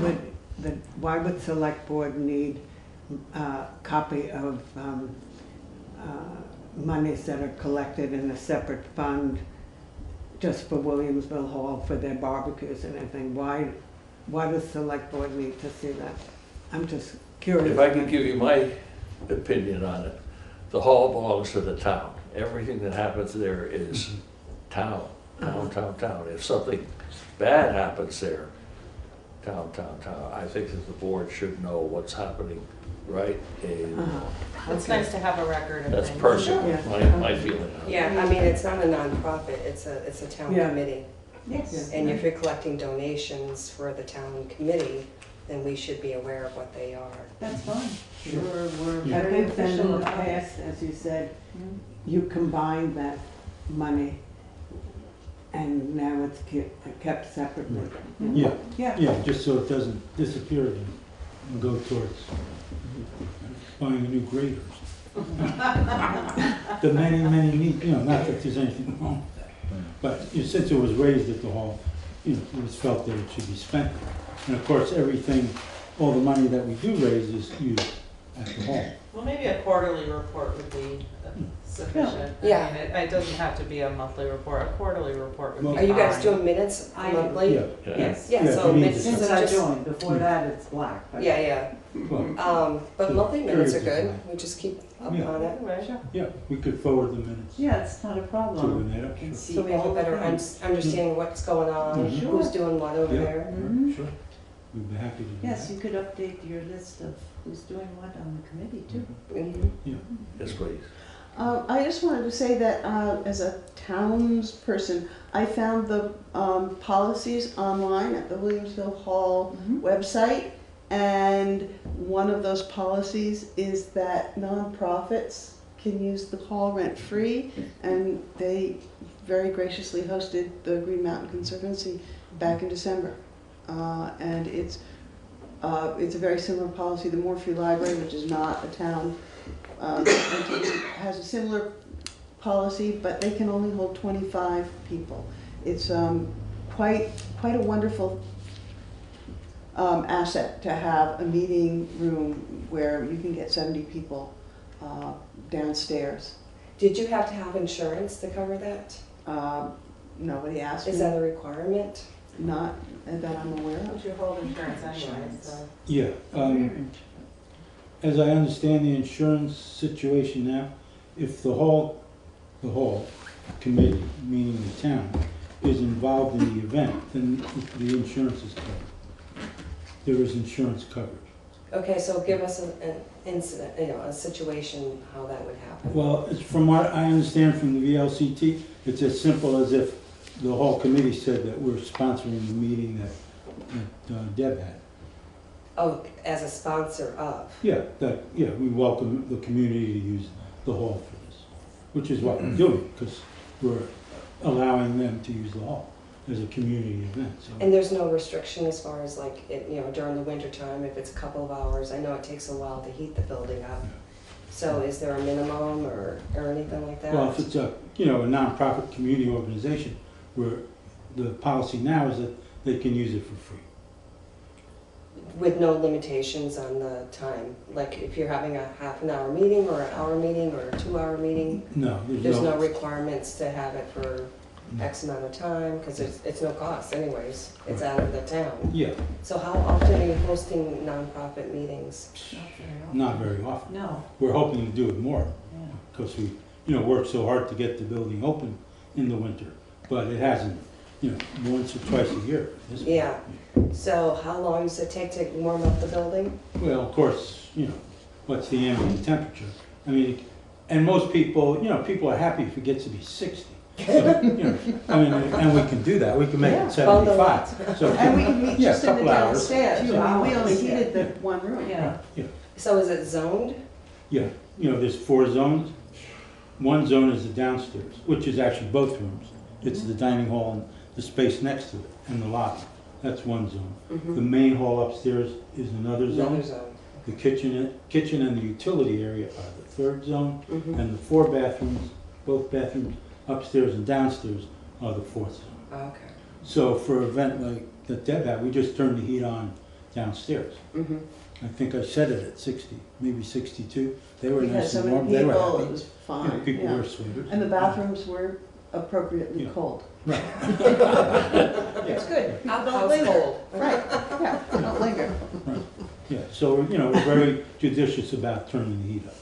would select board need a copy of monies that are collected in a separate fund just for Williamsville Hall for their barbecues and everything? Why does select board need to see that? I'm just curious. If I could give you my opinion on it, the hall belongs to the town. Everything that happens there is town. If something bad happens there, town. I think that the board should know what's happening, right? And It's nice to have a record of that's things. personal, Yeah. my feeling on it. Yeah, I mean, it's not a nonprofit, it's a town Yeah. committee. Yes. And if you're collecting donations for the town committee, then we should be aware of what they are. That's fine. Sure. We're Yeah. very official in the about it. past, as you said, you combine that money and now it's kept separately. Yeah, just so it doesn't disappear again and go towards buying a new grader. The many needs, you know, not that there's anything wrong with that. But since it was raised at the hall, it was felt that it should be spent there. And of course, everything, all the money that we do raise is used at the hall. Well, maybe a quarterly report would be sufficient. Yeah. I mean, it doesn't have to be a monthly report, a quarterly report would be Well- fine. Are you guys doing minutes monthly? Yeah. Yes. Yeah, Yeah, so we need minutes to- is This is our just, doing, before that it's black. but- yeah. Well, But monthly minutes are Periods of good, time. we just keep up Yeah. on it. Anyway, yeah, we could forward the minutes Yeah, it's not a to problem. Renata, Can sure. see So we have all a the better things. understanding what's going on, Mhm. who's doing what over Yeah. there. Mhm. Sure. We'd be happy to do that. Yes, you could update your list of who's doing what on the committee too. Mhm. Yes, please. I just wanted to say that as a townsperson, I found the policies online at the Williamsville Hall website, and one of those policies is that nonprofits can use the hall rent-free, and they very graciously hosted the Green Mountain Conservancy back in December. And it's a very similar policy. The Moore Free Library, which is not a town entity, has a similar policy, but they can only hold 25 people. It's quite a wonderful asset to have a meeting room where you can get 70 people downstairs. Did you have to have insurance to cover that? Nobody asked me. Is that a requirement? Not that I'm aware of. but you hold insurance anyway, so. Yeah, as I understand the insurance situation now, if the hall committee, meaning the town, is involved in the event, then the insurance is covered. There is insurance coverage. Okay, so give us an incident, a situation, how that would happen. Well, it's from what I understand from the VLCT, it's as simple as if the hall committee said that we're sponsoring the meeting that Deb had. Oh, as a sponsor of? Yeah, we welcome the community to use the hall for this, which is what we're doing, because we're allowing them to use the hall as a community event, so. And there's no restriction as far as like, during the winter time, if it's a couple of hours, I know it takes a while to heat the building up. So is there a minimum or anything like that? Well, if it's a nonprofit community organization, where the policy now is that they can use it for free. With no limitations on the time? Like if you're having a half an hour meeting or an hour meeting or a 2-hour meeting? No, There's no requirements to have it for X amount of time, because it's no cost anyways, it's out of the town. Yeah, So how often are you hosting nonprofit meetings? not very often. No. We're hoping to do it more, because we, worked so hard to get the building open in the winter, but it hasn't, once or twice a year. Yeah, so how long does it take to warm up the building? Well, of course, what's the ambient temperature? I mean, and most people, people are happy if it gets to be 60. So, and we can do that. We can make it 75. So, And we can meet yeah, just in the couple hours. downstairs. Few I mean, we hours, only yeah. heated the one room. Yeah. So is it zoned? Yeah, there's 4 zones. One zone is the downstairs, which is actually both rooms. It's the dining hall and the space next to it, and the lobby. That's one zone. The main hall upstairs is another zone. Another zone. The kitchen and the utility area are the 3rd zone, and the 4 bathrooms, both bathrooms upstairs and downstairs, are the 4th zone. Okay. So for an event like that Deb had, we just turned the heat on downstairs. I think I set it at 60, maybe 62. They were We had nice so and many warm. They were people, happy. it was fine. People yeah. wear sweaters. And the bathrooms were appropriately cold. Right. It's good. People don't House linger. cold. Right, yeah, don't linger. Right. Yeah, so, we're very judicious about turning the heat up.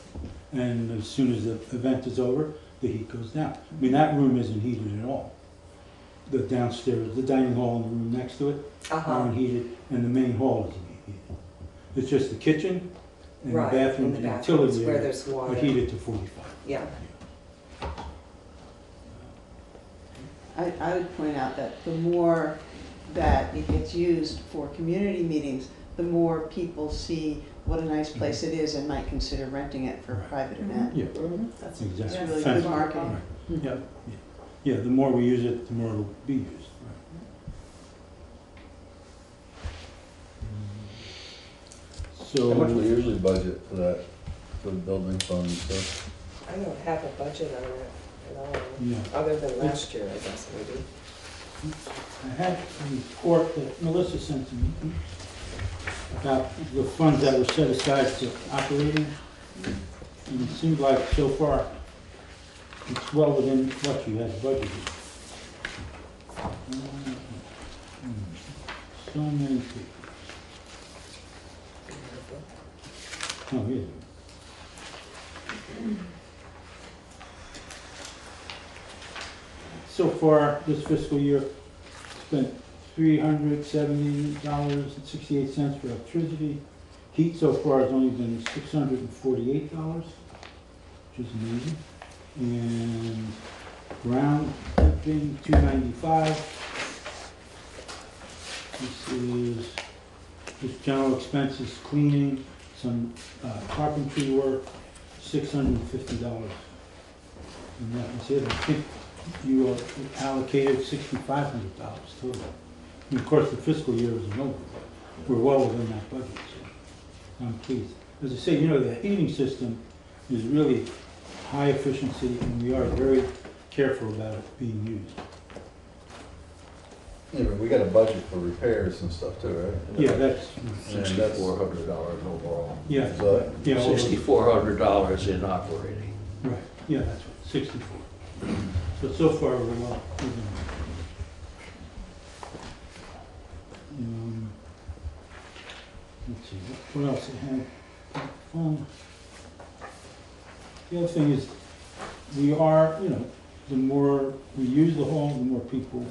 And as soon as the event is over, the heat goes down. I mean, that room isn't heated at all. The downstairs, the dining hall and the room next to it aren't heated, and the main hall isn't heated. It's just the kitchen and the Right, bathrooms and the and bathrooms utility where area there's water. are heated to 45. Yeah. I would point out that the more that it gets used for community meetings, the more people see what a nice place it is and might consider renting it for a private event. Yeah, That's exactly. it's really Thank good you. marketing. Right. Yeah, yeah, the more we use it, the more it'll be used. So. How much we usually budget for that, for the building fund and stuff? I don't have a budget on it. at all, Yeah. other than last year, I guess, maybe. I had a report that Melissa sent to me about the funds that were set aside for operating. And it seems like so far, it's well within what you had budgeted. So many people. Oh, here. So far, this fiscal year, spent $370.68 for electricity. Heat so far has only been $648, which is amazing. And ground tipping, $295. This is just general expenses, cleaning, some carpentry work, $650. And that was it. I think you allocated $6,500 total. And of course, the fiscal year isn't over. We're well within that budget, so I'm pleased. As I say, you know, the heating system is really high efficiency, and we are very careful about it being used. Yeah, but we got a budget for repairs and stuff too, right? Yeah, that's $6,400 overall. Yeah. So, Yeah, well, $6,400 in operating. right. Yeah, that's right. 64. So far we're well within that. Let's see, what else I have? The other thing is, we are, you know, the more we use the hall, the more people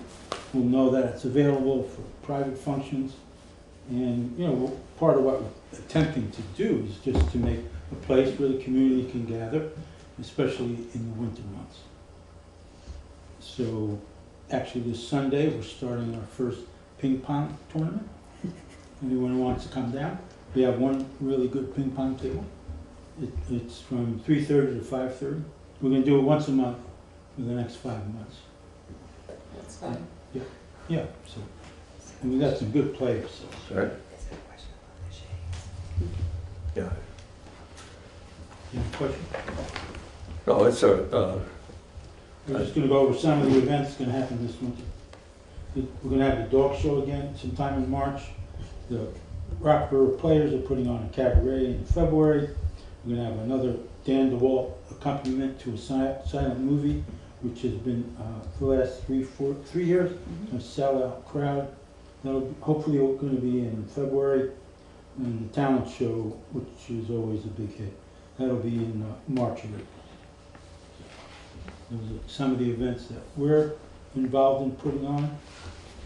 will know that it's available for private functions. And, you know, part of what we're attempting to do is just to make a place where the community can gather, especially in the winter months. So, actually this Sunday, we're starting our first ping pong tournament. Anyone who wants to come down, we have one really good ping pong table. It's from 3:30 to 5:30. We're gonna do it once a month for the next 5 months. That's fine. Yeah, yeah, so, and we got some good players, so. Right. Yeah. You have a question? No, it's a, We're just gonna go over some of the events gonna happen this winter. We're gonna have the dog show again sometime in March. The Rockford Players are putting on a cabaret in February. We're gonna have another Dan DeWalt accompaniment to a silent movie, which has been for the last 3 years, a sellout crowd. That'll be, hopefully going to be in February. And the talent show, which is always a big hit, that'll be in March or April. Those are some of the events that we're involved in putting on.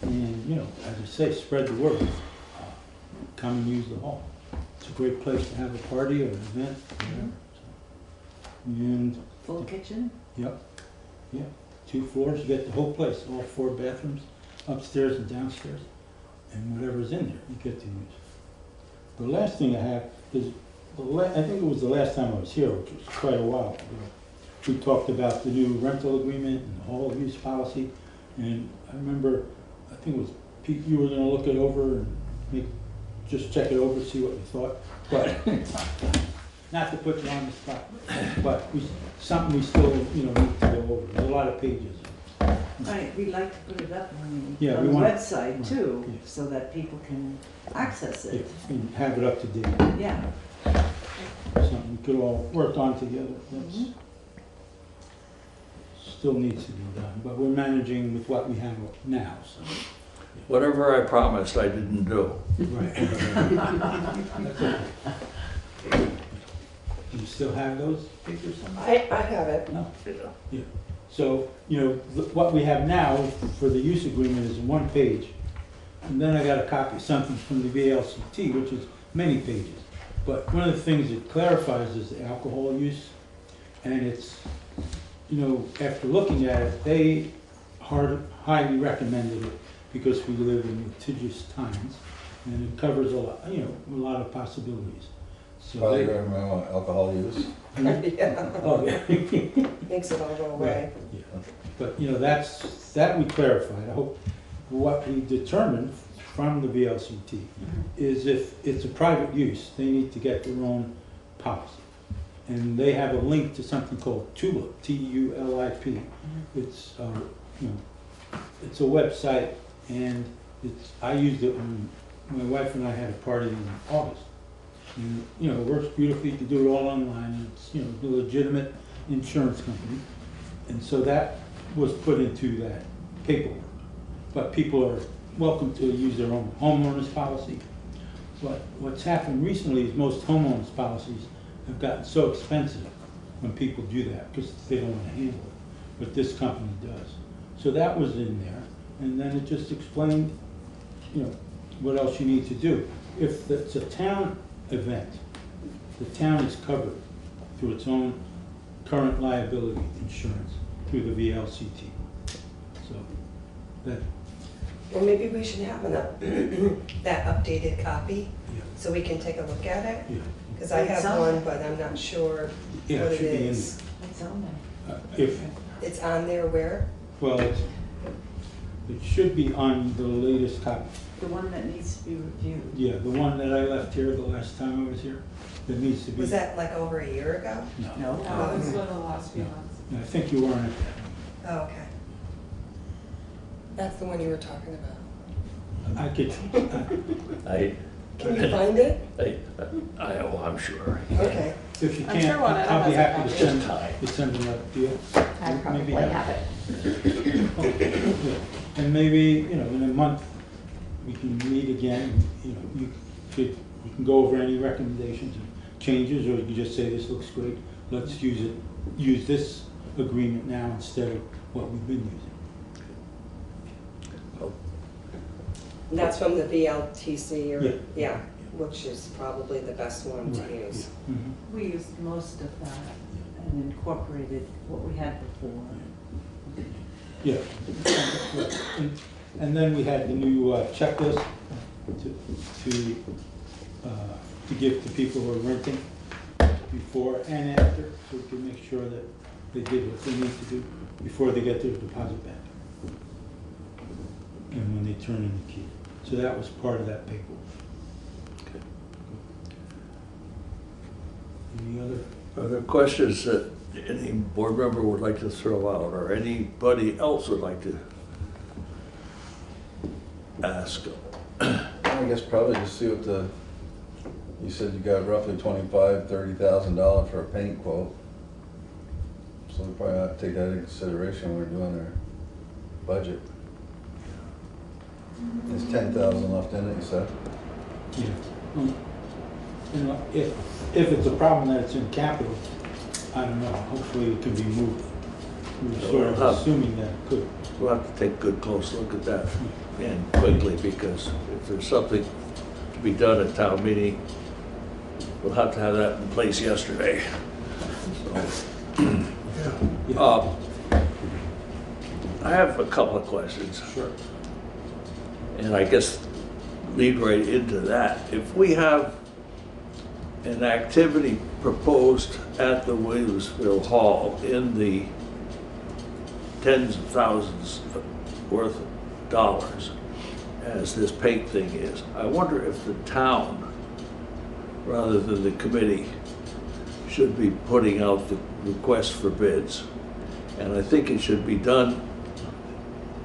And, you know, as I say, spread the word. Come and use the hall. It's a great place to have a party or an event. Whatever. And full kitchen? Yep. Yeah. 2 floors, you get the whole place, all 4 bathrooms, upstairs and downstairs. And whatever's in there, you get to use. The last thing I have is, I think it was the last time I was here, which was quite a while ago. We talked about the new rental agreement and the hall use policy. And I remember, I think it was Pete, you were gonna look it over and just check it over, see what you thought. But, not to put you on the spot, but something we still, you know, need to go over. There's a lot of pages. Right, we'd like to put it up on Yeah, the we want- website right, too, yeah. so that people can access it. And have it up to date. Yeah. Something we could all work on together. That's still needs to be done, but we're managing with what we have now, so. whatever I promised, I didn't do. Right. That's okay. Do you still have those papers somewhere? I have it. No? Yeah. So, you know, what we have now for the use agreement is 1 page. And then I got a copy of something from the VLCT, which is many pages. But one of the things it clarifies is the alcohol use. And it's, you know, after looking at it, they highly recommended it because we live in litigious times. And it covers a lot, you know, a lot of possibilities. So Probably recommend alcohol use. Yeah. Oh, yeah. Makes it all go away. Right, yeah. But, you know, that we clarified. I hope what we determined from the VLCT is if it's a private use, they need to get their own policy. and they have a link to something called Tulip, T-U-L-I-P. It's, you know, it's a website, and I used it when my wife and I had a party in August. And, you know, it works beautifully, you can do it all online, and it's, you know, a legitimate insurance company. And so that was put into that paperwork. But people are welcome to use their own homeowners policy. But what's happened recently is most homeowners policies have gotten so expensive when people do that because they don't want to handle it. But this company does. So that was in there, and then it just explained, you know, what else you need to do. If it's a town event, the town is covered through its own current liability insurance through the VLCT. So that. Well, maybe we should have that updated copy so we can take a look at it. Because I have one, but I'm not sure what it is. It's on there. If It's on there where? well, it should be on the latest copy. The one that needs to be reviewed. Yeah, the one that I left here the last time I was here, that needs to be. Was that like over a year ago? No. No, it was one of the last few months. I think you weren't at Oh, okay. That's the one you were talking about. that. I could, Can you find it? I'm sure. Okay. if you I'm can't, sure one of them I'll be has a happy to send them up to you. I probably Maybe have it. Yeah. And maybe, you know, in a month, we can meet again, you know, you can go over any recommendations and changes, or you can just say, this looks great, let's use this agreement now instead of what we've been using. And that's from the VLTC or, Yeah. which is probably the best one to use. We used most of that and incorporated what we had before. Yeah. And then we had the new checklist to give to people who are renting before and after, so we can make sure that they did what they need to do before they get their deposit back. And when they turn in the key. So that was part of that paperwork. Any Other questions that any board member would like to throw out, or anybody else would like to ask? I guess probably just see what you said you got roughly $25,000-$30,000 for a paint quote. So we probably have to take that into consideration when we're doing our budget. There's 10,000 left in it, you said? Yeah. You know, if it's a problem that it's in capital, I don't know, hopefully it can be moved. We were sort of assuming that it could. We'll have to take a good close look at that and quickly, because if there's something to be done at town meeting, we'll have to have that in place yesterday. So, I have a couple of questions. Sure. And I guess lead right into that. If we have an activity proposed at the Williamsville Hall in the tens of thousands worth of dollars, as this paint thing is, I wonder if the town, rather than the committee, should be putting out the request for bids. And I think it should be done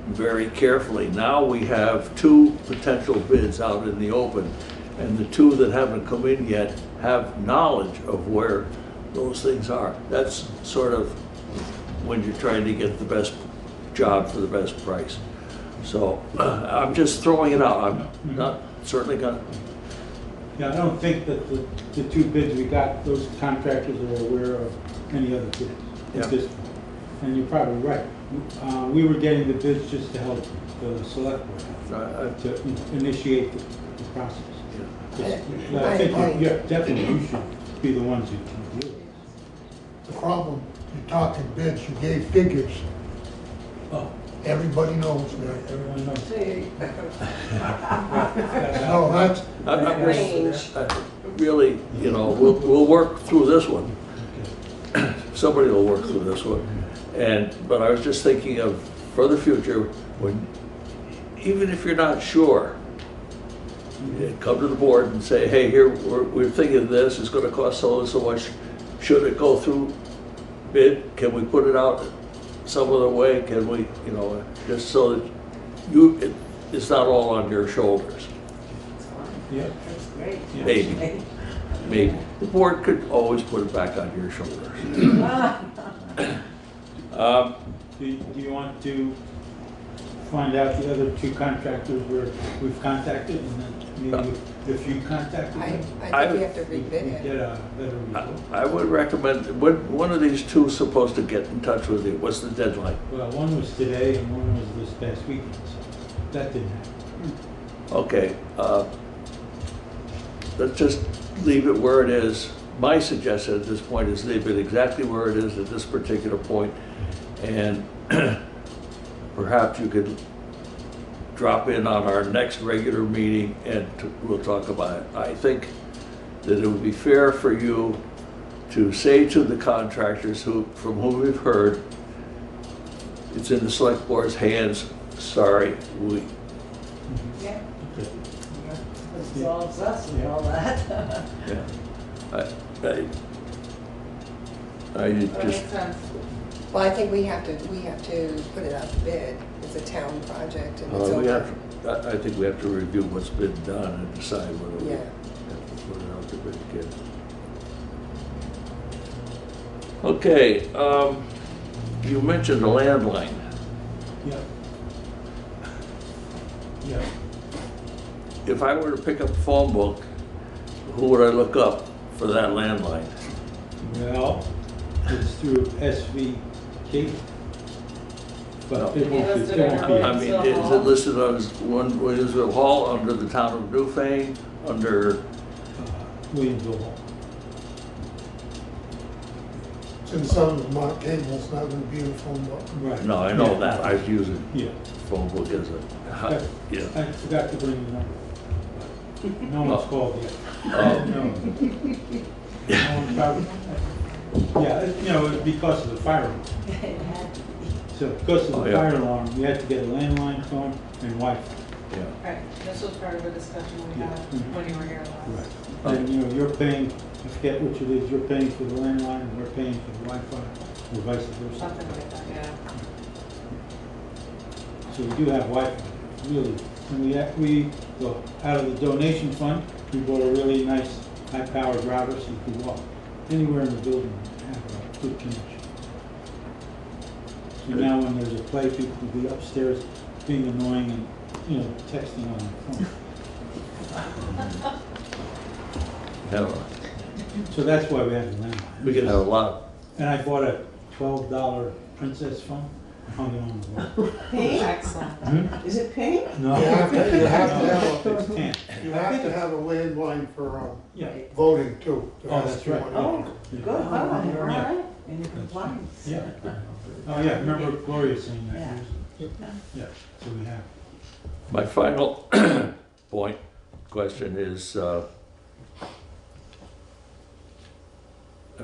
very carefully. Now we have 2 potential bids out in the open, and the 2 that haven't come in yet have knowledge of where those things are. That's sort of when you're trying to get the best job for the best price. So I'm just throwing it out. I'm not certainly gonna. Yeah, I don't think that the 2 bids we got, those contractors are aware of any other bids at this point. And you're probably right. We were getting the bids just to help the select board to initiate the process. I think definitely you should be the ones who can do it. The problem, you're talking bids, you gave figures. Oh. Everybody knows, man. Everyone knows. No, that's. Really, you know, we'll work through this one. Somebody will work through this one. But I was just thinking of, for the future, when, even if you're not sure, come to the board and say, hey, here, we're thinking this, it's gonna cost so and so much. should it go through bid, can we put it out some other way? Can we, you know, just so that it's not all on your shoulders? Yeah. That's great. Yeah. Maybe. Maybe. The board could always put it back on your shoulders. Do you want to find out the other two contractors where we've contacted, and then maybe if you contacted them? I think we have to rebid we it. get a better result. I would recommend, one of these two is supposed to get in touch with you. What's the deadline? Well, one was today and one was this past weekend, so that didn't happen. Okay, let's just leave it where it is. My suggestion at this point is leave it exactly where it is at this particular point, and perhaps you could drop in on our next regular meeting and we'll talk about it. I think that it would be fair for you to say to the contractors from whom we've heard, it's in the select board's hands, sorry, we. Yeah. This involves us and all that. Yeah. I That makes just, sense. Well, I think we have to put it out to bid. It's a town project and it's we over. have, I think we have to review what's been done and decide whether we Yeah. have to put it out to bid again. Okay, you mentioned the landline. Yeah. Yeah. If I were to pick up a phone book, who would I look up for that landline? Well, it's through SVK. But it won't be, it won't be. I mean, is it listed as Williamsville Hall, under the town of Newfane, under? Williamsville Hall. Since some of Mark Cable's not gonna be in phone book. Right. No, I know that, I was using Yeah. phone book as a, yeah. I forgot to bring the number. No one's called yet. No. No one's probably, yeah, you know, because of the fire alarm. So because of the fire alarm, we had to get a landline phone and Wi-Fi. Yeah. Right, this was part of a discussion we had when you were here last. Right. And, you know, you're paying, I forget which it is, you're paying for the landline and we're paying for the Wi-Fi, or vice versa. Something like that, yeah. So we do have Wi-Fi, really. And we, out of the donation fund, we bought a really nice high-powered router so you could walk anywhere in the building and have a good connection. So now when there's a play, people could be upstairs being annoying and, you know, texting on their phone. So that's why we have the landline. We can have a lot. And I bought a $12 Princess phone, hung it on the wall. Pink? Excellent. Is it pink? No. You have to have It's tan. You have to have a landline for Yeah. voting too. to Oh, ask that's you right. what Oh, you good, all right. And your compliance. Yeah. Oh, yeah, remember Gloria saying that? Yeah. Yeah, so we have. My final question is, I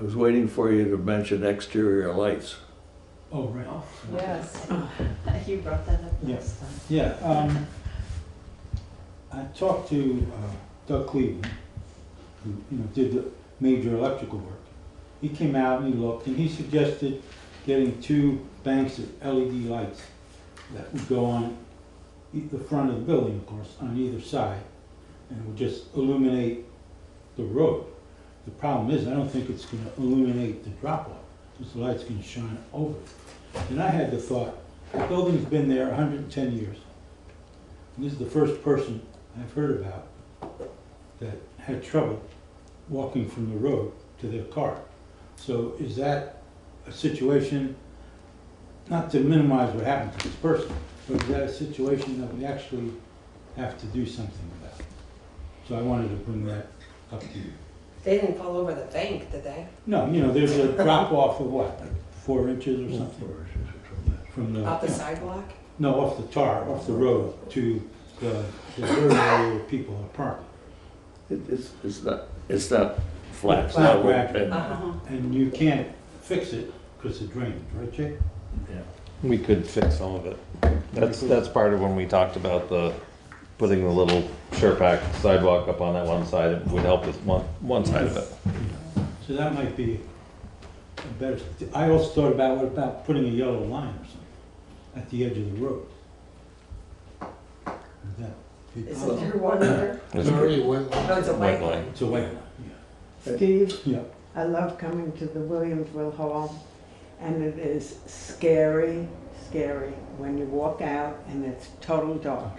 was waiting for you to mention exterior lights. Oh, right. Yes. You brought that up Yeah. last time. Yeah, I talked to Doug Cleveland, who, you know, did the major electrical work. He came out and he looked and he suggested getting 2 banks of LED lights that would go on the front of the building, of course, on either side, and it would just illuminate the road. The problem is, I don't think it's gonna illuminate the drop-off, because the light's gonna shine over it. And I had the thought, the building's been there 110 years. And this is the first person I've heard about that had trouble walking from the road to their car. So is that a situation, not to minimize what happened to this person, but is that a situation that we actually have to do something about? So I wanted to bring that up to you. They didn't fall over the bank, did they? No, you know, there's a drop off of what, like 4 inches or something? From the. Off the you know, sidewalk? No, off the tar, off the road to the dirt area where people are parking. It's not flat. Flat level, rack. and- And you can't fix it because of drainage, right, Jay? Yeah. We could fix some of it. That's part of when we talked about putting the little Sure-Pack sidewalk up on that one side. It would help with one side of it. So that might be better, I also thought about, what about putting a yellow line or something at the edge of the road? Would that be Isn't there one there? It's already wet. Oh, it's a white line. It's a white line, yeah. Steve, Yeah. I love coming to the Williamsville Hall, and it is scary, scary when you walk out and it's total dark.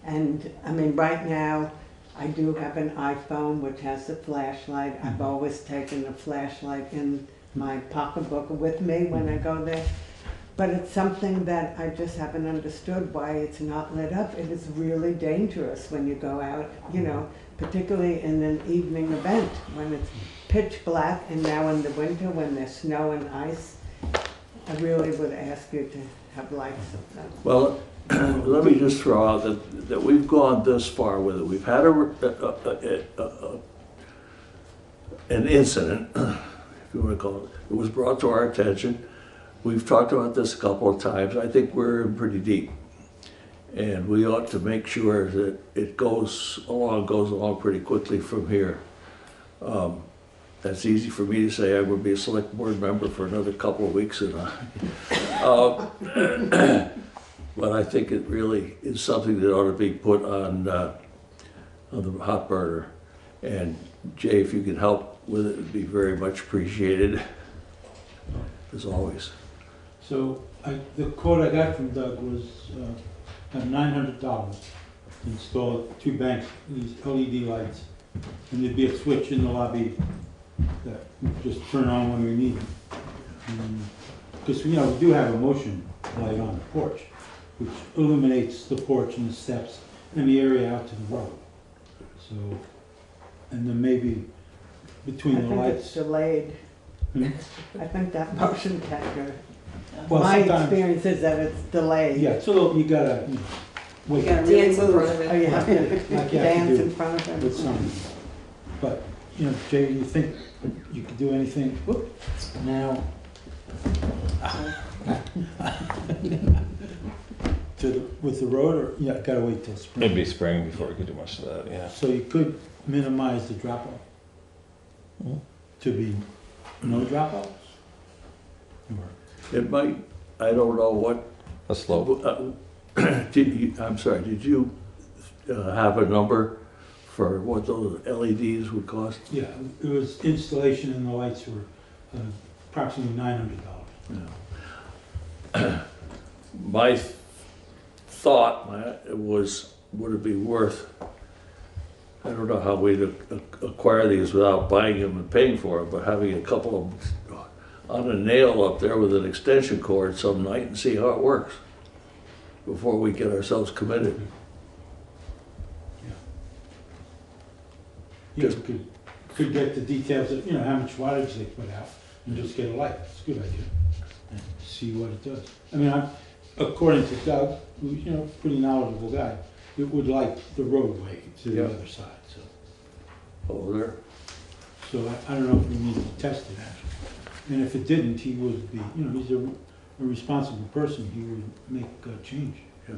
And, I mean, right now, I do have an iPhone which has a flashlight. I've always taken a flashlight in my pocketbook with me when I go there. But it's something that I just haven't understood why it's not lit up. It is really dangerous when you go out, you know, particularly in an evening event when it's pitch black, and now in the winter when there's snow and ice. I really would ask you to have lights. Well, let me just throw out that we've gone this far with it. We've had an incident, if you want to call it. It was brought to our attention. We've talked about this a couple of times. I think we're in pretty deep. And we ought to make sure that it goes along pretty quickly from here. That's easy for me to say. I would be a select board member for another couple of weeks. But I think it really is something that ought to be put on the hot burner. And Jay, if you can help with it, it'd be very much appreciated, as always. So the quote I got from Doug was $900 to install 2 banks, these LED lights. And there'd be a switch in the lobby that would just turn on when we need them. Because, you know, we do have a motion light on the porch, which illuminates the porch and the steps and the area out to the road. So, and then maybe between the I think lights. it's delayed. Hmm? I think that motion capture. Well, My sometimes- experience is that it's delayed. Yeah, so you gotta, you know, wait. You gotta really Dance in move. front of it. Oh, you have to Like you have to dance do in front of it. with some. But, you know, Jay, you think you could do anything now? With the road, or, yeah, gotta wait till spring? It'd be spring before we could do much of that, yeah. So you could minimize the drop-off to be no drop-offs? It might, I don't know what. A slope. I'm sorry, did you have a number for what those LEDs would cost? Yeah, it was installation and the lights were approximately $900. Yeah. My thought was, would it be worth, I don't know how we'd acquire these without buying them and paying for them, but having a couple of them on a nail up there with an extension cord some night and see how it works before we get ourselves committed. You could get the details of, you know, how much wattage they put out and just get a light. It's a good idea. And see what it does. I mean, according to Doug, who's, you know, pretty knowledgeable guy, it would light the roadway to the other side, so. Over there. So I don't know if we need to test it actually. And if it didn't, he would be, you know, he's a responsible person, he would make a change. Yeah.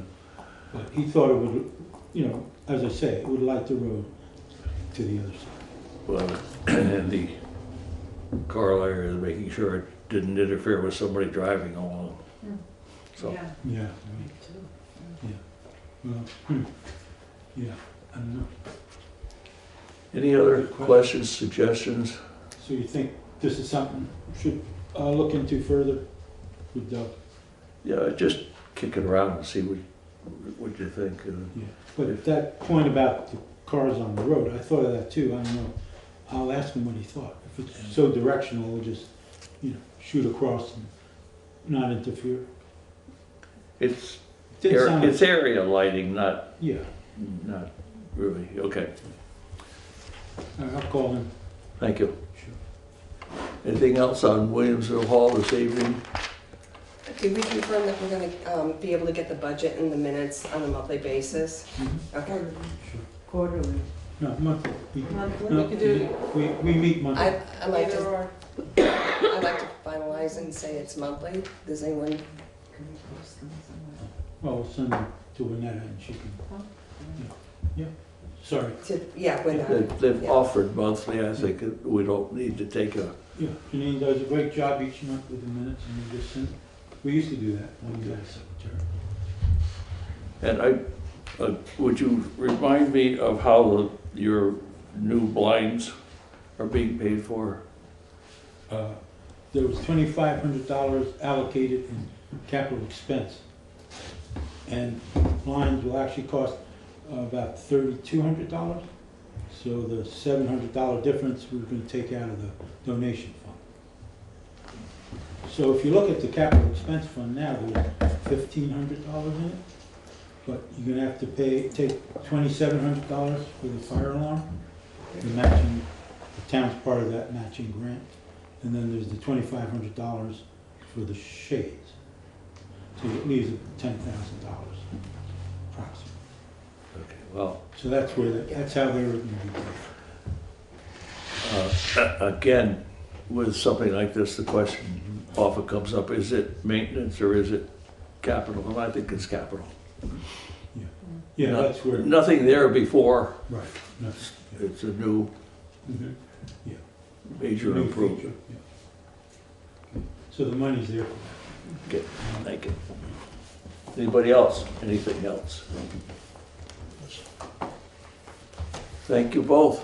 But he thought it would, you know, as I say, it would light the road to the other side. Well, and the car area, making sure it didn't interfere with somebody driving along. So. Yeah. Yeah. Yeah. Well, yeah, I don't know. Any other questions, suggestions? So you think this is something we should look into further with Doug? Yeah, just kick it around and see what you think. Yeah, but that point about the cars on the road, I thought of that too. I don't know. I'll ask him what he thought. If it's so directional, we'll just, you know, shoot across and not interfere. It's Didn't sound it's area lighting, not really. Okay. I'll call him. Thank you. Anything else on Williamsville Hall this evening? Did we confirm that we're gonna be able to get the budget and the minutes on a monthly basis? Okay. Quarterly. No, monthly. Monthly? No, We could do- we meet monthly. I'd like to finalize and say it's monthly. Does anyone? Well, we'll send them to Annetta and she can, yeah. Sorry. Yeah, when, They've yeah. offered monthly, I think we don't need to take a, Yeah, Janine does a great job each month with the minutes, and we just send, we used to do that when we had a secretary. and would you remind me of how your new blinds are being paid for? There was $2,500 allocated in capital expense. And blinds will actually cost about $3,200. So the $700 difference we're going to take out of the donation fund. So if you look at the capital expense fund now, there's $1,500 in it. But you're going to have to take $2,700 for the fire alarm, the matching, the town's part of that matching grant. And then there's the $2,500 for the shades. So it leaves $10,000 approximately. Okay, well. So that's how they were going to be paid. Again, with something like this, the question often comes up, is it maintenance or is it capital? And I think it's capital. Yeah, that's where. Nothing there before. Right. No. It's a new Yeah. major New improvement. feature, yeah. So the money's there for that. Okay, thank you. Anybody else? Anything else? Thank you both.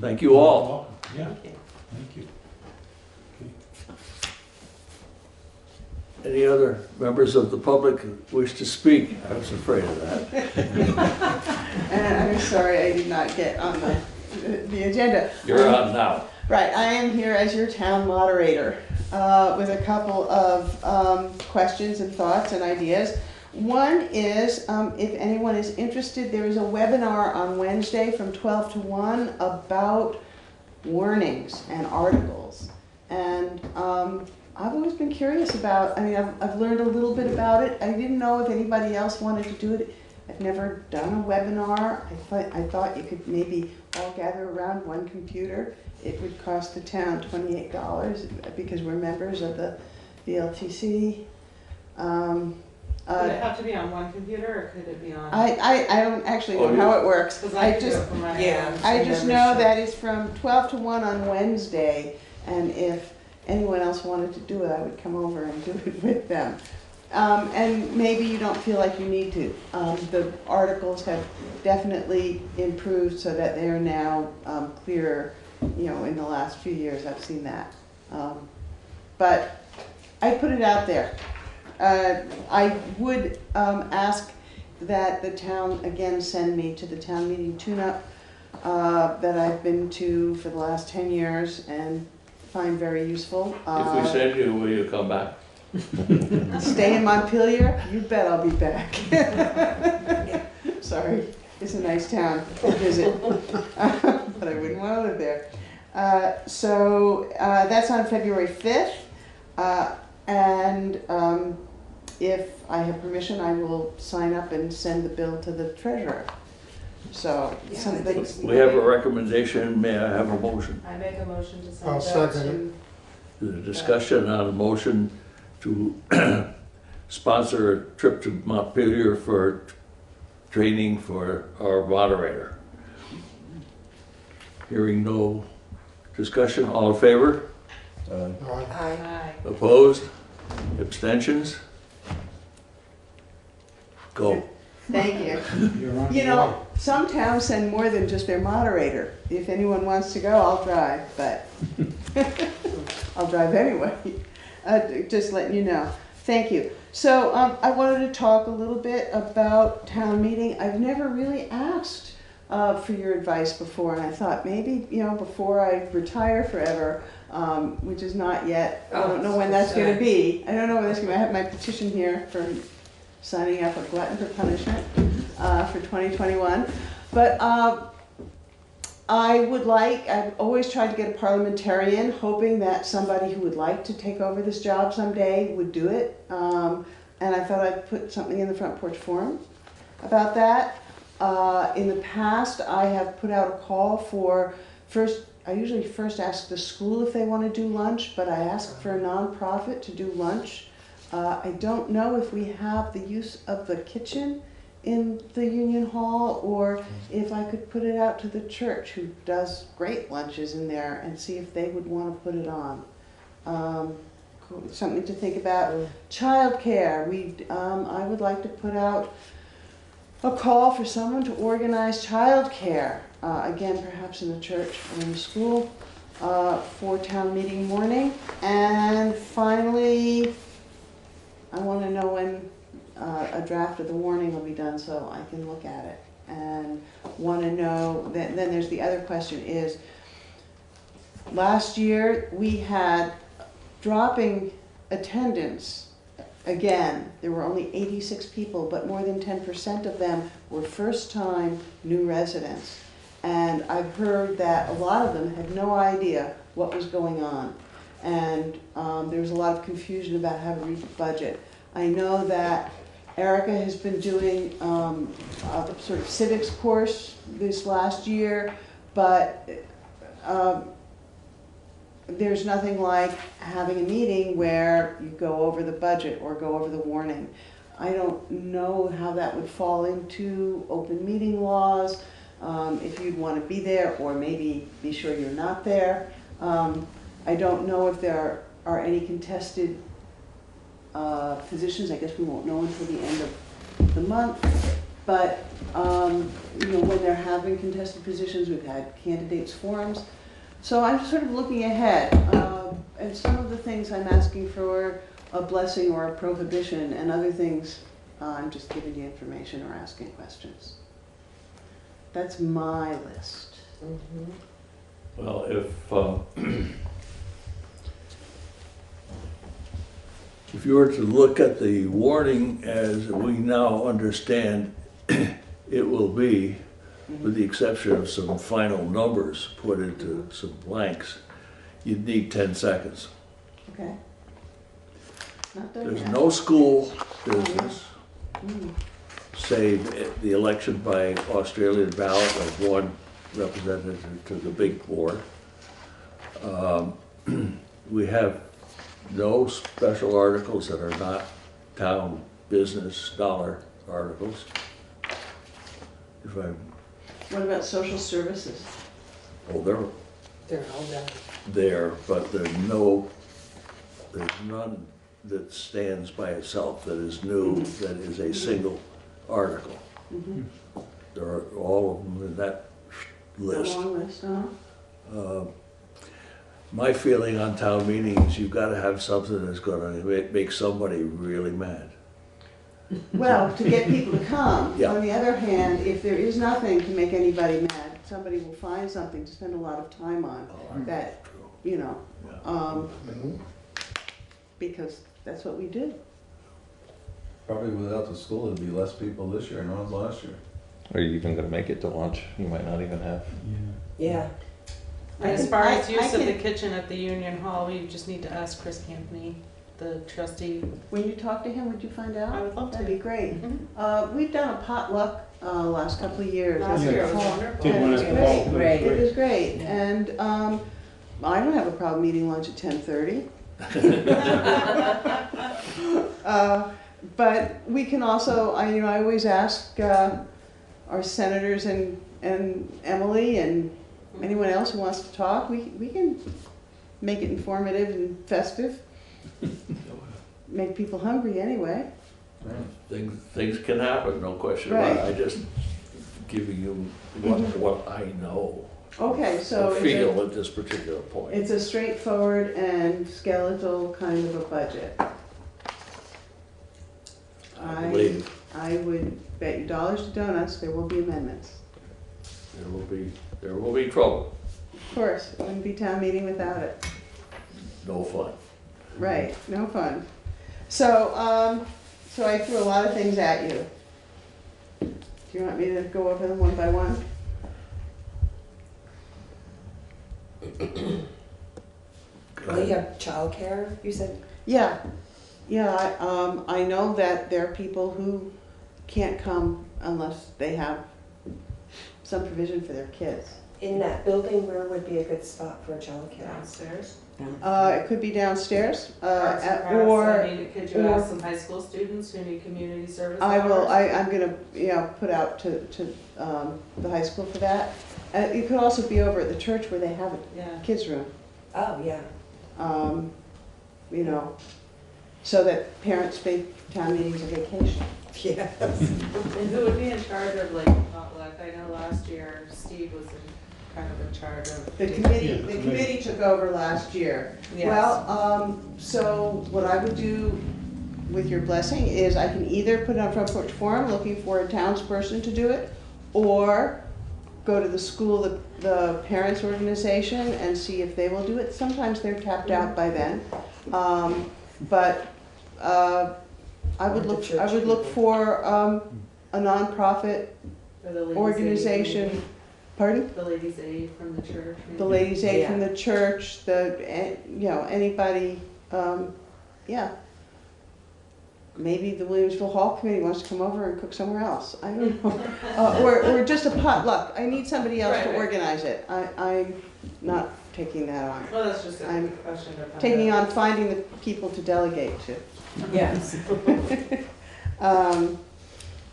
Thank you all. Yeah, thank you. Any other members of the public who wish to speak? I was afraid of that. And I'm sorry I did not get on the agenda. You're on now. Right, I am here as your town moderator with a couple of questions and thoughts and ideas. One is, if anyone is interested, there is a webinar on Wednesday from 12 to 1 about warnings and articles. And I've always been curious about, I've learned a little bit about it. I didn't know if anybody else wanted to do it. I've never done a webinar. I thought you could maybe all gather around one computer. It would cost the town $28 because we're members of the VLTC. Would it have to be on one computer, or could it be on? I don't actually know how it works. I just know that it's from 12 to 1 on Wednesday, and if anyone else wanted to do it, I would come over and do it with them. And maybe you don't feel like you need to. The articles have definitely improved so that they are now clearer. In the last few years, I've seen that. But I put it out there. I would ask that the town, again, send me to the town meeting tune-up that I've been to for the last 10 years and find very useful. If we send you, will you come back? Stay in Montpelier? You bet I'll be back. Sorry, it's a nice town to visit, but I wouldn't want to live there. So that's on February 5th. And if I have permission, I will sign up and send the bill to the treasurer. So We have a recommendation. May I have a motion? I make a motion to send I'll that second to. The discussion on a motion to sponsor a trip to Montpelier for training for our moderator. Hearing no discussion, all in favor? Aye. Opposed? Abstentions? Go. Thank you. You're on You the know, way. some towns send more than just their moderator. If anyone wants to go, I'll drive, but I'll drive anyway. Just letting you know. Thank you. So I wanted to talk a little bit about town meeting. I've never really asked for your advice before, and I thought maybe, before I retire forever, which is not yet, I don't know when that's going to be. I don't know when that's going to be. I have my petition here for signing up a glutton for punishment for 2021. But I've always tried to get a parliamentarian, hoping that somebody who would like to take over this job someday would do it. And I thought I'd put something in the Front Porch Forum about that. In the past, I have put out a call for I usually first ask the school if they want to do lunch, but I ask for a nonprofit to do lunch. I don't know if we have the use of the kitchen in the Union Hall, or if I could put it out to the church, who does great lunches in there, and see if they would want to put it on. Something to think about. Childcare, I would like to put out a call for someone to organize childcare, again, perhaps in the church or in the school, for town meeting morning. And finally, I want to know when a draft of the warning will be done so I can look at it. And want to know, then there's the other question is, last year we had dropping attendance. Again, there were only 86 people, but more than 10% of them were first-time new residents. And I've heard that a lot of them had no idea what was going on. And there was a lot of confusion about how to read the budget. I know that Erica has been doing a sort of civics course this last year, but there's nothing like having a meeting where you go over the budget or go over the warning. I don't know how that would fall into open meeting laws, if you'd want to be there, or maybe be sure you're not there. I don't know if there are any contested positions. I guess we won't know until the end of the month. But you know, when they're having contested positions, we've had candidates forums. So I'm sort of looking ahead, and some of the things I'm asking for a blessing or a prohibition, and other things I'm just giving you information or asking questions. That's my list. Well, if you were to look at the warning as we now understand it will be, with the exception of some final numbers put into some blanks, you'd need 10 seconds. Okay. Not done There's yet. no school business, save the election by Australian ballot of one representative to the big board. We have no special articles that are not town business dollar articles. If I'm, What about social services? oh, They're all done. there, but there's none that stands by itself that is new, that is a single article. There are all of them in that list. A long list, My feeling on town meetings, you've got to have something that's going to make somebody really mad. Well, to get people to come. Yeah. On the other hand, if there is nothing to make anybody mad, somebody will find something to spend a lot of time on. That, you know, because that's what we do. Probably without the school, there'd be less people this year than there was last year. Are you even gonna make it to lunch? You might not even have. Yeah. And as far as use of the kitchen at the Union Hall, we just need to ask Chris Campney, the trustee. When you talk to him, would you find out? I would love to. That'd be great. We've done a potluck last couple of years. Last at the year was hall. wonderful. And it was great. Great. It was great. And I don't have a problem eating lunch at 10:30. But we can also, I always ask our senators and Emily and anyone else who wants to talk, we can make it informative and festive. Make people hungry anyway. Things can happen, no question about it. Right. I just giving you what I know. Okay, so or feel at this particular point. it's a straightforward and skeletal kind of a budget. I believe I would bet you dollars to donuts there will be amendments. there will be trouble. Of course, it wouldn't be town meeting without it. No fun. Right, no fun. So, so I threw a lot of things at you. Do you want me to go over them one by one? Oh, you have childcare, you said? Yeah, I know that there are people who can't come unless they have some provision for their kids. In that building, where would be a good spot for childcare? Downstairs. It could be downstairs, Arts and at- crafts, or, I mean, could you or- ask some high school students who need community service I will, hours? I'm gonna, put out to, the high school for that. It could also be over at the church where they have a Yeah. kids' room, Oh, yeah. so that parents make town meetings a vacation. Yes. And who would be in charge of like potluck? I know last year Steve was kind of in charge of. The committee took over last year. Yes. Well, so what I would do with your blessing is I can either put it on Front Porch Forum, looking for a townsperson to do it, or go to the school, the parents' organization, and see if they will do it. Sometimes they're tapped out by then. But I would look for a nonprofit Or the ladies' organization. aid, Pardon? the ladies' aid from the church. maybe. The ladies' aid from Yeah. the church, anybody, maybe the Williamsville Hall Committee wants to come over and cook somewhere else, I don't know. Or just a potluck, I need somebody else to Right. organize it, I'm not taking that on. Well, that's just a I'm question to find Taking out. on finding the people to delegate to. Yes.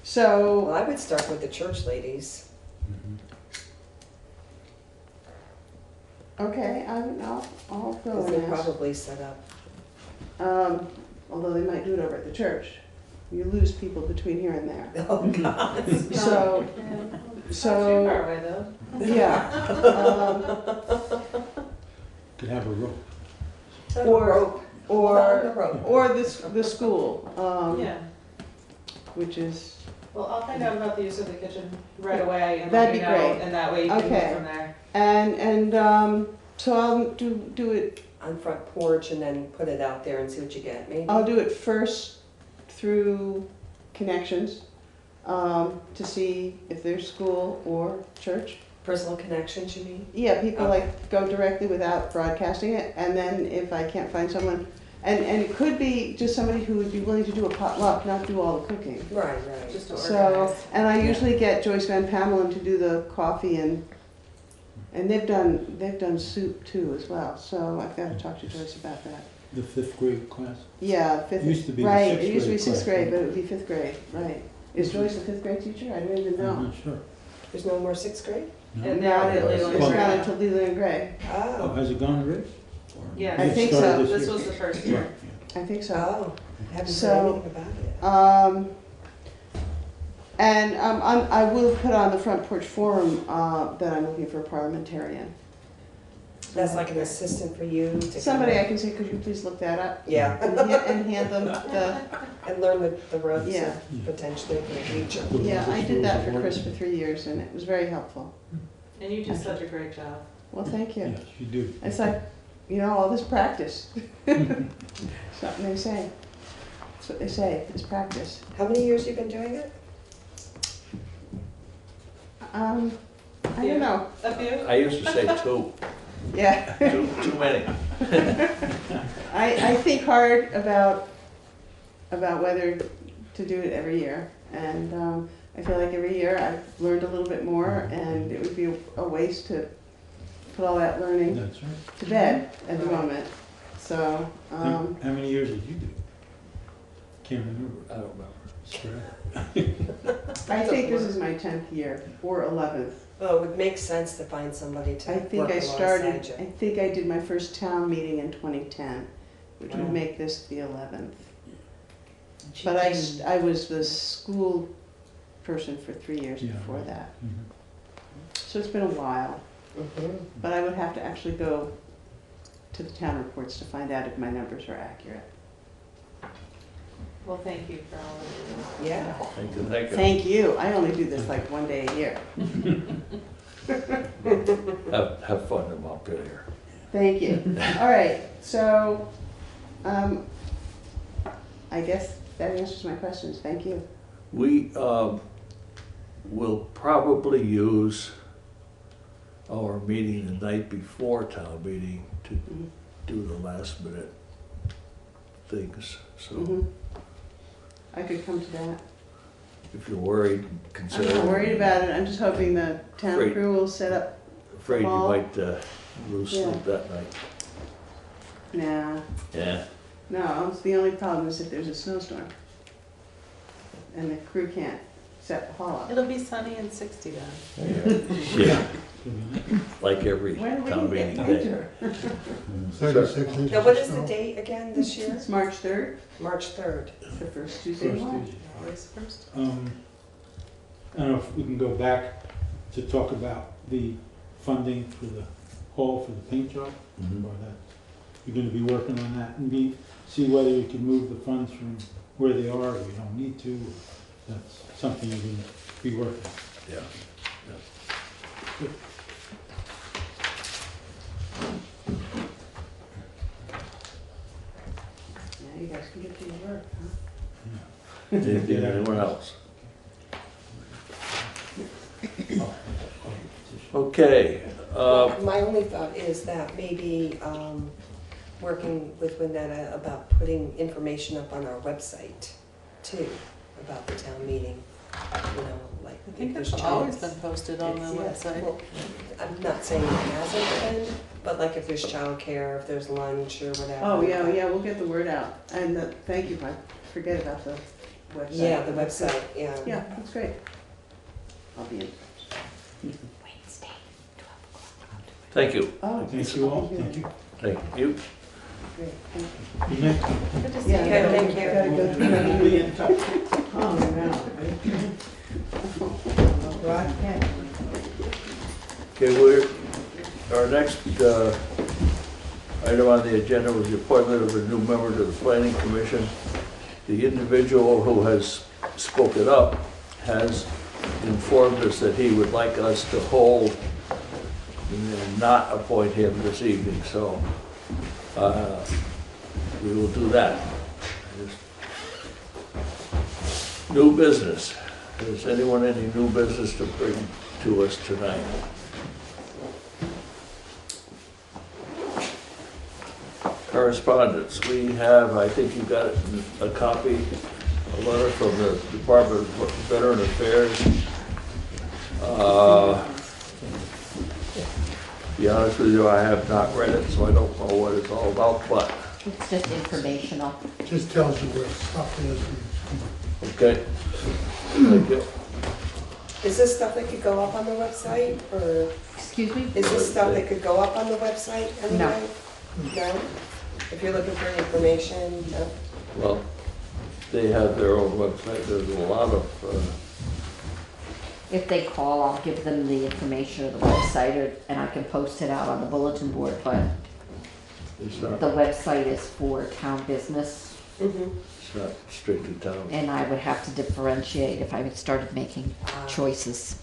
So, Well, I would start with the church ladies. okay, I'll go Because they're and ask. probably set up. Although they might do it over at the church. You lose people between here and there. Oh, God. So, Not too so, far away though. yeah. Could have a rope. Rope. rope. Or the school, Yeah. which is, Well, I'll find out about the use of the kitchen right away and That'd let you be know, great. and that way you can Okay. move from there. and so I'll do it, On front porch and then put it out there and see what you get, maybe? I'll do it first through connections, to see if there's school or church. Personal connections, you mean? Yeah, people Okay. like go directly without broadcasting it, and then if I can't find someone, and it could be just somebody who would be willing to do a potluck, not do all the cooking. Right, right. Just to So, organize. and I usually get Joyce Van Pamelen to do the coffee, and they've done soup too as well, so I've got to talk to Joyce about that. The 5th grade class. Yeah, fifth, Used to be the right, 6th it used to be grade sixth class, grade, right? but it would be 5th grade, right. Is Joyce a 5th grade teacher? I don't even I'm know. not sure. There's no more 6th grade? No? And Not now at Leland it's Gray. not until Leland and Gray. Oh, Oh, has it gone already? Yeah. I It think started so. This year. was the first year. Right, I think so. oh, I haven't So, heard anything about it. And I will put on the Front Porch Forum that I'm looking for a parliamentarian. That's like an assistant for you to. Somebody I kinda- can say, could you please look that up? Yeah. And hand them the, And learn the ropes Yeah. potentially for the future. yeah, I did that for Chris for 3 years, and it was very helpful. And you do such a great job. Well, thank you. Yes, you do. It's like, all this practice. Something they say. That's what they say, is practice. How many years you been doing it? I don't know. A few? I used to say two, Yeah. too many. I think hard about whether to do it every year, and I feel like every year I've learned a little bit more, and it would be a waste to put all that learning That's right. to bed at the Right. moment. So, How many years did you do? Can't remember. I don't remember. I think this is my 10th year, or 11th. Well, it would make sense to find somebody to I work think I alongside started, you. I think I did my first town meeting in 2010, which Wow. would make this the 11th. But I was the school person for 3 years Yeah, before right. that. Mhm. So it's been a while, Mhm. but I would have to actually go to the town reports to find out if my numbers are accurate. Well, thank you for all of Yeah. Thank you, thank you. Thank you, I only do this like one day a year. Have fun in Montpelier. Thank you. All right, so, I guess that answers my questions, thank you. We will probably use our meeting the night before town meeting to do the last minute things. So Mhm. I could come to that. if you're worried, I'm consider. not worried about it, I'm just hoping the town Great. crew will set up. Afraid you Fall. might lose sleep Yeah. that night. Nah, Yeah. no, it's the only problem is if there's a snowstorm. And the crew can't set the hall up. It'll be sunny and 60 then. Yeah. Like every When are we town gonna get meeting day. winter? 36 inches Now, what of is the snow. date again this year? It's March 3rd, March 3rd. the first Tuesday in March. Always first. I don't know if we can go back to talk about the funding for the hall for the paint job, Mhm. or that, you're gonna be working on that, and see whether you can move the funds from where they are, or you don't need to, or that's something you're gonna be working on. Yeah. Yeah, you guys can get to your work, huh? Anyone else? Okay, My only thought is that maybe working with Winetta about putting information up on our website too, about the town meeting. You know, like I think if it's there's always child- been posted on the Yeah, website. well, I'm not saying it hasn't been, but like if there's childcare, if there's lunch or whatever. Oh, yeah, yeah, we'll get the word out. And thank you, I forget about the website. Yeah, the website, yeah. Yeah, that's great. I'll be in. Wednesday, 12 o'clock. thank you. Oh, Thank you all, thank you. Thank you. Great, thank you. Good night. Good to see Yeah, you. Okay, gotta- thank you. gotta go through We'll that. be in touch. Oh, Okay, our next item on the agenda was the appointment of a new member to the planning commission. The individual who has spoken up has informed us that he would like us to hold and not appoint him this evening, so we will do that. New business. Is anyone any new business to bring to us tonight? Correspondence. We have, I think you got a copy, a letter from the Department of Veteran Affairs. To be honest with you, I have not read it, so I don't know what it's all about, but, It's just informational. Just tells you where stuff is. okay. Thank you. Is this stuff that could go up on the website, or Excuse me? is this stuff that could go up on the website anyway? No? If you're looking for information, no? Well, they have their own website. There's a lot of, If they call, I'll give them the information of the website, and I can post it out on the bulletin board, but it's not, the website is for town business, Mm-hmm. it's not strictly town. and I would have to differentiate if I started making choices.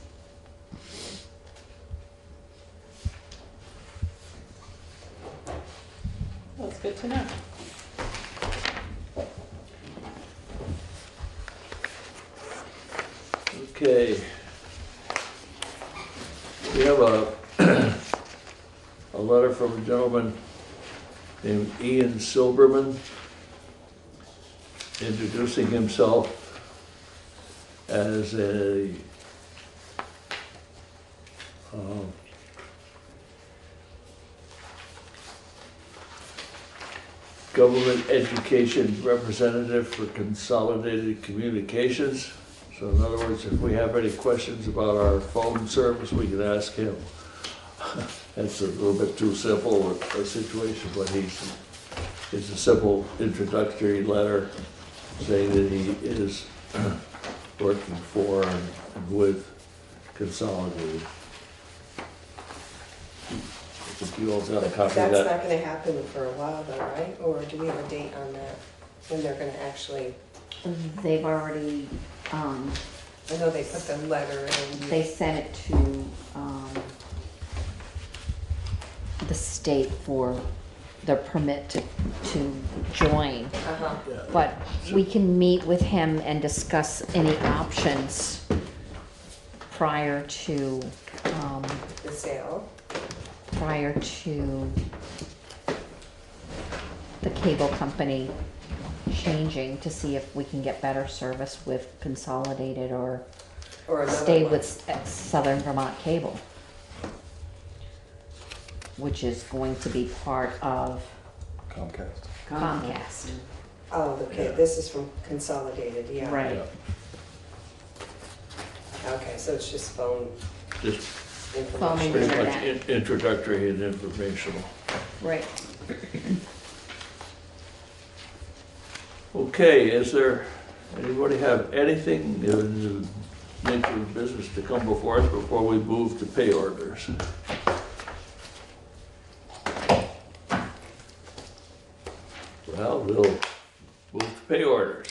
That's good to know. Okay. We have a letter from a gentleman named Ian Silberman introducing himself as a government education representative for Consolidated Communications. So in other words, if we have any questions about our phone service, we can ask him. That's a little bit too simple a situation, but it's a simple introductory letter saying that he is working for and with Consolidated. I think you all got a copy of That's that. not gonna happen for a while though, right? Or do we have a date on that, when they're gonna actually, They've already, I know they put the letter in. they sent it to, the state for their permit to join. Uh-huh. But we can meet with him and discuss any options prior to, The sale. prior to the cable company changing to see if we can get better service with Consolidated or Or another stay one. with Southern Vermont Cable, which is going to be part of Comcast. Oh, okay, this is from Consolidated, yeah. Right. Okay, so it's just phone Just Phone and pretty much internet. introductory and informational. Right. Okay, is there, anybody have anything in the nature of business to come before us before we move to pay orders? Well, we'll move to pay orders.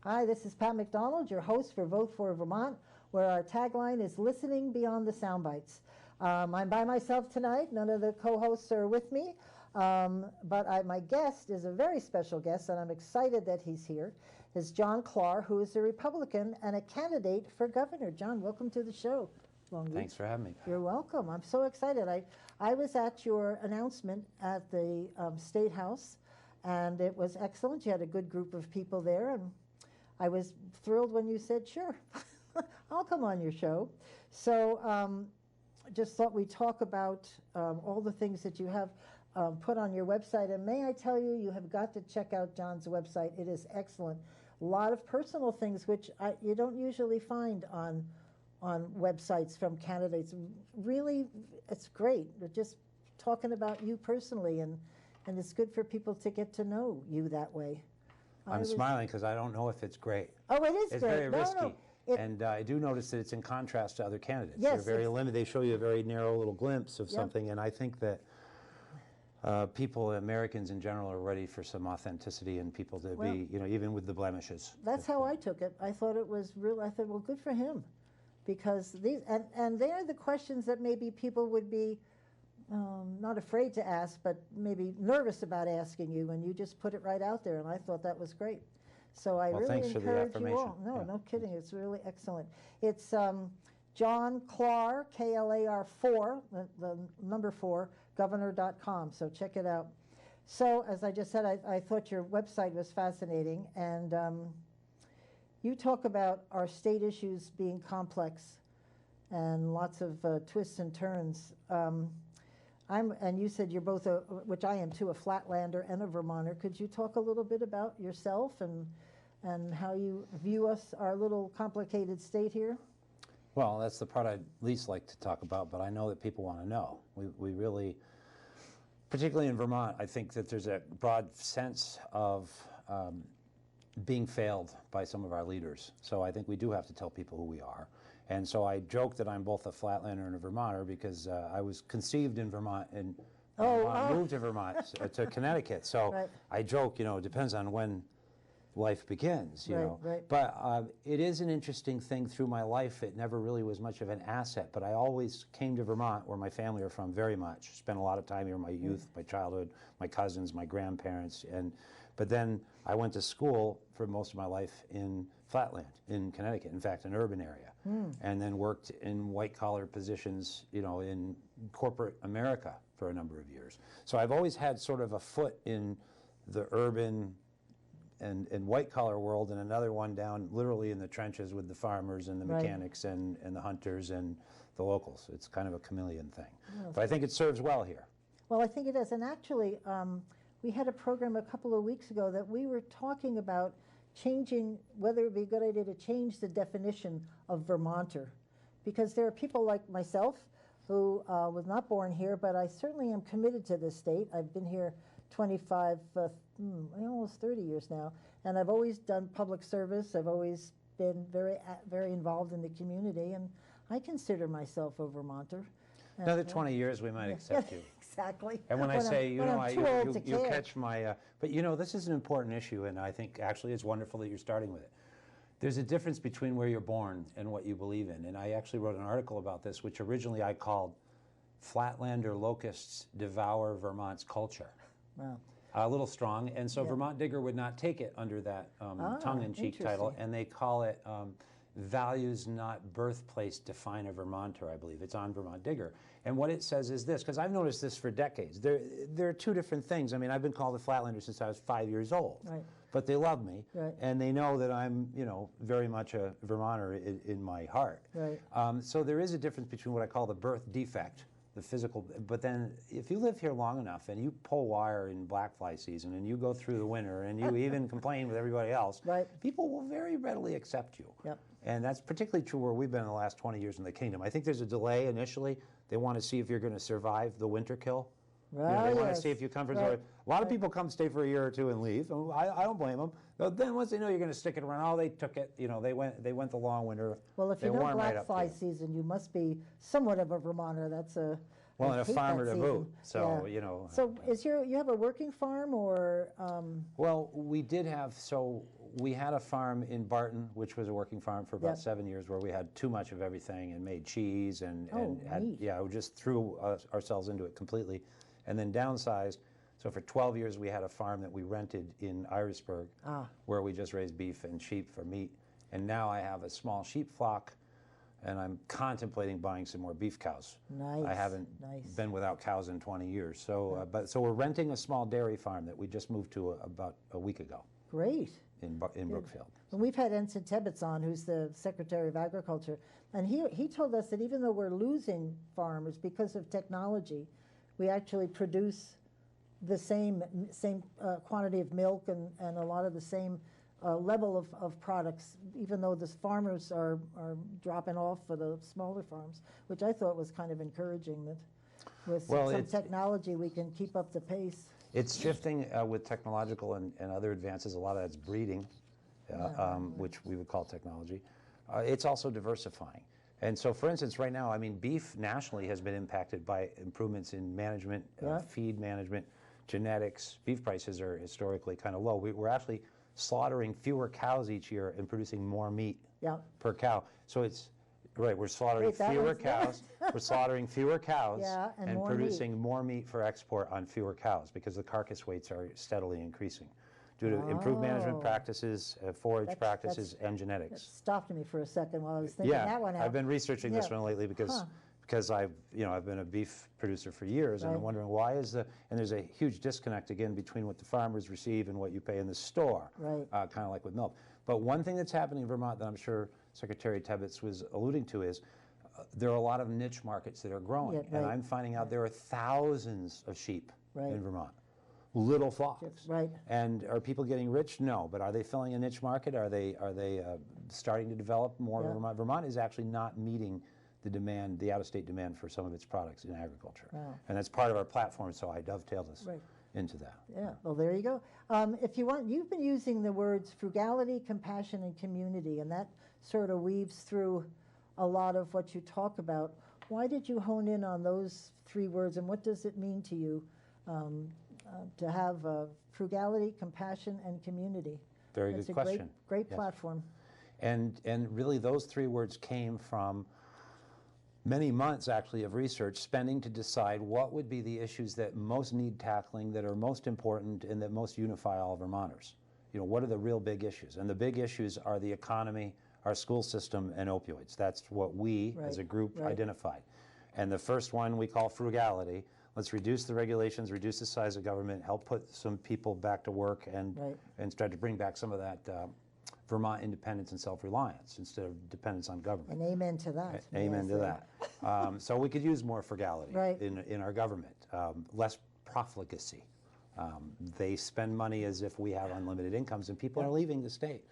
Hi, this is Pat McDonald, your host for Vote for Vermont, where our tagline is listening beyond the sound bites. I'm by myself tonight. None of the co-hosts are with me, but my guest is a very special guest, and I'm excited that he's here, is John Clark, who is a Republican and a candidate for governor. John, welcome to the show. Long Beach. Thanks for having me, Pat. You're welcome. I'm so excited. I was at your announcement at the State House, and it was excellent. You had a good group of people there, and I was thrilled when you said, sure, I'll come on your show. So just thought we'd talk about all the things that you have put on your website. And may I tell you, you have got to check out John's website. It is excellent. A lot of personal things which you don't usually find on websites from candidates. Really, it's great. They're just talking about you personally, and it's good for people to get to know you that way. I'm smiling because I don't know if it's great. Oh, it is it's great. Very risky. No. And I do notice that it's in contrast to other candidates. Yes, They're very limited. They show you a very narrow little glimpse of something, and I think that people, Americans in general, are ready for some authenticity and people to be, even with the blemishes. That's how I took it. I thought it was real. I thought, well, good for him, because these and they're the questions that maybe people would be not afraid to ask, but maybe nervous about asking you, and you just put it right out there, and I thought that was great. So I really encourage you all. No kidding. It's really excellent. It's John Clark, KLAR 4, the number 4, governor.com. So check it out. So as I just said, I thought your website was fascinating, and you talk about our state issues being complex and lots of twists and turns. And you said you're both, which I am too, a Flatlander and a Vermonter. Could you talk a little bit about yourself and how you view our little complicated state here? Well, that's the part I'd least like to talk about, but I know that people want to know. We really, particularly in Vermont, I think that there's a broad sense of being failed by some of our leaders. So I think we do have to tell people who we are. And so I joke that I'm both a Flatlander and a Vermonter because I was conceived in Vermont and moved to Vermont, to Connecticut. So I joke, it depends on when life begins, you know. Right. But it is an interesting thing through my life. It never really was much of an asset, but I always came to Vermont, where my family are from, very much. Spent a lot of time here in my youth, my childhood, my cousins, my grandparents, but then I went to school for most of my life in Flatland, in Connecticut, in fact, an urban area, and then worked in white-collar positions, in corporate America for a number of years. So I've always had sort of a foot in the urban and white-collar world, and another one down literally in the trenches with the farmers and the mechanics and the hunters and the locals. It's kind of a chameleon thing. But I think it serves well here. Well, I think it does. And actually, we had a program a couple of weeks ago that we were talking about changing, whether it would be a good idea to change the definition of Vermonter. Because there are people like myself who was not born here, but I certainly am committed to this state. I've been here almost 30 years now, and I've always done public service. I've always been very involved in the community, and I consider myself a Vermonter. Another 20 years, we might accept you. Exactly. And when I say, you catch my, but this is an important issue, and I think actually it's wonderful that you're starting with it. There's a difference between where you're born and what you believe in, and I actually wrote an article about this, which originally I called "Flatlander Locusts Devour Vermont's Culture." Wow. A little strong, and so Vermont Digger would not take it under that tongue-in-cheek title, and they call it Values Not Birthplace Define a Vermonter, I believe. It's on Vermont Digger. And what it says is this, because I've noticed this for decades. There are two different things. I mean, I've been called a Flatlander since I was 5 years old. Right. But they love me, right. And they know that I'm, very much a Vermonter in my heart. Right. So there is a difference between what I call the birth defect, the physical, but then if you live here long enough and you pull wire in black fly season and you go through the winter and you even complain with everybody else, people will very readily accept you. Yep. And that's particularly true where we've been in the last 20 years in the kingdom. I think there's a delay initially. They want to see if you're going to survive the winter kill. Right, they want to see if you come from. A lot of people come, stay for a year or two, and leave. I don't blame them. But then once they know you're going to stick it around, they took it. They went the long winter. Well, if you know black fly season, you must be somewhat of a Vermonter. That's Well, I and a hate farmer that to season. boot, so, Yeah. you know. So you have a working farm or? Well, we did have, so we had a farm in Barton, which was a working farm for about Yep. 7 years, where we had too much of everything and made cheese and had, neat. yeah, we just threw ourselves into it completely, and then downsized. So for 12 years, we had a farm that we rented in Irisburg, where we just raised beef and sheep for meat. And now I have a small sheep flock, and I'm contemplating buying some more beef cows. Nice. I haven't nice. been without cows in 20 years. So, so we're renting a small dairy farm that we just moved to about a week ago. Great. In Brookfield. And we've had Ensign Tebbets on, who's the Secretary of Agriculture, and he told us that even though we're losing farmers because of technology, we actually produce the same quantity of milk and a lot of the same level of products, even though the farmers are dropping off for the smaller farms, which I thought was kind of encouraging that with some technology we can keep up the pace. It's shifting with technological and other advances. A lot of that's breeding, which we would call technology. It's also diversifying. And so, for instance, right now, I mean, beef nationally has been impacted by improvements in management, feed management, genetics. Beef prices are historically kind of low. We're actually slaughtering fewer cows each year and producing more meat per cow. So it's, right, we're slaughtering fewer cows. We're slaughtering fewer cows and producing more meat for export on fewer cows because the carcass weights are steadily increasing due to improved management practices, forage practices, and genetics. That stopped me for a second while I was thinking that one out. I've been researching this one lately because I've been a beef producer for years, and I'm wondering why is and there's a huge disconnect again between what the farmers receive and what you pay in the store, kind of like with milk. But one thing that's happening in Vermont that I'm sure Secretary Tebbets was alluding to is there are a lot of niche markets that are growing, and I'm finding out there are thousands of sheep in Vermont. Little flocks. And are people getting rich? No. But are they filling a niche market? Are they starting to develop more? Vermont? Vermont is actually not meeting the demand, the out-of-state demand for some of its products in agriculture. And that's part of our platform, so I dovetailed us into that. Yeah, well, there you go. If you want, you've been using the words frugality, compassion, and community, and that sort of weaves through a lot of what you talk about. Why did you hone in on those three words, and what does it mean to you to have frugality, compassion, and community? Very good question. Great platform. And really those three words came from many months actually of research spending to decide what would be the issues that most need tackling, that are most important, and that most unify all Vermonters. You know, what are the real big issues? And the big issues are the economy, our school system, and opioids. That's what we as a group identified. And the first one we call frugality. Let's reduce the regulations, reduce the size of government, help put some people back to work, and start to bring back some of that Vermont independence and self-reliance instead of dependence on government. And amen to that. Amen to that. So we could use more frugality in our government, less profligacy. They spend money as if we have unlimited incomes, and people are leaving the state.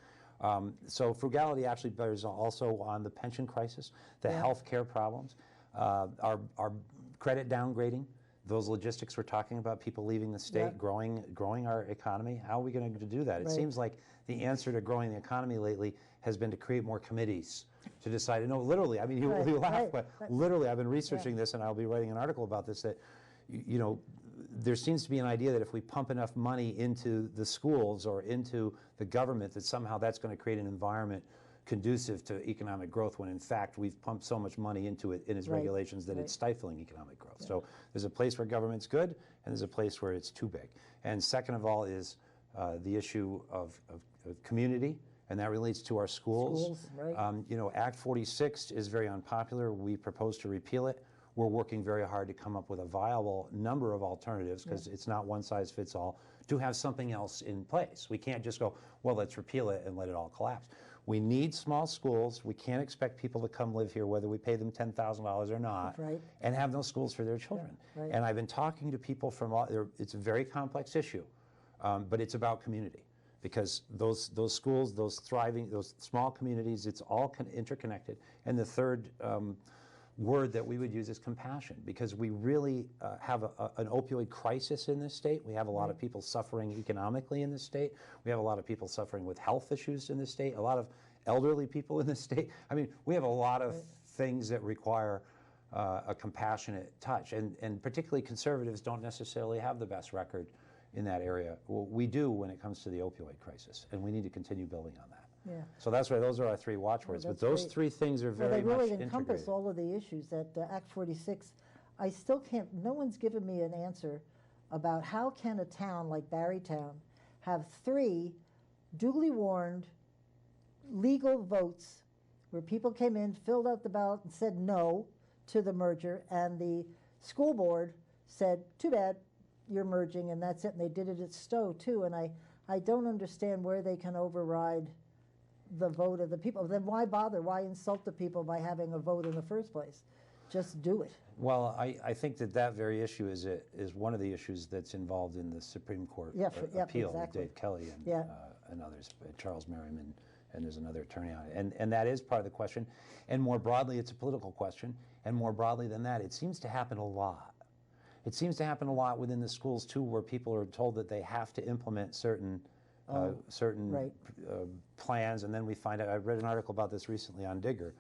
So frugality actually bears also on the pension crisis, the health care problems, our credit downgrading, those logistics we're talking about, people leaving the state, growing our economy. How are we going to do that? It seems like the answer to growing the economy lately has been to create more committees to decide. No, literally, I mean, you laugh, but literally, I've been researching this, and I'll be writing an article about this, that, you know, there seems to be an idea that if we pump enough money into the schools or into the government, that somehow that's going to create an environment conducive to economic growth, when in fact we've pumped so much money into it in its regulations that it's stifling economic growth. So there's a place where government's good, and there's a place where it's too big. And second of all is the issue of community, and that relates to our schools. You know, Act 46 is very unpopular. We propose to repeal it. We're working very hard to come up with a viable number of alternatives, because it's not one size fits all, to have something else in place. We can't just go, well, let's repeal it and let it all collapse. We need small schools. We can't expect people to come live here, whether we pay them $10,000 or not, and have those schools for their children. And I've been talking to people from it's a very complex issue, but it's about community. Because those schools, those thriving, those small communities, it's all interconnected. And the third word that we would use is compassion, because we really have an opioid crisis in this state. We have a lot of people suffering economically in this state. We have a lot of people suffering with health issues in this state, a lot of elderly people in this state. I mean, we have a lot of things that require a compassionate touch. And particularly conservatives don't necessarily have the best record in that area. Well, we do when it comes to the opioid crisis, and we need to continue building on that. Yeah. So that's why those are our three watchwords. Well, but those great. three things are Well, very they really much encompass integrated. all of the issues that Act 46. I still can't. No one's given me an answer about how can a town like Barrytown have 3 duly warned legal votes where people came in, filled out the ballot, and said no to the merger, and the school board said, "Too bad, you're merging," and that's it. And they did it at Stowe too. And I don't understand where they can override the vote of the people. Then why bother? Why insult the people by having a vote in the first place? Just do it. Well, I think that very issue is one of the issues that's involved in the Supreme Court appeal exactly. with Dave Kelly and, and others, Charles Merriman, and there's another attorney on it. And that is part of the question. And more broadly, it's a political question. And more broadly than that, it seems to happen a lot. It seems to happen a lot within the schools, too, where people are told that they have to implement certain plans, and then we find out. I read an article about this recently on Digger.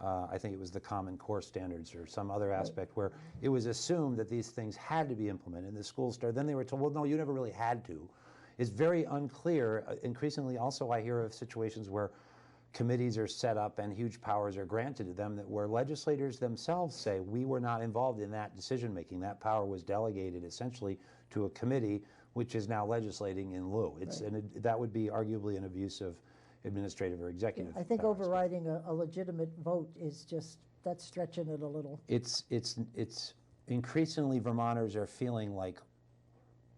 I think it was the Common Core Standards or some other aspect where it was assumed that these things had to be implemented. The schools started, then they were told, well, no, you never really had to. It's very unclear. Increasingly, also, I hear of situations where committees are set up and huge powers are granted to them that where legislators themselves say, we were not involved in that decision making. That power was delegated essentially to a committee, which is now legislating in lieu. And that would be arguably an abuse of administrative or executive I think powers. overriding a legitimate vote is just, that's stretching it a little. It's increasingly Vermonters are feeling like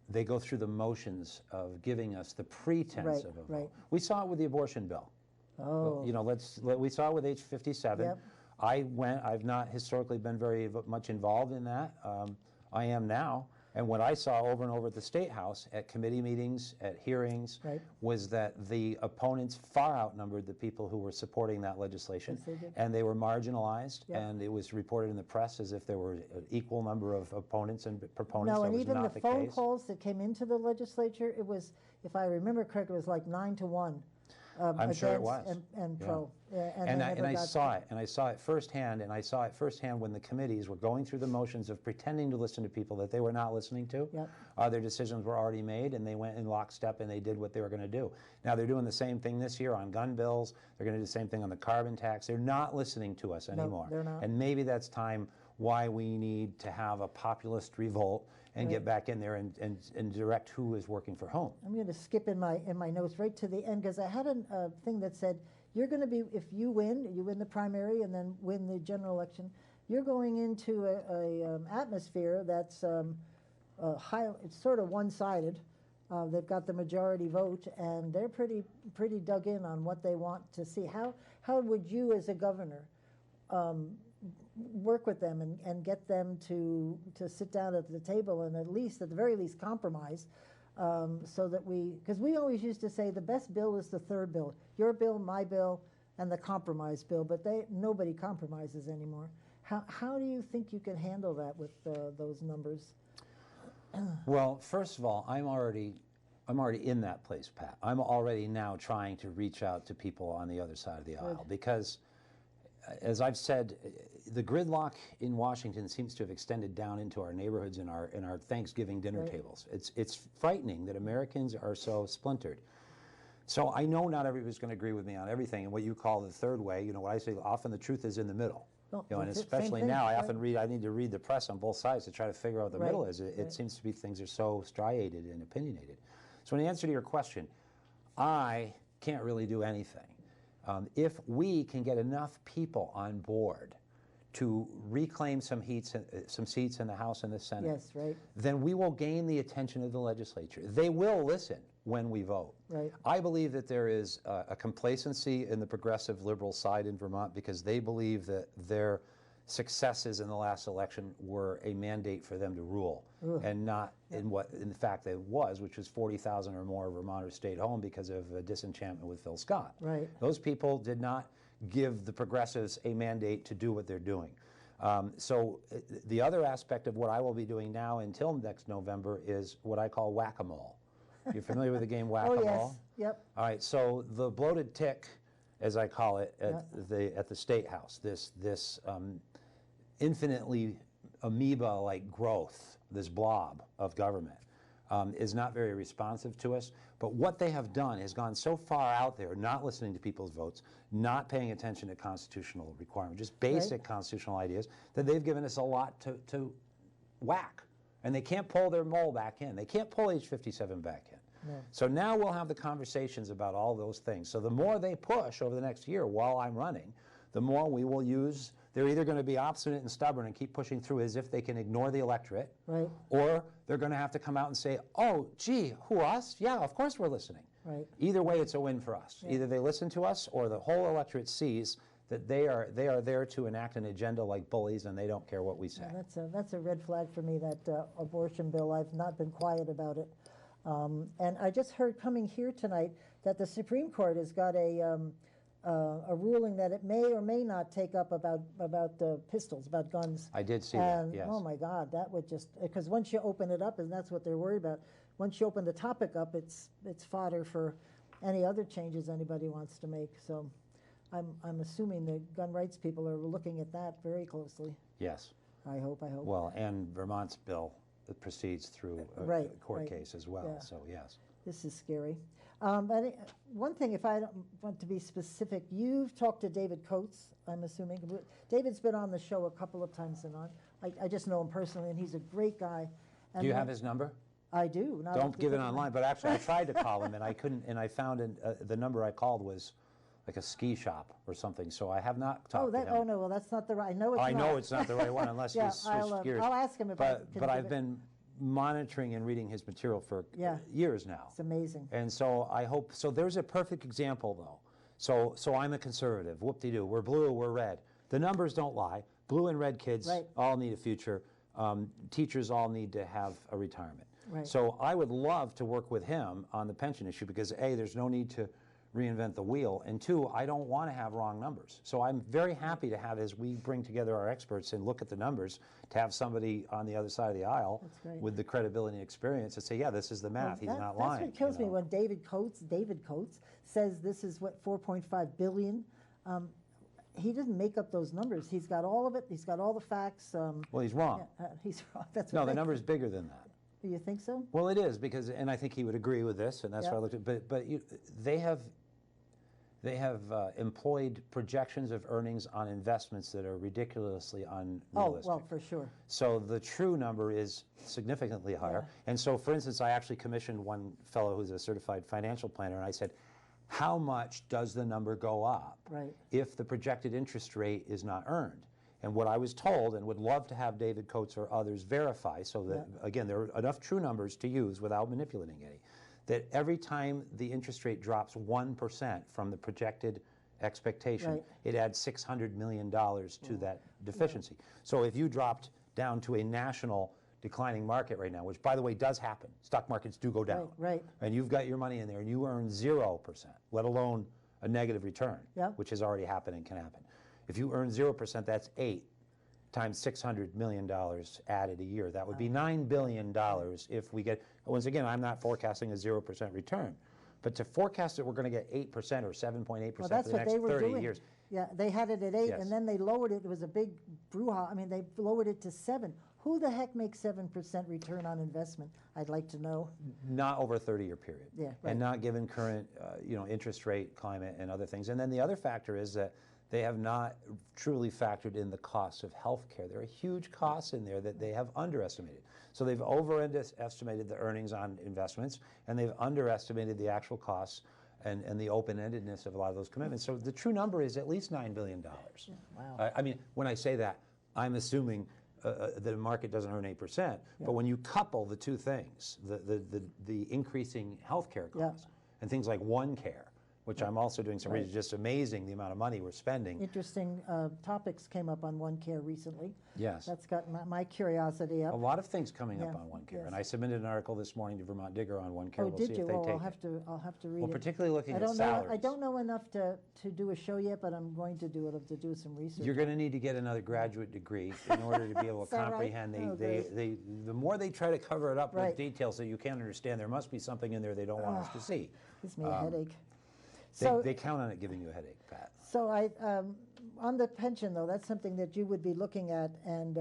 they go through the motions of giving us the pretense of a vote. We saw it with the abortion bill. Oh. You know, we saw it with H57. Yep. I've not historically been very much involved in that. I am now. And what I saw over and over at the State House, at committee meetings, at hearings, was that the opponents far outnumbered the people who were supporting that legislation. Yes, they did. And they were marginalized, Yep. and it was reported in the press as if there were an equal number of opponents and proponents. No, That and was even not the the phone case. calls that came into the legislature, it was, if I remember correctly, it was like 9-1. I'm sure it was. And Yeah. pro. And I saw it, and I saw it firsthand, when the committees were going through the motions of pretending to listen to people that they were not listening to. Yep. Their decisions were already made, and they went in lockstep and they did what they were going to do. Now they're doing the same thing this year on gun bills. They're going to do the same thing on the carbon tax. They're not listening to us anymore. they're not. And maybe that's time why we need to have a populist revolt and get back in there and direct who is working for whom. I'm going to skip in my notes right to the end because I had a thing that said you're going to be, if you win the primary and then win the general election, you're going into a atmosphere that's high. It's sort of one-sided. They've got the majority vote, and they're pretty dug in on what they want to see. How would you, as a governor, work with them and get them to sit down at the table and at the very least compromise, so that because we always used to say the best bill is the third bill, your bill, my bill, and the compromise bill, but nobody compromises anymore. How do you think you can handle that with those numbers? Well, first of all, I'm already in that place, Pat. I'm already now trying to reach out to people on the other side of the aisle because, as I've said, the gridlock in Washington seems to have extended down into our neighborhoods and our Thanksgiving dinner tables. It's frightening that Americans are so splintered. So I know not everybody's going to agree with me on everything, and what you call the third way, you know, what I say often the truth is in the middle. And especially now, I often I need to read the press on both sides to try to figure out what the middle is. It seems to be things are so striated and opinionated. So in answer to your question, I can't really do anything. If we can get enough people on board to reclaim some seats in the House and the Senate, then we will gain the attention of the legislature. They will listen when we vote. I believe that there is a complacency in the progressive liberal side in Vermont because they believe that their successes in the last election were a mandate for them to rule, and not in what, in fact, it was, which was 40,000 or more Vermonters stayed home because of disenchantment with Phil Scott. Those people did not give the progressives a mandate to do what they're doing. So the other aspect of what I will be doing now until next November is what I call whack-a-mole. You're familiar with the game whack-a-mole? Oh, yes. Yep. All right, so the bloated tick, as I call it, at the State House, this infinitely amoeba-like growth, this blob of government, is not very responsive to us. But what they have done has gone so far out there, not listening to people's votes, not paying attention to constitutional requirements, just basic constitutional ideas, that they've given us a lot to whack. And they can't pull their mole back in. They can't pull age 57 back in. No. So now we'll have the conversations about all those things. So the more they push over the next year while I'm running, the more we will use. They're either going to be obstinate and stubborn and keep pushing through as if they can ignore the electorate, Right. or they're going to have to come out and say, oh, gee, who, us? Yeah, of course we're listening. Right. Either way, it's a win for us. Yeah. Either they listen to us or the whole electorate sees that they are there to enact an agenda like bullies and they don't care what we say. Yeah, that's a red flag for me, that abortion bill. I've not been quiet about it. And I just heard coming here tonight that the Supreme Court has got a ruling that it may or may not take up about pistols, about guns. I did see and, that, yes. Oh my God, that would just, because once you open it up, and that's what they're worried about, once you open the topic up, it's fodder for any other changes anybody wants to make. So I'm assuming the gun rights people are looking at that very closely. Yes. I hope. Well, and Vermont's bill that proceeds through a court case as well, Yeah. so yes. This is scary. But one thing, if I don't want to be specific, you've talked to David Coates, I'm assuming. David's been on the show a couple of times and on. I just know him personally, and he's a great guy. And Do you have his number? I do. Not Don't give it online, but actually I tried to call him and I couldn't, and I found the number I called was like a ski shop or something, so I have not talked to him. Oh no, well that's not the right, I know it's not. I know it's not the right one unless Yeah, he's switched gears. I'll ask him if I can But I've give it. been monitoring and reading his material for years now. It's amazing. And so I hope, so there's a perfect example though. So I'm a conservative, whoop-de-doo, we're blue, we're red. The numbers don't lie. Blue and red kids all need a future. Teachers all need to have a retirement. Right. So I would love to work with him on the pension issue because A, there's no need to reinvent the wheel, and two, I don't want to have wrong numbers. So I'm very happy to have, as we bring together our experts and look at the numbers, to have somebody on the other side of the aisle with the credibility and experience to say, yeah, this is the math, he's not lying. That's what kills me when David Coates says this is what, 4.5 billion. He didn't make up those numbers. He's got all of it. He's got all the facts. Well, he's wrong. He's wrong. That's No, what the number's bigger than that. You think so? Well, it is, because, and I think he would agree with this, and that's why I looked at, but they have employed projections of earnings on investments that are ridiculously unrealistic. Oh, well, for sure. So the true number is significantly higher. And so, for instance, I actually commissioned one fellow who's a certified financial planner, and I said, how much does the number go up if the projected interest rate is not earned? And what I was told, and would love to have David Coates or others verify, so that, again, there are enough true numbers to use without manipulating any, that every time the interest rate drops 1% from the projected expectation, it adds $600 million to that deficiency. So if you dropped down to a national declining market right now, which, by the way, does happen. Stock markets do go down. And you've got your money in there and you earn 0%, let alone a negative return, which has already happened and can happen. If you earn 0%, that's 8 times $600 million added a year. That would be $9 billion if we get, once again, I'm not forecasting a 0% return. But to forecast that we're going to get 8% or 7.8% for the next 30 years. Yeah, they had it at 8, Yes. and then they lowered it. It was a big brouhaha. I mean, they lowered it to 7. Who the heck makes 7% return on investment? I'd like to know. Not over a 30-year period. Yeah, And not given current interest rate, climate, and other things. And then the other factor is that they have not truly factored in the costs of health care. There are huge costs in there that they have underestimated. So they've overestimated the earnings on investments, and they've underestimated the actual costs and the open-endedness of a lot of those commitments. So the true number is at least $9 billion. Wow. I mean, when I say that, I'm assuming the market doesn't earn 8%. But when you couple the two things, the increasing healthcare costs and things like OneCare, which I'm also doing some research, just amazing the amount of money we're spending. Interesting topics came up on OneCare recently. Yes. That's got my curiosity up. A lot of things coming up on OneCare. And I submitted an article this morning to Vermont Digger on OneCare. Oh, we'll did see you? if they Oh, take I'll have to read it. Well, particularly looking at salaries. I don't know enough to do a show yet, but I'm going to do it, to do some research. You're going to need to get another graduate degree in order to be able to comprehend. The more they try to cover it up with details that you can't understand, there must be something in there they don't want us to see. Gives me a headache. So- They count on it giving you a headache, Pat. So on the pension though, that's something that you would be looking at, and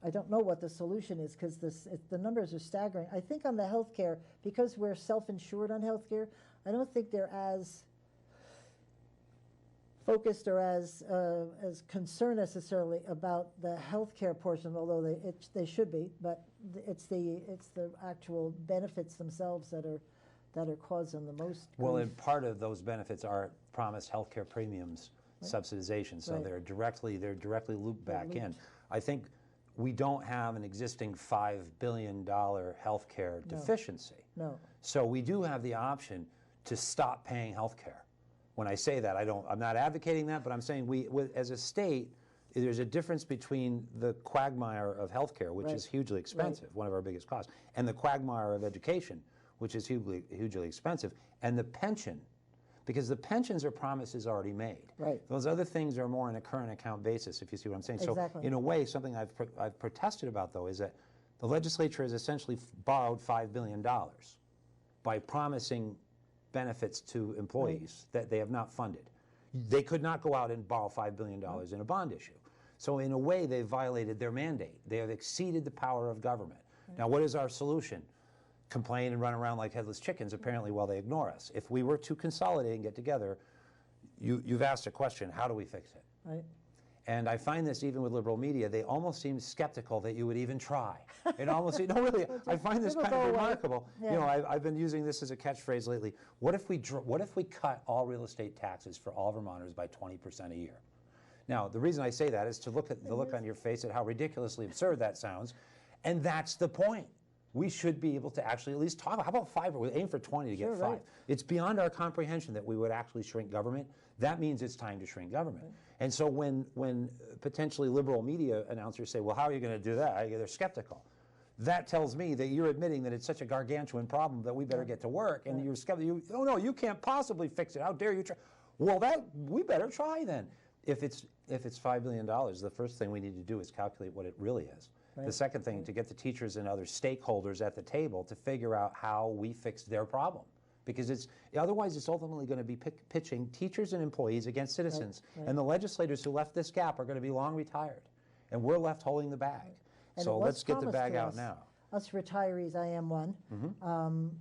I don't know what the solution is because the numbers are staggering. I think on the healthcare, because we're self-insured on healthcare, I don't think they're as focused or as concerned necessarily about the healthcare portion, although they should be. But it's the actual benefits themselves that are causing the most. Well, grief. and part of those benefits are promised healthcare premiums subsidization, so Right. they're directly looped back in. I think we don't have an existing $5 billion healthcare deficiency. No. So we do have the option to stop paying healthcare. When I say that, I'm not advocating that, but I'm saying as a state, there's a difference between the quagmire of healthcare, which is hugely expensive, one of our biggest costs, and the quagmire of education, which is hugely expensive, and the pension, because the pensions are promises already made. Right. Those other things are more on a current account basis, if you see what I'm saying. Exactly. So in a way, something I've protested about, though, is that the legislature has essentially borrowed $5 billion by promising benefits to employees that they have not funded. They could not go out and borrow $5 billion in a bond issue. So in a way, they've violated their mandate. They have exceeded the power of government. Now, what is our solution? Complain and run around like headless chickens, apparently, while they ignore us. If we were to consolidate and get together, you've asked a question, how do we fix it? Right. And I find this even with liberal media, they almost seem skeptical that you would even try. It almost, no, really, I find this kind of remarkable. Yeah. You know, I've been using this as a catchphrase lately. What if we cut all real estate taxes for all Vermonters by 20% a year? Now, the reason I say that is to look at the look on your face at how ridiculously absurd that sounds, and that's the point. We should be able to actually at least talk about, how about 5? We aim for 20 to get 5. Right. It's beyond our comprehension that we would actually shrink government. That means it's time to shrink government. Right. And so when potentially liberal media announcers say, well, how are you going to do that? They're skeptical. That tells me that you're admitting that it's such a gargantuan problem that we better get to work, and you're skeptical. Oh no, you can't possibly fix it. How dare you try? Well, we better try then. If it's $5 billion, the first thing we need to do is calculate what it really is. Right. The second thing, to get the teachers and other stakeholders at the table to figure out how we fix their problem. Because otherwise it's ultimately going to be pitching teachers and employees against citizens. Right. And the legislators who left this gap are going to be long retired. And we're left holding the bag. And so let's get the bag out now. Us retirees, I am one,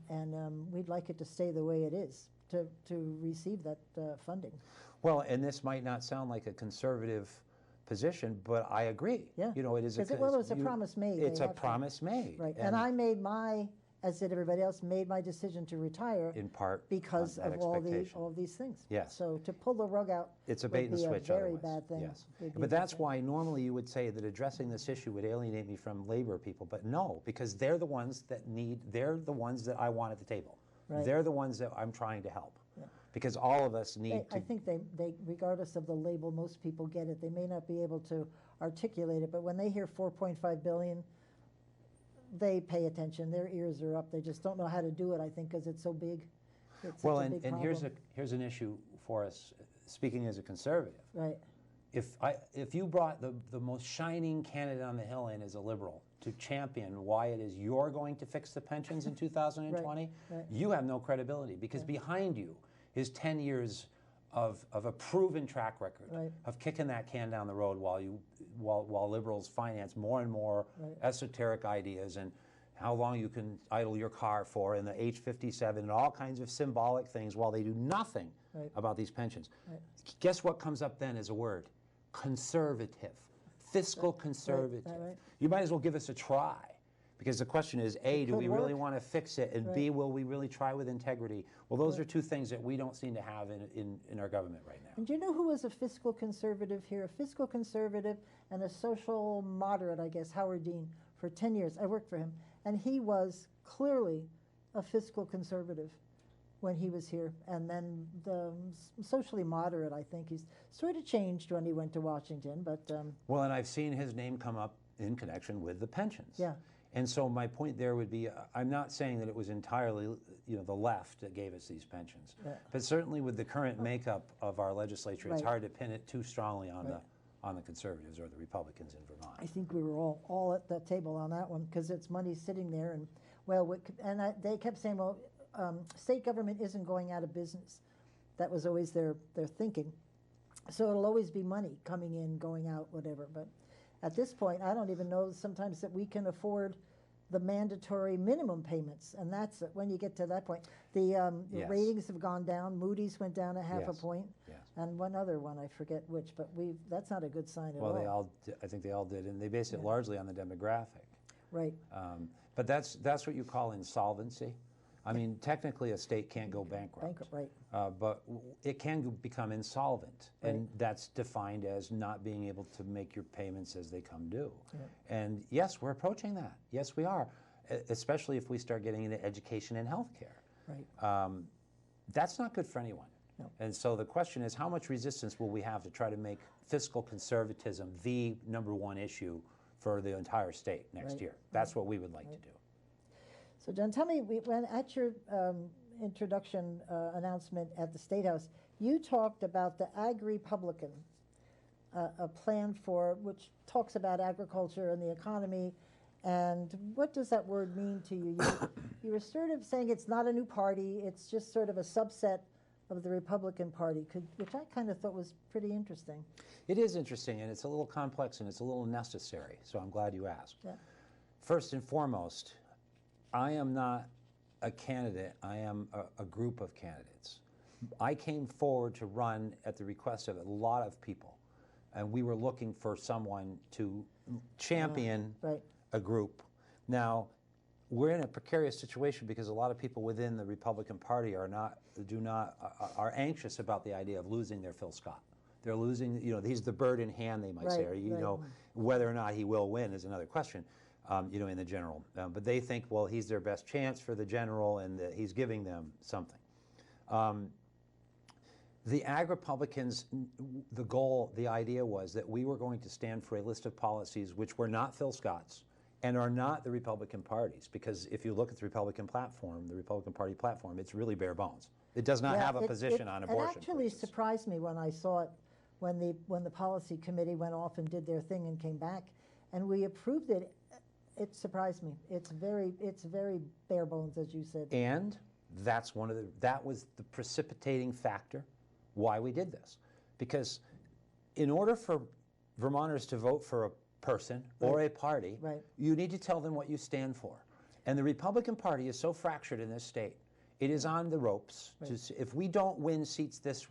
and we'd like it to stay the way it is, to receive that funding. Well, and this might not sound like a conservative position, but I agree. Yeah. You know, it is a promise made. It's a promise made. Right. And I made as did everybody else, made my decision to retire in part because of all these things. Yes. So to pull the rug out it's a bait and switch. A very otherwise. bad thing. Yes. But that's why normally you would say that addressing this issue would alienate me from labor people, but no, because they're the ones that they're the ones that I want at the table. Right. They're the ones that I'm trying to help. Yeah. Because all of us need to... I think they, regardless of the label, most people get it. They may not be able to articulate it, but when they hear 4.5 billion, they pay attention. Their ears are up. They just don't know how to do it, I think, because it's so big. It's well, such a big problem. here's an issue for us, speaking as a conservative. Right. If you brought the most shining candidate on the hill in as a liberal to champion why it is you're going to fix the pensions in 2020, right. You have no credibility, because behind you is 10 years of a proven track record of kicking that can down the road while liberals finance more and more esoteric ideas and how long you can idle your car for and the H-57 and all kinds of symbolic things while they do nothing about these pensions. Right. Guess what comes up then as a word? Conservative. Fiscal conservative. Right. You might as well give us a try. Because the question is, A, do we really want to fix it? And B, will we really try with integrity? Well, those are two things that we don't seem to have in our government right now. And do you know who was a fiscal conservative here? A fiscal conservative and a social moderate, I guess, Howard Dean, for 10 years. I worked for him. And he was clearly a fiscal conservative when he was here. And then the socially moderate, I think. He's sort of changed when he went to Washington. But well, and I've seen his name come up in connection with the pensions. Yeah. And so my point there would be, I'm not saying that it was entirely, the left that gave us these pensions, but certainly with the current makeup of our legislature, it's hard to pin it too strongly on the conservatives or the Republicans in Vermont. I think we were all at the table on that one because it's money sitting there, and they kept saying, well, state government isn't going out of business. That was always their thinking. So it'll always be money coming in, going out, whatever. But at this point, I don't even know sometimes that we can afford the mandatory minimum payments, and that's when you get to that point. The Yes. ratings have gone down. Moody's went down a half a Yes. point, Yes. and one other one, I forget which, but that's not a good sign at Well, all. I think they all did, and they base it Yeah. largely on the demographic. Right. But that's what you call insolvency. I mean, technically, a state can't go bankrupt. Right. But it can become insolvent, and that's defined as not being able to make your payments as they come due. Yeah. And yes, we're approaching that. Yes, we are, especially if we start getting into education and healthcare. Right. That's not good for anyone. No. And so the question is, how much resistance will we have to try to make fiscal conservatism the #1 issue for the entire state next Right. year? That's what we would like to do. So, John, tell me, when at your introduction announcement at the State House, you talked about the Ag Republican, a plan for which talks about agriculture and the economy. And what does that word mean to you? You were sort of saying it's not a new party; it's just sort of a subset of the Republican Party, which I kind of thought was pretty interesting. It is interesting, and it's a little complex, and it's a little necessary. So I'm glad you asked. Yeah. First and foremost, I am not a candidate, I am a group of candidates. I came forward to run at the request of a lot of people, and we were looking for someone to champion a group. Now, we're in a precarious situation because a lot of people within the Republican Party are anxious about the idea of losing their Phil Scott. They're losing, he's the bird in hand, they might say, or whether or not he will win is another question. In the general. But they think, well, he's their best chance for the general, and that he's giving them something. The Ag Republicans, the idea was that we were going to stand for a list of policies which were not Phil Scott's and are not the Republican Party's, because if you look at the Republican platform, the Republican Party platform, it's really bare bones. It does not have a position on abortion. It actually surprised me when I saw it, when the policy committee went off and did their thing and came back, and we approved it. It surprised me. It's very bare bones, as you said. And that was the precipitating factor why we did this. Because in order for Vermonters to vote for a person or a party, you need to tell them what you stand for. And the Republican Party is so fractured in this state. It is on the ropes. If we don't win seats this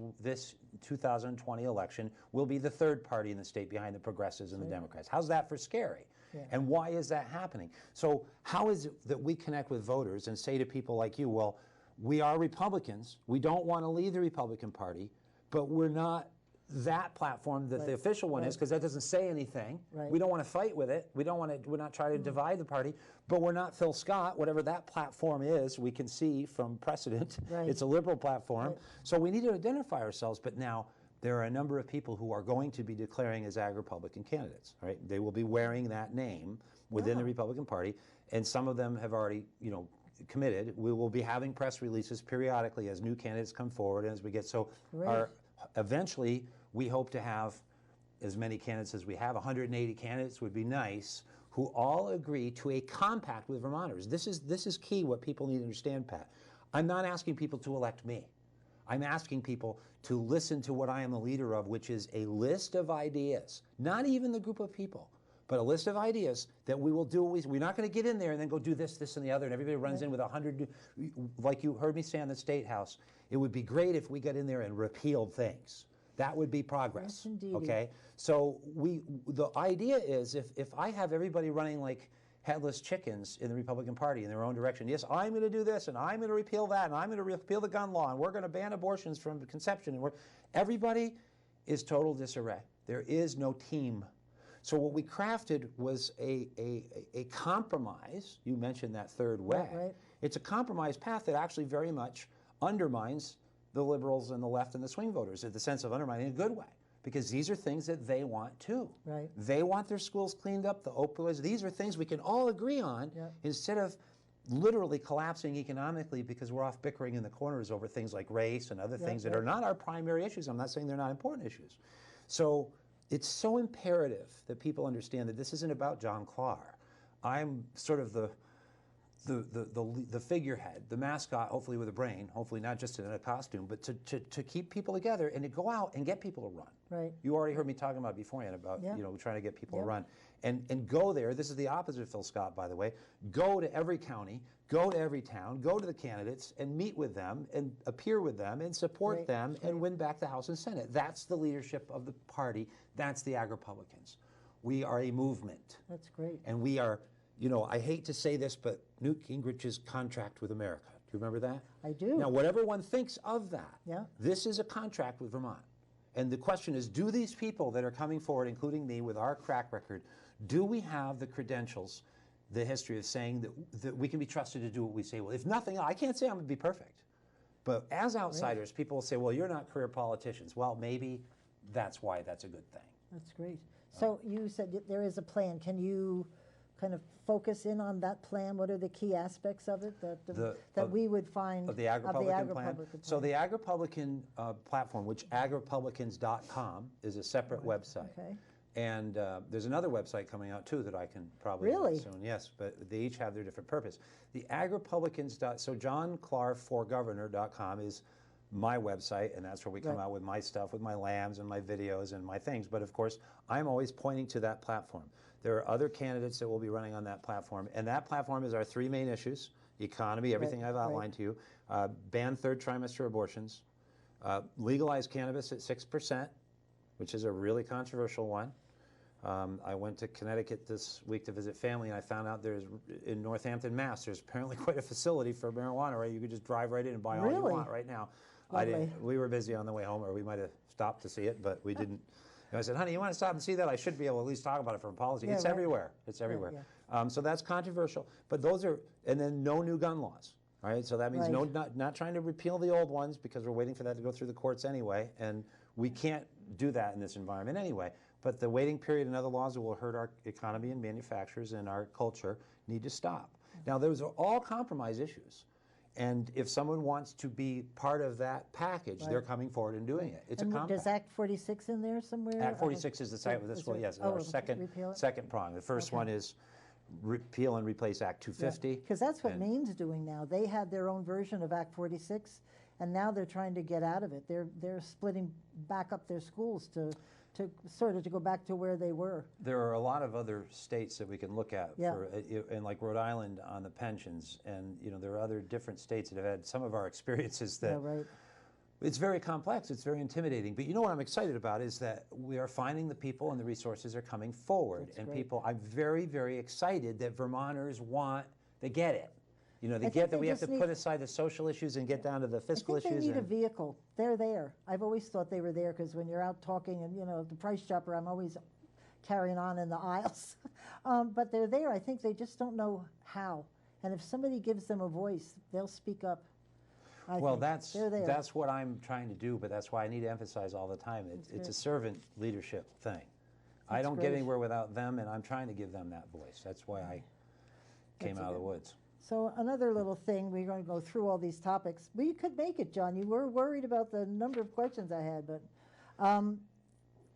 2020 election, we'll be the third party in the state behind the Progressives and the Democrats. How's that for scary? Yeah. And why is that happening? So how is it that we connect with voters and say to people like you, well, we are Republicans, we don't want to leave the Republican Party, but we're not that platform that the official one is, because that doesn't say anything. We don't want to fight with it. We're not trying to divide the party, but we're not Phil Scott, whatever that platform is. We can see from precedent, it's a liberal platform. So we need to identify ourselves, but now there are a number of people who are going to be declaring as Ag Republican candidates, right? They will be wearing that name within the Republican Party, and some of them have already, committed. We will be having press releases periodically as new candidates come forward and as we get, eventually we hope to have as many candidates as we have. 180 candidates would be nice, who all agree to a compact with Vermonters. This is key, what people need to understand, Pat. I'm not asking people to elect me. I'm asking people to listen to what I am the leader of, which is a list of ideas, not even the group of people, but a list of ideas that we will do. We're not going to get in there and then go do this, this, and the other, and everybody runs in with 100, like you heard me say on the State House. It would be great if we got in there and repealed things. That would be progress. Yes, indeed. Okay? So the idea is, if I have everybody running like headless chickens in the Republican Party in their own direction, yes, I'm going to do this, and I'm going to repeal that, and I'm going to repeal the gun law, and we're going to ban abortions from conception, and everybody is total disarray. There is no team. So what we crafted was a compromise. You mentioned that third way. Right. It's a compromise path that actually very much undermines the liberals and the left and the swing voters, in the sense of undermining in a good way, because these are things that they want too. Right. They want their schools cleaned up, the opioids. These are things we can all agree on, instead of literally collapsing economically because we're off bickering in the corners over things like race and other things that are not our primary issues. I'm not saying they're not important issues. So it's so imperative that people understand that this isn't about John Clark. I'm sort of the figurehead, the mascot, hopefully with a brain, hopefully not just in a costume, but to keep people together and to go out and get people to run. Right. You already heard me talking about beforehand about Yeah. trying to get people Yeah. to run and go there. This is the opposite of Phil Scott, by the way. Go to every county, go to every town, go to the candidates and meet with them and appear with them and support Right. them and win back the House and Senate. That's the leadership of the party. That's the Ag Republicans. We are a movement. That's great. And we are, I hate to say this, but Newt Gingrich's contract with America. Do you remember that? I do. Now, whatever one thinks of that, Yeah. this is a contract with Vermont. And the question is, do these people that are coming forward, including me, with our track record, do we have the credentials, the history of saying that we can be trusted to do what we say? Well, if nothing, I can't say I'm going to be perfect. But as outsiders, people will say, well, you're not career politicians. Well, maybe that's why that's a good thing. That's great. So you said that there is a plan. Can you kind of focus in on that plan? What are the key aspects of it that we would find of the Ag Republican plan? Plan? So the Ag Republican platform, which agrepublicans.com, is a separate website. Okay. And there's another website coming out too that I can probably Really? do soon. Yes, but they each have their different purpose. The agrepublicans. So JohnClarkForGovernor.com is my website, and that's where we come Right. out with my stuff, with my lambs and my videos and my things. But of course, I'm always pointing to that platform. There are other candidates that will be running on that platform, and that platform is our three main issues: economy, everything I've outlined to you, ban third trimester abortions, legalize cannabis at 6%, which is a really controversial one. I went to Connecticut this week to visit family, and I found out in Northampton, Mass, there's apparently quite a facility for marijuana, right? You could just drive right in and buy all you Really? want right now. Lovely. We were busy on the way home, or we might have stopped to see it, but we didn't. And I said, honey, you want to stop and see that? I should be able to at least talk about it from policy. Yeah, It's right. everywhere. It's everywhere. Yeah. So that's controversial. But those are, and then no new gun laws. All right, so that means Right. not trying to repeal the old ones because we're waiting for that to go through the courts anyway, and we can't do that in this environment anyway. But the waiting period and other laws that will hurt our economy and manufacturers and our culture need to stop. Now, those are all compromise issues. And if someone wants to be part of that package, they're coming forward and doing it. It's And a compact. Does Act 46 in there somewhere? Act 46 is the site with this one, yes, our repeal it? second prong. The first Okay. one is repeal and replace Act 250. Because that's what and- Maine's doing now. They had their own version of Act 46, and now they're trying to get out of it. They're splitting back up their schools to sort of to go back to where they were. There are a lot of other states that we can look at, Yeah. and like Rhode Island on the pensions, and there are other different states that have had some of our experiences that. Yeah, right. It's very complex, it's very intimidating, but what I'm excited about is that we are finding the people and the resources are coming forward. That's and great. people, I'm very, very excited that Vermonters they get it. They think get that they we have just to put aside the social issues and get down to the fiscal I think issues. they need a and- vehicle. They're there. I've always thought they were there because when you're out talking and, the price chopper, I'm always carrying on in the aisles. But they're there. I think they just don't know how. And if somebody gives them a voice, they'll speak up. I Well, think. They're there. that's what I'm trying to do, but that's why I need to emphasize all the time. It's a good. servant leadership thing. I That's don't great. get anywhere without them, and I'm trying to give them that voice. That's why I came That's a out of the good- woods. So another little thing, we're going to go through all these topics. We could make it, John. You were worried about the number of questions I had, but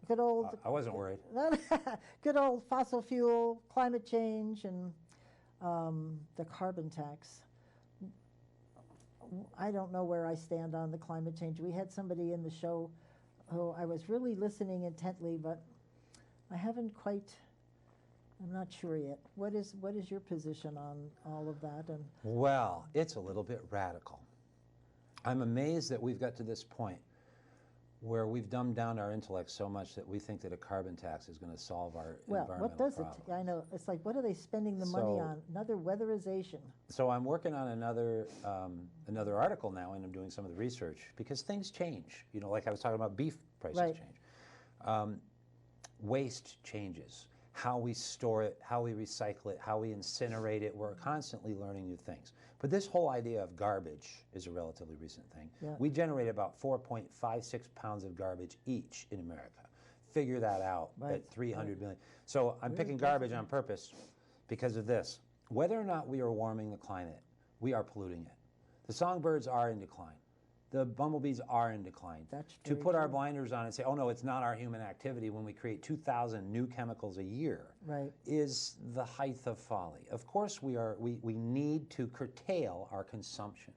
good old I wasn't worried. good old fossil fuel, climate change, and the carbon tax. I don't know where I stand on the climate change. We had somebody in the show who I was really listening intently, but I haven't quite. I'm not sure yet. What is your position on all of that? And Well, it's a little bit radical. I'm amazed that we've got to this point where we've dumbed down our intellect so much that we think that a carbon tax is going to solve our well, environmental what does problem. it? I know it's like, what are they spending the money So- on? Another weatherization. So I'm working on another article now, and I'm doing some of the research because things change. Like I was talking about beef prices Right. change. Waste changes. How we store it, how we recycle it, how we incinerate it. We're constantly learning new things. But this whole idea of garbage is a relatively recent thing. Yeah. We generate about 4.56 pounds of garbage each in America. Figure that out Right. at 300 million. So I'm picking garbage on purpose because of this. Whether or not we are warming the climate, we are polluting it. The songbirds are in decline. the bumblebees are in decline. That's To very put our true. blinders on and say, oh no, it's not our human activity when we create 2,000 new chemicals a year Right. is the height of folly. Of course we need to curtail our consumption.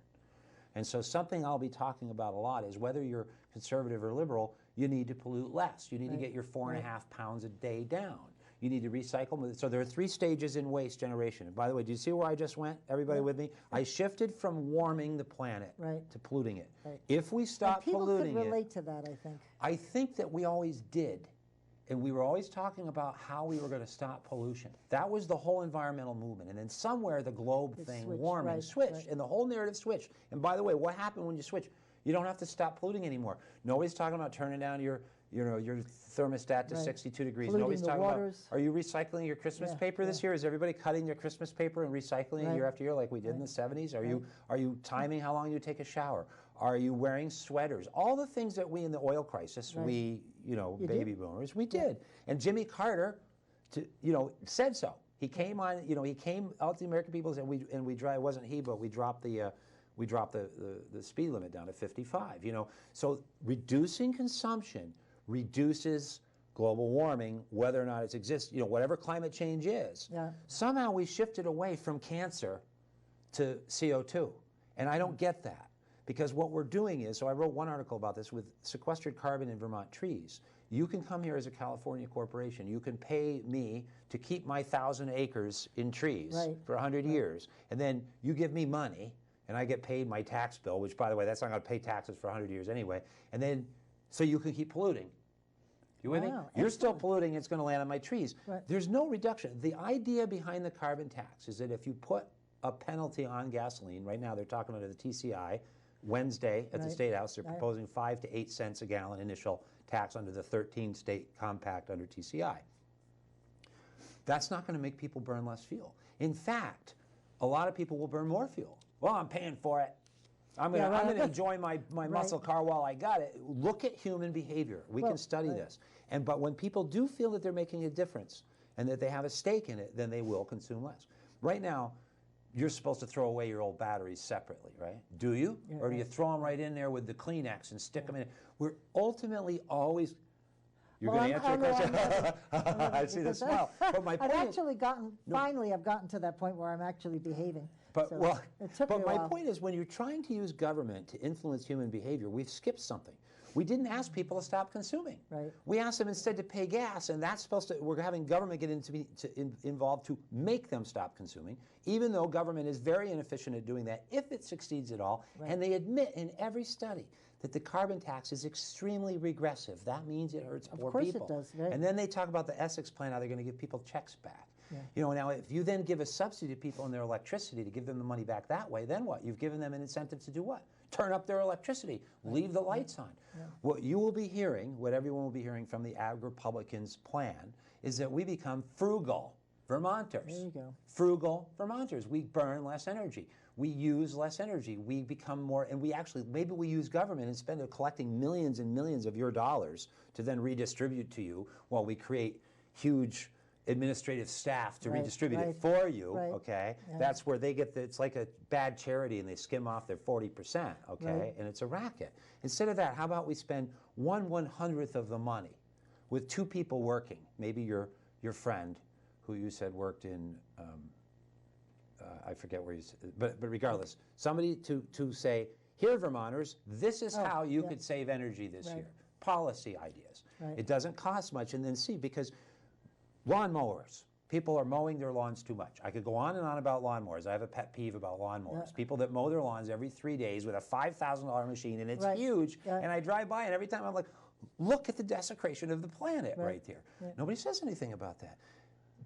And so something I'll be talking about a lot is whether you're conservative or liberal, you need to pollute less. You need to Right. get your 4.5 pounds a day down. You need to recycle. So there are 3 stages in waste generation. And by the way, do you see where I just went? Everybody with me? I shifted from warming the planet Right. to polluting it. Right. If we stop And people polluting could it, relate to that, I think. I think that we always did. And we were always talking about how we were going to stop pollution. That was the whole environmental movement. And then somewhere the globe thing, switched, warming, right, switched. right. And the whole narrative switched. And by the way, what happened when you switch? You don't have to stop polluting anymore. Nobody's talking about turning down your thermostat to Right. 62 degrees. Polluting Nobody's the talking waters. about, are you recycling your Christmas Yeah, paper this yeah. year? Is everybody cutting their Christmas paper and recycling it Right. year after year like we did in the 70s? Are you timing how long you take a shower? Are you wearing sweaters? All the things that we in the oil crisis, Right. you You baby did. boomers, we did. And Jimmy Carter, said so. He came on, he came out to the American people and we drive. It wasn't he, but we dropped the speed limit down to 55. So reducing consumption reduces global warming, whether or not it exists. Whatever climate change is. Yeah. Somehow we shifted away from cancer to CO2, and I don't get that. Because what we're doing is, so I wrote one article about this, with sequestered carbon in Vermont trees. You can come here as a California corporation. You can pay me to keep my 1,000 acres in trees Right. for 100 years. And then you give me money, and I get paid my tax bill, which, by the way, that's not going to pay taxes for 100 years anyway. And then, so you can keep polluting. You with me? Wow, You're still excellent. polluting, it's going to land on my trees. Right. There's no reduction. The idea behind the carbon tax is that if you put a penalty on gasoline, right now they're talking under the TCI, Wednesday at the Right. State House, they're Right. proposing 5 to 8 cents a gallon initial tax under the 13 state compact under TCI. That's not going to make people burn less fuel. In fact, a lot of people will burn more fuel. Well, I'm paying for it. I'm Yeah, right. going to enjoy my muscle car while I got it. Look at human behavior. We Well, can study right. this. But when people do feel that they're making a difference and that they have a stake in it, then they will consume less. Right now, you're supposed to throw away your old batteries separately, right? Do you? Yeah, Or do you right. throw them right in there with the Kleenex and stick them in? We're ultimately always... You're Well, going to answer I'm the question? I see the because smile. But my I've point is... actually finally I've gotten to that point where I'm actually behaving. But, So it took me a my while. point is, when you're trying to use government to influence human behavior, we've skipped something. We didn't ask people to stop consuming. Right. We asked them instead to pay gas, and that's supposed to. We're having government get involved to make them stop consuming, even though government is very inefficient at doing that if it succeeds at all. Right. And they admit in every study that the carbon tax is extremely regressive. That means it hurts poor course it people. does, right. And then they talk about the Essex plan, how they're going to give people checks back. Yeah. Now if you then give a subsidy to people on their electricity to give them the money back that way, then what? You've given them an incentive to do what? Turn up their electricity, leave the lights on. Yeah. What you will be hearing, what everyone will be hearing from the Ag Republicans' plan, is that we become frugal Vermonters. There you go. Frugal Vermonters. We burn less energy. We use less energy. We become more, and we actually, maybe we use government instead of collecting millions and millions of your dollars to then redistribute to you while we create huge administrative staff to Right, redistribute right, it for you, right. okay? Yeah. That's where they get it's like a bad charity and they skim off their 40%, okay? Right. And it's a racket. Instead of that, how about we spend 1/100th of the money with 2 people working, maybe your friend, who you said worked in, I forget where you said, but regardless, somebody to say, here Vermonters, this is how you could save energy this Right. year. Policy ideas. Right. It doesn't cost much, and then see, because lawnmowers, people are mowing their lawns too much. I could go on and on about lawnmowers. I have a pet peeve about lawnmowers. Yeah. People that mow their lawns every 3 days with a $5,000 machine, and it's Right. huge, Yeah. and I drive by, and every time I'm like, look at the desecration of the planet right there. Yeah. Nobody says anything about that.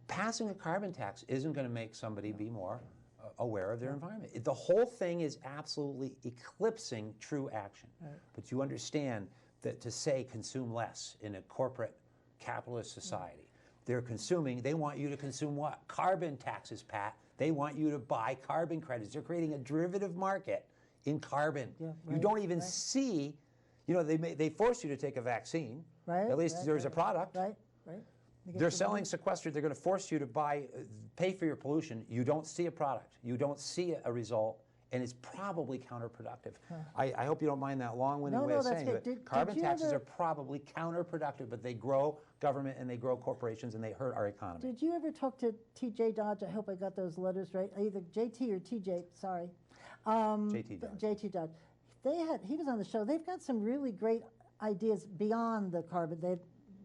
Passing a carbon tax isn't going to make somebody be more aware of their environment. The whole thing is absolutely eclipsing true action. Right. But you understand that to say consume less in a corporate capitalist society, they're consuming, they want you to consume what? Carbon taxes, Pat. They want you to buy carbon credits. They're creating a derivative market in carbon. Yeah, You right, don't even right. see, they force you to take a vaccine. Right, At least right, there's a right. product. Right, right. You get They're your selling money. sequestered. They're going to force you to pay for your pollution. You don't see a product. You don't see a result. and it's probably counterproductive. I hope you don't mind that long-winded No, way no, of that's saying good. it. Did Carbon you taxes ever- are probably counterproductive, but they grow government and they grow corporations and they hurt our economy. Did you ever talk to T.J. Dodge? I hope I got those letters right. Either J.T. or T.J. Sorry. J.T. Dodge. J.T. Dodge. He was on the show. They've got some really great ideas beyond the carbon.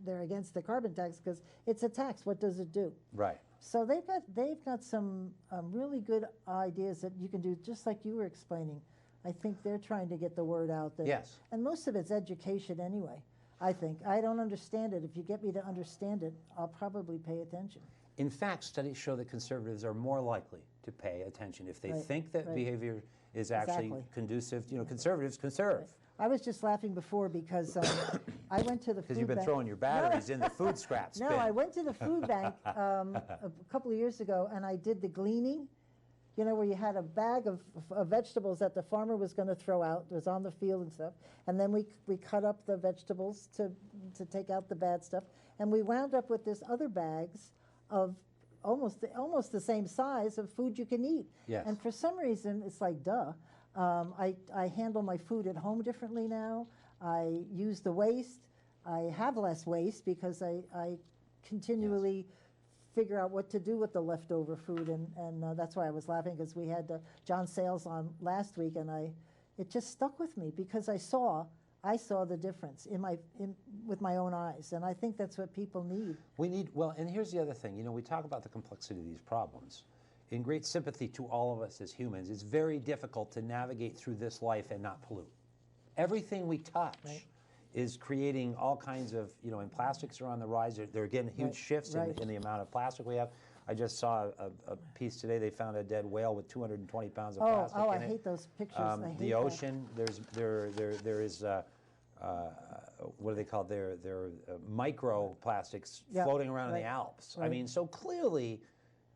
They're against the carbon tax because it's a tax. What does it do? Right. So they've got some really good ideas that you can do, just like you were explaining. I think they're trying to get the word out there. Yes. And most of it's education anyway. I think I don't understand it. If you get me to understand it, I'll probably pay attention. In fact, studies show that conservatives are more likely to pay attention if they Right, think that right. behavior is actually Exactly. conducive. You know, conservatives conserve. I was just laughing before because I went to the food bank. Because you've been throwing your batteries in the food scraps No, bin. I went to the food bank a couple of years ago, and I did the gleaning. You know, where you had a bag of vegetables that the farmer was going to throw out. It was on the field and stuff. And then we cut up the vegetables to take out the bad stuff. And we wound up with this other bags of almost the same size of food you can eat. Yes. And for some reason, it's like, duh. I handle my food at home differently now. I use the waste. I have less waste because I continually figure out what to do with the leftover food, and that's why I was laughing, because we had John Sayles on last week, and it just stuck with me because I saw the difference with my own eyes, and I think that's what people need. We need, well, and here's the other thing. You know, we talk about the complexity of these problems. In great sympathy to all of us as humans, it's very difficult to navigate through this life and not pollute. Everything we touch is creating all kinds of, you know, and plastics are on the rise. They're getting huge shifts in the amount of plastic we have. I just saw a piece today. They found a dead whale with 220 pounds of plastic in it. I hate those pictures. I hate the that. ocean, there is what are they called? They're microplastics floating around in the Alps. I mean, so clearly,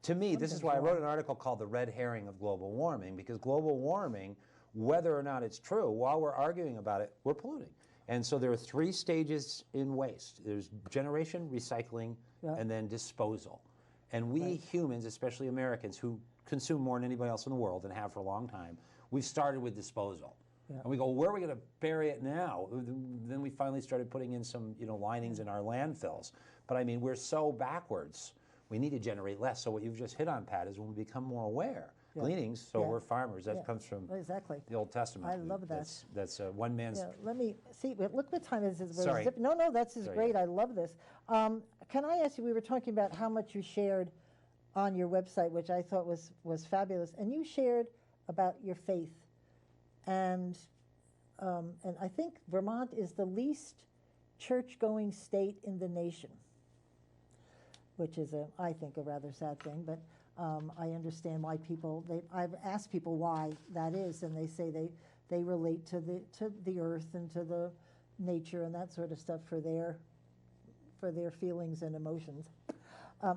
to me, this is why I wrote an article called "The Red Herring of Global Warming," because global warming, whether or not it's true, while we're arguing about it, we're polluting. And so there are 3 stages in waste. There's generation, recycling, and then disposal. And we humans, especially Americans, who consume more than anybody else in the world and have for a long time, we've started with disposal. And we go, where are we going to bury it now? Then we finally started putting in some, you know, linings in our landfills. But I mean, we're so backwards. We need to generate less. So what you've just hit on, Pat, is when we become more aware. Gleanings, so we're farmers. That comes from the Old Testament. I love that. That's one man's. Yeah, let me see. Look what time it is. Sorry. No, that's great. I love this. Can I ask you? We were talking about how much you shared on your website, which I thought was fabulous, and you shared about your faith, and I think Vermont is the least church-going state in the nation, which is I think a rather sad thing, but. I understand why I've asked people why that is, and they say they relate to the earth and to the nature and that sort of stuff for their feelings and emotions.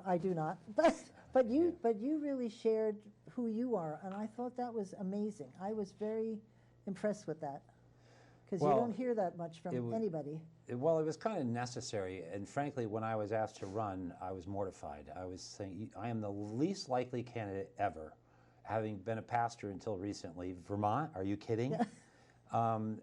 I do not, but you really shared who you are, and I thought that was amazing. I was very impressed with that because you don't hear that much from anybody. Well, it was kind of necessary, and frankly, when I was asked to run, I was mortified. I was saying, I am the least likely candidate ever, having been a pastor until recently. Vermont, are you kidding? And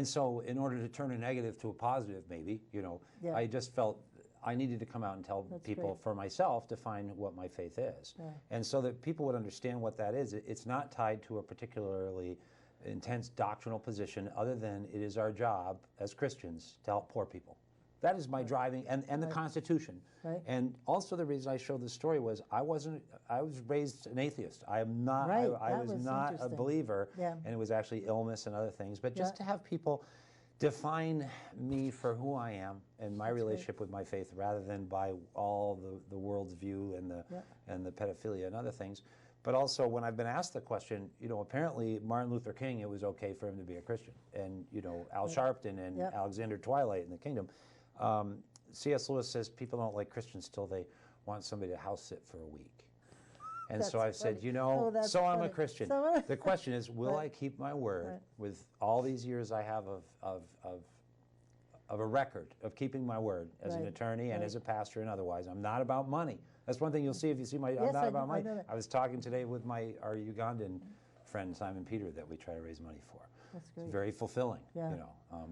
so, in order to turn a negative to a positive, maybe, you know, I just felt I needed to come out and tell people for myself, define what my faith is. And so that people would understand what that is. It's not tied to a particularly intense doctrinal position, other than it is our job as Christians to help poor people. That is my driving, and the Constitution. And also the reason I showed this story was I was raised an atheist. I am not. I was not a believer, and it was actually illness and other things. But just to have people define me for who I am and my relationship with my faith, rather than by all the world's view and the pedophilia and other things. But also, when I've been asked the question, you know, apparently Martin Luther King, it was okay for him to be a Christian, and you know, Al Sharpton and Alexander Twilight in the Kingdom. C.S. Lewis says people don't like Christians till they want somebody to house sit for a week. And so I've said, you know, so I'm a Christian. The question is, will I keep my word with all these years I have of a record of keeping my word as an attorney and as a pastor and otherwise? I'm not about money. That's one thing you'll see if you see my. I'm not about money. I was talking today with our Ugandan friend Simon Peter that we try to raise money for. That's great. It's very fulfilling, Yeah. you know.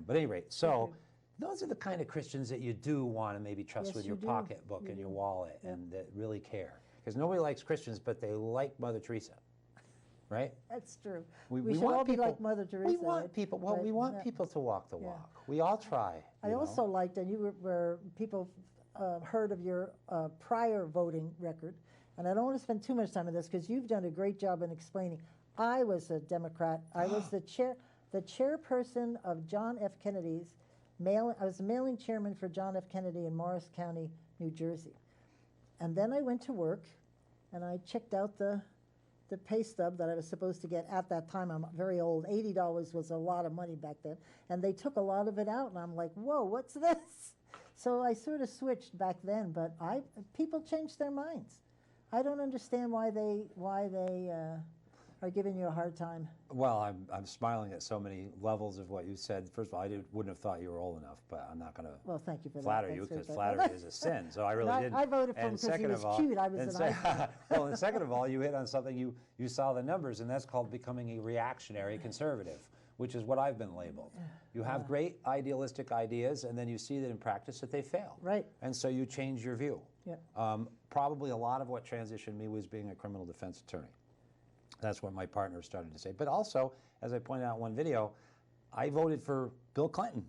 But at any rate, so those are the kind of Christians that you do want to maybe trust Yes, with you your do. pocketbook You and your do. wallet, Yeah. and that really care. Because nobody likes Christians, but they like Mother Teresa, right? That's true. We should want all be people- like Mother Teresa. We want right? people. Well, Right, we want yeah. people to walk the Yeah. walk. We all try. I you know? also liked, and you were people heard of your prior voting record, and I don't want to spend too much time on this because you've done a great job in explaining. I was a Democrat. I was the chairperson of John F. Kennedy's I was the mailing chairman for John F. Kennedy in Morris County, New Jersey, and then I went to work, and I checked out the pay stub that I was supposed to get at that time. I'm very old. $80 was a lot of money back then, and they took a lot of it out, and I'm like, whoa, what's this? So I sort of switched back then, but people changed their minds. I don't understand why they are giving you a hard time. Well, I'm smiling at so many levels of what you said. First of all, wouldn't have thought you were old enough, but I'm not going to Well, thank you for flatter that. you That's because very flattery kind. is a sin. So I really And didn't. I voted for him And because he second was of all- cute. I was and an se- icon. Well, and second of all, you hit on something. You saw the numbers, and that's called becoming a reactionary conservative, which is what I've been labeled. You have great idealistic ideas, and then you see that in practice that they fail. Right. And so you change your view. Yeah. Probably a lot of what transitioned me was being a criminal defense attorney. That's what my partner started to say. But also, as I pointed out in one video, I voted for Bill Clinton,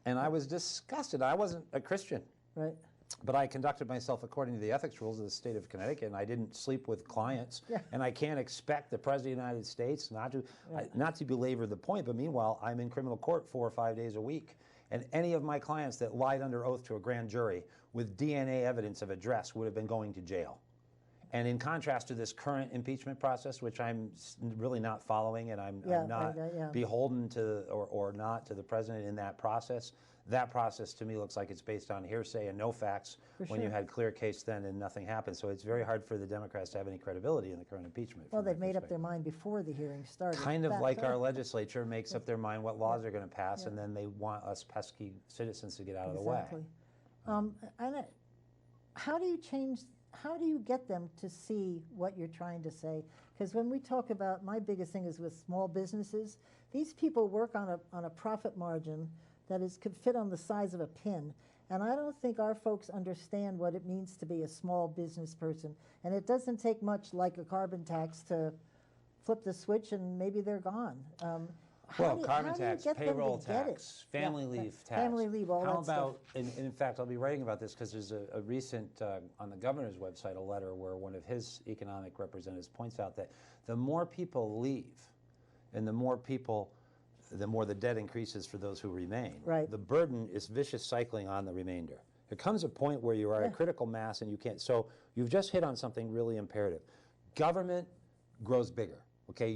and I was disgusted. I wasn't a Christian. Right. But I conducted myself according to the ethics rules of the state of Connecticut, and I didn't sleep with clients. Yeah. And I can't expect the President of the United States not to belabor the point, but meanwhile, I'm in criminal court 4 or 5 days a week. And any of my clients that lied under oath to a grand jury with DNA evidence of address would have been going to jail. And in contrast to this current impeachment process, which I'm really not following, and I'm not beholden to or not to the president in that process to me looks like it's based on hearsay and no facts when you had clear case then and nothing happened. So it's very hard for the Democrats to have any credibility in the current impeachment. Well, they've made up their mind before the hearing started. Kind of like our legislature makes up their mind what laws are going to pass, and then they want us pesky citizens to get out of the way. How do you get them to see what you're trying to say? Because when we talk about, my biggest thing is with small businesses, these people work on a profit margin that could fit on the size of a pin. And I don't think our folks understand what it means to be a small business person. And it doesn't take much like a carbon tax to flip the switch and maybe they're gone. Carbon tax, payroll tax, family leave tax. Family leave, all How that stuff. about, and in fact, I'll be writing about this because there's a recent, on the governor's website, a letter where one of his economic representatives points out that the more people leave and the more the debt increases for those who remain. Right. The burden is vicious cycling on the remainder. There comes a point where you are at critical mass and you can't. So you've just hit on something really imperative. Government grows bigger. Okay,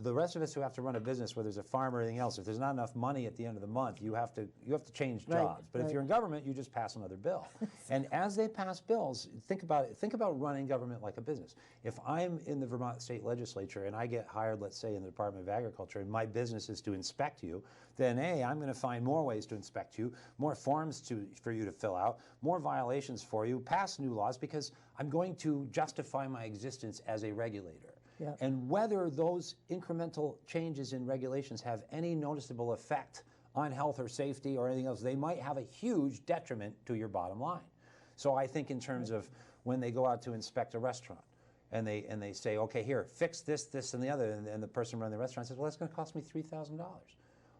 the rest of us who have to run a business, whether it's a farm or anything else, if there's not enough money at the end of the month, you have to change jobs. But if you're in government, you just pass another bill. And as they pass bills, think about running government like a business. If I'm in the Vermont State Legislature and I get hired, let's say, in the Department of Agriculture, and my business is to inspect you, then I'm going to find more ways to inspect you, more forms for you to fill out, more violations for you, pass new laws, because I'm going to justify my existence as a regulator. Yeah. And whether those incremental changes in regulations have any noticeable effect on health or safety or anything else, they might have a huge detriment to your bottom line. So I think in terms of when they go out to inspect a restaurant and they say, okay, here, fix this, this, and the other, and the person running the restaurant says, well, that's going to cost me $3,000.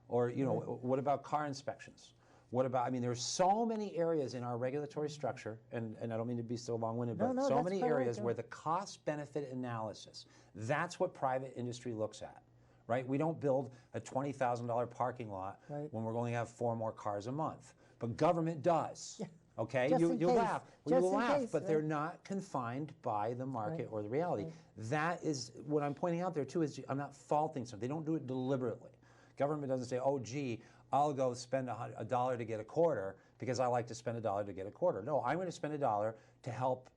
Or, what about car inspections? What about, there's so many areas in our regulatory structure, and I don't mean to be so long-winded, but so many areas where the cost-benefit analysis, that's what private industry looks at, right? We don't build a $20,000 parking lot when we're going to have 4 more cars a month. But government does. Okay, you'll laugh, but they're not confined by the market or the reality. That is what I'm pointing out there too. Is I'm not faulting something. They don't do it deliberately. Government doesn't say, oh, gee, I'll go spend $1 to get a quarter because I like to spend $1 to get a quarter. No, I'm going to spend $1 to help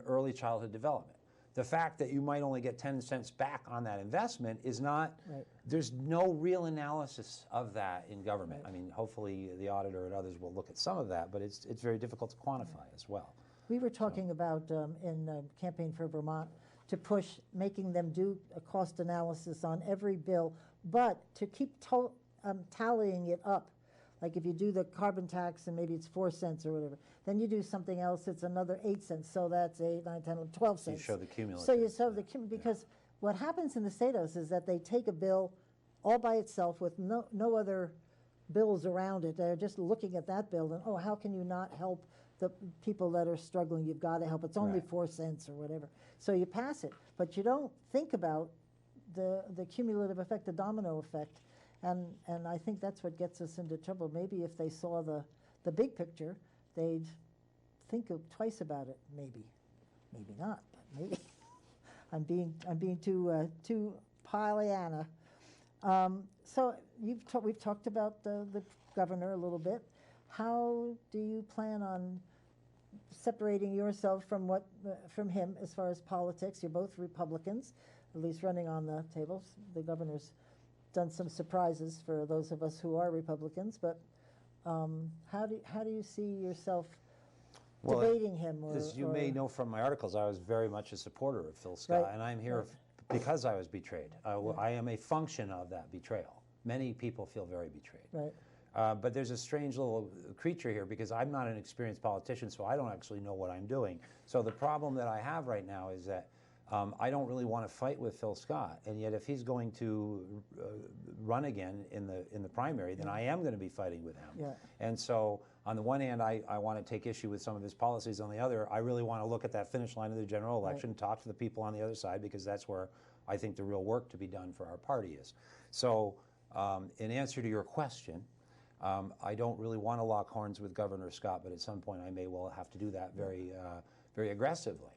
early childhood development. The fact that you might only get 10 cents back on that investment is not, there's no real analysis of that in government. Hopefully the auditor and others will look at some of that, but it's very difficult to quantify as well. We were talking about in Campaign for Vermont to push making them do a cost analysis on every bill, but to keep tallying it up. Like if you do the carbon tax and maybe it's 4 cents or whatever, then you do something else, it's another 8 cents. So that's 8, 9, 10, 12 cents. You show the cumulative. So you show the cumulative, because what happens in the state house is that they take a bill all by itself with no other bills around it. They're just looking at that bill and, oh, how can you not help the people that are struggling? You've got to help. It's only 4 cents or whatever. So you pass it, but you don't think about the cumulative effect, the domino effect. And I think that's what gets us into trouble. Maybe if they saw the big picture, they'd think twice about it. Maybe not, but maybe. I'm being too Pollyanna. So we've talked about the governor a little bit. How do you plan on separating yourself from him as far as politics? You're both Republicans, at least running on the tables. The governor's done some surprises for those of us who are Republicans, but how do you see yourself debating him? As you may know from my articles, I was very much a supporter of Phil Scott, and I'm here because I was betrayed. I am a function of that betrayal. Many people feel very betrayed. Right. But there's a strange little creature here because I'm not an experienced politician, so I don't actually know what I'm doing. So the problem that I have right now is that I don't really want to fight with Phil Scott, and yet if he's going to run again in the primary, then I am going to be fighting with him. Yeah. And so on the one hand, I want to take issue with some of his policies. On the other, I really want to look at that finish line of the general election, talk to the people on the other side, because that's where I think the real work to be done for our party is. So in answer to your question, I don't really want to lock horns with Governor Scott, but at some point I may well have to do that very aggressively.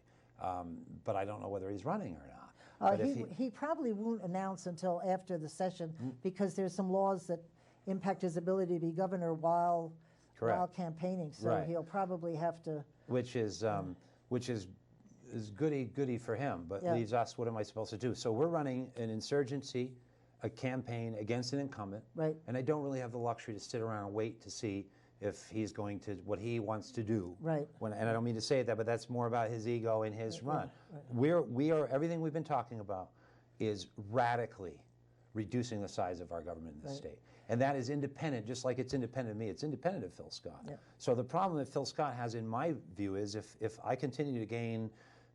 But I don't know whether he's running or not. He probably won't announce until after the session because there's some laws that impact his ability to be governor while campaigning. So he'll probably have to. Which is goody for him, but leaves us. What am I supposed to do? So we're running an insurgency, a campaign against an incumbent, and I don't really have the luxury to sit around and wait to see if he's going to, what he wants to do. And I don't mean to say that, but that's more about his ego and his run. We are, everything we've been talking about is radically reducing the size of our government in this state. And that is independent, just like it's independent of me, it's independent of Phil Scott. So the problem that Phil Scott has, in my view, is if I continue to gain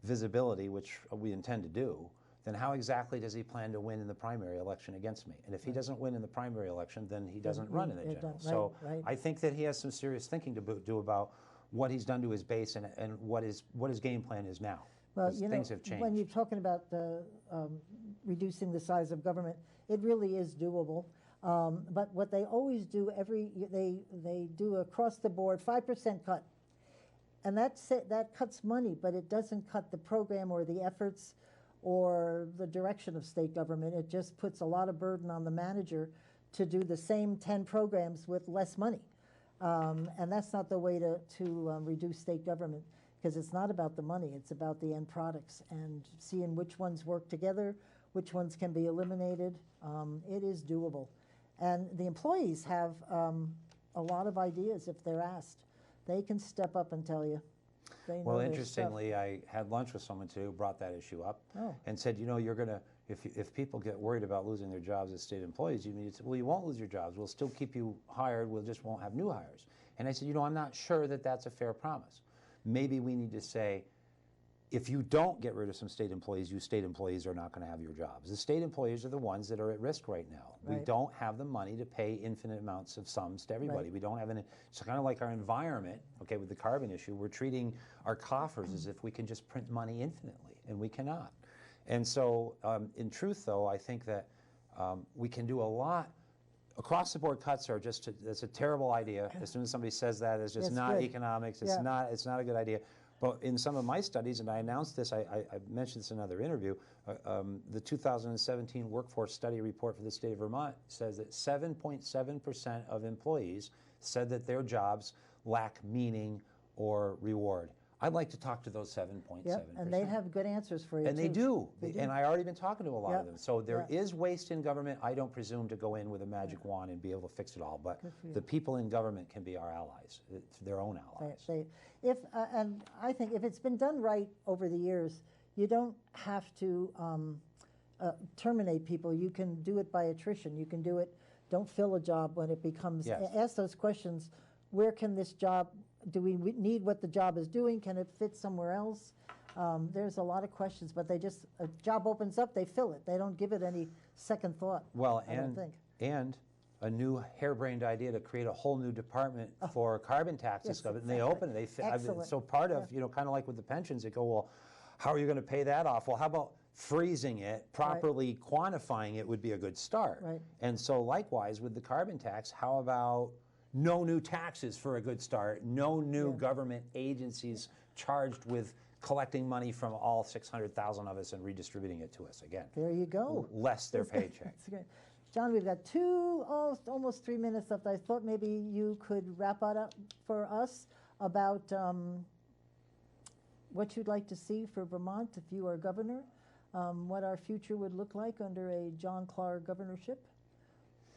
visibility, which we intend to do, then how exactly does he plan to win in the primary election against me? And if he doesn't win in the primary election, then he doesn't run in the general. So I think that he has some serious thinking to do about what he's done to his base and what his game plan is now. Well, you know, things have changed. When you're talking about the reducing the size of government, it really is doable. But what they always do they do across the board 5% cut, and that cuts money, but it doesn't cut the program or the efforts or the direction of state government. It just puts a lot of burden on the manager to do the same 10 programs with less money. And that's not the way to reduce state government, because it's not about the money, it's about the end products and seeing which ones work together, which ones can be eliminated. It is doable. And the employees have a lot of ideas if they're asked. They can step up and tell you. Well, interestingly, I had lunch with someone today who brought that issue up and said, you know, you're going to, if people get worried about losing their jobs as state employees, you won't lose your jobs. We'll still keep you hired. We'll just won't have new hires. And I said, you know, I'm not sure that that's a fair promise. Maybe we need to say, if you don't get rid of some state employees, you state employees are not going to have your jobs. The state employees are the ones that are at risk right now. We don't have the money to pay infinite amounts of sums to everybody. We don't have it's kind of like our environment, okay, with the carbon issue. We're treating our coffers as if we can just print money infinitely, and we cannot. And so, in truth, though, I think that we can do a lot. Across-the-board cuts are that's a terrible idea. As soon as somebody says that, it's just not economics. It's not a good idea. But in some of my studies, and I announced this, I mentioned this in another interview, the 2017 Workforce Study Report for the state of Vermont says that 7.7% of employees said that their jobs lack meaning or reward. I'd like to talk to those 7.7%. And they have good answers for you, and too. They do. And I've already been talking to a lot of them. So there is waste in government. I don't presume to go in with a magic wand and be able to fix it all. But the people in government can be our allies. It's their own allies. And I think if it's been done right over the years, you don't have to terminate people. You can do it by attrition. You can do it, don't fill a job when it becomes, Yes. ask those questions. Where can this job, do we need what the job is doing? Can it fit somewhere else? There's a lot of questions, but they just, a job opens up, they fill it. They don't give it any second thought, Well, I don't think. and a new harebrained idea to create a whole new department for carbon tax Yes, discovery. And they exactly. open it. Excellent. So part of, kind of like with the pensions, they go, well, how are you going to pay that off? Well, how about freezing it, properly quantifying it would be a good start. Right. And so likewise with the carbon tax, how about no new taxes for a good start, no new government agencies charged with collecting money from all 600,000 of us and redistributing it to us again. There you go. Less their paycheck. That's great. John, we've got almost 3 minutes left. I thought maybe you could wrap it up for us about what you'd like to see for Vermont if you are governor, what our future would look like under a John Clark governorship,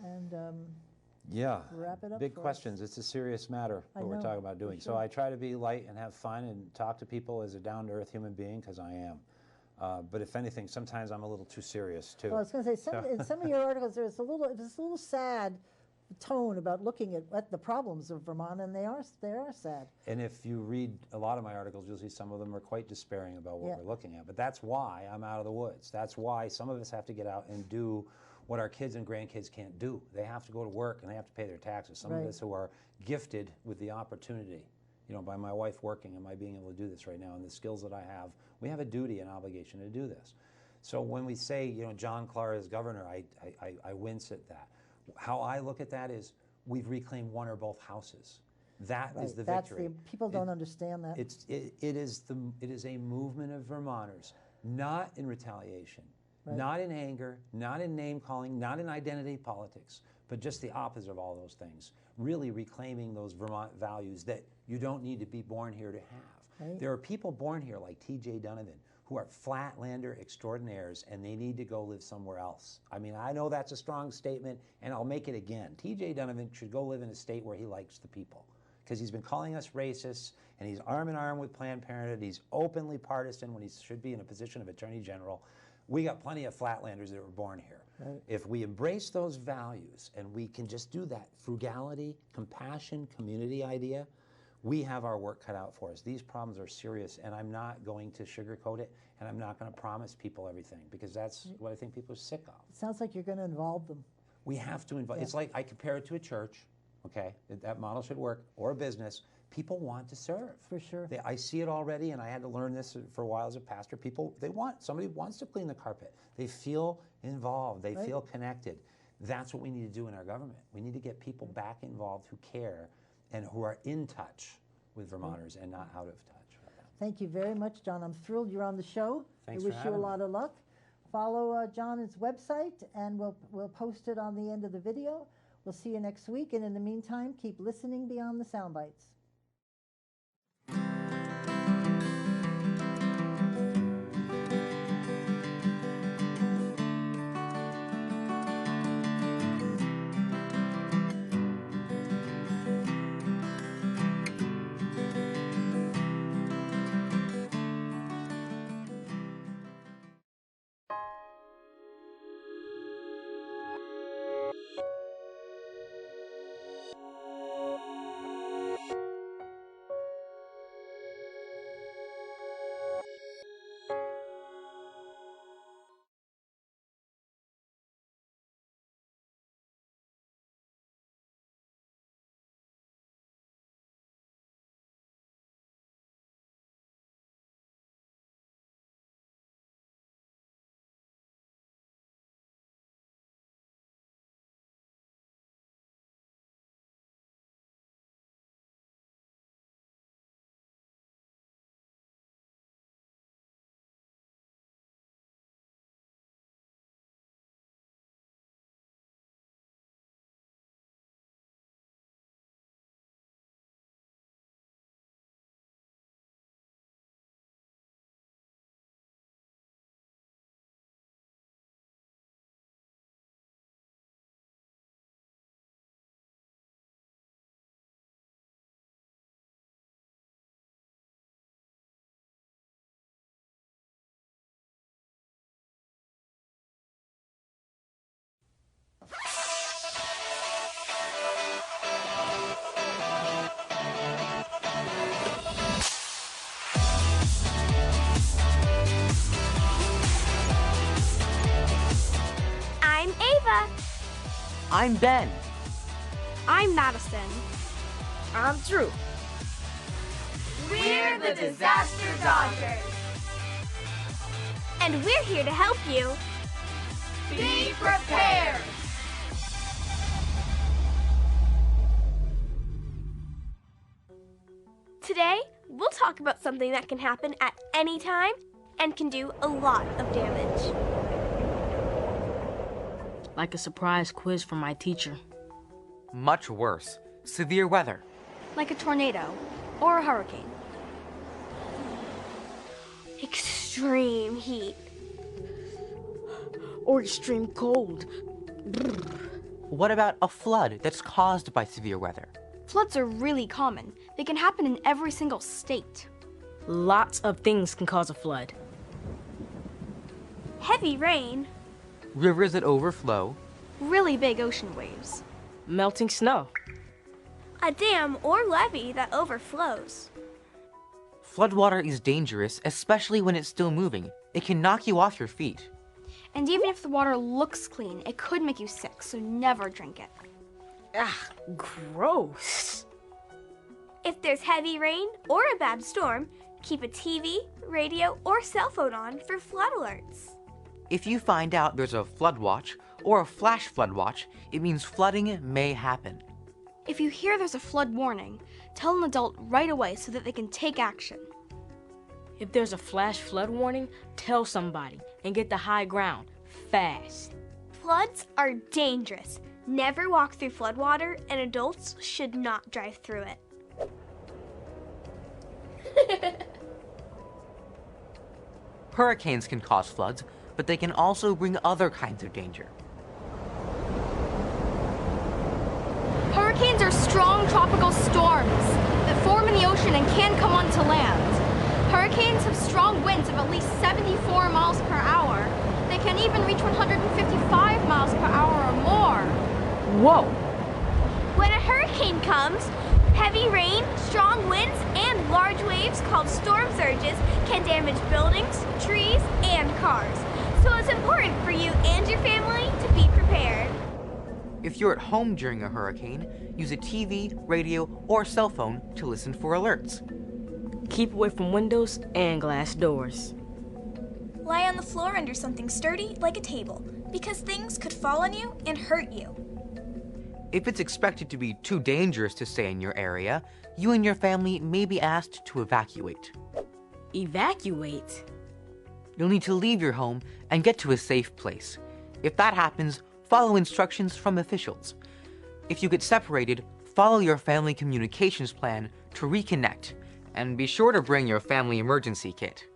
and Yeah, wrap it up big for questions. It's a serious matter I what we're know, talking about doing. for So sure. I try to be light and have fun and talk to people as a down-to-earth human being, because I am. But if anything, sometimes I'm a little too serious too. Well, I was going to say, in some of your articles, there's a little sad tone about looking at the problems of Vermont, and they are sad. And if you read a lot of my articles, you'll see some of them are quite despairing about what Yeah. we're looking at. But that's why I'm out of the woods. That's why some of us have to get out and do what our kids and grandkids can't do. They have to go to work and they have to pay their taxes. Some Right. of us who are gifted with the opportunity, by my wife working and my being able to do this right now and the skills that I have, we have a duty and obligation to do this. So when we say, John Clark is governor, I wince at that. How I look at that is we've reclaimed one or both houses. That is the victory. People don't understand that. It is a movement of Vermonters, not in retaliation, Right. not in anger, not in name calling, not in identity politics, but just the opposite of all those things. Really reclaiming those Vermont values that you don't need to be born here to have. Right. There are people born here like T.J. Donovan who are flatlander extraordinaires and they need to go live somewhere else. I mean, I know that's a strong statement and I'll make it again. T.J. Donovan should go live in a state where he likes the people, because he's been calling us racists and he's arm in arm with Planned Parenthood. He's openly partisan when he should be in a position of Attorney General. We got plenty of flatlanders that were born here. Right. If we embrace those values and we can just do that frugality, compassion, community idea, we have our work cut out for us. These problems are serious, and I'm not going to sugarcoat it, and I'm not going to promise people everything, because that's what I think people are sick of. It sounds like you're going to involve them. We have to involve. Yeah. It's like I compare it to a church. Okay, that model should work, or a business. People want to serve. For sure. I see it already, and I had to learn this for a while as a pastor. Somebody wants to clean the carpet. They feel involved. They feel connected. That's what we need to do in our government. We need to get people back involved who care and who are in touch with Vermonters and not out of touch. Thank you very much, John. I'm thrilled you're on the show. Thanks I for wish you a having lot of luck. Follow John's website, and we'll post it on the end of the video. We'll see you next week, and in the meantime, keep listening beyond the sound bites. I'm Ben. I'm Madison. I'm Drew. We're the Disaster Dodgers. And we're here to help you. Be prepared. Today, we'll talk about something that can happen at any time and can do a lot of damage. Like a surprise quiz from my teacher. Much worse. Severe weather. Like a tornado or a hurricane. Extreme heat. Or extreme cold. What about a flood that's caused by severe weather? Floods are really common. They can happen in every single state. Lots of things can cause a flood. Heavy rain. Rivers that overflow. Really big ocean waves. Melting snow. A dam or levee that overflows. Floodwater is dangerous, especially when it's still moving. It can knock you off your feet. And even if the water looks clean, it could make you sick, so never drink it. Ah, gross. If there's heavy rain or a bad storm, keep a TV, radio, or cell phone on for flood alerts. If you find out there's a flood watch or a flash flood watch, it means flooding may happen. If you hear there's a flood warning, tell an adult right away so that they can take action. If there's a flash flood warning, tell somebody and get to high ground fast. Floods are dangerous. Never walk through floodwater, and adults should not drive through it. Hurricanes can cause floods, but they can also bring other kinds of danger. Hurricanes are strong tropical storms that form in the ocean and can come onto land. Hurricanes have strong winds of at least 74 miles per hour. They can even reach 155 miles per hour or more. Whoa! When a hurricane comes, heavy rain, strong winds, and large waves called storm surges can damage buildings, trees, and cars. So it's important for you and your family to be prepared. If you're at home during a hurricane, use a TV, radio, or cell phone to listen for alerts. Keep away from windows and glass doors. Lie on the floor under something sturdy like a table, because things could fall on you and hurt you. If it's expected to be too dangerous to stay in your area, you and your family may be asked to evacuate. Evacuate? You'll need to leave your home and get to a safe place. If that happens, follow instructions from officials. If you get separated, follow your family communications plan to reconnect, and be sure to bring your family emergency kit.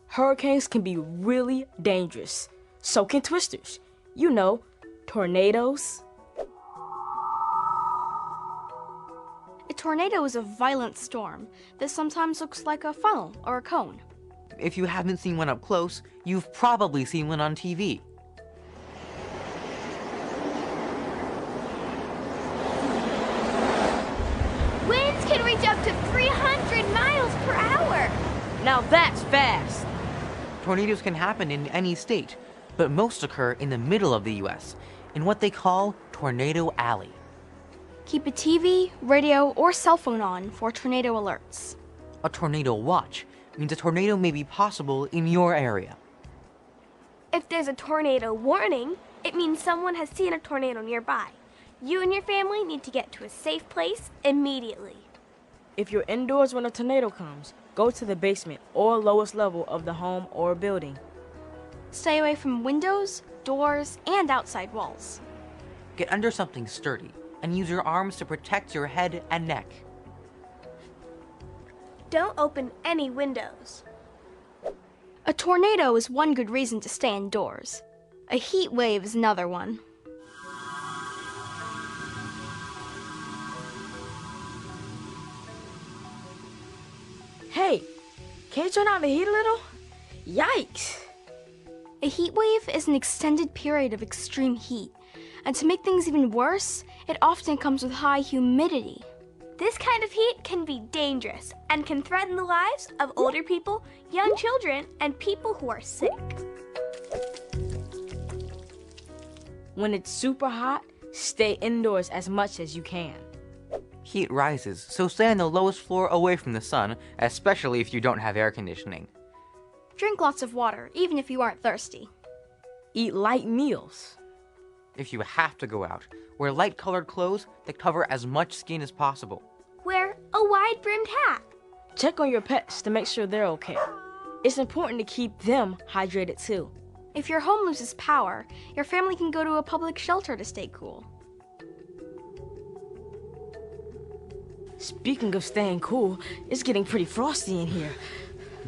Hurricanes can be really dangerous. So can twisters. You know, tornadoes. A tornado is a violent storm that sometimes looks like a funnel or a cone. If you haven't seen one up close, you've probably seen one on TV. Winds can reach up to 300 miles per hour. Now that's fast! Tornadoes can happen in any state, but most occur in the middle of the U.S., in what they call Tornado Alley. Keep a TV, radio, or cell phone on for tornado alerts. A tornado watch means a tornado may be possible in your area. If there's a tornado warning, it means someone has seen a tornado nearby. You and your family need to get to a safe place immediately. If you're indoors when a tornado comes, go to the basement or lowest level of the home or building. Stay away from windows, doors, and outside walls. Get under something sturdy and use your arms to protect your head and neck. Don't open any windows. A tornado is one good reason to stay indoors. A heat wave is another one. Hey, can't you turn on the heat a little? Yikes! A heat wave is an extended period of extreme heat, and to make things even worse, it often comes with high humidity. This kind of heat can be dangerous and can threaten the lives of older people, young children, and people who are sick. When it's super hot, stay indoors as much as you can. Heat rises, so stay on the lowest floor away from the sun, especially if you don't have air conditioning. Drink lots of water, even if you aren't thirsty. Eat light meals. If you have to go out, wear light-colored clothes that cover as much skin as possible. Wear a wide-brimmed hat. Check on your pets to make sure they're okay. It's important to keep them hydrated too. If your home loses power, your family can go to a public shelter to stay cool. Speaking of staying cool, it's getting pretty frosty in here.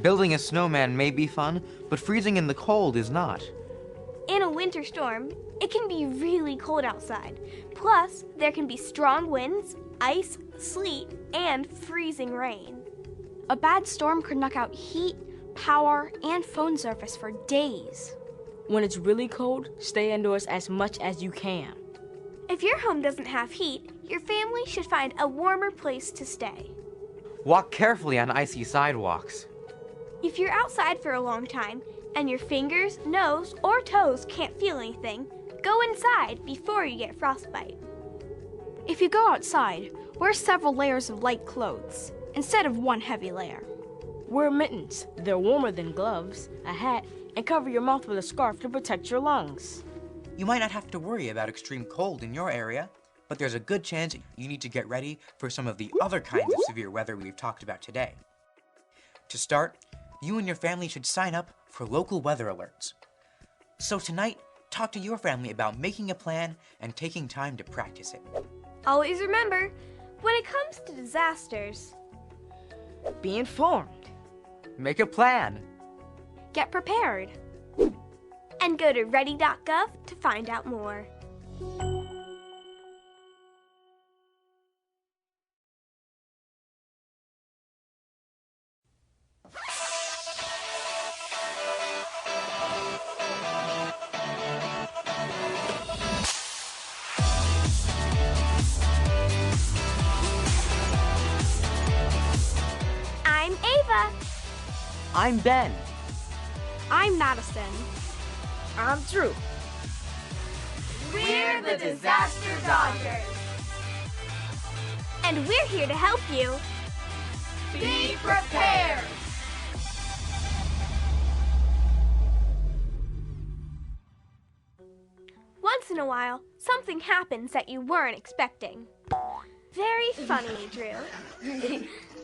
Building a snowman may be fun, but freezing in the cold is not. In a winter storm, it can be really cold outside. Plus, there can be strong winds, ice, sleet, and freezing rain. A bad storm could knock out heat, power, and phone service for days. When it's really cold, stay indoors as much as you can. If your home doesn't have heat, your family should find a warmer place to stay. Walk carefully on icy sidewalks. If you're outside for a long time and your fingers, nose, or toes can't feel anything, go inside before you get frostbite. If you go outside, wear several layers of light clothes instead of one heavy layer. Wear mittens. They're warmer than gloves, a hat, and cover your mouth with a scarf to protect your lungs. You might not have to worry about extreme cold in your area, but there's a good chance you need to get ready for some of the other kinds of severe weather we've talked about today. To start, you and your family should sign up for local weather alerts. So tonight, talk to your family about making a plan and taking time to practice it. Always remember, when it comes to disasters, be informed. Make a plan. Get prepared. And go to ready.gov to find out more. I'm Ava. I'm Ben. I'm Madison. I'm Drew. We're the Disaster Dodgers. And we're here to help you. Be prepared. Once in a while, something happens that you weren't expecting. Very funny, Drew.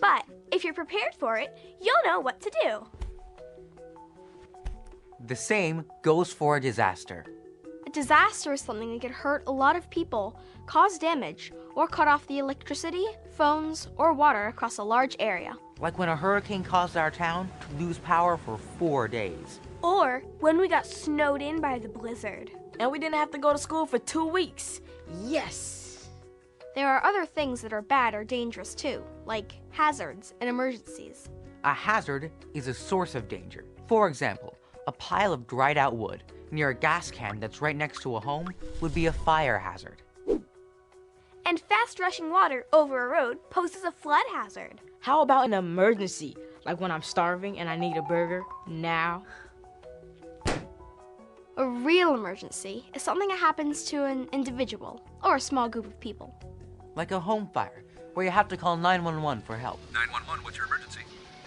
But if you're prepared for it, you'll know what to do. The same goes for a disaster. A disaster is something that could hurt a lot of people, cause damage, or cut off the electricity, phones, or water across a large area. Like when a hurricane caused our town to lose power for 4 days. Or when we got snowed in by the blizzard. And we didn't have to go to school for 2 weeks. Yes! There are other things that are bad or dangerous too, like hazards and emergencies. A hazard is a source of danger. For example, a pile of dried out wood near a gas can that's right next to a home would be a fire hazard. And fast rushing water over a road poses a flood hazard. How about an emergency, like when I'm starving and I need a burger now? A real emergency is something that happens to an individual or a small group of people. Like a home fire, where you have to call 911 for help. 911, what's your emergency?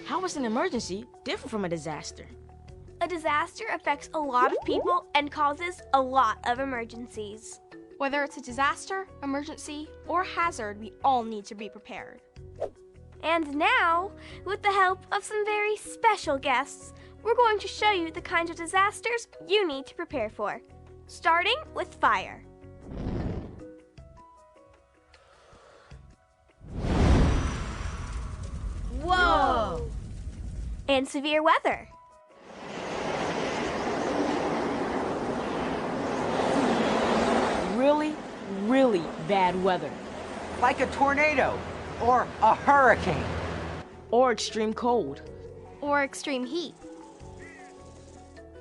How is an emergency different from a disaster? A disaster affects a lot of people and causes a lot of emergencies. Whether it's a disaster, emergency, or hazard, we all need to be prepared. And now, with the help of some very special guests, we're going to show you the kinds of disasters you need to prepare for, starting with fire. Whoa! And severe weather. Really, really bad weather. Like a tornado, or a hurricane. Or extreme cold. Or extreme heat.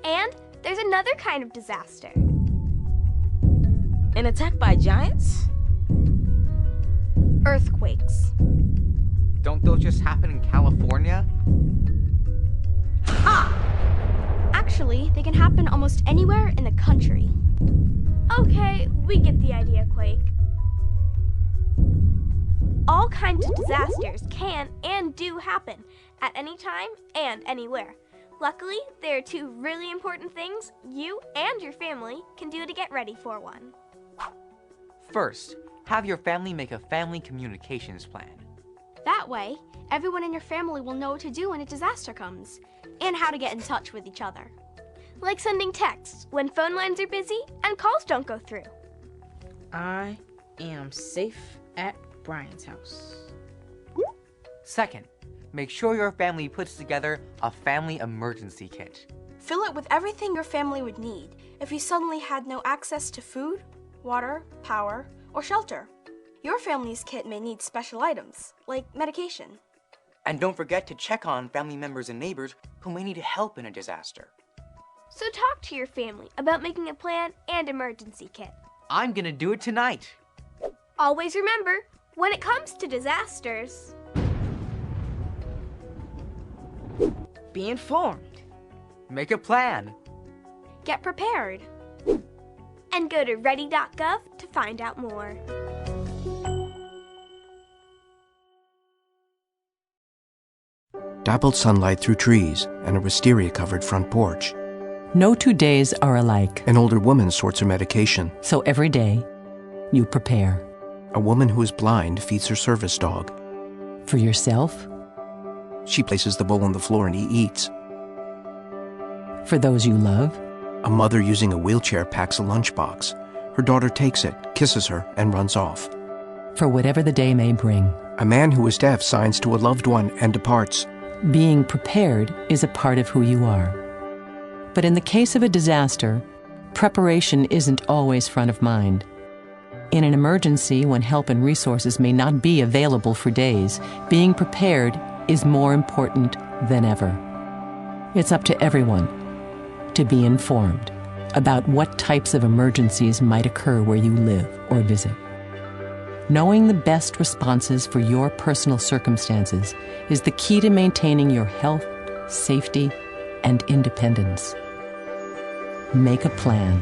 And there's another kind of disaster. An attack by giants? Earthquakes. Don't those just happen in California? Actually, they can happen almost anywhere in the country. Okay, we get the idea, Quake. All kinds of disasters can and do happen at any time and anywhere. Luckily, there are two really important things you and your family can do to get ready for one. First, have your family make a family communications plan. That way, everyone in your family will know what to do when a disaster comes and how to get in touch with each other. Like sending texts when phone lines are busy and calls don't go through. I am safe at Brian's house. Second, make sure your family puts together a family emergency kit. Fill it with everything your family would need if you suddenly had no access to food, water, power, or shelter. Your family's kit may need special items, like medication. And don't forget to check on family members and neighbors who may need help in a disaster. So talk to your family about making a plan and emergency kit. I'm gonna do it tonight. Always remember, when it comes to disasters, be informed. Make a plan. Get prepared. And go to ready.gov to find out more. Dappled sunlight through trees and a wisteria-covered front porch. No 2 days are alike. An older woman sorts her medication. So every day, you prepare. A woman who is blind feeds her service dog. For yourself? She places the bowl on the floor and he eats. For those you love? A mother using a wheelchair packs a lunchbox. Her daughter takes it, kisses her, and runs off. For whatever the day may bring. A man who is deaf signs to a loved one and departs. Being prepared is a part of who you are. But in the case of a disaster, preparation isn't always front of mind. In an emergency, when help and resources may not be available for days, being prepared is more important than ever. It's up to everyone to be informed about what types of emergencies might occur where you live or visit. Knowing the best responses for your personal circumstances is the key to maintaining your health, safety, and independence. Make a plan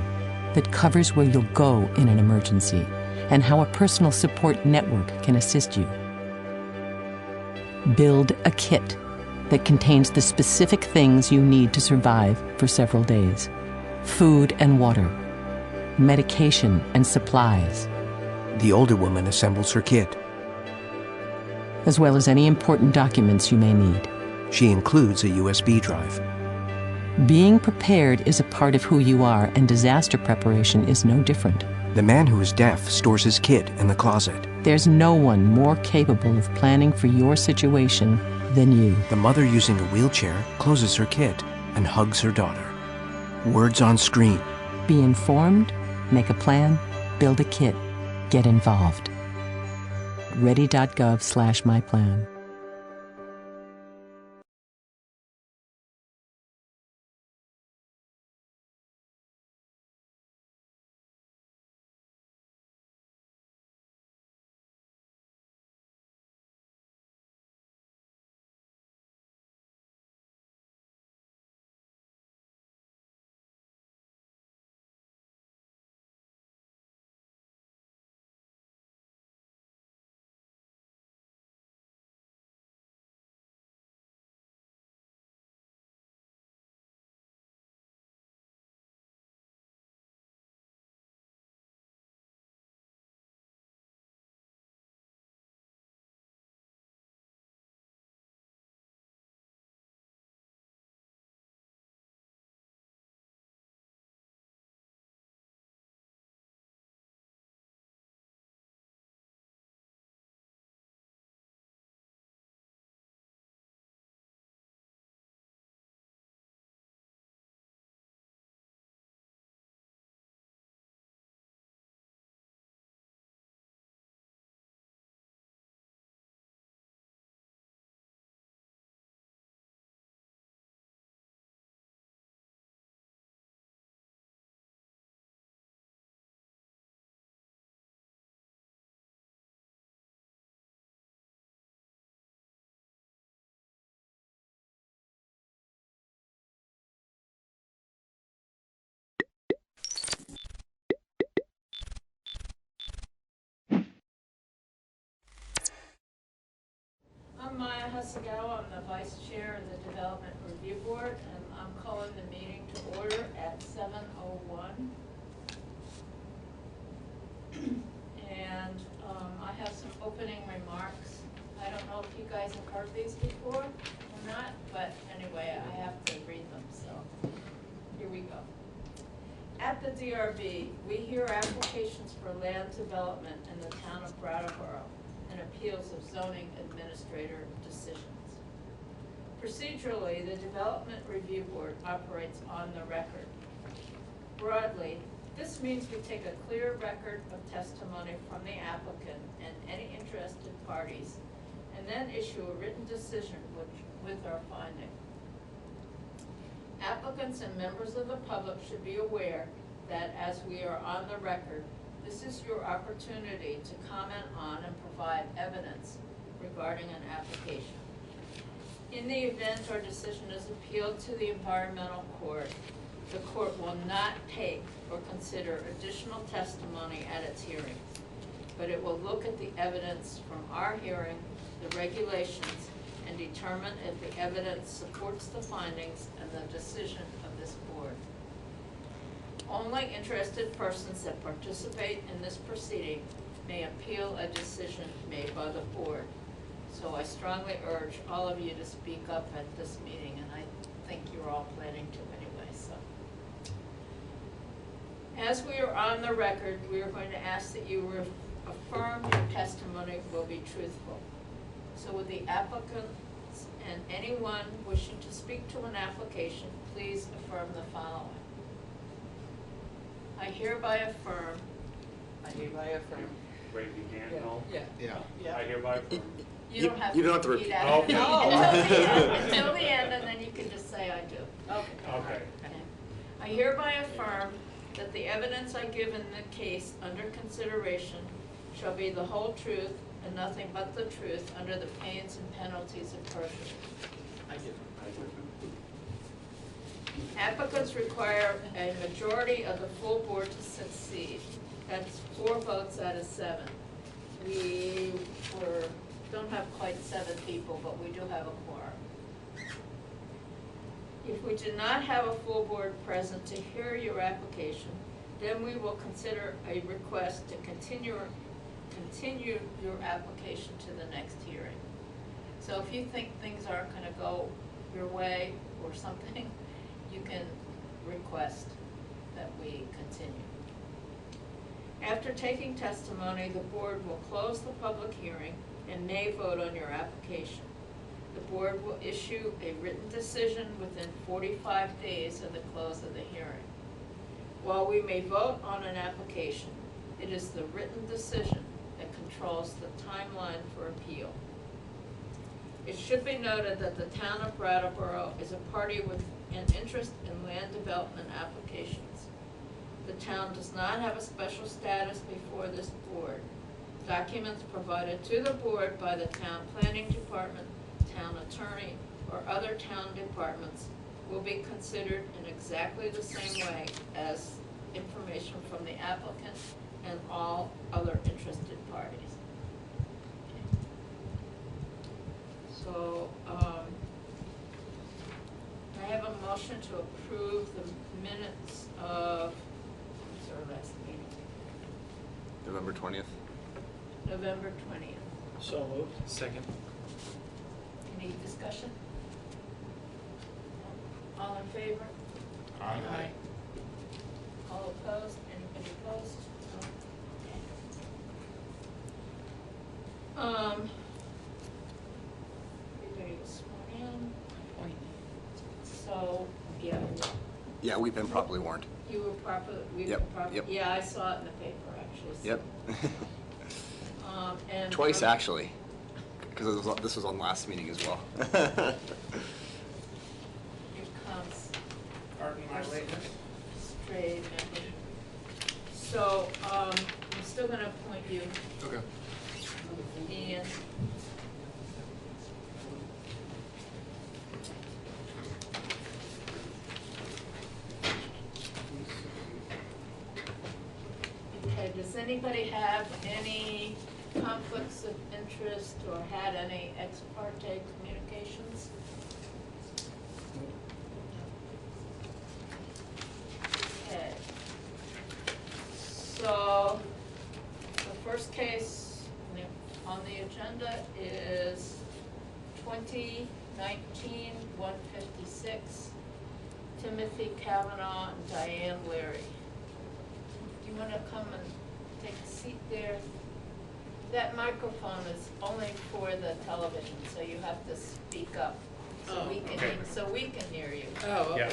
that covers where you'll go in an emergency and how a personal support network can assist you. Build a kit that contains the specific things you need to survive for several days. Food and water, medication and supplies. The older woman assembles her kit. As well as any important documents you may need. She includes a USB drive. Being prepared is a part of who you are, and disaster preparation is no different. The man who is deaf stores his kit in the closet. There's no one more capable of planning for your situation than you. The mother using a wheelchair closes her kit and hugs her daughter. Words on screen. Be informed, make a plan, build a kit, get involved. Ready.gov/myplan. Hasegawa. I'm the vice chair of the Development Review Board, and I'm calling the meeting to order at 7:01. And I have some opening remarks. I don't know if you guys have heard these before or not, but anyway, I have to read them, so here we go. At the DRB, we hear applications for land development in the town of Brattleboro and appeals of zoning administrator decisions. Procedurally, the Development Review Board operates on the record. Broadly, this means we take a clear record of testimony from the applicant and any interested parties, and then issue a written decision with our finding. Applicants and members of the public should be aware that as we are on the record, this is your opportunity to comment on and provide evidence regarding an application. In the event our decision is appealed to the environmental court, the court will not take or consider additional testimony at its hearing, but it will look at the evidence from our hearing, the regulations, and determine if the evidence supports the findings and the decision of this board. Only interested persons that participate in this proceeding may appeal a decision made by the board. So I strongly urge all of you to speak up at this meeting, and I think you're all planning to anyway, so. As we are on the record, we are going to ask that you affirm your testimony will be truthful. So would the applicants and anyone wishing to speak to an application, please affirm the following. I hereby affirm. I hereby affirm. Raise your hand, no? Yeah. I hereby affirm. You don't have to repeat Okay. until the end, and then you can just say I do. Okay. I hereby affirm that the evidence I give in the case under consideration shall be the whole truth and nothing but the truth under the pains and penalties of perjury. I do. Applicants require a majority of the full board to succeed. That's 4 votes out of 7. We don't have quite 7 people, but we do have a quorum. If we do not have a full board present to hear your application, then we will consider a request to continue your application to the next hearing. So if you think things aren't going to go your way or something, you can request that we continue. After taking testimony, the board will close the public hearing and may vote on your application. The board will issue a written decision within 45 days of the close of the hearing. While we may vote on an application, it is the written decision that controls the timeline for appeal. It should be noted that the town of Brattleboro is a party with an interest in land development applications. The town does not have a special status before this board. Documents provided to the board by the town planning department, town attorney, or other town departments will be considered in exactly the same way as information from the applicant and all other interested parties. So, I have a motion to approve the minutes of, what's our last meeting? November 20th. November 20th. So moved. Second. Any discussion? All in favor? Aye. All opposed? Anybody opposed? No? Okay. Everybody was sworn in. So, yeah. Yeah, we've been properly warned. You were properly, we've Yep, been properly, yep. yeah, I saw it in the paper, actually. So. Yep. And Twice, actually, because this was on last meeting as well. Here comes Pardon my lateness. stray member. So, I'm still gonna appoint you. Okay. And okay, does anybody have any conflicts of interest or had any ex parte communications? Okay. So, the first case on the agenda is 2019-156, Timothy Kavanaugh and Diane Leary. Do you want to come and take a seat there? That microphone is only for the television, so you have to speak up so we can hear you. Oh, okay. Yeah.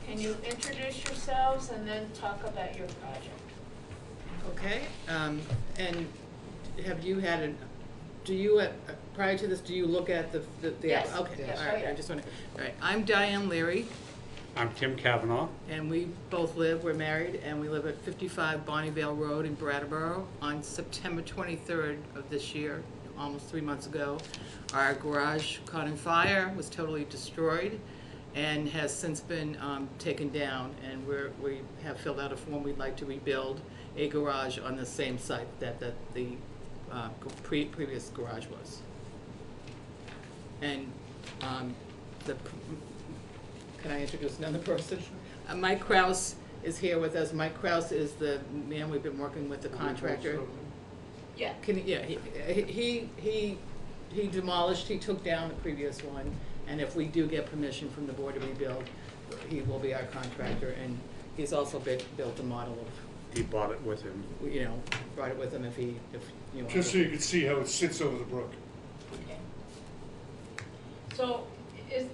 Can you introduce yourselves and then talk about your project? Okay, and have you had an, do you, prior to this, do you look at the Yes. Okay, Yes. all right, I just want to, all right, I'm Diane Leary, I'm Tim Kavanaugh. and we're married, and we live at 55 Bonnievale Road in Brattleboro. On September 23rd of this year, almost 3 months ago, our garage caught on fire, was totally destroyed, and has since been taken down, and we have filled out a form. We'd like to rebuild a garage on the same site that the previous garage was. And can I introduce another person? Mike Kraus is here with us. Mike Kraus is the man we've been working with, the contractor. Yeah. He demolished, he took down the previous one, and if we do get permission from the board to rebuild, he will be our contractor, and he's also built a model of. He bought it with him. You know, brought it with him if you know. Just so you can see how it sits over the brook. Okay. So is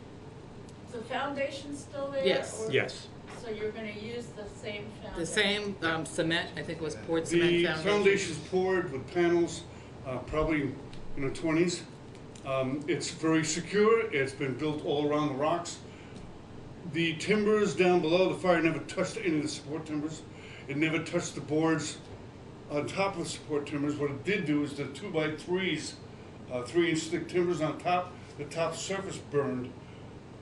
the foundation still there? Yes. or- Yes. So you're gonna use the same foundation? The same cement, I think it was poured cement The foundation. foundation's poured with panels, probably in the 20s. It's very secure. It's been built all around the rocks. The timbers down below, the fire never touched any of the support timbers. It never touched the boards on top of the support timbers. What it did do is the 2x3s, 3-inch thick timbers on top, the top surface burned,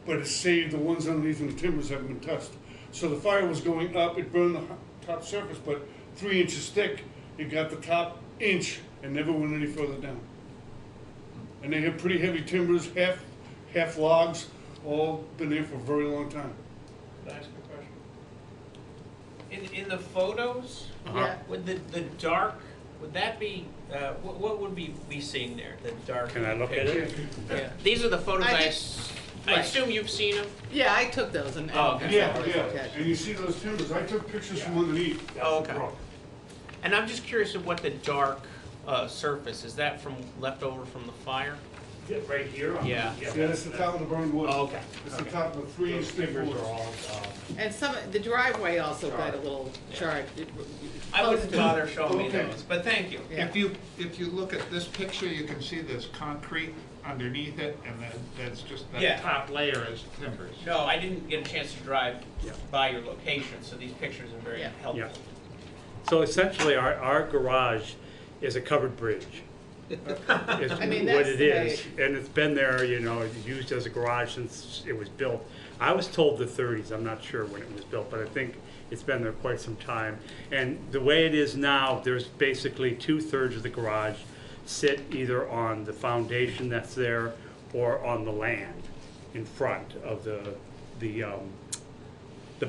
but it saved the ones underneath and the timbers haven't been touched. So the fire was going up, it burned the top surface, but 3 inches thick, it got the top inch and never went any further down. And they have pretty heavy timbers, half logs, all been there for a very long time. Can I ask a question? In the photos, would the dark, would that be, what would we be seeing there, the dark? Can I look at it? Yeah. These are the photos I Right. assume you've seen them? Yeah, I took those. And okay. Yeah, and you see those timbers, I took pictures from underneath. Oh, okay. And I'm just curious of what the dark surface, is that from leftover from the fire? Yeah, right here? Yeah. Yeah, that's the top of the burned wood. Oh, okay. It's the top of the 3-inch thick Timbers wood. are all, And the driveway also got a little charred. I wouldn't bother showing me those, but thank you. Yeah. If you look at this picture, you can see there's concrete underneath it, and then that's just, that Yeah. top layer is timbers. No, I didn't get a chance to drive by your location, so these pictures are very helpful. Yeah. So essentially, our garage is a covered bridge. It's I mean, what that's it the is, and it's been there, you know, used as a garage since it was built. I was told the 30s, I'm not sure when it was built, but I think it's been there quite some time. And the way it is now, there's basically 2/3 of the garage sit either on the foundation that's there or on the land in front of the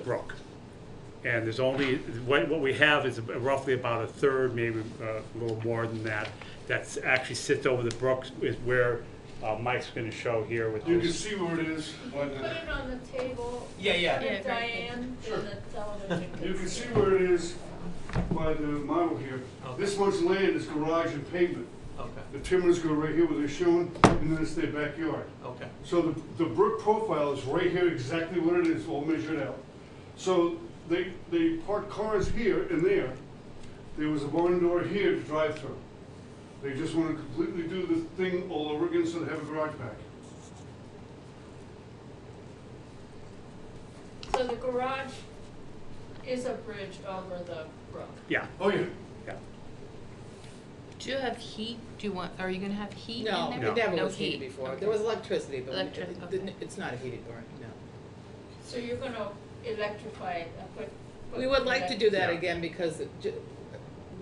brook. And there's only, what we have is roughly about 1/3, maybe a little more than that, that actually sits over the brook, is where Mike's going to show here with You can this. see where it is. Put it on the table. Yeah. Put it, Diane, Sure. in the television. You can see where it is by the model here. Okay. This much land is garage and pavement. Okay. The timbers go right here where they're shown, and then it's their backyard. Okay. So the brook profile is right here, exactly what it is, all measured out. So they park cars here and there. There was a barn door here to drive through. They just want to completely do the thing all over again, so they have a garage back. So the garage is a bridge over the brook. Yeah. Oh, yeah. Do you have heat? Are you gonna have heat No, in there? it never No was heated before. Okay. There was electricity, but Electric, okay. it's not a heated barn, no. So you're gonna electrify it, We would like to do that Yeah. again because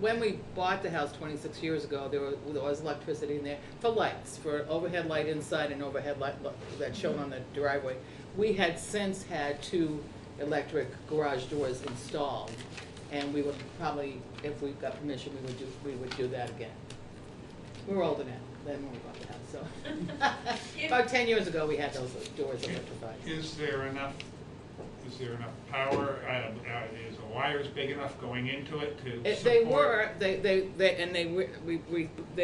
when we bought the house 26 years ago, there was electricity in there for lights, for overhead light inside and overhead light that's shown on the driveway. We had since had 2 electric garage doors installed, and we would probably, if we got permission, we would do that again. We're older now than when we bought the house, so. About 10 years ago, we had those doors electrified. Is there enough power, is the wires big enough going into it to support? They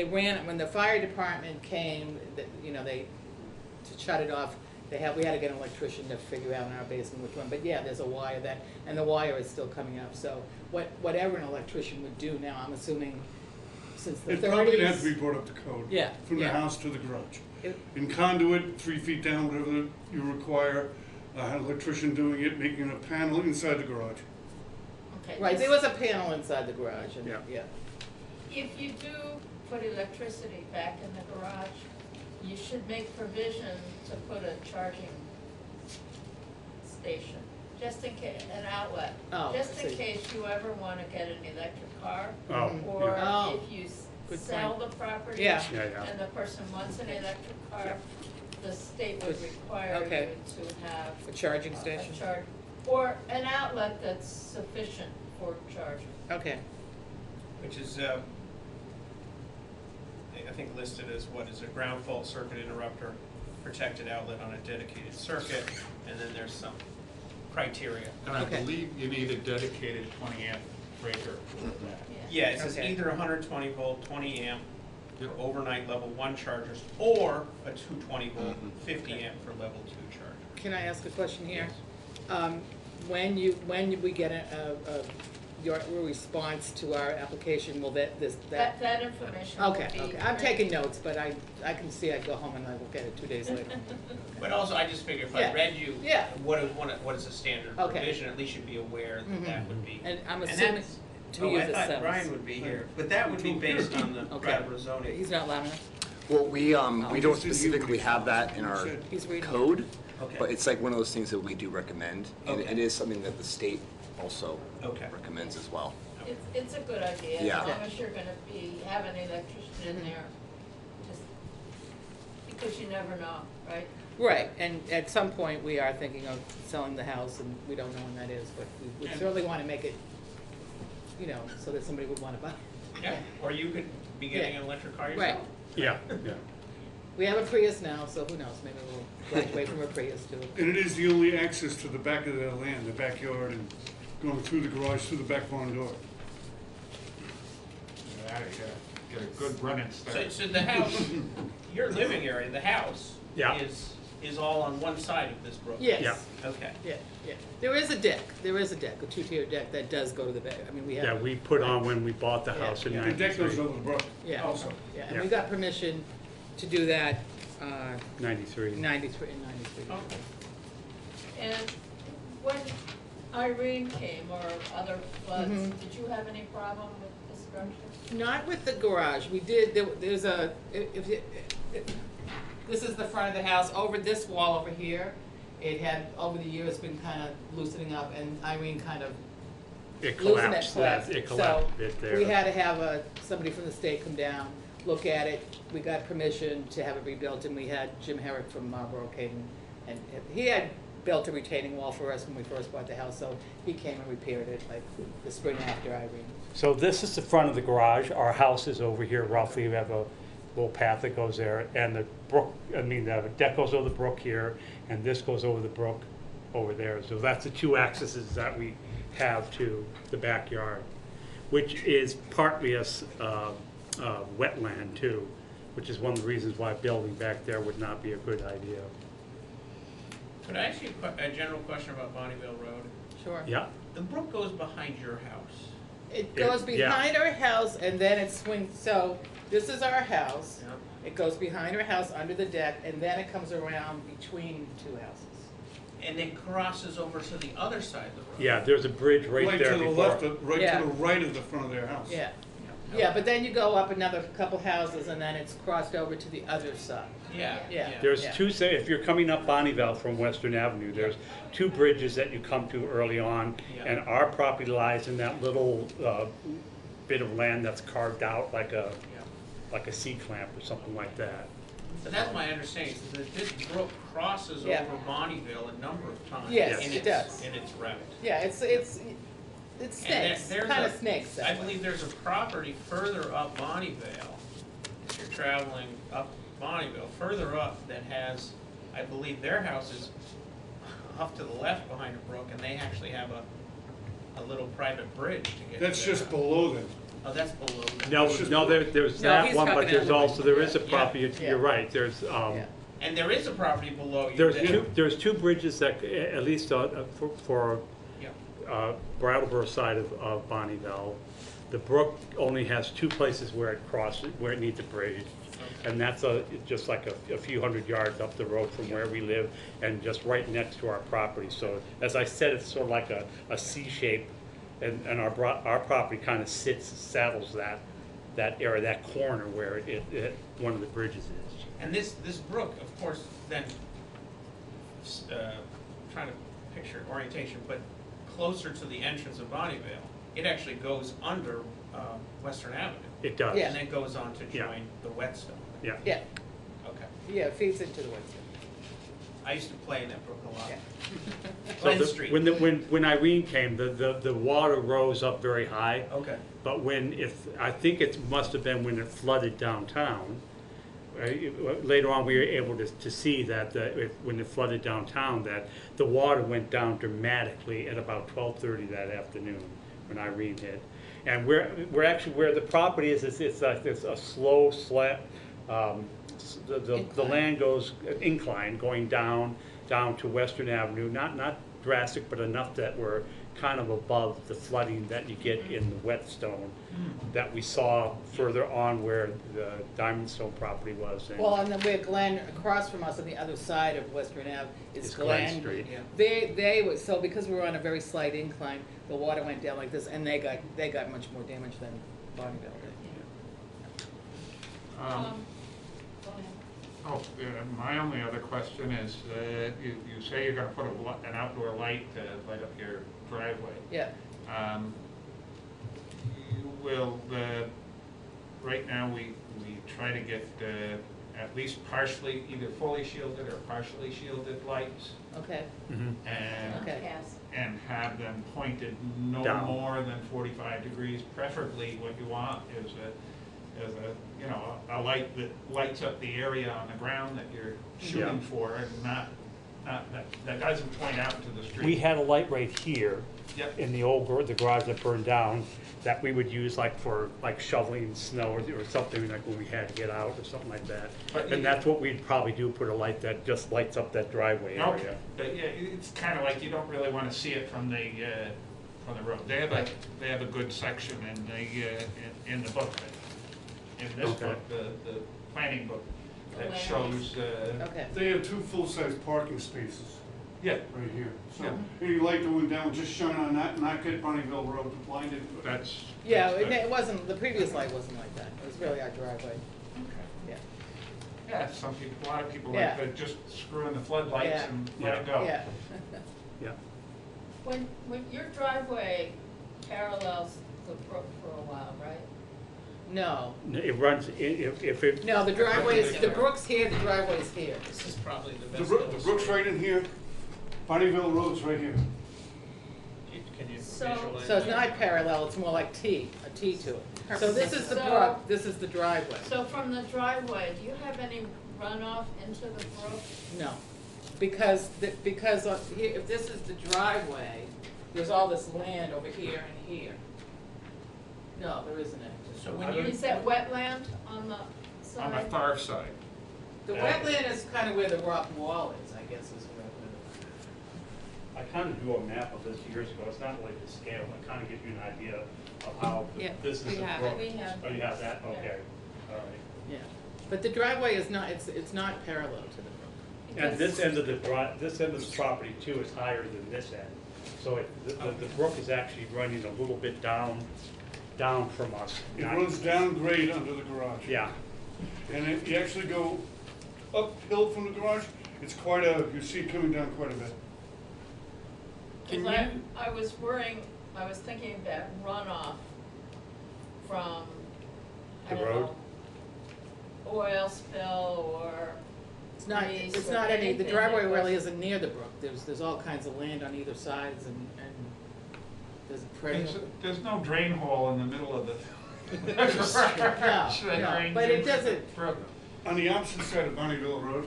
ran, when the fire department came, to shut it off, we had to get an electrician to figure out in our basement which one, but yeah, there's a wire and the wire is still coming up, so whatever an electrician would do now, I'm assuming, since the 30s. It's probably gonna have to be brought up to code. Yeah. From the house to the garage. In conduit, 3 feet down, whatever you require, an electrician doing it, making a panel inside the garage. Okay. Right, there was a panel inside the garage, and Yeah. If you do put electricity back in the garage, you should make provision to put a charging station, just in case, an outlet. Oh, just I in see. case you ever want to get an electric car, Oh, or yeah. if you Good sell point. the property Yeah. Yeah, yeah. and the person wants an electric car, the state would require Okay. you to have A charging station? a charge, or an outlet that's sufficient for charging. Okay. Which is, I think listed as what is a ground fault circuit interrupter, protected outlet on a dedicated circuit, and then there's some criteria. And I believe you need a dedicated 20 amp breaker for that. Yeah, it says either 120 volt, 20 amp for overnight level 1 chargers, or a 220 volt, 50 amp for level 2 charger. Can I ask a question here? When we get your response to our application, will that information Okay, will be okay. I'm ready. taking notes, but I can see I'd go home and I will get it 2 days later. But also, I just figure if Yeah. I read you Yeah. what is a standard Okay. provision, at least you'd be aware that that would be. And I'm And assuming that's- to use I the thought cells. Brian would be here, but that would be based on the Brattleboro zoning. He's not loud enough? Well, we don't specifically have that in our He's reading. code, Okay. but it's like one of those things that we do recommend, and Okay. it is something that the state also Okay. recommends as well. It's a good idea, Yeah. as long as you're gonna have an electrician in there, just, because you never know, right? Right, and at some point, we are thinking of selling the house, and we don't know when that is, but we certainly want to make it, so that somebody would want to buy it. Yeah, or you could be getting an electric car Right. yourself. Yeah, yeah. We have a Prius now, so who knows, maybe we'll graduate from a Prius too. And it is the only access to the back of their land, the backyard, and going through the garage, through the back barn door. Yeah, you gotta get a good running start. So the house, your living area, the house Yeah. is all on one side of this brook? Yes. Yeah. Okay. Yeah. There is a deck, a 2-tier deck that does go to the back. I mean, we have. Yeah, we put on when we bought the house in Yeah. The deck goes 93. over the brook Yeah. also. Yeah, and Yeah. we got permission to do that, 93. 93. Okay. And when Irene came, or other floods, Mhm. did you have any problem with the structure? Not with the garage. We did, there's a, this is the front of the house. Over this wall over here, it had, over the years, been kind of loosening up, and Irene kind of It loosened collapsed, it collapsed So a bit there. we had to have somebody from the state come down, look at it. We got permission to have it rebuilt, and we had Jim Herrick from Marlboro came, and he had built a retaining wall for us when we first bought the house, so he came and repaired it like the spring after Irene. So this is the front of the garage. Our house is over here roughly. We have a little path that goes there, and the brook, the deck goes over the brook here, and this goes over the brook over there. So that's the 2 accesses that we have to the backyard, which is partly a wetland too, which is one of the reasons why building back there would not be a good idea. Could I ask you a general question about Bonneville Road? Sure. Yeah. The brook goes behind your house. It goes behind our house, and then it swings, so this is our house. It goes behind our house under the deck, and then it comes around between 2 houses. And then crosses over to the other side of the road. Yeah, there's a bridge right there to the before. left, right to the right of the front of their house. Yeah. Yeah, but then you go up another couple houses and then it's crossed over to the other side. Yeah. There's two, if you're coming up Bonneville from Western Avenue, there's two bridges that you come to early on, and our property lies in that little bit of land that's carved out like a C-clamp or something like that. So that's my understanding, is that this brook crosses Yeah. over Bonneville a number of times. Yes, in it does. In its route. Yeah, it snakes, kind of snakes. I believe there's a property further up Bonneville, if you're traveling up Bonneville, further up, that has, I believe their house is off to the left behind a brook, and they actually have a little private bridge to get That's to their just house. below them. Oh, that's below them. No, there's that one, but there's also, there is a property, Yeah. you're right, there's, And there is a property below you. there's two bridges that, at least for Brattleboro side of Bonneville. The brook only has two places where it crosses, where it needs a bridge. And that's just like a few hundred yards up the road from where we live and just right next to our property. So as I said, it's sort of like a C shape, and our property kind of saddles that area, that corner where one of the bridges is. And this brook, of course, then, trying to picture orientation, but closer to the entrance of Bonneville, it actually goes under Western Avenue. It does. Yeah. And then goes on to join the Whetstone. Yeah. Yeah, Okay. yeah, it feeds into the Western. I used to play in that brook a lot. So Glen Street. when Irene came, the water rose up very high. Okay. But I think it must have been when it flooded downtown. Later on, we were able to see that when it flooded downtown, that the water went down dramatically at about 12:30 that afternoon when Irene hit. And we're actually where the property is. It's a slow slant. The land goes incline going down to Western Avenue. Not drastic, but enough that we're kind of above the flooding that you get in the Whetstone that we saw further on where the Diamondstone property was. Well, and then where Glen, across from us on the other side of Western Ave, is It's Glen Street. Yeah. They were, so because we were on a very slight incline, the water went down like this, and they got much more damage than Bonneville did. My only other question is, you say you're gonna put an outdoor light to light up your driveway. Yeah. Right now, we try to get at least partially, either fully shielded or partially shielded lights. Okay. And have them pointed no Down. more than 45 degrees. Preferably, what you want is a light that lights up the area on the ground that you're shooting for, and not that doesn't point out into the street. We had a light right here Yep. in the garage that burned down that we would use for shoveling snow or something, like when we had to get out or something like that. And that's what we'd probably do, put a light that just lights up that driveway area. Okay, but yeah, it's kind of like you don't really want to see it from the road. They have a good section in the book, in this book, the planning book, that shows. They have 2 full-size parking spaces. Yeah. Right here. So Yeah. any light that went down, just shine on that, not get Bonneville Road blinded. That's. Yeah, it wasn't, the previous light wasn't like that. It was really our driveway. Yeah. Yeah, a lot of people Yeah. like to just screw in the floodlights Yeah. and let it go. Yeah. Yeah. When your driveway parallels the brook for a while, right? No. It runs, if it. No, the driveway is, the brook's here, the driveway's here. This is probably the The best. brook's right in here, Bonneville Road's right here. Can you So visualize So it's that? not parallel, it's more like a T to it. So this is the So- brook, this is the driveway. So from the driveway, do you have any runoff into the brook? No, because here, if this is the driveway, there's all this land over here and here. No, there isn't any. So when you, Is that wetland on the side? On the far side. The wetland is kind of where the rock wall is, I guess, is where. I kind of drew a map of this years ago. It's not like the scale, it kind of gives you an idea of how Yeah, this is we a have brook. it. We have Oh, you have that? Yeah. Okay, all right. Yeah, but the driveway is not, it's not parallel to the brook. And this end of the property too is higher than this end. So the brook is actually running a little bit down down from us. It runs down grade under the garage. Yeah. And if you actually go uphill from the garage, it's quite a, you see it coming down quite a bit. I was thinking that runoff from, I The don't road? know, oil spill or It's not, grease it's or not any, the anything driveway that really goes- isn't near the brook. There's all kinds of land on either sides and there's a perennial. There's no drain hole in the middle of the. No, but it doesn't. On the opposite side of Bonnyville Road,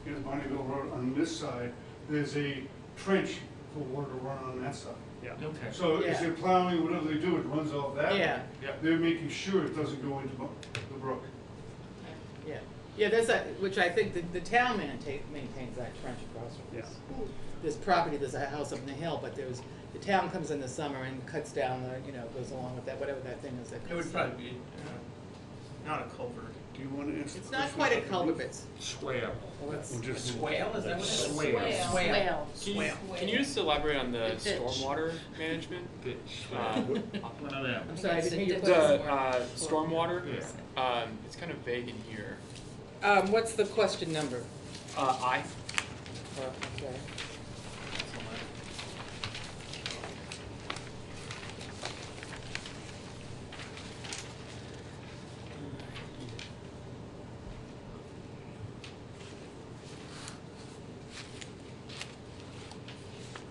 here's Bonnyville Road, on this side, there's a trench for water to run on that side. Yeah. Okay. So as they're plowing, whatever they do, it runs off that way. Yeah. They're making sure it doesn't go into the brook. Yeah, yeah, there's a, which I think the town maintains that trench across from this. This property, there's a house up in the hill, but the town comes in the summer and cuts down goes along with that, whatever that thing is that It would cuts probably be, not a culvert. Do you want to answer? It's not quite a culvert, but it's. Swale. Well, it's- We'll just- Swale, is that what it is? Swale. Swale. Can you just elaborate on the Ditch. stormwater management? One of them. I'm sorry, I didn't hear your The question. stormwater, it's kind of vague in here. What's the question number? I. Okay.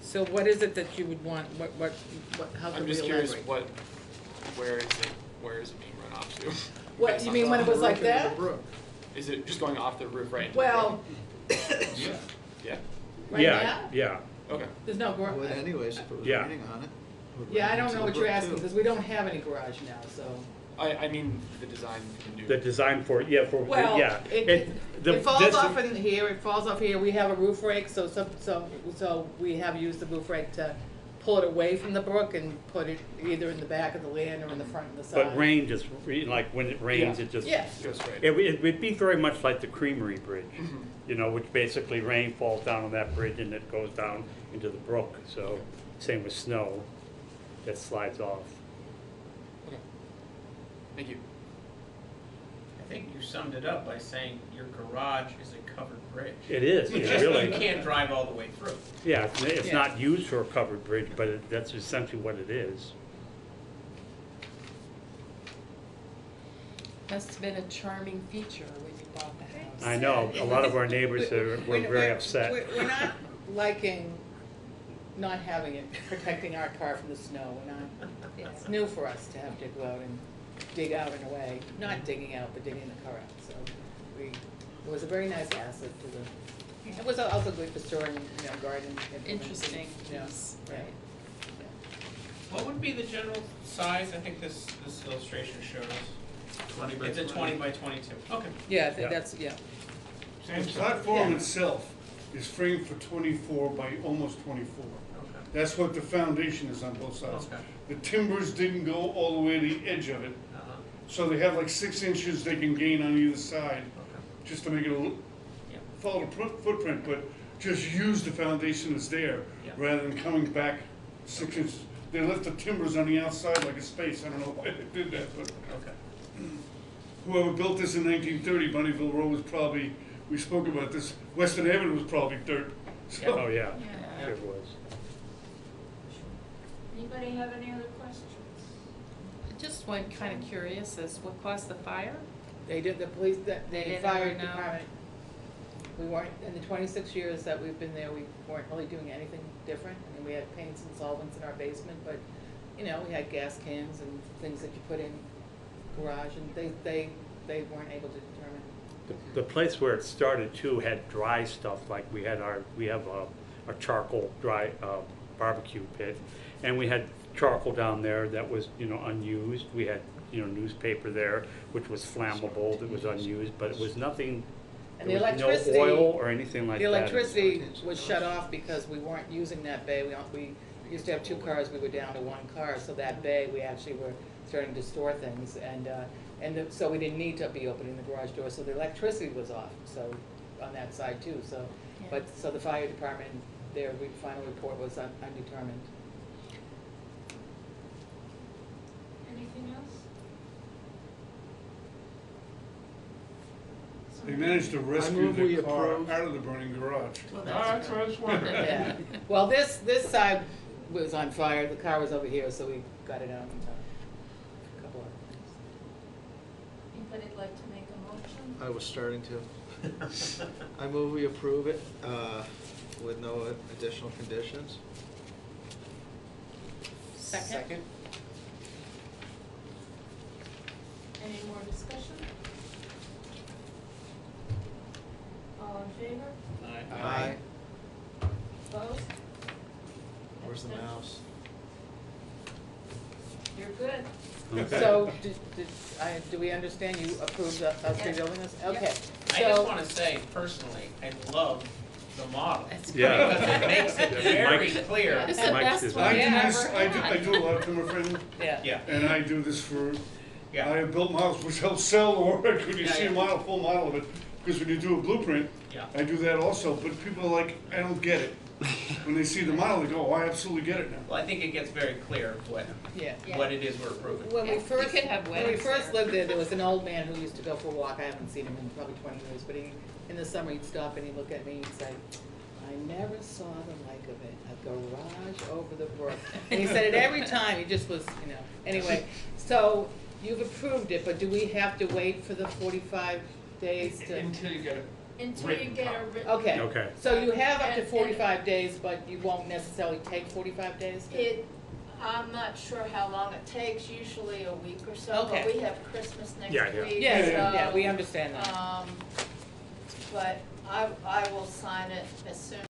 So what is it that you would want, how I'm can we just curious elaborate? where is it being run off to? What, Based you on mean the- when it was like that? Is it just going off the roof right? Well, Yeah. right now? Yeah. Okay. There's no garage. Would anyways if it was Yeah. raining on it. Would Yeah, I rain don't into know the what you're brook, asking, too. because we don't have any garage now, so. I mean the design can do. The design for, Well, yeah. it the- falls this- off in here, it falls off here, we have a roof rake, so we have used the roof rake to pull it away from the brook and put it either in the back of the land or in the front and the side. But rain just, like when it rains, Yeah. it just. Yeah. Goes right. It would be very much like the Creamery Bridge, Mm-hmm. which basically rain falls down on that bridge and it goes down into the brook. So same with snow, that slides off. Okay. Thank you. I think you summed it up by saying your garage is a covered bridge. It is, It's yeah, just really. You can't drive all the way through. Yeah, it's Yeah. not used for a covered bridge, but that's essentially what it is. Must have been a charming feature when you bought the house. I know, a lot of our neighbors were very upset. We're not liking not having it, protecting our car from the snow. It's new for us to have to go out and dig out in a way, not digging out, but digging the car out. So it was a very nice asset to the, it was also good for storing, garden. implements. Interesting Yeah, piece, yeah. right. What would be the general size? I think this illustration shows us. 20 by It's a 20 by 22. Okay. Yeah, I think that's, yeah. The platform itself is framed for 24 by almost 24. That's what the foundation is on both sides. Okay. The timbers didn't go all the way to the edge of it. So they have like 6 inches they can gain on either side, just to make it follow the footprint, but just use the foundation that's there, rather than coming back 6 inches. They left the timbers on the outside like a space. I don't know why they did that, but whoever built this in 1930, Bonnyville Road was probably, we spoke about this, Western Avenue was probably dirt. So- Oh, yeah, sure it was. Anybody have any other questions? Just one kind of curious, is what caused the fire? They did, the police, the didn't fire ever know? department, we weren't, in the 26 years that we've been there, we weren't really doing anything different. I mean, we had paints and solvents in our basement, but, we had gas cans and things that you put in garage, and they weren't able to determine. The place where it started too had dry stuff, like we have a charcoal dry barbecue pit, and we had charcoal down there that was unused. We had newspaper there, which was flammable, that was unused, but it was nothing. And there the was electricity. no oil or anything like The that. electricity was shut off because we weren't using that bay. We used to have 2 cars, we were down to 1 car, so that bay, we actually were starting to store things, so we didn't need to be opening the garage door, so the electricity was off, so, on that side too, so. Yeah. So the fire department, their final report was undetermined. anything else? They managed to rescue move we the car approve. out of the burning garage. Well, That's what I was wondering. Yeah. Well, this side was on fire, the car was over here, so we got it out in time. A couple other things. Anybody'd like to make a motion? I was starting to. I move we approve it with no additional conditions. Second. Any more discussion? All in favor? Aye. Opposed? Where's the Abstentions? mouse? You're good. Okay. So, do we understand you approve us rebuilding this? Okay. I just So- wanna say personally, I love the model. Yeah. Because it makes it very Mike's- clear. It's the Mike's best is one I we do ever this, I do a lot of timber framing, Yeah. Yeah, and I do this for, yeah. I have built models which help sell the work when you Yeah, see a yeah. model, full model of it. Because when you do a blueprint, Yeah. I do that also, but people are like, I don't get it. When they see the model, they go, oh, I absolutely get it now. Well, I think it gets very clear Yeah. what it is we're approving. When we Yeah, first, you could have when we weddings first there. lived there was an old man who used to go for a walk. I haven't seen him in probably 20 years, but in the summer he'd stop and he'd look at me and he'd say, I never saw the like of it, a garage over the brook. And he said it every time, he just was, anyway. So you've approved it, but do we have to wait for the 45 days to? Until you get it. Until you get a written. Okay. Okay. So you have up to And- 45 days, but you won't necessarily take 45 days? I'm not sure how long it takes, usually a week or so, Okay. but we have Christmas next Yeah, yeah. week. Yeah, so, we understand that. But I will sign it as soon